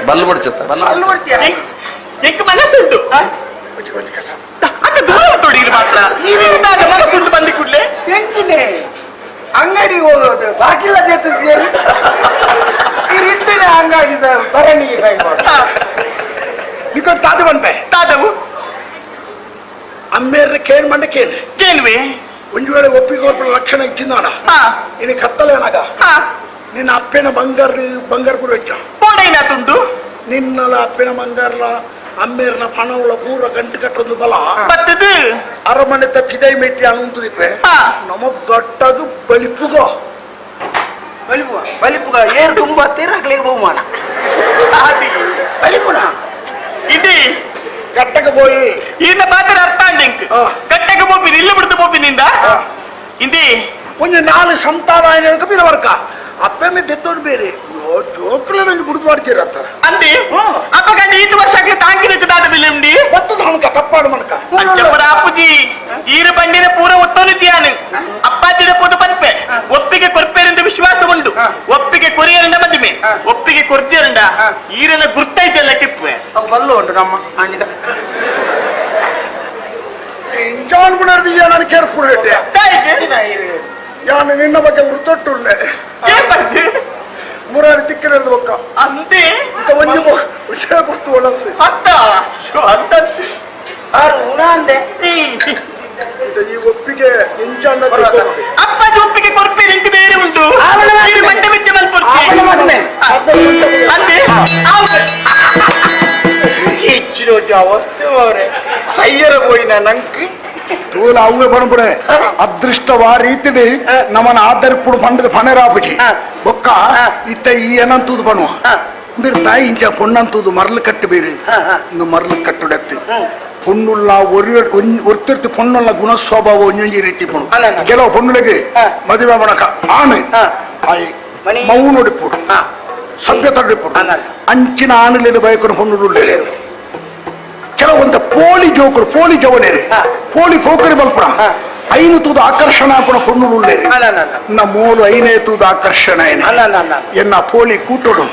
ಬಲ್ಲು ಬಿಡ್ಚತ್ತ ಎಂಕ ಮನಸ್ಸುಂಡು ಅಕ್ಕ ದೂರ ತೊಡಿರು ಮಾತ್ರ ನೀವಿರುವಾಗ ಮನಸ್ಸುಂಡು ಬಂದಿ ಕೂಡಲೇ ಎಂಟಿನೇ ಅಂಗಡಿಗೆ ಹೋಗೋದು ಬಾಕಿಲ್ಲ ಇರ್ತೇನೆ ಅಂಗಡಿದ ಬರಣಿಗೆ ಕೈ ನಿಕ್ಕೊಂಡು ತಾದು ಬಂದೆ ತಾದವು ಅಮ್ಮೇರ ಕೇಳ್ ಮಂಡ ಕೇಳುವೆ ಒಂದು ವೇಳೆ ಒಪ್ಪಿಗೆ ಲಕ್ಷಣ ಇಚ್ಚಿಂದಾಣ ಇನ್ನು ಕತ್ತಲೇನಾಗ ನಿನ್ನ ಅಪ್ಪನ ಬಂಗಾರ ಕೂಡ ವೆಚ್ಚ ಪೋಡೈನ ತುಂಡು ನಿನ್ನಲ ಅಪ್ಪನ ಬಂಗಾರಲ ಅಮ್ಮೇರ್ನ ಪಣವುಳ ಪೂರ ಗಂಟು ಕಟ್ಟೊಂದು ಬಲ ಬತ್ತದು ಅರಮನೆ ತಪ್ಪಿದೈ ಮೆಟ್ಟಿ ಅನ್ನುದಿಪ್ಪೆ ನಮಗ್ ಗಟ್ಟದು ಬಲಿಪುಗ ಬಲಿಪುಗ ಏರು ತುಂಬ ತೀರಾಗ್ಲಿಕ್ಕೆ ಬಹುಮಾನ ಬಲಿಪುನ ఇది గట్టకు పోయి ఈయన మాత్రం అర్థం ఇంక గట్టకు పోపి ఇల్లు పుడుతూ పోపి నిందా ఇది కొంచెం 4 సంతానాయనకు మీరు వరక అప్పే మీద తెత్తోడు ಬೇರೆ ಜೋಕ್ಲ ನಂಗೆ ಗುರುದ್ವಾಡ್ತೀರ ಅಂತ అంది అప్పకండి ఈత వర్షానికి తాంకినకు దాట బిల్లండి ಬತ್ತದ ಹಣಕ ತಪ್ಪಾಡು ಮನಕ చెప్పరా అప్పుజీ ఈరు బండిన పూర ಒತ್ತೋನು ತಿಯಾನು ಅಪ್ಪಾಜಿನ ಪೊದು ಪನ್ಪೆ ಒಪ್ಪಿಗೆ ಕೊರ್ಪೇರಿಂದ ವಿಶ್ವಾಸ ಉಂಟು ಒಪ್ಪಿಗೆ ಕೊರಿಯರಿಂದ ಮದಿಮೆ ಒಪ್ಪಿಗೆ ಕೊರ್ಜೇರಂಡ ಈರನ ಗುರ್ತೈತೆಲ್ಲ ಟಿಪ್ಪೆ ಅವು ಬಲ್ಲು ಉಂಟು ನಮ್ಮ ಅಣ್ಣಿದ ಇಂಜಾನ್ ಬಿಡೋದು ನಾನು ಕೇರ್ಫುಲ್ ಇಟ್ಟೆ ನಾನು ನಿನ್ನ ಬಗ್ಗೆ ವೃತ್ತೊಟ್ಟುಂಡೆ ಮುರಾರಿ ತಿಕ್ಕಿರೋದು ಒಕ್ಕ ಅಂತೆ ಇಂತ ಒಂದು ವಿಷಯ ಗೊತ್ತು ಒಳಸೆ ಅತ್ತ ಅಂದೆ ಈ ಒಪ್ಪಿಗೆ ಇಂಜಾನ್ ಅಪ್ಪಾಜಿ ಒಪ್ಪಿಗೆ ಕೊರ್ಪೇರಿ ಇಂಕ ಬೇರೆ ಉಂಟು ಮಂಡೆ ಮಿಚ್ಚೆ ಅಂತೆ ಹೆಚ್ಚಿನ ಅವಸ್ಥೆ ಅವರೇ ಸೈಯರ పోయిన ನಂಗೆ ತೂಲ ಅವೇ ಬಂದ್ಬಿಡೆ ಅದೃಷ್ಟವಾ ರೀತಿಡಿ ನಮ್ಮನ್ನ ಆಧರಿಪುಡು ಪಂಡದ ಪಣೆರಾಪಿಟಿ ಬೊಕ್ಕ ಇತ್ತ ಈ ಏನಂತೂದು ಬಣುವ మీరు తాయి ఇంచా పొన్నంతూదు మరలు కట్టి బేరు ఇంక మరలు కట్టుడెత్తి పొన్నుల్ల ఒత్తిర్తి పొన్నుల్ల గుణస్వభావం ಒಂಜೊಂಜಿ ರೀತಿ ಪುಣು ಕೆಲವು ಪೊನ್ನುಳಿಗೆ ಮದುವೆ ಮಾಡಕ ಆನೆ ಮೌನುಡಿಪುಡು ಸಭ್ಯತಡಿಪುಡು ಅಂಚಿನ ಆನೆಲೆದು ಬಯಕೊಂಡು ಪೊನ್ನುಡುಳ್ಳೇ ಕೆಲವೊಂದ ಪೋಳಿ ಜೋಕರು ಪೋಳಿ ಜವನೇರಿ ಪೋಳಿ ಪೋಕರಿ ಬಲ್ಪುಣ ಐನು ತೂದು ಆಕರ್ಷಣ ಪುಣ ಪೊನ್ನುಡುಳ್ಳೇರಿ ನ ಮೂಲು ಐನೇ ತೂದು ಆಕರ್ಷಣ ಎನ್ನ ಪೋಳಿ ಕೂಟೋಡು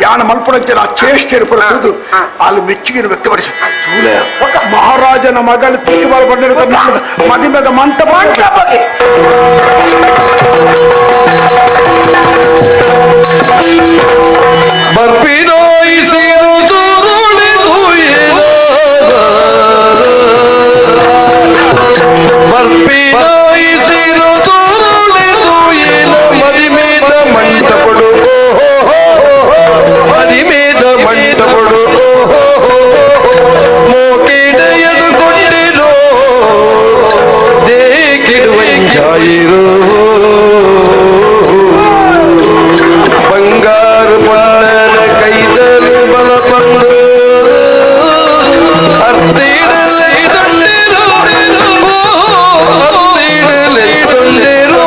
ಯಾನ ಮಲ್ಪುಣಂಚಿನ ಚೇಷ್ಟೇರಿ ಪುರ ತೂದು ಅಲ್ಲಿ ಮೆಚ್ಚುಗೆಯನ್ನು ವ್ಯಕ್ತಪಡಿಸಿ ಮಹಾರಾಜನ ಮಗಳು ತಿಕ್ಕಿ ಬಂದಿರುವ ಮದಿಮೆದ ಮಂಟಪ ಬಂಗಾರು ಪೊನ್ನನ ಕೈದಲ್ಲಿ ಬಲ ಬಂದು ಅರ್ತಿಡಲೈ ತಂದಿರು ಅರ್ತಿಡಲೈ ತಂದಿರು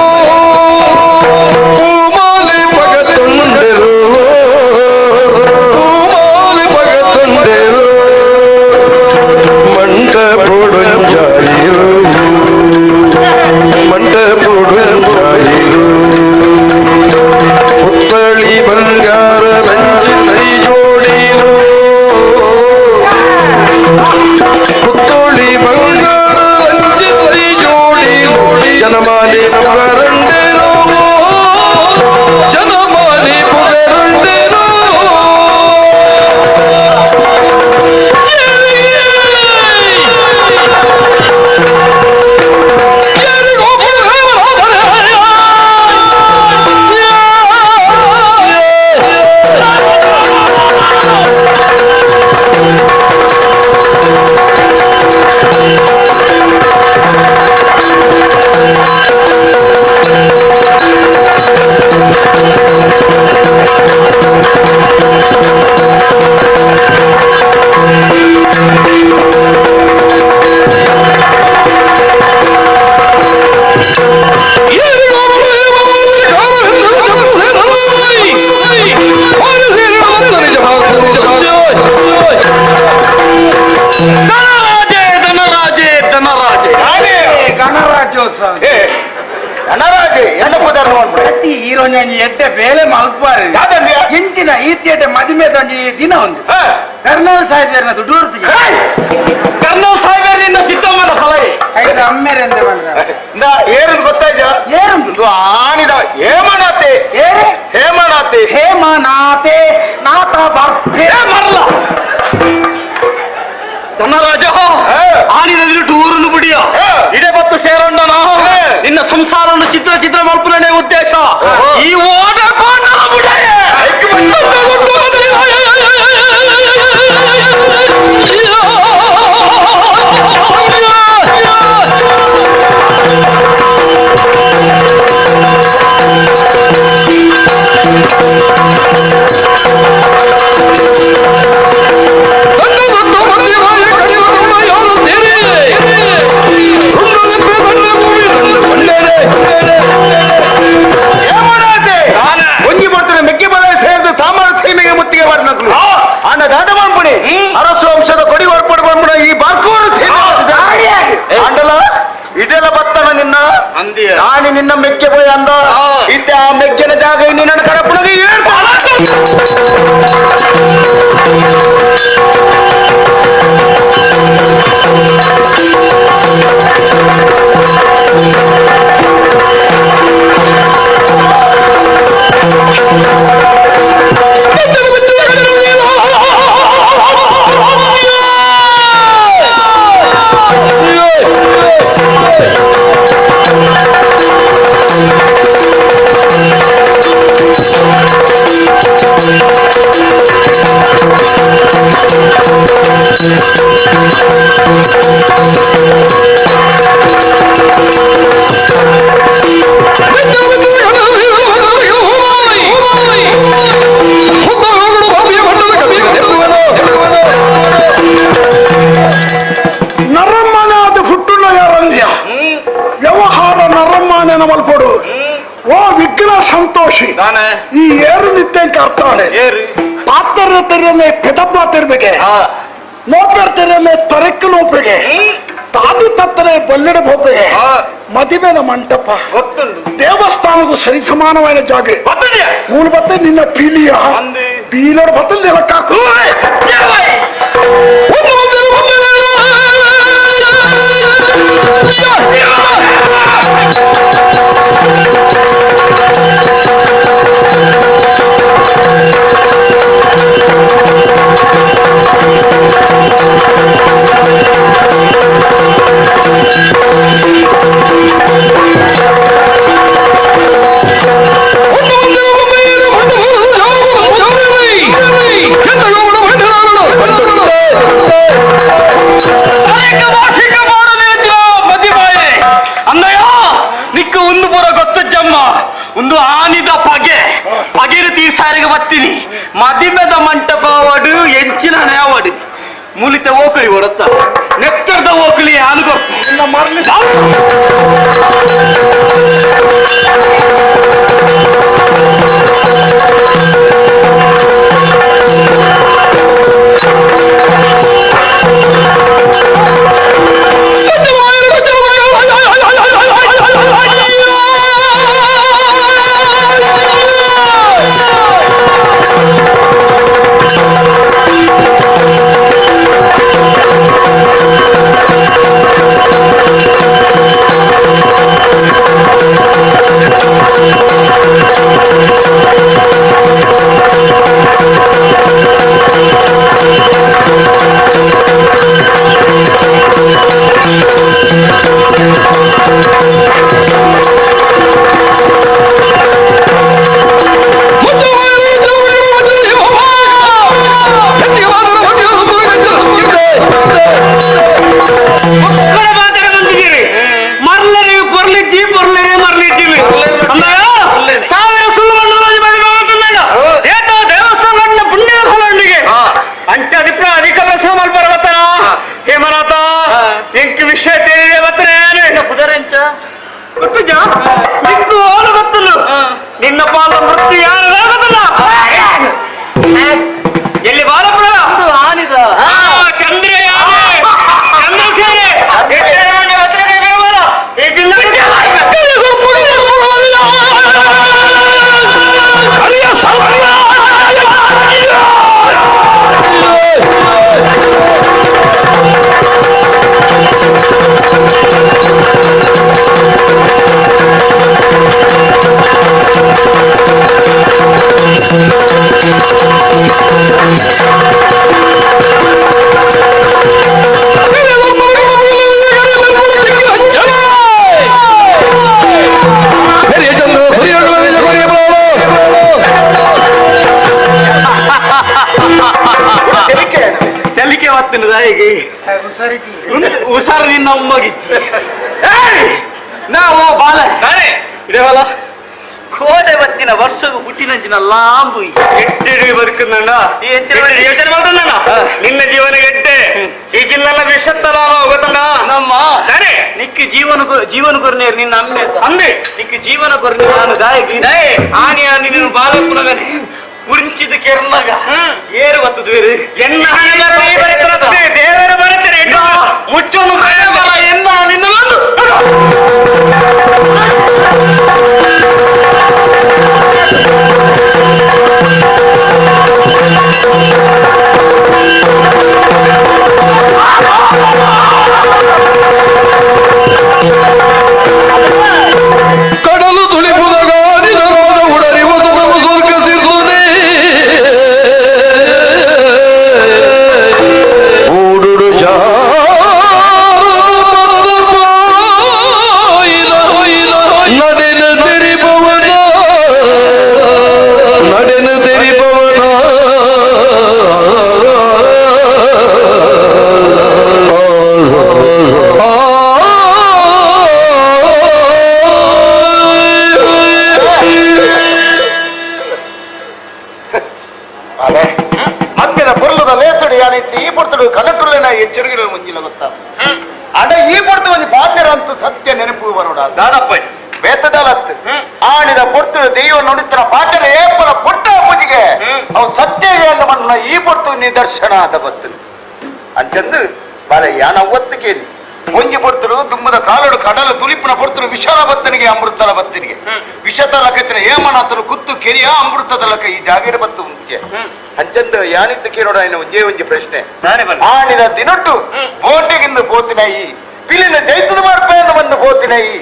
ಕೂಮಾಲಿ ಪಗ ತುಂಡಿರು ಕೂಮಾಲಿ ಪಗ ತುಂಡಿರು ಮಂಟ ಪೊಡಂಜಾಯಿರು ಮಂಟ ಪೊಡಂಜಾಯಿರು ಪುತ್ತಳಿ ಬಂಗಾರ ಲಂಚಿನೈ ಜೋಡಿರು ಪುತ್ತಳಿ ಬಂಗಾರ ಲಂಚಿನೈ ಜೋಡಿರು ಜನಮಾಲಿ ಪುಗರಂಡೆರು ಜನಮಾಲಿ ಪುಗರಂಡೆರು ಗಣರಾಜೆ ಎನ್ನ ಪುದರ್ ನೋಡ್ಬಿಡಿ ಹೀರೋನಿ ಎಡ್ಡೆ ಬೇಲೆ ಮಲ್ಪಾರಿ ಇಂಚಿನ ಈತಿಯಡ್ಡೆ ಮದುವೆ ದಿನ ಒಂದು ಕರ್ನೂಲ್ ಸಾಹಿತ್ಯನ ದುಡ್ಡು ಕರ್ನೂಲ್ ಸಾಹಿತ್ಯದಿಂದ ಸಿದ್ದಮ್ಮನ ಫಲ ಐದು ಅಮ್ಮೆರೆಂದೆ ಬಂದ ಏರದು ಗೊತ್ತಾಯ್ತ ಏರಂದು ಆನಿದ ಹೇಮನಾಥೆ ಹೇಮನಾಥೆ ಹೇಮನಾಥೆ ನಾಥ ಬರ್ಫೇ ಮರಲ ಧನರಾಜ ಆನಿದ ಟೂರನ್ನು ಬಿಡಿಯ ಇಡೇ ಬತ್ತು ಸೇರೋಣ ನಿನ್ನ ಸಂಸಾರವನ್ನು ಚಿತ್ರ ಚಿತ್ರ ಮಲ್ಪುನೇ ಉದ್ದೇಶ ಈ ಓಟ ನಾನು ನಿನ್ನ ಮೆಕ್ಕೆ போய் ಅಂದ ಇತ್ತೆ ಆ ಮೆಕ್ಕಿನ ಜಾಗ ಇನ್ನು ನನ್ನ ಕರಪುಳಗೆ ನರಮ್ಮನಾದ ಹುಟ್ಟುನ ಯಾರಂದ್ಯ ವ್ಯವಹಾರ ನರಮ್ಮನ ಮಲ್ಪಡು ಓ ವಿಘ್ನ ಸಂತೋಷಿ ಈ ಏರು ನಿತ್ಯ ಕರ್ತಾನೆ ಪಾತ್ರ ತೆರನೆ ಪೆದಪ್ಪ ತೆರಬೇಕೆ ನೋಪರ್ ತೆರನೆ ತರಕ್ಕೆ ನೋಪಿಗೆ ತಾದು ತತ್ತರೆ ಬಲ್ಲೆಡ ಬೋಪೆಗೆ ಮದುವೆನ ಮಂಟಪ ದೇವಸ್ಥಾನಕ್ಕೂ ಸರಿ ಸಮಾನವಾದ ಜಾಗ ಮೂಲ ಬತ್ತೆ ನಿನ್ನ ಪೀಲಿಯ ಪೀಲರ್ ಬತ್ತಲ್ ನೆಲಕ್ಕಾಕು ಒಂದು ಆನಿದ ಪಗೆರು ತೀರ್ಸಾರಿಗೆ ಬರ್ತೀನಿ ಮದಿಮೆದ ಮಂಟಪ ಅವಡು ಎಂಚಿನ ನೇವಡು ಮುಲಿತ ಓಕಳಿ ಹೊರತ್ತ ನೆತ್ತರದ ಓಕಳಿ ಅನುಗೋ ನಿನ್ನ ಪಾಲ ಮೃತ್ಯು ಯಾರಾಗದಲ್ಲ ಎಲ್ಲಿ ಬಾಲಪುರ ಆನಿದ ಚಂದ್ರ ಚಂದ್ರಸೇನೆ ತೆಲಿಕೆ ಬತ್ತಿನದ ಹೇಗೆ ಹುಷಾರು ನಿನ್ನ ಅಮ್ಮಗಿಚ್ಚಿ ನಾವು ಬಾಲ ಇದೇವಲ್ಲ ಕೋಟೆ ಬತ್ತಿನ ವರ್ಷಗೂ ಹುಟ್ಟಿನಂಚಿನ ಲಾಂಬು ಎಟ್ಟೆ ಬದುಕುಂದಣ್ಣ ಯೋಚನೆ ಮಾಡ್ತಣ್ಣ ನಿನ್ನ ಜೀವನ ಗೆಟ್ಟೆ ಈ ಜಿಲ್ಲೆಲ್ಲ ವಿಷತ್ತಲ್ಲ ಗೊತ್ತಣ್ಣ ನಮ್ಮ ನಿಕ್ಕ ಜೀವನ ಕೊರ್ನೇರು ನಿನ್ನ ಅಮ್ಮೆ ಅಂದೆ ನಿಕ್ಕ ಜೀವನ ಕೊರ್ನೆ ನಾನು ಗಾಯಕಿ ಆನಿ ನಿನ್ನ ಬಾಲಕುಲಗನೆ ಉರಿಂಚಿದ ಕೆರ್ನಾಗ ಏರು ಬತ್ತದು ಎನ್ನ ದೇವರ ಬರುತ್ತಾರೆ ಮುಚ್ಚೊಂದು ಎನ್ನ ನಿನ್ನ ಕೂಡ ದಾದಪ್ಪ ಬೇತದಲತ್ತು ಆಡಿದ ಪೊರ್ತು ದೈವ ನುಡಿತರ ಪಾಠನ ಏಪಲ ಪೊಟ್ಟ ಪೂಜೆಗೆ ಅವು ಸತ್ಯ ಮಣ್ಣ ಈ ಪೊರ್ತು ನಿದರ್ಶನ ಆದ ಬರ್ತದೆ ಅಂಚಂದು ಬಾಲ ಯಾನ ಒತ್ತು ಕೇಳಿ ಒಂಜಿ ಪೊರ್ತರು ದುಮ್ಮದ ಕಾಲಡು ಕಡಲ ತುಳಿಪನ ಪೊರ್ತರು ವಿಶಾಲ ಬತ್ತನಿಗೆ ಅಮೃತಲ ಬತ್ತನಿಗೆ ವಿಷತಲ ಕತ್ತಿನ ಏಮನಾಥನು ಕುತ್ತು ಕೆರಿಯ ಅಮೃತದಲಕ ಈ ಜಾಗೀರ ಬತ್ತು ಮುಖ್ಯ ಅಂಚಂದು ಯಾನಿತ್ತು ಕೇಳೋಡ ಇನ್ನು ಒಂಜಿ ಪ್ರಶ್ನೆ ಆಡಿದ ದಿನೊಟ್ಟು ಬೋಟಿಗಿಂದು ಪೋತಿನ ಈ ಪಿಲಿನ ಜೈತದ ಮಾರ್ಪೆಯನ್ನು ಬಂದು ಪೋತಿನ ಈ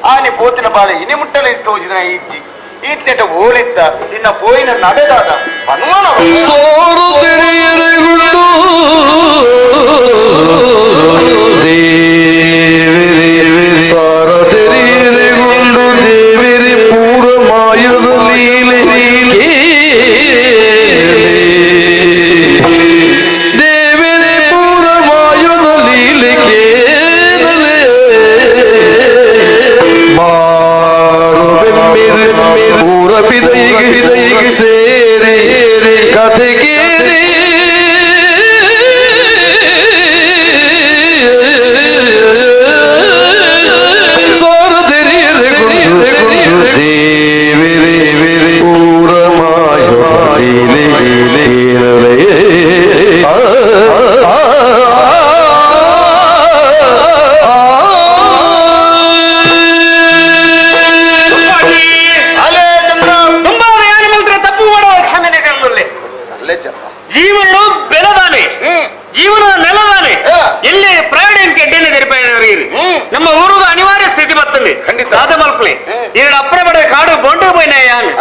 ಆನೆ ಪೋತಿನ ಬಾಳೆ ಇನಿ ಮುಟ್ಟಲೆ ತೋಜಿನ ಇಜ್ಜಿ ಈತ್ನೆಟ ಓಳಿದ್ದ ನಿನ್ನ ಪೋಯಿನ ನಡೆದಾದ ಹನುಮಾನ ಸಾರತೆರಿಯರೆಗೊಂಡು ದೇವಿರಿ ಪೂರ ಮಾಯದ ಲೀಲೆ ದೇವಿರಿ ಪೂರ ಮಾಯದ ಲೀಲೆ ಕೇಳಲೆ ಪೂರ ಬಿದೈಗೆ ಸೇರಿ ಕಥೆಗೆ ಜೀವನ ಬೆಲದಾನೆ ಜೀವನ ನೆಲದಾನೆ ಎಲ್ಲಿ ಪ್ರಾಣಿಯನ್ ಕೆಡ್ಡೆನೆ ತೆರಪೇರಿ ನಮ್ಮ ಊರುಗ ಅನಿವಾರ್ಯ ಸ್ಥಿತಿ ಬರ್ತದೆ ಅದ ಮಲ್ಪಲೆ ಎರಡು ಅಪ್ಪರೆ ಬಡ ಕಾಡು ಬೊಂಡು ಪೋಯ್ನ ಯಾನು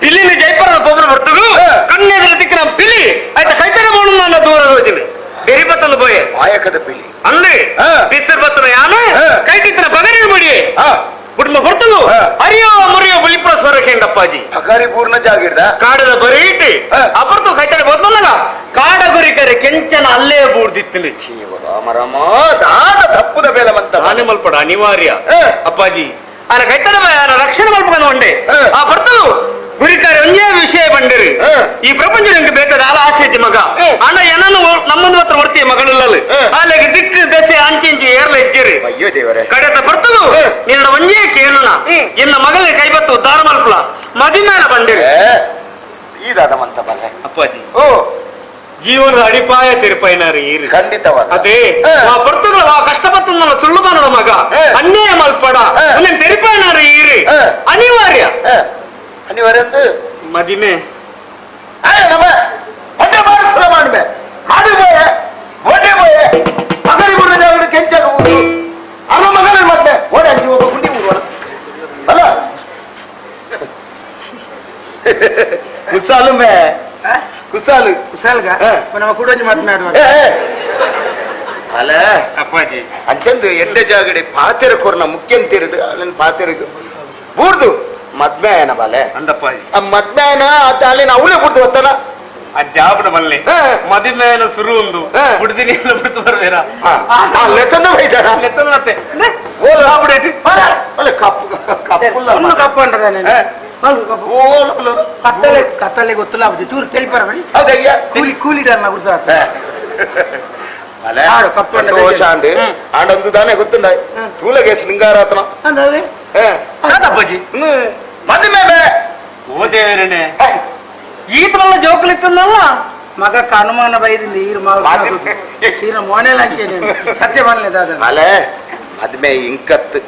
ಪಿಲ್ಲಿನ ಜೈಪುರದ ಗೊಬ್ಬರ ಬರ್ತದು ಕಣ್ಣೆದ್ರ ದಿಕ್ಕಿನ ಪಿಲಿ ಆಯ್ತಾ ಕೈತರ ಬೋಣ ನನ್ನ ದೂರ ಹೋಯ್ತೀನಿ ಬೆರಿ ಬತ್ತಲು ಪೋಯೆ ಮಾಯಕದ ಪಿಲಿ ಅಂದ್ರೆ ಬಿಸಿರು ಬತ್ತನ ಯಾನು ಕೈತಿತ್ತಿನ ಪಗರಿ ಬಿಡಿ ಕುಟುಂಬ ಬರ್ತದು ಅರಿಯೋ ಮುರಿಯೋ ಬಲಿಪುರ ಸ್ವರಕೇಂಡಪ್ಪಾಜಿ ಅಕಾರಿ ಪೂರ್ಣ ಜಾಗಿರ್ದ ಕಾಡದ ಬರೀಟಿ ಅಪರ್ತು ಕೈತಡೆ ಬದಲಲ್ಲ ಕಾಡ ಗುರಿಕರೆ ಕೆಂಚನ ಅಲ್ಲೇ ಬೂರ್ದಿತ್ತಿನ ರಾಮರಾಮ ದಾದ ತಪ್ಪುದ ಬೇಲ ಮಂತ ಆನೆ ಮಲ್ಪಡ ಅನಿವಾರ್ಯ ಅಪ್ಪಾಜಿ ಆನ ಕೈತಡ ರಕ್ಷಣೆ ಮಲ್ಪನ ಒಂಡೆ ಆ ಬರ್ತದು ಗುರಿಕಾರೆ ಒಂದೇ ವಿಷಯ ಬಂದಿರಿ ಈ ಪ್ರಪಂಚ ನಿಮ್ಗೆ ಬೇಕಾದ ಆಲ ಆಸೆ ಮಗ ಅಣ್ಣ ಏನನ್ನು ನಮ್ಮೊಂದು ಹತ್ರ ಬರ್ತೀಯ ಮಗಳಿಲ್ಲ ಅಲ್ಲಿಗೆ ದಿಕ್ಕು ದಸೆ ಅಂಚಿ ಏರ್ಲ ಇಜ್ಜಿರಿ ಅಯ್ಯೋ ದೇವರೇ ಕಡೆತ ಬರ್ತದು ನಿನ್ನ ಒಂದೇ ಕೇಳೋಣ ಇನ್ನ ಮಗಳಿಗೆ ಕೈಬತ್ತು ದಾರ ಮಲ್ಪಲ ಮದಿಮೇನ ಬಂದಿರಿ ಈದಾದ ಮಂತ ಬಲ್ಲೆ ಅಪ್ಪಾಜಿ ಜೀವನದ ಅಡಿಪಾಯ ತಿರುಪೈನಾರಿ ಖಂಡಿತವಾದ ಅದೇ ಬರ್ತದ ಕಷ್ಟಪಟ್ಟು ನನ್ನ ಸುಳ್ಳು ಮಾಡೋಣ ಮಗ ಅನ್ಯಾಯ ಮಲ್ಪಡ ತೆರಿಪಾಯನಾರಿ ಈರಿ ಅನಿವಾರ್ಯ ಅನಿವಾರ್ಯ ಮದಿಮೆ ಮಾಡ್ಬೇ ಮಾಡಿಬೋಯ ಓಟೆ ಬೋಯ ಮಗರಿ ಬುರ್ರ ಜಾಗ ಕೆಂಚಾಗ ಊರು ಅಲ್ಲ ಮಗನ ಮತ್ತೆ ಓಡೆ ಅಂಚಿ ಹೋಗ ಗುಂಡಿ ಊರು ಅಲ್ಲ ಕುಸಾಲು ಮೇ ಕುಸಾಲು ಕುಸಾಲ್ಗ ನಮ್ಮ ಕೂಡಂಜಿ ಮಾತನಾಡುವ ಅಲ್ಲ ಅಪ್ಪಾಜಿ ಅಂಚಂದು ಎಡ್ಡೆ ಜಾಗಡೆ ಪಾತೆರ ಕೊರ್ನ ಮುಖ್ಯಂತಿರದು ಅಲ್ಲಿನ ಪಾತೆರಿಗೆ ಬೂರ್ದು ಮದ್ಮೇನ ಬಾಲೆ ಅಂದಪ್ಪಾಜಿ ಆ ಮದ್ಮೇನ ಅದ ಅಲ್ಲಿನ ಅವಳೇ ಬಿಡ್ತು ಗೊತ್ತಲ್ಲ ಆ ಜಾಬನ ಬಲ್ಲೆ ಮದಿಮೇನ ಸುರು ಒಂದು ಬಿಡ್ದಿನಿ ಬಿಡ್ತು ಬರ್ಬೇರ ಲೆಕ್ಕಂದ ಬೈತಾರ ಲೆಕ್ಕನತ್ತೆ ಓಲ ಆಗ್ಬಿಡೈತಿ ಅಲ್ಲ ಕಪ್ಪು ಕಪ್ಪುಲ್ಲ ಕಪ್ಪು ಅಂಟದ ಕತ್ತಲೆ ಗೊತ್ತಿಲ್ಲ ಚೂರು ತೆಲಿಪಾರ ಹೌದಯ್ಯ ಕೂಲಿಡನ್ನ ಗುರ್ತ ಸಂತೋಷ ಅಂಡಿ ಆಡೊಂದು ದಾನೆ ಗೊತ್ತುಂಡ ತೂಲಗೆ ಶೃಂಗಾರಾತನ ಅಪ್ಪಾಜಿ ಮದುವೆ ಓದೇರನೆ ಈತನಲ್ಲ ಜೋಕಲಿತ್ತಲ್ಲ ಮಗ ಅನುಮಾನ ಬೈದಿಂದ ಈರು ಮೋನೆಲ್ಲ ಸತ್ಯ ಬರಲಿದೆ ಅಲೆ ಮದುವೆ ಇಂಕತ್ತು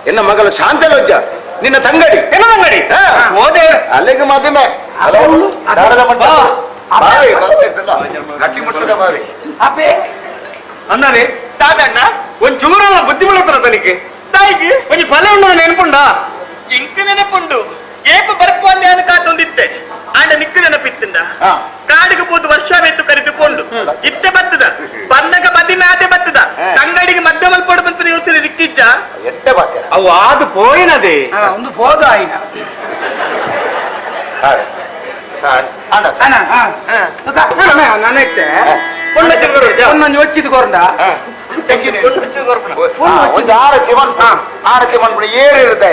ಎನ್ನ ಮಗಳ ಶಾಂತಲೋಜ್ಜ ನಿನ್ನ ತಂಗಡಿ ಅಂಗಡಿ ಓದೇ ಅಲ್ಲಿಗೆ ಮದುವೆ ಗಟ್ಟಿ ಮುಟ್ಟದ ಬಾವಿ ಅಪ್ಪೆ ಅನ್ನವೇ ತಾದಣ್ಣ ಒಂದ್ ಚೂರಲ್ಲ ಬುದ್ಧಿ ಮಾಡತ್ತಾರ ತನಿಗೆ ತಾಯಿಗೆ ಒಂದ್ ಫಲ ಉಂಡ ನೆನಪುಂಡ ಇಂಕ ನೆನಪುಂಡು ಏಪ ಬರ್ಪೋಂದೆ ಅನ್ನ ಕಾತೊಂದಿತ್ತೆ ಆಂಡ ನಿಕ್ಕ ನೆನಪಿತ್ತಂಡ ಕಾಡಿಗೆ ಹೋದು ವರ್ಷ ವೆತ್ತು ಕರೆದುಕೊಂಡು ಇತ್ತೆ ಬತ್ತದ ಬಂದಾಗ ಮದಿಮೆ ಆದೆ ಬತ್ತದ ತಂಗಡಿಗೆ ಮಧ್ಯ ಮಲ್ಪಡು ಬಂತ ಯೋಚನೆ ದಿಕ್ಕಿಜ್ಜ ಎತ್ತೆ ಬಾಕ ಅವು ಆದು ಪೋಯಿನದೆ ಒಂದು ಹೋದ ಆಯ್ನ ನಾನೈತೆ ಒಂದೊಂದು ಒಚ್ಚಿದ್ ಕೊರಂಡ ಒಂದು ಆರಕ್ಕೆ ಬಂದ್ಬಿಡಿ ಏರು ಇರುತ್ತೆ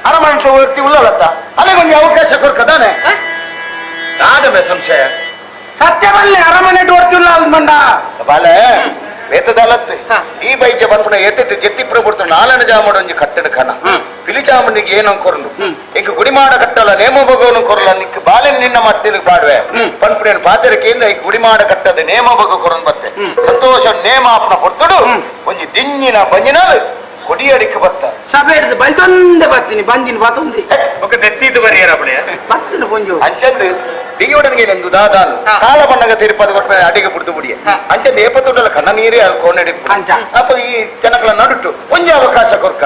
ಅರಮನೆ ಹೋಗ್ತಿ ಉಳ್ಳಲತ್ತ ಅಲ್ಲಿಗೊಂದು ಅವಕಾಶ ಕೊಡ್ಕದಾನೆ ಆದಮೆ ಸಂಶಯ ಸತ್ಯ ಬಲ್ಲೆ ಅರಮನೆ ಓಡ್ತಿಲ್ಲ ಅಲ್ ಮಂಡ ಬಾಲೆ ಬೇತದಲ್ಲತ್ತೆ ಈ ಬೈಜ ಬಂದ್ಬಿಡ ಎತ್ತಿಟ್ಟು ಜೆತ್ತಿ ಪ್ರಭುತ್ವ ನಾಲನ ಜಾಮಡ ಒಂಜಿ ಕಟ್ಟಡ ಕನ ಪಿಲಿಚಾಮನಿಗೆ ಏನೋ ಕೊರಂಡು ಈಗ ಗುಡಿಮಾಡ ಕಟ್ಟಲ್ಲ ನೇಮ ಭಗವನು ಕೊರಲ್ಲ ನಿಕ್ ಬಾಲೆ ನಿನ್ನ ಮಟ್ಟಿಗೆ ಪಾಡುವೆ ಪನ್ಪುಡಿಯನ್ನು ಪಾತ್ರಕ್ಕೆಯಿಂದ ಈ ಗುಡಿಮಾಡ ಕಟ್ಟದ ನೇಮ ಭಗ ಕೊರನ್ ಬತ್ತೆ ಸಂತೋಷ ನೇಮ ಆಪನ ಕೊಡ್ತಡು ಒಂಜಿ ದಿನ್ನಿನ ಬಂಜಿನಲ್ಲಿ ಕೊಡಿಯಡಿಕೆ ಬತ್ತ ಸಭೆ ಹಿಡಿದು ಬೈತೊಂದೆ ಬರ್ತೀನಿ ಬಂಜಿನ ಬಾತೊಂದಿ ఒక నెత్తిది బరియరబడే ಬತ್ತಿನ ಪೊಂಜು ಅಂಚಂದು ಬಿಗಿಯೊಡನಿಗೆ ನಂದು ದಾದಾನು ಕಾಲ ಬಣ್ಣಗ ತಿರುಪದ ಕೊಟ್ಟ ಅಡಿಗೆ ಬಿಡ್ತು ಬಿಡಿಯ ಅಂಚಂದು ಏಪತ್ತೊಟ್ಟಲ್ಲ ಕಣ್ಣ ನೀರೇ ಅಲ್ಲಿ ಕೊಂಡಿ ಅಪ್ಪ ಈ ಜನಗಳ ನಡುಟ್ಟು ಒಂಜಿ ಅವಕಾಶ ಕೊರ್ಕ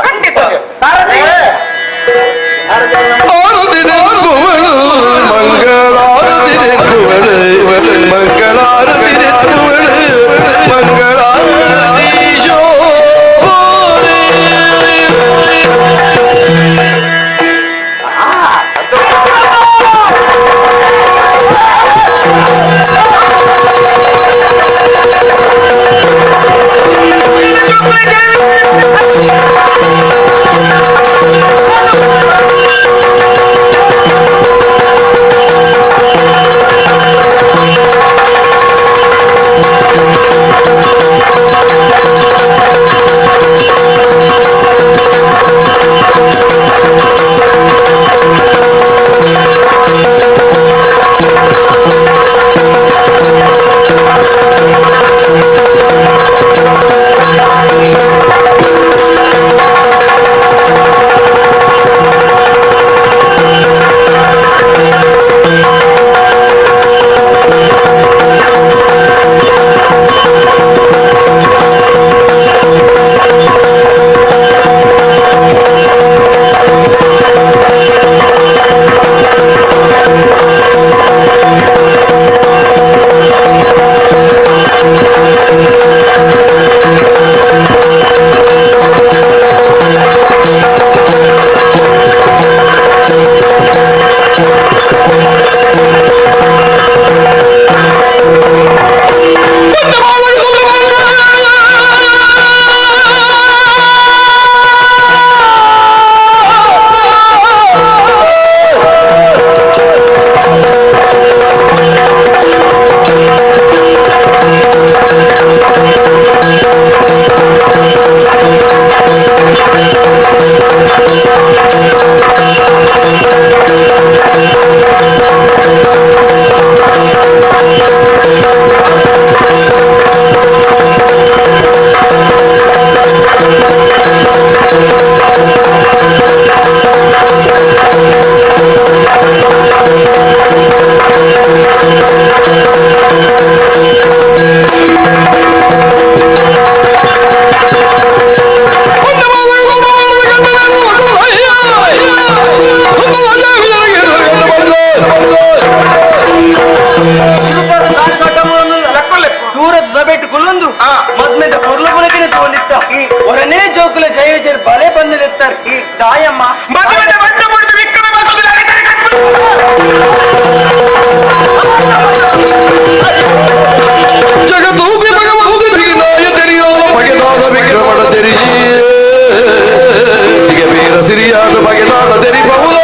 ಸಿರಿಯಾದ ಬಗೆದಾದ ತೆರಿ ಬಹುಲ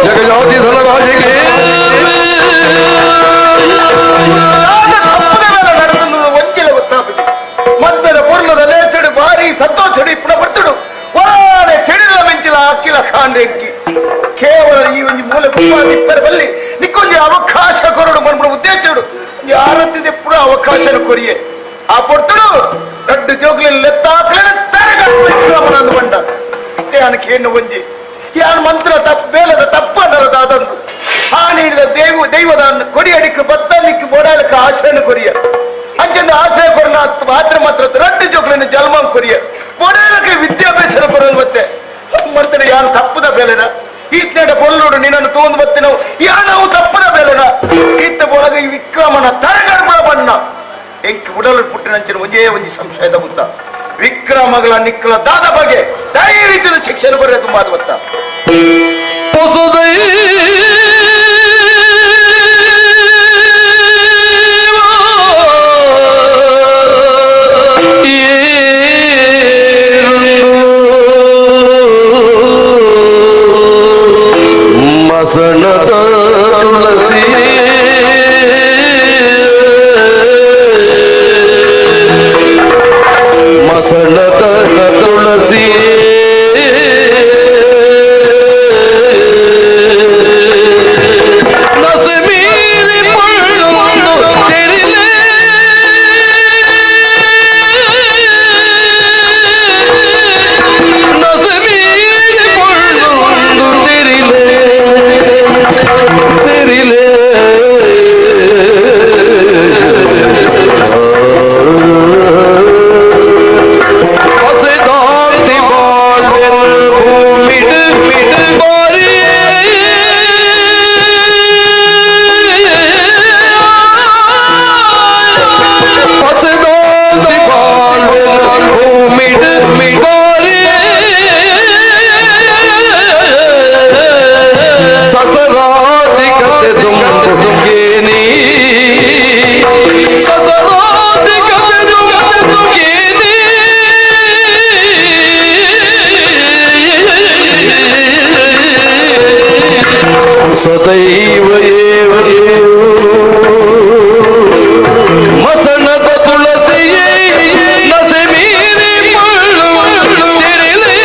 ಜಗಜಾತಿ ಧನರಾಜಗೆ ಒಂಚಿಲ ಗೊತ್ತಾಪಿದೆ ಮದ್ದೆದ ಪೂರ್ಣದ ಲೇಸಡು ಭಾರಿ ಸಂತೋಷಡು ಇಪ್ಪಡ ಬರ್ತಡು ಒಳ್ಳೆ ಕೆಡಿದ ಮೆಂಚಿಲ ಅಕ್ಕಿಲ ಕಾಂಡೆಕ್ಕಿ ಕೇವಲ ಈ ಒಂದು ಮೂಲ ಇಪ್ಪರ ಬಲ್ಲಿ ನಿಕ್ಕೊಂದು ಅವಕಾಶ ಕೊರಡು ಬಂದ್ಬಿಡ ಉದ್ದೇಶಡು ಯಾರತ್ತಿದೆ ಪುರ ಅವಕಾಶ ಕೊರಿಯೆ ಆ ಪೊರ್ತಡು ದೊಡ್ಡ ಜೋಗ್ಲಿ ಲೆತ್ತಾಕ್ಲೇನೆ ತರಗಮನಂದು ಬಂಡ ಏನು ಒಂಜಿ ಯಾನ್ ಮಂತ್ರ ತಪ್ಪು ಬೇಲದ ತಪ್ಪನ್ನರದಾದಂದು ಆ ನೀಡಿದ ದೈವದ ಕೊಡಿಯಡಿಕ್ಕೆ ಬತ್ತಲಿಕ್ಕೆ ಬೋಡಾಲಕ್ಕೆ ಆಶ್ರಯನ ಕೊರಿಯ ಅಂಚಂದ ಆಶ್ರಯ ಕೊರನ ಮಾತ್ರ ದೊಡ್ಡ ಜೋಗ್ಲಿನ ಜಲ್ಮಾನ್ ಕೊರಿಯ ಬೋಡಾಲಕ್ಕೆ ವಿದ್ಯಾಭ್ಯಾಸ ಕೊರಲು ಮತ್ತೆ ಮಂತ್ರ ಯಾನ್ ತಪ್ಪದ ಬೇಲೆನ ಈತ್ನೆಡ ಬೊಲ್ಲೋಡು ನಿನ್ನನ್ನು ತಗೊಂಡು ಬತ್ತೆ ನಾವು ಯಾನವು ತಪ್ಪದ ಬೇಲೆನ ಈತ ಒಳಗ ಈ ವಿಕ್ರಮನ ತರಗಡ್ಬ ಬಣ್ಣ ಎಂಕಿ ಉಡಲು ಪುಟ್ಟಿನಂಚಿನ ಒಂದೇ ಒಂಜಿ ಸಂಶಯದ ಮುತ್ತ ವಿಕ್ರಮಗಳ ನಿಕ್ಕಲ ದಾದ ಬಗೆ ದಯವಿಟ್ಟು ಶಿಕ್ಷಣ ಬರೆಯ ತುಂಬ ಗೊತ್ತಾ ಹೊಸದೈ ಮಸಣದ ತುಳಸಿ ದೈವ ಏವ ಮಸಣದ ತುಳಸಿಯೇ ನಸೆ ಮೀರಿ ಮಳ್ಳು ತಿರಿಲೆ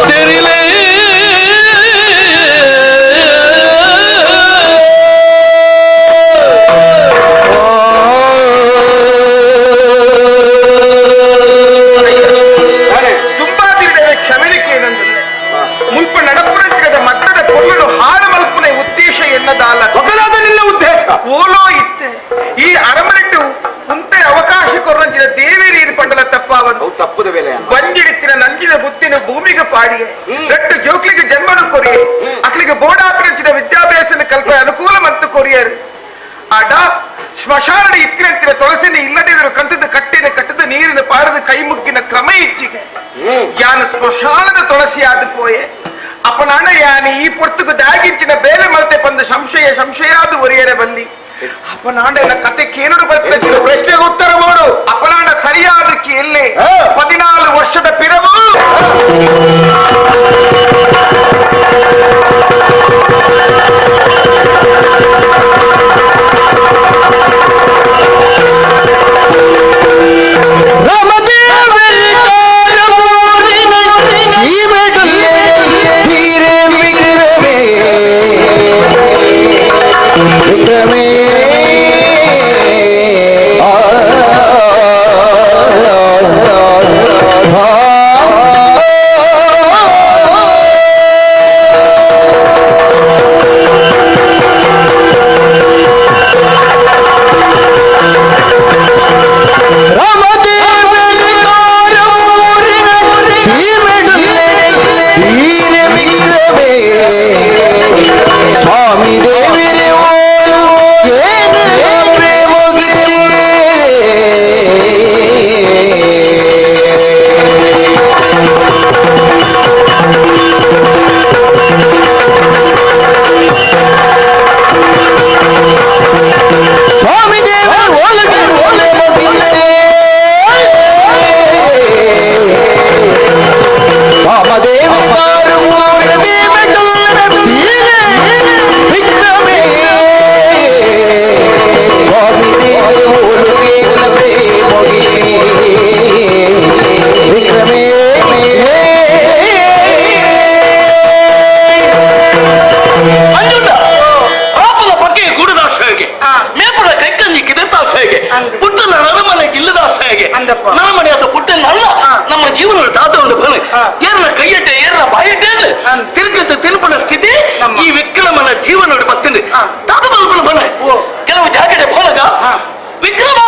ತಿರಿಲೆ ಈ ಅರಮನೆಟ್ಟು ಕುಂತೆ ಅವಕಾಶ ಕೊರಂಚಿನ ದೇವೇರಿ ಪಂಡಲ ತಪ್ಪಾವದು ತಪ್ಪದ ವೇಳೆ ಬಂಜಿಡಿತ್ತಿನ ನಂಜಿನ ಬುತ್ತಿನ ಭೂಮಿಗೆ ಪಾಡಿಯೇ ರಟ್ಟು ಜೋಕ್ಲಿಗೆ ಜನ್ಮನು ಕೊರಿಯೇ ಅಕ್ಲಿಗೆ ಬೋಡಾಕರಂಚಿನ ವಿದ್ಯಾಭ್ಯಾಸನ ಕಲ್ಪ ಅನುಕೂಲ ಮತ್ತು ಕೊರಿಯರು ಆಡ ಸ್ಮಶಾನದ ಇತ್ತಿನಂತಿನ ತುಳಸಿನ ಇಲ್ಲದಿದ್ದರು ಕಂತದ ಕಟ್ಟದ ನೀರಿನ ಪಾರದ ಕೈ ಮುಗ್ಗಿನ ಕ್ರಮ ಇಚ್ಚಿಗೆ ಯಾನ ಸ್ಮಶಾನದ ತುಳಸಿ ಆದ ಪೋಯೆ ಅಪನಾಣ ಯಾನಿ ಈ ಪೊರ್ತುಕು ದಾಗಿಂಚಿನ ಬೇಲೆ ಮಲ್ತೆ ಬಂದ ಸಂಶಯಾದ ಒರಿಯರೆ ಬಂದಿ ಅಪನಾಂಡ ಕತೆ ಕೇಳಲು ಬರ್ತದೆ ಪ್ರಶ್ನೆಗೆ ಉತ್ತರ ಮಾಡು ಅಪನಾಂಡ ಸರಿಯಾದಕ್ಕೆ ಎಲ್ಲೇ 14 ವರ್ಷದ ಪಿರವು ನಮ್ಮ ಜೀವನ ತಾತವನ್ನು ಬಲ ಏರ್ನ ಕೈಯಟ್ಟೆ ಏರ್ನ ಬಾಯಟ್ಟೆ ತಿರುಗಂತ ತಿರುಪನ ಸ್ಥಿತಿ ಈ ವಿಕ್ರಮನ ಜೀವನ ಬರ್ತದೆ ತಾತ ಬಲ್ಪನ ಬಲ ಕೆಲವು ಜಾಗಡೆ ಹೋಲಗ ವಿಕ್ರಮ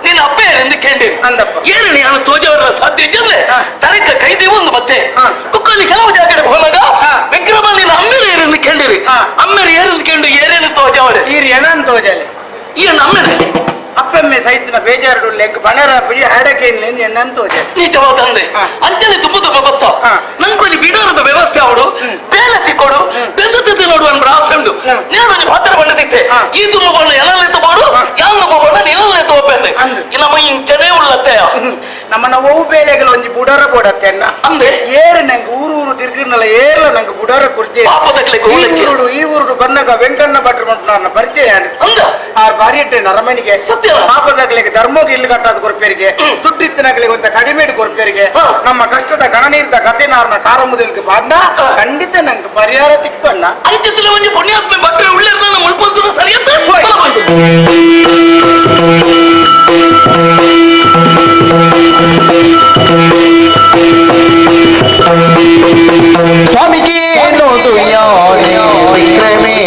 ನೀನು ಅಪ್ಪೆ ಎಂದು ಕೇಳಿರಿ ಏನು ನಾನು ತೋಜವರ ಸಾಧ್ಯ ಇದ್ದರೆ ತನಕ ಕೈದೇವು ಒಂದು ಮತ್ತೆ ಕುಕ್ಕಲ್ಲಿ ಕೆಲವು ಜಾಗಡೆ ಹೋಲಗ ವಿಕ್ರಮ ನೀನು ಅಮ್ಮೆರು ಏರೆಂದು ಕೇಳಿರಿ ಅಮ್ಮೆರು ಏರೆಂದು ಕೇಳಿ ಏರೇನು ತೋಜವರೆ ಈ ಏನಂತ ತೋಜಲೆ ಈ ನಮ್ಮೆರೆ ಅಪ್ಪಮ್ಮೆ ಸಹಿತನ ಬೇಜಾರು ಲೆಕ್ಕ ಬಣರ ಬಿಡಿ ಹಾಡಕ್ಕೆ ಎನ್ನಂತೂ ನಿಜವಾದ ತಂದೆ ಅಂಚನೆ ತುಂಬ ಗೊತ್ತ ನಂಗೆ ಬಿಡೋರದ ವ್ಯವಸ್ಥೆ ಅವಡು ಬೇಲೆ ತಿಕ್ಕೋಡು ಬೆಂದು ನೋಡುವ ರಾಸಂಡು నేను ಪಾತ್ರ ಬಂದಿದ್ದೆ ಈ ತುಂಬ ಬಣ್ಣ ಎಲ್ಲ ತಗೋಡು ಯಾವ ಬಣ್ಣ ನೀನಲ್ಲ ತಗೋಬೇನೆ ನಮ್ಮ ಇಂಚನೆ ಉಳ್ಳತ್ತೆ ನಮ್ಮನ್ನ ಓವು ಬೇಲೆಗಳು ಒಂಜಿ ಬುಡರ ಕೊಡತ್ತೆ ಅನ್ನ ಅಂದ್ರೆ ಏರು ನಂಗೆ ಊರು ತಿರ್ಗಿರ್ನಲ್ಲ ಏರ್ಲ ನಂಗೆ ಬುಡರ ಕುರ್ಚಿ ಈ ಊರು ಬಂದಾಗ ವೆಂಕಣ್ಣ ಭಟ್ರು ನನ್ನ ಪರಿಚಯ ಅಂದ ಆ ಬಾರಿ ನರಮನಿಗೆ ಸತ್ಯ ಪಾಪದಾಗಲಿಗೆ ಧರ್ಮೋಗಿ ಇಲ್ಲಿ ಕಟ್ಟಾದ ಕೊರಪೇರಿಗೆ ದುಡ್ಡಿತ್ತಿನಾಗಲಿಗೆ ಒಂದು ಕಡಿಮೆ ಕೊರಪೇರಿಗೆ ನಮ್ಮ ಕಷ್ಟದ ಗಣನೀರ್ದ ಕಥೆನಾರ್ನ ಕಾರಂಬುದಕ್ಕೆ ಬಾಂಡ ಖಂಡಿತ ನಂಗೆ ಪರಿಹಾರ ತಿಕ್ಕಲ್ಲ ಅಂಚಿತ್ತಲ ಒಂದು ಪುಣ್ಯಾತ್ಮೆ ಭಟ್ರೆ ಉಳ್ಳಿರ್ದ ಮುಳ್ಕೊಂಡು ಸರಿಯತ್ತೆ ಸ್ವಾಮಿಗೆ ನೋಡು ಯಾನೇ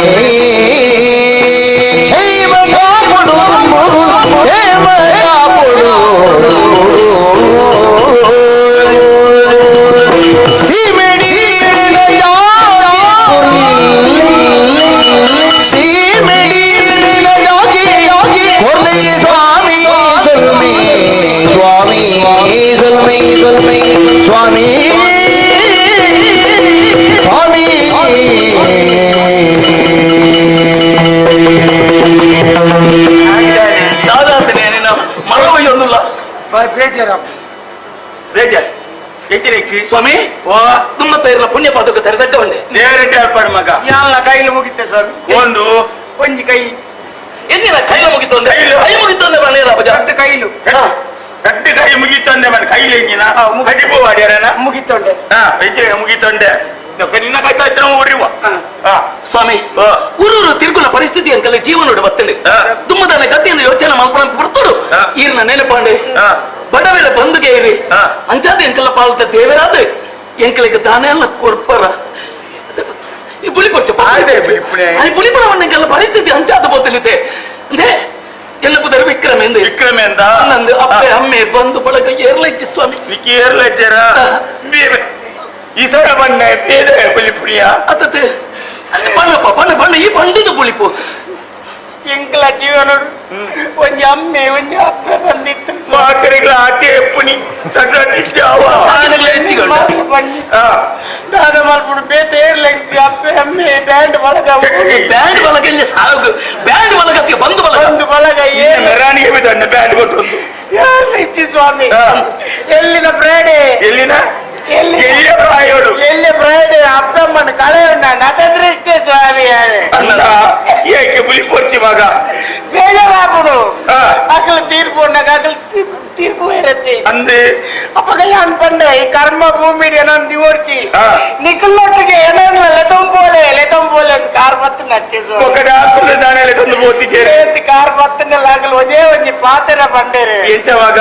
ಸೀಮೆಡಿ ಬೇಜಾರ್ ಹೆಚ್ಚಿನ ಸ್ವಾಮಿ ನಿಮ್ಮ ತೈರ್ಲ ಪುಣ್ಯ ಪಾದಕ ತರದಡ್ಡವಂಡೆ ನೇರಕ್ಕೆ ಏರ್ಪಾಡು ಮಗ ಎಲ್ಲ ಕೈಲಿ ಮುಗಿತೆ ಸ್ವಾಮಿ ಒಂದು ಒಂಜಿ ಕೈ ಎನ್ನಿನ ಕೈಲ ಮುಗಿತು ಅಂದ್ರೆ ಕೈ ಮುಗಿತು ಅಂದ್ರೆ ಬನ್ನೇರ ಗಟ್ಟಿ ಕೈಲು ಗಟ್ಟಿ ಕೈ ಮುಗಿತಂದೆ ಮನೆ ಕೈಲಿ ಎಂಜಿನ ಕಡಿಪು ಮಾಡ್ಯಾರನ ಮುಗಿತೊಂಡೆ ಹೆಚ್ಚಿನ ಮುಗಿತೊಂಡೆ ನಿನ್ನ ಕೈ ಹತ್ರ ಊರಿವ ಸ್ವಾಮಿ ಊರೂರು ತಿರುಗುನ ಪರಿಸ್ಥಿತಿ ಅಂಕಲ್ ಜೀವನೋಡು ಬತ್ತಂಡೆ ತುಂಬದಾನೆ ಗತಿಯನ್ನು ಯೋಚನೆ ಮಾಡ್ಕೊಂಡು ಬರ್ತೋಡು ಈರ್ನ ನೆನಪಾಂಡೆ ಬಡವರ ಬಂದುಗೆ ಇರಿ ಅಂಚಾದ ಎಂಕಲ ಪಾಲತ ದೇವರಾದ ಎಂಕಲಿಗೆ ದಾನ ಎಲ್ಲ ಕೊರ್ಪರ ಈ ಬುಳಿ ಕೊಚ್ಚ ಬುಳಿಪುರವನ್ನ ಎಂಕಲ ಪರಿಸ್ಥಿತಿ ಅಂಚಾದ ಬೋತಲಿದೆ ಅಂದ್ರೆ ಎಲ್ಲ ಕುದರ ವಿಕ್ರಮೇಂದ ನಂದು ಅಪ್ಪೆ ಅಮ್ಮೆ ಬಂದು ಬಳಗ ಏರ್ಲೈತಿ ಸ್ವಾಮಿ ಏರ್ಲೈತಾರ ಈಸರ ಬಣ್ಣ ಬುಳಿಪುರಿಯ ಅತ್ತೆ ಬಣ್ಣಪ್ಪ ಬಣ್ಣ ಈ ಬಣ್ಣದ ಬುಳಿಪು ಎಂಕಲ ಜೀವನ ಒಂಜಿ ಅಮ್ಮೆ ಒಂಜಿ ಅಪ್ಪೆ ಬಂದಿತ್ತು ಮಾಕರಿಗಳ ಆಟೆ ಎಪ್ಪುನಿ ದಾದ ಮಲ್ಪುಡು ಬೇತೆ ಏರ್ಲೆಂಗ್ ಅಪ್ಪೆ ಅಮ್ಮೆ ಬ್ಯಾಂಡ್ ಬಳಗ ಬ್ಯಾಂಡ್ ಬಳಗ ಬ್ಯಾಂಡ್ ಬಳಗಕ್ಕೆ ಬಂದು ಬಳಗ ಮೆರಾಣಿಗೆ ಬಿದ್ದ ಬ್ಯಾಂಡ್ ಕೊಟ್ಟು ಇಚ್ಚಿ ಸ್ವಾಮಿ ಎಲ್ಲಿನ ಬ್ರೇಡೆ ಎಲ್ಲಿನ ಎಲ್ಲಿ ಬ್ರೇಡೆ ಅಪ್ಪಮ್ಮನ ಕಳೆಯಣ್ಣ ನಟದೃಷ್ಟೇ ಸ್ವಾಮಿ ಏಕೆ ಬುಲಿ ಪೋರ್ಚಿ ಮಗ ಬೇಜಾರಾಗುದು ಅಕಲ್ ತೀರ್ಪು ಉಂಡಾಗ ಅಕಲ್ ತೀರ್ಪು ಇರುತ್ತೆ ಅಂದೆ ಅಪ್ಪಗ ಯಾನ್ ಪಂಡೆ ಈ ಕರ್ಮ ಭೂಮಿ ಏನೊಂದು ದಿವರ್ಚಿ ನಿಖಲ್ಲೊಟ್ಟಿಗೆ ಏನೋ ಲೆತಂ പോലെ ಕಾರ್ ಬತ್ತು ನಟ್ಟಿಸು ಕಾರ್ ಬತ್ತನೆಲ್ಲ ಆಗಲು ಒಂದೇ ಒಂಜಿ ಪಾತ್ರ ಬಂಡೇರೆ ಎಂಚವಾಗ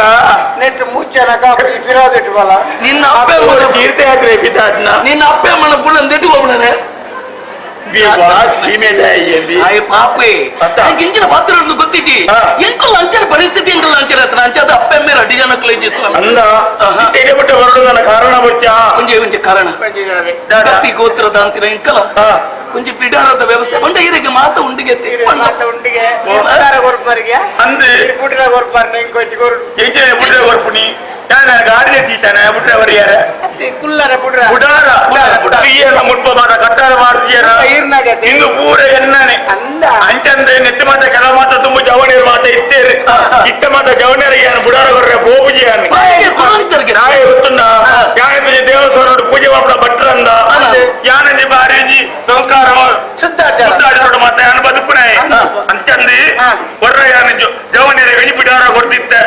ನೆಟ್ಟು ಮುಚ್ಚನಕ ಬಿರೋದಿಟ್ಟು ಬಲ ನಿನ್ನ ಅಪ್ಪೆ ತೀರ್ಥಯಾತ್ರೆ ಬಿದ್ದಾಡ್ನ ನಿನ್ನ ಅಪ್ಪೆ ಅಮ್ಮನ ಪುಳ್ಳನ್ ದಿಟ್ಟು ಹೋಗ್ಬಿಡನೆ ಇಂಚಿನ ಪಾತ್ರ ಗೊತ್ತಿದ್ದಿ ಎಂಕಲ್ಲ ಅಂಚನ ಪರಿಸ್ಥಿತಿ ಎಂಕಲ್ಲ ಅಂಚನ ಅಂಚದ ಅಪ್ಪೆ ಮೇಲೆ ಅಡ್ಡಿ ಜನ ಬಿಟ್ಟು ಹೊರಡುದನ ಕಾರಣ ಬಚ್ಚ ಒಂಜೆ ಕಾರಣ ಜಾತಿ ಗೋತ್ರದ ಅಂತಿನ ಎಂಕಲ ಕೊಂಚ ಪಿಡಾರದ ವ್ಯವಸ್ಥೆ ಬಂಡ ಇದಕ್ಕೆ ಮಾತ ಉಂಡಿಗೆ ಅಂದ್ರೆ ಗೊರ್ಪುನಿ ಗಾಡಿ ತೀತಾನೆ ಬಿಟ್ರೆ ಅವರಿಯಾರ ಮುಟ್ಪ ಮಾಡ ಕಟ್ಟಾರ ಮಾಡ್ತೀಯಾರ ಇನ್ನು ಪೂರ ಎಣ್ಣನೆ ಅಂಚಂದ್ರೆ ನೆತ್ತು ಮಾತ ಕೆಲ ಮಾತ ತುಂಬ ಜವಣಿಯರು ಮಾತ ಇತ್ತೇರಿ ಇಟ್ಟ ಮಾತ ಜವಣಿಯರ ಏನು ಬುಡಾರ ಬರ್ರೆ ಬೋಬುಜಿ ನಾಳೆ ಗೊತ್ತುಂಡ ಯಾನ ದೇವಸ್ಥಾನ ಪೂಜೆ ಮಾಡ್ಬಿಡ ಭಟ್ರಂದ ಯಾನಂದಿ ಬಾರಿಜಿ ಸಂಸ್ಕಾರ ಶುದ್ಧಾಚಾರ ಮಾತ ಯಾನ ಬದುಕುನೆ ಅಂಚಂದಿ ಬರ್ರ ಯಾನ ಜವಣಿಯರ ವೆಣಿ ಬಿಡಾರ ಕೊಡ್ತಿತ್ತೆ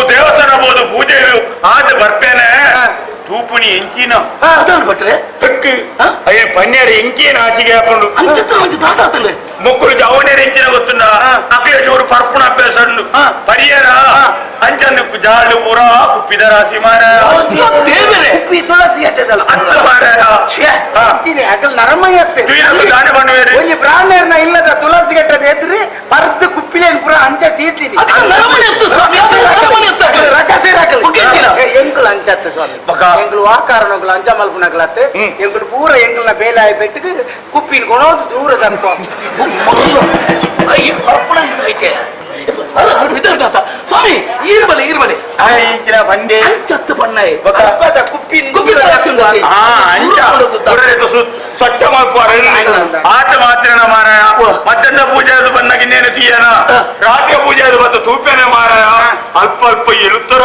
ದೇವಸ್ಥಾನ ಬೋದು ಪೂಜೆ ಆದ ಬರ್ತೇನೆ ತೂಪುಣಿ ಎಂಚಿನ ಭಟ್ರೆ ಅಯ್ಯ ಪನ್ನೇರ ಎಂಕಿನ ಆಚೆಗೆ ಹಾಕೊಂಡು ಮುಕ್ಕಳು ಜವನೇರ ಎಂಚಿನ ಗೊತ್ತುಂಡ ಅಕ್ಲೇಶವರು ಪರ್ಪುಣ ಅಭ್ಯಾಸ ಪರಿಯರ ಅಂಚಂದು ಜಾಳು ಪುರ ಕುಪ್ಪಿದ ರಾಶಿ ಮಾರ ತುಳಸಿ ಅಟ್ಟದಲ್ಲ ದಾನೆ பண்ணுவேரு ಒಂಜಿ ಬ್ರಾಹ್ಮಣರ್ನ ಇಲ್ಲದ ತುಳಸಿ ಗಟ್ಟದ ಎದ್ರಿ ಪರ್ದು ಕುಪ್ಪಿಲೇನ್ ಪುರ ಅಂಚ ತೀರ್ತೀನಿ ಎಂಕುಲು ಅಂಚತ್ತೆ ಸ್ವಾಮಿ ಎಂಕುಲು ವಾಕಾರನೊಂಕುಲು ಅಂಚ ಮಲ್ಪುನಕ್ಲತ್ತೆ ಎಂಕುಲು ಪೂರ ಎಂಕುಲ್ನ ಬೇಲಾಯ ಬೆಟ್ಟಿಗೆ ಕುಪ್ಪಿನ ಕೊಣೋದು ದೂರ ತಕ್ಕ ಸ್ವಾಮಿ ಈರ್ಬಲೆ ಬಂದೆ ಚತ್ತು ಬಣ್ಣಾಯಿ ಸ್ವಚ್ಛ ಮಾಡ್ಕೋರ ಆಟ ಮಾತ್ರ ಮಾರಾಯ ಮಧ್ಯಾಹ್ನ ಪೂಜೆ ಅದು ಬಂದಾಗ ಇನ್ನೇನು ತೀಯನ ರಾತ್ರಿ ಪೂಜೆ ಅದು ಬಂದು ತೂಪೇನೆ ಮಾರಾಯ ಅಲ್ಪ ಅಲ್ಪ ಇರುತ್ತಾರ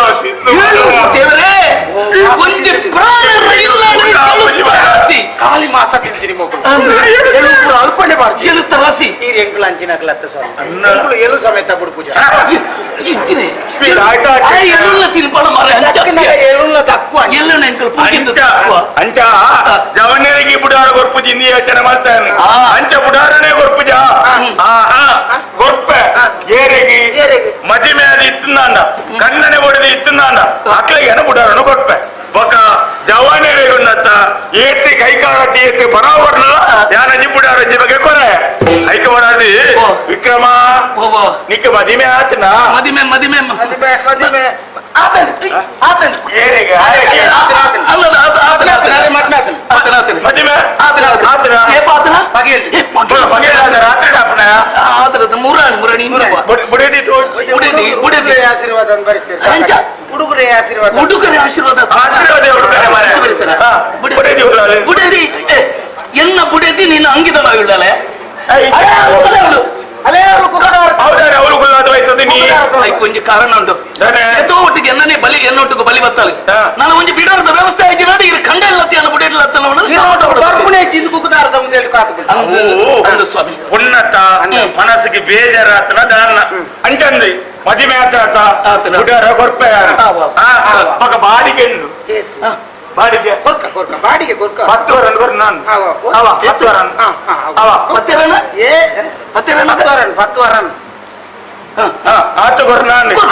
ಕಾಲಿ ಮಾಸ ತಿಂತೀರಿ ಮಗು ಅಲ್ಪನೆ ಬಾರ್ದು ಎಳುತ್ತ ರಾಸಿ ನೀರು ಎಂಕುಲು ಅಂಚಿನಕ್ಲತ್ತ ಸ್ವಾಮಿ ಎಲು ಸಮೇತ ಬಿಡು ಪೂಜೆ ಅಂಚ ಜವನೇರಿಗೆ ಬುಡಾರ ಗೊರ್ಪುಜಿ ನೀ ಯೋಚನೆ ಮಾಡ್ತಾನೆ ಅಂಚ ಬುಡಾರನೇ ಗೊರ್ಪುಜ ಗೊರ್ಪೆ ಏರೆಗಿ ಮದಿಮೆ ಅದು ಇತ್ತಂದ ಕಣ್ಣನೆ ಹೊಡೆದು ಇತ್ತಂದ ಅಕ್ಲಿಗೆ ಬುಡಾರನು ಗೊರ್ಪೆ ఒక జవానే ఉన్నంత ఏటి కైకాటి ఏటి బరావర్న యానజి బుడారజి బగే కొరే ఐకవరాది విక్రమ నీకు మదిమే ఆతనా మదిమే ಆತನ ಏರೆಗೆ ಆಶೀರ್ವಾದ ಹುಡುಗರೇ ಆಶೀರ್ವಾದ ಎನ್ನ ಬುಡದಿ ನೀನು ಅಂಗಿದ ಇಳ್ಳಲೆ ಕೊಂಚ ಕಾರಣ ಉಂಟು ಒಟ್ಟಿಗೆ ಎನ್ನೇ ಪುಣ್ಣತ್ತ ಮನಸ್ಸಿಗೆ ಬೇಜಾರಾತನ ದಾನ ಅಂಟಂದು ಮದುವೆ ಆತ ಕೊರ್ಪೆ ಬಾಡಿಗೆ ಬಾಡಿಗೆ ಬಾಡಿಗೆ 10 ವರನ್ ಕೊರ್ ನಾನು 10 ವರನ್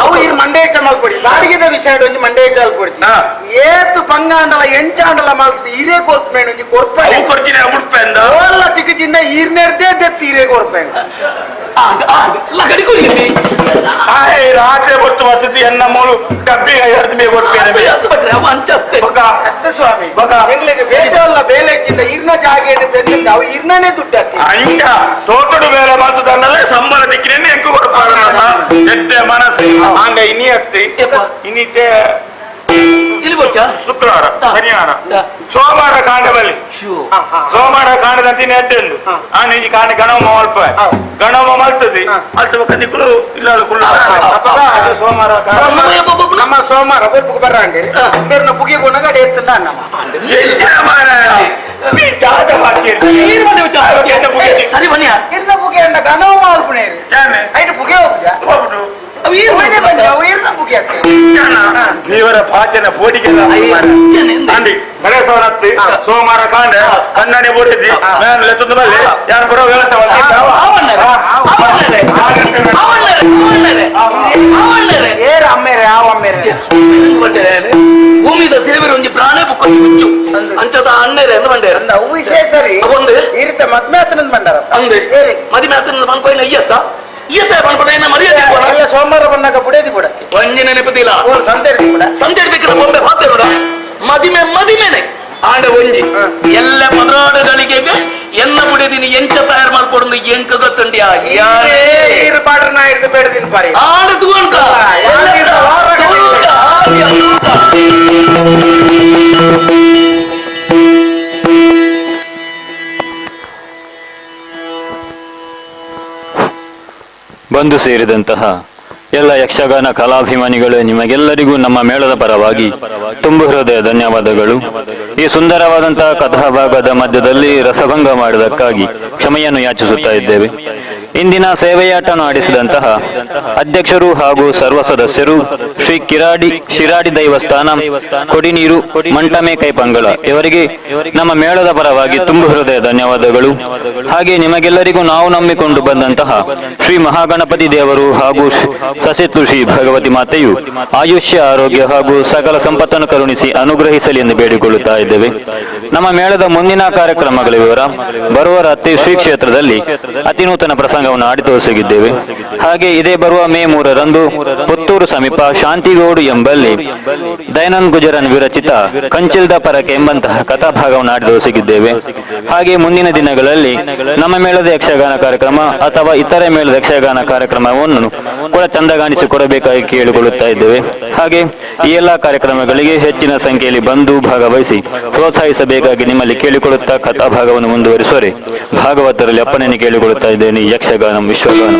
ಅವು ಇದು ಮಂಡೇ ಮಲ್ಕೊಡಿ ಬಾಡಿಗೆದ ವಿಷಯ ಒಂಜಿ ಮಂಡೇ ಮಲ್ಕೊಡಿ ಏತು ಪಂಗಾಂಡಲ ಎಂಚಾಂಡಲ ಮಲ್ತು ಹಿರೇ ಕೊರ್ಪೇಣ ಒಂಜಿ ಕೊರ್ಪೆ ಓಲ್ಲ ತಿಕ್ಕಿಂದ ಈರ್ನೇರ್ದೇ ದೆತ್ತು ಹಿರೇ ಕೊರ್ಪೇಣ ರಾತ್ರಿ ಗೊತ್ತು ವಸತಿ ಎನ್ನ ಮೂಲು ಡಬ್ಬಿಗೆ ಸ್ವಾಮಿ ಬೇಜಲ್ಲ ಬೇಲೆಕ್ಕಿಂದ ಇರ್ನ ಜಾಗೆ ಅವು ಇರ್ನೇ ದುಡ್ಡು ತೋಟಡು ಬೇರೆ ಮಾತುದಂದ್ರೆ ಸಂಬಳ ದಿಕ್ಕಿನ ಎಂಕು ಕೊಡ್ತಾರೆ ಮನಸ್ಸು ಹಂಗ ಇನಿ ಆಗ್ತಿ ಇನ್ನಿತ್ತೆ ಶುಕ್ರವಾರ ಶನಿವಾರ ಸೋಮವಾರ ಕಾಂಡಬಲ್ಲಿ ಸೋಮವಾರ ಕಾಂಡದಂತೆ ನೆಟ್ಟೆಂದು ಆ ನಿಜ ಕಾಂಡ ಗಣಮ ಮಲ್ಪ ಗಣಮ ಮಲ್ತದೆ ಅಲ್ಸಬೇಕಂದಿಕ್ಕಳು ಇಲ್ಲ ಸೋಮವಾರ ನಮ್ಮ ಸೋಮವಾರ ಬರಂಗೆ ಪುಗಿ ಗುಣಗಡೆ ಎತ್ತಂದ ಸರಿ ಬನ್ನಿ ಇರ್ನ ಪುಗೆ ಅಂಡ ಗಣಮ ಮಲ್ಪುಣೆ ಐದು ಪುಗೆ ಹೋಗ್ತದೆ ದೇವರ ಪಾಚನ ಪೋಟಿಗೆ ಗಣೇಶವನತ್ತಿ ಸೋಮವಾರ ಕಾಂಡ ಕಣ್ಣನೆ ಬೋಡಿಸಿ ನಾನು ಲೆತ್ತದ ಮೇಲೆ ಯಾರು ಬರೋ ವ್ಯವಸ್ಥೆ ಭೂಮಿದ ದೇವರು ಒಂಜಿ ಪ್ರಾಣಿ ಬುಕ್ಕೊಂದು ಹುಚ್ಚು ಅಂಚದ ಅಣ್ಣೇರೆ ಎಂದು ಬಂಡೇರ ಅವು ವಿಷಯ ಸರಿ ಒಂದು ಈ ರೀತಿ ಮದ್ಮೆ ಆತನಂದ ಬಂಡಾರ ಅಂದೆ ಮದುವೆ ಆತನಂದ ಬಂದ್ಕೊಯ್ನ ಇಯ್ಯತ್ತ ಸೋಮವಾರ ಬಂದಾಗ ಬುಡೇದಿ ಬಿಡ ಒಂಜಿ ನೆನಪದಿಲ್ಲ ಸಂತೆಡ್ಬೇಕಿಲ್ಲ ಬೊಂಬೆ ಪಾತೆ ಬಿಡ ಮದಿಮೆನೆ ಆಂಡ ಒಂಜಿ ಎಲ್ಲ ಮದ್ರಾಡಗಳಿಗೆ ಎನ್ನ ಬುಡೇದಿನಿ ಎಂಚ ತಯಾರು ಮಾಡ್ಕೊಡು ಎಂಕ ಗೊತ್ತುಂಡಿಯಾ ಪಾಡ್ರ ನಾ ಹಿಡಿದು ಬೇಡದಿನ ಪಾರಿ ಆಡ ತಗೊಂಡ ಬಂದು ಸೇರಿದಂತಹ ಎಲ್ಲ ಯಕ್ಷಗಾನ ಕಲಾಭಿಮಾನಿಗಳು ನಿಮಗೆಲ್ಲರಿಗೂ ನಮ್ಮ ಮೇಳದ ಪರವಾಗಿ ತುಂಬು ಹೃದಯ ಧನ್ಯವಾದಗಳು. ಈ ಸುಂದರವಾದಂತಹ ಕಥಾಭಾಗದ ಮಧ್ಯದಲ್ಲಿ ರಸಭಂಗ ಮಾಡಿದಕ್ಕಾಗಿ ಕ್ಷಮೆಯನ್ನು ಯಾಚಿಸುತ್ತಾ ಇದ್ದೇವೆ. ಇಂದಿನ ಸೇವೆಯಾಟನ್ನು ಆಡಿಸಿದಂತಹ ಅಧ್ಯಕ್ಷರು ಹಾಗೂ ಸರ್ವ ಸದಸ್ಯರು ಶ್ರೀ ಶಿರಾಡಿ ದೈವಸ್ಥಾನ ಕೊಡಿನೀರು ಮಂಟಮೆ ಕೈಪಂಗಳ ಇವರಿಗೆ ನಮ್ಮ ಮೇಳದ ಪರವಾಗಿ ತುಂಬು ಹೃದಯ ಧನ್ಯವಾದಗಳು. ಹಾಗೆ ನಿಮಗೆಲ್ಲರಿಗೂ ನಾವು ನಂಬಿಕೊಂಡು ಬಂದಂತಹ ಶ್ರೀ ಮಹಾಗಣಪತಿ ದೇವರು ಹಾಗೂ ಸಸಿತ್ತು ಶ್ರೀ ಭಗವತಿ ಮಾತೆಯು ಆಯುಷ್ಯ ಆರೋಗ್ಯ ಹಾಗೂ ಸಕಲ ಸಂಪತ್ತನ್ನು ಕರುಣಿಸಿ ಅನುಗ್ರಹಿಸಲಿ ಎಂದು ಬೇಡಿಕೊಳ್ಳುತ್ತಾ ಇದ್ದೇವೆ. ನಮ್ಮ ಮೇಳದ ಮುಂದಿನ ಕಾರ್ಯಕ್ರಮಗಳ ವಿವರ ಬರುವ ರಾತ್ರಿ ಶ್ರೀ ಕ್ಷೇತ್ರದಲ್ಲಿ ಅತಿ ನೂತನ ಪ್ರಸಂಗವನ್ನು ಆಡಿ ತೋರಿಸಿದ್ದೇವೆ. ಹಾಗೆ ಇದೇ ಬರುವ ಮೇ 3ರಂದು ಪುತ್ತೂರು ಸಮೀಪ ಶಾಂತಿಗೋಡು ಎಂಬಲ್ಲಿ ದಯಾನಂದ್ ಗುಜರನ್ ವಿರಚಿತ ಕಂಚಿಲ್ದ ಪರಕೆ ಎಂಬಂತಹ ಕಥಾಭಾಗವನ್ನು ಆಡಿ ತೋರಿಸಿದ್ದೇವೆ. ಹಾಗೆ ಮುಂದಿನ ದಿನಗಳಲ್ಲಿ ನಮ್ಮ ಮೇಳದ ಯಕ್ಷಗಾನ ಕಾರ್ಯಕ್ರಮ ಅಥವಾ ಇತರೆ ಮೇಳದ ಯಕ್ಷಗಾನ ಕಾರ್ಯಕ್ರಮವನ್ನು ಕೂಡ ಚಂದಗಾಣಿಸಿಕೊಡಬೇಕಾಗಿ ಕೇಳಿಕೊಳ್ಳುತ್ತಾ ಇದ್ದೇವೆ. ಹಾಗೆ ಈ ಎಲ್ಲಾ ಕಾರ್ಯಕ್ರಮಗಳಿಗೆ ಹೆಚ್ಚಿನ ಸಂಖ್ಯೆಯಲ್ಲಿ ಬಂದು ಭಾಗವಹಿಸಿ ಪ್ರೋತ್ಸಾಹಿಸಬೇಕಾಗಿ ನಿಮ್ಮಲ್ಲಿ ಕೇಳಿಕೊಳ್ಳುತ್ತಾ ಕಥಾಭಾಗವನ್ನು ಮುಂದುವರಿಸುವರೆ ಭಾಗವತರಲ್ಲಿ ಅಪ್ಪಣೆಯನ್ನು ಕೇಳಿಕೊಳ್ಳುತ್ತಾ ಇದ್ದೇನೆ. ಯಕ್ಷಗಾನ ವಿಶ್ವಗಾನ.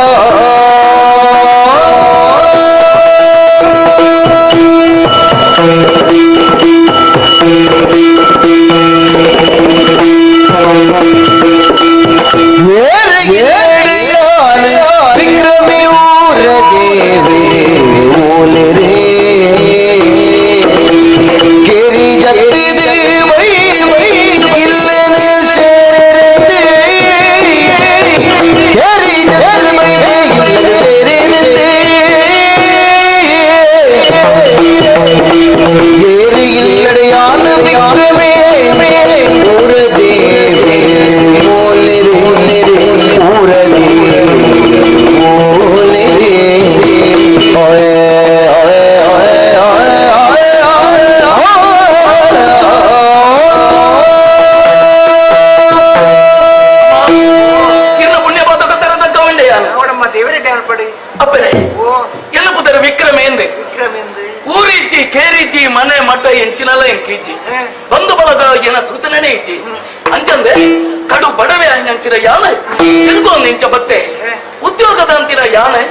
Oh ಏನ ಸುತನೇ ಇಚ್ಚಿ ಅಂಚಂದೆ ಕಡು ಬಡವೆ ಅಂಚಿರ ಯಾನೆ ತಿರ್ಗೊಂದು ಇಂಚ ಬತ್ತೆ ಉದ್ಯೋಗದ ಅಂತಿರ ಯಾನೆ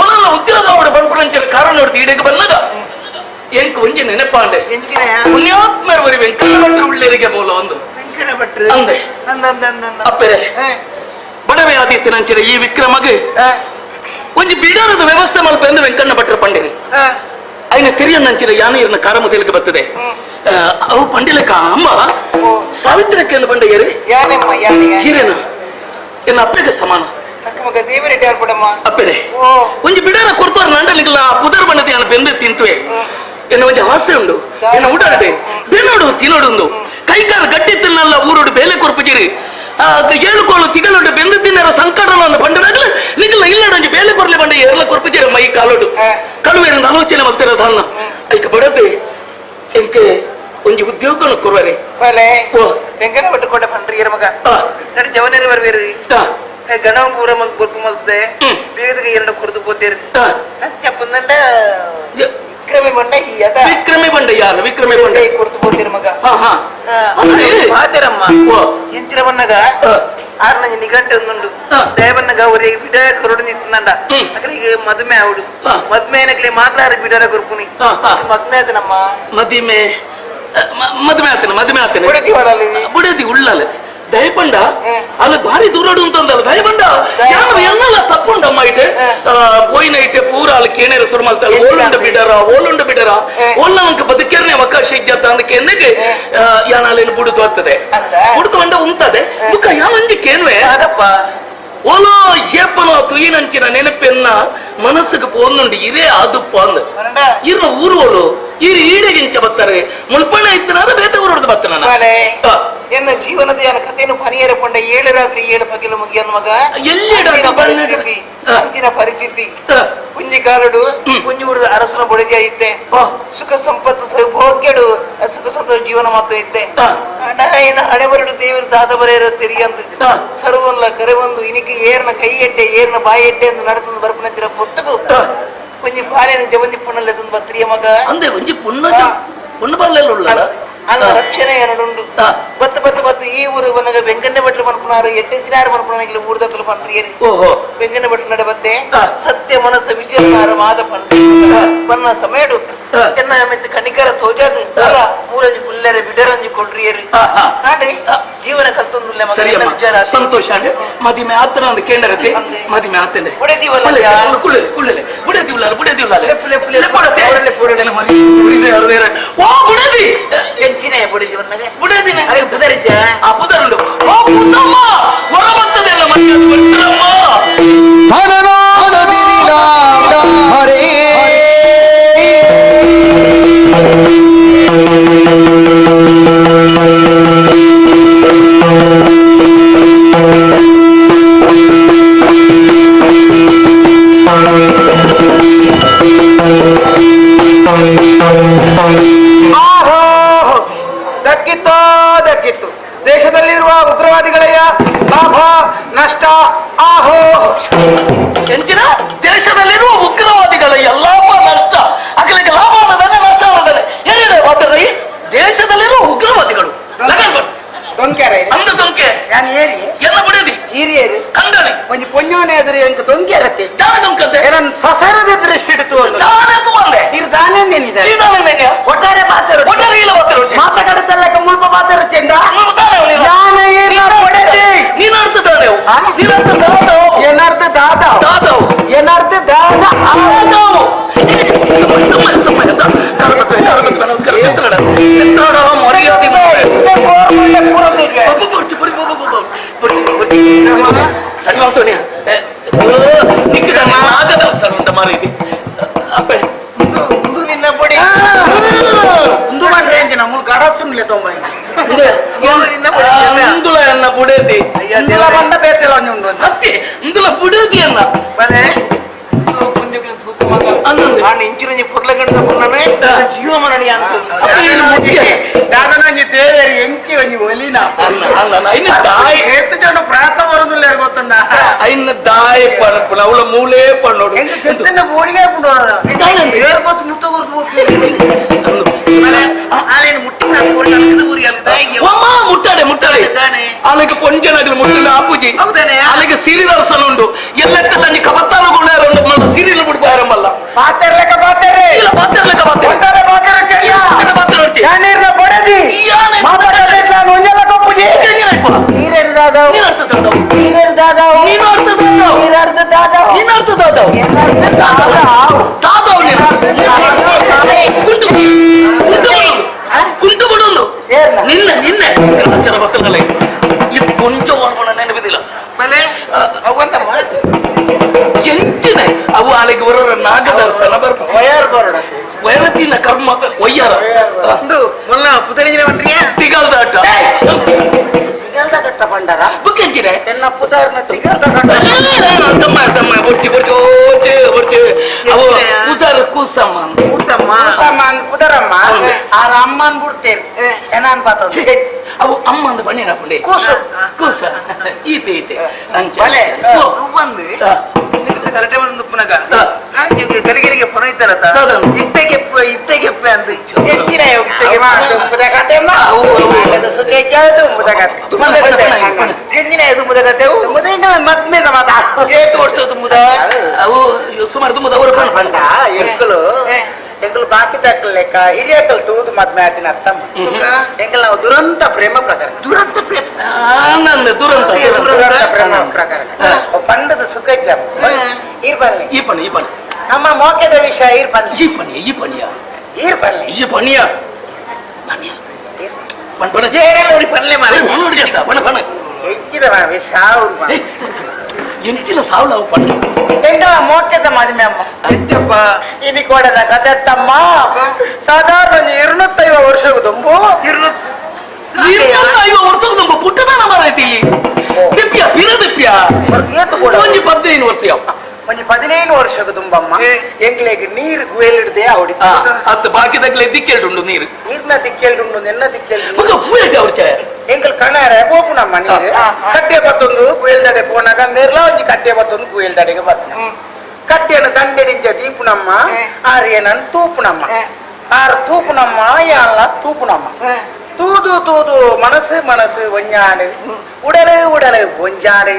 ಒಳಲ್ಲ ಉದ್ಯೋಗ ಅವಳು ಬಂದ್ಬಿಡಂಚಿರ ಕಾರಣ ನೋಡ್ತಿ ಇಡಕ್ಕೆ ಬಂದಾಗ ಎಂಕು ಒಂಜಿ ನೆನಪಾಂಡೆ ಪುಣ್ಯಾತ್ಮರವರಿ ವೆಂಕಟಭಟ್ರು ಉಳ್ಳೇರಿಗೆ ಬೋಲ ಒಂದು ಅಂದೆ ಅಪ್ಪರೆ ಬಡವೆ ಆದಿತ್ಯನಂಚಿರ ಈ ವಿಕ್ರಮಗೆ ಒಂಜಿ ಬಿಡಾರದ ವ್ಯವಸ್ಥೆ ಮಲ್ಪ ಎಂದು ವೆಂಕಣ್ಣ ಭಟ್ರ ಪಂಡಿರಿ ಅಯ್ನ ತಿರಿಯನ್ನಂಚಿನ ಯಾನೀರ್ನ ಕಾರಮತಿಲಿಗೆ ಬರ್ತದೆ ಅವು ಪಂಡಿಲಕ ಅಮ್ಮ ಸಾವಿತ್ರಕ್ಕೆ ಬಂಡ ಏರಿ ಹಿರೇನ ಎನ್ನ ಅಪ್ಪೆಗೆ ಸಮಾನ ಅಪ್ಪೆರೆ ಒಂಜಿ ಬಿಡಾರ ಕೊಡ್ತಾರ ನಂಡಲಿಗಲ್ಲ ಪುದರ್ ಬಣ್ಣದ ಯಾನ ಬೆಂದೆ ತಿಂತುವೆ ಎನ್ನ ಒಂಜಿ ಹಾಸ್ಯ ಉಂಡು ಎನ್ನ ಉಡಾಡೆ ಬೆನ್ನೋಡು ತಿನ್ನೋಡು ಕೈಗಾರ ಗಟ್ಟಿ ತಿನ್ನಲ್ಲ ಊರೋಡು ಬೇಲೆ ಕೊರ್ಪುಜಿರಿ ಏಳುಕೋಳು ತಿಗಳೊಂಡು ಬೆಂದು ತಿನ್ನರ ಸಂಕಟವನ್ನು ಬಂಡದಾಗಲ ನಿಗಲ್ಲ ಇಲ್ಲಡೊಂಜಿ ಬೇಲೆ ಕೊರ್ಲಿ ಬಂಡ ಏರ್ಲ ಕೊರ್ಪುಜಿರ ಮೈ ಕಾಲೋಡು ಕಳುವೇರಿಂದ ಆಲೋಚನೆ ಮಾಡ್ತಿರೋದು ಅನ್ನ ಐಕ ಬಡದೆ ಎಂಕೆ ಒಂಜಿ ಉದ್ಯೋಗ ಕೊರ್ವರೆ ವೆಂಕಟ ಪಟ್ಟುಕೊಂಡ ಪಂಡ್ರಿ ಮಗ ನಡಿ ಜವನೇರಿ ಬರ್ವೇರಿ ಗಣ ಪೂರ ಮಲ್ ಕೊರ್ಪು ಮಲ್ದೆ ಬೇಗದ ಎರಡು ಕೊರ್ದು போத்தೇರಿ ಚಪ್ಪಂದಂಡ ವಿಕ್ರಮಿ ಬಂಡ ವಿಕ್ರಮಿ ಬಂಡ ಯಾರು ವಿಕ್ರಮಿ ಬಂಡ ಕೊರ್ದು போத்தೇರಿ ಮಗ ಹಾತೆರಮ್ಮ ಎಂಚಿರ ಬನ್ನಗ ಆರ್ನಂಜಿ ನಿಘಂಟೆ ಒಂದುಂಡು ದಯಬನ್ನಗ ಒರೇ ಬಿಡ ಕೊರಡು ನಿಂತಂಡ ಅಕಲಿಗೆ ಮದುಮೆ ಆವುಡು ಮದುಮೆನಕ್ಲೆ ಮಾತಾಡಿ ಬಿಡರ ಕೊರ್ಪುನಿ ಮದುಮೆ ಆತನಮ್ಮ ಮದುಮೆ ಆತನೆ ಬುಡದಿ ಉಳ್ಳಾಲೆ ದಯಪಂಡ ಅಲ್ಲ ಭಾರಿ ದೂರಡು ಅಂತಂದಲ್ಲ ದಯಪಂಡ ಯಾರು ಎನ್ನಲ್ಲ ತಕ್ಕೊಂಡಮ್ಮ ಇಟ್ಟೆ ಪೋಯಿನ ಇಟ್ಟೆ ಪೂರ ಅಲ್ಲಿ ಕೇನೇರ ಸುರು ಮಾಡ್ತಾರೆ ಓಲುಂಡು ಬಿಡರ ಓಲ್ನಂಕ ಬದುಕೇರನೆ ಅವಕಾಶ ಇಜ್ಜತ್ತ ಅಂದಕ್ಕೆ ಎನ್ನೆಗೆ ಯಾನಾಲೇನು ಬುಡುದು ಆಗ್ತದೆ ಬುಡುದು ಅಂಡ ಉಂಟದೆ ಮುಖ ಯಾವಂಜಿ ಕೇನ್ವೆ ಓಲೋ ಏಪನೋ ತುಯಿನಂಚಿನ ನೆನಪೆನ್ನ ಮನಸ್ಸಿಗೆ ಪೋನುಂಡು ಇರೇ ಆದುಪ್ಪ ಅಂದ ಇರ್ನ ಊರು ಇರು ಈಡೆಗಿಂಚ ಬರ್ತಾರೆ ಮುಲ್ಪಣ್ಣ ಇತ್ತನಾದ ಬೇತ ಊರೋಡ್ದು ಬರ್ತಾನ ಎನ್ನ ಜೀವನದ ಯಾನ ಕಥೆಯನ್ನು ಪನಿಯರ ಪಂಡ 7 ರಾತ್ರಿ 7 ಪಗಲು ಮುಗಿಯನ್ ಮಗ ಅಂಚಿನ ಪರಿಸ್ಥಿತಿ ಕುಂಜಿ ಕಾಲಡು ಕುಂಜಿ ಊರದ ಅರಸನ ಬೊಡಜಿ ಇತ್ತೆ ಸುಖ ಸಂಪತ್ತು ಸೌಭಾಗ್ಯಡು ಸುಖ ಸಂತೋಷ ಜೀವನ ಮಾತು ಇತ್ತೆ ಏನ ಹಣೆ ಬರಡು ದೇವರು ದಾದ ಬರೆಯರು ತೆರಿಯಂದು ಸರ್ವಲ್ಲ ಕರೆ ಬಂದು ಇನಿಗೆ ಏರ್ನ ಕೈ ಎಟ್ಟೆ ಏರ್ನ ಬಾಯಿ ಎಟ್ಟೆ ಎಂದು ನಡೆದು ಬರ್ಪನಂತಿರ ಪುಟ್ಟದು ಒಂಜಿ ಬಾಲ್ಯನ ಜವಂಜಿ ಪುಣ್ಣಲ್ಲ ಬರ್ತೀಯ ಮಗ ಅಂದೆ ಒಂಜಿ ಪುಣ್ಣ ಬರಲಿಲ್ಲ ಅಂಗ ರಕ್ಷಣೆ ಎರಡುಂಡು ಬತ್ತು ಈ ಊರು ಬಂದಾಗ ವೆಂಕಣ್ಣ ಭಟ್ರು ಮನ್ಪುನಾರು 8 ದಿನಾರು ಮನ್ಪುನಾಗಿಲ್ಲ ಊರ್ದಕ್ಕಲು ಪಂತ್ರಿಯರಿ ವೆಂಕಣ್ಣ ಭಟ್ರು ನಡೆ ಬತ್ತೆ ಸತ್ಯ ಮನಸ್ಸ ವಿಜಯನಾರ ಮಾದ ಪಂತ್ರಿ ಬನ್ನ ಸಮಯಡು ಎನ್ನ ಮೆಚ್ಚ ಕಣಿಕರ ತೋಜಾದು ಅಲ್ಲ ಮೂರಂಜಿ ಪುಲ್ಲರೆ ಬಿಡರಂಜಿ ಕೊಡ್ರಿಯರಿ ನಾಡಿ ಜೀವನ ಕಲ್ತೊಂದುಲ್ಲ ಮಗ ಸಂತೋಷ ಅಂಡೆ ಮದಿಮೆ ಆತನ ಒಂದು ಕೇಂದ್ರತೆ ಮದಿಮೆ ಆತನೆ ಬುಡೆದಿವಲ್ಲ ಕುಳ್ಳೆ ಬುಡೆದಿವಲ್ಲ ಓ ಬುಡೆದಿ ಎಂಚಿನ ಬುಡೆದಿನ ಪುದರಿಜ ಆ ಪುದರುಂಡು ಓ ಪುದಮ್ಮ ಹೊರ ಬರ್ತದೆಲ್ಲ ಮತ್ತೆ ಬರ್ತಿರಮ್ಮ ಹರೇ ದಕ್ಕಿತ್ತು ದೇಶದಲ್ಲಿರುವ ಉಗ್ರವಾದಿಗಳಯ್ಯ ಲಾಭ ನಷ್ಟ ಆಹೋ ಎಂಚಿನ ದೇಶದಲ್ಲಿರುವ ಉಗ್ರವಾದಿಗಳ ಲಾಭ ನಷ್ಟ ಅಕಲಿಗೆ ಲಾಭ ಅನ್ನೋದನ್ನ ನಷ್ಟ ಅನ್ನೋದನ್ನ ಏನಿದೆ ಮಾತಾಡ್ರಿ ದೇಶದಲ್ಲಿರುವ ಉಗ್ರವಾದಿಗಳು ದೊಂಕೆ ಎಲ್ಲ ಬಿಡದಿ ಹಿರಿಯರು ಕಂಡಳಿ ಒಂದು ಪೊನ್ನೋನೆ ಎದುರು ಎಂಕ ದೊಂಕೆ ಇರತ್ತೆ ದಾನ ದೊಂಕಂತೆ ನನ್ನ ಸಸರದ ದೃಷ್ಟಿ ಇಡ್ತು ದಾನದು ಒಂದೇ ನೀರು ದಾನೇನಿದೆ ಒಟ್ಟಾರೆ ಒಟ್ಟಾರೆ ಇಲ್ಲ ಮಾತಾಡತ್ತಲ್ಲ ಮುಲ್ಪ ಮಾತಾಡುತ್ತೇಂದ ನೀನರ್ಥ ದಾದವು ಏನರ್ಥ ದಾದವು ಏನರ್ಥ ದಾದ ನಿನ್ನ ಬುಡಿ ఇందులో అన్న బుడేది ఇందులో బండ పేతలో హత్తి ఇందులో బుడేది అన్న ఇంచు నుంచి పుర్లగడుకున్నామే జీవమనని దాని దేవేరి ఎంకి వచ్చి ఒలినా అయిన దాయి ఎత్తుచోడు ప్రాంతం వరదు లేకపోతున్నా అయిన దాయి పనుకులు అవಳ మూలే పన్నోడు ఎంత బోడిగా ఏర్పోతు ముత్త గుర్తు ఆయన ముట్టి ಮುಟ್ಟಾಡೆ ಮುಟ್ಟಾಡೆ ಅಲ್ಲಿಗೆ ಕೊಂಚನಾಗಲಿ ಮುಟ್ಟಿನ ಆಪೂಜಿ ಅಲ್ಲಿಗೆ ಸಿರಿದ ಉಂಟು ಎಲ್ಲಕ್ಕೆಲ್ಲ ನೀ ಕಬತ್ತಾರಗೊಂಡು ಸಿರಿಲು ಬಿಡ್ತಾ ಇರಮಲ್ಲ ಪಾತೆರ್ಲೆಕ್ಕ ಪಾತೆರೆ ಇಲ್ಲ ಪಾತೆರ್ಲೆಕ್ಕ ಪಾತೆರೆ ಕುಂಟು ಬಿಡೋದು ನಿನ್ನ ನಿನ್ನೆ ಜನ ಮಕ್ಕಳಲ್ಲ ಇದು ಕೊಂಚ ಓಡ್ಕೊಂಡ ನೆನಪಿದಿಲ್ಲ ಆಮೇಲೆ ಎಂಟಿನ ಅವು ಅಲ್ಲಿಗೆ ಬರೋರ ನಾಗದರ್ಶನ ಬರ್ತಾರೆ ವೈರತಿನ ಕರ್ಮ ಒಯ್ಯಾರ ಒಂದು ಮೊನ್ನ ಪುತರಿಗಿನ ಬಂದ್ರಿಯಾ ತಿಗಲ್ದಾಟ ತಿಗಲ್ದಾಟ ಬಂಡಾರ ಬುಕ್ಕೆಂಚಿನೆ ಎನ್ನ ಪುತಾರನ ತಿಗಲ್ದಾಟ ತಮ್ಮ ತಮ್ಮ ಬರ್ಚಿ ಬರ್ಚಿ ಓಚೆ ಬರ್ಚಿ ಅವು ಪುತಾರ ಕೂಸಮ್ಮ ಕೂಸಮ್ಮ ಕೂಸಮ್ಮ ಪುತಾರಮ್ಮ ಆರ ಅಮ್ಮನ್ ಬಿಡ್ತೇವೆ ಏನಾನ್ ಪಾತ ಅವು ಅಮ್ಮಂದು ಬಣ್ಣಿನ ಪುಂಡೆ ಕೂಸ ಕೂಸ ಈತೆ ಈತೆ ಅಂಚೆ ಬಂದು ಕರೆಕ್ಟೇ ಒಂದು ಪುನಗ ಕಲಿಗಿರಿಗೆ ಪುನಃ ಇದ್ದಾರತ್ತ ಇತ್ತೆಗೆಪ್ಪು ಇತ್ತೆಗೆಪ್ಪೆ ಅಂತ ಸುಮಾರು ಮುದ ಬಂದ ಎಂಕಲು ಎಂಕಲು ಬಾಕಿ ತಕ್ಕಲೆಕ್ಕ ಹಿರಿಯಕ್ಕಲು ತೂದು ಮದ್ಮೆ ಆತಿನ ಅತ್ತಮ್ಮ ಎಂಕಲ್ ನಾವು ದುರಂತ ಪ್ರೇಮ ಪ್ರಕಾರ ದುರಂತ ಪ್ರೇಮ ದುರಂತ ಪ್ರೇಮ ಪ್ರಕಾರ ಪಂಡದ ಸುಖ ಈರ್ಬಲ್ಲೆ ಈ ಪಣಿ ಈ ಪಣಿ ನಮ್ಮ ಮೋಕೆದ ವಿಷಯ ಈರ್ಬಲ್ಲೆ ಈ ಪಣಿಯ ಈ ಪಣಿಯ ಈರ್ಬಲ್ಲೆ ಈ ಪಣಿಯ ಪಣ ಜೇರಲ್ಲಿ ಪಲ್ಲೆ ಮಾರಿ ನೋಡಿದ ಪಣ ಪಣ ಹೆಚ್ಚಿದ ಸಾವು ಎಂಚಿನ ಸಾವು ನಾವು ಪಣ ಎಂಗ ಮೋಕೆದ ಮದುವೆ ಅಮ್ಮ ಹೆಚ್ಚಪ್ಪ ಇನಿ ಕೊಡದ ಕತೆ ತಮ್ಮ ಸಾಧಾರಣ 250 ವರ್ಷಕ್ಕೂ ತುಂಬು 250 ವರ್ಷಕ್ಕೂ ತುಂಬ ಪುಟ್ಟದಾನ ಮಾರೈತಿ ದಿಪ್ಯ ಬಿರ ದಿಪ್ಯ ಒಂಜಿ 15 ವರ್ಷ ಒಂಜಿ 15 ವರ್ಷಕ್ಕೂ ತುಂಬಮ್ಮ ಎಂಗ್ಲೆಗೆ ನೀರು ಗುಯಲಿಡದೆ ಅವಡಿ ಅತ್ತು ಬಾಕಿದಾಗಲೇ ದಿಕ್ಕೆಲ್ಡುಂಡು ನೀರು ನೀರ್ನ ದಿಕ್ಕೆಲ್ಡುಂಡು ನೆನ್ನ ದಿಕ್ಕೆಲ್ಡು ಪೂಯಟೆ ಅವ್ರ ಚಾಯ ಎಂಕಲ್ ಕಣಾರೆ ಪೋಪುನಮ್ಮ ನೀರು ಕಟ್ಟೆ ಬತ್ತೊಂದು ಗುಯಲ್ದಡೆ ಪೋನಾಗ ನೇರ್ಲ ಒಂಜಿ ಕಟ್ಟೆ ಬತ್ತೊಂದು ಗುಯಲ್ದಡೆಗೆ ಬರ್ತಾನೆ ಕಟ್ಟೆಯನ್ನು ದಂಡೆಡಿಂಚ ದೀಪುನಮ್ಮ ಆರ್ಯನನ್ ತೂಪುನಮ್ಮ ಆರು ತೂಪುನಮ್ಮ ಯಾಲ ತೂಪುನಮ್ಮ ತೂದು ತೂದು ಮನಸ್ಸು ಮನಸ್ಸು ಒಂಜಾಡು ಉಡಲು ಉಡಲು ಒಂಜಾಡು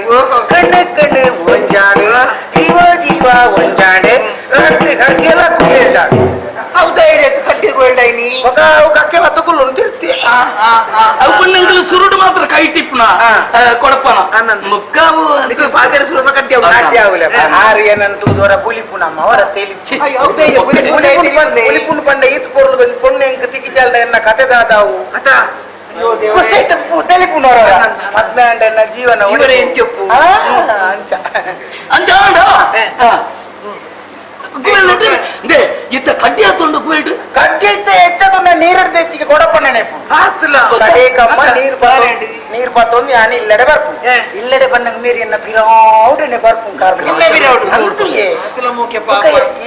ಕಣ್ಣು ಕಣ್ಣು ಒಂಜಾಡು ಜೀವ ಜೀವ ಒಂಜಾಡು ಕಟ್ಟೆಲ್ಲ ಕುಡಿಯಾಡು ಹೌದೈರೆ ಕಟ್ಟೆ ಗೋಲ್ಡೈನಿ ಕಕ್ಕೆ ಬತ್ತುಕುಲ್ ಉಂಟಿರ್ತಿ ಅವು ಸುರುಡು ಮಾತ್ರ ಕೈ ಟಿಪ್ಪನ ಕೊಡಪ್ಪನ ಮುಕ್ಕಾವು ಅದಕ್ಕೆ ಪಾದರ ಸುರುಮ ಕಟ್ಟೆ ಆರ್ಯನಂತೂ ದೊರ ಪುಲಿಪುನಮ್ಮ ಅವರ ತೇಲಿಚ್ಚಿ ಪುಲಿಪುನ್ ಪಂಡ ಈತ್ ಪೊರ್ಲು ಪೊಣ್ಣು ಎಂಕ ತಿಕ್ಕಿಚಾಲ್ದ ಎನ್ನ ಕತೆ ದಾದಾವು ತೆಲಿಪುನವರ ಮದ್ಮೆ ಅಂಡ ಜೀವನ ಅಂಚ ಅಂಚ ಇತ್ತ ಕಡ್ಡಿ ಹತ್ತೊಂಡು ಕುಯ್ದು ಕಡ್ಡಿ ಇತ್ತ ಎತ್ತದೊಂದು ನೀರು ತೆಚ್ಚಿಗೆ ಕೊಡಪ್ಪಣ್ಣ ಕಡೇಕಮ್ಮ ನೀರು ಬರೋಂಡು ನೀರು ಬತ್ತೊಂದು ಯಾನು ಇಲ್ಲಡೆ ಬರ್ಪು ಇಲ್ಲಡೆ ಬಂದಂಗ ಮೀರಿ ಎನ್ನ ಪಿರೌಡನೆ ಬರ್ಪು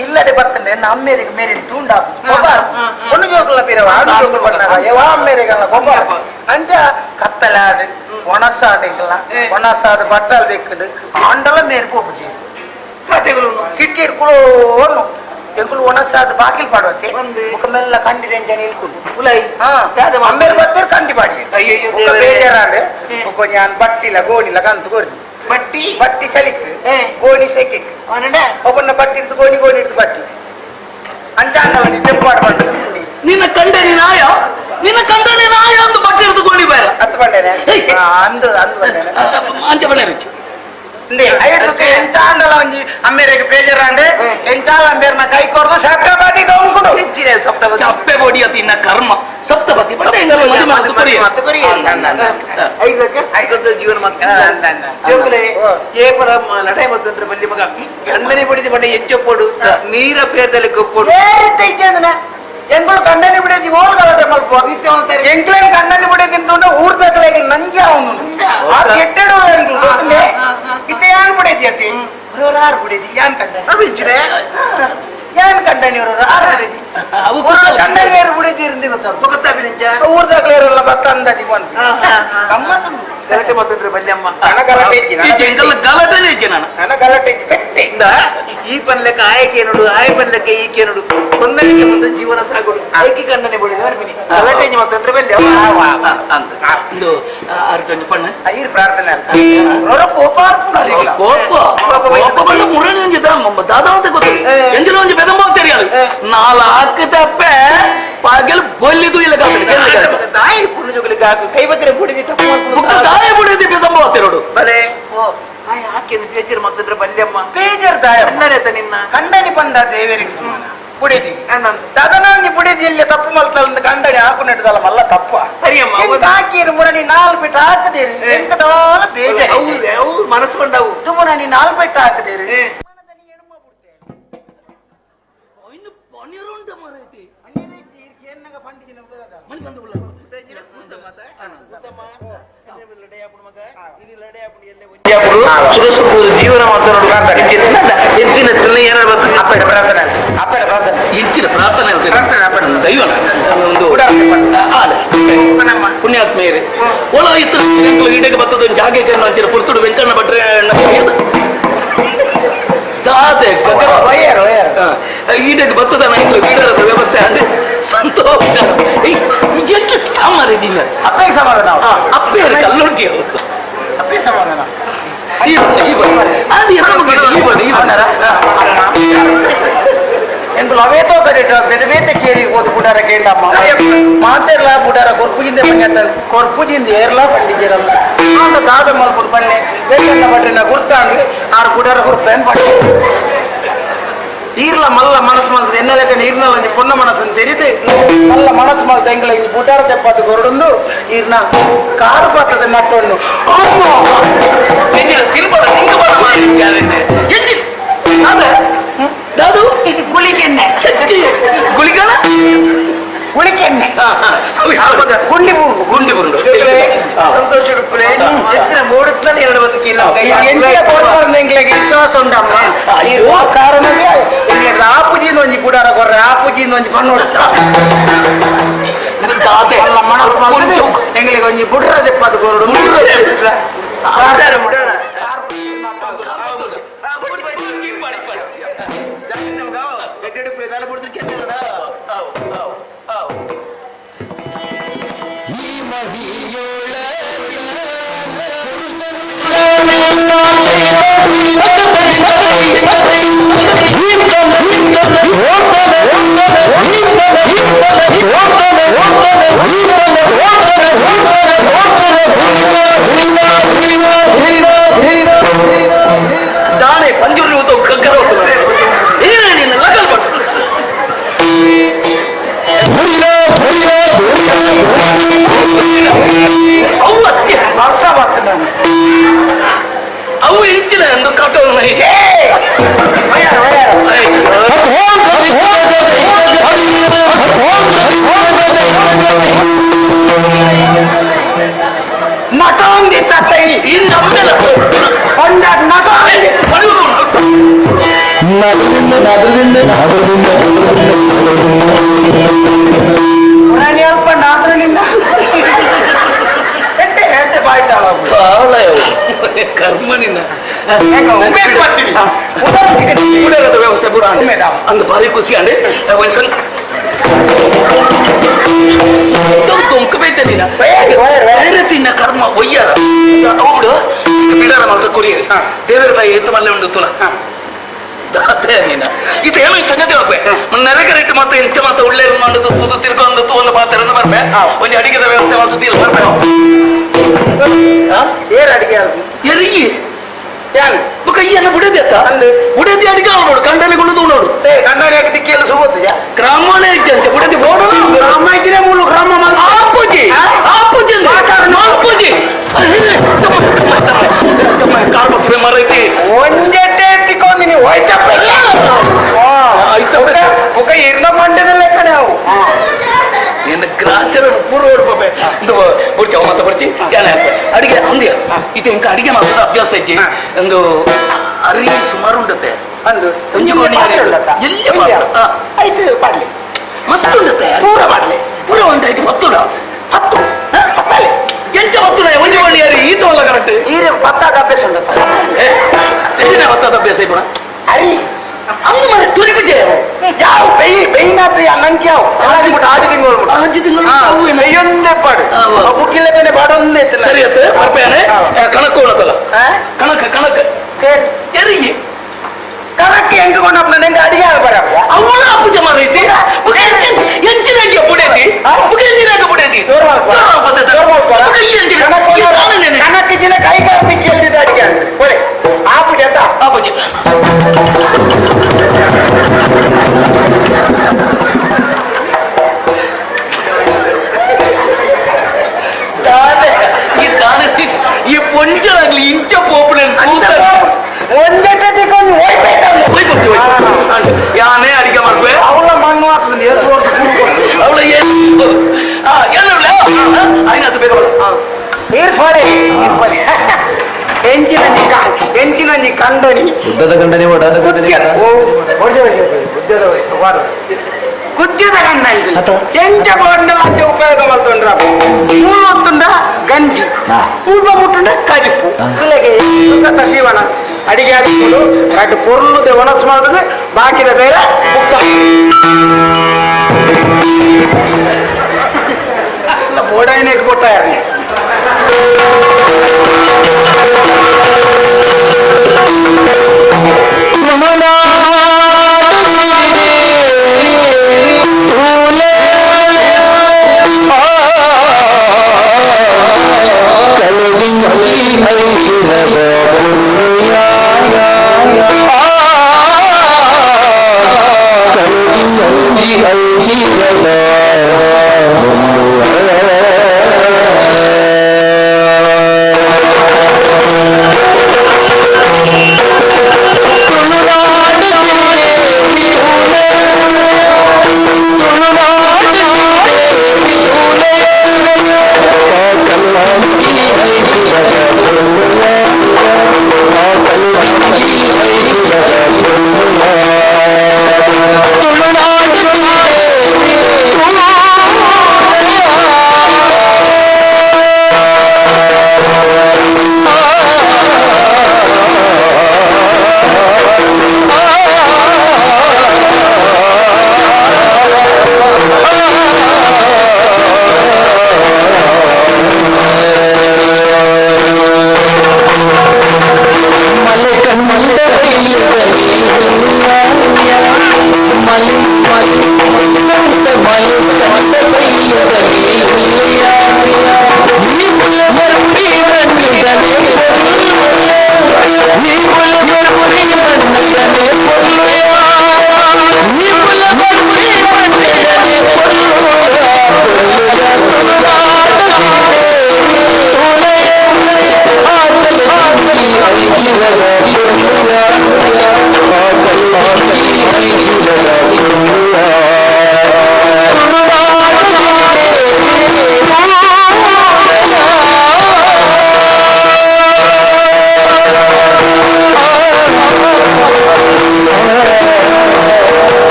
ಇಲ್ಲಡೆ ಬರ್ತಂಡೆ ಎನ್ನ ಅಮ್ಮೇರಿಗೆ ಮೇರಿ ತೂಂಡಾಕು ಒಂದು ಜೋಕಲ್ಲ ಪಿರವ ಆಡು ಬಂದಾಗ ಯಾವ ಅಮ್ಮೇರಿಗಲ್ಲ ಗೊಬ್ಬ ಅಂಚ ಕತ್ತಲಾಡು ಒಣಸಾಡಿಗಲ್ಲ ಒಣಸಾದ ಬಟ್ಟಲು ತೆಕ್ಕದು ಆಂಡಲ ಮೇರಿ ಪೋಪು ಕಿಟ್ಕಿಟ್ ಕುಳು ಎಂಕುಲು ಒಣಸಾದ ಬಾಕಿಲ್ ಪಾಡುವತ್ತೆ ಮುಖ ಮೆಲ್ಲ ಕಂಡಿಡೆಂಜನ ಇಲ್ಕುದು ಉಲೈ ಅಮ್ಮೇಲೆ ಬರ್ತಾರೆ ಕಂಡಿ ಪಾಡಿ ಬೇಜಾರಾಡು ನಾನು ಬಟ್ಟಿಲ್ಲ ಗೋಣಿಲ್ಲ ಕಂತು ಕೊರ್ದು ಬಟ್ಟಿ ಬಟ್ಟಿ ಚಲಿಕ್ ಗೋಣಿ ಸೆಕಿಕ್ ಒಬ್ಬನ ಬಟ್ಟಿ ಇಡ್ದು ಗೋಣಿ ಗೋಣಿ ಇಡ್ದು ಬಟ್ಟಿ ಅಂಚ ಜಂಪ್ ಮಾಡ್ಬಾರ್ದು ನಿನ್ನ ಕಂಡನಿ ನಾಯ ನಿನ್ನ ಕಂಡನಿ ನಾಯ ಒಂದು ಬಟ್ಟಿ ಇಡ್ದು ಗೋಣಿ ಬೇರೆ ಹತ್ತು ಬಂಡೇನೆ ಅಂದು ಅಂದು ಬಂಡೇನೆ ಅಂಚ ಬಣ್ಣ ರುಚಿ ಎಂಚಾಂಡಲ ಒಂಜಿ ಅಮ್ಮೇರಿಗೆ ಬೇಜಾರಾಂಡೆ ಎಂಚಾಲ ಅಮ್ಮೇರ್ನ ಕೈ ಕೊರ್ದು ಸಪ್ತಪದಿ ತಗೊಂಡು ಚಪ್ಪೆ ಬೊಡಿಯತಿ ಇನ್ನ ಕರ್ಮ ಸಪ್ತಪದಿ ಜೀವನ ಕೇವಲ ನಡೆ ಮತ್ತೊಂದ್ರ ಬಲ್ಲಿ ಮಗ ಗಂಡನೆ ಬಿಡಿದ ಬಣ್ಣ ಹೆಚ್ಚೊಪ್ಪೋಡು ನೀರ ಪೇರದಲ್ಲಿ ಗೊಪ್ಪೋಡು ಎಂಗಳು ಕಣ್ಣನಿ ಬಿಡೇದಿ ಓಲ್ಗಲದೆ ಮಲ್ಪ ಎಂಕ್ಲೇನ್ ಕಣ್ಣನಿ ಬಿಡೇದಿಂತ ಊರ್ದಕ್ಲೆಗೆ ನಂಜೆ ಅವನು ಕೆಟ್ಟಡು ಇತ್ತೆ ಯಾರು ಬಿಡೇದಿ ಅತಿ ಯಾರು ಬಿಡೇದಿ ಯಾನ್ ಕಂಡ ಯಾನ್ ಕಂಡನಿ ಕಣ್ಣನೇರು ಬಿಡೇದಿ ಇருந்து ಊರ್ದಕ್ಲೇರೆಲ್ಲ ಬತ್ತ ಅಂದದಿ ಬಂದು ಗಮ್ಮತ್ತು ಗಲಾಟೆ ಮಾಡ್ತಿದ್ರು ಬಲ್ಯಮ್ಮ ನನ್ನ ಗಲಾಟೆ ನನ್ನ ಗಲಾಟೆ ಪೆಟ್ಟೆಯಿಂದ ಈ ಪನ್ಲೆಕ್ಕ ಆಯ್ಕೆ ನೋಡು ಆಯ್ ಪನ್ಲೆಕ್ಕ ಈಕೆ ನೋಡು ಹೊಂದಾಣಿಕೆ ಮುಂದೆ ಜೀವನ ಸಾಗೋಡು ಆಯ್ಕೆ ಕಣ್ಣನೆ ಬಿಡಿ ಚೇಂಜ್ ಮಾಡ್ತಂದ್ರೆ ಬೆಲ್ಲೆ ಒಂದು ಅರ್ಧಂದು ಪಣ್ಣ ಐದು ಪ್ರಾರ್ಥನೆ ಕೋಪ ಕೋಪ ಮುರಳಿ ದಾದಾವಂತ ಗೊತ್ತು ಎಂಜಲ ಒಂದು ಬೆದಮ ತೆರೆಯಲು ನಾಲ್ಕು ತಪ್ಪೆ ಪಾಗೆಲ್ ಬೊಲ್ಲಿದು ಇಲ್ಲ ದಾಯಿ ಪುಣ್ಣ ಜೋಗಲಿಗೆ ಹಾಕು ಕೈ ಬಗ್ರೆ ಬುಡಿದಿ ತಪ್ಪು ದಾಯ ಬುಡಿದಿ ಬೆದಮ ನೋಡು ಬಲೆ ಹಾಕಿನ ಬೇಜರ್ ಮತ್ತಂದ್ರೆ ಬಲ್ಯಮ್ಮ ಬೇಜರ್ ದಾಯ ಕಂಡನೇತ ನಿನ್ನ ಕಂಡನಿ ಬಂದ ದೇವರಿಗೆ ಪುಡಿದಿ ದದನಾಂಗಿ ಪುಡಿದಿ ಇಲ್ಲಿ ತಪ್ಪು ಮಲ್ತಲ್ಲ ಕಂಡನಿ ಹಾಕು ನೆಟ್ಟದಲ್ಲ ಮಲ್ಲ ತಪ್ಪ ಸರಿಯಮ್ಮ ಹಾಕಿನ ಮುರಣಿ 4 ಬಿಟ್ಟು ಹಾಕದೇರಿ ಎಂಕದಾಲ ಬೇಜಾರ ಹೌದು ಮನಸ್ಸು ಕೊಂಡವು ಇದು ಮುರಣಿ 4 ಬಿಟ್ಟು ಹಾಕದೇರಿ ಇನ್ನು ಪನಿರುಂಟ ಮರೈತಿ ಏನ್ನಗ ಪಂಡಿಜಿನ ಮನಿ ಬಂದು ಉಳ್ಳ ಜೀವನ ಹೆಚ್ಚಿನ ಹೆಚ್ಚಿನ ಪ್ರಾರ್ಥನೆ ದೈವ ಒಂದು ಪುಣ್ಯಾತ್ಮೆಯರೇ ಒಳ ಇತರ ಈಡೆಗೆ ಬರ್ತದ ಜಾಗಕ್ಕೆ ಹಂಚಿನ ಪುರ್ತುಡು ವೆಂಕಣ್ಣ ಭಟ್ರೆ ಈಡೆಗೆ ಬರ್ತದ ನೈಟ್ಲು ಬೀಡರದ ವ್ಯವಸ್ಥೆ ಅಂದ್ರೆ ಸಂತೋಷ ಎಷ್ಟು ಸಾಮಾರಿದ್ದೀನಿ ಅಪ್ಪೆ ಸಮಾಧಾನ ಅಪ್ಪೆ ಕಲ್ಲುಂಟಿ ಅಪ್ಪೆ ಸಮಾಧಾನ ಎಂಕುಲು ಅವೇತೋ ಬೆದಬೇತ ಕೇರಿ ಹೋದ ಬುಡಾರ ಕೇಳಮ್ಮ ಮಾತೆರ್ಲ ಬುಡಾರ ಕೊರ್ಪುಜಿಂದ ಬಂದ ಕೊರ್ಪುಜಿಂದ ಏರ್ಲ ಪಂಡಿಜರಲ್ಲ ಅಂತ ದಾದ ಮಲ್ಪುದು ಬನ್ನೆ ವೆಂಕಣ್ಣ ಭಟ್ರಿನ ಗುರ್ತಾಂಡ್ ಆರು ಬುಡಾರ ಕೊರ್ಪೇನ್ ಪಂಡಿ ಈರ್ಲ ಮಲ್ಲ ಮನಸ್ಸು ಮಲ್ತದೆ ಎನ್ನ ಲೆಕ್ಕ ಈರ್ನ ಒಂದು ಪೊನ್ನ ಮನಸ್ಸನ್ನು ತೆರಿದೆ ಮಲ್ಲ ಮನಸ್ಸು ಮಲ್ತ ಎಂಗ್ಲ ಈ ಬುಟಾರ ತೆಪ್ಪತ್ತು ಕೊರಡೊಂದು ಈರ್ನ ಕಾರು ಪಾತ್ರದ ನಟ್ಟೊಂದು ತಿರುಪದ ನಿಂಗಬಲ ದಾದು ಇದು ಗುಳಿಗೆಣ್ಣೆ ಗುಳಿಗಳ ಗುಳಿಗೆಣ್ಣೆ ಗುಂಡಿ ಬುಂಡು ಗುಂಡಿ ಬುಂಡು ಸಂತೋಷ ಹೆಚ್ಚಿನ ಮೂಡುತ್ತಲೇ 2 ಬದುಕಿಲ್ಲ ವಿಶ್ವಾಸ ಉಂಟಮ್ಮ ಇರುವ ಕಾರಣವೇ ಆಪುಜಿಂದ ಒಂಜಿ ಪುಡಾರ ಕೊರ್ರೆ ಆಪುಜಿಂದ ಒಂಜಿ ಪನ್ನೋಡು ಎಂಗ್ಲಿಗೆ ಒಂಜಿ ಬುಡ್ರ ತೆಪ್ಪದು ಕೊರಡು ದಾನೆ ಪಂಜುರ್ಲಿ ಹೋದ ಗಗ್ಗರ ಏನೇನಿಲ್ಲ ಲಗಲ್ ಬಟ್ ಅವು ಅತ್ಯ ಭಾಷಾ ಭಾಷೆ ಅವು ಹೆಚ್ಚಿನ ಒಂದು ಕಟ್ಟೋದು ನಟಾಂಗಿ ತಟ್ಟೈ ಇನ್ನೊಂದೆಲ್ಲ ಕೊಂಡ ನಟಾಂಗಿ ಅಲ್ಪ ನಾದ್ರನಿಂದ ಹೇಳ್ತೆ ಬಾಯ್ತಾಳ ಕರ್ಮನಿಂದ ಉಡರದ ವ್ಯವಸ್ಥೆ ಪುರ ಅಂದು ಭಾರಿ ಖುಷಿ ಅಂದ್ರೆ ತೊಂಕ ಬೈತೇನಿನ ತಿನ್ನ ಕರ್ಮ ಒಯ್ಯಾರ ಅವಡು ಬಿಡಾರ ಮಾತ್ರ ಕುರಿಯರಿ ದೇವರ ತಾಯಿ ಎತ್ತು ಮಲ್ಲೆ ಉಂಡು ತುಲ ಇದು ಏನೋ ಸಂಗತಿ ಹೋಗ್ಬೆ ನೆರೆಗರಿಟ್ಟು ಮತ್ತೆ ಎಂಚ ಮಾತ್ರ ಒಳ್ಳೆ ಮಾಡುದು ತುದು ತಿರ್ಕೊಂಡು ಒಂದು ಪಾತ್ರೆ ಬರ್ಬೆ ಒಂದು ಅಡಿಗೆದ ವ್ಯವಸ್ಥೆ ಮಾಡ್ತಿಲ್ಲ ಬರ್ಬೆ ಏರ್ ಅಡಿಗೆ ಎರಿಗೆ ಯಾರು ಕೈಯನ್ನು ಬುಡದೆತ್ತ ಬುಡದಿ ಅಡಿಗೆ ನೋಡು ಕಂಡನೆ ಗುಣದು ನೋಡು ಕಂಡನೆ ದಿಕ್ಕಿಯಲ್ಲ ಸುಗೋದು ಗ್ರಾಮನೇ ಇದ್ದಂತೆ ಬುಡದಿ ಬೋಡಲು ಗ್ರಾಮ ಇದ್ರೆ ಮೂಲು ಗ್ರಾಮ ಆಪೂಜಿ ಆಪೂಜಿ ಆಪೂಜಿ ಕಾರ್ಬಕ್ಕೆ ಮರೈತಿ ಒಂದೆಟ್ಟೆ ಎತ್ತಿಕೊಂಡು ನೀವು ಹೋಯ್ತಪ್ಪ ಮುಖ ಇರ್ನ ಮಂಡ್ಯದಲ್ಲೇ ಕಣೆ ಅವು ನಿನ್ನ ಗ್ರಾಚಾರ ಪೂರ್ವ ಓಡ್ಬೋಬೆ ಇದು ಬುಡ್ಚ ಮತ್ತೆ ಬುಡ್ಚಿ ಅಡಿಗೆ ಅಂದಿ ಇದು ಇಂಕ ಅಡಿಗೆ ಮಾಡೋದು ಅಭ್ಯಾಸ ಇಜ್ಜಿ ಒಂದು ಅರಿ ಸುಮಾರು ಉಂಟತೆ ಅಂದು ಎಲ್ಲಿ ಆಯ್ತು ಮಾಡ್ಲಿ ಮಸ್ತ್ ಉಂಟತೆ ಪೂರ ಮಾಡ್ಲಿ ಪೂರ ಒಂದು ಐದು 10 10 10 ಎಂಚ 10 ಒಂಜಿ ಒಳ್ಳಿ ಅರಿ ಈತ ಒಲ್ಲ ಕರೆಕ್ಟ್ ಈ 10 ಅಭ್ಯಾಸ ಉಂಟತ್ತ ಭತ್ತದ ಅಭ್ಯಾಸ ಇಬ್ಬರ ಅರಿ ಹೌದು ಮರೆ ತುರಿಬಿದ್ದೆ ಯಾವ ಬೆಯ್ನಾತ್ರಿ ಅನ್ನಂಗೆ ಯಾವ ಆರು ತಿಂಗಳು ಬೆಯ್ಯೊಂದೇ ಪಾಡು ಬುಕ್ಕಿಲ್ಲ ಬೇನೆ ಬಾಡೊಂದೇ ಸರಿ ಅತ್ತ ಬರ್ಪೇನೆ ಕಣಕ್ ಹೋಗತ್ತಲ್ಲ ಕಣಕ್ ಸರಿ ಕಣಕ್ಕೆ ಹೆಂಗ ಕೊಂಡಪ್ಪ ನಂಗೆ ಅಡಿಗೆ ಆಗ್ಬಾರ ಅವಳ ಪೂಜೆ ಮಾಡೈತಿ ಎಂಚಿನಾಗೆ ಪುಡೇತಿ ಎಂಚಿನಾಗೆ ಪುಡೇತಿ ಕಣಕ್ಕೆ ದಿನ ಕೈಗಾರ ಮಿಕ್ಕಿ ಎಲ್ದಿದ್ದ ಅಡಿಗೆ ಒಳ್ಳೆ ಆ ಪೂಜೆ ಅಂತ ಆ ಪೂಜೆ ಈ ಪೊಂಚಲಾಗ್ಲಿ ಇಂಚ ಪೋಪುನ ಒಂದೇ ಯಾನೇ ಅಡಿಗೆ ಮಾಡ್ಬೇಕು ಅವಳ ಮಣ್ಣು ಆಗ್ತದೆ ಅವಳ ಐನತ್ತು ಬೇಕು ಎಂಚಿನ ನೀ ಕಂಡನಿ ಉದ್ದದ ಕಂಡನಿ ಓಡಾದ ಕುಜ್ಜದ ಗಂಡ ಎಂಚ ಗೊಂಡಲ ಉಪಯೋಗ ಮಾಡ್ಕೊಂಡ್ರ ಮೂವತ್ತುಂಡ ಗಂಜಿ ಪೂರ್ವ ಮುಟ್ಟುಂಡ ಕಜಿಪು ಇಲ್ಲಿಗೆ ಜೀವನ ಅಡಿಗೆ ಹಾಕಿಕೊಂಡು ಅటు ಪೊರ್ಲುದೆ ಒಣಸು ಮಾಡಿದ್ರೆ ಬಾಕಿದ ಬೇರೆ ಬುಕ್ಕ ಬೋಡಾಯಿನ ಇಟ್ಕೊಟ್ಟ ಯಾರೇ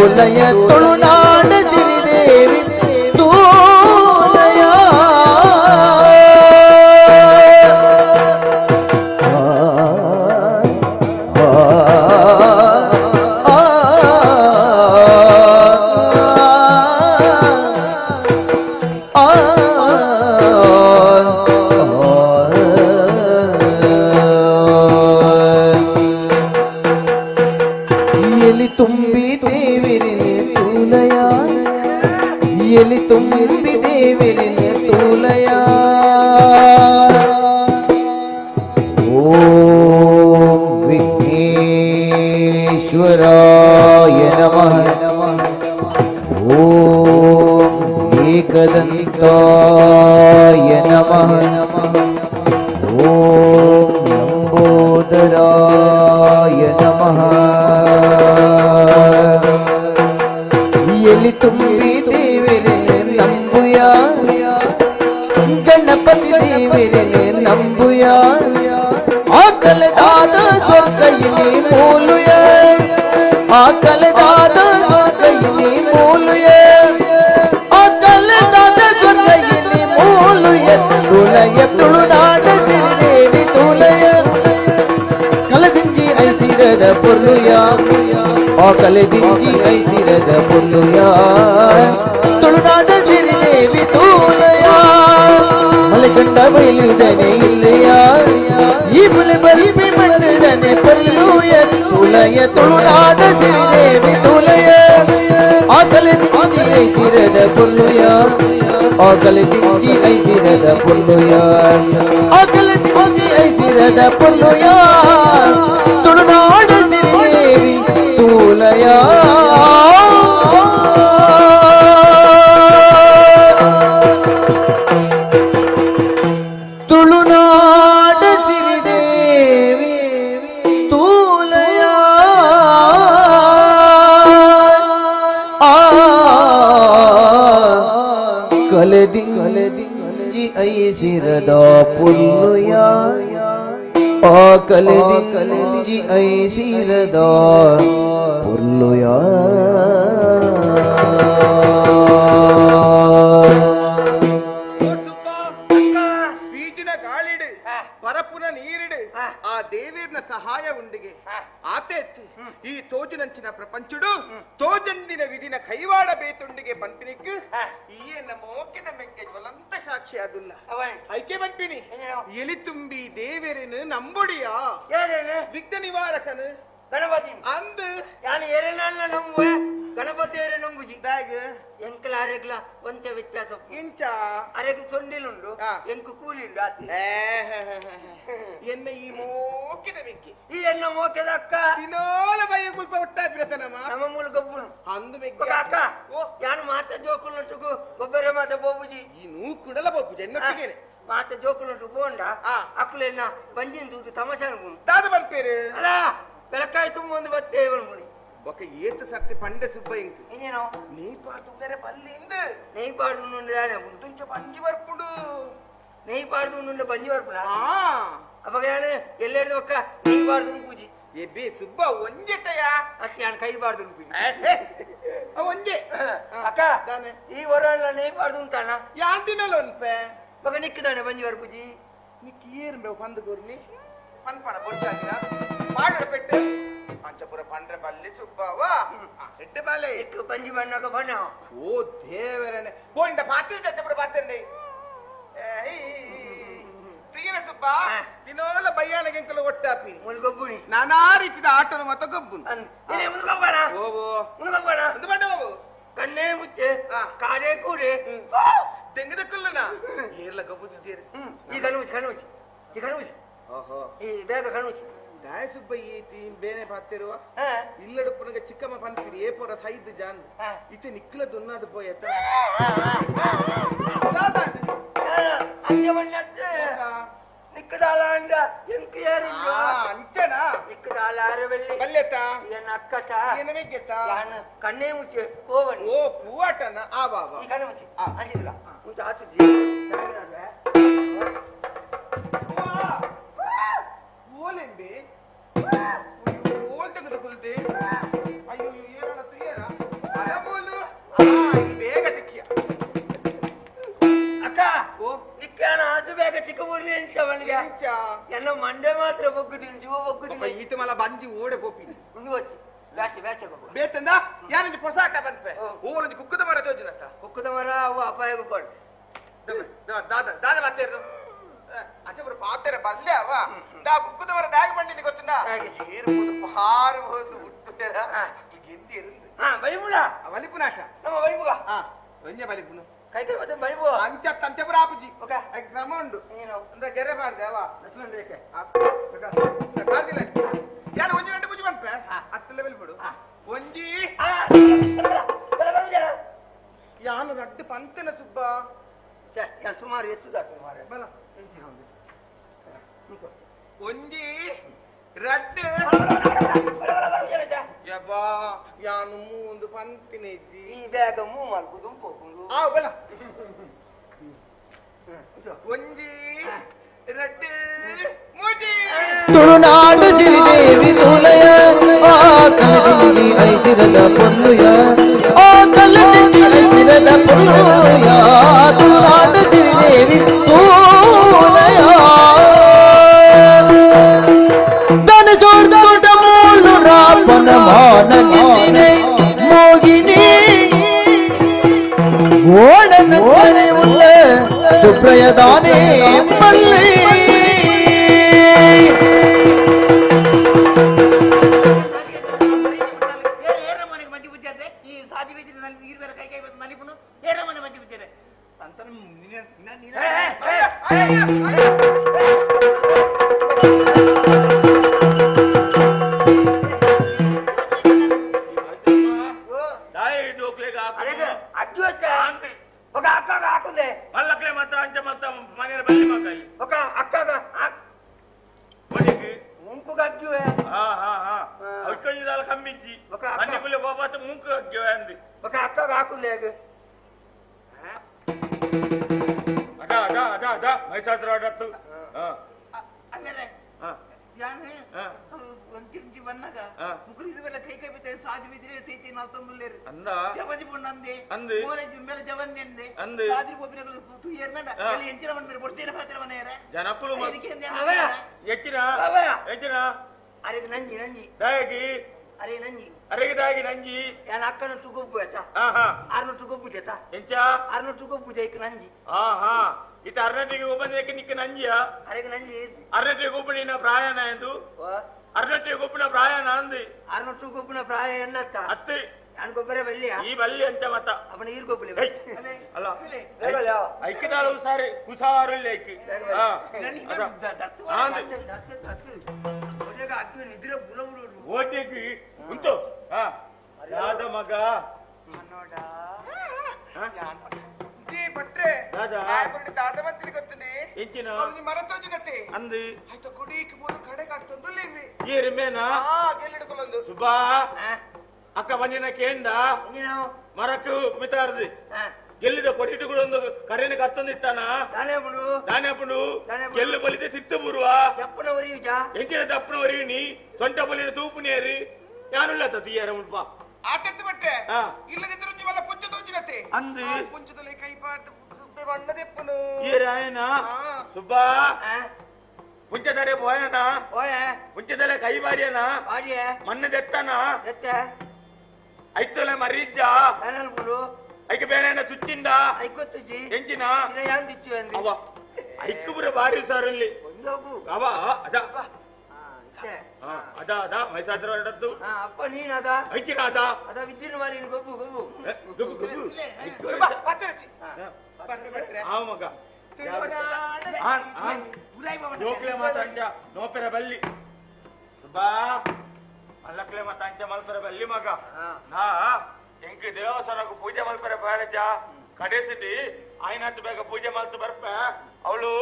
ತೂಲಯ ತುಳುನಾಡ ಸಿರಿದೇವಿ ತೂಲಯ ಎಲಿ ತುಂಬಿ ದೇವಿರಿನೆ ತೂಲಯ ಎಲಿ ತುಂಬಿ ದೇವಿರಿನೆ ತೂಲಯ ಓಂ ವಿಘ್ನೇಶ್ವರಾಯ ನಮಃ ಓಂ ಏಕದಂತಾಯ ನಮಃ ಓಂ ಲಂಬೋದರಾಯ ನಮಃ ಎಲಿ ತುಂಬಿ ದೇವರೇ ನಂಬುಯ ಗಣಪತಿ ದೇವರೇ ನಂಬುಯ ಆಕಲದಾದ ಸ್ವರ್ಗಯಿನಿ ಮೂಲುಯ ಆಕಲದಾದ ಸ್ವರ್ಗಯಿನಿ ಮೂಲುಯ ಆಕಲದಾದ ಸ್ವರ್ಗಯಿನಿ ಮೂಲುಯ ತುಲಯ ತುಳುನಾಡ ಸಿರಿದೇವಿ ತುಲಯ ಕಲದಿಂಜಿ ಐಸಿರದ ಪೊರ್ಲುಯ ಆ ಕಲೆದಿಂಜಿ ಐಸಿರದ ಪೊರ್ಲುಯ ತುಳುನಾಡ ಸಿರಿದೇವಿ ತೂಲಯ ಮಲೆಕಂಡ ಬಯಲಿದನೆ ಇಲ್ಲಯ ಈ ಮುಲೆ ಬಲ್ಪಿ ಮಂಡದನೆ ಪೊರ್ಲುಯ ತುಲಯ ತುಳುನಾಡ ಸಿರಿದೇವಿ ತೂಲಯ ಆ ಕಲೆದಿಂಜಿ ಐಸಿರದ ಪೊರ್ಲುಯ ಆ ಕಲೆದಿಂಜಿ ಐಸಿರದ ಪೊರ್ಲುಯ ಆ ಕಲೆದಿಂಜಿ ಐಸಿರದ ಪೊರ್ಲುಯ ತುಳುನಾಡ ಸಿರಿದೇವಿ ತೂಲಯ ತುಳುನಾಡ ಸಿರಿದೇವಿ ತೂಲಯ ಕಲೆದಿಂಜಿ ಐಸಿರದ ಪುಲ್ಲುಯ ಆ ಕಲೆದಿಂಜಿ ಐಸಿರದ ಪುಲ್ಲುಯ ಬೀಜಿನ ಗಾಳಿಡು ಪರಪುನ ನೀರಿಡು ಆ ದೇವೀರ್ನ ಸಹಾಯ ಉಂಡಿಗೆ ಆತೆತ್ತಿ ಈ ತೋಜಿನಂಚಿನ ಪ್ರಪಂಚುಡು ತೋಜಂದಿನ ವಿಧಿನ ಕೈವಾಡ ಬೇತುಂಡಿಗೆ ಬಂಪಿನಿಕ್ಕು ಈ ಮೋಕಿದ ಮೆಂಗೆ ಜ್ವಲಂತ ಸಾಕ್ಷಿ ಅದುಲ್ಲ ಐಕೆ ಬಂಪಿನಿ ಎಲಿ ತುಂಬಿ ದೇವರನ್ನು ನಂಬುಡಿಯ ವಿಘ್ನ ನಿವಾರಕನು ಗಣಪತಿ ಅಂದು ನಾನು ಎರೆನಲ್ಲ ನಂಬುವೆ ಗಣಪತಿ ಎರೆ ನಂಬುಜಿ ಬ್ಯಾಗ್ ಎಂಕಲ ಅರೆಗ್ಲ ಒಂತೆ ವ್ಯತ್ಯಾಸ ಇಂಚ ಅರೆಗ್ ಸೊಂಡಿಲುಂಡು ಎಂಕು ಕೂಲಿಂಡು ಆತಿ ಎನ್ನ ಈ ಮೋಕಿದ ಬೆಂಕಿ ಈ ಎನ್ನ ಮೋಕೆದ ಅಕ್ಕ ದಿನೋಲ ಬಯ್ಯ ಗುಲ್ಪ ಹುಟ್ಟಾ ಬಿಡತನಮ್ಮ ನಮ್ಮ ಮೂಲ ಗಬ್ಬುನು ಅಂದು ಬೆಂಕಿ ಅಕ್ಕ ಯಾನು ಮಾತ ಜೋಕುಲುಂಟು ಗೊಬ್ಬರ ಮಾತ ಬೋಬುಜಿ ಈ ನೂ ಕುಡಲ ಬೋಬುಜಿ ಎನ್ನೊಟ್ಟಿಗೆ ಮಾತ ಜೋಕುಲುಂಟು ಬೋಂಡ ಅಕ್ಕಲೆನ್ನ ಬಂಜಿನ ತೂತು ತಮಾಷೆ ಅನ್ಕೊಂಡು ದಾದ ಬರ್ಪೇರು ಅಲ್ಲ ಬೆಳಕಾಯಿ ತುಂಬ ಒಂದು ಬತ್ತೆ ಮುನಿ ఒక ఏత సర్తి పండే సుబ్బయ్యంకి నేను నీ పాడుతుందరే పల్లింది నెయ్యి పాడుతుండే ఉంటుంచ పంజి వరపుడు నెయ్యి పాడుతుండే పంజి వరపుడా అప్పగానే ఎల్లేడు ఒక్క నెయ్యి పాడుతుంది పూజి ఎబ్బే సుబ్బ వంజెట్టయా అక్క ఆయన కై పాడుతుంది వంజೆ అక్క ఈ వరాల నెయ్యి పాడుతుంటానా యాందినలో అన్పే ఒక నిక్కుదానే పంజి వరపుజి నీకు ఏరు పందు గురిని పన్పన బొచ్చాగిరా మాట్లాడ పెట్టు పంచపుర పండ్ర పల్లి సుబ్బవ్వా ఎట్టు బాలే ఎక్కువ పంచి పడినాక పడినా ఓ దేవరనే పోయింట పాత్ర తెచ్చప్పుడు పాత్రండి ప్రియన సుబ్బ ದಿನೋಲ ಬಯ್ಯಾನ ಗೆಂಕಲು ಒಟ್ಟಾಪಿ ಮುಲ್ಗೊಬ್ಬುನಿ ನಾನಾ ರೀತಿಯ ಆಟೋನ ಮತ ಗೊಬ್ಬುನು ಮುಂದ್ಕೊಂಬಾರ ಓವೋ ಮುಂದ್ಕೊಂಬಾರ ಮುಂದೆ ಬಂಡ ಹೋಗು ಕಣ್ಣೇ ಮುಚ್ಚೆ ಕಾಡೆ ಕೂಡೆ ತೆಂಗದಕ್ಕಲ್ಲನ ಏರ್ಲ ಗಬ್ಬುದಿದ್ದೀರಿ ಈ ಕಣ್ಣು ಮುಚ್ಚಿ ಈ ಕಣ್ಣು ಮುಚ್ಚಿ ಓಹೋ ಈ ಬೇಗ ಕಣ್ಣು ಮುಚ್ಚಿ ದಾಯ ಸುಬ್ಬ ಈ ಬೇನೆ ಪಾತಿರುವ ಇಲ್ಲಡುಪ್ಪನಗ ಚಿಕ್ಕಮ್ಮ ಪನ್ಪಿರಿ ಏಪುರ ಸೈದ್ ಜಾನ್ ಇತ್ತೆ ನಿಕ್ಕಲ ದುನ್ನಾದ ಪೋಯತ నిక్కుదాళంగా ఎంకేరిండు అంచనా నిక్కుదాళ అరవెల్లి బల్లెత ఈయన అక్కట ఈయన వెగ్గెత కన్నే ముచ్చి పోవని ఓ పువ్వాటన ఆ బాబా ఈ కన్నే ముచ్చి అంజిదులా ముచ్చి ఆతుజి ఓలెండి ఓల్ దగ్గర కుల్తే అయ్యో ఏరల తీయరా ಮಂಡೆ ಮಾತ್ರ ಬೊಕ್ಕುದಿನ ಜೀವ ಬೊಕ್ಕುದಿನ ಈತ ಮಲ ಬಂಜಿ ಓಡೆ ಪೋಪಿನಿ ಒಂದು వచ్చి ಬ್ಯಾಚೆ ಬ್ಯಾಚೆ ಬೇತಂದ ಯಾರಂಜಿ ಪೊಸಾಟ ಬಂದ್ಪೆ ಓಲಂಜಿ ಕುಕ್ಕದ ಮರ ತೋಜಿನತ್ತ ಕುಕ್ಕದ ಮರ ಅವು ಅಪಾಯಕ್ಕೆ ಕೊಡ್ ದಾದ ದಾದ ಮಾತೇರು ಅಚ್ಚಬರು ಪಾತೆರ ಬಲ್ಲೆ ಅವ ದಾ ಕುಕ್ಕದ ಮರ ದಾಗ ಬಂಡಿನಿ ಗೊತ್ತುಂಡ ಏರ್ಬೋದು ಪಾರಬಹುದು ಹುಟ್ಟುತ್ತೇರ ಗೆಂದಿ ಇருந்து ಬಲಿಪುಣ ಬಲಿಪುನಾಟ ನಮ್ಮ ಬಲಿಪುಗ ಒಂಜೆ ಬಲಿಪುನು ಕೈ ಕೈ ಮತ್ತೆ ಬಲಿಪು ಅಂಚಪುರ ಆಪುಜಿ ಓಕೆ ಕ್ರಮ ಉಂಡು ಏನು ಅಂದ್ರೆ ಗೆರೆ ಬಾರ್ದೆ ಅವ ಲಕ್ಷ್ಮಣರೇಖೆ ಬಾರ್ದಿಲ್ಲ ಯಾರು ಒಂಜಿ ಗಂಟೆ ಪೂಜೆ ಮಾಡ್ಪೆ ಹತ್ತು ಲೆವೆಲ್ ಬಿಡು ಒಂಜಿ ಯಾನು ರಡ್ಡು ಪಂತನ ಸುಬ್ಬ ಸುಮಾರು ಎಷ್ಟು ಸುಮಾರು ಬಲ ಒಂಜಿ ರಡ್ಡು ಯಬ್ಬಾ ಯಾನು ಮೂಂದು ಪಂತಿನ ಇಜ್ಜಿ ಈ ಬ್ಯಾಗ ಮೂ ಮಲ್ಕುದು ಪೋಕುಂದು ಆ ಬಲ ಒಂಜಿ ರಡ್ಡು ಮೂಜಿ ತುಳುನಾಡು ಶ್ರೀದೇವಿ ತುಲಯ ಆ ಕಲದಿಂಗಿ ಐಸಿರದ ಪೊಲ್ಲುಯ ಆ ಕಲದಿಂಗಿ ಐಸಿರದ ಪೊಲ್ಲುಯ ತುಳುನಾಡು ಶ್ರೀದೇವಿ ತುಲಯ ಧನಸೋರ್ದೊಡ ಮೂಲು ರಾಪನ ಮಾನಗಿತ್ತಿನೆ ಮೋಗಿನಿ ಓಡನ ಉಲ್ಲ ಸುಬ್ರಯದಾನೆ ಮಲ್ಲಿ ఒక అక్కగా ఆకుందే మల్లక్లే మాత్రం అంచె మొత్తం మన బల్లి మకాయి ఒక అక్కగా ಒಡಿಗೆ ಮುಂಕು ಗಗ್ಗಿವೆ ಅಕ್ಕಂಜಿದಾಲ ಕಮ್ಮಿಜ್ಜಿ ಮನೆ ಕುಲೆ ಗೋಪಾತ ಮುಂಕು ಗಗ್ಗಿವೆ ಅಂದಿ ఒక అక్కగా ఆకుందే ಅದ ಮೈಸಾತ್ರ ಆಡತ್ತು ಅಲ್ಲರೆ ಯಾನೆ ಒಂಚಿಂಚಿ ಬನ್ನಗ ಮುಕುರಿ ಇದುವೆಲ್ಲ ಕೈ ಕೈ ಬಿತ್ತೆ ಸಾಜಿ ಬಿದ್ರೆ ತೈತಿ ನಾವು ತಂಬುಲ್ಲೇರು ಅಂದ ಜವಜಿ ಬಣ್ಣಂದೆ ಅಂದೆ ಮೋಲೆ ಜುಮ್ಮೆಲ ಜವನ್ನೆ ಅಂದೆ ಅಂದೆ ಸಾಜಿ ಬೋಬಿನಗಳು ತು ಏರ್ನಡ ಅಲ್ಲಿ ಎಂಚಿನ ಬಂದ್ರೆ ಬಡ್ತೇನ ಪಾತ್ರ ಮನೆಯರೆ ಜನಕ್ಕಳು ಎಚ್ಚಿನ ಎಚ್ಚಿನ ಅರೆಗೆ ನಂಜಿ ನಂಜಿ ದಾಯಗಿ ಅರೆ ನಂಜಿ ಅರೆಗೆ ದಾಯಗಿ ನಂಜಿ ಯಾನ ಅಕ್ಕನ ತುಗೊಬ್ಬು ಆಯ್ತಾ ಆರ್ನ ತುಗೊಬ್ಬು ಜೇತಾ ಎಂಚ ಆರ್ನ ತುಗೊಬ್ಬು ಜೈಕ್ ನಂಜಿ ಇತ ಅರ್ನಟಿಗೆ ಒಬ್ಬನಿಗೆ ನಿಕ್ಕ ನಂಜಿಯ ಅರೆಗೆ ನಂಜಿ ಅರ್ನಟಿಗೆ ಒಬ್ಬನಿನ ಪ್ರಾಯನ ಎಂದು ಅರ್ನಟಿಗೆ ಒಬ್ಬನ ಪ್ರಾಯನ ಅಂದಿ ಆರ್ನ ತುಗೊಬ್ಬನ ಪ್ರಾಯ ಎನ್ನತ್ತ ಅತ್ತೆ ನಾನು ಗೊಬ್ಬರ ಬಲ್ಲಿಯ ಈ ಬಲ್ಲಿ ಅಂಚ ಮತ ಅವನ ಈರ್ ಗೊಬ್ಬಲಿ ಅಲ್ಲ ಐಕ್ಯದಾಳು ಸಾರಿ ಕುಸಾರಲ್ಲಿ ಐಕಿ ಓಟೆಗಿ ಉಂಟು ಯಾದ ಮಗ ಬಟ್ರೆ ರಾಜಾ ದಾದ ಮಂತ್ರಿ ಗೊತ್ತನೆ ಎಂಚಿನ ಮರ ತೋಜಿನತ್ತೆ ಅಂದಿ ಆಯ್ತು ಕುಡಿಯಕ್ಕೆ ಬೋದು ಕಡೆ ಕಾಡ್ತಂದುಲ್ಲ ಇವಿ ಏರಿ ಮೇನಾ ಗೆಲ್ಲಿಡ್ಕೊಳ್ಳೊಂದು ಸುಬ್ಬಾ ಅಕ್ಕ ಬಂದಿನ ಕೇಂದ ಮರಕ್ಕೆ ಮಿತಾರದಿ ಗೆಲ್ಲಿದ ಕೊಟ್ಟಿಟ್ಟುಗಳೊಂದು ಕರೆನ ಕತ್ತೊಂದಿತ್ತಾನ ದಾನೆ ಪುಡು ಗೆಲ್ಲು ಬಲಿತೆ ಸಿತ್ತು ಬರುವ ಎಂಚಿನ ದಪ್ಪನ ಒರಿವಿನಿ ಸೊಂಟ ಬಲಿನ ತೂಪುನೇರಿ ಯಾನುಲ್ಲ ತೀಯರ ಉಳ್ಪ ಆಟತ್ತು ಬಟ್ಟೆ ಇಲ್ಲದಿದ್ರು ನೀವೆಲ್ಲ ಪುಂಚ ತೋಜಿನತ್ತೆ ಅಂದಿ ಪುಂಚದಲ್ಲಿ ಕೈ ಪಾಟ ಸುಬ್ಬೆ ಬಣ್ಣದೆಪ್ಪನು ಏರಾಯನ ಸುಬ್ಬಾ ಪುಂಚದರೆ ಪೋಯನ ಪುಂಚದಲೆ ಕೈ ಬಾರಿಯನ ಮಣ್ಣದೆತ್ತನ ಐತಲೆ ಮರಿಜ್ಜ ಐಕೆ ಬೇರೆ ಸುಚ್ಚಿಂದ ಎಂಚಿನ ಅವ ಐಕ್ಕು ಬುರ ಬಾರಿ ಸಾರಲ್ಲಿ ಅವ ಅದ ಅದ ಅದ ಮೈಸಾದ್ರ ಹೊರಡದ್ದು ಅಪ್ಪ ನೀನದ ಐಕಿನಾದ ಅದ ವಿದ್ಯುತ್ ಮಾರಿ ಗೊಬ್ಬು ಗೊಬ್ಬು ಆ ಮಗ ಜೋಕ್ಲೆ ಮಾತಾಂಚ ನೋಪೆರ ಬಲ್ಲಿ ಬಾ ಮಲ್ಲಕ್ಲೆ ಮಾತಾಂಚ ಮಲ್ಪೆರ ಬಲ್ಲಿ ಮಗ ನಾ ಎಂಕಿ ದೇವಸ್ಥಾನಕ್ಕೂ ಪೂಜೆ ಮಲ್ಪೆರ ಬಾರಜ ಕಡೆಸಿದಿ ಆಯ್ನಾತು ಬೇಗ ಪೂಜೆ ಮಲ್ತು ಬರ್ಪ ಅವಳು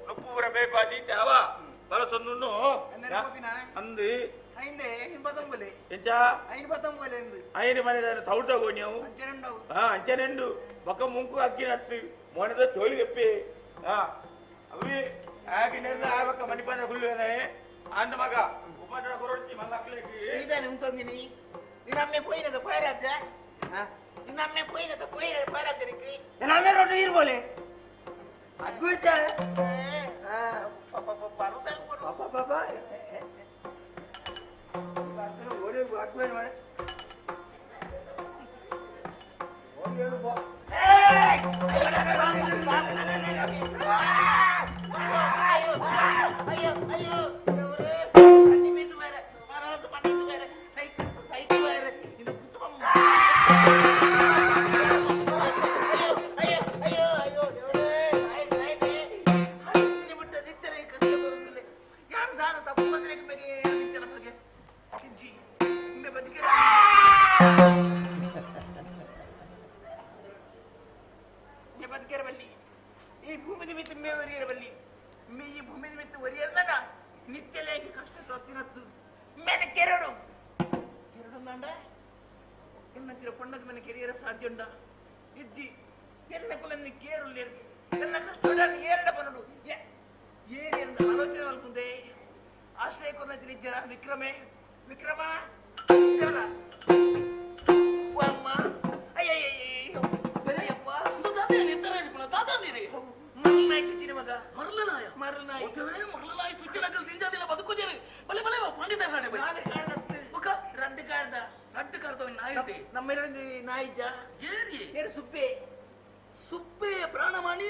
ನುಪ್ಪು ಬರ ಬೇಕಾದಿ ಅವ ಬಲಸೊಂದು ಅಂದಿ ಎಂಚ ಐದು ಮನೆ ತೌಟಗೋ ನೀವು ಅಂಚನೆಂಡು ಬಕ್ಕ ಮುಂಕು ಅಕ್ಕಿನತ್ತು ಮೊಣದ ತೋಳಿಗೆಪ್ಪಿ ಅವಿ ಆಗಿನಿಂದ ಆಗ ಮನಿ ಬಂದ ಹುಲ್ಲುವನೆ ಅಂದ ಮಗ ಉಪದ್ರ ಕೊರೊಡ್ಚಿ ಮಲ್ಲಕ್ಲೆಗೆ ಉಂಟೊಂದಿನಿ ನಿನ್ನಮ್ಮೆ ಪೋಯಿನದ ಪೈರಾಜ ನಿನ್ನಮ್ಮೆ ಪೋಯಿನದ ಪೈರಾಜರಿಗೆ ನಮ್ಮೆ ರೊಟ್ಟಿ ಇರ್ಬೋಲೆ ಅದ್ಭುತ ಬರುದಲ್ ಈ ಭೂಮಿ ನಿಮಿತ್ತ ಮೇವರಿಯರಬಲ್ಲಿ ಈ ಭೂಮಿ ನಿಮಿತ್ತ ಒರಿಯರ್ನಡ ನಿತ್ಯಲೇಖ ಕಷ್ಟ ತೊತ್ತಿನತ್ತು ಮೇಲೆ ಕೆರಡು ಕೆರಡುಂದಾಂಡ ಎನ್ನಂತಿರ ಪೊಂಡದ ಮೇಲೆ ಕೆರಿಯರ ಸಾಧ್ಯ ಉಂಡ ಇಜ್ಜಿ ಎಲ್ಲ ಕುಲನ್ನು ಕೇರುಲ್ಲೇರು ಎಲ್ಲ ಕಷ್ಟೋಡನ್ನು ಏರಡ ಬರಡು ಏರಿ ಅಂತ ಆಲೋಚನೆ ಮಲ್ಕುಂದೆ ಆಶ್ರಯ ಕೊನ್ನ ತಿರಿಜ್ಜರ ವಿಕ್ರಮೇ ವಿಕ್ರಮ ಅಮ್ಮ ಅಯ್ಯಯ್ಯೋ ಬೆಳೆಯಪ್ಪ ಮರಲನಾಯ ಸುಚ್ಚನಕಲ್ ತಿಂಜಾದಿಲ್ಲ ಬದುಕುಜೇರಿ ಬಲೆ ಬಲೆ ಪಂಡಿತ ರಡ್ಡು ಕಾಡ್ದ ನಾಯಿ ನಮ್ಮೆಲ್ಲೊಂದು ನಾಯಿಜ್ಜ ಏರಿ ಸುಬ್ಬೆ ಸುಬ್ಬೆಯ ಪ್ರಾಣಮಾಣಿ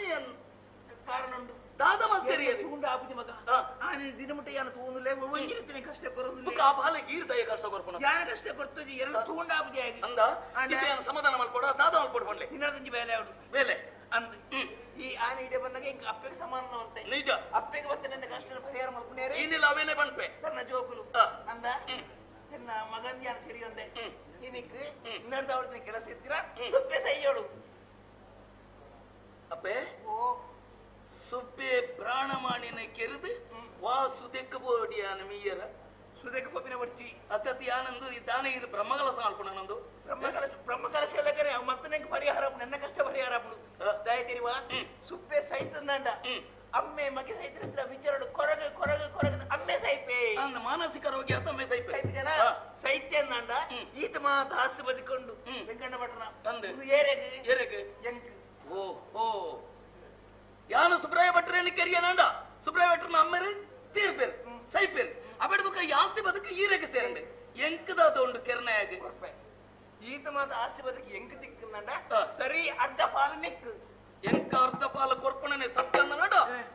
ಕಾರಣ ಉಂಟು ದಾದ ಮತ್ತೇರಿ ಉಂಡು ಆಪುಜಿ ಮಗ ಆನೆ ದಿನಮುಟ್ಟ ಯಾನ ತೂಂದುಲೆ ಒಂಜಿರುತ್ತೇನೆ ಕಷ್ಟ ಕೊರೋದು ಆ ಬಾಲ ಗೀರ್ತಾಯ ಕಷ್ಟ ಕೊರ್ಪುನ ಯಾನ ಕಷ್ಟ ಕೊರ್ತಜಿ ಎರಡು ತೂಂಡ ಆಪುಜಿ ಆಗಿ ಅಂದ ಸಮಾಧಾನ ಮಾಡ್ಕೊಡ ದಾದ ಮಾಡ್ಕೊಡ್ ಬಂಡ್ಲೆ ಇನ್ನೊಂದು ಬೇಲೆ ಅವಳು ಬೇಲೆ ಅಂದ ಈ ಆನೆ ಇಡೆ ಬಂದಾಗ ಹಿಂಗ ಅಪ್ಪೆಗೆ ಸಮಾನವಂತೆ ನಿಜ ಅಪ್ಪೆಗೆ ಮತ್ತೆ ನನ್ನ ಕಷ್ಟ ಪರಿಹಾರ ಮಾಡ್ಕೊಂಡೇರಿ ಏನಿಲ್ಲ ಅವೇಲೆ ಬಂಡ್ಪೆ ನನ್ನ ಜೋಕುಲು ಅಂದ ನನ್ನ ಮಗನ್ ಯಾನ ತಿರಿಯೊಂದೆ ಇದಕ್ಕೆ ಇನ್ನರ್ದ ಅವಳ ಕೆಲಸ ಇರ್ತೀರಾ ಸುಪ್ಪೆ ಸೈಯೋಡು ಅಪ್ಪೆ ಓ ಸುಬ್ಬೆ ಪ್ರಾಣಮಾಣಿನ ಕೆರೆದು ವಾ ಸುದೆಕ್ಕಬೋಡಿಯಾನ ಮೀಯರ ಸುದೆಕ್ಕ ಪಪ್ಪಿನ ಬಡ್ಚಿ ಅತತಿ ಆನಂದು ಈ ತಾನೇ ಇದು ಬ್ರಹ್ಮಕಲಸ ಮಾಡ್ಕೊಂಡು ನಂದು ಬ್ರಹ್ಮಕಲಶ ಎಲ್ಲಕರೆ ಮತ್ತೆ ಪರಿಹಾರ ನನ್ನ ಕಷ್ಟ ಪರಿಹಾರ ದಯತಿರಿವಾ ಸುಬ್ಬೆ ಸೈತಂದಾಂಡ ಅಮ್ಮೆ ಮಗೆ ಸೈತ್ರ ವಿಚಾರಡು ಕೊರಗ ಕೊರಗ ಕೊರಗ ಅಮ್ಮೆ ಸೈಪೆ ಅಂದ ಮಾನಸಿಕ ರೋಗಿ ಅಂತ ಅಮ್ಮೆ ಸೈಪೆ ಜನ ಸೈತ್ಯ ಅಂದಾಂಡ ಈತ ಮಾತ ಆಸ್ತಿ ಬದುಕೊಂಡು ವೆಂಕಣ್ಣ ಭಟ್ರನ ತಂದು ಏರೆಗೆ ಏರೆಗೆ ಎಂಕ್ ಓ ಓ ಯಾನು ಸುಬ್ರಾಯ ಭಟ್ರೇನು ಕೆರಿಯನಾಂಡ ಸುಬ್ರಾಯ ಭಟ್ರನ ಅಮ್ಮೆರು ತೀರ್ಪೇರು ಸೈಪೇರು ಅಬೆಡ್ದುಕ ಆಸ್ತಿ ಬದುಕು ಈರೆಗೆ ಸೇರಂಡೆ ಎಂಕದಾದ ಉಂಡು ಕೆರ್ನಾಯಾಗಿ ಈತ ಮಾತ ಆಸ್ತಿ ಬದುಕು ಎಂಕ್ ತಿಕ್ಕಂಡ ಸರಿ ಅರ್ಧ ಪಾಲು ನೆಕ್ಕು ಎಂಕ ಅರ್ಧ ಪಾಲು ಕೊರ್ಪಣನೆ ಸತ್ತಂದ ನೋಡ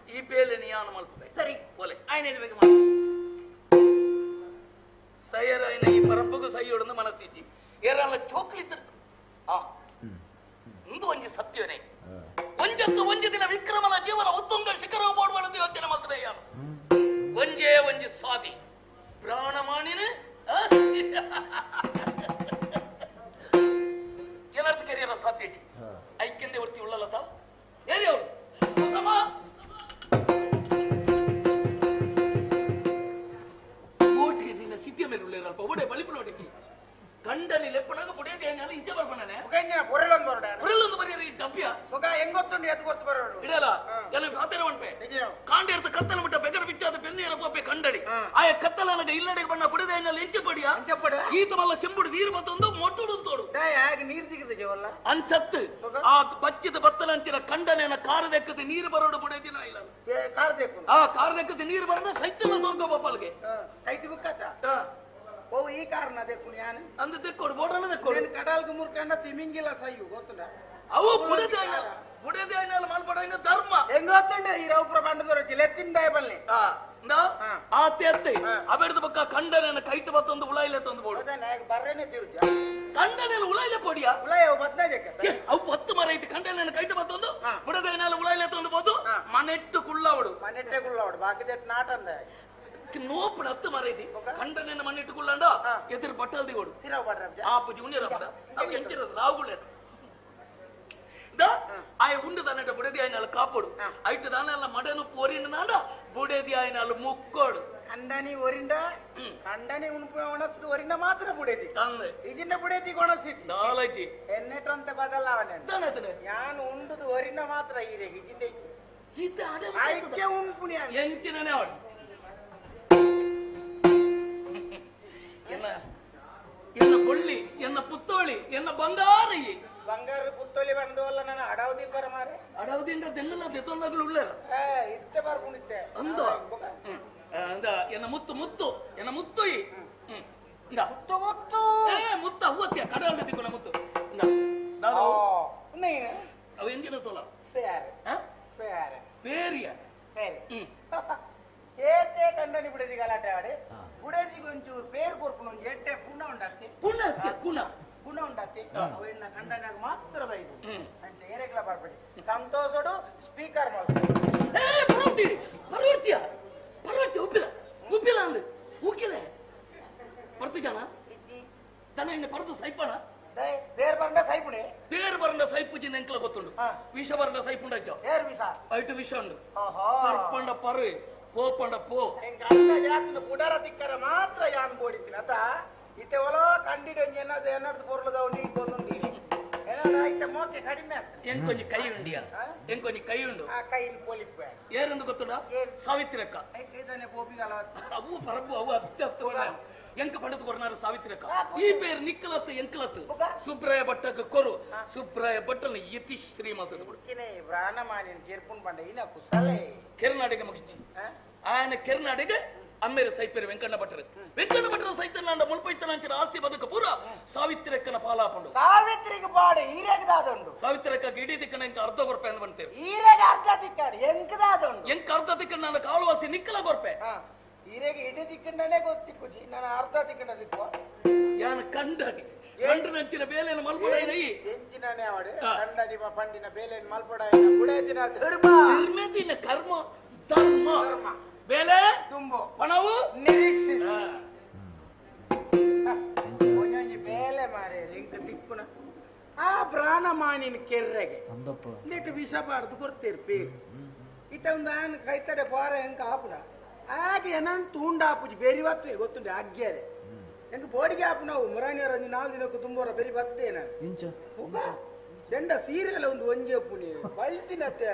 ಈ ಬೇಲೆ ಯಾನು ಮಲ್ಪದೆ ಸರಿ ಬೋಲೆ ಆಯ್ನ ಇಡ್ಬೇಕು ಮಾಡಿ ಸೈಯರಾಯ್ನ ಈ ಪರಪ್ಪಗೂ ಸೈ ಹೊಡೆದು ಮನಸ್ಸಿಚ್ಚಿ ಏರಲ್ಲ ಚೋಕ್ಲಿದ್ದ ಇಂದು ಒಂಜಿ ಸತ್ಯವನೇ ಒಂಜತ್ತು ಒಂಜಿ ದಿನ ವಿಕ್ರಮನ ಜೀವನ ಉತ್ತುಂಗ ಶಿಖರ ಬೋಡುವಳೆಂದು ಯೋಚನೆ ಮಾಡ್ತದೆ ಯಾನು ಒಂಜೇ ಒಂಜಿ ಸ್ವಾದಿ ಪ್ರಾಣಮಾಣಿನ ಕೆಲರ್ಥ ಕೆರಿಯರ ಸಾಧ್ಯ ಐಕ್ಯಂದೆ ಹೊರ್ತಿ ಉಳ್ಳಲ್ಲತ ಏರಿ ಅವಳು ಕೋಟಿ ದಿನ ಸಿದ್ಧಿಯ ಮೇಲೆ ಉಳ್ಳೇರಲ್ಪ ಒಡೆ ಬಳಿಪುಲ ಒಡಕಿ ಕಂಡನಿ ಲೆಪ್ಪನಾಗ ಬುಡಿಯದೆ ಏನಾಲ ಇಂಚೆ ಬರ್ಬಣ್ಣನೆ ಬುರಲೊಂದು ಬರೀರಿ ಡಬ್ಬ್ಯ ಹೆಂಗೊತ್ತುಂಡು ಎದ್ದು ಗೊತ್ತು ಬರೋಡು ಇಡಲ್ಲ ಎಲ್ಲ ಆತೇನೆ ಒಣ್ಪೆ ಕಾಂಡೆ ಇರ್ತ ಕತ್ತಲ ಬಿಟ್ಟ ಬೆಗರ ಬಿಚ್ಚಾದ ಬೆನ್ನೇರ ಪೊಪ್ಪೆ ಕಂಡಳಿ ಆಯ ಕತ್ತಲನಗ ಇಲ್ಲಡೆಗೆ ಬಣ್ಣ ಬುಡದೆ ಏನಾಲ ಇಂಚೆ ಪಡಿಯ ಈತ ಮಲ್ಲ ಚೆಂಬುಡು ನೀರು ಬತ್ತೊಂದು ಮೊಟ್ಟುಡು ತೋಡು ನೀರು ಸಿಗುತ್ತೆ ಜವಲ್ಲ ಅಂಚತ್ತು ಆ ಬಚ್ಚಿದ ಬತ್ತಲ ಅಂಚಿನ ಕಂಡನೇನ ಕಾರದೆಕ್ಕದ ನೀರು ಬರೋಡು ಬುಡದಿನ ಇಲ್ಲ ಕಾರದೆಕ್ಕದ ನೀರು ಬರೋಣ ಸೈತಲ ಸ್ವರ್ಗ ಬಪ್ಪಲ್ಗೆ ಸೈತಿ ಬುಕ್ಕಾತ ಓ ಈ ಕಾರಣ ಅದಕ್ಕೆ ಯಾನು ಅಂದು ತೆಕ್ಕೊಡು ಬೋಟಲ್ಲ ತೆಕ್ಕೊಡು ಕಡಲ್ಗೆ ಮುರ್ಕಂಡ ತಿಮಿಂಗಿಲ್ಲ ಸೈಯು ಗೊತ್ತುಂಡ ಅವು ಬುಡದೆ ಮಲ್ಪಡ ಧರ್ಮ ಹೆಂಗ ಗೊತ್ತುಂಡ ಈ ರೌಪ್ರ ಬಂಡದವರು ಜಿಲೆತ್ತಿಂದ ಬಲ್ಲಿ ಆ ತೆತ್ತೆ ಅವೆಡ್ದು ಬಕ್ಕ ಕಂಡನ ಕೈಟ್ ಬತ್ತೊಂದು ಉಳಾಯಿಲೆ ತಂದು ಬೋಡು ಬರ್ರೇನೆ ತಿರುಚ ಕಂಡನ ಉಳಾಯಿಲೆ ಕೊಡಿಯ ಉಳಾಯ ಬದ್ನಾಜಕ್ಕೆ ಅವು ಬತ್ತು ಮರ ಐತಿ ಕಂಡನ ಕೈಟ್ ಬತ್ತೊಂದು ಬುಡದೆ ಉಳಾಯಿಲೆ ತಂದು ಬೋದು ಮನೆಟ್ಟು ಕುಳ್ಳವಡು ಮನೆಟ್ಟೆ ಕುಳ್ಳವಡು ಬಾಕಿದೆ ನಾಟಂದ ನೋಪು ಹತ್ತು ಮರ ಐತಿ ಕಂಡನ ಮನೆಟ್ಟುಕೊಳ್ಳಂಡ ಎದುರು ಬಟ್ಟಲ್ದಿ ಕೊಡು ಆಪುಜಿ ಉಣ್ಣಿರ ಎಂಚಿರದ ರಾವುಗಳೇ ಆಯ ಉಂಡು ತಾನೆ ಬುಡದಿ ಆಯ್ನಾಳು ಕಾಪೋಡು ಐಟು ತಾನೆಲ್ಲ ಮಡನು ಒರಿಂಡ ಬುಡದಿ ಆಯ್ನಾಳು ಮುಕ್ಕೋಡು ಕಂಡನಿ ಒರಿಂಡ ಕಂಡನಿ ಉಣಸ್ತು ಒರಿಂಡ ಮಾತ್ರ ಬುಡದಿ ಇದನ್ನ ಬುಡದಿ ಕೊಣಸಿತ್ತು ನಾಲಜಿ ಎನ್ನೆಟ್ಟಂತೆ ಬದಲಾವಣೆ ನಾನು ಉಂಡುದು ಒರಿಂಡ ಮಾತ್ರ ಇದೆ ಇದಕ್ಕೆ ಉಂಪುಣಿ ಎಂಚಿನೇ ಅವಳು ಎನ್ನ ಬೊಳ್ಳಿ ಎನ್ನ ಪುತ್ತೋಳಿ ಎನ್ನ ಬಂಗಾರಿ ಬಂಗಾರ ಪುತ್ತೋಳಿ ಬಂದವಲ್ಲ ನಾನು ಅಡವದಿ ಬರ ಮಾರೆ ಅಡವದಿಂದ ದೆನ್ನೆಲ್ಲ ಬೆತ್ತೊಂದಾಗಲು ಉಳ್ಳೇರ ಇತ್ತೆ ಬರ್ಕೊಂಡಿದ್ದೆ ಅಂದ ಎನ್ನ ಮುತ್ತು ಮುತ್ತು ಎನ್ನ ಮುತ್ತು ಮುತ್ತು ಮುತ್ತು ಮುತ್ತ ಹೂವತ್ತಿಯ ಕಡಲ ದಿಕ್ಕುನ ಮುತ್ತು ಅವು ಎಂಜಿನ ತೋಲ పేరియా ఏటే కండని బుడేది గలాట ఆడే బుడేది కొంచెం పేరు కొరుకును ఏటే పున్న ఉండತ್ತೆ పున్న ఉండತ್ತೆ ಅವನ್ನ ಕಂಡನಾಗ ಮಾತ್ರ ಬೈದು ಅಂತ ಏರೆಗ್ಲ ಬರ್ಬೇಡಿ ಸಂತೋಷಡು ಸ್ಪೀಕರ್ ಮಾಡ್ತೀರಿ ಉಪ್ಪಿಲ್ಲ ಅಂದು ಉಕ್ಕಿಲೆ ಬರ್ತಿದ್ದಾನ ತನ್ನ ಇನ್ನು ಪಡೆದು ಸೈಪಣ పేరు బరండ సైపుడే పేరు బరండ సైపు జిన్న ఎంకల గొత్తుండు విష బరండ సైపు ఉండొచ్చు ఏర్ విష ఐటు విష ఉండు పర్పండ పరు పోపండ పో ಎಂಗಂತ ಜಾತಿನ ಪುಡರ ತಿಕ್ಕರ ಮಾತ್ರ ಯಾನ್ ಬೋಡಿತೀನಿ ಅದ ಇತ್ತೆ ಒಲ ಕಂಡಿಡು ಎನ್ನದು ಎನ್ನರ್ದು ಪೊರ್ಲುಗ ಉಂಡಿ ಇಕ್ಕೊಂದುಂಡಿ ಏನಾರ ಇತ್ತೆ ಮೋಕೆ ಕಡಿಮೆ ಎಂಕೊಂಜಿ ಕೈ ಉಂಡಿಯ ಎಂಕೊಂಜಿ ಕೈ ಉಂಡು ಆ ಕೈಲಿ ಪೋಲಿಪ್ಪೆ ಏರೆಂದು ಗೊತ್ತುಂಡ ಸಾವಿತ್ರಿಯಕ್ಕ ಐದನೇ ಬೋಬಿಗಲ ಅವು ಪರಬ್ಬು ಅವು ಅತ್ಯತ್ತು ಎಂಕ ಪಂಡದು ಕೊರನಾರು ಸಾವಿತ್ರಿಯಕ್ಕ ಈ ಪೇರು ನಿಕ್ಕಲತ್ತು ಎಂಕಲತ್ತು ಸುಬ್ರಾಯ ಭಟ್ಟಕ್ಕೆ ಕೊರು ಸುಬ್ರಾಯ ಭಟ್ಟನ ಯತಿ ಶ್ರೀಮಂತ ಪ್ರಾಣಮಾನಿನ ಕೇರ್ಪುನ್ ಬಂಡ ಇನ ಕುಸಲೆ ಕೆರ್ನಾಡಿಗೆ ಮುಗಿಸಿ ఆయన కెరనాడిಗೆ అమ్మేరు సైపేరు వెంకన్న భట్టరు సైతన్నాండ ముల్పైతనంచిన ఆస్తి బతుకు పూర సావిత్రిక్కన పాలాపండు సావిత్రికి పాడు ఈరేకి దాదుండు సావిత్రిక్క గిడి తిక్కన ఇంక అర్ధ కొరపే అని ಬಂತೇರು ఈరేకి అర్ధ తిక్కాడు ఎంక దాదుండు ಎಂಕ ಅರ್ಧ ತಿಕ್ಕನ ನನ್ನ ಕಾಳುವಾಸಿ ನಿಕ್ಕಲ ಕೊರಪೆ ಈರೇಗೆ ಇಡಿ ತಿಕ್ಕಂಡನೆ ಗೊತ್ತಿಕ್ಕುಜಿ ನಾನು ಅರ್ಧ ತಿಕ್ಕಂಡ ತಿಕ್ಕುವ ಯಾನ ಕಂಡನಿ ಕಂಡು ನಂಚಿನ ಬೇಲೆನ ಮಲ್ಪಡಾಯಿನೈ ಎಂಚಿನನೆ ಅವಡೆ ಕಂಡನಿ ಪಂಡಿನ ಬೇಲೆನ ಮಲ್ಪಡಾಯಿನ ಗುಡೇದಿನ ಧರ್ಮ ಧರ್ಮದಿನ ಕರ್ಮ ಧರ್ಮ ಬೇಲೆ ತುಂಬು ಪಣವು ನಿರೀಕ್ಷಿಸಿ ಒಂಜೊಂಜಿ ಬೇಲೆ ಮಾರೆ ಲಿಂಕ ತಿಕ್ಕುನ ಆ ಪ್ರಾಣಮಾನಿನ ಕೆರ್ರೆಗೆ ನೆಟ್ಟು ವಿಷ ಬಾರ್ದು ಕೊಡ್ತೀರಿ ಪೇರು ಇಟ್ಟ ಒಂದು ಆನ್ ಕೈತಡೆ ಪೋರ ಎಂಕ ಆಪುನ ಹಾಗೆ ಏನಂತ ತೂಂಡಾಪುಜಿ ಬೇರಿ ಬತ್ತೇ ಗೊತ್ತುಂಡೆ ಅಗ್ಗ್ಯಾರೆ ಎಂಕ ಬೋಡಿಗೆ ಆಪು ನಾವು ಮುರಾಣಿಯರ ಒಂದು 4 ದಿನಕ್ಕೂ ತುಂಬೋರ ಬೇರಿ ಬತ್ತೇ ನಾನು ದಂಡ ಸೀರೆಲ್ಲ ಒಂದು ಒಂಜಿ ಅಪ್ಪು ನೀವು ಬಲ್ತಿನತ್ತೆ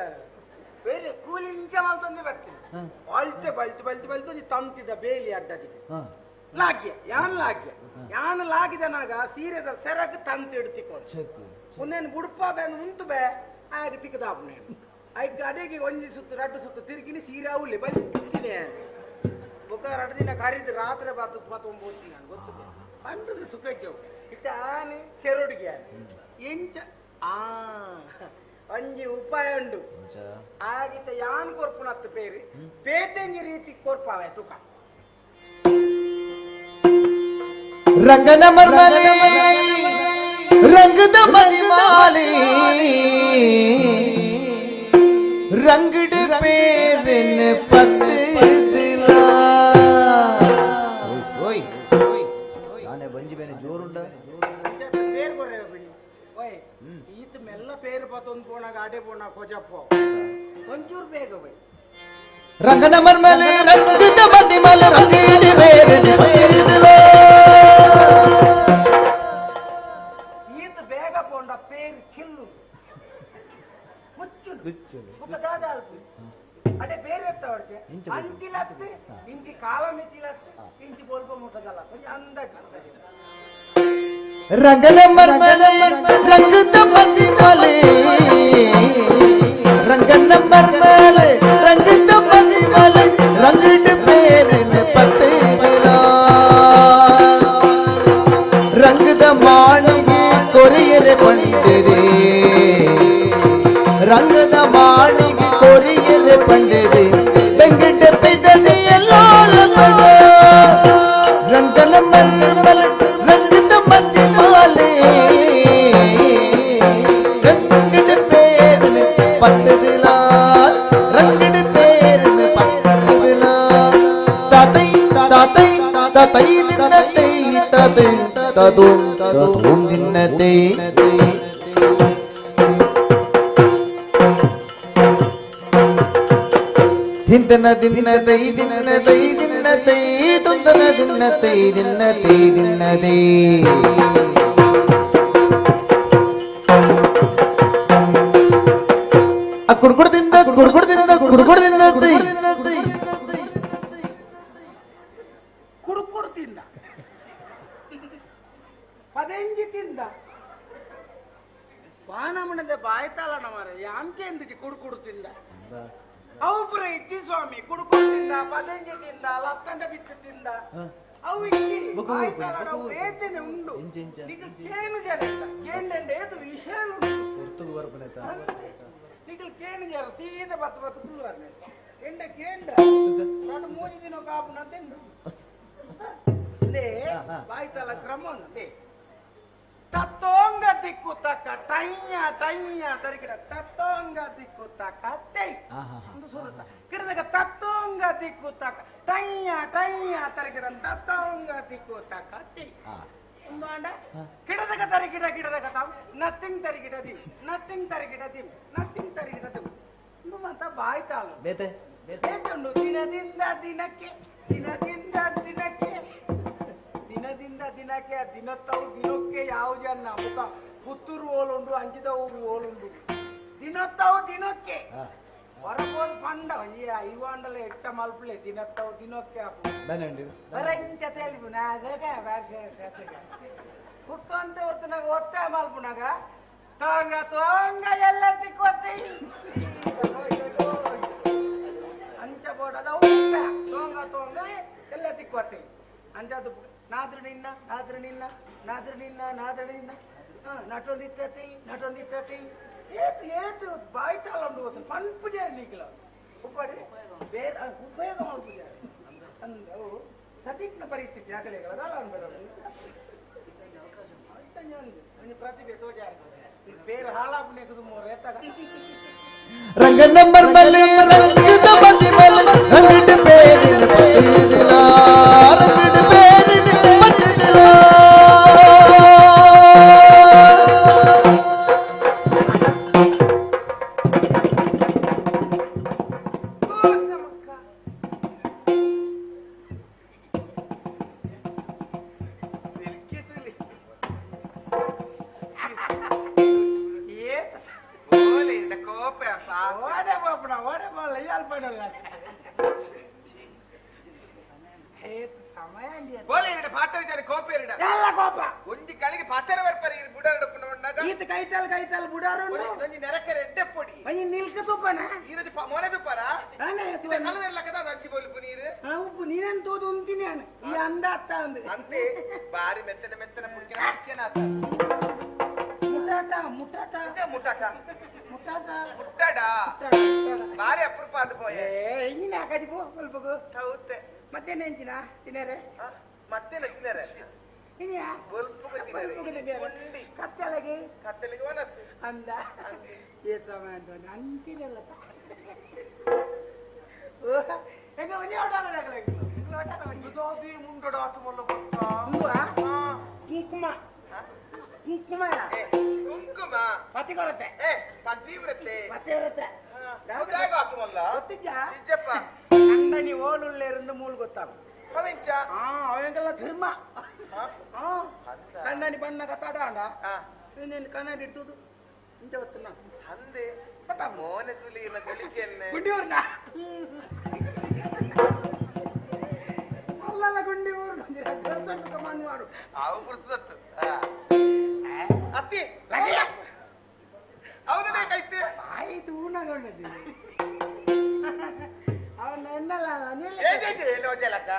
ಬೇರೆ ಕೂಲಿಂಚ ಮಲ್ತೊಂದೆ ಬರ್ತೀನಿ ಬಲ್ತಿ ತಂತಿದ ಬೇಲಿ ಅಡ್ಡದಿಗೆ ಲಾಗ್ಯ ಯಾನ್ ಲಾಗಿದನಾಗ ಸೀರೆದ ಸೆರಗ್ ತಂತಿ ಇಡ್ತಿಕೊಂಡು ಮುಂದೇನು ಬುಡ್ಪ ಬೇಂದು ಮುಂತು ಬೇ ಆಗ ತಿಕ್ಕದಾಪು నేను ಆಯ್ತು ಅದೇಗೆ ಒಂಜಿ ಸುತ್ತು 2 ಸುತ್ತು ತಿರುಗಿನಿ ಸೀರೆ ಅವಲ್ಲಿ ಬಲ್ತಿನೇ ఒక 2 ದಿನ ಕರೀದು ರಾತ್ರಿ ಬಾತು ಹೋಗ್ತೀನಿ ನಾನು ಗೊತ್ತಿದೆ ಬಂದದ್ದು ಸುಖಕ್ಕೆ ಇಟ್ಟ ಆನೆ ಕೆರೊಡಿಗೆ ಎಂಚ ಒಂಜಿ ಉಪಾಯ ಉಂಡು ಆಗಿತ್ತ ಯಾನ್ ಕೊರ್ಪುನತ್ತು ಪೇರಿ ಪೇತೆಂಜಿ ರೀತಿ ಕೊರ್ಪಾವೆ ತುಕ ರಂಗನ ಮರ್ಮಲೆ ರಂಗದ ಮಣಿಮಾಲೆ ರಂಗಡ ಪೇರಿನ ಪತ್ತಿದಿಲ್ಲ ಓಯ್ ನಾನೇ ಬಂಜಿ ಬೇನೆ ಜೋರುಂಡ ಪೇರು ಕೊರ್ರೆ ಬಿಡಿ ಓಯ್ ಈತ ಮೆಲ್ಲ ಪೇರು ಪತ್ತೊಂದು ಪೋಣ ಗಾಡೆ ಪೋಣ ಕೊಜಪ್ಪ ಒಂಚೂರು ಬೇಗ ಬೈ ರಂಗನ ಮರ್ಮಲೆ ರಂಗದ ಮಣಿಮಾಲೆ ರಂಗಡ ಪೇರಿನ ಪತ್ತಿದಿಲ್ಲ ಈತ ಬೇಗ ಪೋಂಡ ಪೇರು ಚಿಲ್ಲು ಅಡೆ ಬೇರೆ ಎತ್ತವರ್ಗೆ ಅಂಚಿಲತ್ತು ಇಂಚಿ ಕಾಲ ಮಿಚಿಲತ್ತು ಇಂಚಿ ಬೋಲ್ಪ ಮುಟ್ಟದಲ್ಲ ಕೊಂಚ ಅಂದಾಜು ರಂಗನ ಮರ್ಮಲೆ ರಂಗದ ಮಣಿಮಾಲೆ ರಂಗನ ಮರ್ಮಲೆ ರಂಗದ ಮಣಿಮಾಲೆ ರಂಗಡ ಪೇರಿನ ಪತ್ತಿದಿಲ್ಲ ರಂಗದ ಮಾಣಿಗೆ ಕೊರಿಯರೆ ಪಂಡಿದೆ ರಂಗದ ಮಾಣಿಗೆ ಕೊರಿಯರೆ ಪಂಡಿದೆ ಬೆಂಗಡ ಪೆದನೆ ಎಲ್ಲೋಲಪದ ರಂಗನ ಮರ್ಮಲ ರಂಗದ ಮಧ್ಯಮಾಲೆ ರಂಗಡ ಪೇರನೆ ಪತ್ತದಿಲ್ಲ ರಂಗಡ ಪೇರನೆ ಪತ್ತದಿಲ್ಲ ತಾತೈ ತಾತೈ ತಾತೈ ದಿನ್ನತೈ ತಾತೈ ತದೋಂ ತದೋಂ ದಿನ್ನತೈ ಹಿಂದನ ದಿನ್ನತೈ ದಿನ್ನತೈ ದಿನ್ನತೈ ದುಂದನ ದಿನ್ನತೈ ದಿನ್ನತೈ ದಿನ್ನತೈ ಆ ಕುಡ್ಗುಡ್ದಿಂದ ತೈ ಕುಡುಕುಡ್ತಿಂದ ಪದೆಂಜಿ ತಿಂದ ಬಾಣಮಣದ ಬಾಯ್ತಾಳ ನಮರ ಯಾಂಕೆ ಎಂದಿಗೆ ಕುಡುಕುಡ್ತಿಂದ ಅವು ಪುರ ಇಜ್ಜಿ ಸ್ವಾಮಿ ಕುಡುಕೊಂಡಿಂದ ಪದಂಜಿದಿಂದ ಲತ್ತಂಡ ಬಿತ್ತಿಂದ ಅವು ವೇತನೆ ಉಂಡು ಕೇನು ಜನ ಕೇಂದ್ರ ಏದು ವಿಷಯ ನಿಖಿಲ್ ಕೇನು ಜನ ಸೀದ ಬತ್ತು ಎಂಡ ಕೇಂದ್ರ ನಾನು 3 ದಿನ ಕಾಪುನ ತಿಂದು ಬಾಯ್ತಲ್ಲ ಕ್ರಮ ತತ್ತೋಂಗ ದಿಕ್ಕು ತಕ್ಕ ಟೈಯ ಟೈಯ ತರಿಗಿಡ ತತ್ತೋಂಗ ದಿಕ್ಕು ತಕ್ಕ ತೈ ಒಂದು ಸುರುತ ಕಿಡದಗ ತತ್ತೋಂಗ ದಿಕ್ಕು ತಕ್ಕ ಟೈಯ ಟೈಯ ತರಿಗಿಡ ತತ್ತೋಂಗ ದಿಕ್ಕು ತಕ್ಕ ತೈ ಒಂದು ಅಂಡ ಕಿಡದಗ ತರಿಗಿಡ ಗಿಡದಗ ತಾವು ನಥಿಂಗ್ ತರಿಗಿಡ ದಿಮ್ ನಥಿಂಗ್ ತರಿಗಿಡ ದಿಮ್ ನಥಿಂಗ್ ತರಿಗಿಡ ದಿಮ್ ಅಂತ ಬಾಯ್ತಾಳು ಬೇತುಂಡು ದಿನದಿಂದ ದಿನಕ್ಕೆ ದಿನದಿಂದ ದಿನಕ್ಕೆ ದಿನದಿಂದ ದಿನಕ್ಕೆ ದಿನತ್ತವು ದಿನಕ್ಕೆ ಯಾವ ಜನ ಮುಖ ಪುತ್ತೂರು ಓಲುಂಡು ಅಂಚಿದ ಊರು ಓಲುಂಡು ದಿನತ್ತವು ದಿನಕ್ಕೆ ಹೊರಗೋಲ್ ಪಂಡ ಈ ಐವಾಂಡಲ ಎಟ್ಟ ಮಲ್ಪಲೆ ದಿನತ್ತವು ದಿನಕ್ಕೆ ಬರಂಚ ತಿಳಿಬು ಕುತ್ತಂತ ಹೊತ್ತನಾಗ ಒತ್ತ ಮಲ್ಪುನಾಗ ತೋಂಗ ತೋಂಗ ಎಲ್ಲ ತಿಕ್ಕೊತ್ತಿ ಅಂಚ ಬೋಡದ ತೋಂಗ ತೋಂಗ ಎಲ್ಲ ತಿಕ್ಕೊತ್ತಿ ಅಂಚದು ನಾದ್ರ ನಿನ್ನ ನಾದ್ರ ನಿನ್ನ ನಾದ್ರ ನಿನ್ನ ನಾದ್ರ ನಿನ್ನ ನಟೊಂದಿತ್ತತಿ ನಟೊಂದಿತ್ತತಿ ಏತು ಏತು ಬಾಯ್ತಾಳ ಉಂಡು ಪನ್ಪುಜ ನೀಕಲ ಉಪ್ಪಡಿ ಬೇರೆ ಉಪಯೋಗ ಮಾಡ್ಪುಜ ಅಂದವು ಸತೀಕ್ನ ಪರಿಸ್ಥಿತಿ ಆಗಲೇಗಳ ಪ್ರತಿಭೆ ತೋಜ ಬೇರೆ ಹಾಳಾಪುಣ್ಯಕದು ರೇತಾಗ ರಂಗ ನಂಬರ್ ಮಲ್ಲಿ ರಂಗದ ಮಲ್ಲಿ ಮಲ್ಲಿ ರಂಗದ ಬೇರಿನ ಪತ್ತಿದಿಲ್ಲ ರಂಗದ ಬೇರಿನ ಪತ್ತಿದಿಲ್ಲ ಒಂಜಿ ಕಳಿಗೆ ಪಚರ ಬರ್ಪರಿ ಬುಡಾರ ಈತ ಕೈತಲ್ ಕೈತಲ್ ಬುಡಾರು ನೆರಕೆ ರೆಡ್ಡೆ ಪೊಡಿ ಮೈ ನಿಲ್ಕ ತುಪ್ಪನ ಈರದಿ ಮೊನೆ ತುಪ್ಪರ ಕಲವೆರ್ಲಕದ ಅಂಚಿ ಬೋಲ್ಪು ನೀರು ಉಪ್ಪು ನೀನನ್ ತೋದು ಉಂತೀನಿ ನಾನು ಈ ಅಂದ ಅತ್ತ ಅಂದೆ ಅಂತೆ ಬಾರಿ ಮೆತ್ತನೆ ಮೆತ್ತನೆ ಪುಡಿಕೆ ಹಾಕ್ಯನ ಆತ ಮುಟಾಟ ಮುಟಾಟ ಮುಟಾಟ ಮುಟಾಟ ಮುಟ್ಟಾಡ ಬಾರಿ ಅಪರೂಪ ಅದು ಪೋಯೆ ಹಿಂಗಿನ ಹಾಕದಿ ಪೋ ಸ್ವಲ್ಪ ಹೌತ್ತೆ ಮತ್ತೇನೆ ಅಂಚಿನ ತಿನ್ನರೆ ಮತ್ತೇನೆ ತಿನ್ನರೆ ಕತ್ತಲೆಗೆ ಕತ್ತಲೆಗೆ ಒನಸ್ಸು ಅಂದ ಅಂತಿನಲ್ಲ ಮುಂಡೋಡ ಕುಂಕುಮ ಕುಂಕುಮ ಕುಂಕುಮ ಪತಿ ಕೊರತೆ ಪತಿ ಬರುತ್ತೆ ಪತಿ ಇರುತ್ತೆ ಅಂಡನಿ ಓಲುಳ್ಳೇರಿಂದ ಮೂಲ ಗೊತ್ತಾಗ ಅವೆಂಗೆಲ್ಲ ಧರ್ಮ ಕಣ್ಣನಿ ಬಣ್ಣ ಕತ್ತಾಡ ನೀನು ಕನ್ನಡಿ ಇಟ್ಟುದು ಇಂತ ಗೊತ್ತುನ ಅಂದೆ ಮೋನೆ ತುಲಿ ಗುಂಡಿಯೂರ್ನ ಅಲ್ಲಲ್ಲ ಗುಂಡಿಯೂರ್ ಕಮಾಂಡ್ ಮಾಡು ಅವು ಗುರುತು ಅತ್ತಿ ಹೌದ ಬೇಕಾಯ್ತು ಆಯ್ತು ಊನಗೊಂಡದ್ದು ಅವನ್ನ ಎನ್ನಲ್ಲ ಲಕ್ಕ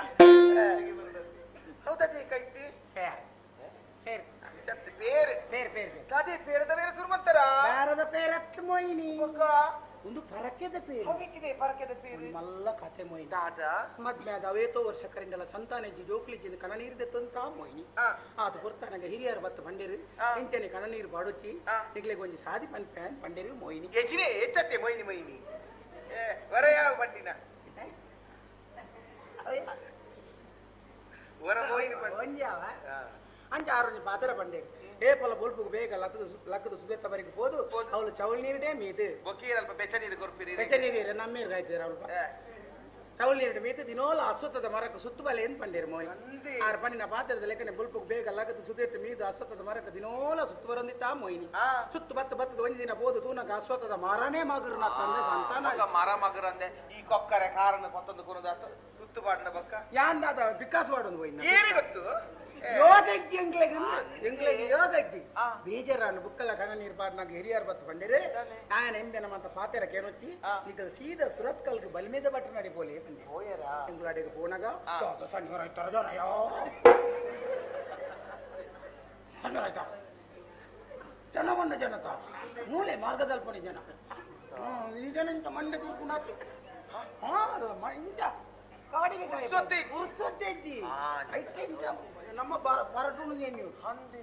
ಹೌದಾ ಬೇಕಾಯ್ತು ಬೇರೆ ಬೇರೆ ಬೇರೆ ಅದೇ ಬೇರೆದ ಬೇರೆ ಸುರುಮಂತರ ಬೇರದ ಪೇರತ್ ಮೊಯ್ನಿ ಒಂದು ಪರಕೆದ ಪೇರು ಪರಕೆದ ಪೇರು ಮಲ್ಲ ಕತೆ ಮೊಯ್ನಿ ದಾದ ಮದ್ಮ್ಯಾದ ಅವೇತೋ ವರ್ಷ ಕರಿಂದಲ್ಲ ಸಂತಾನಜಿ ಜೋಕ್ಲಿಜಿಂದ ಕಣ ನೀರಿದೆ ತಂತ ಮೊಯ್ನಿ ಅದು ಹೊರ್ತಾನಂಗ ಹಿರಿಯರು ಬತ್ತ ಬಂಡೇರಿ ಇಂಚನೆ ಕಣ ನೀರು ಬಾಡುಚ್ಚಿ ನಿಗ್ಲೆ ಗೊಂಜಿ ಸಾದಿ ಪನ್ಪ್ಯಾನ್ ಬಂಡೇರಿ ಮೊಯ್ನಿ ಎಚಿನೆ ಎಚ್ಚತ್ತೆ ಮೊಯ್ನಿ ಮೊಯ್ನಿ ವರಯ ಬಂಡಿನ ವರ ಮೊಯ್ನಿ ಒಂಜಾವ ಅಂಚ ಆರು ಪಾತ್ರ ಬಂಡೇರಿ ಏಪಲ ಬೊಲ್ಪು ಬೇಗ ಲಕ್ಕದ ಸುಬೇತ್ತ ಬರಿಗೆ ಹೋದು ಅವಳು ಚೌಲ್ ನೀರಿಡೇ ಮೀದು ಬೊಕ್ಕೀರಲ್ಪ ಬೆಚ್ಚ ನೀರು ಕೊರ್ಪಿರಿ ಬೆಚ್ಚ ನೀರು ನಮ್ಮೇರು ಕಾಯ್ತಿರ ಅವಳು ಚೌಲ್ ನೀರಿಡ ಮೀತು ದಿನೋಲ ಅಶ್ವತ್ಥದ ಮರಕ್ಕೆ ಸುತ್ತಬಲೆ ಏನು ಪಂಡೇರು ಮೋಯ್ ಆರು ಪಂಡಿನ ಪಾತ್ರದ ಲೆಕ್ಕನೆ ಬೊಲ್ಪು ಬೇಗ ಲಕ್ಕದ ಸುದೇತ ಮೀದು ಅಶ್ವತ್ಥದ ಮರಕ್ಕೆ ದಿನೋಲ ಸುತ್ತು ಬರಂದಿತ್ತ ಮೊಯ್ನಿ ಸುತ್ತು ಬತ್ತದ ಒಂದು ದಿನ ಬೋದು ತೂನಗ ಅಶ್ವತ್ಥದ ಮರನೇ ಮಗರು ನಾ ತಂದೆ ಸಂತಾನ ಮರ ಮಗರು ಅಂದೆ ಈ ಕೊಕ್ಕರೆ ಕಾರಣ ಮತ್ತೊಂದು ಕುರುದಾತ ಸುತ್ತು ಬಾಡಿನ ಬಕ್ಕ ಯಾಂದಾದ ವಿಕಾಸ ಬಾಡೊಂದು ಹೋಯ್ನ ಏನೇ ಗೊತ್ತು ಯೋಗಜ್ಜಿ ಎಂಗ್ಲೆಗೆ ಯೋಗಜ್ಜಿ ಬೀಜರಾನು ಬುಕ್ಕಲ ಕಣ ನೀರು ಪಾಡ್ ನಂಗೆ ಹಿರಿಯರು ಬತ್ತು ಬಂದಿರಿ ನಾನು ಎಂಬೆ ನಮ್ಮಂತ ಪಾತೆರ ಕೇನೊಚ್ಚಿ ಈಗ ಸೀದಾ ಸುರತ್ಕಲ್ಗೆ ಬಲ್ಮೇದ ಬಟ್ಟ ನಡಿ ಬೋಲಿ ಬಂದಿ ಎಂಗ್ಲಾಡಿಗೆ ಪೋನಾಗ ತರಜೋರಯ್ಯೋ ಜನ ಬಂದ ಜನತ ಮೂಲೆ ಮಾರ್ಗದಲ್ಪನಿ ಜನ ಈ ಜನ ಇಂತ ಮಂಡೆ ಕೂರ್ಕೊಂಡಾತು ನಮ್ಮ ಪರಟು ನೀವು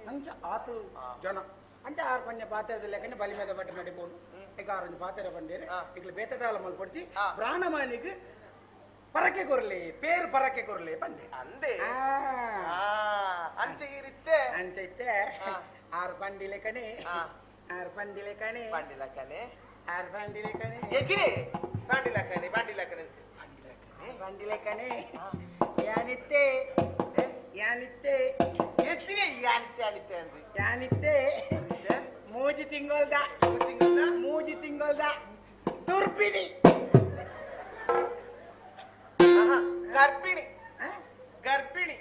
ಅಂಚ ಆತು ಜನ ಅಂಚ ಆರು ಪಂಜ ಪಾತ್ರದ ಲೆಕ್ಕನೆ ಬಲಿ ಮೇಲೆ ಬಟ್ಟೆ ನಡಿಬೋದು ಈಗ ಆರು ಪಾತ್ರೆ ಬಂದಿರಿ ಈಗ ಬೇತದಾಲ ಮಲ್ ಕೊಡ್ಸಿ ಪ್ರಾಣಮಾನಿಗೆ ಪರಕೆ ಕೊರ್ಲಿ ಪೇರು ಪರಕೆ ಕೊರ್ಲಿ ಬಂದೆ ಅಂದೆ ಅಂಚೆ ಇರುತ್ತೆ ಅಂಚ ಇತ್ತೆ ಆರು ಪಂಡಿಲೆ ಕಣೆ ಆರು ಪಂಡಿಲೆ ಕಣೆ ಆರು ಪಂಡಿಲೆ ಕಣೆ ಹೆಚ್ಚಿರಿ ಬಾಂಡಿಲ ಕಣೆ ಬಂದಿಲೆ ಕಣೆ ಯಾನಿತ್ತೆ ಯಾನಿತ್ತೆ ಹೆಚ್ಚಿಗೆ ಯಾನಿತ್ತೆ ಅಂದ್ರಿ ಯಾನಿತ್ತೆ ಮೂಜಿ ತಿಂಗಳದ ತುರ್ಪಿಣಿ ಗರ್ಭಿಣಿ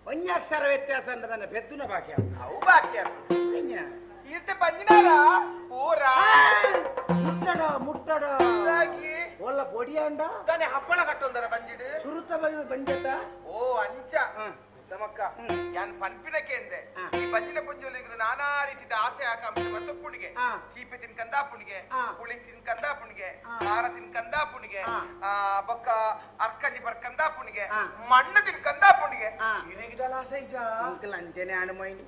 ಒಂಜಾಕ್ಷರ ವ್ಯತ್ಯಾಸ ಅಂದ್ರೆ ನನ್ನ ಬೆದ್ದುನ ಭಾಗ್ಯ ಅವು ಬಾಕ್ಯ ಇರ್ತೆ ಬಂದಿನಾರ ಊರ ಮುಟ್ಟಡ ಒಲ್ಲ ಬೊಡಿಯಾಂಡ ತಾನೆ ಹಪ್ಪಳ ಕಟ್ಟೊಂದರ ಬಂಜಿಡು ಸುರುತ ಬಂಜತ ಓ ಅಂಚ ನಮಕ್ಕ ಯಾನ್ ಪನ್ಪಿನಕ್ಕೆ ಎಂದೆ ಈ ಬಂಜಿನ ಪುಂಜೋಲಿಗಳು ನಾನಾ ರೀತಿಯ ಆಸೆ ಆಕಾಂಕ್ಷೆ ಮತ್ತು ಪುಣಿಗೆ ಚೀಪೆ ತಿನ್ಕಂದ ಪುಣಿಗೆ ಪುಳಿ ತಿನ್ಕಂದ ಪುಣಿಗೆ ಖಾರ ತಿನ್ಕಂದ ಪುಣಿಗೆ ಬೊಕ್ಕ ಅರ್ಕಂಜಿ ಬರ್ಕಂದ ಪುಣಿಗೆ ಮಣ್ಣು ತಿನ್ಕಂದ ಪುಣಿಗೆ ಇರಗಿದಲ್ಲ ಆಸೆ ಈಗ ಅಂಕಲ್ ಅಂಚೆನೆ ಅನುಮೈನಿ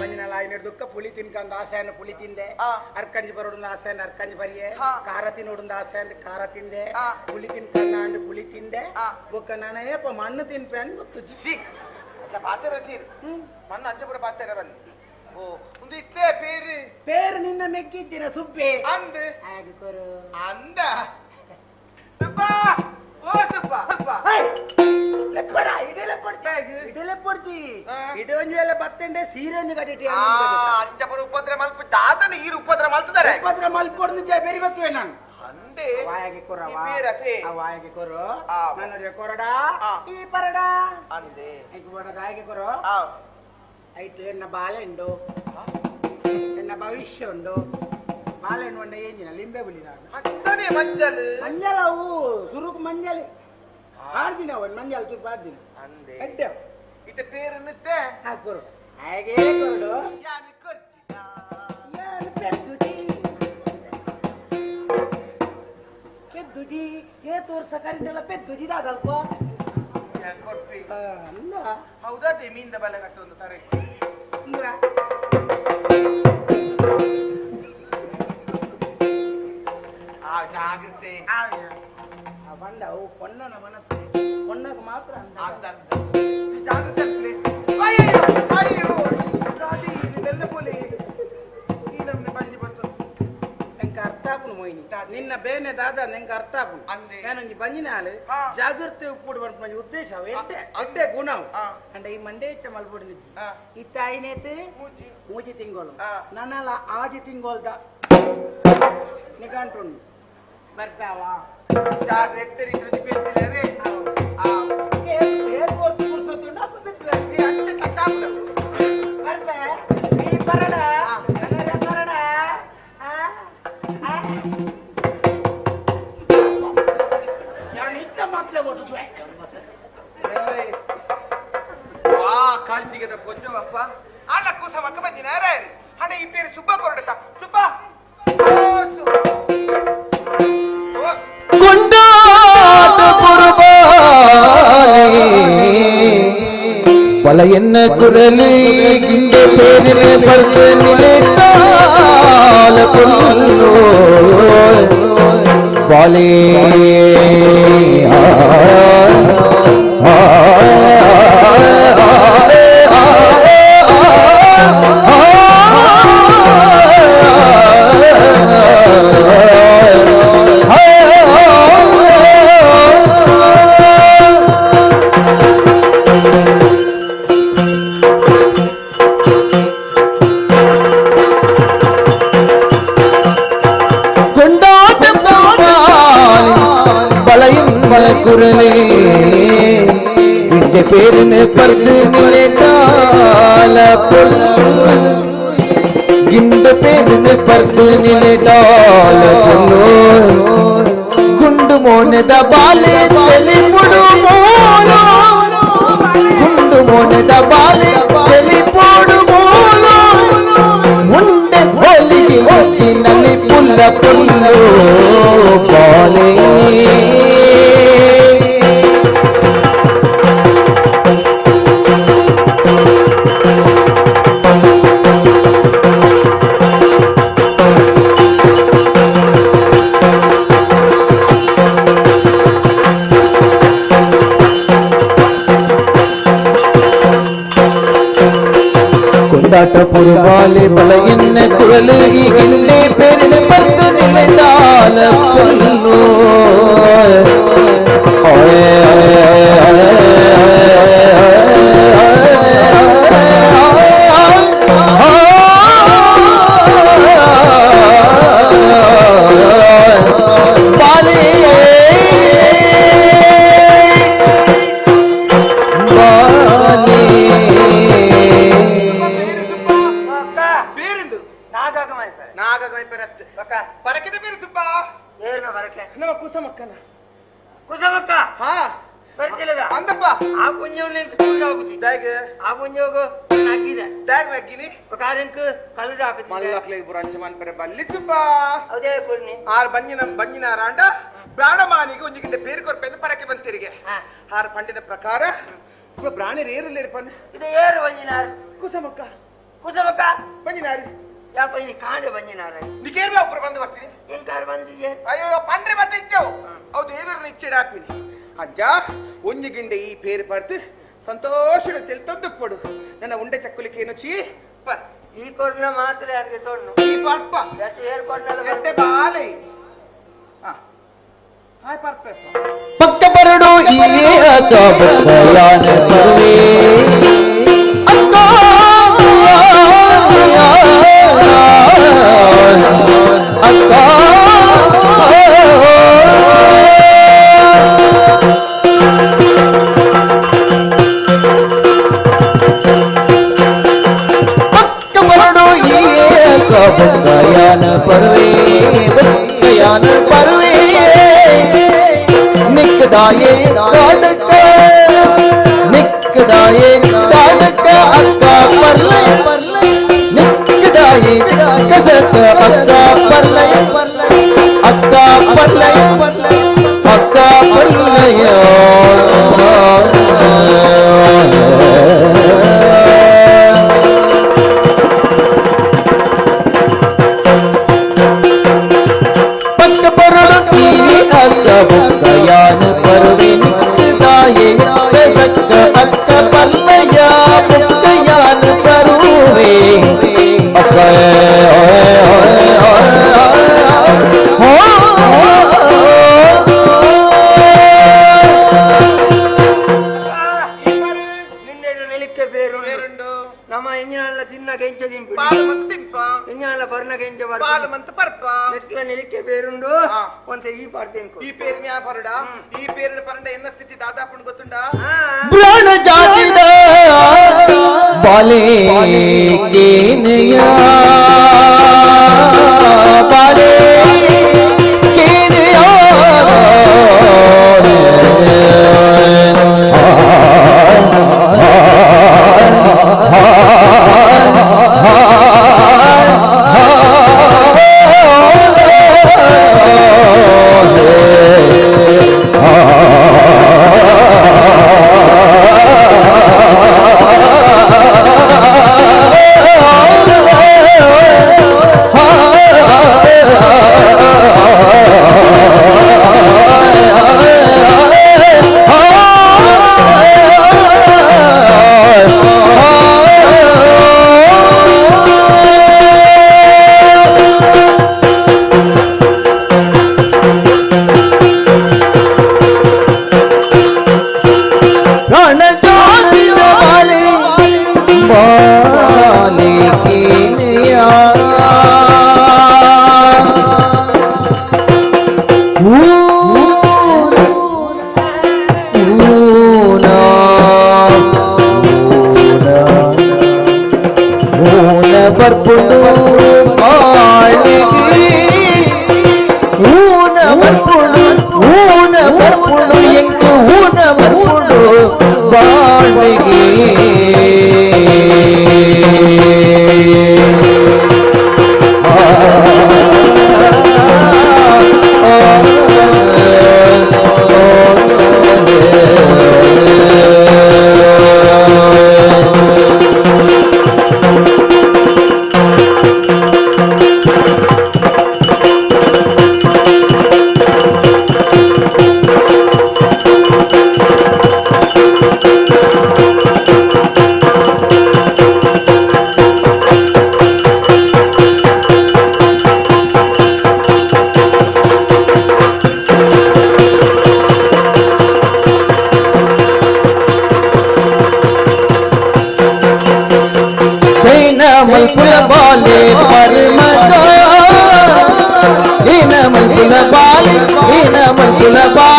ಬಂಜಿನ ಲಾಯಿನ ದುಕ್ಕ ಪುಳಿ ತಿನ್ಕಂದ ಆಸೆಯನ್ನು ಪುಳಿ ತಿಂದೆ ಅರ್ಕಂಜಿ ಬರೋಡ ಆಸೆಯನ್ನು ಅರ್ಕಂಜಿ ಬರಿಯೆ ಖಾರ ತಿನ್ನೋಡ ಆಸೆ ಅಂದ್ರೆ ಖಾರ ತಿಂದೆ ಪುಳಿ ತಿನ್ಕಂದ ಅಂದ್ರೆ ಪುಳಿ ತಿಂದೆ ಬೊಕ್ಕ ನಾನೇಪ ಮಣ್ಣು ತಿನ್ಪೆ ಅಂದ್ ಗೊತ್ತು ಸಿ ಪಾತೆರ ಸೀರು ಮಣ್ಣು ಅಂಚಪುರ ಪಾತೆರ ಬನ್ನಿ ಓ ಒಂದು ಇತ್ತೇ ಪೇರು ನಿನ್ನ ಮೆಕ್ಕಿದ್ದಿನ ಸುಬ್ಬೆ ಅಂದ್ ಅಂದ ಸುಬ್ಬಾ ಓ ಸುಬ್ಬಾ ಲೆಪ್ಪಡ ಇಡಲೆ ಪಡ್ತಿ ಇಡೊಂಜು ಎಲ್ಲ ಬತ್ತಂಡೆ ಸೀರೆಂಜು ಕಟ್ಟಿಟಿ ಅಂಚಪುರ ಉಪದ್ರ ಮಲ್ಪ ದಾದನ ಈರು ಉಪದ್ರ ಮಲ್ತದಾರೆ ಉಪದ್ರ ಮಲ್ಪೊಡ್ದು ಬೇರೆ ಬತ್ತುವೆ ನಾನು ಅಂದೆ ವಾಯಗೆ ಕೊರವ ಬೇರತೆ ವಾಯಗೆ ಕೊರು ನನ್ನ ಕೊರಡ ಈ ಪರಡ ಅಂದೆ ಐದು ಬಡದ ಹಾಗೆ ಕೊರು ಐತು ಎನ್ನ ಬಾಳೆಂಡು ಎನ್ನ ಭವಿಷ್ಯ ಉಂಡು ಬಾಳೆಹಣ್ಣು ಒಂಡ ಏನಿನ ಲಿಂಬೆ ಬುಲಿ ನಾನು ಮಂಜಲ್ ಅವು ಸುರುಕು ಮಂಜಲ್ ಆಡ್ದಿನ ಅವನು ಮಂಜಲ್ ಸುರುಕು ಆಡ್ದಿನ ಅಂದೆ ಎಡ್ಡೆ ಇತ ಪೇರನ್ನುತ್ತೆ ಹಾಕೊರು ಹಾಗೆ ಕೊರಡು ಯಾನು ಕೊರ್ತಿದ ಯಾನು ಪೆದ್ದುಡಿ ಏ ತೋರ್ಸ ಕರಿದೆಲ್ಲ ಪೆದ್ದುಡಿ ದಾದಲ್ಪ ಕೊರ್ತಿ ಅಂದ ಹೌದಾ ಮೀನಿಂದ ಬಲೆ ಕಟ್ಟೊಂದು ತಾರೆ ಜಾಗ್ರತೆ ಬಂದ ಅವು ಪೊನ್ನನ ಮನಸ್ಸು ಪೊನ್ನಗ ಮಾತ್ರ ಜಾಗ್ರತೆ ನಿನ್ನ ಬೇನೆ ದಾದ ನಿಂಗೆ ಅರ್ಥ ಆಪು ನಾನು ಬಂಜಿನಾಲು ಜಾಗೃತಿ ಕೂಡ ಬಂದ ಉದ್ದೇಶ ಎಡ್ಡೆ ಗುಣ ಅಂಡ ಈ ಮಂಡೆ ಇಟ್ಟ ಮಲ್ಪೊಡಿದ್ದು ಇತ್ತ ಐನೇತು ಮೂಜಿ ತಿಂಗಳು ನನ್ನಲ್ಲ ಆಜಿ ತಿಂಗೋಲ್ದ ನಿಗಂಟುಂಡು ಬರ್ತಾವಾ ಜಾಗ್ರತೆ ಪೆತ್ತಿಲ್ಲವೇ ಕಾಲ್ತಿಗೆದ ಕೊಂಚವಪ್ಪ ಅಲ್ಲ ಕೂಸ ಮಕ್ಕ ಬಂದಿನ ಹಣ ಈ ಪೇರು ಸುಬ್ಬ ಕೊರಡತ ಸುಬ್ಬ பல என்ன குரலு இங்கே பேரிலே படுத்து நிலைத்தால கொல்லோ பாலே குரலே இந்த பேருன்னு படுத்து நிலைத்தால गिंड पेन पर्द नीले डाल गुंड मोन दबाले चली मुड़ू मोलो गुंड मोन दबाले चली पोड़ू मोलो मुंडे बोली दी नली पुल्ल पुल्लो बाले पुरवाले बलयन्न कुरल ई गिंडे पेरने पर्द नीले डाल पुल्लो ಪ್ರಾಣಮಾನಿಗೆ ಒಂಜಿಗಿಂತ ಬೇರೆ ಕೊರ್ಪೆಂದು ಪರಕ್ಕೆ ಬಂತಿರಿಗೆ ಆರು ಪಂಡಿತ ಪ್ರಕಾರ ಪ್ರಾಣಿ ಏರು ಲೇರ್ಪನ್ ಇದು ಏರು ಬಂಜಿನಾರು ಕುಸಮಕ್ಕ ಕುಸಮಕ್ಕ ಬಂಜಿನಾರು ಯಾಪ ಇಲ್ಲಿ ಕಾಂಡೆ ಬಂಜಿನಾರ ನಿಕೇರ್ಬ ಒಬ್ಬರು ಬಂದು ಬರ್ತೀನಿ ಎಂಕಾರ ಬಂದಿದೆ ಅಯ್ಯೋ ಪಂಡ್ರೆ ಮತ್ತೆ ಇದ್ದೆವು ಅವು ದೇವರನ್ನ ಇಚ್ಛೆಡ ಹಾಕ್ತೀನಿ ಅಜ್ಜ ಒಂಜಿಗಿಂಡೆ ಈ ಪೇರು ಬರ್ತು ಸಂತೋಷದ ತೆಲ್ತೊಂದು ಕೊಡು ನನ್ನ ಉಂಡೆ ಚಕ್ಕಲಿಕ್ಕೆ ಏನು ಚೀ ಈ ಕೊಡ್ನ ಮಾತ್ರ ಯಾಕೆ ತೊಣ್ಣು ಈ ಪರ್ಪ ಏರ್ ಕೊಡ್ನಲ್ಲ ಬಾಲೆ ಪಕ್ಕ ಬರಡು ಈ ಅಕ್ಕ ಬಯಾನ ಬರುವೆ ಅಕ್ಕ ಅಕ್ಕ ಪಕ್ಕ ಬರಡು ಈ ಅಕ್ಕ ಬಯಾನ ಬರುವೆ बयान परवे निकदाये कालक निकदाये कालक अक्का परले निकदाये कसक अक्का परले अक्का परले अक्का परले बयान परवे निकदाये कसक अक्का परलया बयान परवे अक्का प्राण जातिद बाले केनया बाले केनया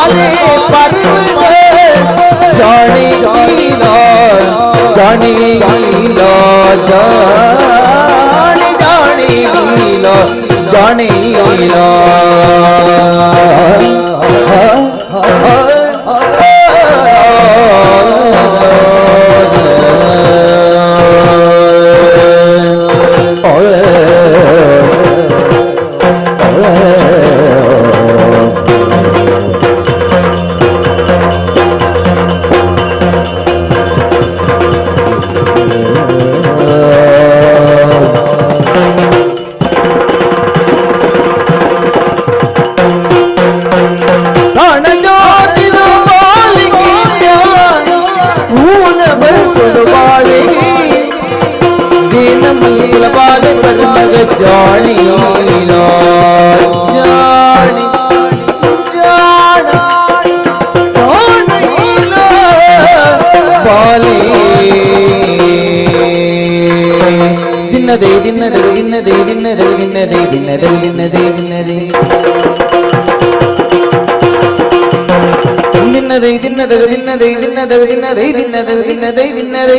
बाले पर्वत जाने गीला जाने गीला जाने जाने गीला जाने गीला बाले पर मग जानी लो जानी जानी जानी लो बाले दिन दे दिन दे दिन दे दिन दे दिन दे दिन दे दिन दे दिन दे दिन दे दिन दे दिन दे दिन दे दिन दे दिन दे दिन दे दिन दे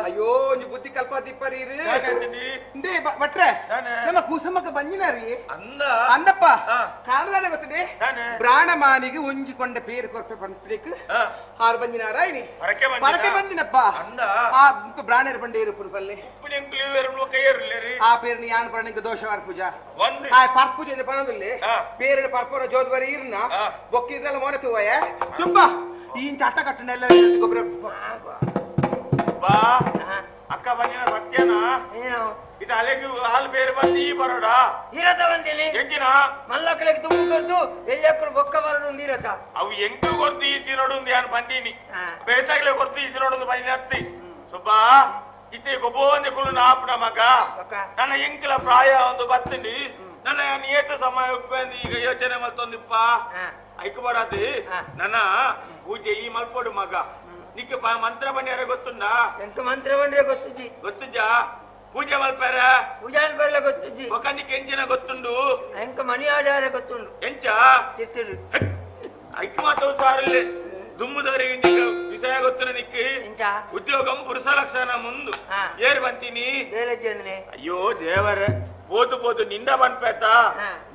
ಅಯ್ಯೋ ನೀ ಬುದ್ಧಿ ಕಲ್ಪ ದಿಪ್ಪರಿ ಭಟ್ರೆ ನಮ್ಮ ಕುಸುಮಕ್ಕೆ ಬಂಜಿನಾರಿ ಅಂದಪ್ಪ ಕಾರಣದಾನೆ ಗೊತ್ತಿದೆ ಪ್ರಾಣಮಾನಿಗೆ ಉಂಜಿಕೊಂಡ ಪೇರು ಕೊರತೆ ಬಂದಿಕ್ ಆರು ಬಂದಿನಾರ ಇನಿ ಪರಕೆ ಬಂದಿನಪ್ಪ ಆ ಪ್ರಾಣರ ಬಂಡೇರು ಪುಲ್ಪಲ್ಲಿ ಆ ಪೇರ್ನಿ ಯಾನ್ ಪ್ರಾಣಿಗೆ ದೋಷವಾರ ಪೂಜಾ ಆ ಪರ್ಪೂಜೆ ಪನದಲ್ಲಿ ಪೇರಿನ ಪರ್ಪೂರ ಜೋದ್ವರಿ ಇರ್ನ ಬೊಕ್ಕಿದ್ರಲ್ಲ ಮೋನೆ ತೂವಯ ಸುಬ್ಬ ಈ ಚಟ್ಟ ಕಟ್ಟನೆಲ್ಲ ಗೊಬ್ಬರ ಅಕ್ಕ ಬಂದಿನ ಸತ್ಯನಾ ಏನು ಇದು ಅಲೆಗೆ ಹಾಲು ಬೇರೆ ಬಂದು ಈ ಬರೋಡ ಇರತ ಬಂದಿನಿ ಎಂಜಿನ ಮಲ್ಲಕ್ಕಳಿಗೆ ತುಂಬ ಕೊಡ್ದು ಎಲ್ಲಕ್ಕೂ ಬೊಕ್ಕ ಬರೋದು ಒಂದು ಇರತ ಅವು ಎಂಟು ಕೊರ್ತು ಈಚಿ ನೋಡು ಯಾನ್ ಬಂದೀನಿ ಬೇತಾಗ್ಲೆ ಕೊರ್ತು ಈಚಿ ನೋಡು ಬಂದಿ ಹತ್ತಿ ಸುಬ್ಬಾ ಇತ್ತೆ ಗೊಬ್ಬೊಂದೆ ಕುಳು ನಾಪುನ ಮಗ ನನ್ನ ಎಂಕಿಲ ಪ್ರಾಯ ಒಂದು ಬತ್ತಂಡಿ ನನ್ನ ನಿಯತ ಸಮಯ ಈಗ ಯೋಚನೆ ಮಲ್ತೊಂದಿಪ್ಪ ಐಕಬಾಡದು ನನ್ನ ಪೂಜೆ ಈ ಮಲ್ಪೋಡು ಮಗ ನಿಕ್ಕೆ ಮಂತ್ರ ಬಂಡ್ಯಾರ ಗೊತ್ತುಂಡ ಎಂತ ಮಂತ್ರ ಬಂಡ್ರೆ ಗೊತ್ತುಜಿ ಗೊತ್ತುಜಾ ಪೂಜೆ ಮಲ್ಪಾರ ಪೂಜಾ ಬರಲ ಗೊತ್ತುಜಿ ಒಕ್ಕನಿಕ್ಕೆ ಎಂಜಿನ ಗೊತ್ತುಂಡು ಎಂಕ ಮನಿ ಆಡಾರ ಗೊತ್ತುಂಡು ಎಂಚ ತಿರ್ತಿರು ಐಕ ಮಾತು ಸಾರಲ್ಲೇ ದುಮ್ಮುದವರಿಗೆ ವಿಷಯ ಗೊತ್ತಿನ ನಿಕ್ಕೆ ಉದ್ಯೋಗಂ ಪುರುಷ ಲಕ್ಷಣ ಮುಂದು ಏರ್ ಬಂತೀನಿ ಅಯ್ಯೋ ದೇವರ పోతు పోతు నిండా పనిపేత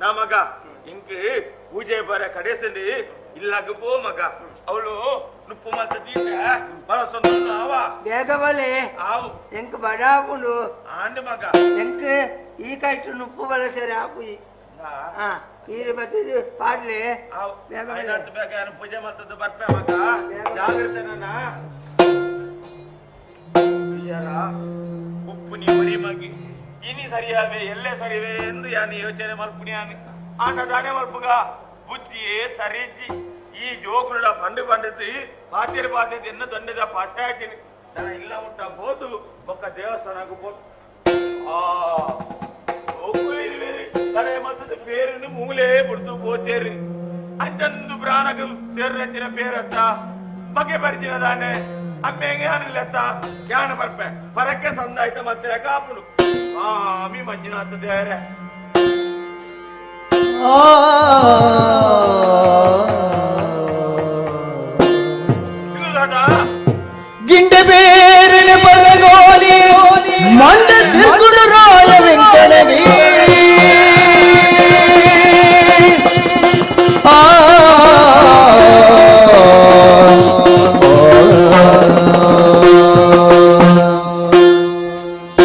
నా మగ ఇంక పూజ బర కడేసింది ఇల్లాకు పో మగ ಅವಳು ನುಪ್ಪು ಮಲ್ತ ತೀಟ ಬಳ ಸಂತೋಷ ಅವ ಬೇಗವಲೆ ಆವು ಎಂಕ ಬಡಾಪುಂಡು ಆಂಡ ಮಗ ಎಂಕ ಈ ಕೈಟು ನುಪ್ಪು ಬಲ ಸೇರಿ ಆಪುಯಿ ಈರು ಬರ್ತದೆ ಪಾಡ್ಲಿ ಪೂಜೆ ಮಾಡ್ತದ್ದು ಬರ್ಪೆ ಮಗ ಜಾಗ್ರತೆ ನನ್ನ ಉಪ್ಪು ನೀ ಮರಿ ಮಗಿ ಇನಿ ಸರಿಯಾವೆ ಎಲ್ಲೇ ಸರಿವೆ ಎಂದು ಯಾನು ಯೋಚನೆ ಮಲ್ಪುಣಿಯಾನಿ ಆಟ ದಾನೆ ಮಲ್ಪುಗ ಬುದ್ಧಿಯೇ ಸರಿಜಿ ಈ ಜೋಕುಳ ಪಂಡು ಪಂಡಿತು ಪಾತಿರ್ ಎನ್ನ ದೊಂಡೆದ ಪಟ್ಟ ಹಾಕಿನಿ ಇಲ್ಲ ಉಂಟ ಬೋದು ಒಕ್ಕ ದೇವಸ್ಥಾನಕ್ಕೂ ಬೋದು ತಲೆ ಮತ್ತದ పేరుని మూలే పుడుతూ పోచేరు అంతందు ప్రాణకు పేరు రచిన పేరత్త బగే పరిచిన దానే అమ్మేంగే అనిలెత్త జ్ఞాన పర్పే పరకే సందాయిత మధ్య కాపుడు మీ మంచినాథ దేరే గిండె పేరుని పల్లగోని మండ తిరుగుడు రాయ వెంకటగిరి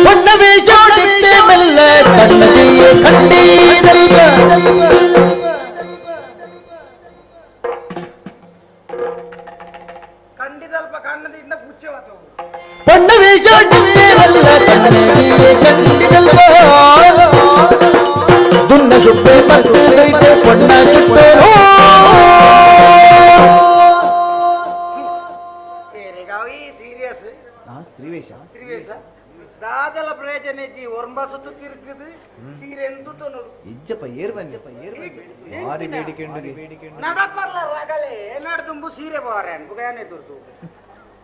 பொன்னவே சோடித்து மெல்ல கண்ணதியே கண்ணீதல்க பொன்னவே சோடித்து மெல்ல கண்ணதியே கண்ணீதல்க ದುನ್ನ ಸುಪ್ಪೆ ಮಲ್ಕೈತೆ ಪೊನ್ನ ಚುಟ್ಟೆ దాదల ప్రయోజనేజీ ఒరంబాసొత్తు తిరుగుతుంది తీరెందుతో ఇజ్జప ఏరు భారీ వేడికెండు నడపర్ల రగలే నడుతుంబు సీರೆ పోరాను బుగానే దుర్దు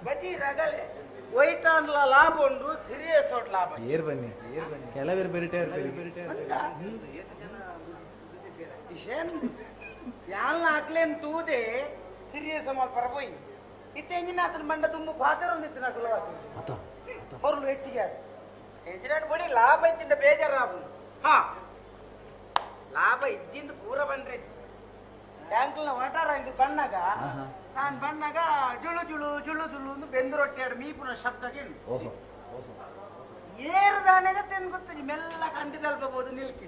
బతి రగలే ವೈಟಾನ್ಲ ಲಾಭ ಉಂಡು ಸಿರಿಯಸ್ ಒಟ್ ಲಾಭ ಏರ್ ಬನ್ನಿ ಕೆಲವರು ಬೆರಿಟಾರ್ ಯಾಲ್ನ ಹಾಕ್ಲೇನ್ ತೂದೆ ಸಿರಿಯಸ್ ಮಾಲ್ ಪರಬೋಯಿ ಇತ್ತೆಂಜಿನ ಅತನ ಮಂಡ ತುಂಬು ಪಾತ್ರ ಒಂದಿತ್ತು ನಾ ಸುಲವಾತು ಹೊರಲು ಹೆಚ್ಚಿಗೆ ಹೆಚ್ಚಿನಾಟ್ ಬಡಿ ಲಾಭ ಇತ್ತಿಂದ ಬೇಜಾರು ಲಾಭ ಹಾ ಲಾಭ ಇದ್ದಿಂದ ಪೂರ ಬಂದ್ರೆ ಬ್ಯಾಂಕ್ನ ವಾಟಾರ ಇದು ಬಣ್ಣಗ ನಾನು ಬಣ್ಣಗ ಜುಳು ಜುಳು ಜುಳು ಜುಳು ಒಂದು ಬೆಂದು ರೊಟ್ಟಿ ಆಡು ಮೀಪುನ ಶಬ್ದ ಕೇಳಿ ಏರು ದಾನೆಗ ತೆನ್ ಗೊತ್ತಿಲ್ಲ ಮೆಲ್ಲ ಕಂಡಿದಲ್ಬಹುದು ನಿಲ್ಕಿ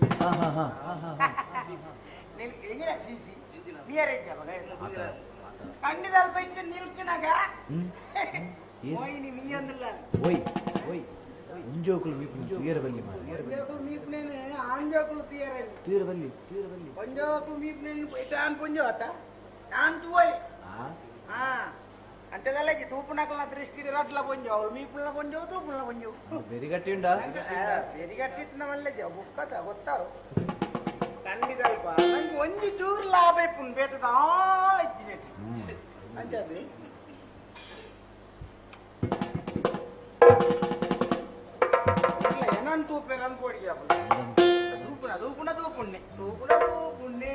ನಿಲ್ಕಿ ಕಂಡಿದಲ್ಪ ಇಟ್ಟು ನಿಲ್ಕಿನಾಗ ಮೀ ಅಂದಿಲ್ಲ ಇಂಜೋಕುಲು ಮೀಪುನ తీయరవల్లి ಮೀಪುನೇನೆ ಆಂಜೋಕುಲು తీయరవల్లి ಪಂಜೋಕುಲು ಮೀಪುನೇನೆ ಪೈತಾನ್ ಪಂಜೋತ ನಾನ್ ತುವಲಿ అంటే దానికి తూపునకల దృష్టి రట్ల పొంజావు మీ పుల్ల పొంజావు తూపుల పొంజావు వెరిగట్టిండా వెరిగట్టిన వల్ల ఒక్క తగొత్తారు కండిదల్ప నాకు ಒಂಜಿ ಚೂರು ಲಾಭ ಇಪ್ಪುನ್ ಬೇತದ ಇಚ್ಚಿನೆಟ್ಟು ಅಂತೆ ಅದು ಏನನ್ ತೂಪೆ ನನ್ ಕೋಡಿಗೆ ತೂಪುನ ತೂಪುನ ತೂಪುಣ್ಣೆ ತೂಪುನ ತೂಪುಣ್ಣೆ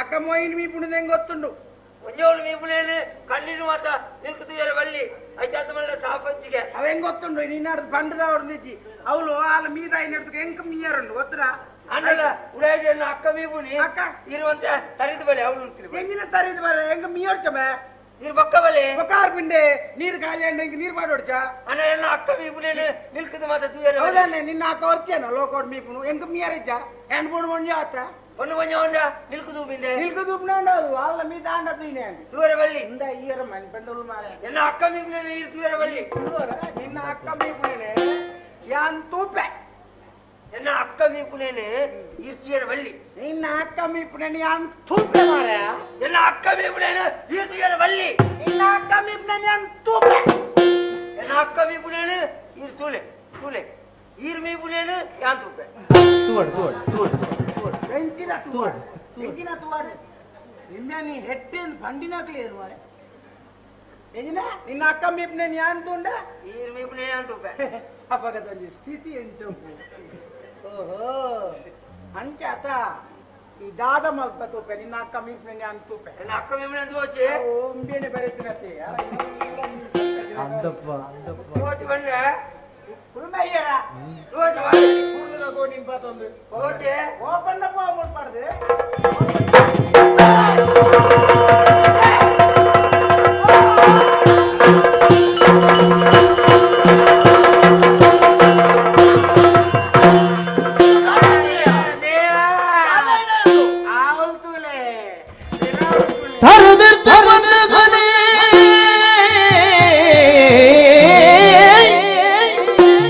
అక్క మోయిని మీ పుణ్యం ఎంగొత్తుండు ఉద్యోగులు మీ పుణ్యని కన్నీరు మాత నిలుకుతూయరు వల్లి అయితే మళ్ళీ సాపంచిగా అవి ఎంగొత్తుండు నిన్న పండు తావడం అవును వాళ్ళ మీద అయినట్టుకు ఎంక మీయరండు వద్దురా అన్నదా ఉడాయి అక్క మీ పుణ్య అక్క ఇరువంత తరిది బలి అవును ఎంగిన తరిది బలి ఎంక మీయొచ్చమే ನೀರು ಬಕ್ಕವಲೆ ಬಕ್ಕಾರ್ ಪಿಂಡೆ ನೀರು ಖಾಲಿ ಅಂಡೆ ನೀರು ಮಾಡೋಡ್ಚ ಅಣ್ಣ ಎಲ್ಲ ಅಕ್ಕ ಮೀಪುನೇನೆ ನಿಲ್ಕದ ಮಾತ ತೂಯರೆ ಹೌದನ್ನೆ ನಿನ್ನ ಅಕ್ಕ ಹೊರ್ತಿಯನ ಲೋಕೋಡ್ ಮೀಪುನು ಎಂಕ ಮೀಯರಿಜ್ಜ ಎಂಡ್ ಪೂಣ್ ಮೊಂಜ ಆತ ಒಂದು ಮೊಂಜ ಒಂಡ ನಿಲ್ಕದು ಬಿಂದೆ ನಿಲ್ಕದು ಬಿಂಡದು వాళ్ళ మీద ఆండ తీనే తూయరే వల్లి ఇంద ఇయర మన్ పెండలు మారే ఎన్న అక్క మీపునేనే ఈ తూయరే వల్లి నిన్న అక్క మీపునేనే యాన్ తూపే ఎన్న అక్క మీపునేనే ఈ తూయరే వల్లి నిన్న అక్క మీపునేనే యాన్ తూపే మారే ఎన్న అక్క మీపునేనే ఈ తూయరే వల్లి నిన్న అక్క మీపునేనే యాన్ తూపే ఎన్న అక్క మీపునేనే ఈ తూలే తూలే ఈర్ మీపునేనే యాన్ తూపే తూవడు ಎಂಚಿನ ತೂವಾಡು ನಿನ್ನ ನೀ ಹೆಟ್ಟೇನು ಬಂಡಿನಾಕ್ಲೇರು ಮಾರೆ ನಿನ್ನ ಅಕ್ಕ ಮೀಪ್ನೆ ಯಾನ್ ತುಂಡ ಈರ್ ಮೀಪ್ನೆ ಯಾನ್ ತುಪ್ಪ ಅಪಗದಲ್ಲಿ ಸ್ಥಿತಿ ಎಂಟು ಓಹೋ ಅಂಚಾತ ಈ ದಾದ ಮಲ್ಪ ತೂಪೆ ನಿನ್ನ ಅಕ್ಕ ಮೀನ್ಸ್ನೆ ಅಂತ ತೂಪೆ ನನ್ನ ಅಕ್ಕ ಮೇಮನೆ ಅಂತ ಹೋಚೆ ಓಂಬೇನೆ ಬರೆತಿರತ್ತೆ ಅಂದಪ್ಪ ಹೋಚೆ ಬಂದ್ರೆ ಕುರುಮಯ್ಯರ ಹೋಚೆ ಮಾಡಿ ಕುರುಮದ ಗೋಣಿನ್ ಬಾತೊಂದು ಹೋಚೆ ಓಪನ್ನಪ್ಪ ಮುಟ್ಬಾರ್ದು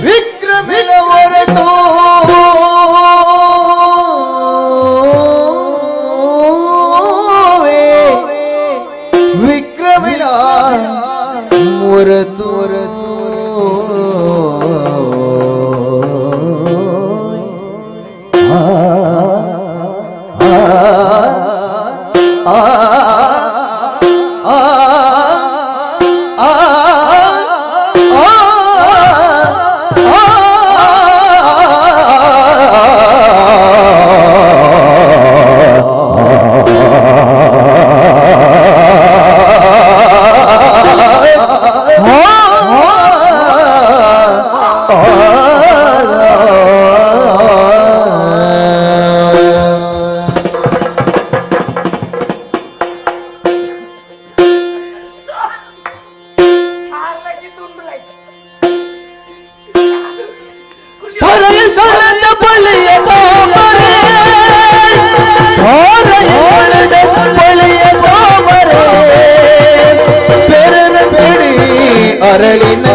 ವಿಕ್ರಮಿಲ ಹೊರತು ವಿಕ್ರಮಿಲ ಹೊರತು ಅರಳಿನ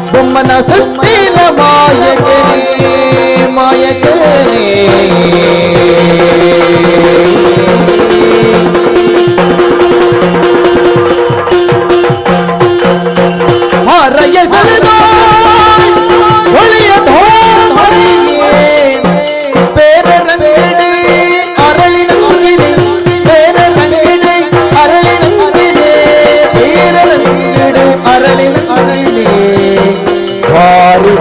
ಬೊಮ್ಮನ ಸೃಷ್ಟಿಲ ಮಾಯಕನೇ ಮಾರಯ್ಯ ಸಲದ ಒಳಿಯ ಧೋಮರಿಯೇ ಬೇರರ ಬೇಡೆ ಅರಳಿನ ಮುಗಿನೆ ಬೇರರ ಬೇಡೆ ಅರಳಿನ ಮುಗಿನೆ ಬೇರರ ಬೇಡೆ ಅರಳಿನ ಅರಳಿನೆ ವಾರಿ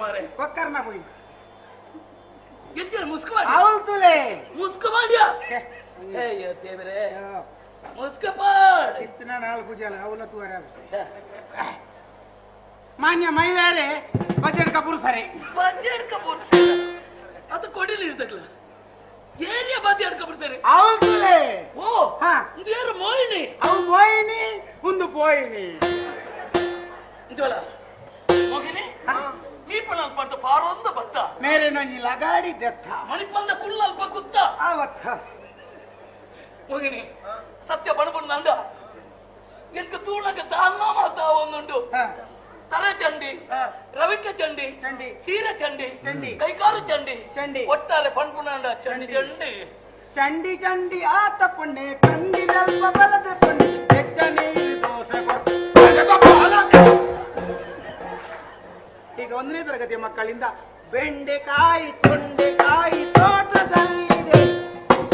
ಮಾರೆ ಕೊಕ್ಕರ್ನ ಹೋಗಿ ಎಂತ ಮುಸ್ಕ ಮಾಡಿ ಅವಲ್ತುಲೆ ಮುಸ್ಕ ಮಾಡ್ಯಾ ಅಯ್ಯೋ ದೇವರೇ ಮುಸ್ಕ ಪಾಡ್ ಇತ್ತನ ನಾಲ್ ಪೂಜೆ ಅಲ್ಲ ಅವಲ ತೂರ ಮಾನ್ಯ ಮಹಿಳೆಯರೇ ಬಜೆಟ್ ಕಪೂರ್ ಸರಿ ಬಜೆಟ್ ಕಪೂರ್ ಅದು ಕೊಡಿಲಿ ಇರ್ತಲ್ಲ ಏರಿಯಾ ಬಜೆಟ್ ಕಪೂರ್ ಸರಿ ಅವಲ್ತುಲೆ ಓ ಹಾ ಇಂದೇರು ಮೋಯಿನಿ ಅವು ಮೋಯಿನಿ ಒಂದು ಪೋಯಿನಿ ಇಂತವಲ್ಲ ಮೋಗಿನಿ ಮೀಪಣಲ್ ಪಡ್ತ ಪಾರೊಂದ ಬತ್ತ ಮೇರೆ ನೊಂಜಿ ಲಗಾಡಿ ದೆತ್ತ ಮಣಿಪಂದ ಕುಳ್ಳ ಅಲ್ಪ ಕುತ್ತ ಆವತ್ತ ಮೋಗಿನಿ ಸತ್ಯ ಬಣಬಣ್ಣ ಅಂದ ಎಂತ ತೂಣಕ್ಕೆ ದಾನ ಮಾತಾ ಒಂದುಂಟು ತರೆ ಚಂಡಿ ರವಿಕೆ ಚಂಡಿ ಚಂಡಿ ಸೀರೆ ಚಂಡಿ ಚಂಡಿ ಕೈಕಾಲು ಚಂಡಿ ಚಂಡಿ ಒಟ್ಟಾರೆ ಪಣ್ಪುಣಂಡ ಚಂಡಿ ಚಂಡಿ ಚಂಡಿ ಚಂಡಿ ಆತ ಪುಣ್ಣೆ ಕಂಡಿನಲ್ಪ ಬಲದ ಪುಣ್ಣೆ ಹೆಚ್ಚ ನೀರು ದೋಷ ಈಗ 1ನೇ ತರಗತಿಯ ಮಕ್ಕಳಿಂದ ಬೆಂಡೆಕಾಯಿ ತೊಂಡೆಕಾಯಿ ತೋಟದಲ್ಲಿದೆ.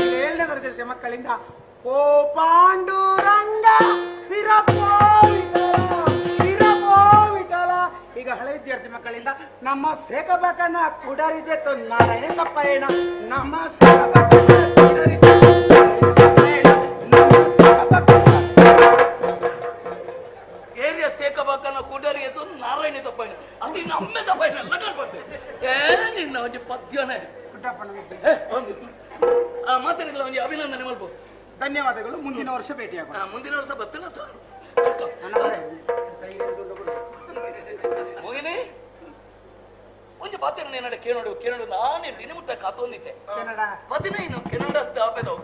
7ನೇ ತರಗತಿಯ ಮಕ್ಕಳಿಂದ ಓ ಪಾಂಡುರಂಗ ವಿಠಲ. ಈಗ ಹಳೆ ವಿದ್ಯಾರ್ಥಿ ಮಕ್ಕಳಿಂದ ನಮ್ಮ ಸೇಕಬಕನ ಕುಡರಿದೆ ನಾರಾಯಣ ತಪ್ಪಯಣ ನಮ್ಮ ಏರಿಯಾ ಸೇಕಬಕನ ಕುಡರಿ ನಾರಾಯಣ ತಪ್ಪಯಣ ಅದು ನಮ್ಮೆ ತಪ್ಪಯಣ ಎಲ್ಲ ಕಳ್ಬಾರ್ದು ನಿನ್ನ ಒಂದು ಪದ್ಯನೇ ಮಾತಾಡಿಲ್ಲ ಒಂದು ಅಭಿನಂದನೆ ಮಾಡ್ಬೋದು. ಧನ್ಯವಾದಗಳು. ಮುಂದಿನ ವರ್ಷ ಭೇಟಿಯಾಗೋಣ. ಮುಂದಿನ ವರ್ಷ ಬರ್ತಿಲ್ಲ ಹೋಗಿನಿ ಒಂದು ಪಾತ್ರ ಏನಾಡ ಕೇಳೋಡು ಕೇಳೋಡು ನಾನು ದಿನ ಮುಟ್ಟ ಕಾತೊಂದಿದ್ದೆ ಮದಿನ ಇನ್ನು ಕೆನಡ ಆಪೇದವು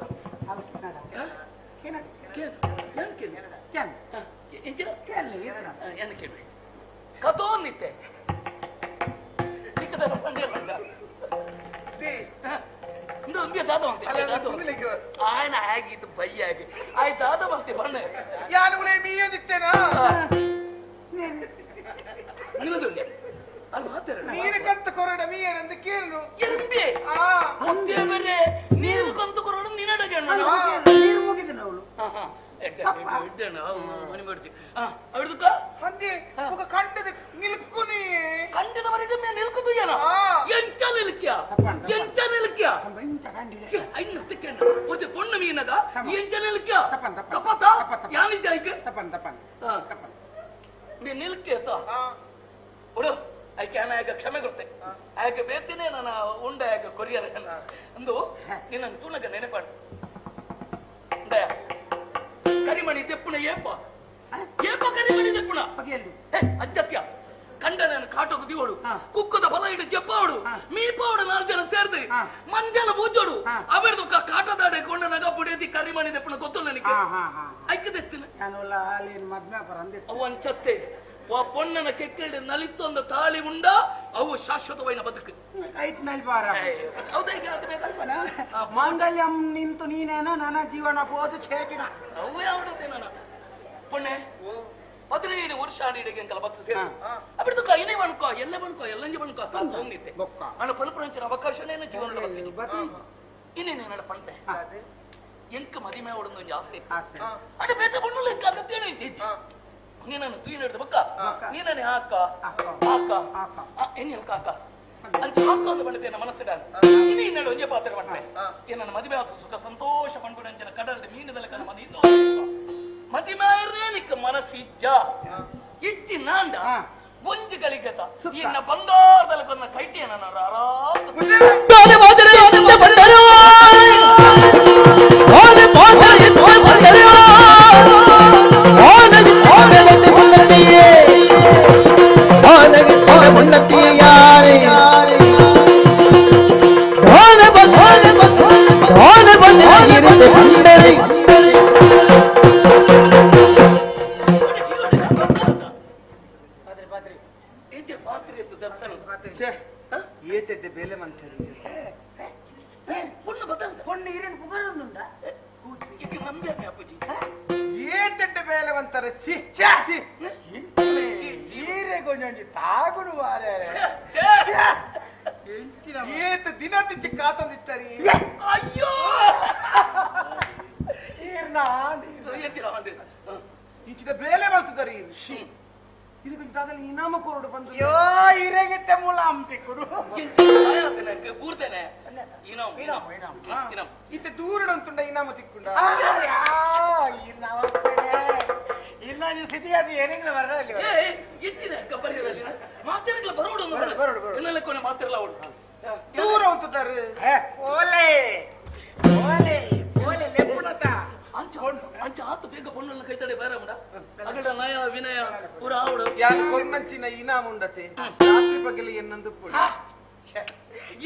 ಕತೋನ್ನಿತ್ತೆ ఆయన ఆగిద్దు భయ్య ఆగి ఆయన దాదా మల్తి బಣ್ಣ ಯಾನುಗಳೇ ಮೀಯದಿತ್ತೇನಾ ಅಲ್ಲಿ ಮಾತಾಡ ನೀರು ಕಂತ ಕೊರಡ ಮೀಯರೆಂದು ಕೇಳು ಎಂಬೆ ದೇವರೇ ನೀರು ಕಂತ ಕೊರಡ ನಿನ್ನಡಗೆ ನೀರು ಮುಗಿದ ಅವಳು ಮನೆ ಮಾಡ್ತೀವಿ ಅವಿಡ್ದುಕ ಅಂದೆ ఒక కంటది నిలుకుని కంటది వరకు నేను నిలుకుదు ఏనా ఎంత నిలుక్యా ఎంత నిలుక్యా అయిన తిక్కన ఒది పొన్న మీనగా ఎంత నిలుక్యా తపత యాని జాయిక ತಪನ್ ನೀ ನಿಲ್ಕೇತ ಬಿಡು ಆಯ್ಕೆ ಆಗ ಕ್ಷಮೆ ಕೊಡ್ತೆ ಆಯ್ಕೆ ಬೇತಿನೇ ನಾನು ಉಂಡೆ ಆಗ ಕೊರಿಯರ್ ಅಂದು ನಿನ್ನ ತೂನಗ ನೆನಪಾಡು ದಯ ಕರಿಮಣಿ ತೆಪ್ಪುನ ಏಪ ಕರಿಮಣಿ ತೆಪ್ಪುನ ಅಜ್ಜತ್ಯ ಕಂಡ ನಾನು ಕಾಟೋದು ದಿವೋಡು ಕುಕ್ಕದ ಬಲ ಇಡು ಜಪ್ಪಾವಡು ಮೀಪಾವಡು 4 ಜನ ಸೇರ್ದು ಮಂಜಲ ಬೂಜೋಡು ಅವೆಡ್ದು ಕಾಟದಾಡೆ ಕೊಂಡ ನಗ ಪುಡಿಯತಿ ಕರಿಮಣಿ ತೆಪ್ಪುನ ಗೊತ್ತು ನನಗೆ ಐಕ್ಯದೆತ್ತಿನ ಅವನ್ ಚತ್ತೆ ಪೊಣ್ಣನ ಕೆಕ್ಕಲ್ಡ್ ನಲಿತ್ತೊಂದ ತಾಳಿ ಉಂಡ ಅವು ಶಾಶ್ವತವೈನ ಬದುಕು ಮಾಂಗಲ್ಯಂ ನಿಂತು ನೀನೇನ ನನ್ನ ಜೀವನ ಬೋದು ಚೇಟಿನ ಅವು ಯಾವಡತೆ ನನ್ನ ಪೊಣ್ಣೆ 15 ವರ್ಷ ಆಡಿಗೆ ಅಂಕಲ ಬತ್ತು ಸೇರಿ ಅಬಿಡ್ದು ಕೈನೇ ಬಣ್ಕೋ ಎಲ್ಲ ಬಣ್ಕೋ ಎಲ್ಲಂಜಿ ಬಣ್ಕೋ ಅಂತ ಹೋಗಿದ್ದೆ ನಾನು ಫಲಪ್ರಂಚಿನ ಅವಕಾಶನೇ ಜೀವನ ಇನ್ನೇನು ನಡ ಪಂಟೆ ಎಂಕ ಮದಿಮೆ ಹೊಡೊಂದು ಆಸೆ ಅದೇ ಬೇತ ಬಣ್ಣು ಲೆಕ್ಕ ಅಗತ್ಯನೇ ಇದ್ದೀಜಿ ನೀನನ್ನು ತೂಯಿ ನಡೆದ ಬಕ್ಕ ನೀನೇ ಹಾಕ ಎಣ್ಣೆ ಕಾಕ ಅಂತ ಹಾಕೋದು ಬಣ್ಣದೇನ ಮನಸ್ಸಿಡಾನೆ ಇನ್ನೇ ಇನ್ನಡು ಒಂಜೆ ಪಾತ್ರ ಬಣ್ಣೆ ನನ್ನ ಮದುವೆ ಆದ ಸುಖ ಸಂತೋಷ ಪಂಡುಡಂಚಿನ ಕಡಲದ ಮೀನದಲ್ಲ ಕಣ ಮದಿ ಮದಿಮೇರೇ ನಿಕ್ಕ ಮನಸ್ಸಿಜ್ಜ ಇಜ್ಜಿ ನಾಂಡ ಒಂಜಿಗಳಿಗತ ಇನ್ನ ಬಂಗಾರದಲ್ಲಿ ಕೊನ್ನ ಕೈಟಿಯ ನನ್ನ ಬೇಲೆ ಮಂತ್ರಿ ಏಟೆಡ್ಡೆ ಬೇಲೆ ಮಂತಾರೆ ಈರೆಗೊಂಜಿ ತಾಗುಡು ಮಾರೇ ಏತ ದಿನ ತಿಚ್ಚಿ ಕಾತಂದಿತ್ತರಿ ಅಯ್ಯೋ ಇಂಚಿದ ಬೇಲೆ ಮಾಡ್ತಿದ್ದಾರೆ ಇದು ಕೊಂಚ ಮಾದಲ್ಲಿ ಇನಾಮ ಕೊರಡು ಬಂದು ಯೋ ಇರೆಗಿತ್ತೆ ಮೂಲ ಅಂತಿಕ್ಕುಡು ಕೂರ್ತೇನೆ ಇತ್ತೆ ದೂರ ಅಂತುಂಡ ಇನಾಮ ತಿಕ್ಕುಂಡ ಇಲ್ಲ ನೀವು ಸ್ಥಿತಿ ಅದು ಏನಿಲ್ಲ ಬರಲಿ ಮಾತಿರಲ್ಲ ಬರೋಡು ಮಾತಿರಲ್ಲ ಅವಳು ದೂರ ಅಂತಾರೆ ಓಲೆ ಓಲೆ ಓಲೆ ಲೆಪ್ಪುಣತ ಅಂಚ ಆತು ಬೇಗ ಪೊಣ್ಣಲ್ಲ ಕೈತಡೆ ಬೇರೆ ಮುಡ ಅಗಡ ನಯ ವಿನಯ ಪೂರ ಆವಡು ಯಾರು ಕೊರ್ನಂಚಿನ ಇನಾಮ ಉಂಡತೆ ರಾತ್ರಿ ಪಗಲಿ ಎನ್ನಂದು ಪುಳ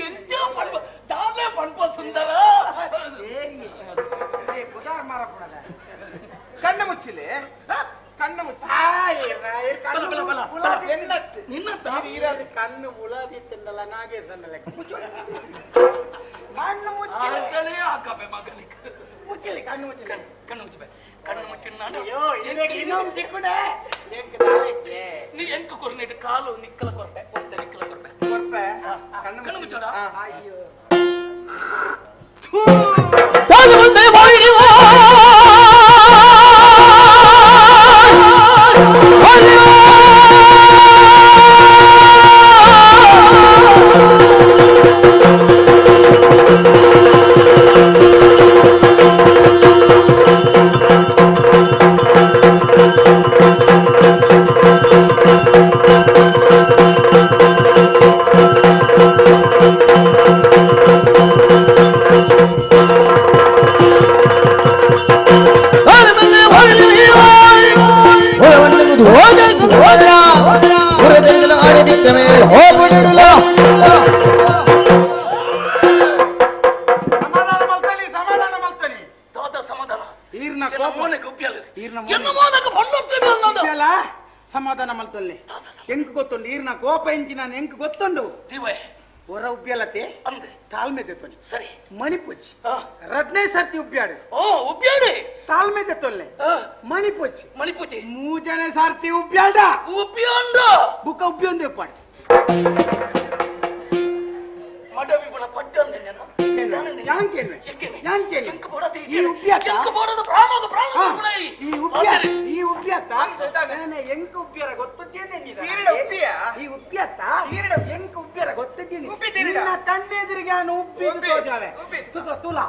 ಎಂಚ ಪಣ್ಪ ದಾಲೆ ಪಣ್ಪ ಸುಂದರ ಪುದಾರ್ ಮಾರ ಪುಣದ ಕಣ್ಣು ಮುಚ್ಚಿಲೆ ಕಣ್ಣು ಮುಚ್ಚಿ ನಿನ್ನ ಕಣ್ಣು ಉಳಾದಿತ್ತಲ್ಲ ನಾಗೇಶನ್ನ ಮಣ್ಣು ಮುಚ್ಚಿ ಹಾಕಬೇ ಮಗನಿಗೆ ಮುಚ್ಚಲಿ ಕಣ್ಣು ಮುಚ್ಚಲಿ ಕಣ್ಣು ಮುಚ್ಚಬೇ ಕಣ್ಣು ಮುಚ್ಚಿ ನಾನು ಇನ್ನೊಂದು ತಿಕ್ಕುಡೆ ನೀ ಎಂಕ ಕೊರ್ನಿಟ್ಟು ಕಾಲು ನಿಕ್ಕಲ ಕೊರ್ಪೆ ಒಂದೇ ನಿಕ್ಕಲ ಕೊರ್ಪೆ ಕೊರ್ಪೆ ಕಣ್ಣು ಮುಚ್ಚೋಡ ಅಯ್ಯೋ ಸಮಾಧಾನ ಮಲ್ತೊಲ್ಲೆ ಎಂಕ್ ಗೊತ್ತುಂಡು ಈರ್ನ ಕೋಪ ಎಂಚಿ ನಾನು ಎಂಕ್ ಗೊತ್ತುಂಡು ಹೊರ ಉಬ್ಬ್ಯಲತೆ ತಾಳ್ಮೆ ತೆತ್ತೊನೆ ಸರಿ ಮಣಿಪೊಚ್ಚಿ ರಡ್ನೇ ಸರ್ತಿ ಉಬ್ಬ್ಯಾಡು ಉಬ್ಬ್ಯಾಡು ತಾಳ್ಮೆ ತೆತ್ತೊಲ್ಲೆ ಮಣಿಪೊಚ್ಚಿ ಮಣಿಪೊಚ್ಚಿ ಮೂಜನೆ ಸರ್ತಿ ಉಬ್ಬ್ಯಾಡ ಉಬ್ಬ್ಯಾಂಡ ಬುಕ್ಕ ಉಬ್ಬ್ಯೊಂದು ಪಾಡು ಮಡವಿ ಬಣ ಪಟ್ಟಂದೆ ಈ ಉಬ್ಬ್ಯತ್ತ ಎಂಕ ಉಬ್ಬ್ಯರ ಗೊತ್ತಿದ್ದೇನೆ ಈ ಉಬ್ಬ್ಯತ್ತ ಎಂಕ ಉಬ್ಬ್ಯರ ಗೊತ್ತಿದ್ದೀನಿ ಕಣ್ಣೆದುರಿಗೆ ನಾನು ಉಬ್ಬಿ ತೋಜಾವೆ ತುಲ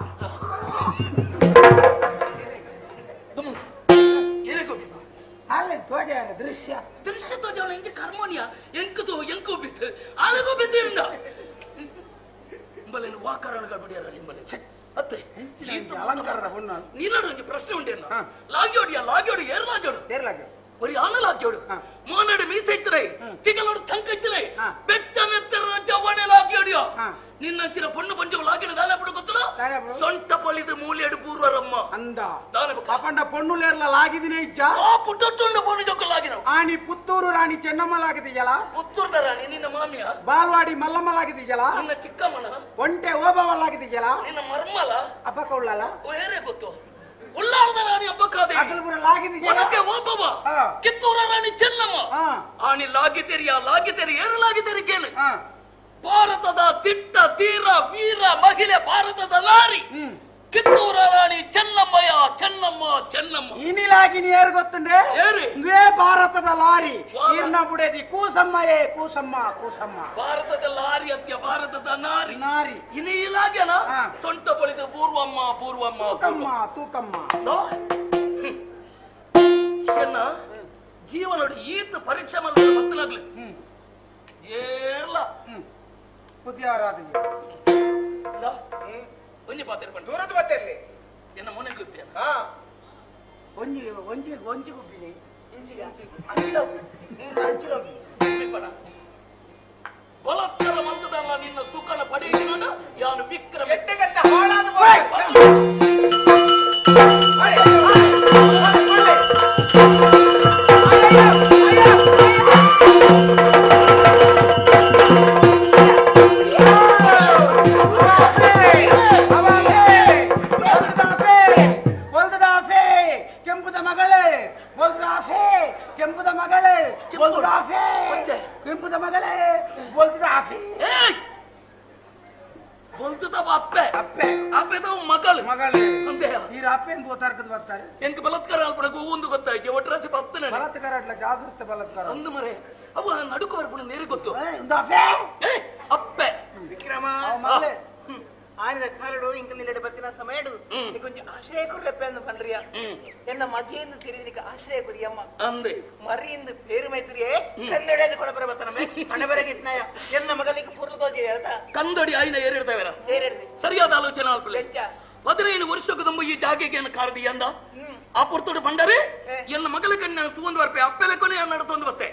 ಅಲ್ಲೇ ತೋಜಾವೆ ದೃಶ್ಯ ದೃಶ್ಯ ತೋಜಾವೆ ಎಂಕ ಕರ್ಮೋನಿಯ ಎಂಕದು ಎಂಕ ಉಬ್ಬಿತ್ತು ಅಲ್ಲಿಗೂ ಬಿದ್ದಿರಿಂದ ನಿಂಬಲ್ಲಿ ವಾಕರಣಗಳು ಬಿಡಿಯಾರ ನಿಂಬಲ್ಲಿ ಅತ್ತೆ ಅಲಂಕಾರದ ಹೊನ್ನ ನೀನಾಡು ಒಂದು ಪ್ರಶ್ನೆ ಉಂಟೇನ ಲಾಗ್ಯೋಡು ಏರ್ ಲಾಗ್ಯೋಡು ಬರೀ ಆನ ಲಾಗ್ಯೋಡು ಮೋನಡು ಮೀಸೆ ಇತ್ತರೆ ತಿಗಲೋಡು ತಂಕ ಇತ್ತರೆ ಬೆಚ್ಚನೆತ್ತರ ಜವಣೆ ಲಾಗ್ಯೋಡಿಯೋ ನಿನ್ನಂಚಿನ ಪೊಣ್ಣು ಪಂಚು ಲಾಗಿನ ದಾನ ಬಿಡು ಗೊತ್ತಲ್ಲ ಸೊಂಟ ಪೊಲಿದು ಮೂಲೆಡು ಪೂರ್ವರಮ್ಮ ಅಂದ ಅಪಂಡ ಪೊಣ್ಣುಲೇರ್ಲ ಲಾಗಿದಿನೇ ಇಜ್ಜ ಪುಟ್ಟೊಟ್ಟು ಪೊಣ್ಣು ಜೊಕ್ಕ ಲಾಗಿನ ಆನಿ ಪುತ್ತೂರು ರಾಣಿ ಚೆನ್ನಮ್ಮ ಲಾಗಿದೆಯಲ್ಲ ಪುತ್ತೂರ್ದ ರಾಣಿ ನಿನ್ನ ಮಾಮಿಯ ಬಾಲ್ವಾಡಿ ಮಲ್ಲಮ್ಮ ಲಾಗಿದೆಯಲ್ಲ ನಿನ್ನ ಚಿಕ್ಕಮ್ಮನ ಒಂಟೆ ಓಬವ್ವ ಲಾಗಿದೆಯಲ್ಲ ನಿನ್ನ ಮರ್ಮಲ ಅಬ್ಬಕ್ಕ ಉಳ್ಳಲ್ಲ ಬೇರೆ ಗೊತ್ತು ಉಳ್ಳಾಳದ ರಾಣಿ ಅಬ್ಬಕ್ಕಾದೆ ಒನಕೆ ಓಬವ್ವ ಕಿತ್ತೂರ ರಾಣಿ ಚೆನ್ನಮ್ಮ ಆನಿ ಲಾಗಿತೆರಿ ಏರು ಲಾಗಿತೆರಿ ಕೇಳು ಭಾರತದ ದಿಟ್ಟ ತೀರ ವೀರ ಮಹಿಳೆ ಭಾರತದ ಲಾರಿ ಕಿತ್ತೂರ ರಾಣಿ ಚೆನ್ನಮ್ಮಯ್ಯ ಚೆನ್ನಮ್ಮ ಇನಿಲಾಗಿನಿ ಏರು ಗೊತ್ತುಂಡೆ ಇವೇ ಭಾರತದ ಲಾರಿ ಈರ್ನ ಬುಡೇದಿ ಕೂಸಮ್ಮಯೇ ಕೂಸಮ್ಮ ಭಾರತದ ಲಾರಿ ಅತ್ಯ ಭಾರತದ ನಾರಿ ಇನಿ ಇಲಾಗ್ಯನ ಸೊಂಟ ಬಳಿದ ಪೂರ್ವಮ್ಮ ತೂಕಮ್ಮ ಚೆನ್ನ ಜೀವನೋಡು ಈತ ಪರೀಕ್ಷೆ ಮಾಡಿದ್ರೆ ಗೊತ್ತಿಲ್ಲಾಗ್ಲಿ ಏರ್ಲ ಒಂಜಿ ಪಾತಿರ್ಕೊಂಡು ದೂರದ ಬತ್ತಿರ್ಲಿ ಎನ್ನ ಮೊನೆ ಗುಪ್ಪಿಯ ಒಂಜಿ ಗುಬ್ಬಿನಿ ಬಲತ್ತರ ಮಂತದಲ್ಲ ನಿನ್ನ ಸುಖನ ಪಡೆಯುವ ಯಾನು ವಿಕ್ರಮ ಜಾಗೃತ ಬಲತ್ಕಾರ ಒಂದು ಮರೆ ಅವ ನಡುಕು ಬರ್ಬಿಡ ನೇರಿ ಗೊತ್ತು ಅಪ್ಪೆ ವಿಕ್ರಮ ಆನಿದ ಕಾಲಡು ಇಂಕ ನಿಲ್ಲಡೆ ಬತ್ತಿನ ಸಮಯಡು ಕೊಂಚ ಆಶ್ರಯ ಕೊರ್ರಪ್ಪೆ ಅಂದು ಪಂಡ್ರಿಯ ಎನ್ನ ಮಗೆಯಿಂದ ತಿರಿದಿನಿಕ ಆಶ್ರಯ ಕೊರಿಯಮ್ಮ ಅಂದೆ ಮರಿಯಿಂದ ಬೇರು ಮೈತ್ರಿಯೇ ಕಂದೊಡೆದು ಕೊಡ ಬರಬತ್ತನಮೆ ಹಣಬರಗೆ ಇಟ್ನಾಯ ಎನ್ನ ಮಗನಿಗೆ ಪೂರ್ವ ತೋಜಿ ಹೇಳ್ತಾ ಕಂದೊಡಿ ಆಯ್ನ ಏರಿಡ್ತಾವೇರ ಸರಿಯಾದ ಆಲೋಚನೆ ಆಲ್ಪಲೆ 15 ವರ್ಷಕ್ಕೆ ತುಂಬ ಈ ಜಾಗೆಗೆ ಏನು ಕಾರದಿ ಅಂದ ಆ ಪುರ್ತೋಡು ಬಂಡರೆ ಎನ್ನ ಮಗಲ ಕಣ್ಣು ತೂಂದು ಬರ್ಪೆ ಅಪ್ಪೆಲೆ ಕೊನೆ ಅನ್ನ ತೊಂದು ಬತ್ತೆ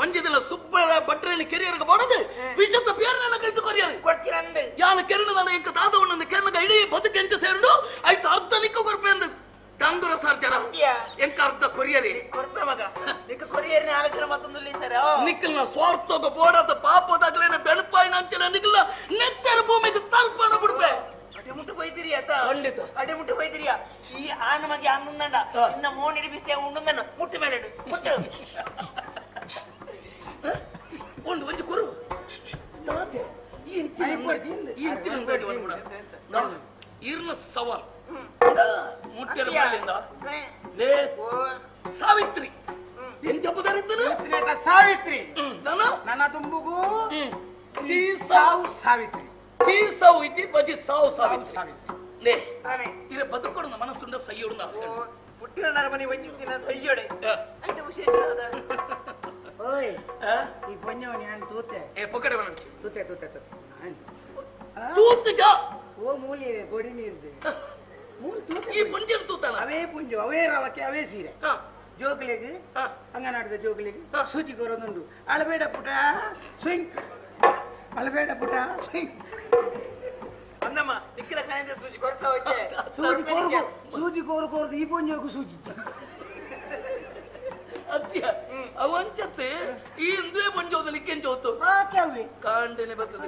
ಒಂಜಿದಲ್ಲ ಸುಬ್ಬರ ಬಟ್ರೆಯಲ್ಲಿ ಕೆರಿಯರ್ಗೆ ಬೋಡದು ವಿಷದ ಪೇರನ್ನ ಕೈತು ಕೊರಿಯರು ಕೊಡ್ತಿರಂದೆ ಯಾನ ಕೆರಣದ ಇಂಕ ತಾದವಣ್ಣನ ಕೆರಣಗ ಇಡೀ ಬದುಕೆಂಚ ಸೇರುಡು ಆಯ್ತು ಅರ್ಧ ನಿಕ್ಕ ಕೊರ್ಪೆ ಅಂದು ತಂದುರ ಸರ್ಜರ ಎಂಕ ಅರ್ಧ ಕೊರಿಯರಿ ಕೊರ್ಪೆ ಮಗ ನಿಕ್ಕ ಕೊರಿಯರಿನ ಆಲೋಚನೆ ಮತ್ತೊಂದು ಲಿಂತಾರೆ ನಿಕ್ಕಲ್ನ ಸ್ವಾರ್ಥೋಗ ಬೋಡದ ಪಾಪದಾಗಲೇನ ಬೆಳಪಾಯಿನ ಅಂಚನ ನಿಕ್ಕಲ್ಲ ನೆತ್ತರ ಭೂಮಿಗೆ ತರ್ಪಣ ಬಿಡ್ಬೆ ಅಡೆಮುಟ್ಟು ಬೈದಿರಿಯ ಖಂಡಿತ ಅಡೆಮುಟ್ಟು ಬೈದಿರಿಯ ಈ ಆನ ಮಗೆ ಅನ್ನುಂದಂಡ ಇನ್ನ ಮೋನಿಡಿ ಬಿಸಿ ಉಂಡುಂದನ್ನ ಮುಟ್ಟು ಮೇಲೆ ಮುಟ್ಟು ಒಂದು ಒಂದು ಕುರು ತಾತೆ ಈ ಇರ್ನ ಸವಾಲ್ ಮುಟ್ಟಿನ ಮೇಲಿಂದ ಸಾವಿತ್ರಿ ಏನ್ ಜಬ್ಬದಾರಿದ್ದನು ಸಾವಿತ್ರಿ ನನ್ನ ತುಂಬುಗೂ ಸಾವಿತ್ರಿ ಚೀಸಾವು ಇತಿ ಬಜಿ ಸಾವು ಸಾವಿತ್ರಿ ಲೇ ಇರ ಬದುಕೊಡು ಮನಸ್ಸುಂಡ ಸೈಯೋಡು ಪುಟ್ಟಿನ ನರಮನಿ ವಂಚಿನ ಸೈಯೋಡೆ ಅಂತ ವಿಶೇಷ ಓಯ್ ಈ ಪೊಣ್ಣವನಿ ನಾನು ತೂತೆ ಪೊಕಡೆ ಬನ ತೂತೆ ತೂತು ಜಾ ಓ ಮೂಲಿ ಗೋಡಿ ನೀರ್ದೆ ಮೂಲ ತೂತೆ ಈ ಪುಂಜನ ತೂತನ ಅವೇ ಪುಂಜು ಅವೇ ರವಕ್ಕೆ ಅವೇ ಸೀರೆ ಜೋಗಲಿಗೆ ಅಂಗನಾಡಿದ ಜೋಗಲಿಗೆ ಸೂಚಿ ಕೊರೋದುಂಡು ಅಳಬೇಡ ಪುಟ ಸ್ವಿಂಗ್ ಅಳಬೇಡ ಪುಟ ಸ್ವಿಂಗ್ ಅಂದಮ್ಮ ದಿಕ್ಕಿನ ಕಾಯಿಂದ ಸೂಜಿ ಕೊಡ್ತಾ ಹೋಯ್ತೆ ಸೂಜಿ ಕೋರು ಈ ಪುಂಜೋಗು ಸೂಜಿ ಅತ್ಯ ಅವಂಚತ್ತೆ ಈ ಇಂದ್ವೇ ಪಂಚೋದಲ್ಲಿ ಕೆಂಚೋತು ಕಾಂಡನೆ ಬರ್ತದೆ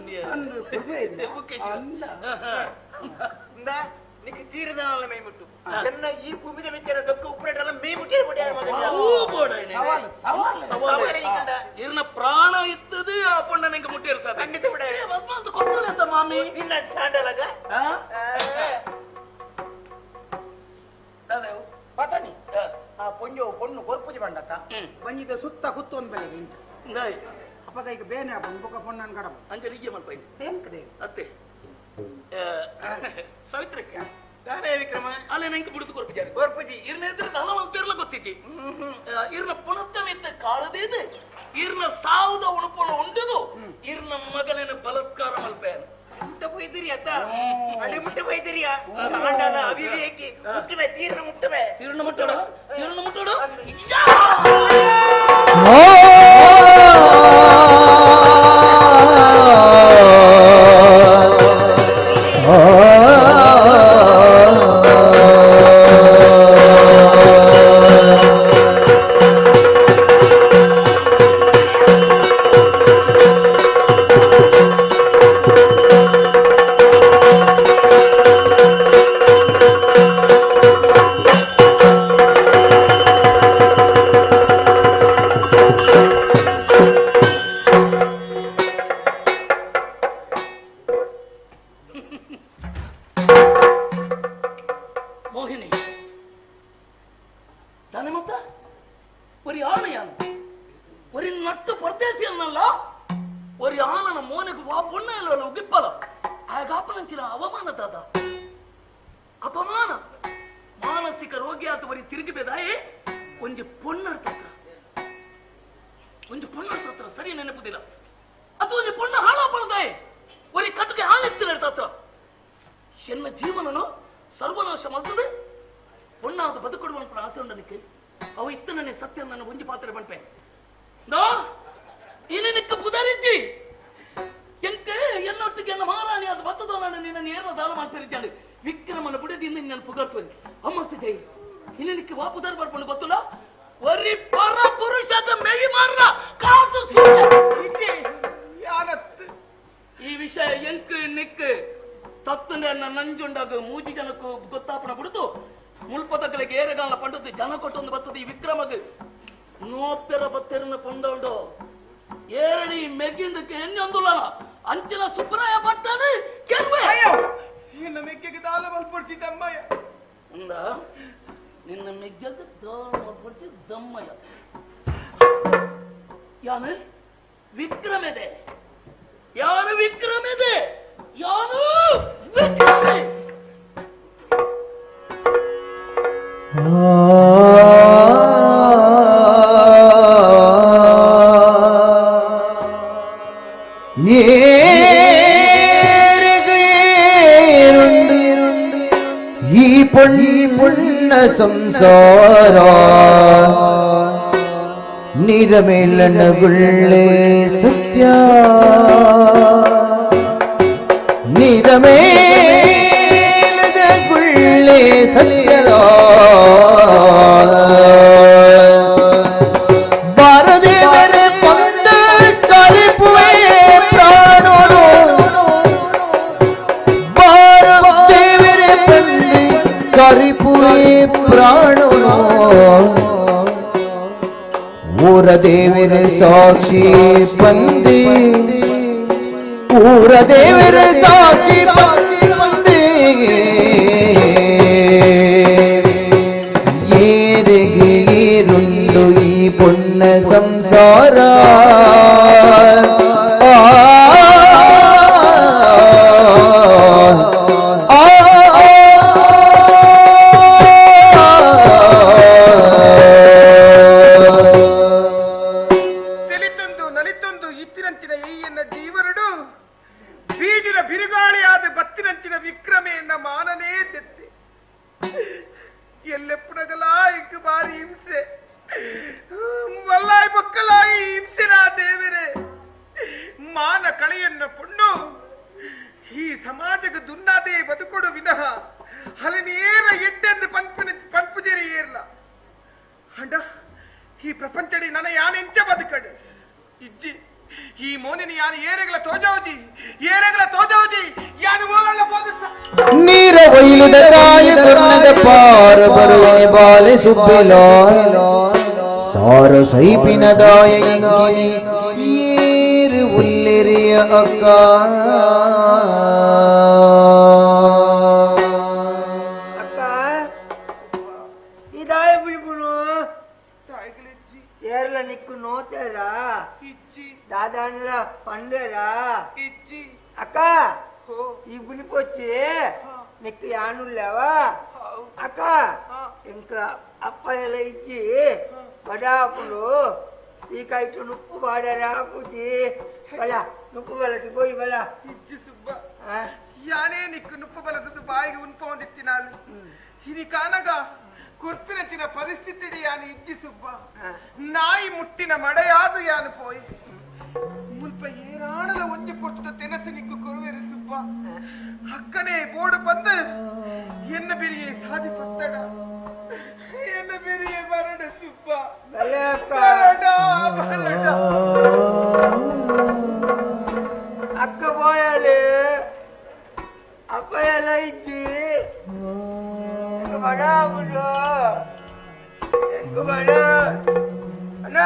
ನಿಕ್ಕೆ ತೀರದಲ್ಲ ಮೈ ಮುಟ್ಟು ಎನ್ನ ಈ ಭೂಮಿದ ಮಿಚ್ಚರ ದೊಕ್ಕ ಉಪ್ಪರೆಲ್ಲ ಮೈ ಮುಟ್ಟಿರ ಇರ್ನ ಪ್ರಾಣ ಇತ್ತದು ಆ ಪುಣ್ಣ ನಿಂಗೆ ಮುಟ್ಟಿರ್ತಾರೆ ಖಂಡಿತ ಬಿಡ ಕೊಡ್ತಾರೆ ಅಂತ ಮಾಮಿ ನಿನ್ನ ಸಾಂಡಲಗ ಪತನಿ ಆ ಪೊಣ್ಣು ಕೊರ್ಪುಜಿ ಬಂಡತ್ತ ಬಂಜಿದ ಸುತ್ತ ಕುತ್ತು ಒಂದು ಬೆಲೆ ಅಪ್ಪಗ ಈಗ ಬೇನೆ ಬೊಕ್ಕ ಪೊಣ್ಣನ ಕಡಮ ಅಂಚೆ ನಿಜ ಮಲ್ಪ ಅತ್ತೆ ಸಾವಿತ್ರಕ್ಕೆ ವಿಕ್ರಮ ಅಲ್ಲೇ ನಂಗೆ ಬಿಡುದು ಕೊರ್ಪುಜಿ ಇರ್ನ ಎದುರು ಹಲವಾರು ಪೇರ್ಲ ಗೊತ್ತಿಚ್ಚಿ ಇರ್ನ ಪುಣತ್ತಮಿತ್ತ ಕಾರದೇದು ಇರ್ನ ಸಾವುದ ಉಣಪಣ ಉಂಡದು ಇರ್ನ ಮಗಲಿನ ಬಲತ್ಕಾರ ಮಲ್ಪೆ ಮುಟ್ಟ ಬೈದಿರಿ ಅತ್ತ ಅಡಿ ಮುಟ್ಟ ಬೈದಿರಿಯ ಕಾಂಡದ ಅವಿವೇಕಿ ಮುಟ್ಟವೆ ತೀರ್ನ ಮುಟ್ಟವೆ ತೀರ್ನ ಮುಟ್ಟೋಡು ಮೋಹಿನಿ ತಾನೆ ಮತ್ತ ಒರಿ ಆನೆಯಾನ ಒರಿ ನಟ್ಟು ಪರದೇಶಿಯನ್ನಲ್ಲ ಒರಿ ಆನನ ಮೋನೆಗೆ ವಾ ಪುಣ್ಣ ಇಲ್ಲವಲ್ಲ ಉಗಿಪ್ಪಲ ಆಗಾಪನಂಚಿನ ಅವಮಾನ ದಾದ ಅಪಮಾನ ಮಾನಸಿಕ ರೋಗಿ ಆತ ಒರಿ ತಿರುಗಿಬೇದಾಯೇ ಒಂಜಿ ಪೊಣ್ಣರ ತತ್ರ ಸರಿ ನೆನಪುದಿಲ್ಲ ಅಥವಾ ಒಂಜಿ ಪೊಣ್ಣ ಹಾಳಾಪಣದಾಯೇ ಒರಿ ಕಟ್ಟಿಗೆ ಹಾಲಿತ್ತಿಲ್ಲ ತತ್ರ ಎನ್ನ ಜೀವನನು ಸರ್ವನಾಶ ಮಲ್ತದೆ ಪೊಣ್ಣಾದ ಬದುಕೊಡುವ ಆಸೆ ಉಂಡನಿಕ್ಕೆ ಅವು ಇತ್ತನೇ ಸತ್ಯ ನನ್ನ ಒಂಜಿ ಪಾತ್ರೆ ಬಂಪೆ ನಿಕ್ಕ ಪುದರಿದ್ದಿ ಎಂಕೆ ಎನ್ನೊಟ್ಟಿಗೆ ಎಲ್ಲ ಮಹಾರಾಣಿ ಅದು ಬತ್ತದ ನಾನು ನಿನ್ನ ಏರೋ ದಾನ ಮಾಡ್ತಿದ್ದಾಳೆ ವಿಕ್ರಮನ ಬುಡದಿಂದ ನನ್ನ ಪುಗರ್ತೇನೆ ಅಮ್ಮಸ್ತು ಜೈ ನಿನಕ್ಕೆ ವಾಪುದಾರ ಬರ್ಕೊಂಡು ಬತ್ತಲ್ಲ ಒರಿ ಪರ ಪುರುಷದ ಮೇಗಿ ಮಾರ್ರ ಕಾತು ಈ ವಿಷಯ ಎಂಕ್ ನಿಕ್ ತತ್ತನೆ ನಂಜುಂಡಾಗ ಮೂಜಿ ಜನಕ್ಕೂ ಗೊತ್ತಾಪನ ಬಿಡುದು ಮುಲ್ಪತಗಳಿಗೆ ಏರೆಗಾಲ ಪಂಡದ್ದು ಜನ ಕೊಟ್ಟೊಂದು ಬರ್ತದೆ ಈ ವಿಕ್ರಮಗ್ ನೋಪೆರ ಬತ್ತೆರನ್ನ ಪೊಂಡೋಂಡು ಏರಡಿ ಮೆಗ್ಗಿಂದಕ್ಕೆ ಎನ್ನೊಂದುಲ್ಲ ಅಂಚಿನ ಸುಬ್ರಾಯ ಬಟ್ಟನೆ ಕೆರ್ವೆ ನಿನ್ನ ಮೆಗ್ಗೆಗೆ ದಾಲ ಮಲ್ಪಡ್ಸಿ ದಮ್ಮಯ್ಯ ಅಂದ ನಿನ್ನ ಮೆಗ್ಗೆಗೆ ದಾಲ ಮಲ್ಪಡ್ಸಿ ದಮ್ಮಯ್ಯ ಯಾನೆ ಯಾನದೆ ಯಾನು ವಿಕ್ರಮಿದೆ ಯಾನು ವಿಕ್ರಮೆ. ಈ ಪುಣ್ಯ ಸಂಸಾರ ನಿರಮೇಲನಗುಳ್ಳೆ ಸತ್ಯ ನಿರಮೇಲದ ಗುಳ್ಳೆ ಸತ್ಯದ ಬಾರದೇವರ ಪಂದ ಕಲಿಪುವೆ ಪ್ರಾಣರು ಬಾರದೇವರ ಪಂದ ಕಲಿಪುವೆ ಪ್ರಾಣರು ಊರ ದೇವರ ಸಾಕ್ಷಿ ಬಂದಿ ಊರ ದೇವರ ಸಾಕ್ಷಿ ಬಂದಿ ಏರಿಗೆ ಏರುಂಡು ಈ ಪುಣ್ಯ ಸಂಸಾರ ನೀರ ಒಯ್ಲುದ ತಾಯಿ ಗುರ್ನದ ಪಾರ ಬರುವನೆ ಬಾಲೆ ಸುಬ್ಬಿಲ ಸಾರ ಸೈಪಿನ ದಾಯ ಏರು ಉಲ್ಲೆರಿಯ ಅಕ್ಕ ಇದಾಯ ಬಿಲ್ಬುಲು ಏರ್ಲ ನಿಕ್ಕು ನೋತೇರಾ దాదాండ్ర పండేరా అక్క ఈ గులికొచ్చి నీకు యాను లేవా అక్క ఇంకా అప్పాయలు ఇచ్చి పడాపులు ఈ కైటు నుప్పు వాడారా పూచి బలా నుప్పు బలసి పోయి బలా ఇచ్చి సుబ్బ యానే నీకు నుప్పు బలసదు బాయిగా ఉన్పోందిచ్చినాలు ఇది కానగా కొర్పినచ్చిన పరిస్థితి యాని ఇచ్చి సుబ్బ నాయి ముట్టిన మడయాదు యాను పోయి ಮುಲ್ಪ ಏರಾಣಲ ಒಂಜಿ ಪೊಟ್ಟದ ತೆನಸು ನಿಕ್ಕು ಕೊರುವೆರು ಸುಬ್ಬ ಅಕ್ಕನೇ ಬೋಡು ಬಂದು ಎನ್ನ ಬಿರಿಯೇ ಸಾಧಿ ಪತ್ತಡ ಎನ್ನ ಬಿರಿಯೇ ಬರಡ ಸುಬ್ಬ ಬರಡ ಅಕ್ಕ పోయాలి ಅಪ್ಪ ಎಲ್ಲ ಇಚ್ಚಿ ಬಡಾಬುಡು ಬಡ అన్న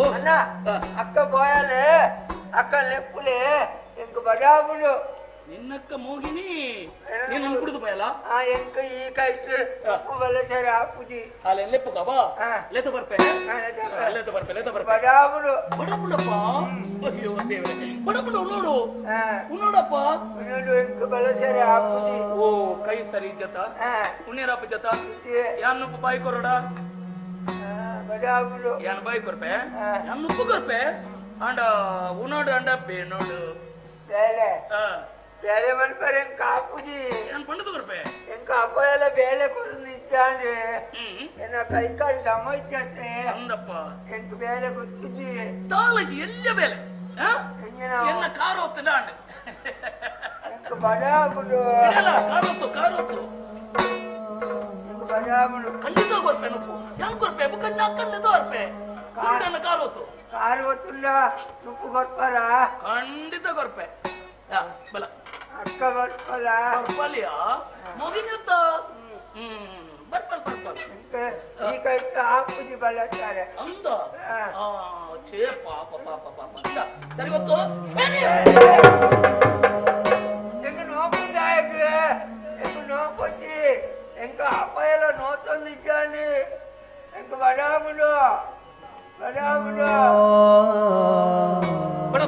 అన్న అక్క పోయాలి అక్క లెప్పులే ఇంక బడాబుడు నిన్నక్క మోహిని నేను అనుకుడుదు పోయాలా ఇంక ఈ కైట్ వలసర ఆపుజి అలా లెప్పు కాబా లేత పర్పే లేత పర్పే బడాబుడు బడబుడప్ప అయ్యో దేవుడే బడబుడు ఉన్నాడప్ప ఉన్నాడు ఇంక వలసర ఆపుజి ఓ కై సరి జత ఉన్నేరాప జత యాన్నపు బాయి కొరడా ಬಡಾಬುಡು ಯಾನ್ ಬಾಯಿ ಕೊರ್ಪೆ ಯಾನ್ ಉಪ್ಪು ಕೊರ್ಪೆ ಅಂಡ ಉನೋಡು ಅಂಡ ಬೇನೋಡು ಬೇಳೆ ಬೇಳೆ ಮಲ್ಪರೆ ಎಂಕ ಆಪುಜಿ ಯಾನ್ ಪಂಡದು ಕೊರ್ಪೆ ಎಂಕ ಅಪ್ಪಯೆಲ್ಲ ಬೇಳೆ ಕೊರದು ಇಚ್ಚಾಂಡ್ರೆ ಎನ್ನ ಕೈ ಕಾಲು ಸಮಯ್ತೆ ಅಂದಪ್ಪ ಎಂಕ ಬೇಳೆ ಗೊತ್ತುಜಿ ತಾಳಜಿ ಎಲ್ಲ ಬೇಳೆ ಎನ್ನ ಕಾರು ಹೋಗ್ತದ ಅಂಡ ಎಂಕ ಬಡಾಬುಡು ಕಾರು ಬಡಾಬುಡು ಖಂಡಿತ ಕೊರ್ಪೆ ನುಪ್ಪು ಯಾನ್ ಕೊರ್ಪೆ ಬುಕ್ಕಣ್ಣ ಅಕ್ಕಣ್ಣದು ಕೊರ್ಪೆ ಸುಂಟನ ಕಾರು ಹೊತ್ತುಲ್ಲ ನುಪ್ಪು ಕೊರ್ಪಾರ ಖಂಡಿತ ಕೊರ್ಪೆ ಬಲ ಅಕ್ಕ ಕೊರ್ಪಲ್ಲ ಕೊರ್ಪಲಿಯಾ ಮುಗಿನಿತ್ತ ಬರ್ಪಲ್ ಈ ಕೈ ಆಪುಜಿ ಬಲ್ಲತ್ತಾರೆ ಅಂದ ಛೇ ಪಾಪ ಪಾಪ ಪಾಪ ಅಂದ ಸರಿ ಗೊತ್ತು ಎಂಗ ನೋಪುದಾಯಕ್ಕೆ ಎಂಗ ನೋಪೊಚ್ಚಿ ಎಂಗ ಅಪ್ಪಯೆಲ್ಲ ನೋತೊಂದಿದ್ದಾನೆ ಎಂಗ ಬಡಾಬುಡು ಬಡ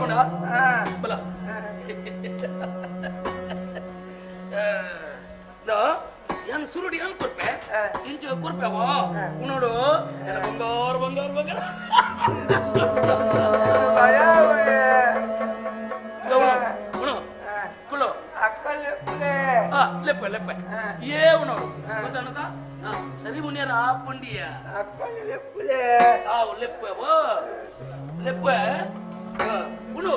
ಕೊರ್ಪವ ಉನ್ನೋಡು ಬಂಗಾರ ಬಂಗಾರ ಬಂಗಾರ ಕುಲೋ ಲೆಪ್ಪ ಲೆಪ್ಪ ಏ ಉನ್ನೋಡು ಗೊತ್ತನದ ಸರಿ ಮುನಿಯರ ಪುಂಡಿಯ ಲೆಪ್ಪ ಲೆಪ್ಪ ಉಳು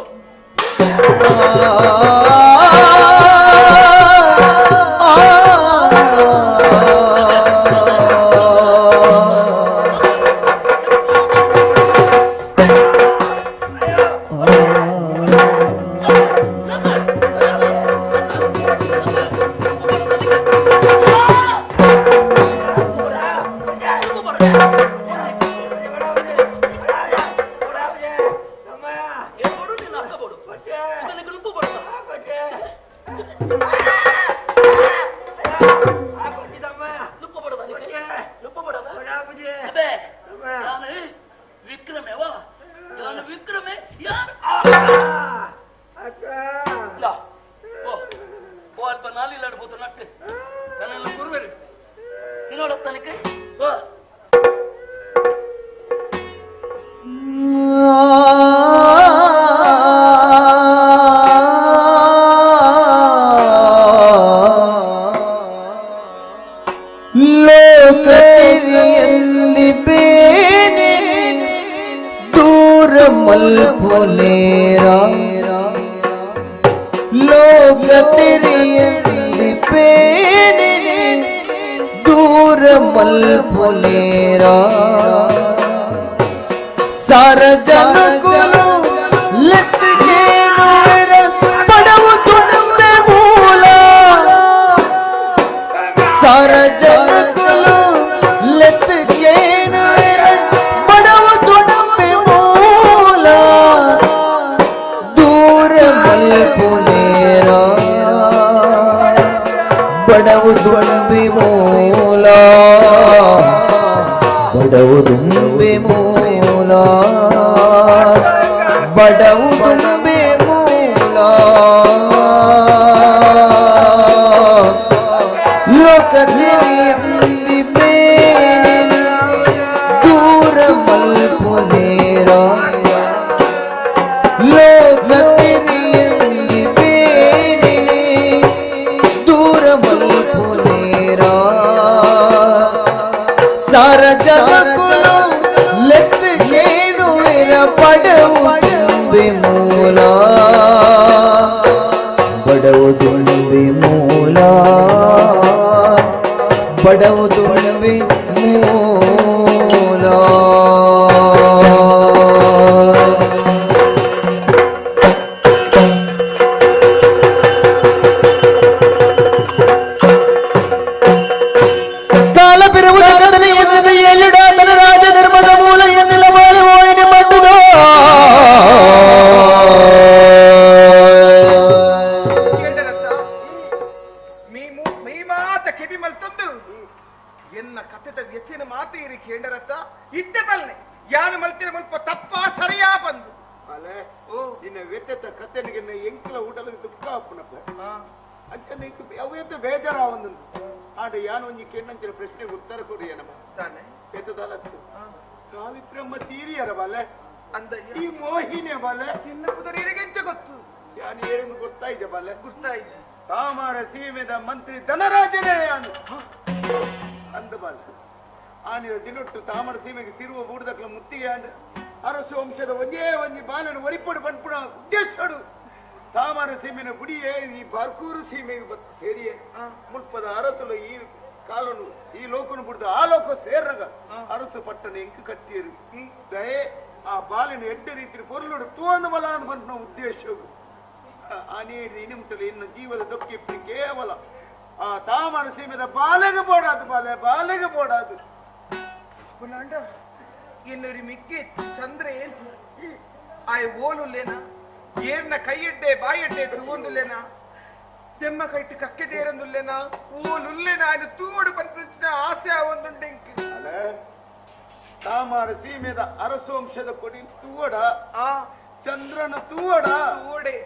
ಚಂದ್ರನ ತೂವಡ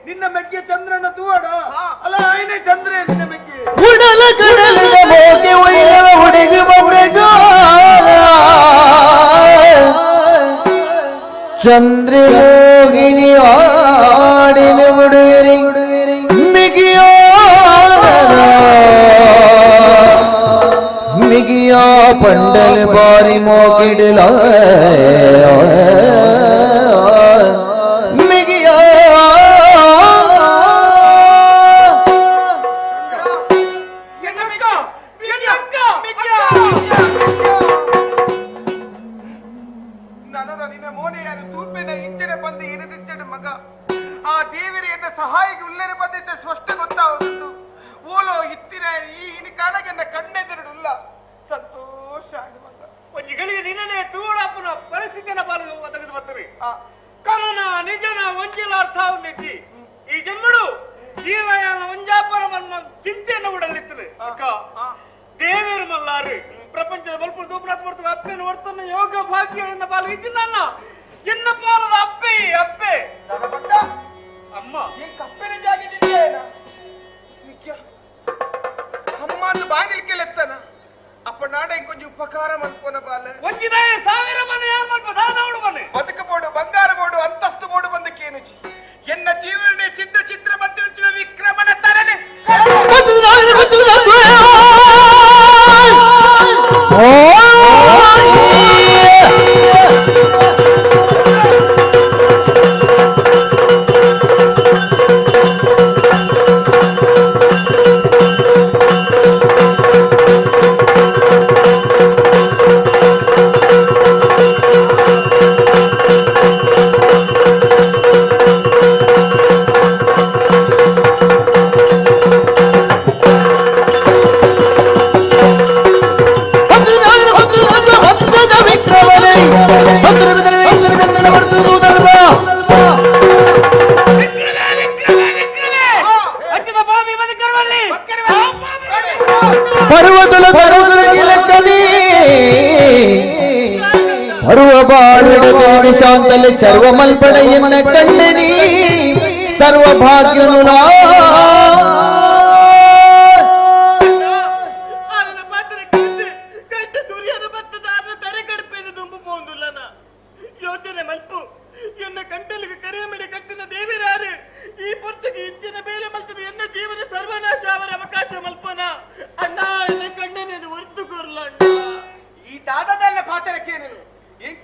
ನಿನ್ನ ಮೆಗ್ಗೆ ಚಂದ್ರನ ತೂವಡ ಅಲ್ಲ ಆಯ್ನೆ ಚಂದ್ರ ನಿನ್ನ ಮೆಗ್ಗೆ ಉಡಲ ಕಡಲಿನ ಮೋಗೆ ಒಯ್ಯವ ಹುಡುಗಿ ಬೊಬ್ಬೆಗ ಚಂದ್ರಮೋಹಿನಿ ಆಡಿನ ಬಿಡುವಿರಿ ಮಿಗಿಯೋ ಮಿಗಿಯ ಪಂಡಲ್ ಬಾರಿ ಮೋಗಿಡಲ ಮಿಗಿಯ ನಿನ್ನ ಮೋನೆಯಾದ ತೂಪಿನ ಇಂಚಿನ ಬಂದು ಇರಿದಿಚ್ಚಡ ಮಗ ಆ ದೇವರಿಯನ್ನ ಸಹಾಯಕ್ಕೆ ಉಲ್ಲೇರೆ ಬಂದಿದ್ದ ಸ್ಪಷ್ಟ ಗೊತ್ತಾಗುವುದು ಓಲೋ ಇತ್ತಿನ ಈ ಕಾಣಗೆ ನನ್ನ ಕಣ್ಣೆದುರುಡುಲ್ಲ ಸಂತೋಷ ಒಂಜಿಗಳಿಗೆ ನಿನ್ನೆ ತೂಳಪ್ಪನ ಪರಿಸ್ಥಿತಿನ ಪಾಲು ತೆಗೆದು ಬರ್ತೀವಿ ಕಮನ ನಿಜನ ಒಂಜಿಲ ಅರ್ಥ ಹೊಂದಿಚ್ಚಿ ಈ ಜನ್ಮಡು ಜೀವಯಾನ ಒಂಜಾಪರ ಮನ್ನ ಚಿಂತೆಯನ್ನು ಉಡಲಿತ್ತದೆ ಅಕ್ಕ ದೇವರು ಮಲ್ಲಾರು ಪ್ರಪಂಚದ ಬಲ್ಪ ದೂಪರಾತ್ ಮಾಡ್ತೀವಿ ಅಪ್ಪನ ವರ್ತನ ಯೋಗ ಭಾಗ್ಯ ಎನ್ನ ಪಾಲು ಇದ್ದಿನ ಎನ್ನ ಪಾಲದ ಅಪ್ಪೆ ಅಪ್ಪೆ ಅಮ್ಮ ಈ ಕಪ್ಪೆನ ಜಾಗಿದ್ದೇನ ಅಮ್ಮನ್ನು ಬಾಗಿಲಿಕ್ಕೆಲೆತ್ತನ ಅಪ್ಪ ನಾಡ ಕೊಂಚ ಉಪಕಾರ ಮಲ್ಪನ ಬಾಲ ಒಂಜಿದ ಸಾವಿರ ಮನೆ ಮಲ್ಪ ದಾದವಡು ಮನೆ ಬದುಕ ಬೋಡು ಬಂಗಾರ ಬೋಡು ಅಂತಸ್ತು ಬೋಡು ಬಂದಕ್ಕೇನುಚಿ ಎನ್ನ ಜೀವನ ಚಿತ್ರ ಚಿತ್ರ ಬಂದಿರುಚಿನ ವಿಕ್ರಮನ ತರನೆ ಪರ್ವ ಬಾಳಿಡದೆ ಶಾಂತಲೆ ಸರ್ವ ಮಲ್ಪಡೆಯನ್ನ ಕಣ್ಣನಿ ಸರ್ವ ಭಾಗ್ಯನು ನಾ ಯೋಚನೆ ಮಲ್ಪು ಎನ್ನ ಕಂಟಲಿಗೆ ಕರೆಯಮಿಡಿ ಕಟ್ಟಿನ ದೇವಿರಾರು ಈ ಪುರ್ತಗೆ ಇಚ್ಚಿನ ಬೇರೆ ಮಲ್ತದ ಎನ್ನ ಜೀವನ ಸರ್ವನಾಶ ಅವರ ಅವಕಾಶ ಮಲ್ಪನ ಅಣ್ಣ ಎನ್ನ ಕಣ್ಣನೇನು ಹೊರತು ಕೊರ್ಲ ಈ ದಾದದಲ್ಲ ಪಾತ್ರಕ್ಕೇನು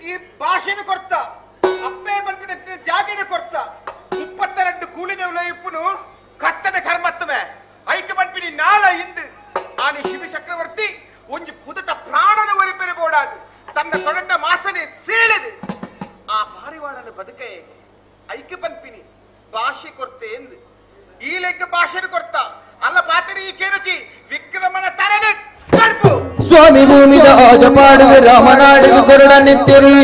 ಈ ಭಾಷೆನ ಕೊಡ್ತ ಅಪ್ಪೆ ಮಲ್ಪಿನ ಜಾಗಿನ ಕೊಡ್ತ 22 ಕೂಲಿದವಳ ಇಪ್ಪುನು ಕತ್ತದ ಚರ್ಮತ್ತವೆ ಐಕ್ಯ ಮಲ್ಪಿನಿ ನಾಳ ಇಂದು ಆನೆ ಶಿವ ಚಕ್ರವರ್ತಿ ಒಂಜಿ ಪುದತ ಪ್ರಾಣನ ಒರಿಪೆರೆ ಬೋಡಾದು ತನ್ನ ತೊಡೆತ ಮಾಸನೆ ಸೀಳದು ಆ ಪಾರಿವಾಳನ ಬದುಕೆ ಐಕ್ಯ ಪಂಪಿನಿ ಭಾಷೆ ಕೊರತೆ ಎಂದು ಈ ಲೆಕ್ಕ ಭಾಷೆನ ಕೊರ್ತ ಅಲ್ಲ ಪಾತರಿ ಈ ಕೇರುಚಿ ವಿಕ್ರಮನ ತರನೆ ಸ್ವಾಮಿ ಭೂಮಿದ ಆಜ ಪಾಡುವೆ ರಾಮನಾಡಿಗೆ ಕೊರಡ ನಿತ್ಯರಿ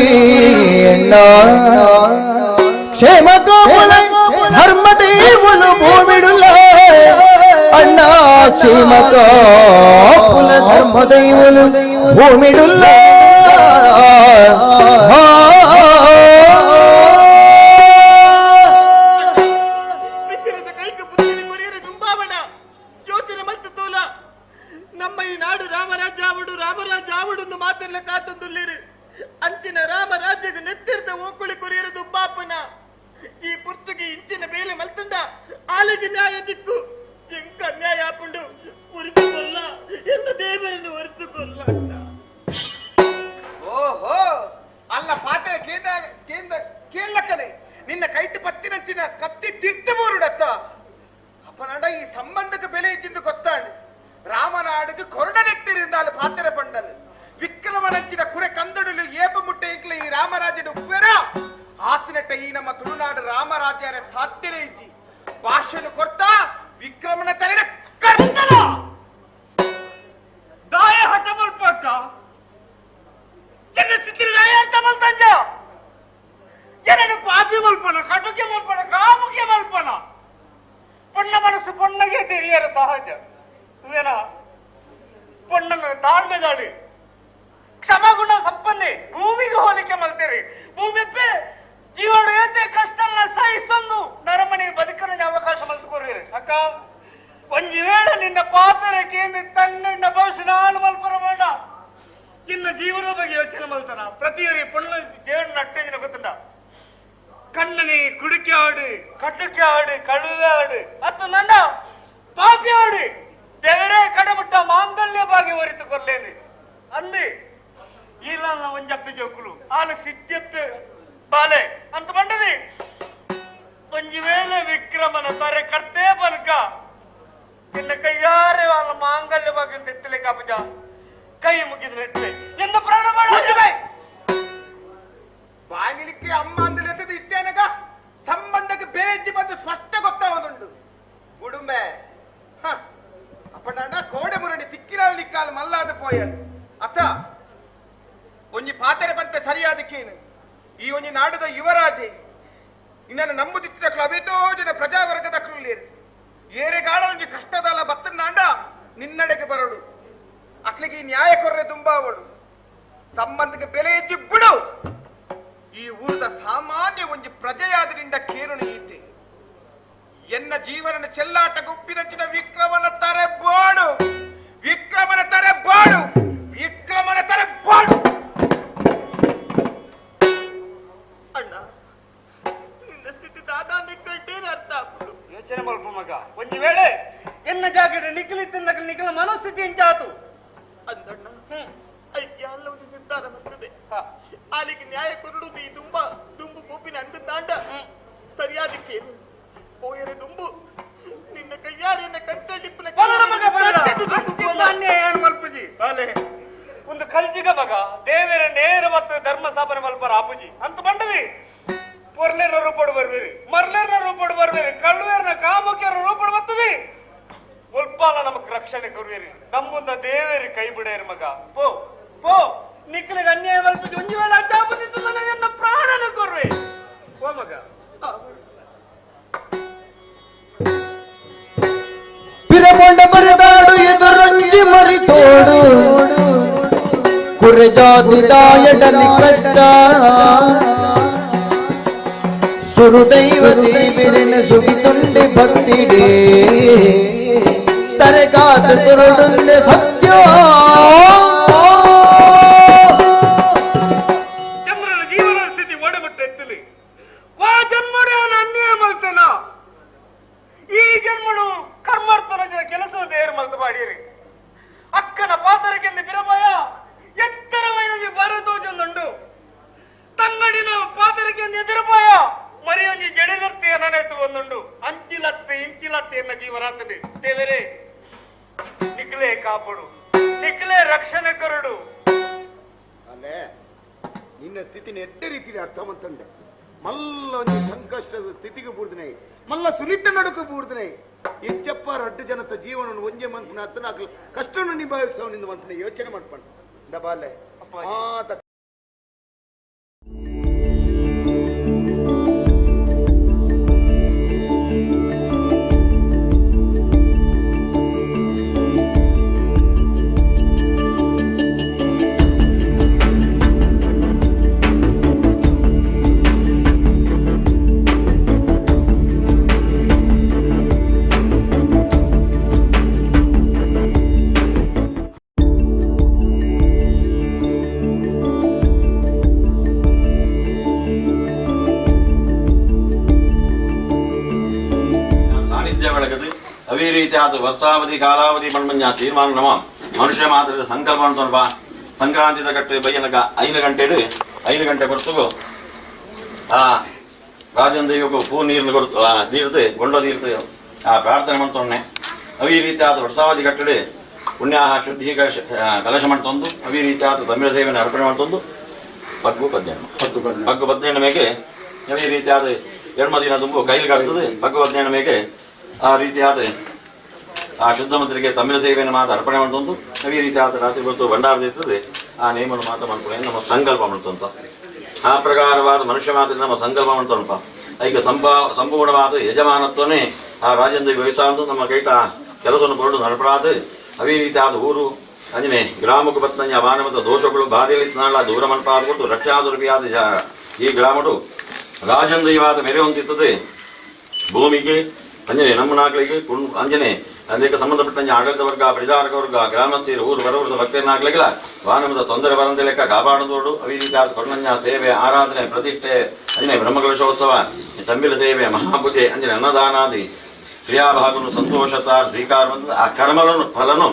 ಕ್ಷೇಮ ಗೋಪುಲ ಧರ್ಮ ದೇವನು ಭೂಮಿಡುಲ್ಲ ಅಣ್ಣ ಕ್ಷೇಮ ಗೋಪುಲ ಧರ್ಮ ದೈವನು ಭೂಮಿಡುಲ್ಲ ನಮ್ಮ ಈ ನಾಡು ರಾಮರಾಜ್ಯ ಆವಡು ಮಾತನ್ನ ಕಾತಂದುಲ್ಲಿರು ಅಂಚಿನ ರಾಮರಾಜ್ಯದ ನೆತ್ತಿರ್ದ ಓಕುಳಿ ಕೊರಿಯರ ದುಂಬಾಪನ ಈ ಪುರ್ತಗೆ ಇಂಚಿನ ಬೇಲೆ ಮಲ್ತಂಡ ಆಲಗಿ ನ್ಯಾಯ ದಿಕ್ಕು ಎಂಕ ಅನ್ಯಾಯ ಹಾಕೊಂಡು ಉರಿದುಕೊಲ್ಲ ಎಂದು ದೇವರನ್ನು ಹೊರತುಕೊಲ್ಲ ಓಹೋ ಅಲ್ಲ ಪಾತ್ರ ಕೇಳಕ್ಕನೆ ನಿನ್ನ ಕೈಟ್ ಪತ್ತಿನಂಚಿನ ಕತ್ತಿ ತಿಟ್ಟು ಬೋರುಡತ್ತ ಅಪ್ಪನಾಡ ಈ ಸಂಬಂಧಕ್ಕೆ ಬೆಲೆ ಇಚ್ಚಿಂದು ಗೊತ್ತಾಡು ರಾಮನಾಡಿಗೆ ಕೊರಡನೆತ್ತಿರಿಂದಾಲು ಪಾತ್ರ ಪಂಡಲು ವಿಕ್ರಮನಂಚಿನ ಕುರೆ ಕಂದಡಲು ಏಪ ಮುಟ್ಟೆ ಇಕ್ಲೆ ಈ ರಾಮರಾಜನ ಉಪ್ಪೆರ ಆತಿನಟ್ಟ ಈ ನಮ್ಮ ತುಳುನಾಡು ರಾಮರಾಜ್ಯರ ಸಾಧ್ಯನೇ ಇಜ್ಜಿ ಭಾಷೆನು ಕೊರ್ತ ವಿಕ್ರಮನ ತಲೆನ ಕರ್ತನ ದಾಯ ಹಠ ಮಲ್ಪಕ್ಕ ಜನ ಸ್ಥಿತಿ ದಾಯ ಹಠ ಮಲ್ತಂಜ ಜನನು ಪಾಪಿ ಮಲ್ಪನ ಕಟುಕೆ ಮಲ್ಪನ ಕಾಮುಕೆ ಮಲ್ಪನ ಪೊಣ್ಣ ಮನಸ್ಸು ಪೊಣ್ಣಗೆ ಹಿರಿಯರ ಸಹಜ ತುವೇನ ಪೊಣ್ಣನ ತಾಳ್ಮೆದಾಳಿ ಕ್ಷಮಗುಣ ಸಂಪನ್ನೆ ಭೂಮಿಗೆ ಹೋಲಿಕೆ ಮಲ್ತೇರಿ ಭೂಮಿಪ್ಪೆ ಜೀವನ ಏತೆ ಕಷ್ಟನ ಸಹಿಸನ್ನು ನರಮನೆ ಬದುಕನ ಅವಕಾಶ ಮಲ್ತುಕೊರಿ ಅಕ್ಕ ಒಂಜಿ ವೇಳೆ ನಿನ್ನ ಪಾತ್ರಕ್ಕೆ ತನ್ನ ಭವಿಷ್ಯ ನಾನು ಮಲ್ಪರ ಬೇಡ ನಿನ್ನ ಜೀವನ ಬಗ್ಗೆ ಯೋಚನೆ ಮಲ್ತಾನ ಪ್ರತಿಯೊರಿ ಪೊಣ್ಣ ದೇವನ ಅಟ್ಟೆಜಿನ ಗೊತ್ತಂಡ ಕಣ್ಣನಿ ಕುಡಿಕೆ ಆಡು, ಕಟಕ್ಕೆ ಆಡು, ಕಳುವೆ ಆಡು, ಮತ್ತು ನನ್ನ ಪಾಪಿ ಆಡು ದೇವರೇ ಕಡಮುಟ್ಟ ಮಾಂಗಲ್ಯ ಭಾಗಿ ಹೊರಿತು ಕೊರ್ಲೇನೆ ಅಂದಿ ಇಲ್ಲ ಒಂಜಪ್ಪಿ ಜೋಕುಲು ಆಲ ಸಿಜ್ಜಪ್ಪೆ ಬಾಲೆ ಅಂತ ಬಂಡದಿ ಒಂಜಿ ವೇಳೆ ವಿಕ್ರಮನ ತಾರೆ ಕರ್ತೇ ಬಲ್ಕ ನಿನ್ನ ಕೈಯಾರೆ వాళ్ళ ಮಾಂಗಲ್ಯ ಭಾಗಿ ತೆತ್ತಲೆ ಕಾಪಜ ಕೈ ಮುಗಿದು ನೆಟ್ಟೆ ನಿನ್ನ ಪ್ರಾಣ ಮಾಡುತ್ತೇವೆ ಬಾಗಿಲಿಕ್ಕೆ ಅಮ್ಮ ಅಂದಲೆತ್ತದು ಇತ್ತೇನಗ ಸಂಬಂಧಕ್ಕೆ ಬೇಜಿ ಬಂದು ಸ್ಪಷ್ಟ ಗೊತ್ತಾವದುಂಡು ಉಡುಮೆ ಅಪ್ಪಣ್ಣ ಕೋಡೆ ಮುರಡಿ ತಿಕ್ಕಿರಲಿಕ್ಕಾಲು ಮಲ್ಲಾದ ಪೋಯನ್ ಅತ್ತ ಒಂಜಿ ಪಾತೆರೆ ಬಂತೆ ಸರಿಯಾದಕ್ಕೇನು ಈ ಒಂಜಿ ನಾಡದ ಯುವರಾಜೆ ಇನ್ನನ್ನು ನಂಬುದಿತ್ತಿದಕ್ಕಲು ಅವೇತೋ ಜನ ಪ್ರಜಾವರ್ಗದಕ್ಕಲು ಏರೆಗಾಳ ಒಂಜಿ ಕಷ್ಟದಲ್ಲ ಬತ್ತನಾಂಡ ನಿನ್ನಡೆಗೆ ಬರಡು ಅಟ್ಲಿಗೆ ನ್ಯಾಯ ಕೊರ್ರೆ ದುಂಬಾವಡು ಸಂಬಂಧಕ್ಕೆ ಬೆಲೆ ಹೆಚ್ಚಿ ಬಿಡು ಈ ಊರದ ಸಾಮಾನ್ಯ ಒಂಜಿ ಪ್ರಜೆಯಾದ್ರಿಂದ ಕೇರುಣಿ ಇದ್ದೆ ಎನ್ನ ಜೀವನ ಚೆಲ್ಲಾಟ ಗುಪ್ಪಿನಂಚಿನ ವಿಕ್ರಮನ ತಾರೆ ಬೋಡು ವಿಕ್ರಮನ ತಾರೆ ಬೋಡು ವಿಕ್ರಮನ ತಾರೆ ಬೋಡು ಅಣ್ಣ ನಿನ್ನ ಸ್ಥಿತಿ ದಾದಾ ನಿಕ್ಕಂಟೇನೆ ಅರ್ಥ ಆಗ್ಬಿಡು ಯೋಚನೆ ಮಲ್ಪ ಮಗ ಒಂಜಿ ವೇಳೆ ಎನ್ನ ಜಾಗದ ನಿಖಲಿದ್ದ ನಿಖಲ ಮನೋಸ್ಥಿತಿ ಎಂಚಾತು ಅಂದಣ್ಣ ಐಕ್ಯ ಅಲ್ಲ ಒಂದು ನಿರ್ಧಾರ ಬರ್ತದೆ ಆಲಿಗೆ ನ್ಯಾಯ ಕೊರಡುದು ಈ ದುಂಬು ಗುಂಪಿನ ಅಂದ ತಾಂಡ ಸರಿಯಾದಕ್ಕೆ ಪೋಯರೆ ದುಂಬು ನಿನ್ನ ಕೈಯಾರೆಯನ್ನ ಕಟ್ಟಲಿಪ್ಪನ ಮಲ್ಪುಜಿ ಬಾಲೆ ಒಂದು ಕಲ್ಜಿಗ ಮಗ ದೇವರ ನೇರ ಮತ್ತು ಧರ್ಮ ಸ್ಥಾಪನೆ ಮಲ್ಪರ ಅಪ್ಪುಜಿ ಅಂತ ಬಂಡವಿ ಪೊರ್ಲೇರ ರೂಪಡು ಬರ್ಬೇರಿ ಮರ್ಲೇರ್ನ ರೂಪಡು ಬರ್ಬೇರಿ ಕಳ್ಳುವೇರ್ನ ಕಾಮುಕ್ಯರ ರೂಪಡು ಬರ್ತದೆ ಉಲ್ಪಾಲ ನಮಕ್ ರಕ್ಷಣೆ ಕೊರ್ವೇರಿ ನಮ್ಮುಂದ ದೇವೇರಿ ಕೈ ಬಿಡೇರಿ ಮಗ ಪೋ ಪೋ ನಿಖಲಿಗೆ ಅನ್ಯಾಯ ಮಲ್ಪುಜಿ ಒಂಜಿ ವೇಳೆ ಅಡ್ಡಾಪದಿತ್ತು ನನ್ನ ಪ್ರಾಣನ ಕೊರ್ವೆ ಓ ಮಗ ಪಿರಮೊಂಡ ಬರೆದಾಡು ಎದುರೊಂಜಿ ಮರಿತೋಡು ಕುರೆಜಾದಿದಾಯಡನಿ ಕಷ್ಟ ಸುರುದೈವತಿ ಬಿರಿನ ಸುಗಿತುಂಡಿ ಭಕ್ತಿಡೇ ತರೆಗಾದ ತುರುಡುಂದೆ ಸತ್ಯ ಚಂದ್ರನ ಜೀವನ ಸ್ಥಿತಿ ಒಡೆಬಿಟ್ಟು ಎತ್ತಲಿ ವಾ ಜನ್ಮಡೆ ಅನ್ಯಾಯ ಮಲ್ತನ ಈ ಜನ್ಮಡು ಕರ್ಮಾರ್ಥನ ಕೆಲಸದ ದೇವರು ಮಲ್ತು ಮಾಡಿರಿ ಅಕ್ಕನ ಪಾತರಕ್ಕೆಂದು ಬಿರಬಾಯ ಎತ್ತರವೈನಗೆ ಬರತೋಜೊಂದುಂಡು ತಂಗಡಿನ ಪಾತರಕ್ಕೆಂದು ಎದುರುಬಾಯ ಮರಿಯೊಂಜಿ ಜಡಿದರ್ತಿಯ ನೆನೆತು ಒಂದುಂಡು ಅಂಚಿಲತ್ತೆ ಇಂಚಿಲತ್ತೆ ಎನ್ನ ಜೀವನಾಗ್ತದೆ ದೇವರೇ ನಿಖಲೇ ಕಾಪಡು ನಿಖಲೇ ರಕ್ಷಣೆ ಕೊರಡು ಅಲ್ಲೇ ನಿನ್ನ ಸ್ಥಿತಿನ ಎಡ್ಡೆ ರೀತಿಯಲ್ಲಿ ಅರ್ಥ ಮಂತಂಡೆ ಮಲ್ಲ ಒಂಜಿ ಸಂಕಷ್ಟದ ಸ್ಥಿತಿಗೆ ಬೂರ್ದನೆ ಮಲ್ಲ ಸುನಿತ ನಡುಕು ಬೂರ್ದನೆ ಹೆಚ್ಚಪ್ಪ ರಡ್ಡು ಜನತ ಜೀವನ ಒಂಜೆ ಮಂತನ ಹತ್ತನ ಕಷ್ಟವನ್ನು ನಿಭಾಯಿಸೋ ನಿನ್ನ ಮಂತನ ಯೋಚನೆ ಮಾಡ್ಕೊಂಡು ಡಬಾಲೆ ಮಾತ ಅದೇ ರೀತಿ ಅದು ವರ್ಷಾವಧಿ ಕಾಲಾವಧಿ ಮಣ್ಮಂಜ ತೀರ್ಮಾನ ನಮ ಮನುಷ್ಯ ಮಾತ್ರದ ಸಂಕಲ್ಪ ಅಂತಲ್ವಾ ಸಂಕ್ರಾಂತಿದ ಕಟ್ಟೆ ಬಯ್ಯನಗ 5 ಗಂಟೆ ಕೊಡ್ತು ಆ ರಾಜನ್ ದೈವಕ್ಕೂ ಪೂ ನೀರ್ನ ಕೊಡ್ತು ತೀರ್ತು ಗೊಂಡ ತೀರ್ತು ಆ ಪ್ರಾರ್ಥನೆ ಮಾಡ್ತೊಣ್ಣೆ ಅದೇ ರೀತಿ ಆದ ವರ್ಷಾವಧಿ ಕಟ್ಟಡೆ ಪುಣ್ಯ ಶುದ್ಧಿ ಕಲಶ ಮಾಡ್ತೊಂದು ಅದೇ ರೀತಿ ಆದ ತಮಿಳ ಸೇವೆಯನ್ನು ಅರ್ಪಣೆ ಮಾಡ್ತೊಂದು ಪಗ್ಗು ಬದ್ನೇಣ ಮೇಗೆ ಅದೇ ರೀತಿ ಆದ ಎಣ್ಮ ದಿನ ತುಂಬು ಕೈಲಿ ಕಾಡ್ತದೆ ಪಗ್ಗು ಬದ್ನೇಣ ಮೇಗೆ ಆ ರೀತಿಯಾದ ಆ ಶುದ್ಧ ಮಂತ್ರಿಗೆ ತಮಿಳ ಸೇವೆಯನ್ನು ಮಾತು ಅರ್ಪಣೆ ಮಾಡ್ತೊಂದು ಅದೇ ರೀತಿಯಾದ ರಾತ್ರಿ ಹೊತ್ತು ಭಂಡಾರ ಇರ್ತದೆ ಆ ನೇಮನ್ನು ಮಾತು ಮಾಡ್ಕೊಂಡು ನಮ್ಮ ಸಂಕಲ್ಪ ಮಾಡ್ತಂತ ಆ ಪ್ರಕಾರವಾದ ಮನುಷ್ಯ ಮಾತ್ರ ನಮ್ಮ ಸಂಕಲ್ಪ ಮಾಡ್ತಲ್ಪ ಈಗ ಸಂಪೂರ್ಣವಾದ ಯಜಮಾನತ್ವನೇ ಆ ರಾಜೇಂದ್ರ ವಯಸ್ಸಾಂದು ನಮ್ಮ ಕೈಟ ಕೆಲಸವನ್ನು ಕೊರಡು ನಡಪಡಾದ ಅದೇ ರೀತಿಯಾದ ಊರು ಅಂಜನೆ ಗ್ರಾಮಕ್ಕೆ ಬತ್ತಂಜ ಮಾನವದ ದೋಷಗಳು ಬಾಧೆಯಲ್ಲಿ ನಾಳ ದೂರ ಮನ್ಪಾದ್ಬಿಟ್ಟು ರಕ್ಷಾದುರ್ವಿಯಾದ ಈ ಗ್ರಾಮಡು ರಾಜೇಂದ್ರವಾದ ಮೆರೆ ಹೊಂದಿರ್ತದೆ ಭೂಮಿಗೆ ಅಂಜನೆ ನಮ್ಮ ನಾಗಲಿಗೆ ಅಂಜನೆ ಅದಕ್ಕೆ ಸಂಬಂಧಪಟ್ಟ ಆಡಳಿತ ವರ್ಗ ಪ್ರಜಾರಕ ವರ್ಗ ಗ್ರಾಮಸ್ಥರು ಊರು ಬರವರದ ಭಕ್ತರ ನಾಗಲಿಗಳ ವಾನಮದ ತೊಂದರೆ ಬರಂತೆ ಲೆಕ್ಕ ಕಾಪಾಡುವುದು ಅವಿರೀತಿಯಾದ ಕೊರ್ಣಂಜ ಸೇವೆ ಆರಾಧನೆ ಪ್ರತಿಷ್ಠೆ ಅಂಜನೆ ಬ್ರಹ್ಮಕಲಶೋತ್ಸವ ತಂಬಿಲ ಸೇವೆ ಮಹಾಪೂಜೆ ಅಂಜನೆ ಅನ್ನದಾನಾದಿ ಕ್ರಿಯಾಭಾಗನು ಸಂತೋಷತ ಸ್ವೀಕಾರ ಆ ಕರ್ಮలను ಫಲನು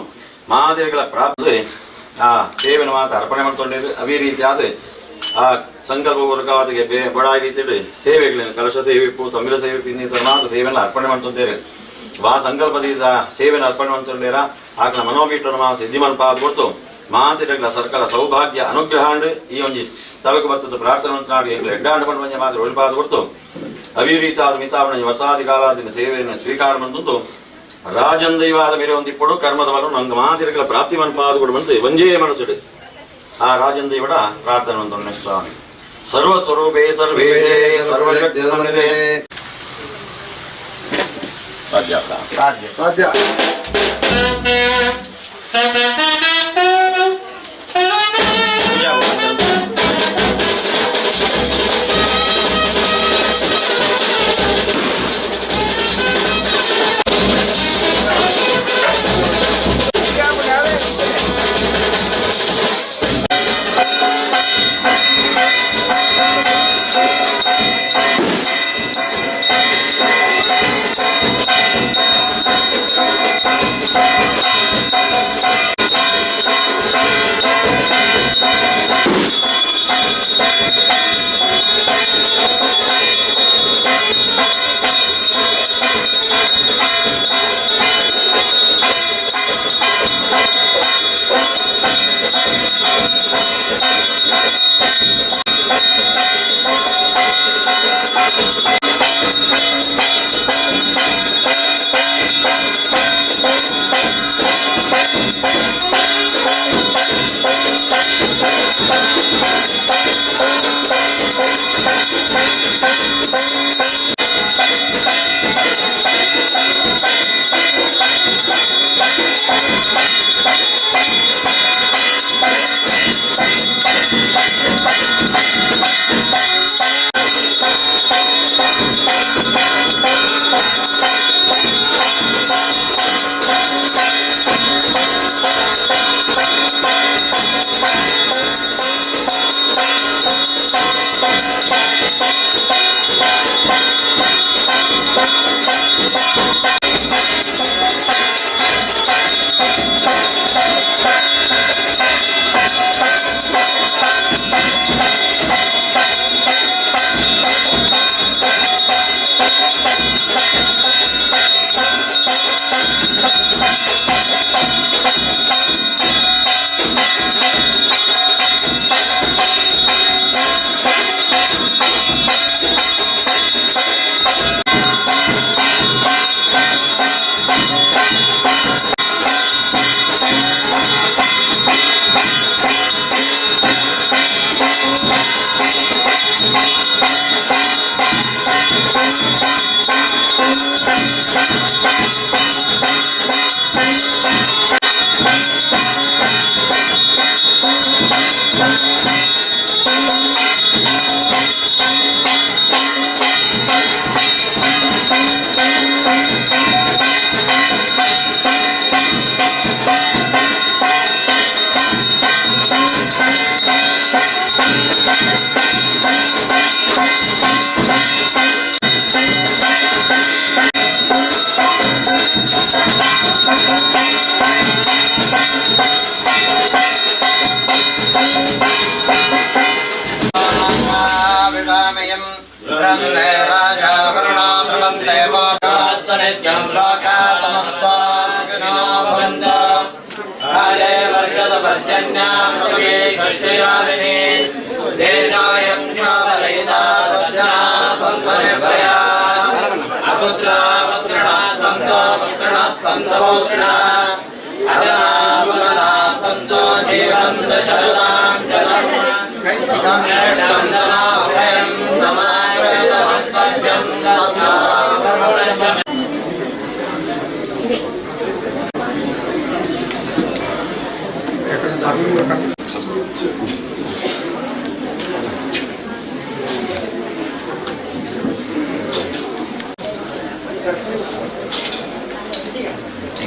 ಮಹಾದೇವಿಗಳ ಪ್ರಾಪ್ತಿ ಆ ಸೇವೆನ ಮಾತು ಅರ್ಪಣೆ ಮಾಡ್ಕೊಂಡಿದ್ದು ಅದೇ ರೀತಿಯಾದ ಆ ಸಂಕಲ್ಪ ವರ್ಗವಾದಿಗೆ ಬಡಾಯಿ ರೀತಿಯಲ್ಲಿ ಸೇವೆಗಳನ್ನು ಕಲಶ ಸೇವಿಪ್ಪು ತಂಬಿಲ ಸೇವೆ ಇನ್ನಿತರ ಮಾತು ಸೇವೆಯನ್ನು ಅರ್ಪಣೆ ಮಾಡ್ತಿದ್ದೇವೆ ವಾ ಸಂಕಲ್ಪದಿಂದ ಸೇವೆಯನ್ನು ಅರ್ಪಣೆ ಮಾಡ್ತಿದ್ದೇರ ಆಗ ಮನೋಗೀಟನ ಮಾತು ಸಿದ್ಧಿಮಲ್ಪ ಕೊಡ್ತು ಮಾತಿಗಳ ಸರ್ಕಾರ ಸೌಭಾಗ್ಯ ಅನುಗ್ರಹ ಈ ಒಂದು ಸ್ಥಳಕ್ಕೆ ಬರ್ತದ ಪ್ರಾರ್ಥನೆ ಮಾಡಿ ಎಡ್ಡಾಂಡು ಮಾಡುವ ಮಾತ್ರ ಒಳಿಪಾದ ಕೊಡ್ತು ಅವಿರೀತಾದ ಮಿತಾವಣ ವಸಾದಿ ಕಾಲಾದಿನ ಸೇವೆಯನ್ನು ಸ್ವೀಕಾರ ಬಂತು ರಾಜಂದೈವಾದ ಮೇರೆ ಒಂದಿಪ್ಪಡು ಕರ್ಮದ ಬಲ ನಂಗೆ ಮಾತಿಗಳ ಪ್ರಾಪ್ತಿ ಮನ್ಪಾದ ಕೊಡುವಂತೆ ಒಂಜೇ ಮನಸ್ಸಿಡು ಆ ರಾಜಂದೈವಡ ಪ್ರಾರ್ಥನೆ ಒಂದು ಸ್ವಾಮಿ ಸರ್ವಸ್ವರೂಪೇ ಸರ್ವೇಶೇ ಸರ್ವಶಕ್ತಿ ಸಾಧ್ಯ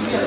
ಆ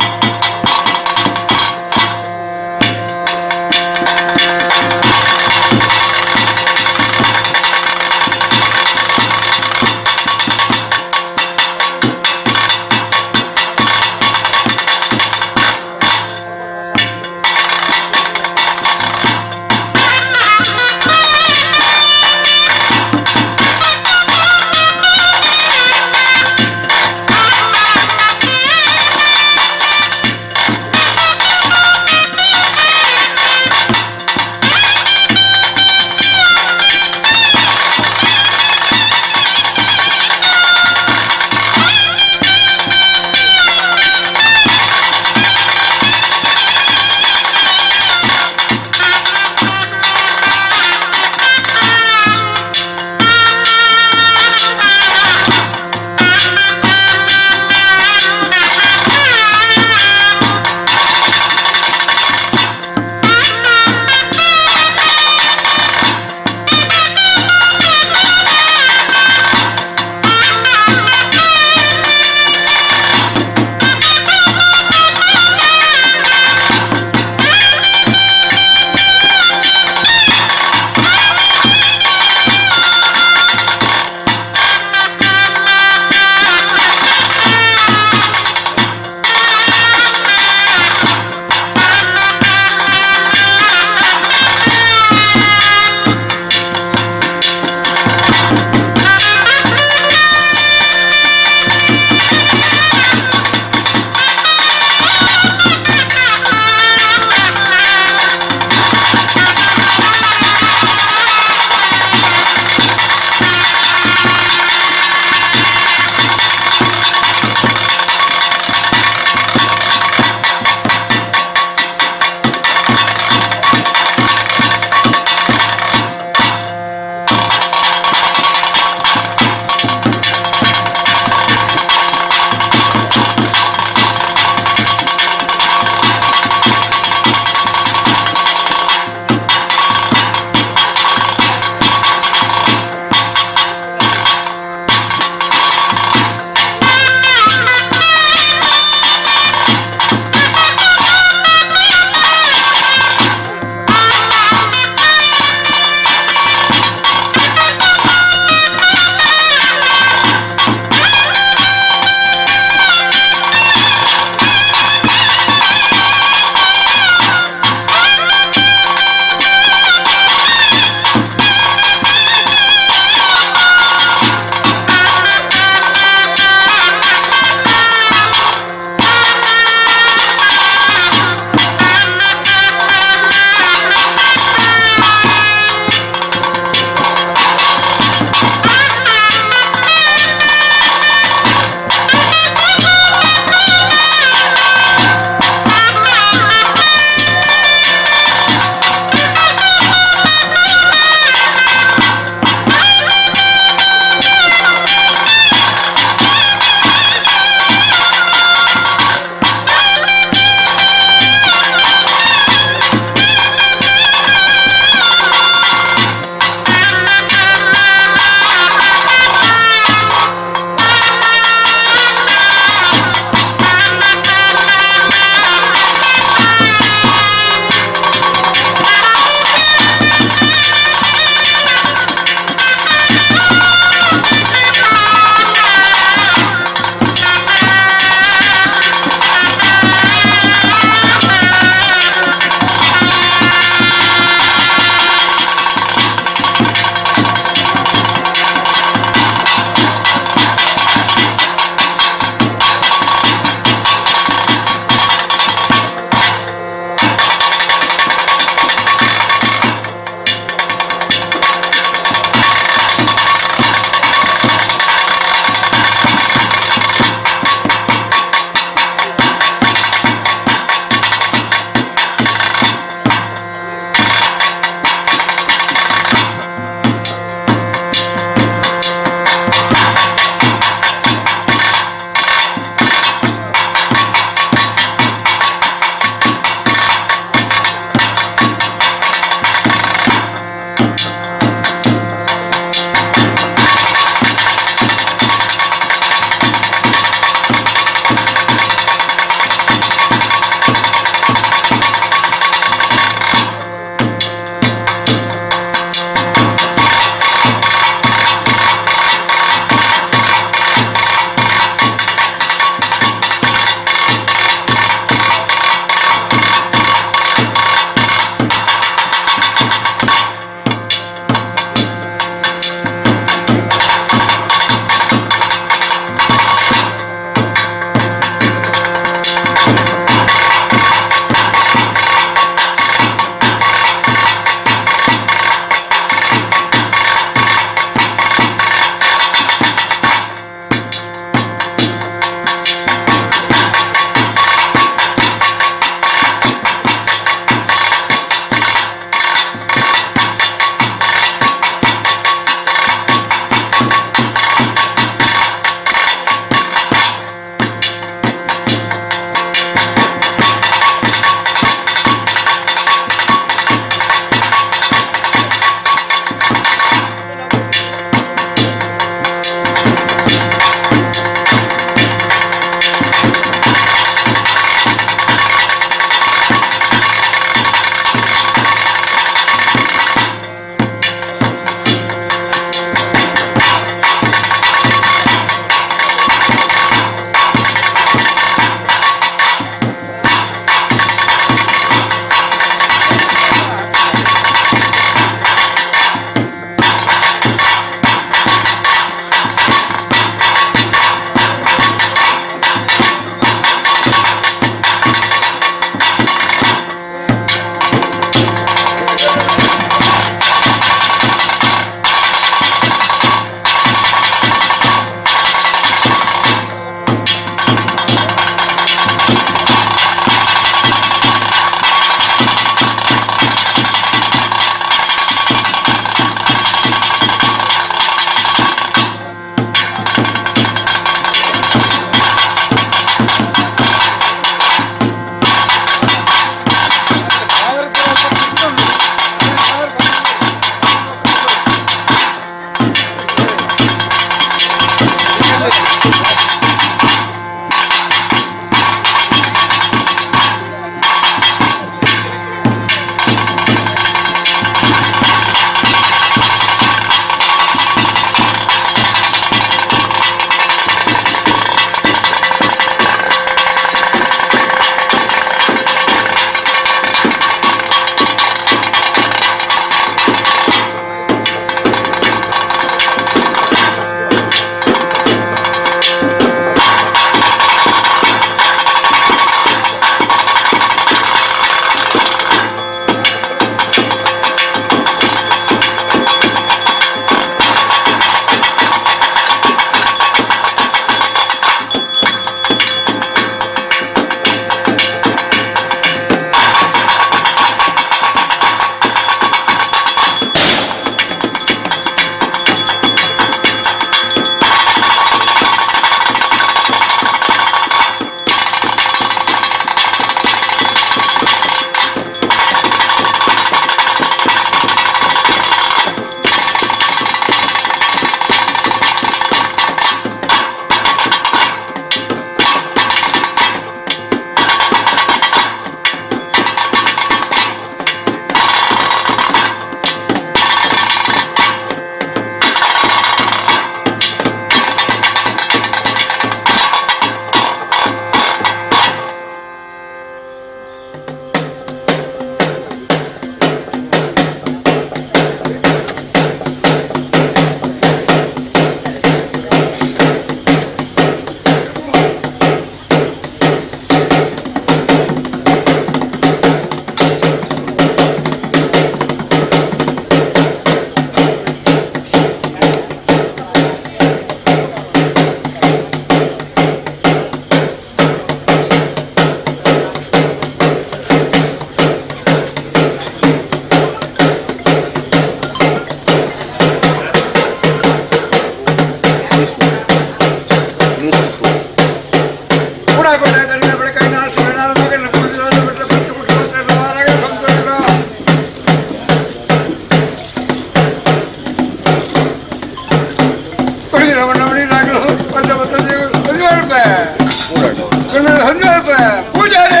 ಪೂಜಾರೇ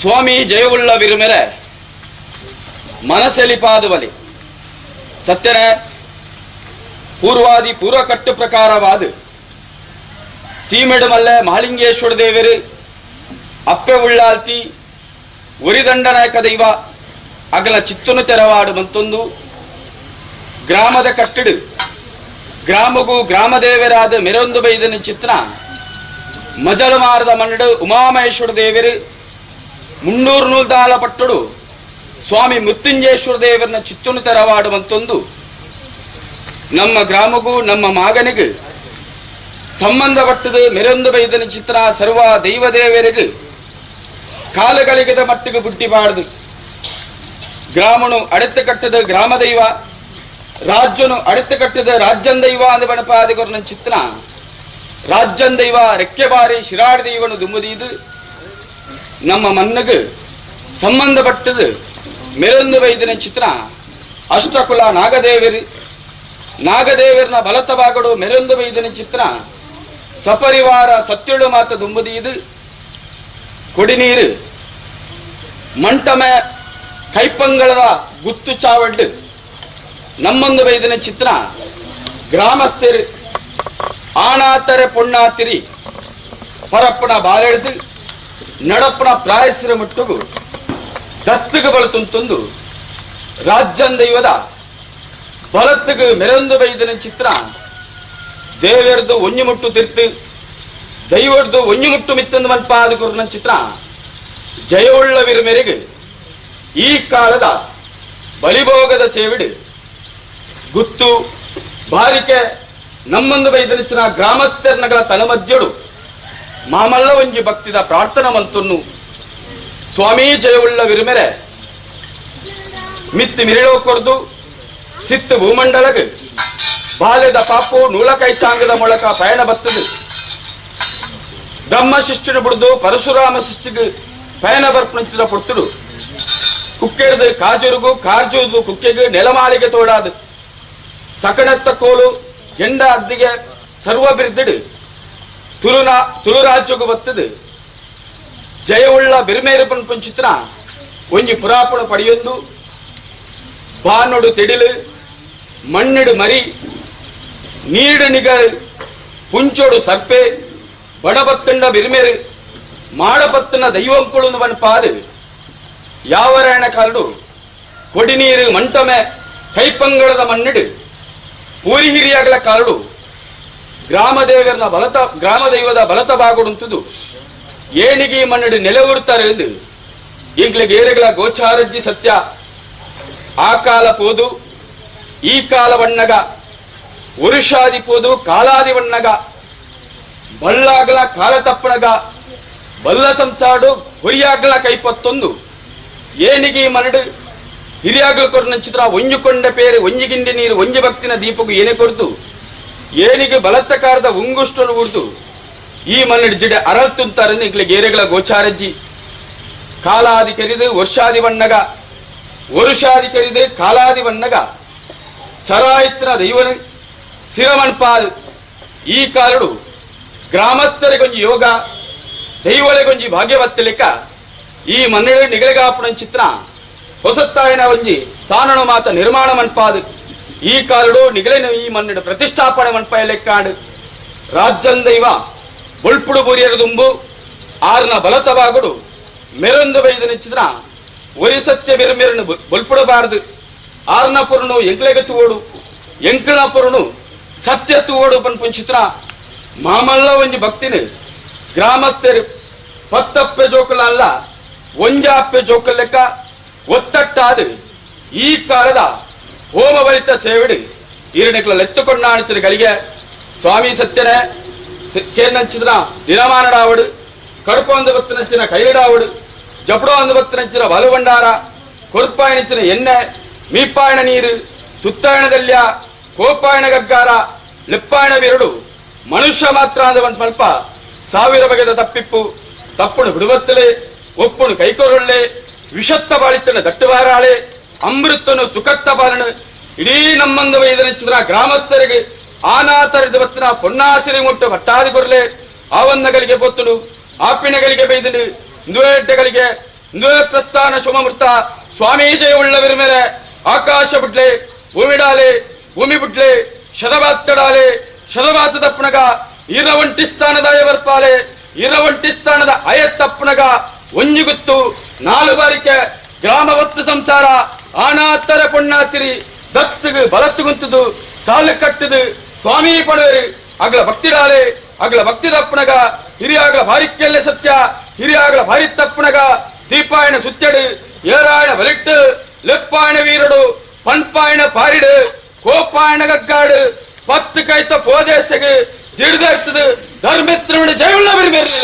ಸ್ವಾಮಿ ಜಯವುಳ್ಳ ವಿರುಮೆರೆ ಮನಸೆಲಿಪಾದುವಲಿ ಸತ್ಯನೇ ಪೂರ್ವಾದಿ ಪೂರ್ವಕಟ್ಟು ಪ್ರಕಾರವಾದ ಸೀಮೆಡು ಮಲ್ಲೆ ಮಹಾಲಿಂಗೇಶ್ವರ ದೇವರು ಅಪ್ಪೆ ಉಳ್ಳಾಲ್ತಿ ಉರಿದಂಡನಾಯಕ ದೈವ ಅಗಲ ಚಿತ್ತನು ತೆರವಾಡು ಮತ್ತೊಂದು ಗ್ರಾಮದ ಕಟ್ಟಡು ಗ್ರಾಮಗೂ ಗ್ರಾಮ ದೇವರಾದ ಮೆರೊಂದು ಬೈದನ ಚಿತ್ರ ಮಜಲು ಮಾರದ ಮನ್ನಡು ಉಮಾಮಹೇಶ್ವರ ದೇವರು 300 ನೂಲ್ದಾಲ ಪಟ್ಟಡು ಸ್ವಾಮಿ ಮೃತ್ಯುಂಜಯೇಶ್ವರ ದೇವರನ್ನ ಚಿತ್ತನು ತೆರವಾಡು ಮತ್ತೊಂದು ನಮ್ಮ ಗ್ರಾಮಗೂ ನಮ್ಮ ಮಗನಿಗೆ ಸಂಬಂಧಪಟ್ಟದು ಮೆರೊಂದು ಬೈದನ ಚಿತ್ರ ಸರ್ವ ದೈವ ದೇವರಿಗೆ ಕಾಲಗಳಿಗದ ಮಟ್ಟಿಗೆ ಬುಟ್ಟಿಬಾರ್ದು ಗ್ರಾಮನು ಅಡೆತು ಕಟ್ಟದ ಗ್ರಾಮ ದೈವ ರಾಜ್ಯನು ಅಡೆತು ಕಟ್ಟದ ರಾಜ್ಯನ್ ದೈವ ಅಂದ ಬಣಪಾದಿಗೊರನ ಚಿತ್ರ ರಾಜ್ಯನ್ ದೈವ ರೆಕ್ಕೆ ಬಾರಿ ಶಿರಾಡಿ ದೈವನು ದುಂಬುದಿದು ನಮ್ಮ ಮನ್ನಗೆ ಸಂಬಂಧಪಟ್ಟದು ಮೆರೊಂದು ಬೈದನ ಚಿತ್ರ ಅಷ್ಟಕುಲ ನಾಗದೇವರನ ಬಲತ ಭಾಗಡು ಮೆರೊಂದು ಬೈದನ ಚಿತ್ರ ಸಪರಿವಾರ ಸತ್ಯಳು ಮಾತ ದುಂಬುದಿದು ಕೊಡಿನೀರು ಮಂಟಮೆ ಕೈಪಂಗಳದ ಗುತ್ತು ಚಾವಡ್ಡು ನಮ್ಮೊಂದು ಬೈದಿನ ಚಿತ್ರ ಗ್ರಾಮಸ್ಥರು ಆಣಾತರೆ ಪೊಣ್ಣಾತಿರಿ ಪರಪ್ಪನ ಬಾಲೆಡ್ದು ನಡಪ್ಪನ ಪ್ರಾಯಸರ ಮುಟ್ಟುಗು ದತ್ತುಗು ಬಲತುಂತೊಂದು ರಾಜ್ಯನ್ ದೈವದ ಬಲತ್ತುಗು ಮೆರೊಂದು ಬೈದಿನ ಚಿತ್ರ ದೇವರದು ಒಂಜಿ ಮುಟ್ಟು ತಿರ್ತು ದೈವರ್ದು ಒಂಜಿ ಮುಟ್ಟು ಮಿತ್ತಂದು ಮಲ್ಪಾದ ಕುರ್ನ ಚಿತ್ರ ಜಯವುಳ್ಳವಿರ ಮೇರೆಗೆ ಈ ಕಾಲದ ಬಲಿಭೋಗದ ಸೇವಿಡು ಗುತ್ತು ಬಾರಿಕೆ ನಮ್ಮೊಂದು ಬೈದನ ಚಿತ್ರ ಗ್ರಾಮಸ್ಥರ್ನಗಳ ತನಮಧ್ಯಡು ಮಾಮಲ್ಲ ಒಂಜಿ ಭಕ್ತಿದ ಪ್ರಾರ್ಥನಾ ಮಂತನ್ನು ಸ್ವಾಮಿ ಜಯವುಳ್ಳವಿರ ಮೇರೆ ಮಿತ್ತಿ ಮಿರಿಳೋ ಕೊರ್ದು ಸಿತ್ತು ಭೂಮಂಡಲಗೆ ಬಾಲ್ಯದ ಪಾಪು ನೂಲಕೈಚಾಂಗದ ಮೂಲಕ ಪಯಣ ಬರ್ತದೆ ಬ್ರಹ್ಮ ಶಿಷ್ಟಿನ ಬಿಡ್ದು ಪರಶುರಾಮ ಶಿಷ್ಟಿಗೆ ಪಯಣ ಬರ್ಪಣಿಸಿದ ಪುರ್ತುಡು ಕುಕ್ಕೆಡ್ದು ಕಾಜುರುಗು ಕಾರ್ಜುದು ಕುಕ್ಕೆಗೆ ನೆಲಮಾಳಿಗೆ ತೋಡಾದು ಸಕಣತ್ತ ಕೋಲು ಗೆಂಡ ಅದ್ದಿಗೆ ಸರ್ವ ಬಿರ್ದಿಡು ತುಳುರಾಜ್ಯಗೂ ಬರ್ತದೆ ಜಯವುಳ್ಳ ಬಿರ್ಮೇರು ಪಂಚಿತ್ರ ಒಂಜಿ ಪುರಾಪುಣ ಪಡೆಯೊಂದು ಬಾನೊಡು ತೆಡಿಲು ಮಣ್ಣಿಡು ಮರಿ ನೀಡು ನಿಗರು ಪುಂಚೋಡು ಸರ್ಪೆ ಬಡಬತ್ತಂಡ ಬಿರ್ಮೇರು ಮಾಡಬತ್ತನ ದೈವಂಕುಳು ಮನ್ಪಾದು ಯಾವರಾಯಣ ಕಾಲಡು ಕೊಡಿನೀರು ಮಂಟಮೆ ಕೈಪಂಗಳದ ಮಣ್ಣಿಡು ಪೂರಿ ಹಿರಿಯಾಗಲ ಕಾಲಡು ಗ್ರಾಮ ದೈವದ ಬಲತ ಭಾಗಡುಂತದು ಏಣಿಗೆ ಮಣ್ಣಿಡು ನೆಲೆ ಉಡ್ತಾರೆ ಎಂದು ಈಗ್ಲಿಗೆ ಏರೆಗಳ ಗೋಚಾರಜ್ಜಿ ಸತ್ಯ ಆ ಕಾಲ ಪೋದು ಈ ಕಾಲ ವಣ್ಣಗ ವರುಷಾದಿ ಪೋದು ಕಾಲಾದಿ ವಣ್ಣಗ ಬಳ್ಳಾಗಲ ಕಾಲ ತಪ್ಪಣಗ ಬಲ್ಲ ಸಂಸಾಡು ಹೊರಿಯಾಗಲ ಕೈಪತ್ತೊಂದು ಏನಿಗೆ ಮನಡು ಹಿರಿಯಾಗಲ ಕೊರನ ಚಿತ್ರ ಒಂಜುಕೊಂಡ ಪೇರೆ ಒಂಜಿಗಿಂಡಿ ನೀರು ಒಂಜಿ ಭಕ್ತಿನ ದೀಪಗೂ ಏನೇ ಕೊಡ್ದು ಏನಿಗೆ ಬಲತ್ತಕಾರದ ಉಂಗುಷ್ಟನ್ನು ಉಡ್ದು ಈ ಮನ್ನಡು ಜಿಡೆ ಅರಳ್ತುಂತಾರನ್ನು ಈಗ್ಲಿಗೆ ಏರೆಗಳ ಗೋಚಾರಜ್ಜಿ ಕಾಲಾದಿ ಕರಿದು ವರ್ಷಾದಿ ವಣ್ಣಗ ವರುಷಾದಿ ಕರಿದು ಕಾಲಾದಿ ವಣ್ಣಗ ಚರಾಯಿತ್ರ ದೈವನು ಸಿರಮಣ್ಪಾಲ್ ಈ ಕಾಲಡು ಗ್ರಾಮಸ್ಥರಿಗೊಂಜಿ ಯೋಗ ದೈವಳಿಗೊಂಜಿ ಭಾಗ್ಯವತ್ತಲಿಕ ಈ ಮನ್ನಡೆ ನಿಗಳೆಗಾಪುಣ ಚಿತ್ರ ಹೊಸತ್ತಾಯನ ಒಂಜಿ ಸ್ಥಾನನು ಮಾತ ನಿರ್ಮಾಣ ಮನ್ಪಾದು ಈ ಕಾಲಡು ನಿಗಳೆನ ಈ ಮನ್ನಡೆ ಪ್ರತಿಷ್ಠಾಪನೆ ಮನ್ಪಾಯ ಲೆಕ್ಕಾಡು ರಾಜ್ಯನ್ ದೈವ ಬೊಳ್ಪುಡು ಬುರಿಯರ ದುಂಬು ಆರ್ನ ಬಲತ ಬಾಗುಡು ಮೆರೊಂದು ಬೈದನ ಚಿತ್ರ ಒರಿ ಸತ್ಯ ಬಿರುಮೆರನು ಬೊಳ್ಪುಡಬಾರದು ಆರ್ನ ಪುರನು ಎಂಕ್ಲೆಗೆ ತೂವೋಡು ಎಂಕ್ಳ ಪುರನು ಸತ್ಯ ತೂವೋಡು ಪನ್ಪುನ್ ಚಿತ್ರ ಮಾಮಲ್ಲ ಒಂಜಿ ಭಕ್ತಿನ ಗ್ರಾಮಸ್ಥರು ಪತ್ತಪ್ಪೆ ಜೋಕಲ ಅಲ್ಲ ಒಂಜಾಪ್ಪೆ ಜೋಕಲ್ ಲೆಕ್ಕ ಒತ್ತಟ್ಟಾದು ಈ ಕಾಲದ ಹೋಮ ಬಲಿತ ಸೇವಿಡು ಈರನೆಕ್ಲ ಲೆತ್ತುಕೊಂಡಾಣಿಸಿದ ಗಳಿಗೆ ಸ್ವಾಮಿ ಸತ್ಯನೇ ಕೇನಂಚಿದ್ರ ದಿನಮಾನಡಾವಡು ಕಡುಪು ಅಂದು ಬತ್ತನಂಚಿನ ಕೈಲಿಡಾವಡು ಜಪಡೋ ಅಂದು ಬತ್ತನಂಚಿನ ಬಲುಬಂಡಾರ ಕೊರ್ಪಾಯಣಿಸಿನ ಎಣ್ಣೆ ಮೀಪಾಯಣ ನೀರು ತುತ್ತಾಯಣದಲ್ಯ ಕೋಪಾಯಣ ಗಗ್ಗಾರ ಲಿಪ್ಪಾಯಣ ಬಿರಡು ಮನುಷ್ಯ ಮಾತ್ರ ಅಂದ ಒಂದು ಸ್ವಲ್ಪ ಸಾವಿರ ಬಗೆದ ತಪ್ಪಿಪ್ಪು ತಪ್ಪುಣು ಬಿಡುವತ್ತಲೆ ಒಪ್ಪುಣು ಕೈಕೊರೊಳ್ಳೆ ವಿಷತ್ತ ಬಾಳಿತನ ದಟ್ಟುವಾರಾಳೆ ಅಮೃತನು ಸುಖತ್ತ ಬಾಲನು ಇಡೀ ನಮ್ಮಂದ ವೈದನಿಚ್ಚಿದ್ರ ಗ್ರಾಮಸ್ಥರಿಗೆ ಆನಾತರಿದ ಬತ್ತನ ಪೊನ್ನಾಸಿರಿ ಮುಟ್ಟು ಭಟ್ಟಾದಿ ಕೊರ್ಲೆ ಆವನ್ನಗಳಿಗೆ ಬೊತ್ತುಡು ಆಪಿನಗಳಿಗೆ ಬೈದನು ನುವೆಡ್ಡೆಗಳಿಗೆ ನುವೆ ಪ್ರಸ್ಥಾನ ಶುಮಮೃತ ಸ್ವಾಮಿ ಜಯ ಉಳ್ಳವಿರ ಮೇಲೆ ಆಕಾಶ ಬಿಡ್ಲೆ ಭೂಮಿಡಾಲೆ ಭೂಮಿ ಬಿಡ್ಲೆ ಶತಬಾತ್ತಡಾಲೆ ಶತಬಾತ ತಪ್ಪನಗ ಇರವಂಟಿ ಸ್ಥಾನದ ಬರ್ಪಾಲೆ ಇರವಂಟಿ ಸ್ಥಾನದ ಅಯತ್ತಪ್ಪನಗ ಒಂಜುಗುತ್ತು 4 ಬಾರಿಕೆ ಗ್ರಾಮ ಒತ್ತು ಸಂಸಾರ ಆನಾತರ ಪೊಣ್ಣಾತಿರಿ ದತ್ತುಗು ಬಲತ್ತುಗುಂತದು ಸಾಲು ಕಟ್ಟದು ಸ್ವಾಮಿ ಪಡೆಯರು ಅಗ್ಲ ಭಕ್ತಿಡಾಲೆ ಅಗ್ಲ ಭಕ್ತಿ ತಪ್ಪನಗ ಹಿರಿಯಾಗ್ಲ ಭಾರಿಕೆಲ್ಲ ಸತ್ಯ ಹಿರಿಯಾಗ್ಲ ಭಾರಿ ತಪ್ಪನಗ ದೀಪಾಯಣ ಸುತ್ತೆಡು ಏರಾಯಣ ಬಲಿಟ್ಟು ಲೆಪ್ಪಾಯಣ ವೀರಡು ಪನ್ಪಾಯಣ ಪಾರಿಡು ಕೋಪಾಯಣ ಗಗ್ಗಾಡು 10 ಕೈತ ಪೋದೇಸೆಗೆ ಜಿಡ್ದ ಇರ್ತದೆ ಧರ್ಮಿತ್ರಮಣ ಜಯವುಳ್ಳ ಬರಬೇಡಿ.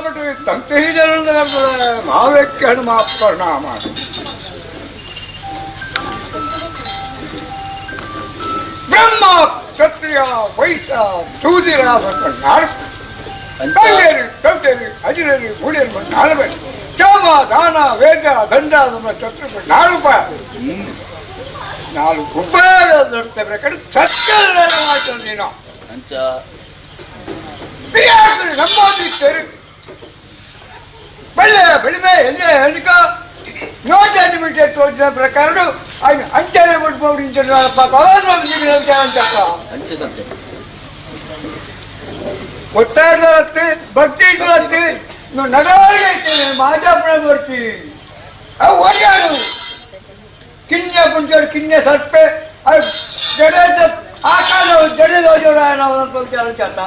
ಬಿಟ್ಟು ತಂತೆ ಮಾವಕ್ಕೆ ಹಣ್ಣು ಪರಿಣಾಮ ಬ್ರಹ್ಮ ಕ್ಷತ್ರಿಯ ವೈಶ್ಯ ಶೂದಿರಾದ ನಾಲ್ಕು ಕಲ್ಲೇರಿ ಕಲ್ತೇರಿ ಅಜಿರೇರಿ ಗುಡಿಯಲ್ಲಿ ನಾಲ್ಕು ಚಾಮ ದಾನ ವೇದ ದಂಡ ಶತ್ರು 4 ರೂಪಾಯಿ 4 ರೂಪಾಯಿ ನಡುತ್ತೇವೆ ಕಡೆ ಸತ್ಯ ಮಾಡ್ತಾರೆ ನೀನು ನಮ್ಮೋದಿರ್ತೇವೆ ಬೆಳ್ಳೆ ಬೆಳಿಮೆ ಎಲ್ಲೇ ಹೇಳಿಕ ನೋಟ್ ಅಡ್ಮಿಟೆಡ್ ತೋರಿಸಿದ ಪ್ರಕಾರ ಅಂಚನೆ ಬಿಟ್ಬೋದು ಒತ್ತಾಡ್ದತ್ತೆ ಭಕ್ತಿ ಇಟ್ಲತ್ತಿ ನಡವಳಿಕೆ ಇರ್ತೇನೆ ಮಾತಾಪಣ ಬರ್ತೀವಿ ಅವು ಓಡಾಡು ಕಿನ್ನೆ ಪುಂಚೋಡು ಕಿನ್ನೆ ಸರ್ಪೆ ಅದು ಜಡೆ ಆಕಾಶ ಜಡೆ ಹೋಜೋಡ ನಾವು ವಿಚಾರ ಚಾತ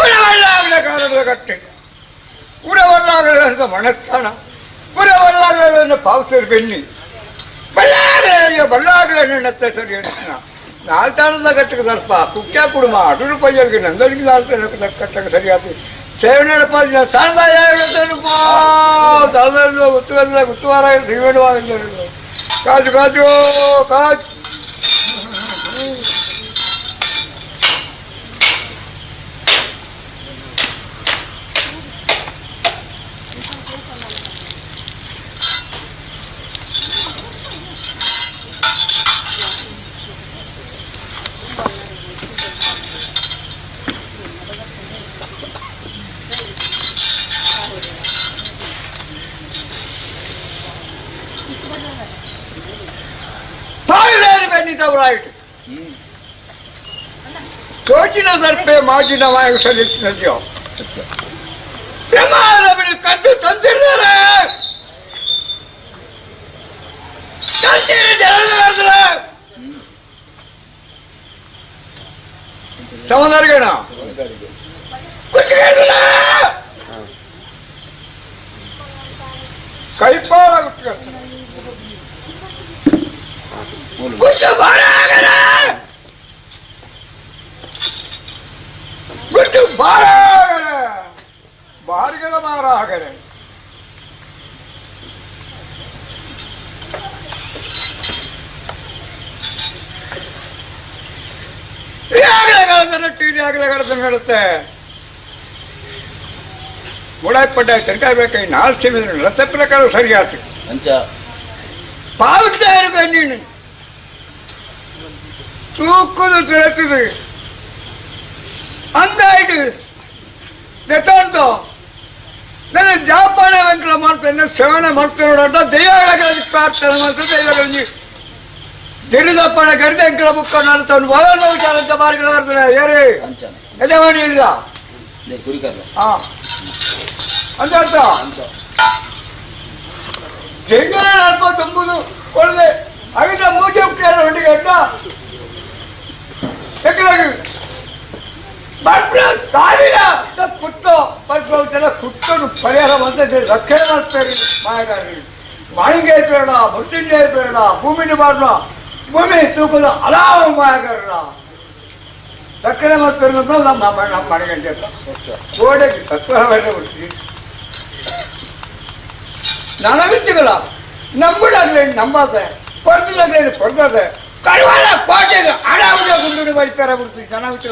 ಉಡವಲ್ಲಾಗಲ ಕಾಲದ ಕಟ್ಟೆ ಉಡವಲ್ಲಾಗಲ ಮನಸ್ಥಾನ ಉಡವಲ್ಲಾಗಲ ಪಾವಸರು ಬೆನ್ನಿ ಬಳ್ಳಾಗಲ ಬಳ್ಳಾಗಲ ಸರಿ ನಾಲ್ತಾಣದ ಕಟ್ಟಕ್ಕೆ ಸ್ವಲ್ಪ ಕುಕ್ಕ್ಯಾ ಕುಡುಂಬ 2 ರೂಪಾಯಿಗೆ ನಂದಳಿಗೆ 4 ಕಟ್ಟಕ್ಕೆ ಸರಿಯಾದ ಸೇವನೆ ಸ್ಥಾನದಾಯ ತಳದಲ್ಲಿ ಗುತ್ತುವಾರ ಕಾಜು ಕಾಜು ಕಾಜು ತೋಚಿನ ಸರ್ಪೆ ಮಾಜಿನ ವಾಯು ಸಲ್ಲಿಸಿದ್ಯೋ ಕದ್ದು ತಂದಿರ್ತಾರೆ ಸಮುದಾರಿಗೇನ ಕೈಪಾಳ ಗುಟ್ಟು ಬಾರಾಗರೆ ಬಾರಿಗಳ ಮಾರಾಗರೆ ನಡುತ್ತೆ ಮುಡಾಯ್ಪಟ್ಟ ತರಕಾರಿ ಬೇಕಾಗಿ 4 ಸೀಮಿದ್ರೆ ರಥ ಪ್ರಕಾರ ಸರಿಯಾತು ಪಾವತ್ತಾ ಇರಬೇಕು ನೀನು ತೂಕುದು ತಿರುತ್ತದೆ ಅಂದಾಯ್ತು ದೆತ್ತಂತು ನನ್ನ ಜಾಪಾನ ವೆಂಕಟ ಮಾಡ್ತೇನೆ ಸೇವನೆ ಮಾಡ್ತೇನೆ ನೋಡ ದೈವಗಳಿಗೆ ಪ್ರಾರ್ಥನೆ ಮಾಡ್ತಾರೆ ದೈವಗಳಿಗೆ ಜಡಿದಪ್ಪಣ ಗಡಿದ ಎಂಕಲ ಬುಕ್ಕ ಮಾಡ್ತಾನೆ ಬದಲು ವಿಚಾರ ಅಂತ ಮಾರ್ಗದರ್ಶನ ಏರಿ ಎದೆ ಮಾಡಿ ಇಲ್ಲ ಅಂತ ಅರ್ಥ ಜಂಗಲ ಅಲ್ಪ ತುಂಬುದು ಒಳ್ಳೆ ಅವಿನ ಮೂಜೆ ಉಪ್ಪಿಯಾರ ಹೊಂಡಿಗೆ ಅಡ್ಡ ಕುಟ್ಟು ಪಡ್ಕೊಳ್ತಾರೆ ಕುಟ್ಟನು ಪರಿಹಾರ ಬಂದ ರಕ್ಷಣೆ ಮಾಡ್ತಾರೆ ಮಾಯಗಾರಿ ಮಾಳಿಗೆ ಬೇಡ ಬುಟ್ಟಿಂಡೆ ಬೇಡ ಭೂಮಿನ ಬಾರ್ನ ಭೂಮಿ ತೂಕದ ಹಲವು ಮಾಯಗಾರರ ರಕ್ಷಣೆ ಮಾಡ್ತಾರೆ ನಮ್ಮ ಮನೆಗಂಟೆ ಗೋಡೆಗೆ ತತ್ವ ಬಿಡ್ತೀವಿ ನನವಿಚ್ಚಗಳ ನಂಬುಡಾಗ್ಲಿ ನಂಬಾದೆ ಪಡೆದಾಗ್ಲಿ ಪಡೆದಾದೆ ಕರುವಾಳ ಕೋಟೆಗೆ ಹಣವನ್ನು ಗುಂಡು ಬರಿತಾರ ಬಿಡ್ತೀವಿ ಚೆನ್ನಾಗಿ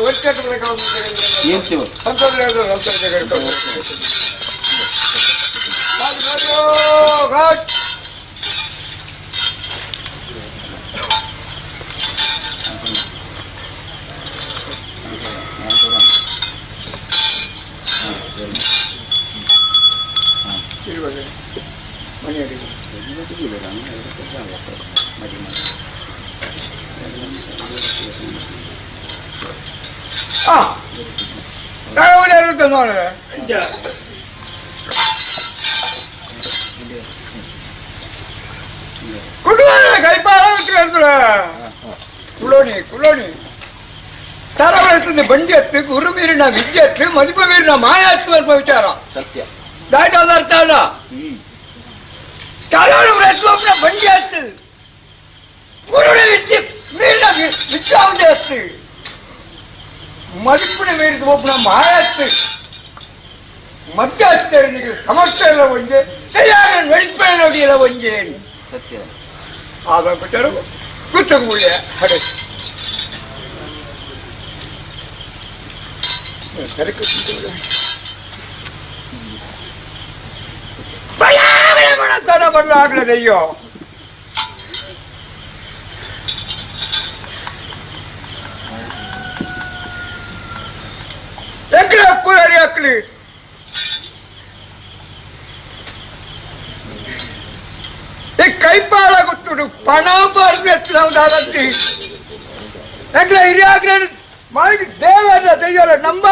ಕುಲೋಣಿ ತರ ಬರ್ತದೆ ಬಂಡಿ ಹತ್ತು ಗುರು ಮೀರಿನ ವಿದ್ಯೆ ಹತ್ತು ಮದುವೆ ಮೀರಿನ ಮಾಯ ಹಚ್ಚುವ ವಿಚಾರ ಸತ್ಯ ದಾಯ್ತಾದ ಅರ್ಥ ಅಲ್ಲ ತಲೋಡು ಬಂಡಿ ಹಚ್ಚದು ಗುರುಡ ವಿದ್ಯೆ விச்சாவுண்டே மதிப்பிட வேண்டியது ஒப்புனா மாயத்து மத்தியாஸ்தரணிக்கு சமஸ்தர ஒஞ்சே தெரியாதன் வெளிப்படையில ஒஞ்சேன் சத்தியம் அவன் பிட்டரும் குத்தக்கூடிய அடை தன பண்ணாங்களதையோ ಅಕ್ಕಳು ಈ ಕೈಪಾಳ ಗೊತ್ತು ಪಣ ಬರ್ತಿ ಹಿರಿಯಾಗ್ರೆ ಮಾಡಿ ದೇವರ ದೆಯ್ಯಲ ನಂಬ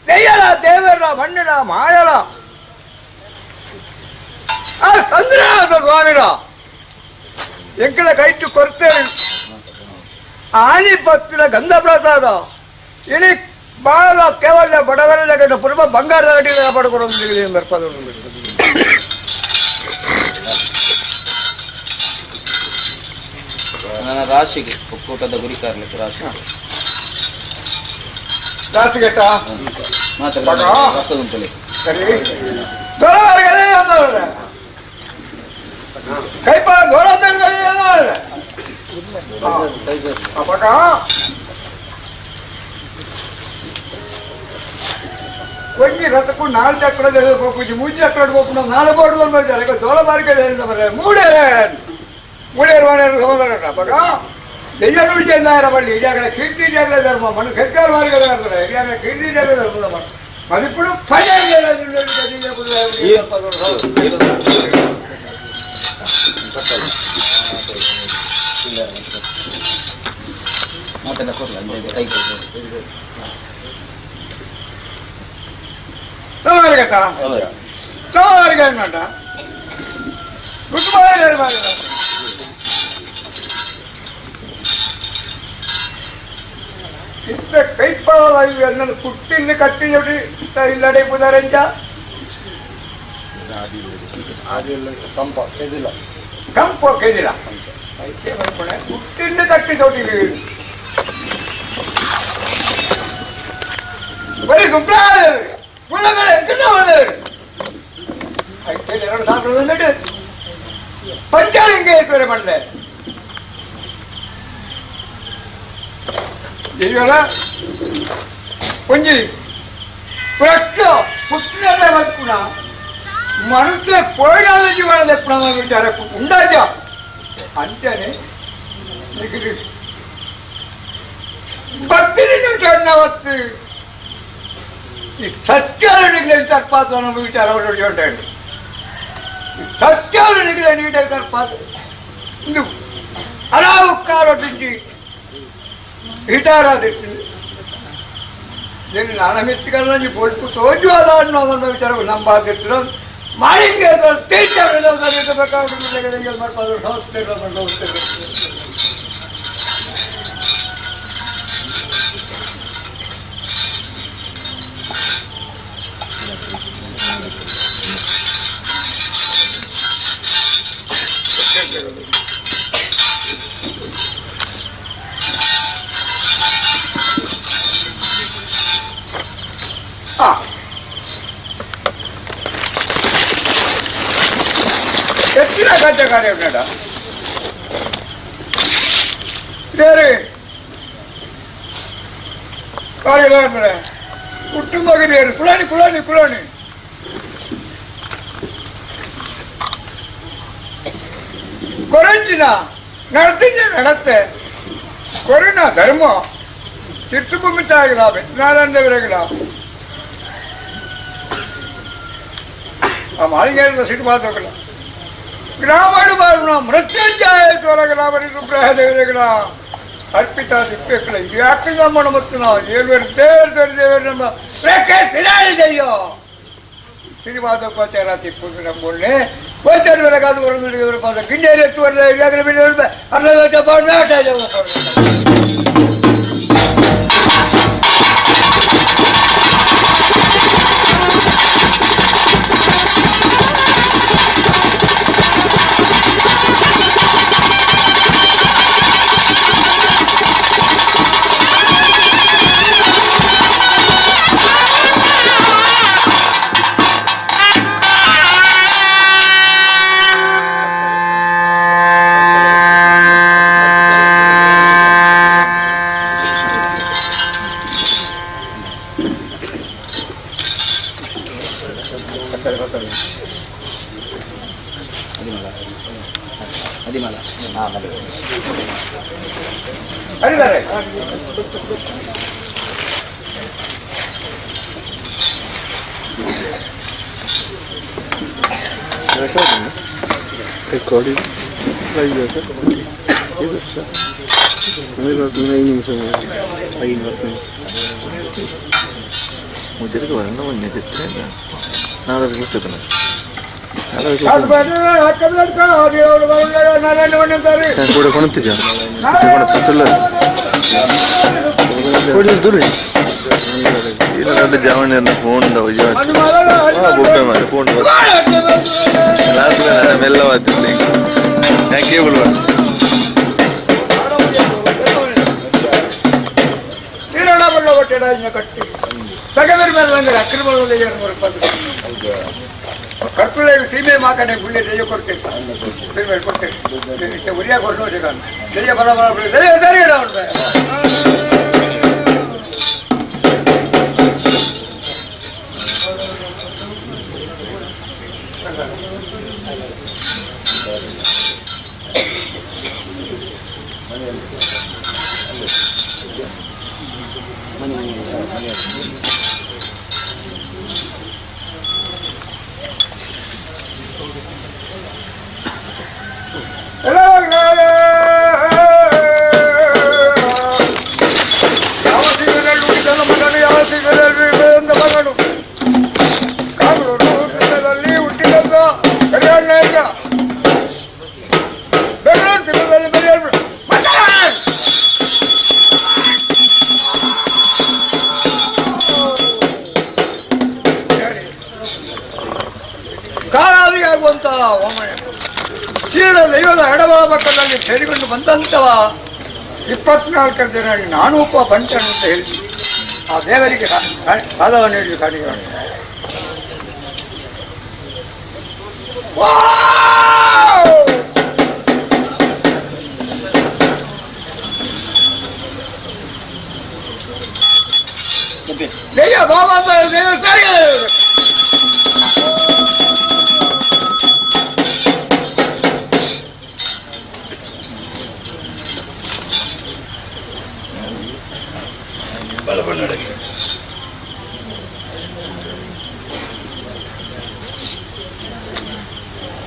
ದೆಯ್ಯಲ ದೇವರ ಮಣ್ಣಿನ ಮಾಯಲ ಆ ಸಂದ್ರನಾಥ ಸ್ವಾಮಿಲ ಎಂಕಳ ಕೈಟ್ಟು ಕೊರ್ತೇನೆ ಆನಿ ಭಕ್ತಿನ ಗಂಧ ಪ್ರಸಾದ ಇಳಿ ಬಾಳ ಕೇವಲ ಬಡವರ ಗಂಡ ಪುರ್ಮ ಬಂಗಾರದ ಗಂಟೆ ಪಡ್ಕೊಂಡು ಬರ್ಪದ ನನ್ನ ರಾಶಿಗೆ ಒಕ್ಕೂಟದ ಗುರಿ ಕಾರ್ಲಿಕ್ಕೆ ರಾಶಿ ರಾಶಿಗೆಟ್ಟ ರಕ್ತಗುಂಪಲಿ ಕೈಪಾಳ ದೋಳ కొంచెం రతకు 4 చక్రాలు పోయి 3 చక్రాలు పోకుండా 4 బోర్డులు పెట్టారు ఇక దోల బారికే మూడేరు వాడేరు సోదరట బాగా దెయ్యాలు చెందారు మళ్ళీ ఇది అక్కడ కీర్తి జగల ధర్మం మనం కెక్కారు వారి కదా ఇది అక్కడ కీర్తి జగల ధర్మం మరి ఇప్పుడు 10 കുട്ടിന് കട്ടി ഇല്ലടയിപ്പുതാരഞ്ച ಕಂಪೋಕೆದಿಲ್ಲ ಹುಟ್ಟಿಂದ ಕಟ್ಟಿ ತೊಟ್ಟಿಗೆ ಬರೀ ಗುಬ್ಬ ಮುಳ್ಳಗಡೆ ಐತೆ 2 ಸಾವಿರ ಬಂದಿಟ್ಟು ಪಂಚಾಲಿಂಗೆ ಐತವರೆ ಮಂಡೆ ಇವೆಲ್ಲ కొంచెం ఇప్పుడు పుట్టిన బతుకున్నా మనసులో పోయినాలని వాళ్ళది ఎప్పుడు ఉండదు అంతేనే నీకు భక్తిని నువ్వు చూడవచ్చు ఈ సత్యాలు నిగిలిన తర్వాత విచారం చూడండి సత్యాలు నిగిలిన తర్వాత నువ్వు అలా ఒక్కాలోచించి హిటారా తెచ్చింది నేను నానమెత్తికల్లని పొడుపు సోజ్వాదాన్ని విచారం ನಂಬಾದಿತ್ತು ಮಾಡಿಂಗೆ ಹೆಚ್ಚಿನ ಖರ್ಚ ಕಾರ್ಯ ಬೇಡ ಬೇರೆ ಕಾರ್ಯ ಕುಟುಂಬ ಕುಲಾಣಿ ಕುಲಾಣಿ ಕುಲಾಣಿ ಕೊರಂಜಿನ ನಡತಿನ ನಡತ್ತೆ ಕೊರೋನಾ ಧರ್ಮ ಚಿರ್ತುಭೂಮಿತಾಗಿಲ್ಲ ಬೆತ್ತನಾರಾಯಣದೇವರಾಗಿಲ್ಲ ಆ ಮಾಳಿಗೆ ಸಿಟ್ಟು ಮಾತೋಗಲ್ಲ ಗ್ರಾಮಗಳು ಬಾಳ ಮೃತ್ಯುಂಜಯ ತೋರಗಲಾಬರಿ ಸುಬ್ರಹ ದೇವರುಗಳ ಅರ್ಪಿತ ದಿಪ್ಪೆಗಳ ಯಾಕೆ ನಮ್ಮ ಮತ್ತು ನಾವು ದೇವರು ನಮ್ಮ ರೇಖೆ ತಿರಾಳಿದೆಯೋ ಸಿರಿವಾದೋಪಾಚಾರ ತಿಪ್ಪು ನಮ್ಮೊಳ್ಳೆ ಗೋಚರ ಕಾದು ಬರೋದು ಪಾದ ಗಿಂಡೇರಿ ಎತ್ತುವರೆ ಈಗಾಗಲೇ ಬಿಡ ಅರ್ಧ ಬಾಡ ಅರಿದ್ದಾರೆ ಮುದ್ರೆಗೆ ಬರೋಣ ಮೊನ್ನೆ ನಾಳೆ ಗೊತ್ತಿದ್ದಾನೆ ಕೂಡ ಕೊಡ್ತಿದ್ದ ದೂರ ಇಲ್ಲ ಜಾವಣಿ ಫೋನ್ ಬೊಬ್ಬೆ ಮಾರಿ ಫೋನ್ ಮೆಲ್ಲವಾಗ್ತಿದ್ದೆ ಕೇಬಲ್ ಕಟ್ಟಿ ತಗಬೇರೆ ಮೇಲೆ ಅಕ್ರಮ ಕರ್ತುಳ್ಳ ಸೀಮೆ ಮಾಕಡೆ ಗುಳ್ಳೆ ದೆಯ್ಯ ಕೊಡ್ತೇವೆ ಕೊಡ್ತೇವೆ ಉರಿಯಾಗ ಹೊರಟು ದೆಯ್ಯ ಬಲ ದೆಯ್ಯ ಸರಿ ಕಾಲಾದಿಗಾಗುವಂತಹ ಹೋಮನೆ ಕ್ಷೀರ ದೈವದ ಎಡಬಲ ಪಕ್ಕದಲ್ಲಿ ಸೇರಿಕೊಂಡು ಬಂದಂತವ 24 ದಿನ ನಾನು ಒಬ್ಬ ಬಂಟನು ಅಂತ ಹೇಳ್ತೀನಿ. ಆ ದೇವರಿಗೆ ಪಾದವನ್ನು ಹಿಡಿದು ಕಾಣಿಗಳು ದೆಯ್ಯ ಬಾಬಾ ಸರಿ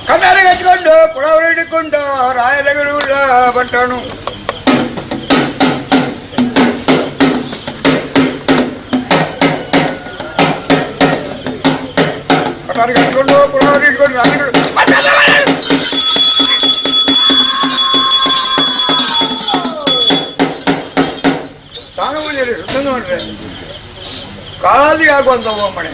ಕನ್ನಡ ಹಚ್ಕೊಂಡು ಪುಳವರು ಹಿಡಿಕೊಂಡು ರಾಯಲಗಳು ಬಂಟನು ಕನ್ನಡ ಹಚ್ಕೊಂಡು ಪುಳವರು ಹಿಡ್ಕೊಂಡು ರಾಯಲಗಳು ತಾನು ಸುತ್ತ ನೋಡ್ರೆ ಕಾಲಾದಿ ಆಗುವಂತ ಮನೆ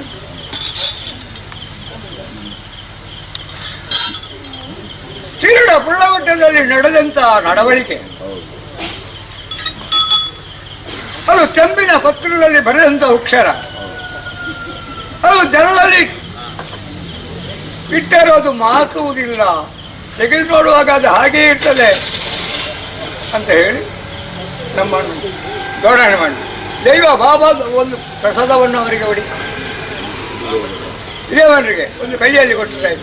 ಕಿರೀಡ ಪುಳ್ಳವಟ್ಟದಲ್ಲಿ ನಡೆದಂತ ನಡವಳಿಕೆ ಅದು ಕೆಂಪಿನ ಪತ್ರದಲ್ಲಿ ಬರೆದಂತ ಅಕ್ಷರ ಅದು ಜನದಲ್ಲಿ ಇಟ್ಟಿರೋದು ಮಾಸುವುದಿಲ್ಲ, ತೆಗೆದು ನೋಡುವಾಗ ಅದು ಹಾಗೇ ಇರ್ತದೆ ಅಂತ ಹೇಳಿ ನಮ್ಮನ್ನು ಜೋಡಣೆ ಮಾಡಿ ದೈವ ಬಾಬಾದ ಒಂದು ಪ್ರಸಾದವನ್ನು ಅವರಿಗೆ ಹೊಡಿ ದೇವರಿಗೆ ಒಂದು ಕೈಯಲ್ಲಿ ಕೊಟ್ಟಿದ್ದಾರೆ.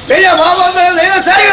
ದೈವ ಬಾಬಾದ ದೈವ ಸರಿ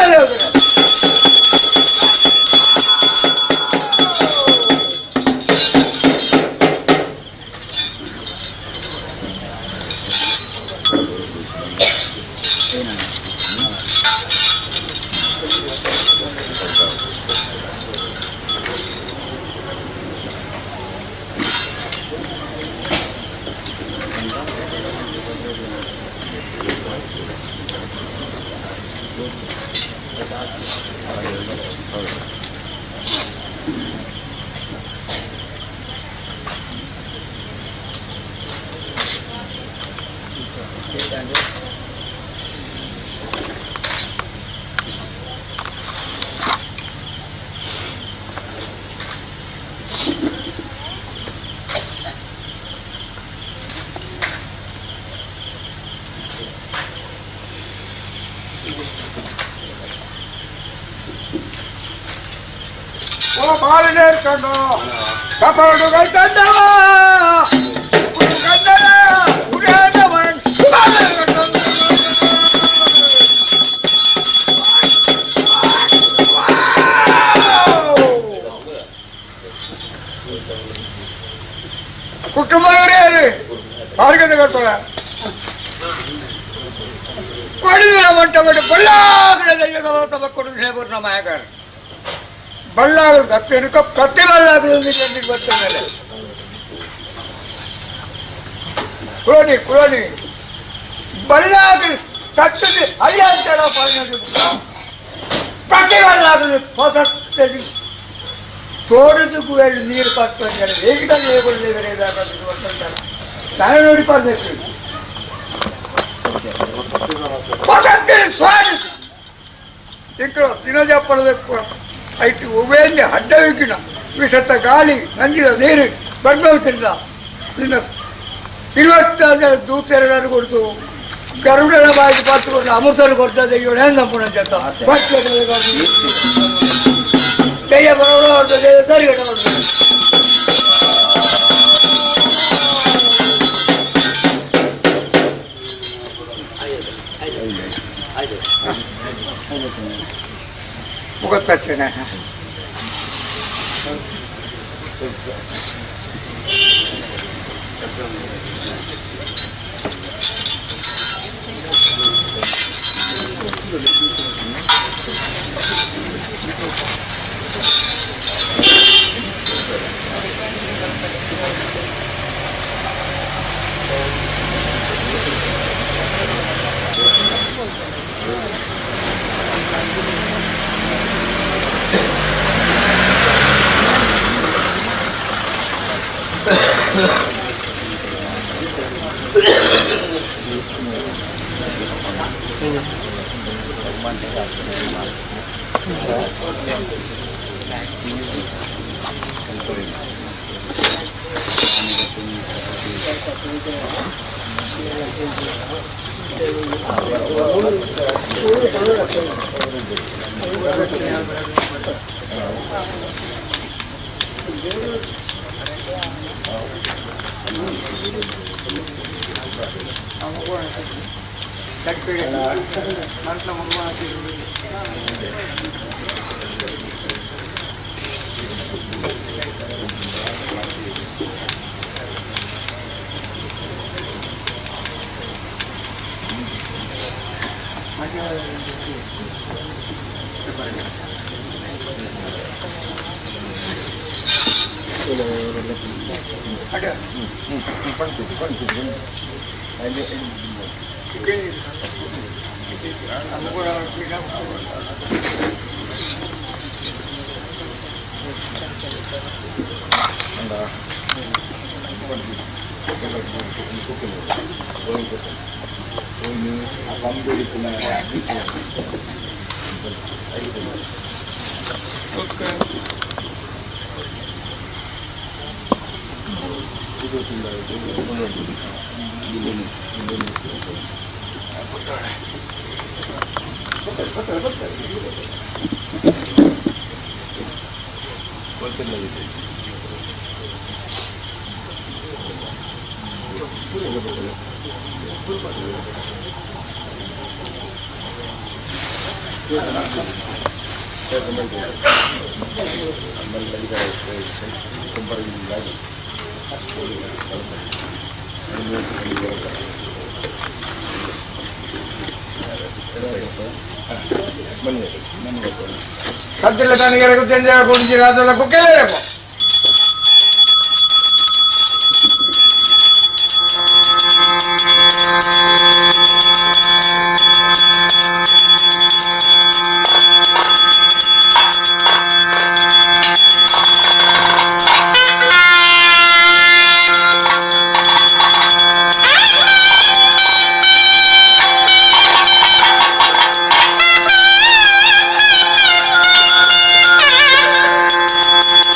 ಬಾಳಿನ ಇಟ್ಕೊಂಡು ಕುಟುಂಬ ಆರೋಗ್ಯದ ಕಟ್ಟೋಳ ಕೊಡಿದಿನ ಮಂಟಪಟ್ಟು ಬಳ್ಳಾಗಡೆ ದೈವದ ಕೊಡು ಹೇಬರು ನಮ್ಮ ಯಾಕಾರ ಬಳ್ಳಾಗಲು ಕತ್ತಿ ಹಿಡ್ಕೊ ಪ್ರತಿ ಬಳ್ಳಾಗಲು ಬತ್ತ ಮೇಲೆ ಕುಳೋಣಿ ಬಳ್ಳಾಗಲು ತಟ್ಟದೆ ಅಲ್ಲಿ ಅಂತೇಳ ಪ್ರತಿ ಬಳ್ಳಾಗಲು ಹೊಸತ್ತಲ್ಲಿ ತೋಟದಕ್ಕೂ ಹೇಳಿ ನೀರು ಕಟ್ತಾರೆ ಹೇಗಿದ್ದಾಗ ಹೇಗೆ ತಾನೇ ನೋಡಿ ಪಾರ್ಬೇಕು ತಿಂಗಳು ದಿನಜಪ್ಪಳದಕ್ಕೂ ಐಟಿ ಉಭಯಲ್ಲಿ ಅಡ್ಡವಿಕ್ಕಿನ ವಿಷತ್ತ ಗಾಳಿ ನಂಜಿದ ನೀರು ಬರ್ಬೋಗ್ತಿಲ್ಲ ಇನ್ನು 20 ದೂತೆರಡು ಕೊಡ್ತು ಗರುಡನ ಬಾಯಿಗೆ ಪಾತ್ಕೊಂಡು ಅಮೃತರು ಕೊಡ್ತದೆ ಇವಳು ಹೆಂಗೆ ಸಂಪೂರ್ಣ ಜತ ದಯ್ಯ ಬರೋದು ದಯ್ಯ ಸರಿಗಟ್ಟ ಮಾಡ್ತಾರೆ ಮುಗತ್ತೇನೆ Kadile tani kere kutenja kunci rato la kukele ko.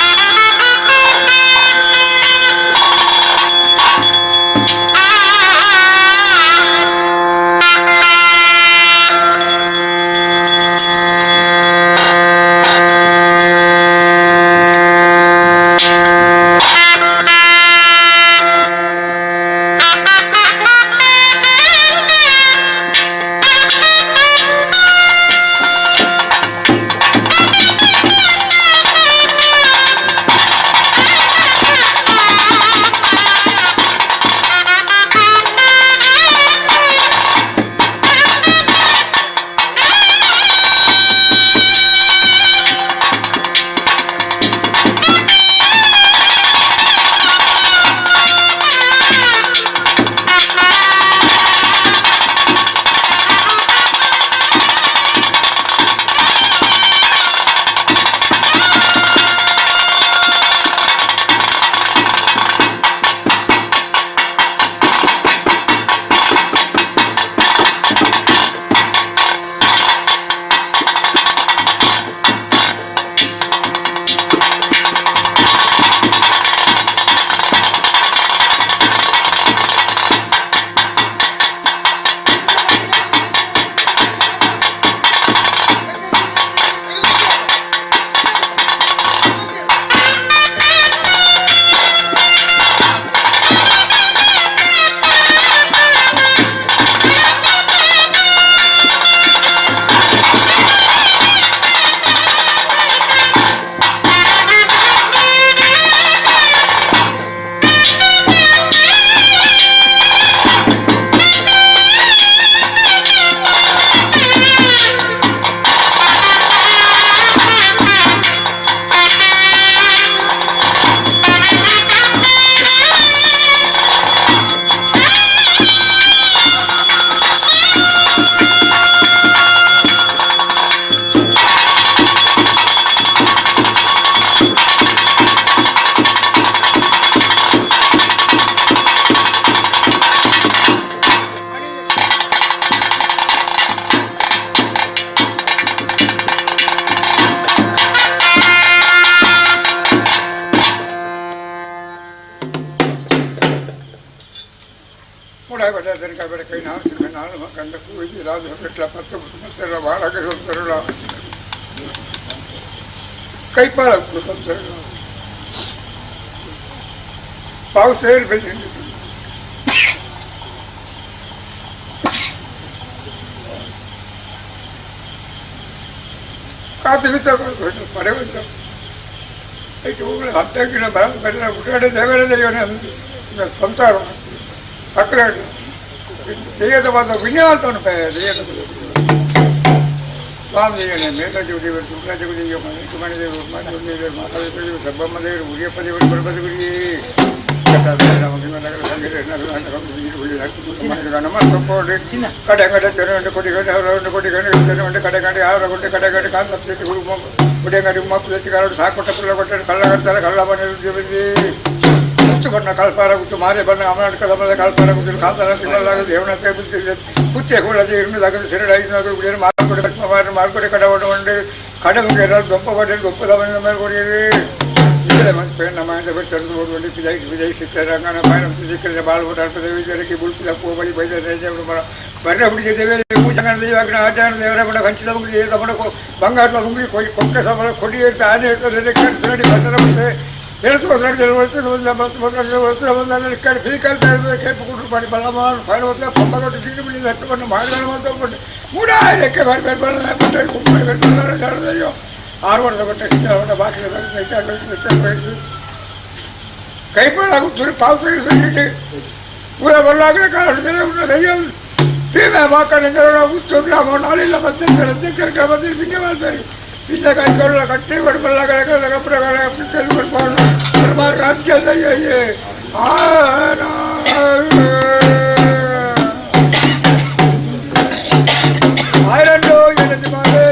Ah! Pura pada dari kabar kain harus kenal makan dah kuih di raja setelah patut setelah barak ke setelah kai para ku setelah paus air begini kaat bisa pada itu itu hatta kena barang pada bukan ada jaga ada yang santar Akla dia tu pada vinyal tu nampak dia tu. Lam dia ni mereka jadi bersuka jadi yang mana dia macam ni dia macam dia sebab mana dia uria pada berpada beri kata dia nama kita nak sangat nak beri boleh nak mana nama support kadang-kadang jangan ada kodi kadang-kadang kan tapi itu rumah kadang-kadang rumah tu kalau sakit kalau kalau mana dia beri बना कल पारा कुछ मारे बना हमारे कदम में कल पारा कुछ खाता रहते हैं लगा देवना से पुत्ते को लगे इनमें लगे सिर डाइस ना कुछ मार को कटा वोट वंडे खड़े हो गए गप्पा बड़े गप्पा दबने में मेरे को ये इधर मत पे नमाज़ जब चंद वोट वंडे पिजाई सिक्के रंगाना पायरम से सिक्के बाल वोट आते देवी जरे की बुल पिला को बड़ी बैठे रहे जब बड़ा बड़े बुढ़ी देवे पूजा करने देवी अगर आचार देवरा बड़ा खंची तब ये तब को बंगार तब कोई कोटे सब खोटी है ताने तो रेड कर सड़ी बंदर बनते Eres tu pasar que lo vuelto la banda कर फिर करता है के पुकुट पानी बलामान फायर होता है पंपा को टिकट मिली रहता है मार गाना मत तो मुड़ा है के बार बार बना है पट्टे को मार कर बना कर दे जो आर वर्ष को टिकट होना बाकी नहीं चाहिए कई पर आगु दूर पाव से टिकट पूरा बल्ला के कारण से उन्हें दे जो फिर मैं वहां करने जरूर उत्तर ना मोनाली ला बच्चे से रद्द कर का बच्चे बिके वाल पे पिछले का कर ला कट्टे बड़ बल्ला का प्रकार है अपने चल पर पान दरबार रात चल रही है ये आयरंडो ये दिमागे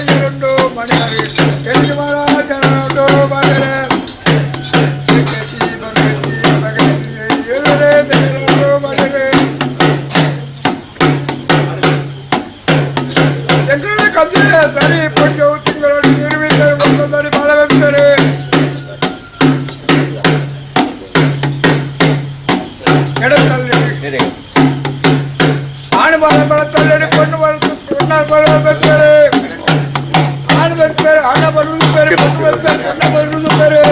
मणिहारी ये दिमागा चरणो बारे सरी पंजो चिंगल निर्वी सरी बालवेंद्रे आण बाल बड़तल्ले पण्णु बालवेंद्रे आण वेंद्रे आण बरुदु पेरे पण्णु वेंद्रे पण्णु बरुदु पेरे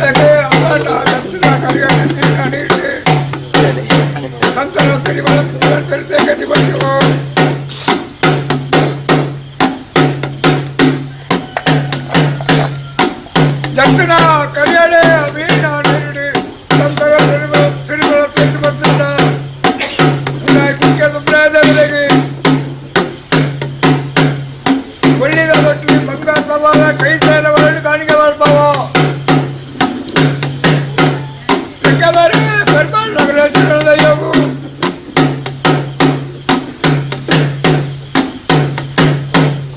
लगे अबाट दत्तरा करिया नीटे संतरा सरी बालवेंद्रे पेरे के बच्चो जगना करियाले अमीना नेरुडी संतरा सिरिबल तेज बत्तरा उनाय कुके तुमने देवेगी बल्ली दत्तली बंगार सवाला कई सेना वाले गानी के वाल पावो एकबारे बर्बाद लग रहे चल दयोगु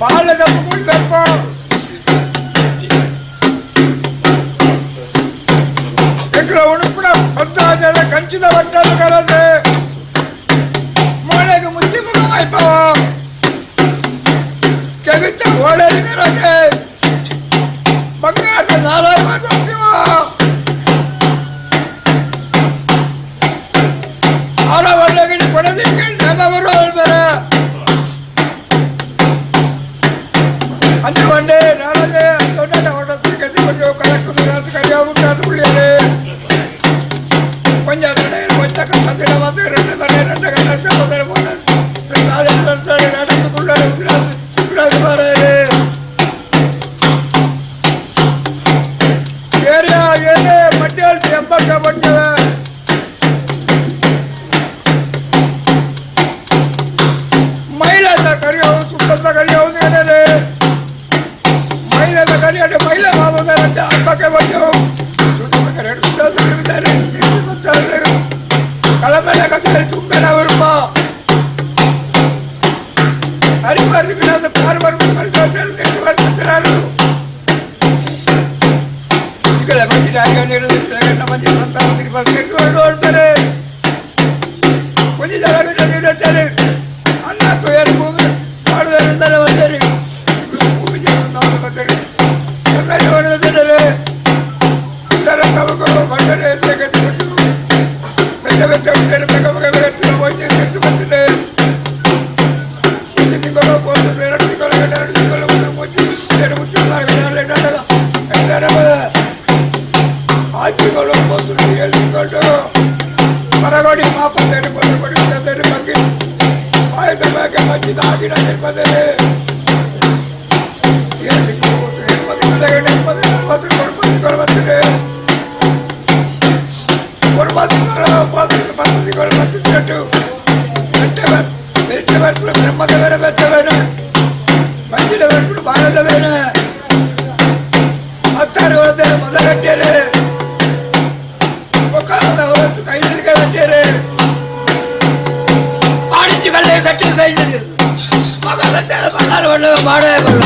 पाले दप कुछ दपो कंचित बट्टल करदे मोळेगे मुत्ति मुख आइपावो केगित ओळे करदे बंगार साला मारदपिवो आला वल्लेगे पडदे नमगरो बरे अंदे वंडे नालदे तोडಡ ಹೊಡಸಿ ಕದಿ ಬಜೋ ಕಲಕದು ರಾತ್ ಕರಿಯಾ ಮುಟ್ಟಾದ ಉಳ್ಳಿಯರೆ पंजाबी बच्चा का सदर आवाज़ रट्टे का नच्चा बदल बोला सारे लड़ते नाटक में कुल्ला गुजरात मारे एरिया ये ने मड्डल चंबा का बच्चा महिला ता करियो सुट्टा ता करियो ने रे महिला ता करियो ने महिला बाबा दा रट्टा अब्बा के बच्चो सुट्टा ता करे सुट्टा ता करे kalau pada kata hari tu bela berubah, hari baru kita separ baru kalau jadi kita baru berjalan. Jika lepas kita akan jadi nama jadi santai jadi pasir tu orang bere. Kunci jalan kita jadi cari, anak tu yang bukan, baru dari dalam bere. Kunci jalan tahu bere. Kerana orang itu bere, dalam tahu kau bere sekitar itu. ಆಚಿಗಳು ಮೊದಲು ಹೇಳಿಕೊಂಡು ಮರಗೋಡಿ ಮಾಪತ್ತೇನೆ ಮೊದಲುಗೊಡಿ ಸದರಿ ಬಗ್ಗೆ ಆಯುಧ ಬಗ್ಗೆ ಮಚ್ಚಿದ ಆಗಿನ ನಿರ್ಬಂಧನೆ ಬ್ರಹ್ಮದೇವರ ಬೆತ್ತವೇನು ಮಂಜಿಡವರ್ಪುಡು ಬಾಳದವೇನು ಹತ್ತಾರು ಹೊರದೇನು ಮೊದಲಟ್ಟೇರೆ ಮುಖಾದ ಹೊರತು ಕೈದಿಗೆ ಕಟ್ಟೇರೆ ಆಡಿಸಿಗಳೇ ಕಟ್ಟಿ ಕೈದಿಗೆ ಮಗಲತ್ತೇರ ಬಳ್ಳಾರ ಬಣ್ಣ ಮಾಡೇ ಬಲ್ಲ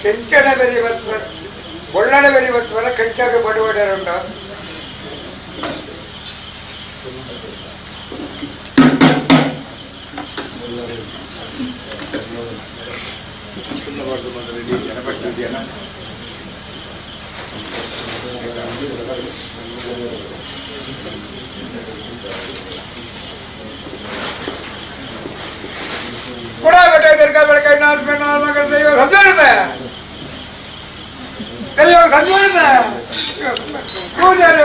ಕೆಂಚನ ಬೆರಿ ಒಳ್ಳನೆ ಬೆರಿ ಬರ್ತವಲ್ಲ ಕೆಂಚಾಗ ಬಡವಡರುಂಟು ಬೆಳಗ್ಗೆ ಸಂಜೆ ಪೂಜಾರಿ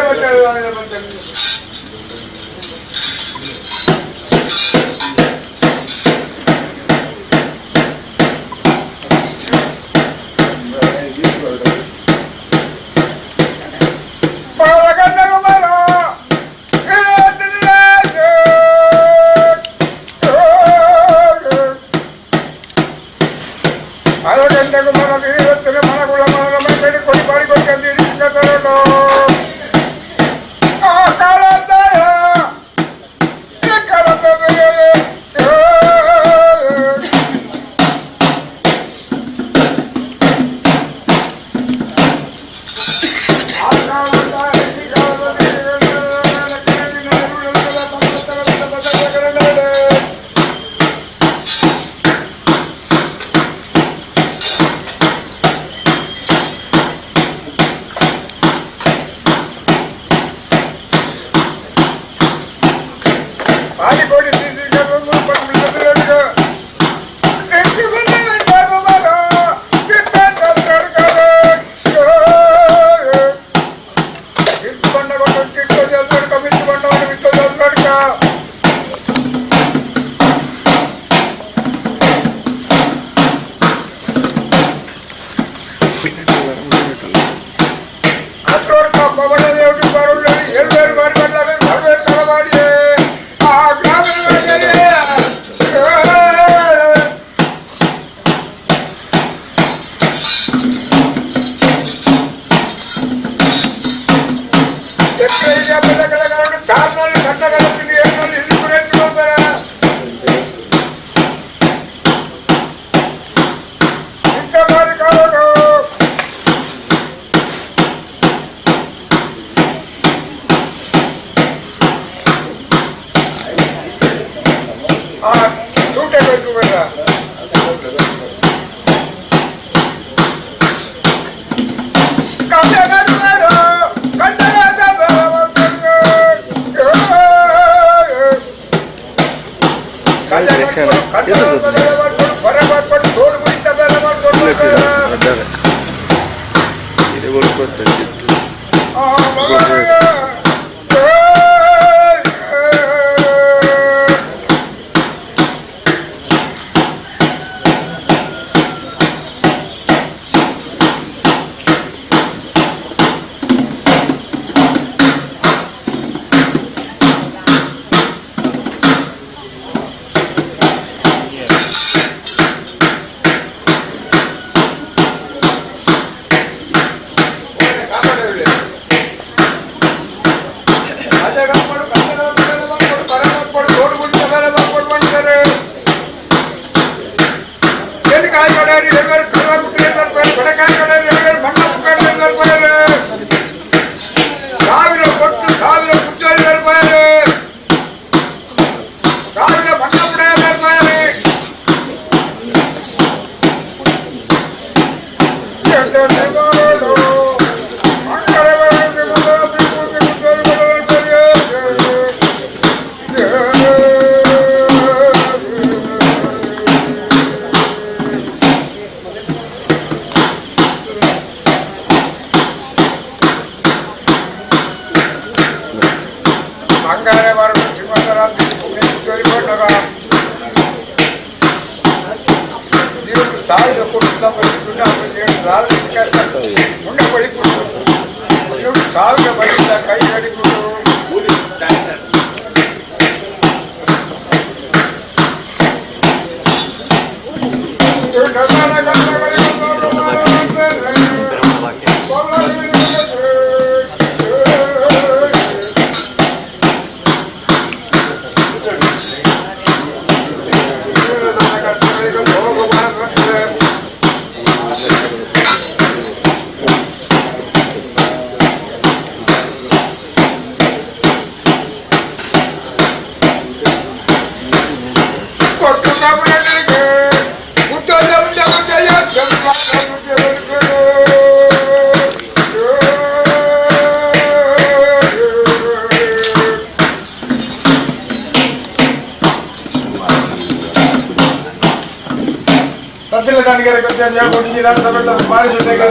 ಕತ್ತಿಲ ದಾನಿಗೆರೆ ಕೊಚ್ಚ ಕೊಡಿಂಜಿ ನಾನು ಸಬೆಲ್ಲ ಮಾರಿ ಜೊತೆಗೆ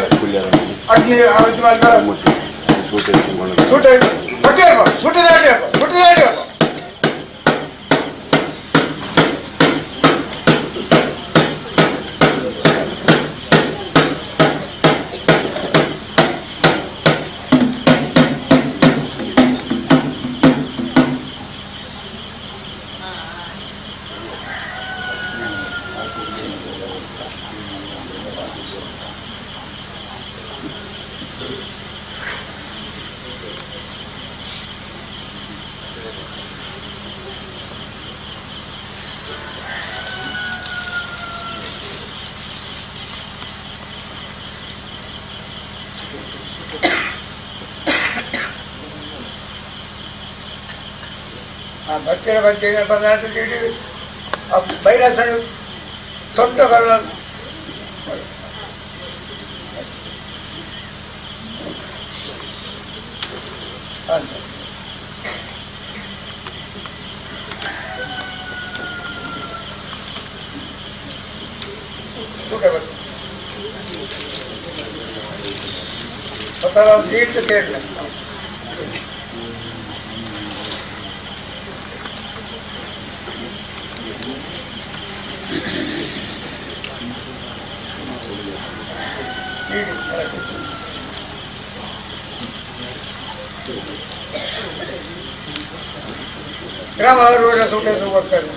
ಅಗ್ನಿ ಆವತ್ತು ಮಾಡ್ಕೊ ಸೂಟ ಕೊಟ್ಟಿರ್ಬ ಸುಟ್ಟಿದಾಡಿ ಬರ್ತೇನೆ ಪದಾರ್ಥ ಬೈರಸ ತೊಟ್ಟಗಳ ಅಂತ ನೀಟ್ ಕೇಳ ಗ್ರಾಮ ಸೂಟ ಬರ್ತಾರೆ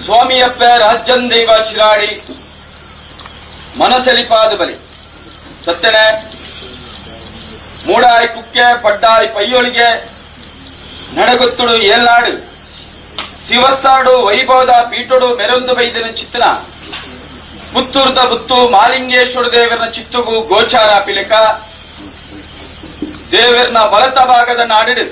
ಸ್ವಾಮಿಯಪ್ಪ ರಾಜ್ಯನ್ ದೈವ ಶಿರಾಡಿ ಮನಸೆಲಿಪಾದ ಬಲಿ ಸತ್ಯನೆ ಮೂಡಾಯಿ ಕುಕ್ಕೆ ಪಡ್ಡಾಯಿ ಪಯ್ಯೋಳಿಗೆ ನಡಗುತ್ತುಡು ಏಲ್ನಾಡು ಶಿವಸ್ಸಾಡು ವೈಭವದ ಪೀಠೋಡು ಮೆರೊಂದು ಬೈದನ ಚಿತ್ತನ ಪುತ್ತೂರ್ದ ಬುತ್ತು ಮಾಲಿಂಗೇಶ್ವರ ದೇವರನ ಚಿತ್ತುಗು ಗೋಚಾರ ಪಿಲಕ ದೇವರನ ವಲತ ಭಾಗದ ನಾಡಿಡು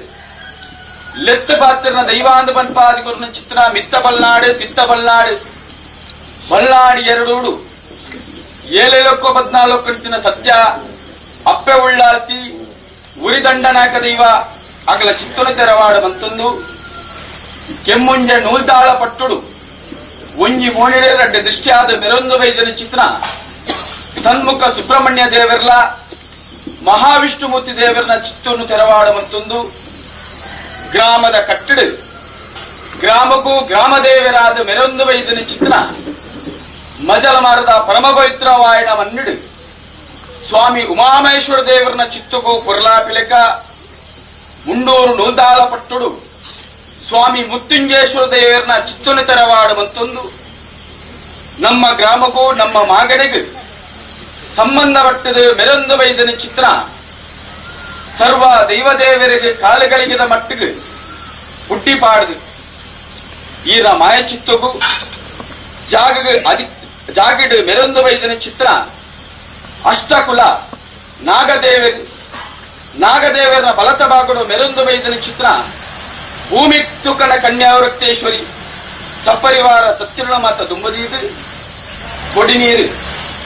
ಲೆತ್ತ ಪಾತ್ರನ ದೈವಾಂದ ಪನ್ಪಾದಿ ಗುರುನ ಚಿತ್ರ ಮಿತ್ತ ಬಲ್ನಾಡು ಸಿತ್ತ ಬಲ್ನಾಡು ಬಲ್ನಾಡಿ ಎರಡೂಡು 7,14 ಕಂತಿನ ಸತ್ಯ ಅಪ್ಪೆ ಉಳ್ಳಾತಿ ಉರಿದಂಡನಾಕ ದೈವ ಅಗಲ ಚಿತ್ತನ ತೆರವಾಡ ಮಂತೊಂದು ಕೆಮ್ಮುಂಜ ನೂಲ್ತಾಳ ಪಟ್ಟುಡು ಒಂಜಿ ಮೋಣಿರೆ ರಡ್ಡೆ ದೃಷ್ಟಿಯಾದ ಮೆರೊಂದು ವೈದ್ಯನ ಚಿತ್ರ ಸನ್ಮುಖ ಸುಬ್ರಹ್ಮಣ್ಯ ದೇವರ್ಲ ಮಹಾವಿಷ್ಣುಮೂರ್ತಿ ದೇವರನ ಚಿತ್ತನ್ನು ತೆರವಾಡ ಮಂತೊಂದು ಗ್ರಾಮದ ಕಟ್ಟಡ ಗ್ರಾಮಕ್ಕೂ ಗ್ರಾಮ ದೇವರಾದ ಮೆರೊಂದು ವೈದ್ಯನ ಚಿತ್ರ ಮಜಲ ಮಾರದ ಪರಮ ಪವಿತ್ರವಾಯನ ಮನ್ನಿಡು ಸ್ವಾಮಿ ಉಮಾಮಹೇಶ್ವರ ದೇವರನ ಚಿತ್ತಗೂ ಪುರ್ಲಾಪಿಲೆಕ ಮುಂಡೂರು ನೂಲ್ದಾಳ ಪಟ್ಟುಡು ಸ್ವಾಮಿ ಮುತ್ತುಂಜೇಶ್ವರ ದೇವರನ ಚಿತ್ತನ್ನು ತೆರವಾಡ ಮಂತೊಂದು ನಮ್ಮ ಗ್ರಾಮಕ್ಕೂ ನಮ್ಮ ಮಾಗಡೆಗೂ ಸಂಬಂಧಪಟ್ಟದು ಮೆರೊಂದು ವೈದ್ಯನ ಚಿತ್ರ ಸರ್ವ ದೈವದೇವರಿಗೆ ಕಾಲಗಳಿಗಿದ ಮಟ್ಟಿಗೆ ಹುಟ್ಟಿಪಾಡ್ದು ಈರ ಮಾಯ ಚಿತ್ತಗೂ ಜಾಗಿಡು ಮೆರೊಂದು ವೈದ್ಯನ ಚಿತ್ರ ಅಷ್ಟಕುಲ ನಾಗದೇವರ ಬಲತ ಬಾಗುಡು ಮೆರೊಂದು ವೈದ್ಯನ ಚಿತ್ರ ಭೂಮಿ ತುಕನ ಕನ್ಯಾವೃತ್ತೇಶ್ವರಿ ಸಪರಿವಾರ ಸತ್ಯನ ಮಾತ ದುಂಬದೀದು ಕೊಡಿ ನೀರು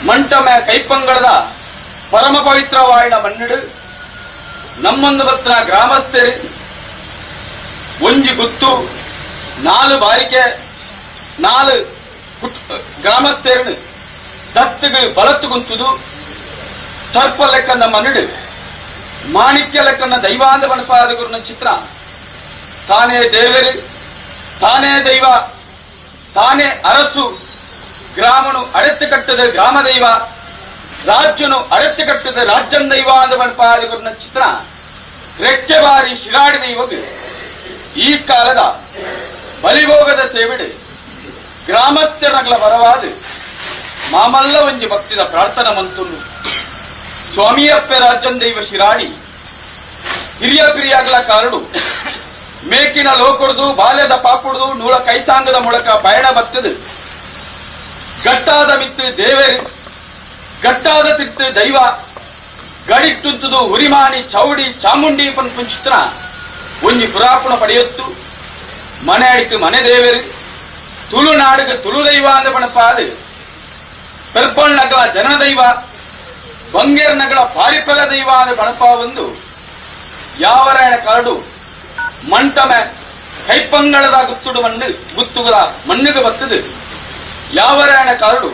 ಮಂಟಮ ಕೈಪಂಗಳದ ಪರಮ ಪವಿತ್ರವಾಯಿನ ಮಣ್ಣಿಡು ನಮ್ಮೊಂದು ಬತ್ತಿನ ಗ್ರಾಮಸ್ಥರು ಒಂಜಿ ಗುತ್ತು 4 ಬಾರಿಕೆ 4 ಗ್ರಾಮಸ್ಥರನ್ನು ದತ್ತಿಗೆ ಬಳತ್ತು ಕುಂತುದು ಸರ್ಪ ಲೆಕ್ಕನ ಮಣ್ಣಿಡು ಮಾಣಿಕ್ಯ ಲೆಕ್ಕನ ದೈವಾಂದ ಬಣಪಾದ ಗುರುನ ಚಿತ್ರ ತಾನೇ ದೇವರು ತಾನೇ ದೈವ ತಾನೇ ಅರಸು ಗ್ರಾಮನು ಅಡೆತ್ತು ಕಟ್ಟದ ಗ್ರಾಮ ದೈವ ರಾಜ್ಯನು ಅಡೆತ್ತು ಕಟ್ಟದ ರಾಜ್ಯನ ದೈವ ಅಂದ ಬಣಪಾದ ಗುರುನ ಚಿತ್ರ ರೆಕ್ಕೆ ಬಾರಿ ಶಿರಾಡಿ ದೈವಗೆ ಈ ಕಾಲದ ಬಲಿಭೋಗದ ಸೇವೆಡೆ ಗ್ರಾಮಸ್ಥರಗಳ ಬರವಾದ ಮಾಮಲ್ಲ ಒಂಜಿ ಭಕ್ತಿದ ಪ್ರಾರ್ಥನಾ ಮಂತುಂಡು ಸ್ವಾಮಿಯಪ್ಪೆ ರಾಜ್ಯನ ದೈವ ಶಿರಾಡಿ ಹಿರಿಯ ಪಿರಿಯಾಗಲ ಕಾರಡು ಮೇಕಿನ ಲೋಕೊಡ್ದು ಬಾಲ್ಯದ ಪಾಪುಡ್ದು ನೂಳ ಕೈಸಾಂಗದ ಮೂಲಕ ಪಯಣ ಬತ್ತದು ಗಟ್ಟಾದ ಮಿತ್ತು ದೇವರು ಗಟ್ಟಾದ ತಿತ್ತು ದೈವ ಗಡಿಟ್ಟುಂತುದು ಹುರಿಮಾಣಿ ಚೌಡಿ ಚಾಮುಂಡಿ ಪಂಚಿತ್ರ ಒಂಜಿ ಪುರಾಪುಣ ಪಡೆಯೊತ್ತು ಮನೆ ಅಡಿಕೆ ಮನೆ ದೇವರು ತುಳುನಾಡಿಗೆ ತುಳು ದೈವ ಅಂದ ಪಣಪಾದು ಪೆರ್ಪಳ್ ನಗಲ ಜನ ದೈವ ಬಂಗೇರ್ ನಗಲ ಪಾರಿಪಲ ದೈವ ಅಂದ ಪಣಪ ಒಂದು ಯಾವರಾಯಣ ಕರಡು ಮಂಟಮ ಕೈಪಂಗಳದ ಗುತ್ತುಡು ಗುತ್ತುಗಳ ಮಣ್ಣಿಗೆ ಬತ್ತದು ಯಾವರಾಯಣ ಕರಡು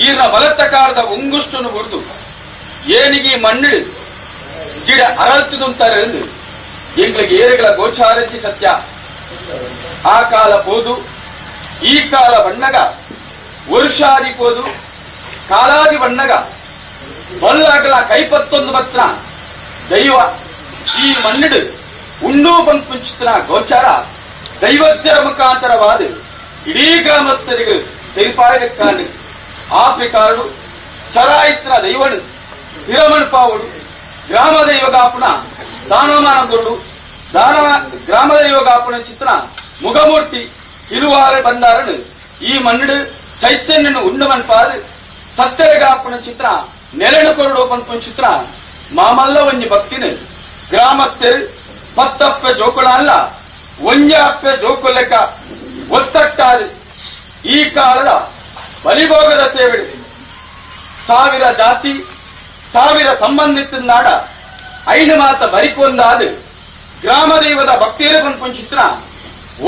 ಈರ್ನ ಬಲತ್ತಕಾರದ ಉಂಗುಷ್ಟನ್ನು ಹುರಿದು ಏನಿಗೆ ಮಣ್ಣಿಡು ಗಿಡ ಅರಳ್ತುದಂತಾರೆ ಎಂದು ಎಂಗಳಿಗೆ ಏರೆಗಳ ಗೋಚಾರಂತಿ ಸತ್ಯ ಆ ಕಾಲ ಪೋದು ಈ ಕಾಲ ಬಣ್ಣಗ ವರ್ಷಾದಿ ಪೋದು ಕಾಲಾದಿ ಬಣ್ಣಗ ಬಲ್ಲಾಗಲ ಕೈಪತ್ತೊಂದು ಮಾತ್ರ ದೈವ ಈ ಮಣ್ಣಿಡು ಉಂಡು ಪಂಚಿತ್ರ ಗೋಚಾರ ದೈವತ್ಯರ ಮುಖಾಂತರವಾದ ಇಡೀ ಗ್ರಾಮಸ್ಥರಿಗೆ ತೆರಿಪಾಯಕಾಂಡು ಆ ಪ್ರಕಾರಡು ಚರಾಯಿತ್ರ ದೈವನು ಸ್ಥಿರಮಣ್ಪಾವುಡು ಗ್ರಾಮ ದೈವಗಾಪುಣ ದಾನಮಾನಗೊಂಡು ಗ್ರಾಮ ದೈವಗಾಪುಣ ಚಿತ್ರ ಮುಖಮೂರ್ತಿ ಇರುವಾರೆ ಬಂದಾರನು ಈ ಮಣ್ಣಿಡು ಚೈತನ್ಯನು ಉಂಡು ಮನ್ಪಾದು ಸತ್ಯಗಾಪುಣ ಚಿತ್ರ ನೆಲೆನು ಕೊರಡು ಪಂಪು ಚಿತ್ರ ಮಾಮಲ್ಲ ಒಂಜಿ ಭಕ್ತಿನ ಗ್ರಾಮಸ್ಥರು ಪತ್ತಪ್ಪೆ ಜೋಕುಳ ಅಲ್ಲ ಒಂಜಾಪ್ಪೆ ಜೋಕು ಲೆಕ್ಕ ಒತ್ತಟ್ಟಾದು ಈ ಕಾಲದ ಬಲಿಭೋಗದ ಸೇವೆ 1000 ಜಾತಿ 1000 ಸಂಬಂಧಿತ ನಾಡ ಐನು ಮಾತ ಬರಿಕೊಂದಾದ ಗ್ರಾಮ ದೈವದ ಭಕ್ತಿಯರ ಪಂಚಿತ್ರ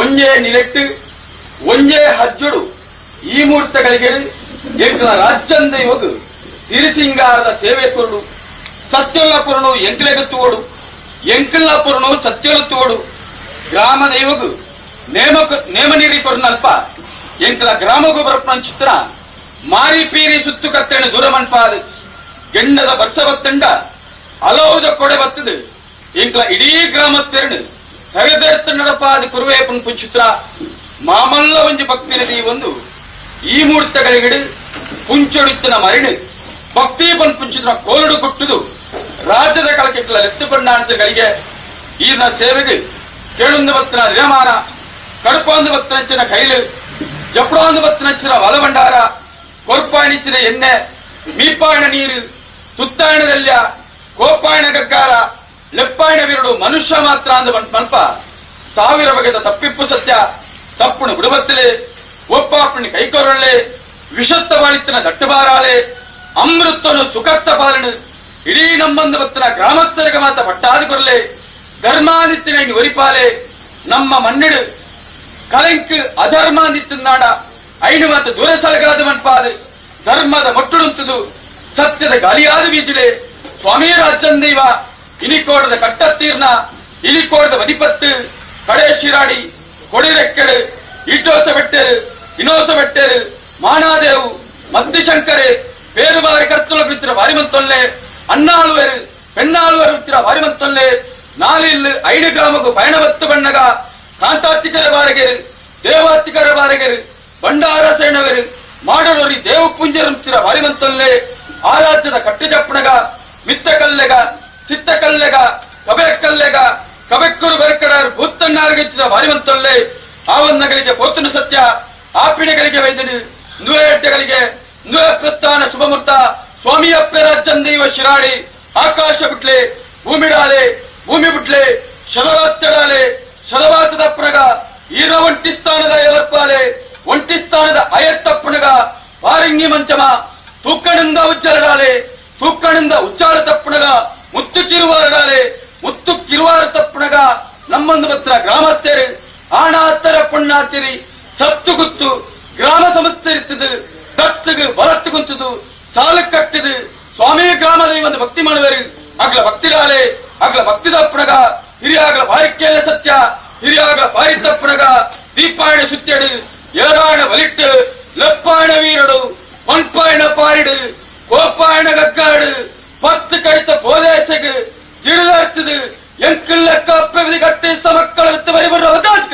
ಒಂಜೇ ನಿಲೆಟ್ಟು ಒಂಜೇ ಹಜ್ಜುಡು ಈ ಮೂರ್ತಗಳಿಗೆ ಎಂಕಲ ರಾಜ್ಯನ ದೈವಗು ಸಿರಿಸಿಂಗಾರದ ಸೇವೆ ಕೊರಡು ಸತ್ಯಲ್ಲ ಪುರನು ಎಂಕಲೆಗತ್ತುವಡು ಎಂಕಲ್ಲ ಪುರನು ಸತ್ಯಲತ್ತುವಡು ಗ್ರಾಮ ದೈವಗು ನೇಮ ನೀರಿ ಕೊರನಲ್ಪ ಎಂಕಲ ಗ್ರಾಮಗು ಬರಪ್ಪನ ಚಿತ್ರ ಮಾರಿ ಪೀರಿ ಸುತ್ತು ಕತ್ತೇಣ ದೂರ ಮನ್ಪಾದ ಗೆಂಡದ ಬರ್ಸ ಬತ್ತಂಡ ಅಲೌದ ಕೊಡೆ ಬತ್ತದು ಎಂಕಲ ಇಡೀ ಗ್ರಾಮಸ್ಥರನು ಹರಿದರ್ತ ನಡಪಾದ ಕುರುವೆ ಪಂಪು ಚಿತ್ರ ಮಾಮಲ್ಲ ಒಂಜಿ ಭಕ್ತಿ ನದಿ ಒಂದು ಈ ಮೂರ್ತಗಳಿಗೆ ಪುಂಚೊಡಿತ್ತಿನ ಮರಿಡು ಭಕ್ತಿ ಪಂಚಿತ್ರ ಕೋಲುಡು ಕೊಟ್ಟುದು ರಾಜ್ಯದ ಕಳಕೆಟ್ಲ ಎತ್ತುಕೊಂಡಾಣಿಸಗಳಿಗೆ ಈರ್ನ ಸೇವೆಗೆ ಕೇಳುಂದು ಬತ್ತಿನ ದಿನಮಾನ ಕಡುಪಾಂದು ಬತ್ತನಚ್ಚಿನ ಕೈಲು ಜಪಡಾಂದು ಬತ್ತನಚ್ಚಿನ ವಲಭಂಡಾರ ಕೊರ್ಪಾಯಣಿಚ್ಚಿನ ಎಣ್ಣೆ ಮೀಪಾಯಣ ನೀರು ತುತ್ತಾಯಣದಲ್ಯ ಕೋಪಾಯಣ ಗಗ್ಗಾರ ಲೆಪ್ಪಾಯಣ ವಿರುಡು ಮನುಷ್ಯ ಮಾತ್ರ ಅಂದು ಮನ್ಪ ಸಾವಿರ ಬಗೆದ ತಪ್ಪಿಪ್ಪು ಸತ್ಯ ತಪ್ಪುಣು ಬಿಡುಬತ್ತಲೆ ಒಪ್ಪಾಪಣಿ ಕೈಕೊರಳ್ಳೆ ವಿಷತ್ತ ಬಾಳಿತನ ದಟ್ಟಬಾರಾಳೆ ಅಮೃತನು ಸುಖತ್ತ ಪಾಲನು ಇಡೀ ನಮ್ಮಂದು ಬತ್ತನ ಗ್ರಾಮಸ್ಥರಿಗೆ ಮಾತ ಪಟ್ಟಾದಿ ಕೊರಲೆ ಧರ್ಮಾದಿತ್ತಿನ ಒರಿಪಾಲೆ ನಮ್ಮ ಮಣ್ಣಿಡು ಕಲಂಕ್ ಅಧರ್ಮಾದಿತ್ತು ನಾಡ ಐನು ಮತ್ತು ದೂರ ಸಲಗಾದ ಮನ್ಪಾದು ಧರ್ಮದ ಮೊಟ್ಟುಡುಂತದು ಸತ್ಯದ ಗಾಲಿಯಾದ ಬೀಜಿಡೆ ಸ್ವಾಮಿ ರಾಜ್ಯನ್ ದೈವ ಇನಿಕೋಡದ ಕಟ್ಟತ್ತೀರ್ನ ಇನಿಕೋಡದ ವದಿಪತ್ತು ಕಡೆ ಶಿರಾಡಿ ಕೊಡಿರೆಕ್ಕಡು ಇಟ್ಟೋಸ ಬೆಟ್ಟರು ಇನೋಸ ಬೆಟ್ಟರು ಮಾಣಾದೇವು ಮದ್ದಿಶಂಕರೆ ಬೇರುಬಾರಿ ಕರ್ತುಲ ಬಿತ್ತಿರ ವಾರಿಮಂತೊಲ್ಲೆ ಅನ್ನಾಳುವರು ಪೆಣ್ಣಾಳುವರು ಬಿತ್ತಿರ ವಾರಿಮಂತೊಲ್ಲೆ ನಾಲಿಲ್ 5 ಗ್ರಾಮಕ್ಕೂ ಪಯಣವತ್ತು ಬಣ್ಣಗ ಕಾಂತಾತಿಕರ ಬಾರಗೆರು ದೇವಾತಿಕರ ಬಾರಗೆರು ಬಂಡಾರ ಸೇಣವರು ಮಾಡಲೂರಿ ದೇವು ಪುಂಜರಂತಿರ ವಾರಿಮಂತೊಲ್ಲೆ ಆ ರಾಜ್ಯದ ಕಟ್ಟು ಚಪ್ಪಣಗ ಮಿತ್ತ ಕಲ್ಲೆಗ ಸಿತ್ತ ಕಲ್ಲೆಗ ಕಬೆ ಕಲ್ಲೆಗ ಕಬೆಕ್ಕೂರು ಬೆರಕಡಾರು ಭೂತಣ್ಣಾರಿಗೆಚ್ಚಿದ ವಾರಿಮಂತೊಲ್ಲೆ ಆ ಒಂದಗಳಿಗೆ ಪೋತನು ಸತ್ಯ ಆ ಪಿಣೆಗಳಿಗೆ ವೈದ್ಯನು ನುವೆಡ್ಡೆಗಳಿಗೆ ನುವೆ ಪ್ರಸ್ಥಾನ ಶುಭಮುಹೂರ್ತ ಸ್ವಾಮಿಯಪ್ಪೆ ರಾಜ್ಯನ್ ದೈವ ಶಿರಾಡಿ ಆಕಾಶ ಬಿಟ್ಲೆ ಭೂಮಿಡಾಲೆ ಭೂಮಿ ಬಿಟ್ಲೆ ಶತವಾತ್ತಡಾಲೆ ಶತವಾತದಪ್ಪನಗ ಈರ ಒಂಟಿ ಸ್ಥಾನದ ಎಲರ್ಪಾಲೆ ಒಂಟಿ ಸ್ಥಾನದ ಅಯತ್ತಪ್ಪನಗ ವಾರಿಂಗಿ ಮಂಚಮ ತೂಕಣಿಂದ ಉಜ್ಜರಡಾಲೆ ತೂಕಣಿಂದ ಉಚ್ಚಾಳ ತಪ್ಪನಗ ಮುತ್ತು ಕಿರುವಾರಡಾಲೆ ಮುತ್ತು ಕಿರುವಾರ ತಪ್ಪನಗ ನಮ್ಮೊಂದು ಪತ್ರ ಗ್ರಾಮಸ್ಥರು ಆಣಾತ್ತರ ಪುಣ್ಣಾತಿರಿ ಸತ್ತು ಗುತ್ತು ಗ್ರಾಮ ಸಮಸ್ತರಿತ್ತದು ದತ್ತುಗು ಬಲತ್ತು ಕುಂತದು ಸಾಲು ಕಟ್ಟಿದು ಸ್ವಾಮಿ ಗ್ರಾಮದ ಒಂದು ಭಕ್ತಿ ಮಾಡುವರು ಅಗ್ಲ ಭಕ್ತಿಡಾಲೆ ಅಗ್ಲ ಭಕ್ತಿದಪ್ಪನಗ ಹಿರಿಯಾಗಲ ಬಾರಿಕೆಯಲ್ಲ ಸತ್ಯ ಹಿರಿಯಾಗಲ ಬಾರಿ ತಪ್ಪನಗ ದೀಪಾಯಣ ಸುತ್ತಡು ಏರಾಯಣ ಬಲಿಟ್ಟು ಲೆಪ್ಪಾಯಣ ವೀರಡು ಪಂಪಾಯಣ ಪಾರಿಡು ಕೋಪಾಯಣ ಗಗ್ಗಾಡು 10 ಕಡಿತ ಬೋಧೇಸೆಗೆ ಸಿಡಿದಾಡ್ತದು ಎಂಕಿಲ್ಲ ಕಪ್ಪೆ ಕಟ್ಟಿ ಸಮಕ್ಕಳ ವಿತ್ತ ಬರಿ ಬರೋ ಅದಾಜ್ಕ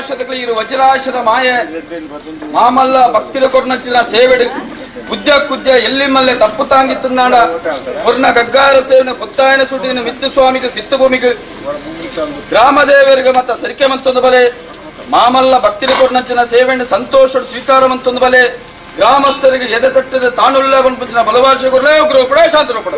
ಆಕಾಶದಲ್ಲಿ ವಜ್ರಾಶದ ಮಾಯ ಮಾಮಲ್ಲ ಭಕ್ತಿರ ಕೊರ್ನಚ್ಚಿನ ಸೇವೆಡು ಕುದ್ಯ ಎಲ್ಲಿ ಮಲ್ಲೆ ತಪ್ಪು ತಾಂಗಿತ್ತನಾಡ ಪೂರ್ಣ ಗಗ್ಗಾರ ಸೇವನೆ ಪುತ್ತಾಯನ ಸುಟಿನ ಮಿತ್ತು ಸ್ವಾಮಿಗೆ ಸಿತ್ತಭೂಮಿಗೆ ಗ್ರಾಮದೇವರಿಗೆ ಮತ್ತ ಸರಿಕೆ ಮಂತೊಂದು ಬಲೆ ಮಾಮಲ್ಲ ಭಕ್ತಿರ ಕೊರ್ನಚ್ಚಿನ ಸೇವೆಂಡು ಸಂತೋಷ ಸ್ವೀಕಾರ ಮಂತೊಂದು ಬಲೆ ಗ್ರಾಮಸ್ಥರಿಗೆ ಎದೆ ತಟ್ಟದ ತಾನುಳ್ಳ ಬಂದ್ಬಿಟ್ಟಿನ ಬಲವಾರ್ಷ ಕೊಡಲೇ ಉಗ್ರ ಕೂಡ ಶಾಂತರು ಕೂಡ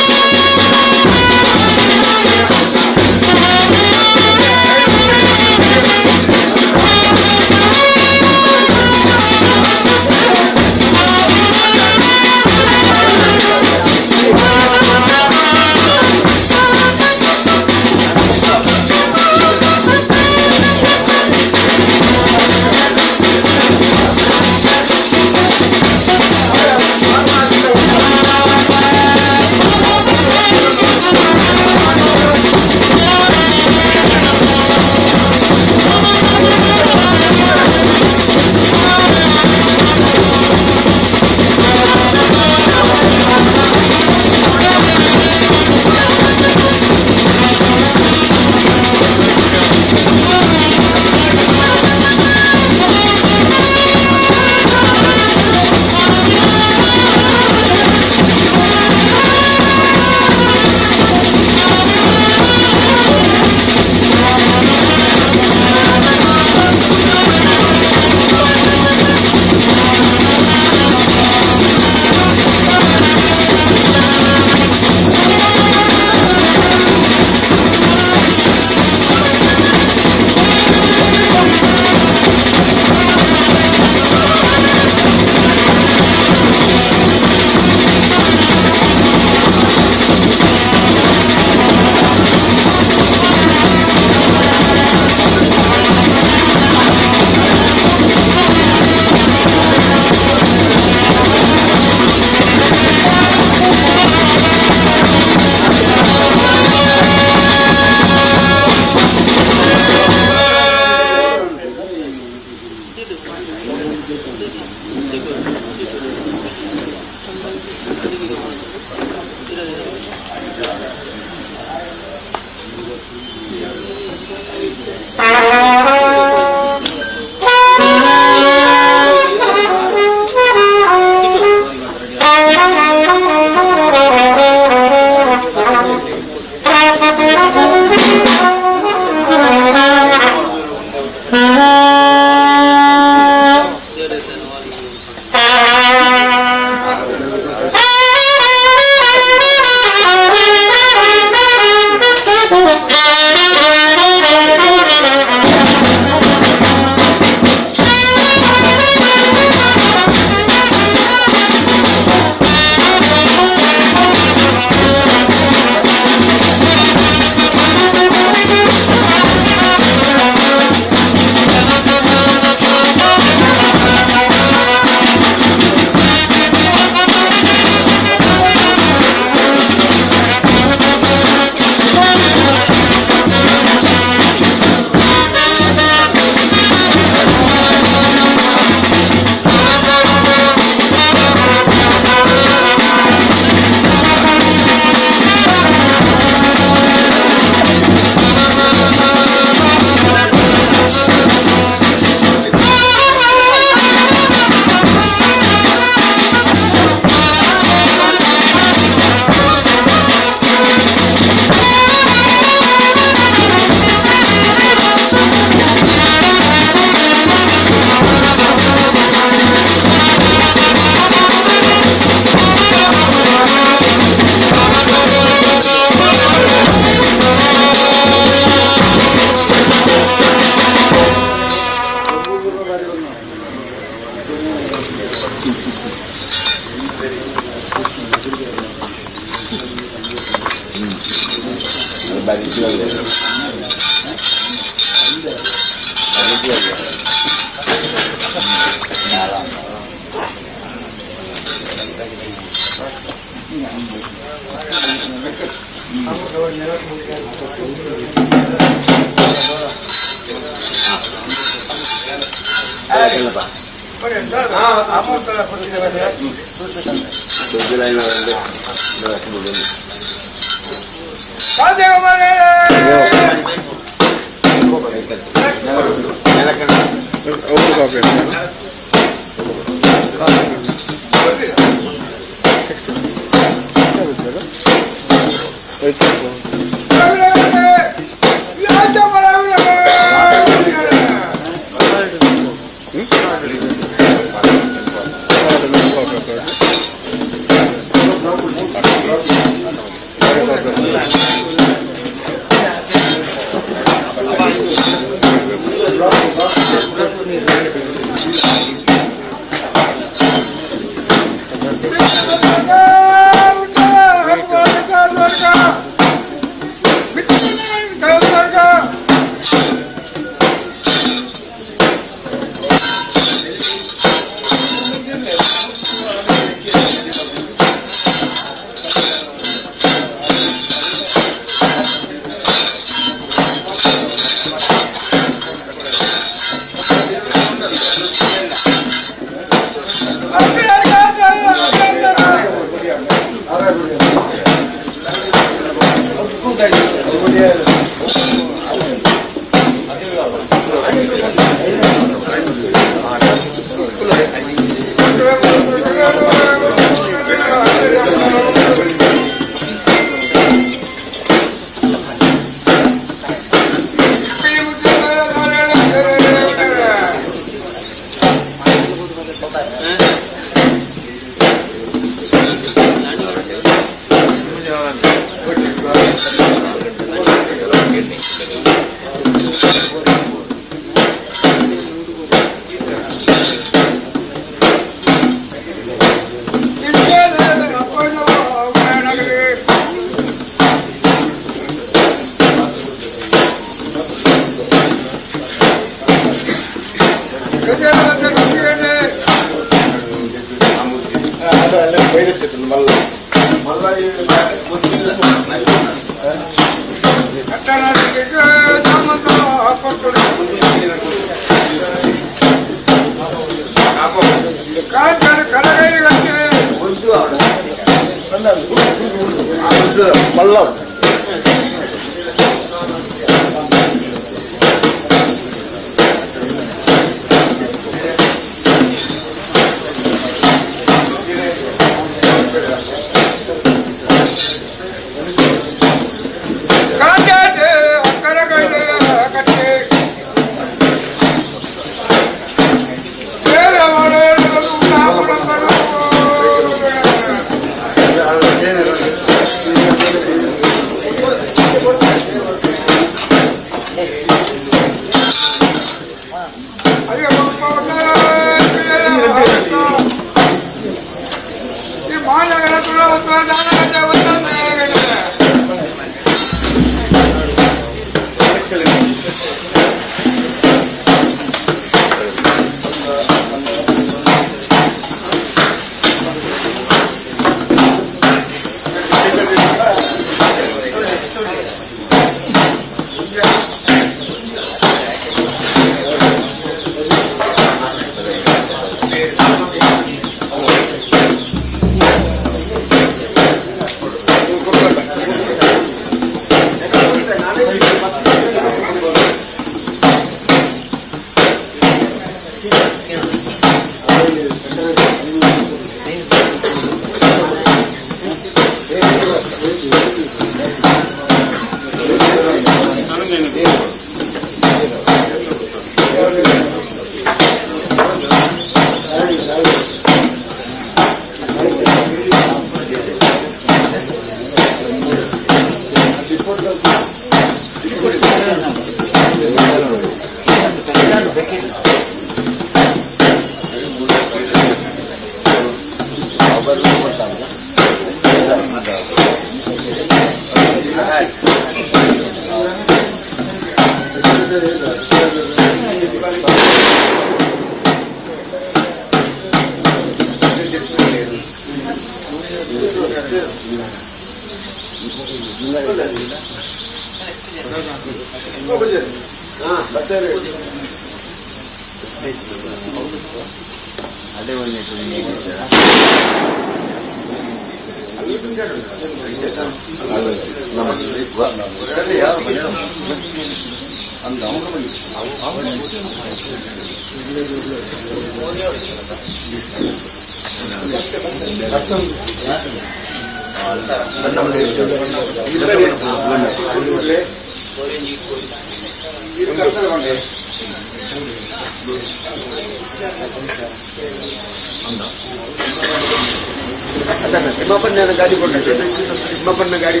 ಗಾಡಿ ಗಾಡಿ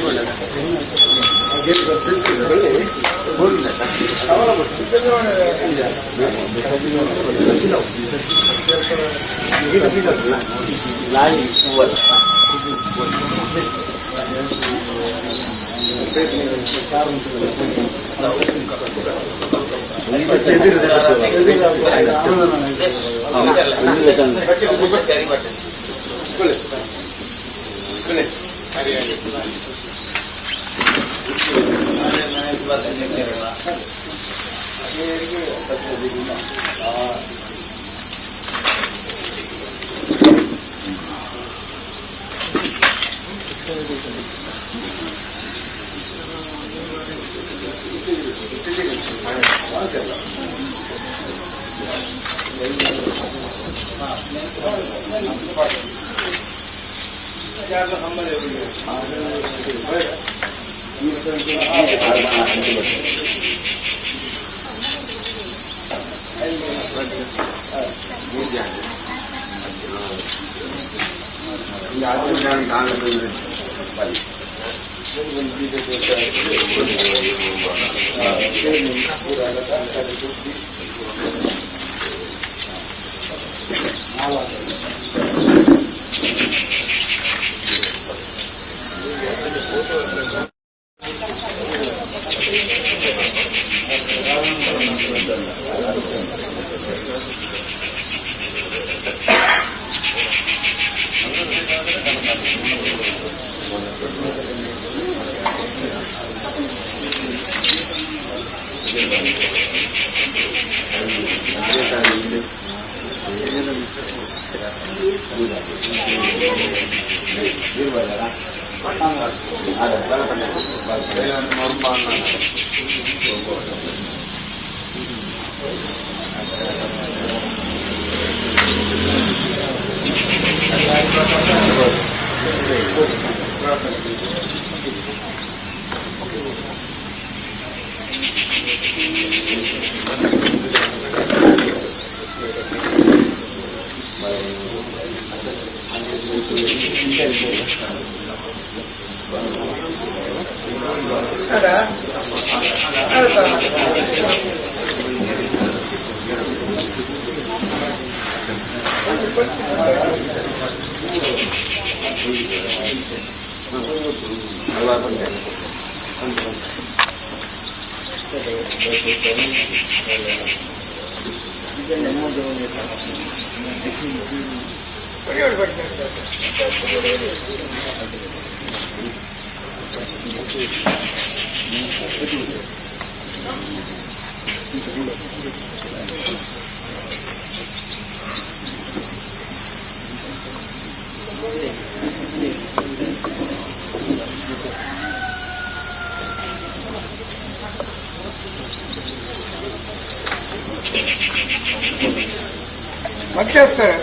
ಮುಖ್ಯಸ್ಥರು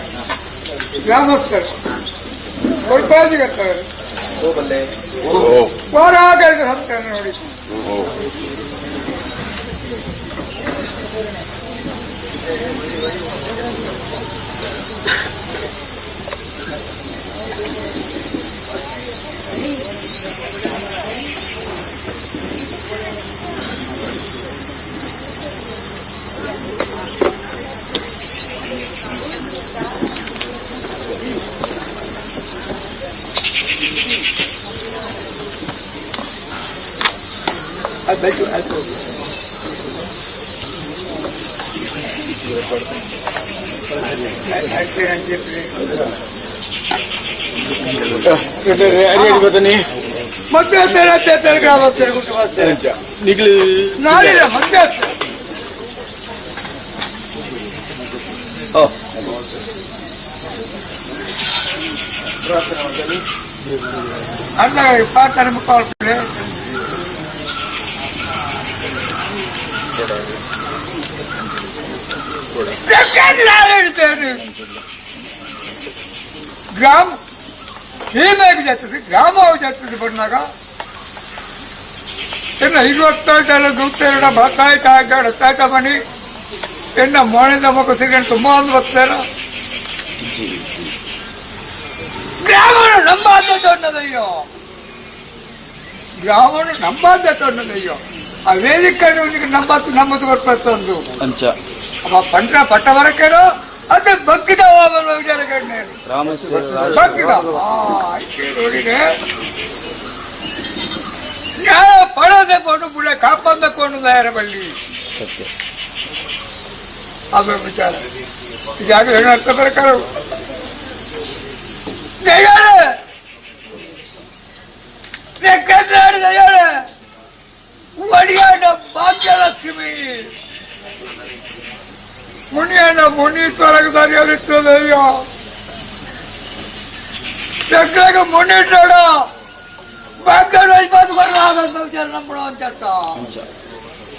ಗ್ರಾಮಸ್ಥರು ಕೊಡ್ಪಾಜಿಗತ್ತವರು ಹೋರಾಟದ ಹಂತ ನೋಡಿ ಮಧ್ಯಸ್ಥರ ಗ್ರಾಮಸ್ಥರು ನಾಡಿನ ಮಧ್ಯಸ್ಥರು ಅಲ್ಲ ಪಾತ್ರ ಮುಖಾಲ್ಪಡೆ ಹೇಳ್ತೇನೆ. ಗ್ರಾಮ ಏನಾಗಿ ಜಾತ್ರೆ ಗ್ರಾಮ ಜಾತ್ರೆ ಬಂದಾಗ ಎನ್ನ 52 ದೂತೆರಡ ಬತ್ತಾಯ್ತ ಹತ್ತಾಯ್ತ ಮನಿ ಎನ್ನ ಮೋಣಿಂದ ಮಗ ಸಿಗಂಡು ತುಂಬ ಒಂದು ಬರ್ತಾರ ಗ್ರಾಮನು ನಂಬಾದ್ಯತೆ ఉన్నదయ్యో గ్రామను ನಂಬಾದ್ಯತೆ ఉన్నదయ్యో ಆ ವೇದಿಕೆ ನಮ್ಮದು ಬರ್ಪತ್ತೊಂದು ಅವ ಪಂಡ್ರ ಪಟ್ಟ ಬರಕೇನೋ ಅದು ಬಗ್ಗಿದ ವಿಚಾರ ಕಂಡೆ ಬಗ್ಗಿದ ನೋಡಿದೆ ನ್ಯಾಯ ಪಡೋದೆ ಕೊಂಡು ಬುಳ್ಳೆ ಕಾಪಾಡಕೊಂಡು ಯಾರ ಬಳ್ಳಿ ಅದು ವಿಚಾರ ಇದಾಗ ಏನರ್ಥ ಪ್ರಕಾರ ಒಡಿಯಾಡ ಭಾಗ್ಯಲಕ್ಷ್ಮಿ ಮುನಿಯನ್ನ ಮುನೀಶ್ವರದಯ್ಯೋ ಚಕ್ರಾಗ ಮುನಿಟ್ಟಾಡ ಭಾಗ್ಯ ವಿಚಾರ ನಂಬಳ ಅಂತ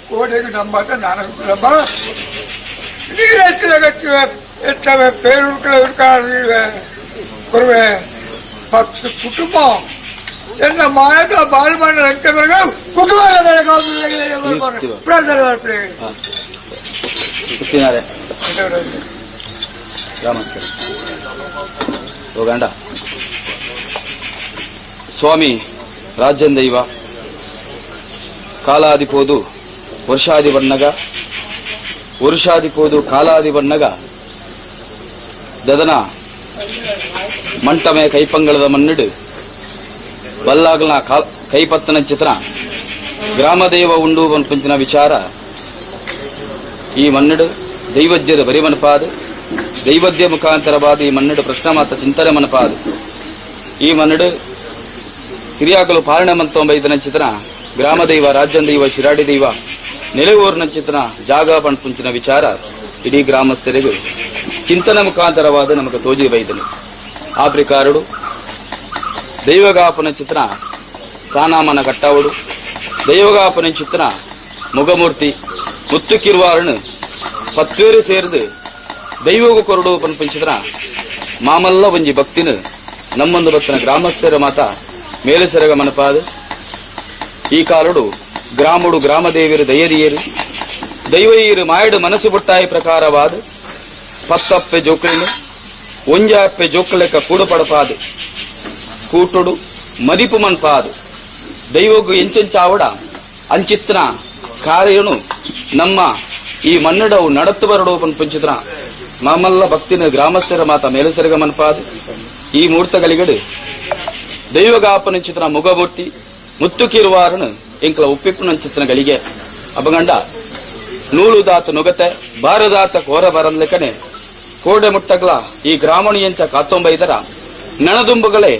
ಕೋಟೆಗೆ ನಂಬಾಟ ನಾನು ನಂಬ ನೀರು ಹೆಚ್ಚವೆ ಪೇರು ಕೊರುವೆ 10 ಕುಟುಂಬ ಎನ್ನ ಮಾಯಕ ಬಾಲ್ಮಣ್ಣ ರಕ್ತವರ್ಗ ಕುಟುಂಬ ಹೋಗಂಡ ಸ್ವಾಮಿ ರಾಜ್ಯನ್ ದೈವ ಕಾಲಾದಿಪೋದು ವರ್ಷಾದಿ ಬಣ್ಣಗ ವರುಷಾದಿಪೋದು ಕಾಲಾದಿ ಬಣ್ಣಗ ದದನ ಮಂಟಮೆ ಕೈಪಂಗಳದ ಮನ್ನಿಡು ಬಲ್ಲಾಗಲ ಕೈಪತ್ತನ ಚಿತ್ರ ಗ್ರಾಮದೇವ ಉಂಡು ಪಂಚಿನ ವಿಚಾರ ಈ ಮನ್ನಿಡು ದೈವದ್ಯದ ಬರಿ ಮನಪಾದು ದೈವದ್ಯ ಮುಖಾಂತರವಾದ ಈ ಮನ್ನಿಡು ಪ್ರಶ್ನ ಮಾತ ಚಿಂತನೆ ಮನಪಾದು ಈ ಮನ್ನಿಡು ಹಿರಿಯಾಕಲು ಪಾಲನೆ ಮಂತೊಂಬೈದನ ಚಿತ್ರ ಗ್ರಾಮದೈವ ರಾಜ್ಯನ್ ದೈವ ಶಿರಾಡಿ ದೈವ ನೆಲೆಯೂರಿನ ಚಿತ್ರ ಜಾಗ ಪಂಚಿನ ವಿಚಾರ ಇಡೀ ಗ್ರಾಮಸ್ಥರಿಗೂ ಚಿಂತನೆ ಮುಖಾಂತರವಾದ ನಮಗೆ ತೋಜಿ ಬೈದನು ಆ ಪ್ರಕಾರಡು ದೈವಗಾಪನ ಚಿತ್ರ ಸಾನಾಮನ ಕಟ್ಟಾವಡು ದೈವಗಾಪನ ಚಿತ್ರ ಮುಗಮೂರ್ತಿ ಮುತ್ತುಕಿರುವಾರನು 10 பேರು ಸೇರಿದು ದೈವಗೂ ಕೊರಡು ಪಂಚಿತ್ರ ಮಾಮಲ್ಲ ಒಂಜಿ ಭಕ್ತಿನ ನಮ್ಮೊಂದು ಭಕ್ತನ ಗ್ರಾಮಸ್ಥರ ಮಾತ ಮೇಲುಸೆರಗ ಮನಪಾದ ಈ ಕಾಲಡು ಗ್ರಾಮಡು ಗ್ರಾಮದೇವಿಯರು ದಯದಿಯರು ದೈವಯ್ಯರು ಮಾಯಡು ಮನಸ್ಸು ಬುಟ್ಟಾಯಿ ಪ್ರಕಾರವಾದ 10 ಅಪ್ಪೆ ಜೋಕಳಿನ ಒಂಜ ಅಪ್ಪೆ ಜೋಕಲೆಕ್ಕ ಕೂಡುಪಡಪಾದು ಕೂಟುಡು ಮದಿಪು ಮನ್ಪಾದು ದೈವಗೂ ಎಂಚೆಂಚಾವಡ ಅಂಚಿತ್ರ ಕಾರ್ಯನು ನಮ್ಮ ಈ ಮನ್ನಡವು ನಡತ್ತು ಬರಡು ಪಂಚಿತ್ರ ಮಾಮಲ್ಲ ಭಕ್ತಿನ ಗ್ರಾಮಸ್ಥರ ಮಾತ ಮೇಲುಸೆರಗ ಮನ್ಪಾದು ಈ ಮುಹೂರ್ತಗಳಿಗಡು ದೈವಗಾಪನ ಚಿತ್ರ ಮುಗಮೂರ್ತಿ ಮುತ್ತುಕಿರುವಾರನು ಇಂಕಲ ಉಪ್ಪಿಪ್ಪನ ಚಿತ್ರಗಳಿಗೆ ಅಪಗಂಡ ನೂಲು ದಾತ ನುಗತೆ ಬಾರದಾತ ಕೋರ ಬರನ್ಲೆಕ್ಕನೆ ಕೋಡೆ ಮುಟ್ಟಗ್ಲ ಈ ಗ್ರಾಮಣಿ ಎಂಚ ಕಾತೊಂಬೈದರ ನಣದುಂಬುಗಳೇ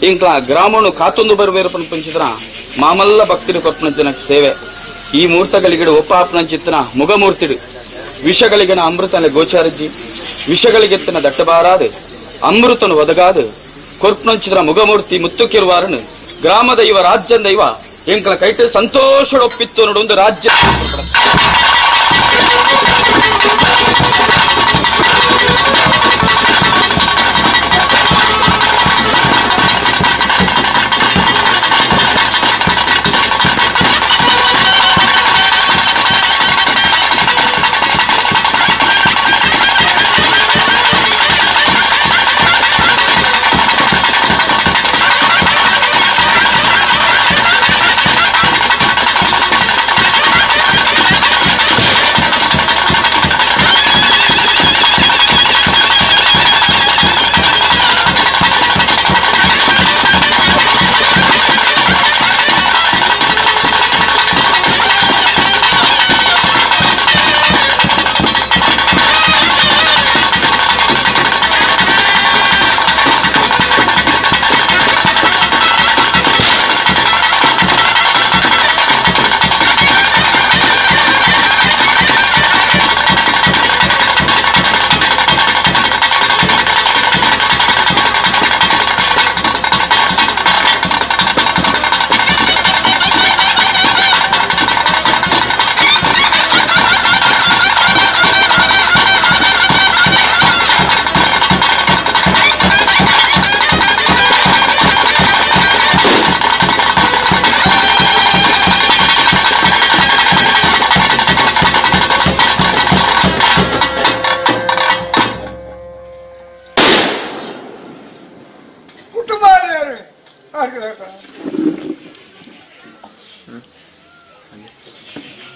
ಇಂಕ್ಲ ಗ್ರಾಮನು ಕಾತೊಂದು ಬರುವೇರು ಪಂಚಿತ್ರ ಮಾಮಲ್ಲ ಭಕ್ತಿನ ಕೊಪ್ಪನ ಸೇವೆ ಈ ಮೂರ್ತಗಳಿಗಿಡು ಒಪ್ಪಾಪನ ಚಿತ್ರ ಮುಗಮೂರ್ತಿಡು ವಿಷಗಳಿಗಿನ ಅಮೃತನ ಗೋಚಾರಜ್ಜಿ ವಿಷಗಳಿಗೆತ್ತಿನ ದಟ್ಟಬಾರಾದು ಅಮೃತನು ಒದಗಾದು ಕೊರ್ಪನ ಚಿತ್ರ ಮುಗಮೂರ್ತಿ ಮುತ್ತುಕಿರುವಾರನು ಗ್ರಾಮದೈವ ರಾಜ್ಯನ್ ದೈವ ಎಂಕಲ ಕೈಟ ಸಂತೋಷಡೊಪ್ಪಿತ್ತು ನೋಡೊಂದು ರಾಜ್ಯ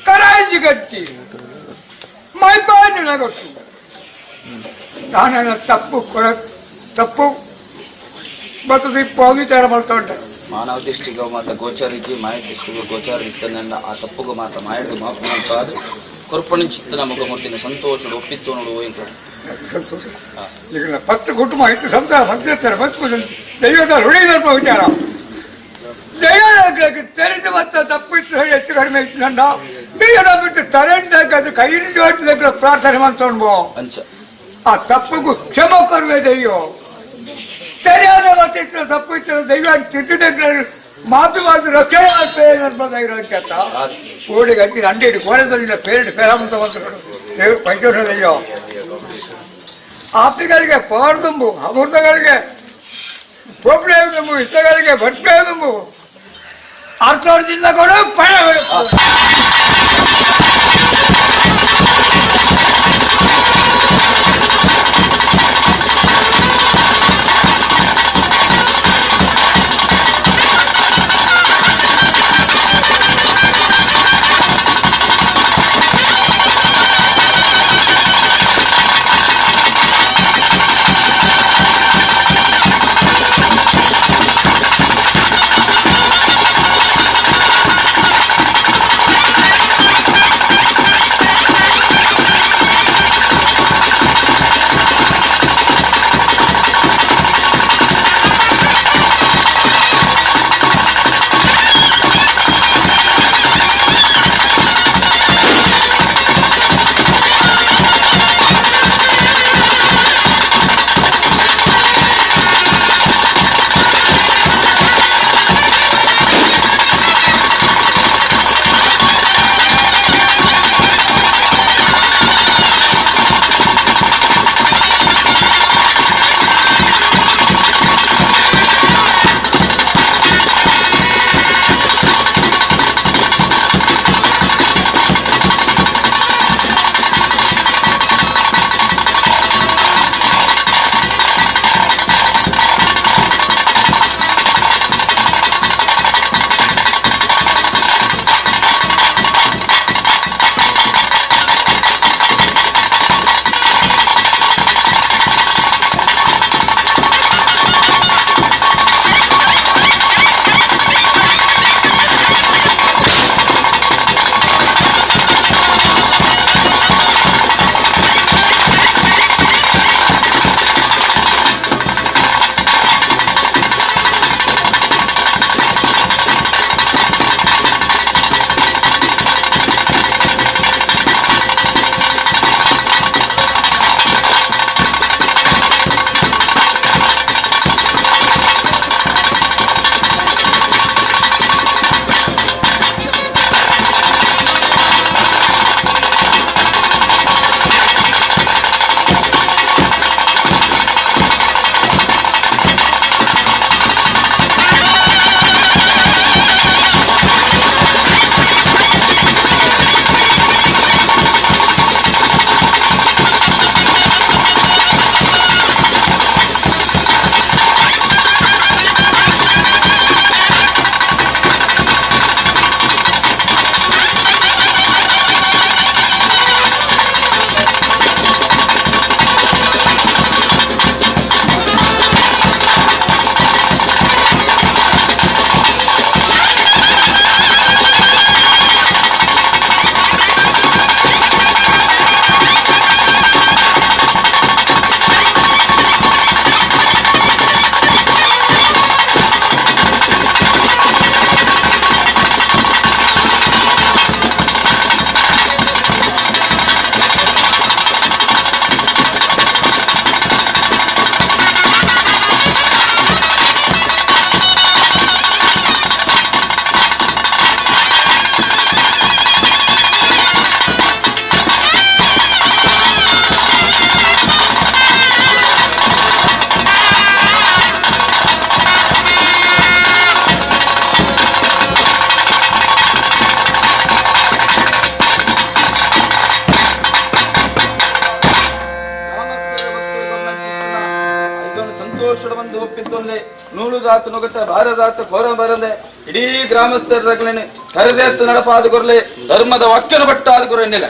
ಕರಾಯಿಸಿ ಗಚ್ಚಿ ಮೈಪಾಡಿನ ಗೊತ್ತು ನಾನ ತಪ್ಪು ಮತ್ತು ವಿಚಾರ ಮಾಡ್ತಾ ಉಂಟೆ ಮಾನವ ದೃಷ್ಟಿಗೆ ಮಾತ್ರ ಗೋಚಾರಿಸಿ ಮಾಯ ದೃಷ್ಟಿಗೆ ಗೋಚಾರ ಇತ್ತನನ್ನ ಆ ತಪ್ಪುಗ ಮಾತ್ರ ಮಾಯದು ಮಾಪು ಅಂತ ಕೊರ್ಪಣಿ ಚಿತ್ತನ ಮುಖ ಮುಟ್ಟಿನ ಸಂತೋಷ ಒಪ್ಪಿತ್ತು ನೋಡುವ ಸಂತೋಷ ಈಗ ಪತ್ತು ಕುಟುಂಬ ಇತ್ತು ಸಂಸಾರ ಸಂತೇಸ್ತಾರೆ ಬದುಕು ದೈವದ ಋಣಿದಲ್ಪ ವಿಚಾರ ದೈವಕ್ಕೆ ತೆರೆದು ಮತ್ತೆ ತಪ್ಪಿತ್ತು ಹೆಚ್ಚು ಕಡಿಮೆ ಇತ್ತು ನನ್ನ ದೈವದ ಬಿಟ್ಟು ತರೆಂದಾಗ ಅದು ಕೈಲಿ ಜೋಡಿಸಿದಾಗ ಪ್ರಾರ್ಥನೆ ಮಾಡ್ಕೊಂಡು ಆ ತಪ್ಪಿಗೂ ಕ್ಷಮ ಕೊಡುವೆ ದೈವ ಸರಿಯಾದ ಮತ್ತೆ ತಪ್ಪು ಇತ್ತು ದೈವ ತಿದ್ದಿದಾಗ ಮಾತು ರಕ್ಷಣೆ ಆಗ್ತದೆ ಅಂತ ಕೋಡಿಗೆ ಹತ್ತಿ ಹಂಡ್ರೆಡ್ ಕೋರದಲ್ಲಿ ಪೇರಾಮಂತ ಬಂದರು ದೇವ್ರು ಪಂಚೋಷದಯ್ಯೋ ಆಪಿಗಳಿಗೆ ಪವರ್ ತುಂಬು ಅಮೃತಗಳಿಗೆ ಪೊಪ್ಪಳೆ ತುಂಬು ಇಷ್ಟಗಳಿಗೆ ಬಟ್ಟೆ ತುಂಬು ಅರ್ಥದಿಂದ ಕೊಡು ಪಣ ಸಂತೋಷ ಬಂದು ಒಪ್ಪಿದ್ದೊಂದೆ ನೂಲುದಾತ ನುಗತ ಭಾರದಾತ ಕೋರ ಬರದೆ ಇಡೀ ಗ್ರಾಮಸ್ಥರೇ ಕರೆದೇತ್ತು ನಡಪಾದ ಕೊರಲೆ ಧರ್ಮದ ಒಕ್ಕನ ಬಟ್ಟಾದ ಕೊರೆನ್ನೆಲ್ಲ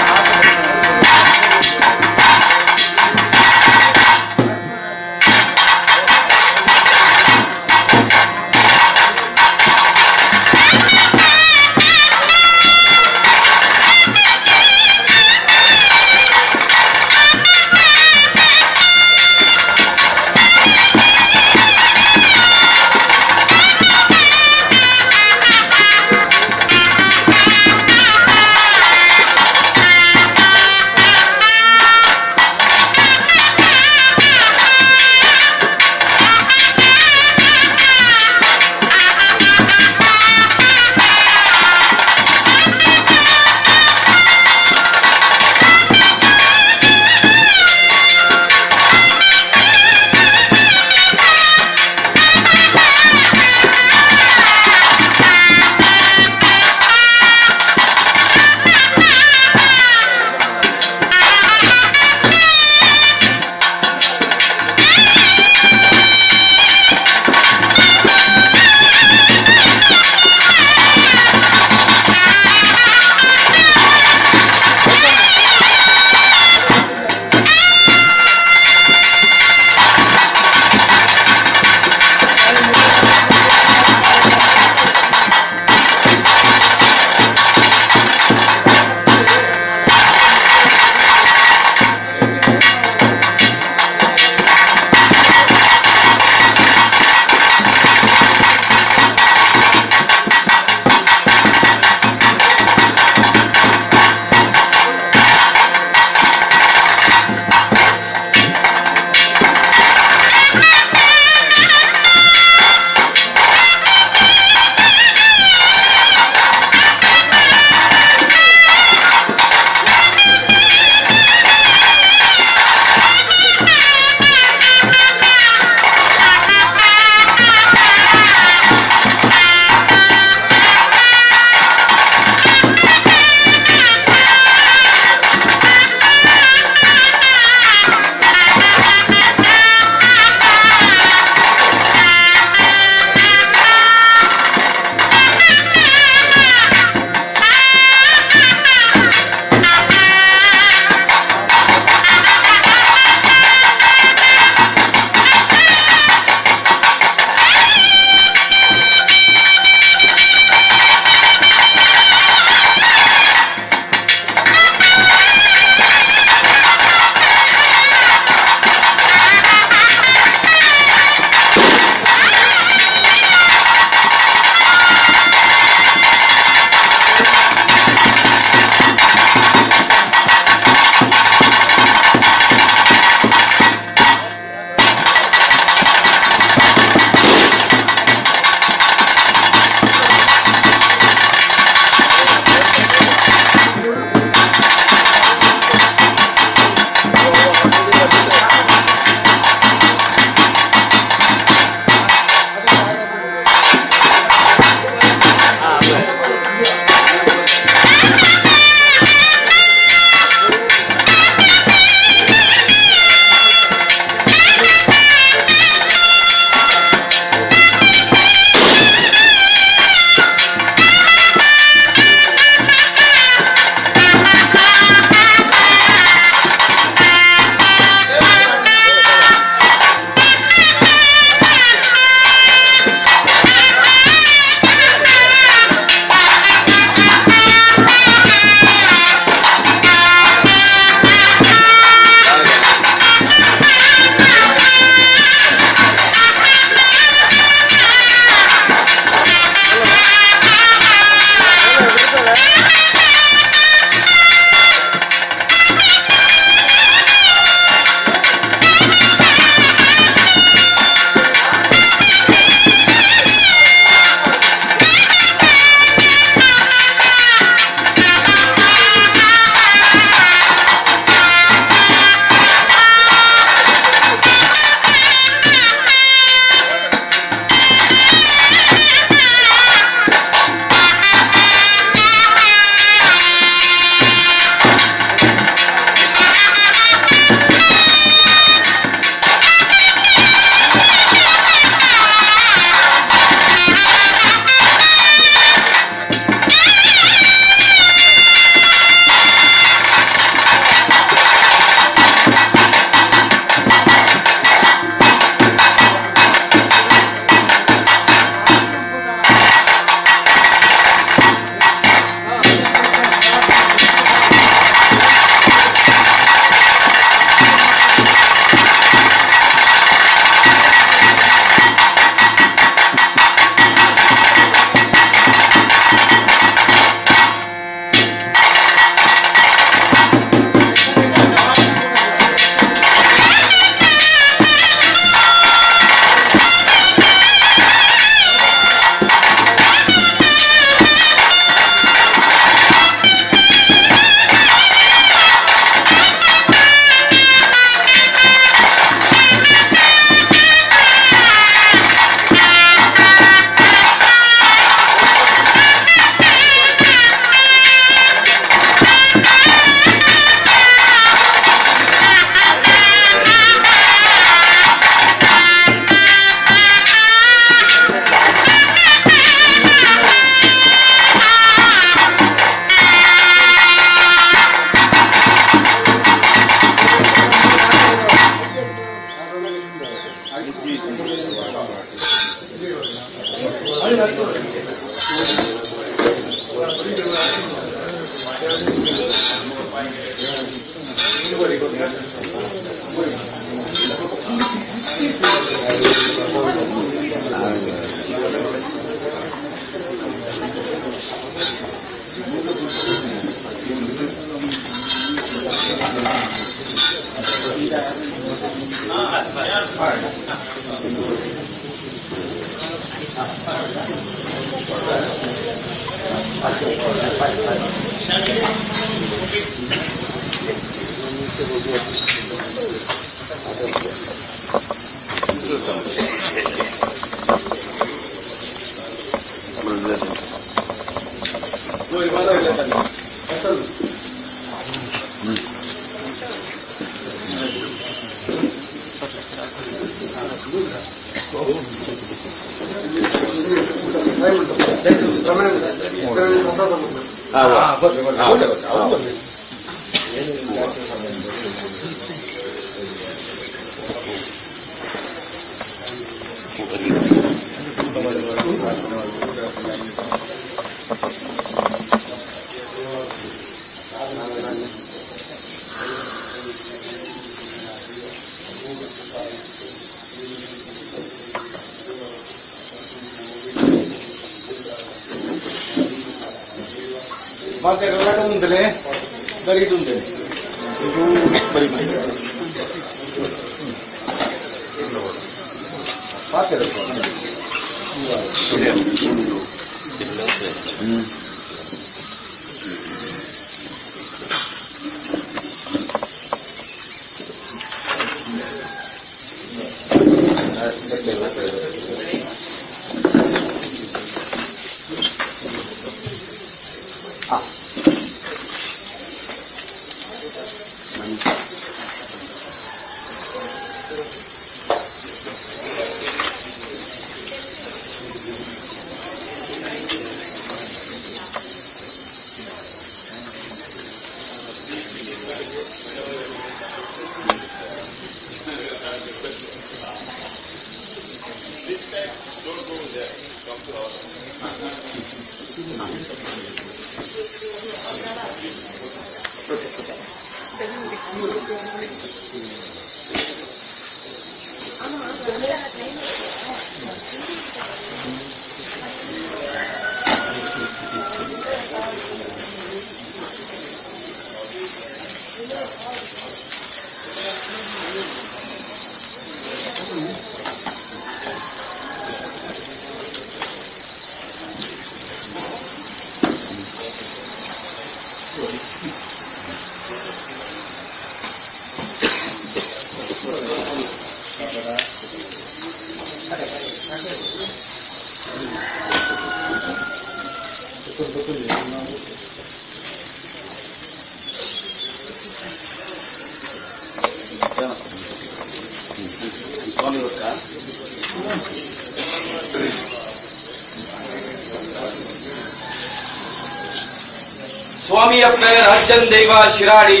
ಸ್ವಾಮಿಯಪ್ಪ ರಾಜ್ಯನ್ ದೈವ ಶಿರಾಡಿ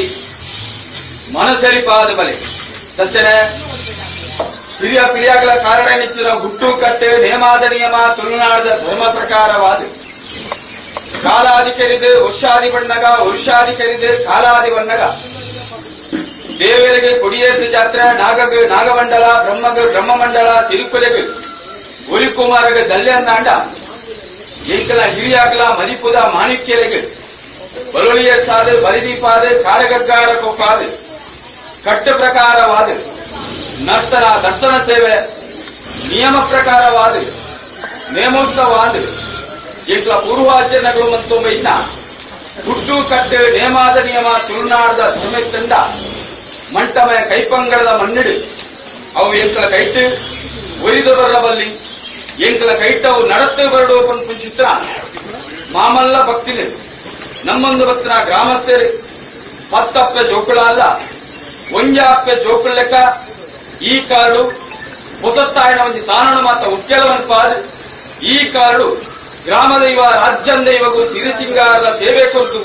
ಮನಸರಿ ಪಾದ ಬಲೆ ಸಜ್ಜನ ಪ್ರಿಯ ಪ್ರಿಯಗಳ ಕಾರಣ ನಿಚ್ಚಿನ ಹುಟ್ಟು ಕಟ್ಟೆ ನೇಮಾದ ನಿಯಮ ತುಳುನಾಡದ ಧರ್ಮ ಪ್ರಕಾರವಾದ ಕಾಲಾದಿ ಕೆರಿದು ವರ್ಷಾದಿ ಬಣ್ಣಗ ವರ್ಷಾದಿ ಕೆರಿದು ಕಾಲಾದಿ ಬಣ್ಣಗ ದೇವರಿಗೆ ಕೊಡಿಯೇಸು ಜಾತ್ರೆ ನಾಗಗ ನಾಗಮಂಡಲ ಬ್ರಹ್ಮಗ ಬ್ರಹ್ಮಮಂಡಲ ತಿರುಪತಿಗೆ ಒಲಿಕುಮಾರಗ ದಲ್ಯಂದಾಂಡ ಎಂಕಲ ಹಿರಿಯಾಗಲ ಮದಿಪುದ ಮಾಣಿಕ್ಯರಿಗೆ ಬಲೊಳಿಯ ಸಾದು ಬಲಿದೀಪಾದ ಕಾರಗಗ್ಗಾರ ಕೊಪ್ಪಾದ ಕಟ್ಟು ಪ್ರಕಾರವಾದ ನರ್ತನ ದರ್ಶನ ಸೇವೆ ನಿಯಮ ಪ್ರಕಾರವಾದ ನೇಮೋತ್ಸವವಾದ ಎಂಕಲ ಪೂರ್ವಾಚರಣೆಗಳು ಮತ್ತೊಮ್ಮೆ ಇನ್ನ ಹುಟ್ಟು ಕಟ್ಟು ನೇಮಾದ ನಿಯಮ ತುಳುನಾಡದ ಧರ್ಮದಿಂದ ಮಂಟಮಯ ಕೈಪಂಗಡದ ಮಣ್ಣಿಡು ಅವು ಎಂಕಲ ಕೈಟ್ಟು ಒರಿದು ಬರಬಲ್ಲಿ ಎಂಕಲ ಕೈಟ್ಟವು ನಡತ್ತು ಬರಡು ಪಂಪು ಚಿತ್ರ ಮಾಮಲ್ಲ ಭಕ್ತಿನ ನಮ್ಮೊಂದು ಭಕ್ತನ ಗ್ರಾಮಸ್ಥರು ಪತ್ತಪ್ಪ ಜೋಕುಳ ಅಲ್ಲ ಒಂಜಾಪ್ಪ ಜೋಕುಳ ಲೆಕ್ಕ ಈ ಕಾಡು ಮುಸತ್ತಾಯನ ಒಂದು ತಾನನು ಮಾತ ಉಕ್ಕೆಲವನ್ಪಾದ ಈ ಕಾಡು ಗ್ರಾಮ ದೈವ ರಾಜ್ಯನ್ ದೈವಗೂ ಸಿರಿಸಿಂಗಾರದ ಸೇವೆ ಕೊಟ್ಟು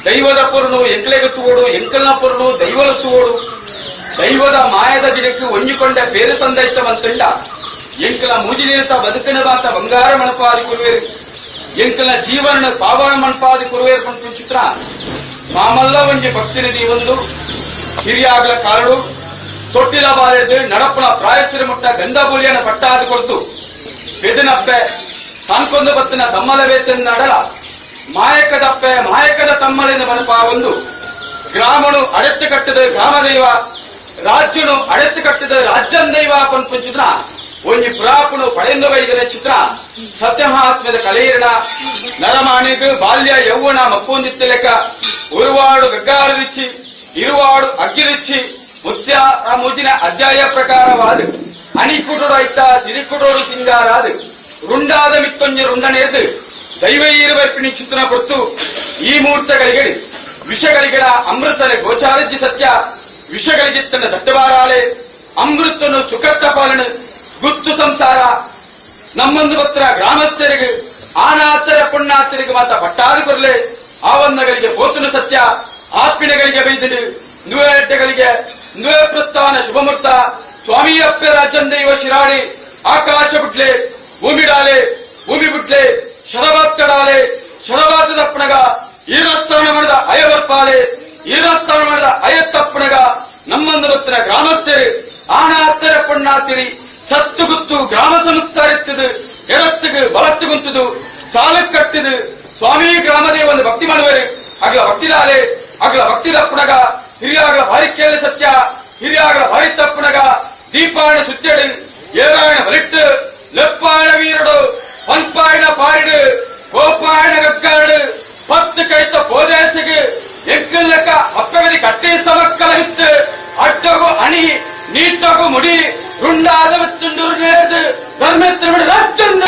ದೈವದ ಪುರನು ಎಂಕಲೆಗತ್ತುವೋಡು ಎಂಕಲ್ನ ಪುರನು ದೈವಲತ್ತುವೋಡು ದೈವದ ಮಾಯದ ಗಿಡಕ್ಕೆ ಒಂಜಿಕೊಂಡ ಬೇರು ತಂದೈತ ಮಂತಂಡ ಎಂಕಲ ಮುಜಿನಿರತ ಬದುಕಿನ ಬಾತ ಬಂಗಾರ ಮಣಪಾದಿ ಕುರುವೇರು ಎಂಕಲ ಜೀವನ ಪಾವನ ಮಣಪಾದಿ ಕುರುವೇರು ಪಂತು ಚಿತ್ರ ಮಾಮಲ್ಲ ಒಂಜಿ ಭಕ್ತಿನಿಧಿ ಒಂದು ಹಿರಿಯಾಗಲ ಕಾರಡು ತೊಟ್ಟಿಲ ಬಾಲೆದು ನಡಪನ ಪ್ರಾಯಸ್ಥಿರ ಮುಟ್ಟ ಗಂಧಬೂಲಿಯನ ಪಟ್ಟಾದು ಕೊಡ್ತು ಬೆದನಪ್ಪೆ ಸಾನ್ಕೊಂದು ಬತ್ತಿನ ತಮ್ಮಲ ಬೇತೆಂದು ಅಡಲ ಮಾಯಕದ ತಮ್ಮಲಿನ ಮನಪಾ ಒಂದು ಗ್ರಾಮನು ಅಡೆತ್ತು ಕಟ್ಟದ ಗ್ರಾಮ ದೈವ ರಾಜ್ಯನು ಅಡೆತ್ತು ಕಟ್ಟದ ರಾಜ್ಯನ್ ದೈವ ಪಂತು ಚಿತ್ರ ಒಂಜಿ ಪುರಾಪುನು ಪಡೆಂದು ವೈದ್ಯರ ಚಿತ್ರ ಸತ್ಯಮಹಾತ್ಮದ ಕಲೆಯಿರಣ ನರಮಾಣಿಗೆ ಬಾಲ್ಯ ಯೌವನ ಮಪ್ಪೊಂದಿತ್ತ ಲೆಕ್ಕ ಉರುವಾಡು ಗಗ್ಗಾರು ರಿಚ್ಚಿ ಇರುವಾಡು ಅಗ್ಗಿರಿಚ್ಚಿ ಮುತ್ಯ ಆ ಮುಜಿನ ಅಧ್ಯಾಯ ಪ್ರಕಾರವಾದ ಅಣಿಕುಟೋಡು ಐತ ಸಿರಿಕುಟೋಡು ಸಿಂಗಾರಾದ ರುಂಡಾದ ಮಿತ್ತೊಂಜ ರುಂಡನೇದು ದೈವೈರ್ವರ್ಪಿಣಿ ಚಿತ್ರ ಕೊಟ್ಟು ಈ ಮುಹೂರ್ತಗಳಿಗೆ ವಿಷಗಳಿಗಳ ಅಮೃತನ ಗೋಚಾರಜ್ಜಿ ಸತ್ಯ ವಿಷಗಳಿಗಿತ್ತನ ದಟ್ಟಬಾರಾಳೆ ಅಮೃತನು ಸುಖತ್ತ ಪಾಲನೆ ಗುತ್ತು ಸಂಸಾರ ನಮ್ಮೊಂದು ಪತ್ರ ಗ್ರಾಮಸ್ಥರಿಗೆ ಆನಾಚರ ಪುಣ್ಣಾಚರಿಗೆ ಮಾತ್ರ ಪಟ್ಟಾದು ಕೊರಲೆ ಆವನ್ನಗಳಿಗೆ ಪೋತನು ಸತ್ಯ ಆಪಿನಗಳಿಗೆ ಬೈದನು ನುವೆಡ್ಡೆಗಳಿಗೆ ನುವೆ ಪ್ರಸ್ಥಾನ ಶುಭಮುಹೂರ್ತ ಸ್ವಾಮಿಯಪ್ಪ ರಾಜನ್ ದೈವ ಶಿರಾಳಿ ಆಕಾಶ ಬಿಟ್ಲೆ ಭೂಮಿ ಬಿಟ್ಲೆ ಶರವಾತ್ಕಡಾಲೆ ಶರವಾದ ತಪ್ಪಣಗ ಈರಸ್ಥಾನ ಮಾಡಿದ ಅಯವರ್ಪಾಲೆ ಈರಸ್ಥಾನ ಮಾಡಿದ ಅಯತ್ತಪ್ಪಣಗ ನಮ್ಮಂದು ಭಕ್ತರ ಗ್ರಾಮಸ್ಥರು ಆನಾತ್ತರ ಪುಣ್ಣಾತಿರಿ ಸತ್ತು ಗುತ್ತು ಗ್ರಾಮ ಸಂಸ್ಕಾರಿತ್ತದು ಎಡತ್ತಿಗೆ ಬಲತ್ತು ಕುಂತದು ಸಾಲ ಕಟ್ಟಿದು ಸ್ವಾಮಿ ಗ್ರಾಮದೇ ಒಂದು ಭಕ್ತಿ ಮಾಡುವರು ಅಗಲ ಭಕ್ತಿದಾಲೆ ಅಗಲ ಭಕ್ತಿ ತಪ್ಪಣಗ ಹಿರಿಯಾಗಲ ಭಾರಿ ಕೇಳ ಸತ್ಯ ಹಿರಿಯಾಗಲ ಭಾರಿ ತಪ್ಪಣಗ ದೀಪಾಯಣ ಸುತ್ತೇಡು ಏರಾಯಣ ಬಲಿಟ್ಟು ಲೆಪ್ಪಾಯಣ ವೀರಡು ಪಂಪಾಯಣ ಪಾರಿಡು ಗೋಪಾಯಣ ಗಗ್ಗಾಡು ಪತ್ತು ಕೈತ ಪೋದೇಸಿಗೆ ಎಂಕಲ್ಲಕ ಅಪ್ಪಗದಿ ಕಟ್ಟಿ ಸಮಕ್ಕಲ ಹಿತ್ತು ಅಡ್ಡಗು ಅಣಿ ನೀಟಗು ಮುಡಿ ರುಂಡಾದ ಮತ್ತೊಂದು ನೇರ್ದು ಧರ್ಮತ್ರ ರಾಜ್ಯಂದ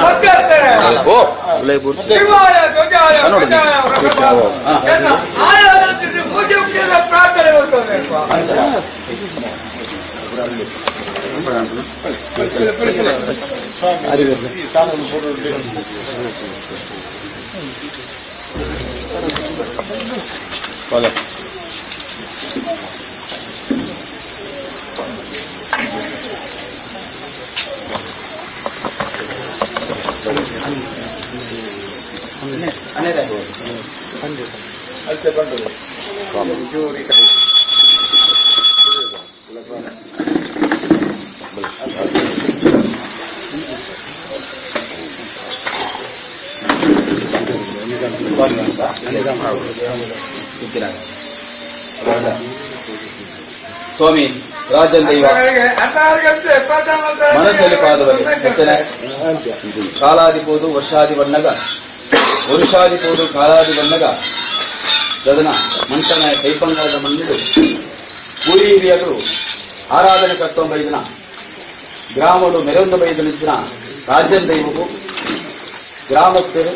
ಮಧ್ಯಸ್ಥರೇ, ಶಿವಾಯ ಧ್ವಜಾಯ ಧ್ವಜಾಯ ವೃಷಭಾಯ ಎನ್ನ ಆರಾಧನೆ ಪೂಜೆ ಮುಗಿದ ಪ್ರಾರ್ಥನೆ ಮಾಡ್ತೇವೆ. ಸ್ವಾಮಿ ರಾಜನ್ ದೈವ ಮನಸ್ಸಲ್ಲಿ ಪಾದವಲ್ಲಿ ಕಾಲಾದಿಪೋದು ವರ್ಷಾದಿ ಬಣ್ಣಗ ವರುಷಾದಿಪೋದು ಕಾಲಾದಿ ಬಣ್ಣಗ ಗದನ ಮಂಟನ ಕೈಪಂಗದ ಮಣ್ಣಿಡು ಪೂರಿ ಹಿರಿಯರು ಆರಾಧನೆ ಕರ್ತೊಂಬೈದಿನ ಗ್ರಾಮಗಳು ಮೆರೊಂದು ಬೈದಿನ ರಾಜನ್ ದೈವವು ಗ್ರಾಮಸ್ಥರು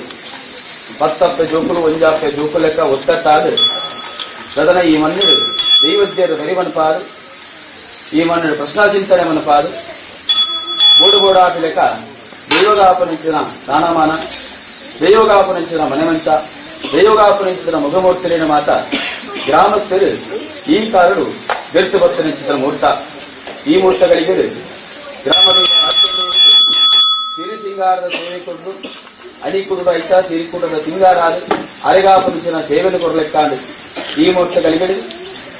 ಪತ್ತಪ್ಪ ಜೋಕುಲು ಒಂಜಾಪ್ಪ ಜೋಕು ಲೆಕ್ಕ ಒತ್ತಟ್ಟಾದ ಗದನ ಈ ಮಣ್ಣಿಡು ದೈವಜ್ಞರು ಹರಿವನಪಾದು ಈ ಮಣ್ಣಿನ ಪ್ರಶ್ನಾಚಿಂತನೆ ಮನಪಾದು ಬೋಡುಬೋಡಾಟ ಲೆಕ್ಕ ದೈವಗಾಪನಿಂಚಿನ ದಾನಮಾನ ದೈವಗಾಪನಿಂಚಿನ ಮನೆಮಂಚ ದೈವಗಾಪನಿಂಚಿನ ಮುಖಮೂರ್ತಿನ ಮಾತ ಗ್ರಾಮಸ್ಥರು ಈ ಕಾರಡು ಬೆರ್ತು ಭಕ್ತನಿಂಚಿನ ಮುಹೂರ್ತ ಈ ಮುಹೂರ್ತಗಳಿಗೆ ಗ್ರಾಮದ ಸಿರಿ ಸಿಂಗಾರದ ಸೇವೆ ಕೊಟ್ಟು ಅಡಿಕುಡುಡ ಐತ ಸಿರಿಕುಟದ ಸಿಂಗಾರಾದ ಅರೆಗಾಪನಿಂಚಿನ ಸೇವೆಯನ್ನು ಕೊಡಲೆಕ್ಕಾಂಡು ಈ ಮುಹೂರ್ತಗಳಿಗೆ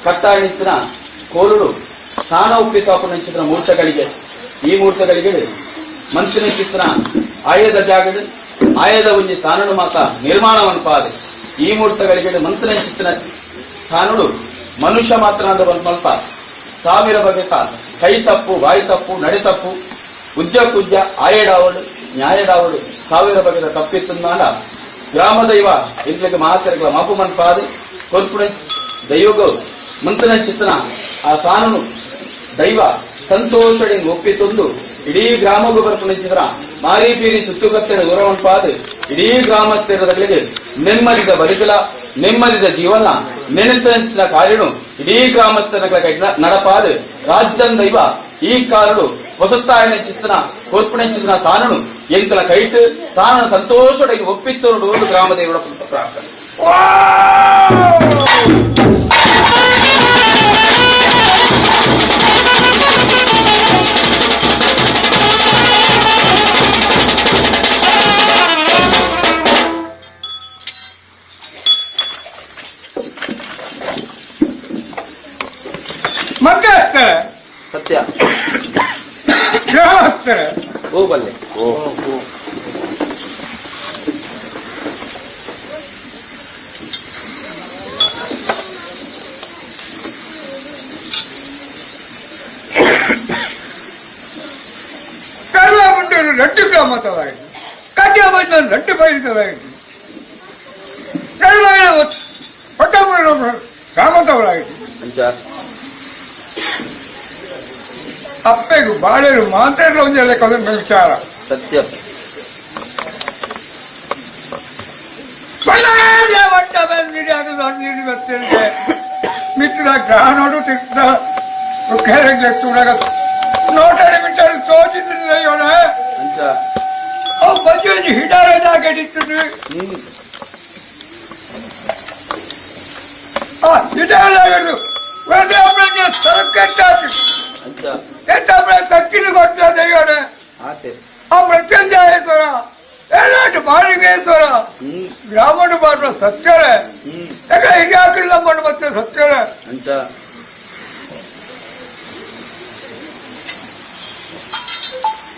ಕಟ್ಟಾಣಿಸಿನ ಕೋಲುಡು ಸ್ನಾನ ಉಪ್ಪಿಸಾಪನಿಂಚಿನ ಮುಹೂರ್ತಗಳಿಗೆ ಈ ಮುಹೂರ್ತಗಳಿಗೆ ಮಂತ್ರಿನ ಚಿತ್ರ ಆಯದ ಜಾಗದ ಆಯದ ಒಂಜಿ ಸ್ಥಾನನು ಮಾತ ನಿರ್ಮಾಣವನ್ಪಾದೆ ಈ ಮುಹೂರ್ತಗಳಿಗೆ ಮಂತ್ರಿನ ಚಿತ್ರ ಸ್ಥಾನಡು ಮನುಷ್ಯ ಮಾತ್ರ ಅಂದ ಒಂದು ಮಲ್ಪ ಸಾವಿರ ಬಗೆತ ಕೈ ತಪ್ಪು ಬಾಯಿ ತಪ್ಪು ನಡೆ ತಪ್ಪು ಕುಜ್ಜ ಆಯಡಾವಡು ನ್ಯಾಯಡಾವಡು ಸಾವಿರ ಬಗೆದ ತಪ್ಪಿತ್ತು ನಾಡ ಗ್ರಾಮ ದೈವ ಇಂಟ್ಲಿಗೆ ಮಹಾಚರಗಳ ಮಾಪು ಮನ್ಪಾದೆ ಕೊರ್ಪುಣ ದೈವಗ ಮಂತ್ರನ ಚಿತ್ರ ಆ ಸಾನನು ದೈವ ಸಂತೋಷಡಿ ಒಪ್ಪಿತೊಂದು ಇಡೀ ಗ್ರಾಮಗೂ ಬರ್ಪಣಿಸಿದ್ರ ಮಾರಿ ಪೀರಿ ಸುತ್ತುಗತ್ತಿನ ದೂರವನ್ಪಾದು ಇಡೀ ಗ್ರಾಮಸ್ಥರಗಳಿಗೆ ನೆಮ್ಮದಿದ ಬದುಕಲ ನೆಮ್ಮದಿದ ಜೀವನ ನೆನೆಸಿನ ಕಾರಣ ಇಡೀ ಗ್ರಾಮಸ್ಥರ ನಡಪಾದು ರಾಜ್ಯನ್ ದೈವ ಈ ಕಾರಡು ಹೊಸತಾಯನ ಚಿತ್ರ ಕೊರ್ಪುಣ ಚಿತ್ರ ಸಾನನು ಎಂಕಲ ಕೈಟ್ ಸಾನನ ಸಂತೋಷವಾಗಿ ಒಪ್ಪಿತ್ತು ನೋಡುವುದು ಗ್ರಾಮ ದೇವರ ಪ್ರಾರ್ಥನೆ. ಮಧ್ಯಸ್ಥರ ಸತ್ಯ ಗ್ರಾಮಸ್ಥರ ಹೋಗಬಲ್ಲೆ ಕರ್ಲಾಮುಂಡರು ರಟ್ಟು ಗ್ರಾಮದವಾಯಿತು ಕಡ್ಯಾಬೈನ ರಟ್ಟು ಬಯಲಿದವಾಯಿತು ಕರ್ಲಾಯ ಪಟ್ಟಮೂರು ಗ್ರಾಮದವರಾಯಿತು ಅಪ್ಪೆಗೂ ಬಾಳೆರು ಮಾತಾಡಲು ಒಂದೆಲ್ಲ ಕೊದ ವಿಚಾರ ಸತ್ಯ ಒಟ್ಟ ಬಂದಿಡಿ ಅದು ನೀಡಿ ಬರ್ತೇನೆ ಮಿತ್ರ ಗ್ರಹಣೋಡು ತಿಕ್ಕ ಕೆಳಗೆ ತುಡಗ ನೋಟಡಿ ಮಿಟ್ಟರು ತೋಚಿದ್ರೆ ಇವನ ಅವು ಬಜ್ಜಿ ಹಿಡಾರದಾಗ ಹಿಡಿತದೆ ಹಿಡಾರಾಗದು ಒಂದೇ ಒಬ್ಬರಿಗೆ ಕೆಟ್ಟಾಚು ಕೆಟ್ಟೊಬ್ಬರ ತಕ್ಕಿನ ಕೊಡ್ತದೆ ಇವನ ಆ ಮೃತ್ಯುಂಜಯೇಶ್ವರ ಎಲ್ಲಾಟು ಬಾಳಿಗೇಶ್ವರ ಬ್ರಾಹ್ಮಣ ಮಾಡುವ ಸತ್ಯಳೆ ಯಾಕೆ ಹಿರಿಯಾಕಿಲ್ಲ ಮಾಡು ಮತ್ತೆ ಸತ್ಯಳೆ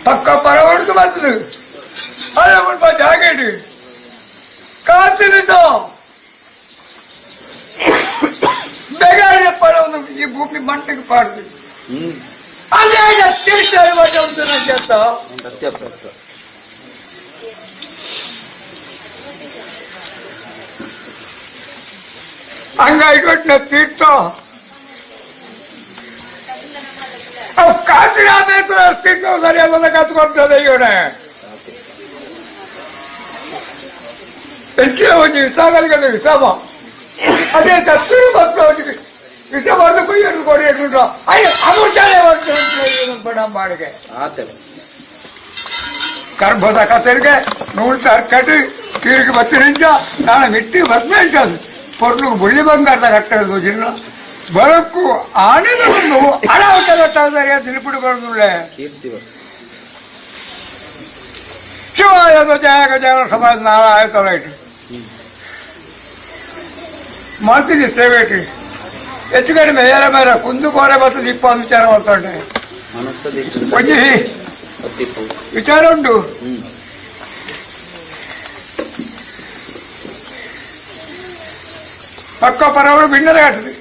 ಪಕ್ಕ ಪರವಡ್ದು ಬರ್ತದೆ ಅಲ್ಲ ಮುಲ್ಪ ಜಾಗೇಡಿ ಕಾತಿನಿಂದ ಬೆಗಾಡಿಯ ಪರವನ್ನು ಈ ಭೂಮಿ ಮಣ್ಣಿಗೆ ಪಾಡ್ದು ಅಲ್ಲೇ ಹಂಗಾಯ್ಕೊಟ್ನ ತೀರ್ಥ ಕಾಸಿನ ಅಸ್ತಿತ್ವ ಸರಿಯಾದ ಕತ್ಕೊಳ್ತದೆ ಇವನೇ ಹೆಚ್ಚಿನ ಒಂದು ವಿಷಗಳಿಗೆ ವಿಷಮ ಅದೇ ತಪ್ಪು ಮಕ್ಕಳು ವಿಷ ಬಂದು ಕೊಯ್ಯಲು ಕೊಡಿಯಲು ಅಮೃತಾಲಯ ಬಡ ಬಾಡಿಗೆ ಗರ್ಭದ ಕತೆಗೆ ನೂರು ಕಟ್ಟಿ ಕೀಳಿಗೆ ಬತ್ತಿನಿಂಚ ನಾನು ಮಿಟ್ಟಿ ಬದ್ನೆಂಟು పొట్లు బుల్లి బంగారు కట్టదు జిన్న బరకు ఆనందం అలా ఉంటుంది తిరుపుడు కొడుతుండే ಶಿವಾಯ ಜಯ ಜಯ ಸಮಾಜ ನಾಳ ಆಯ್ತಲ್ಲ ಇಟ್ಟು ಮಾಡ್ತೀನಿ ಸೇವೆಟಿ ಹೆಚ್ಚು ಕಡಿಮೆ ಏರ ಮೇರ ಕುಂದು ಕೋರೆ ಬರ್ತದೆ ಇಪ್ಪ ವಿಚಾರ ಮಾಡ್ಕೊಂಡೆ ಕೊಂಚ ವಿಚಾರ ಉಂಟು ಪಕ್ಕ ಪರವಳು ಭಿನ್ನದ ಕಟ್ಟದು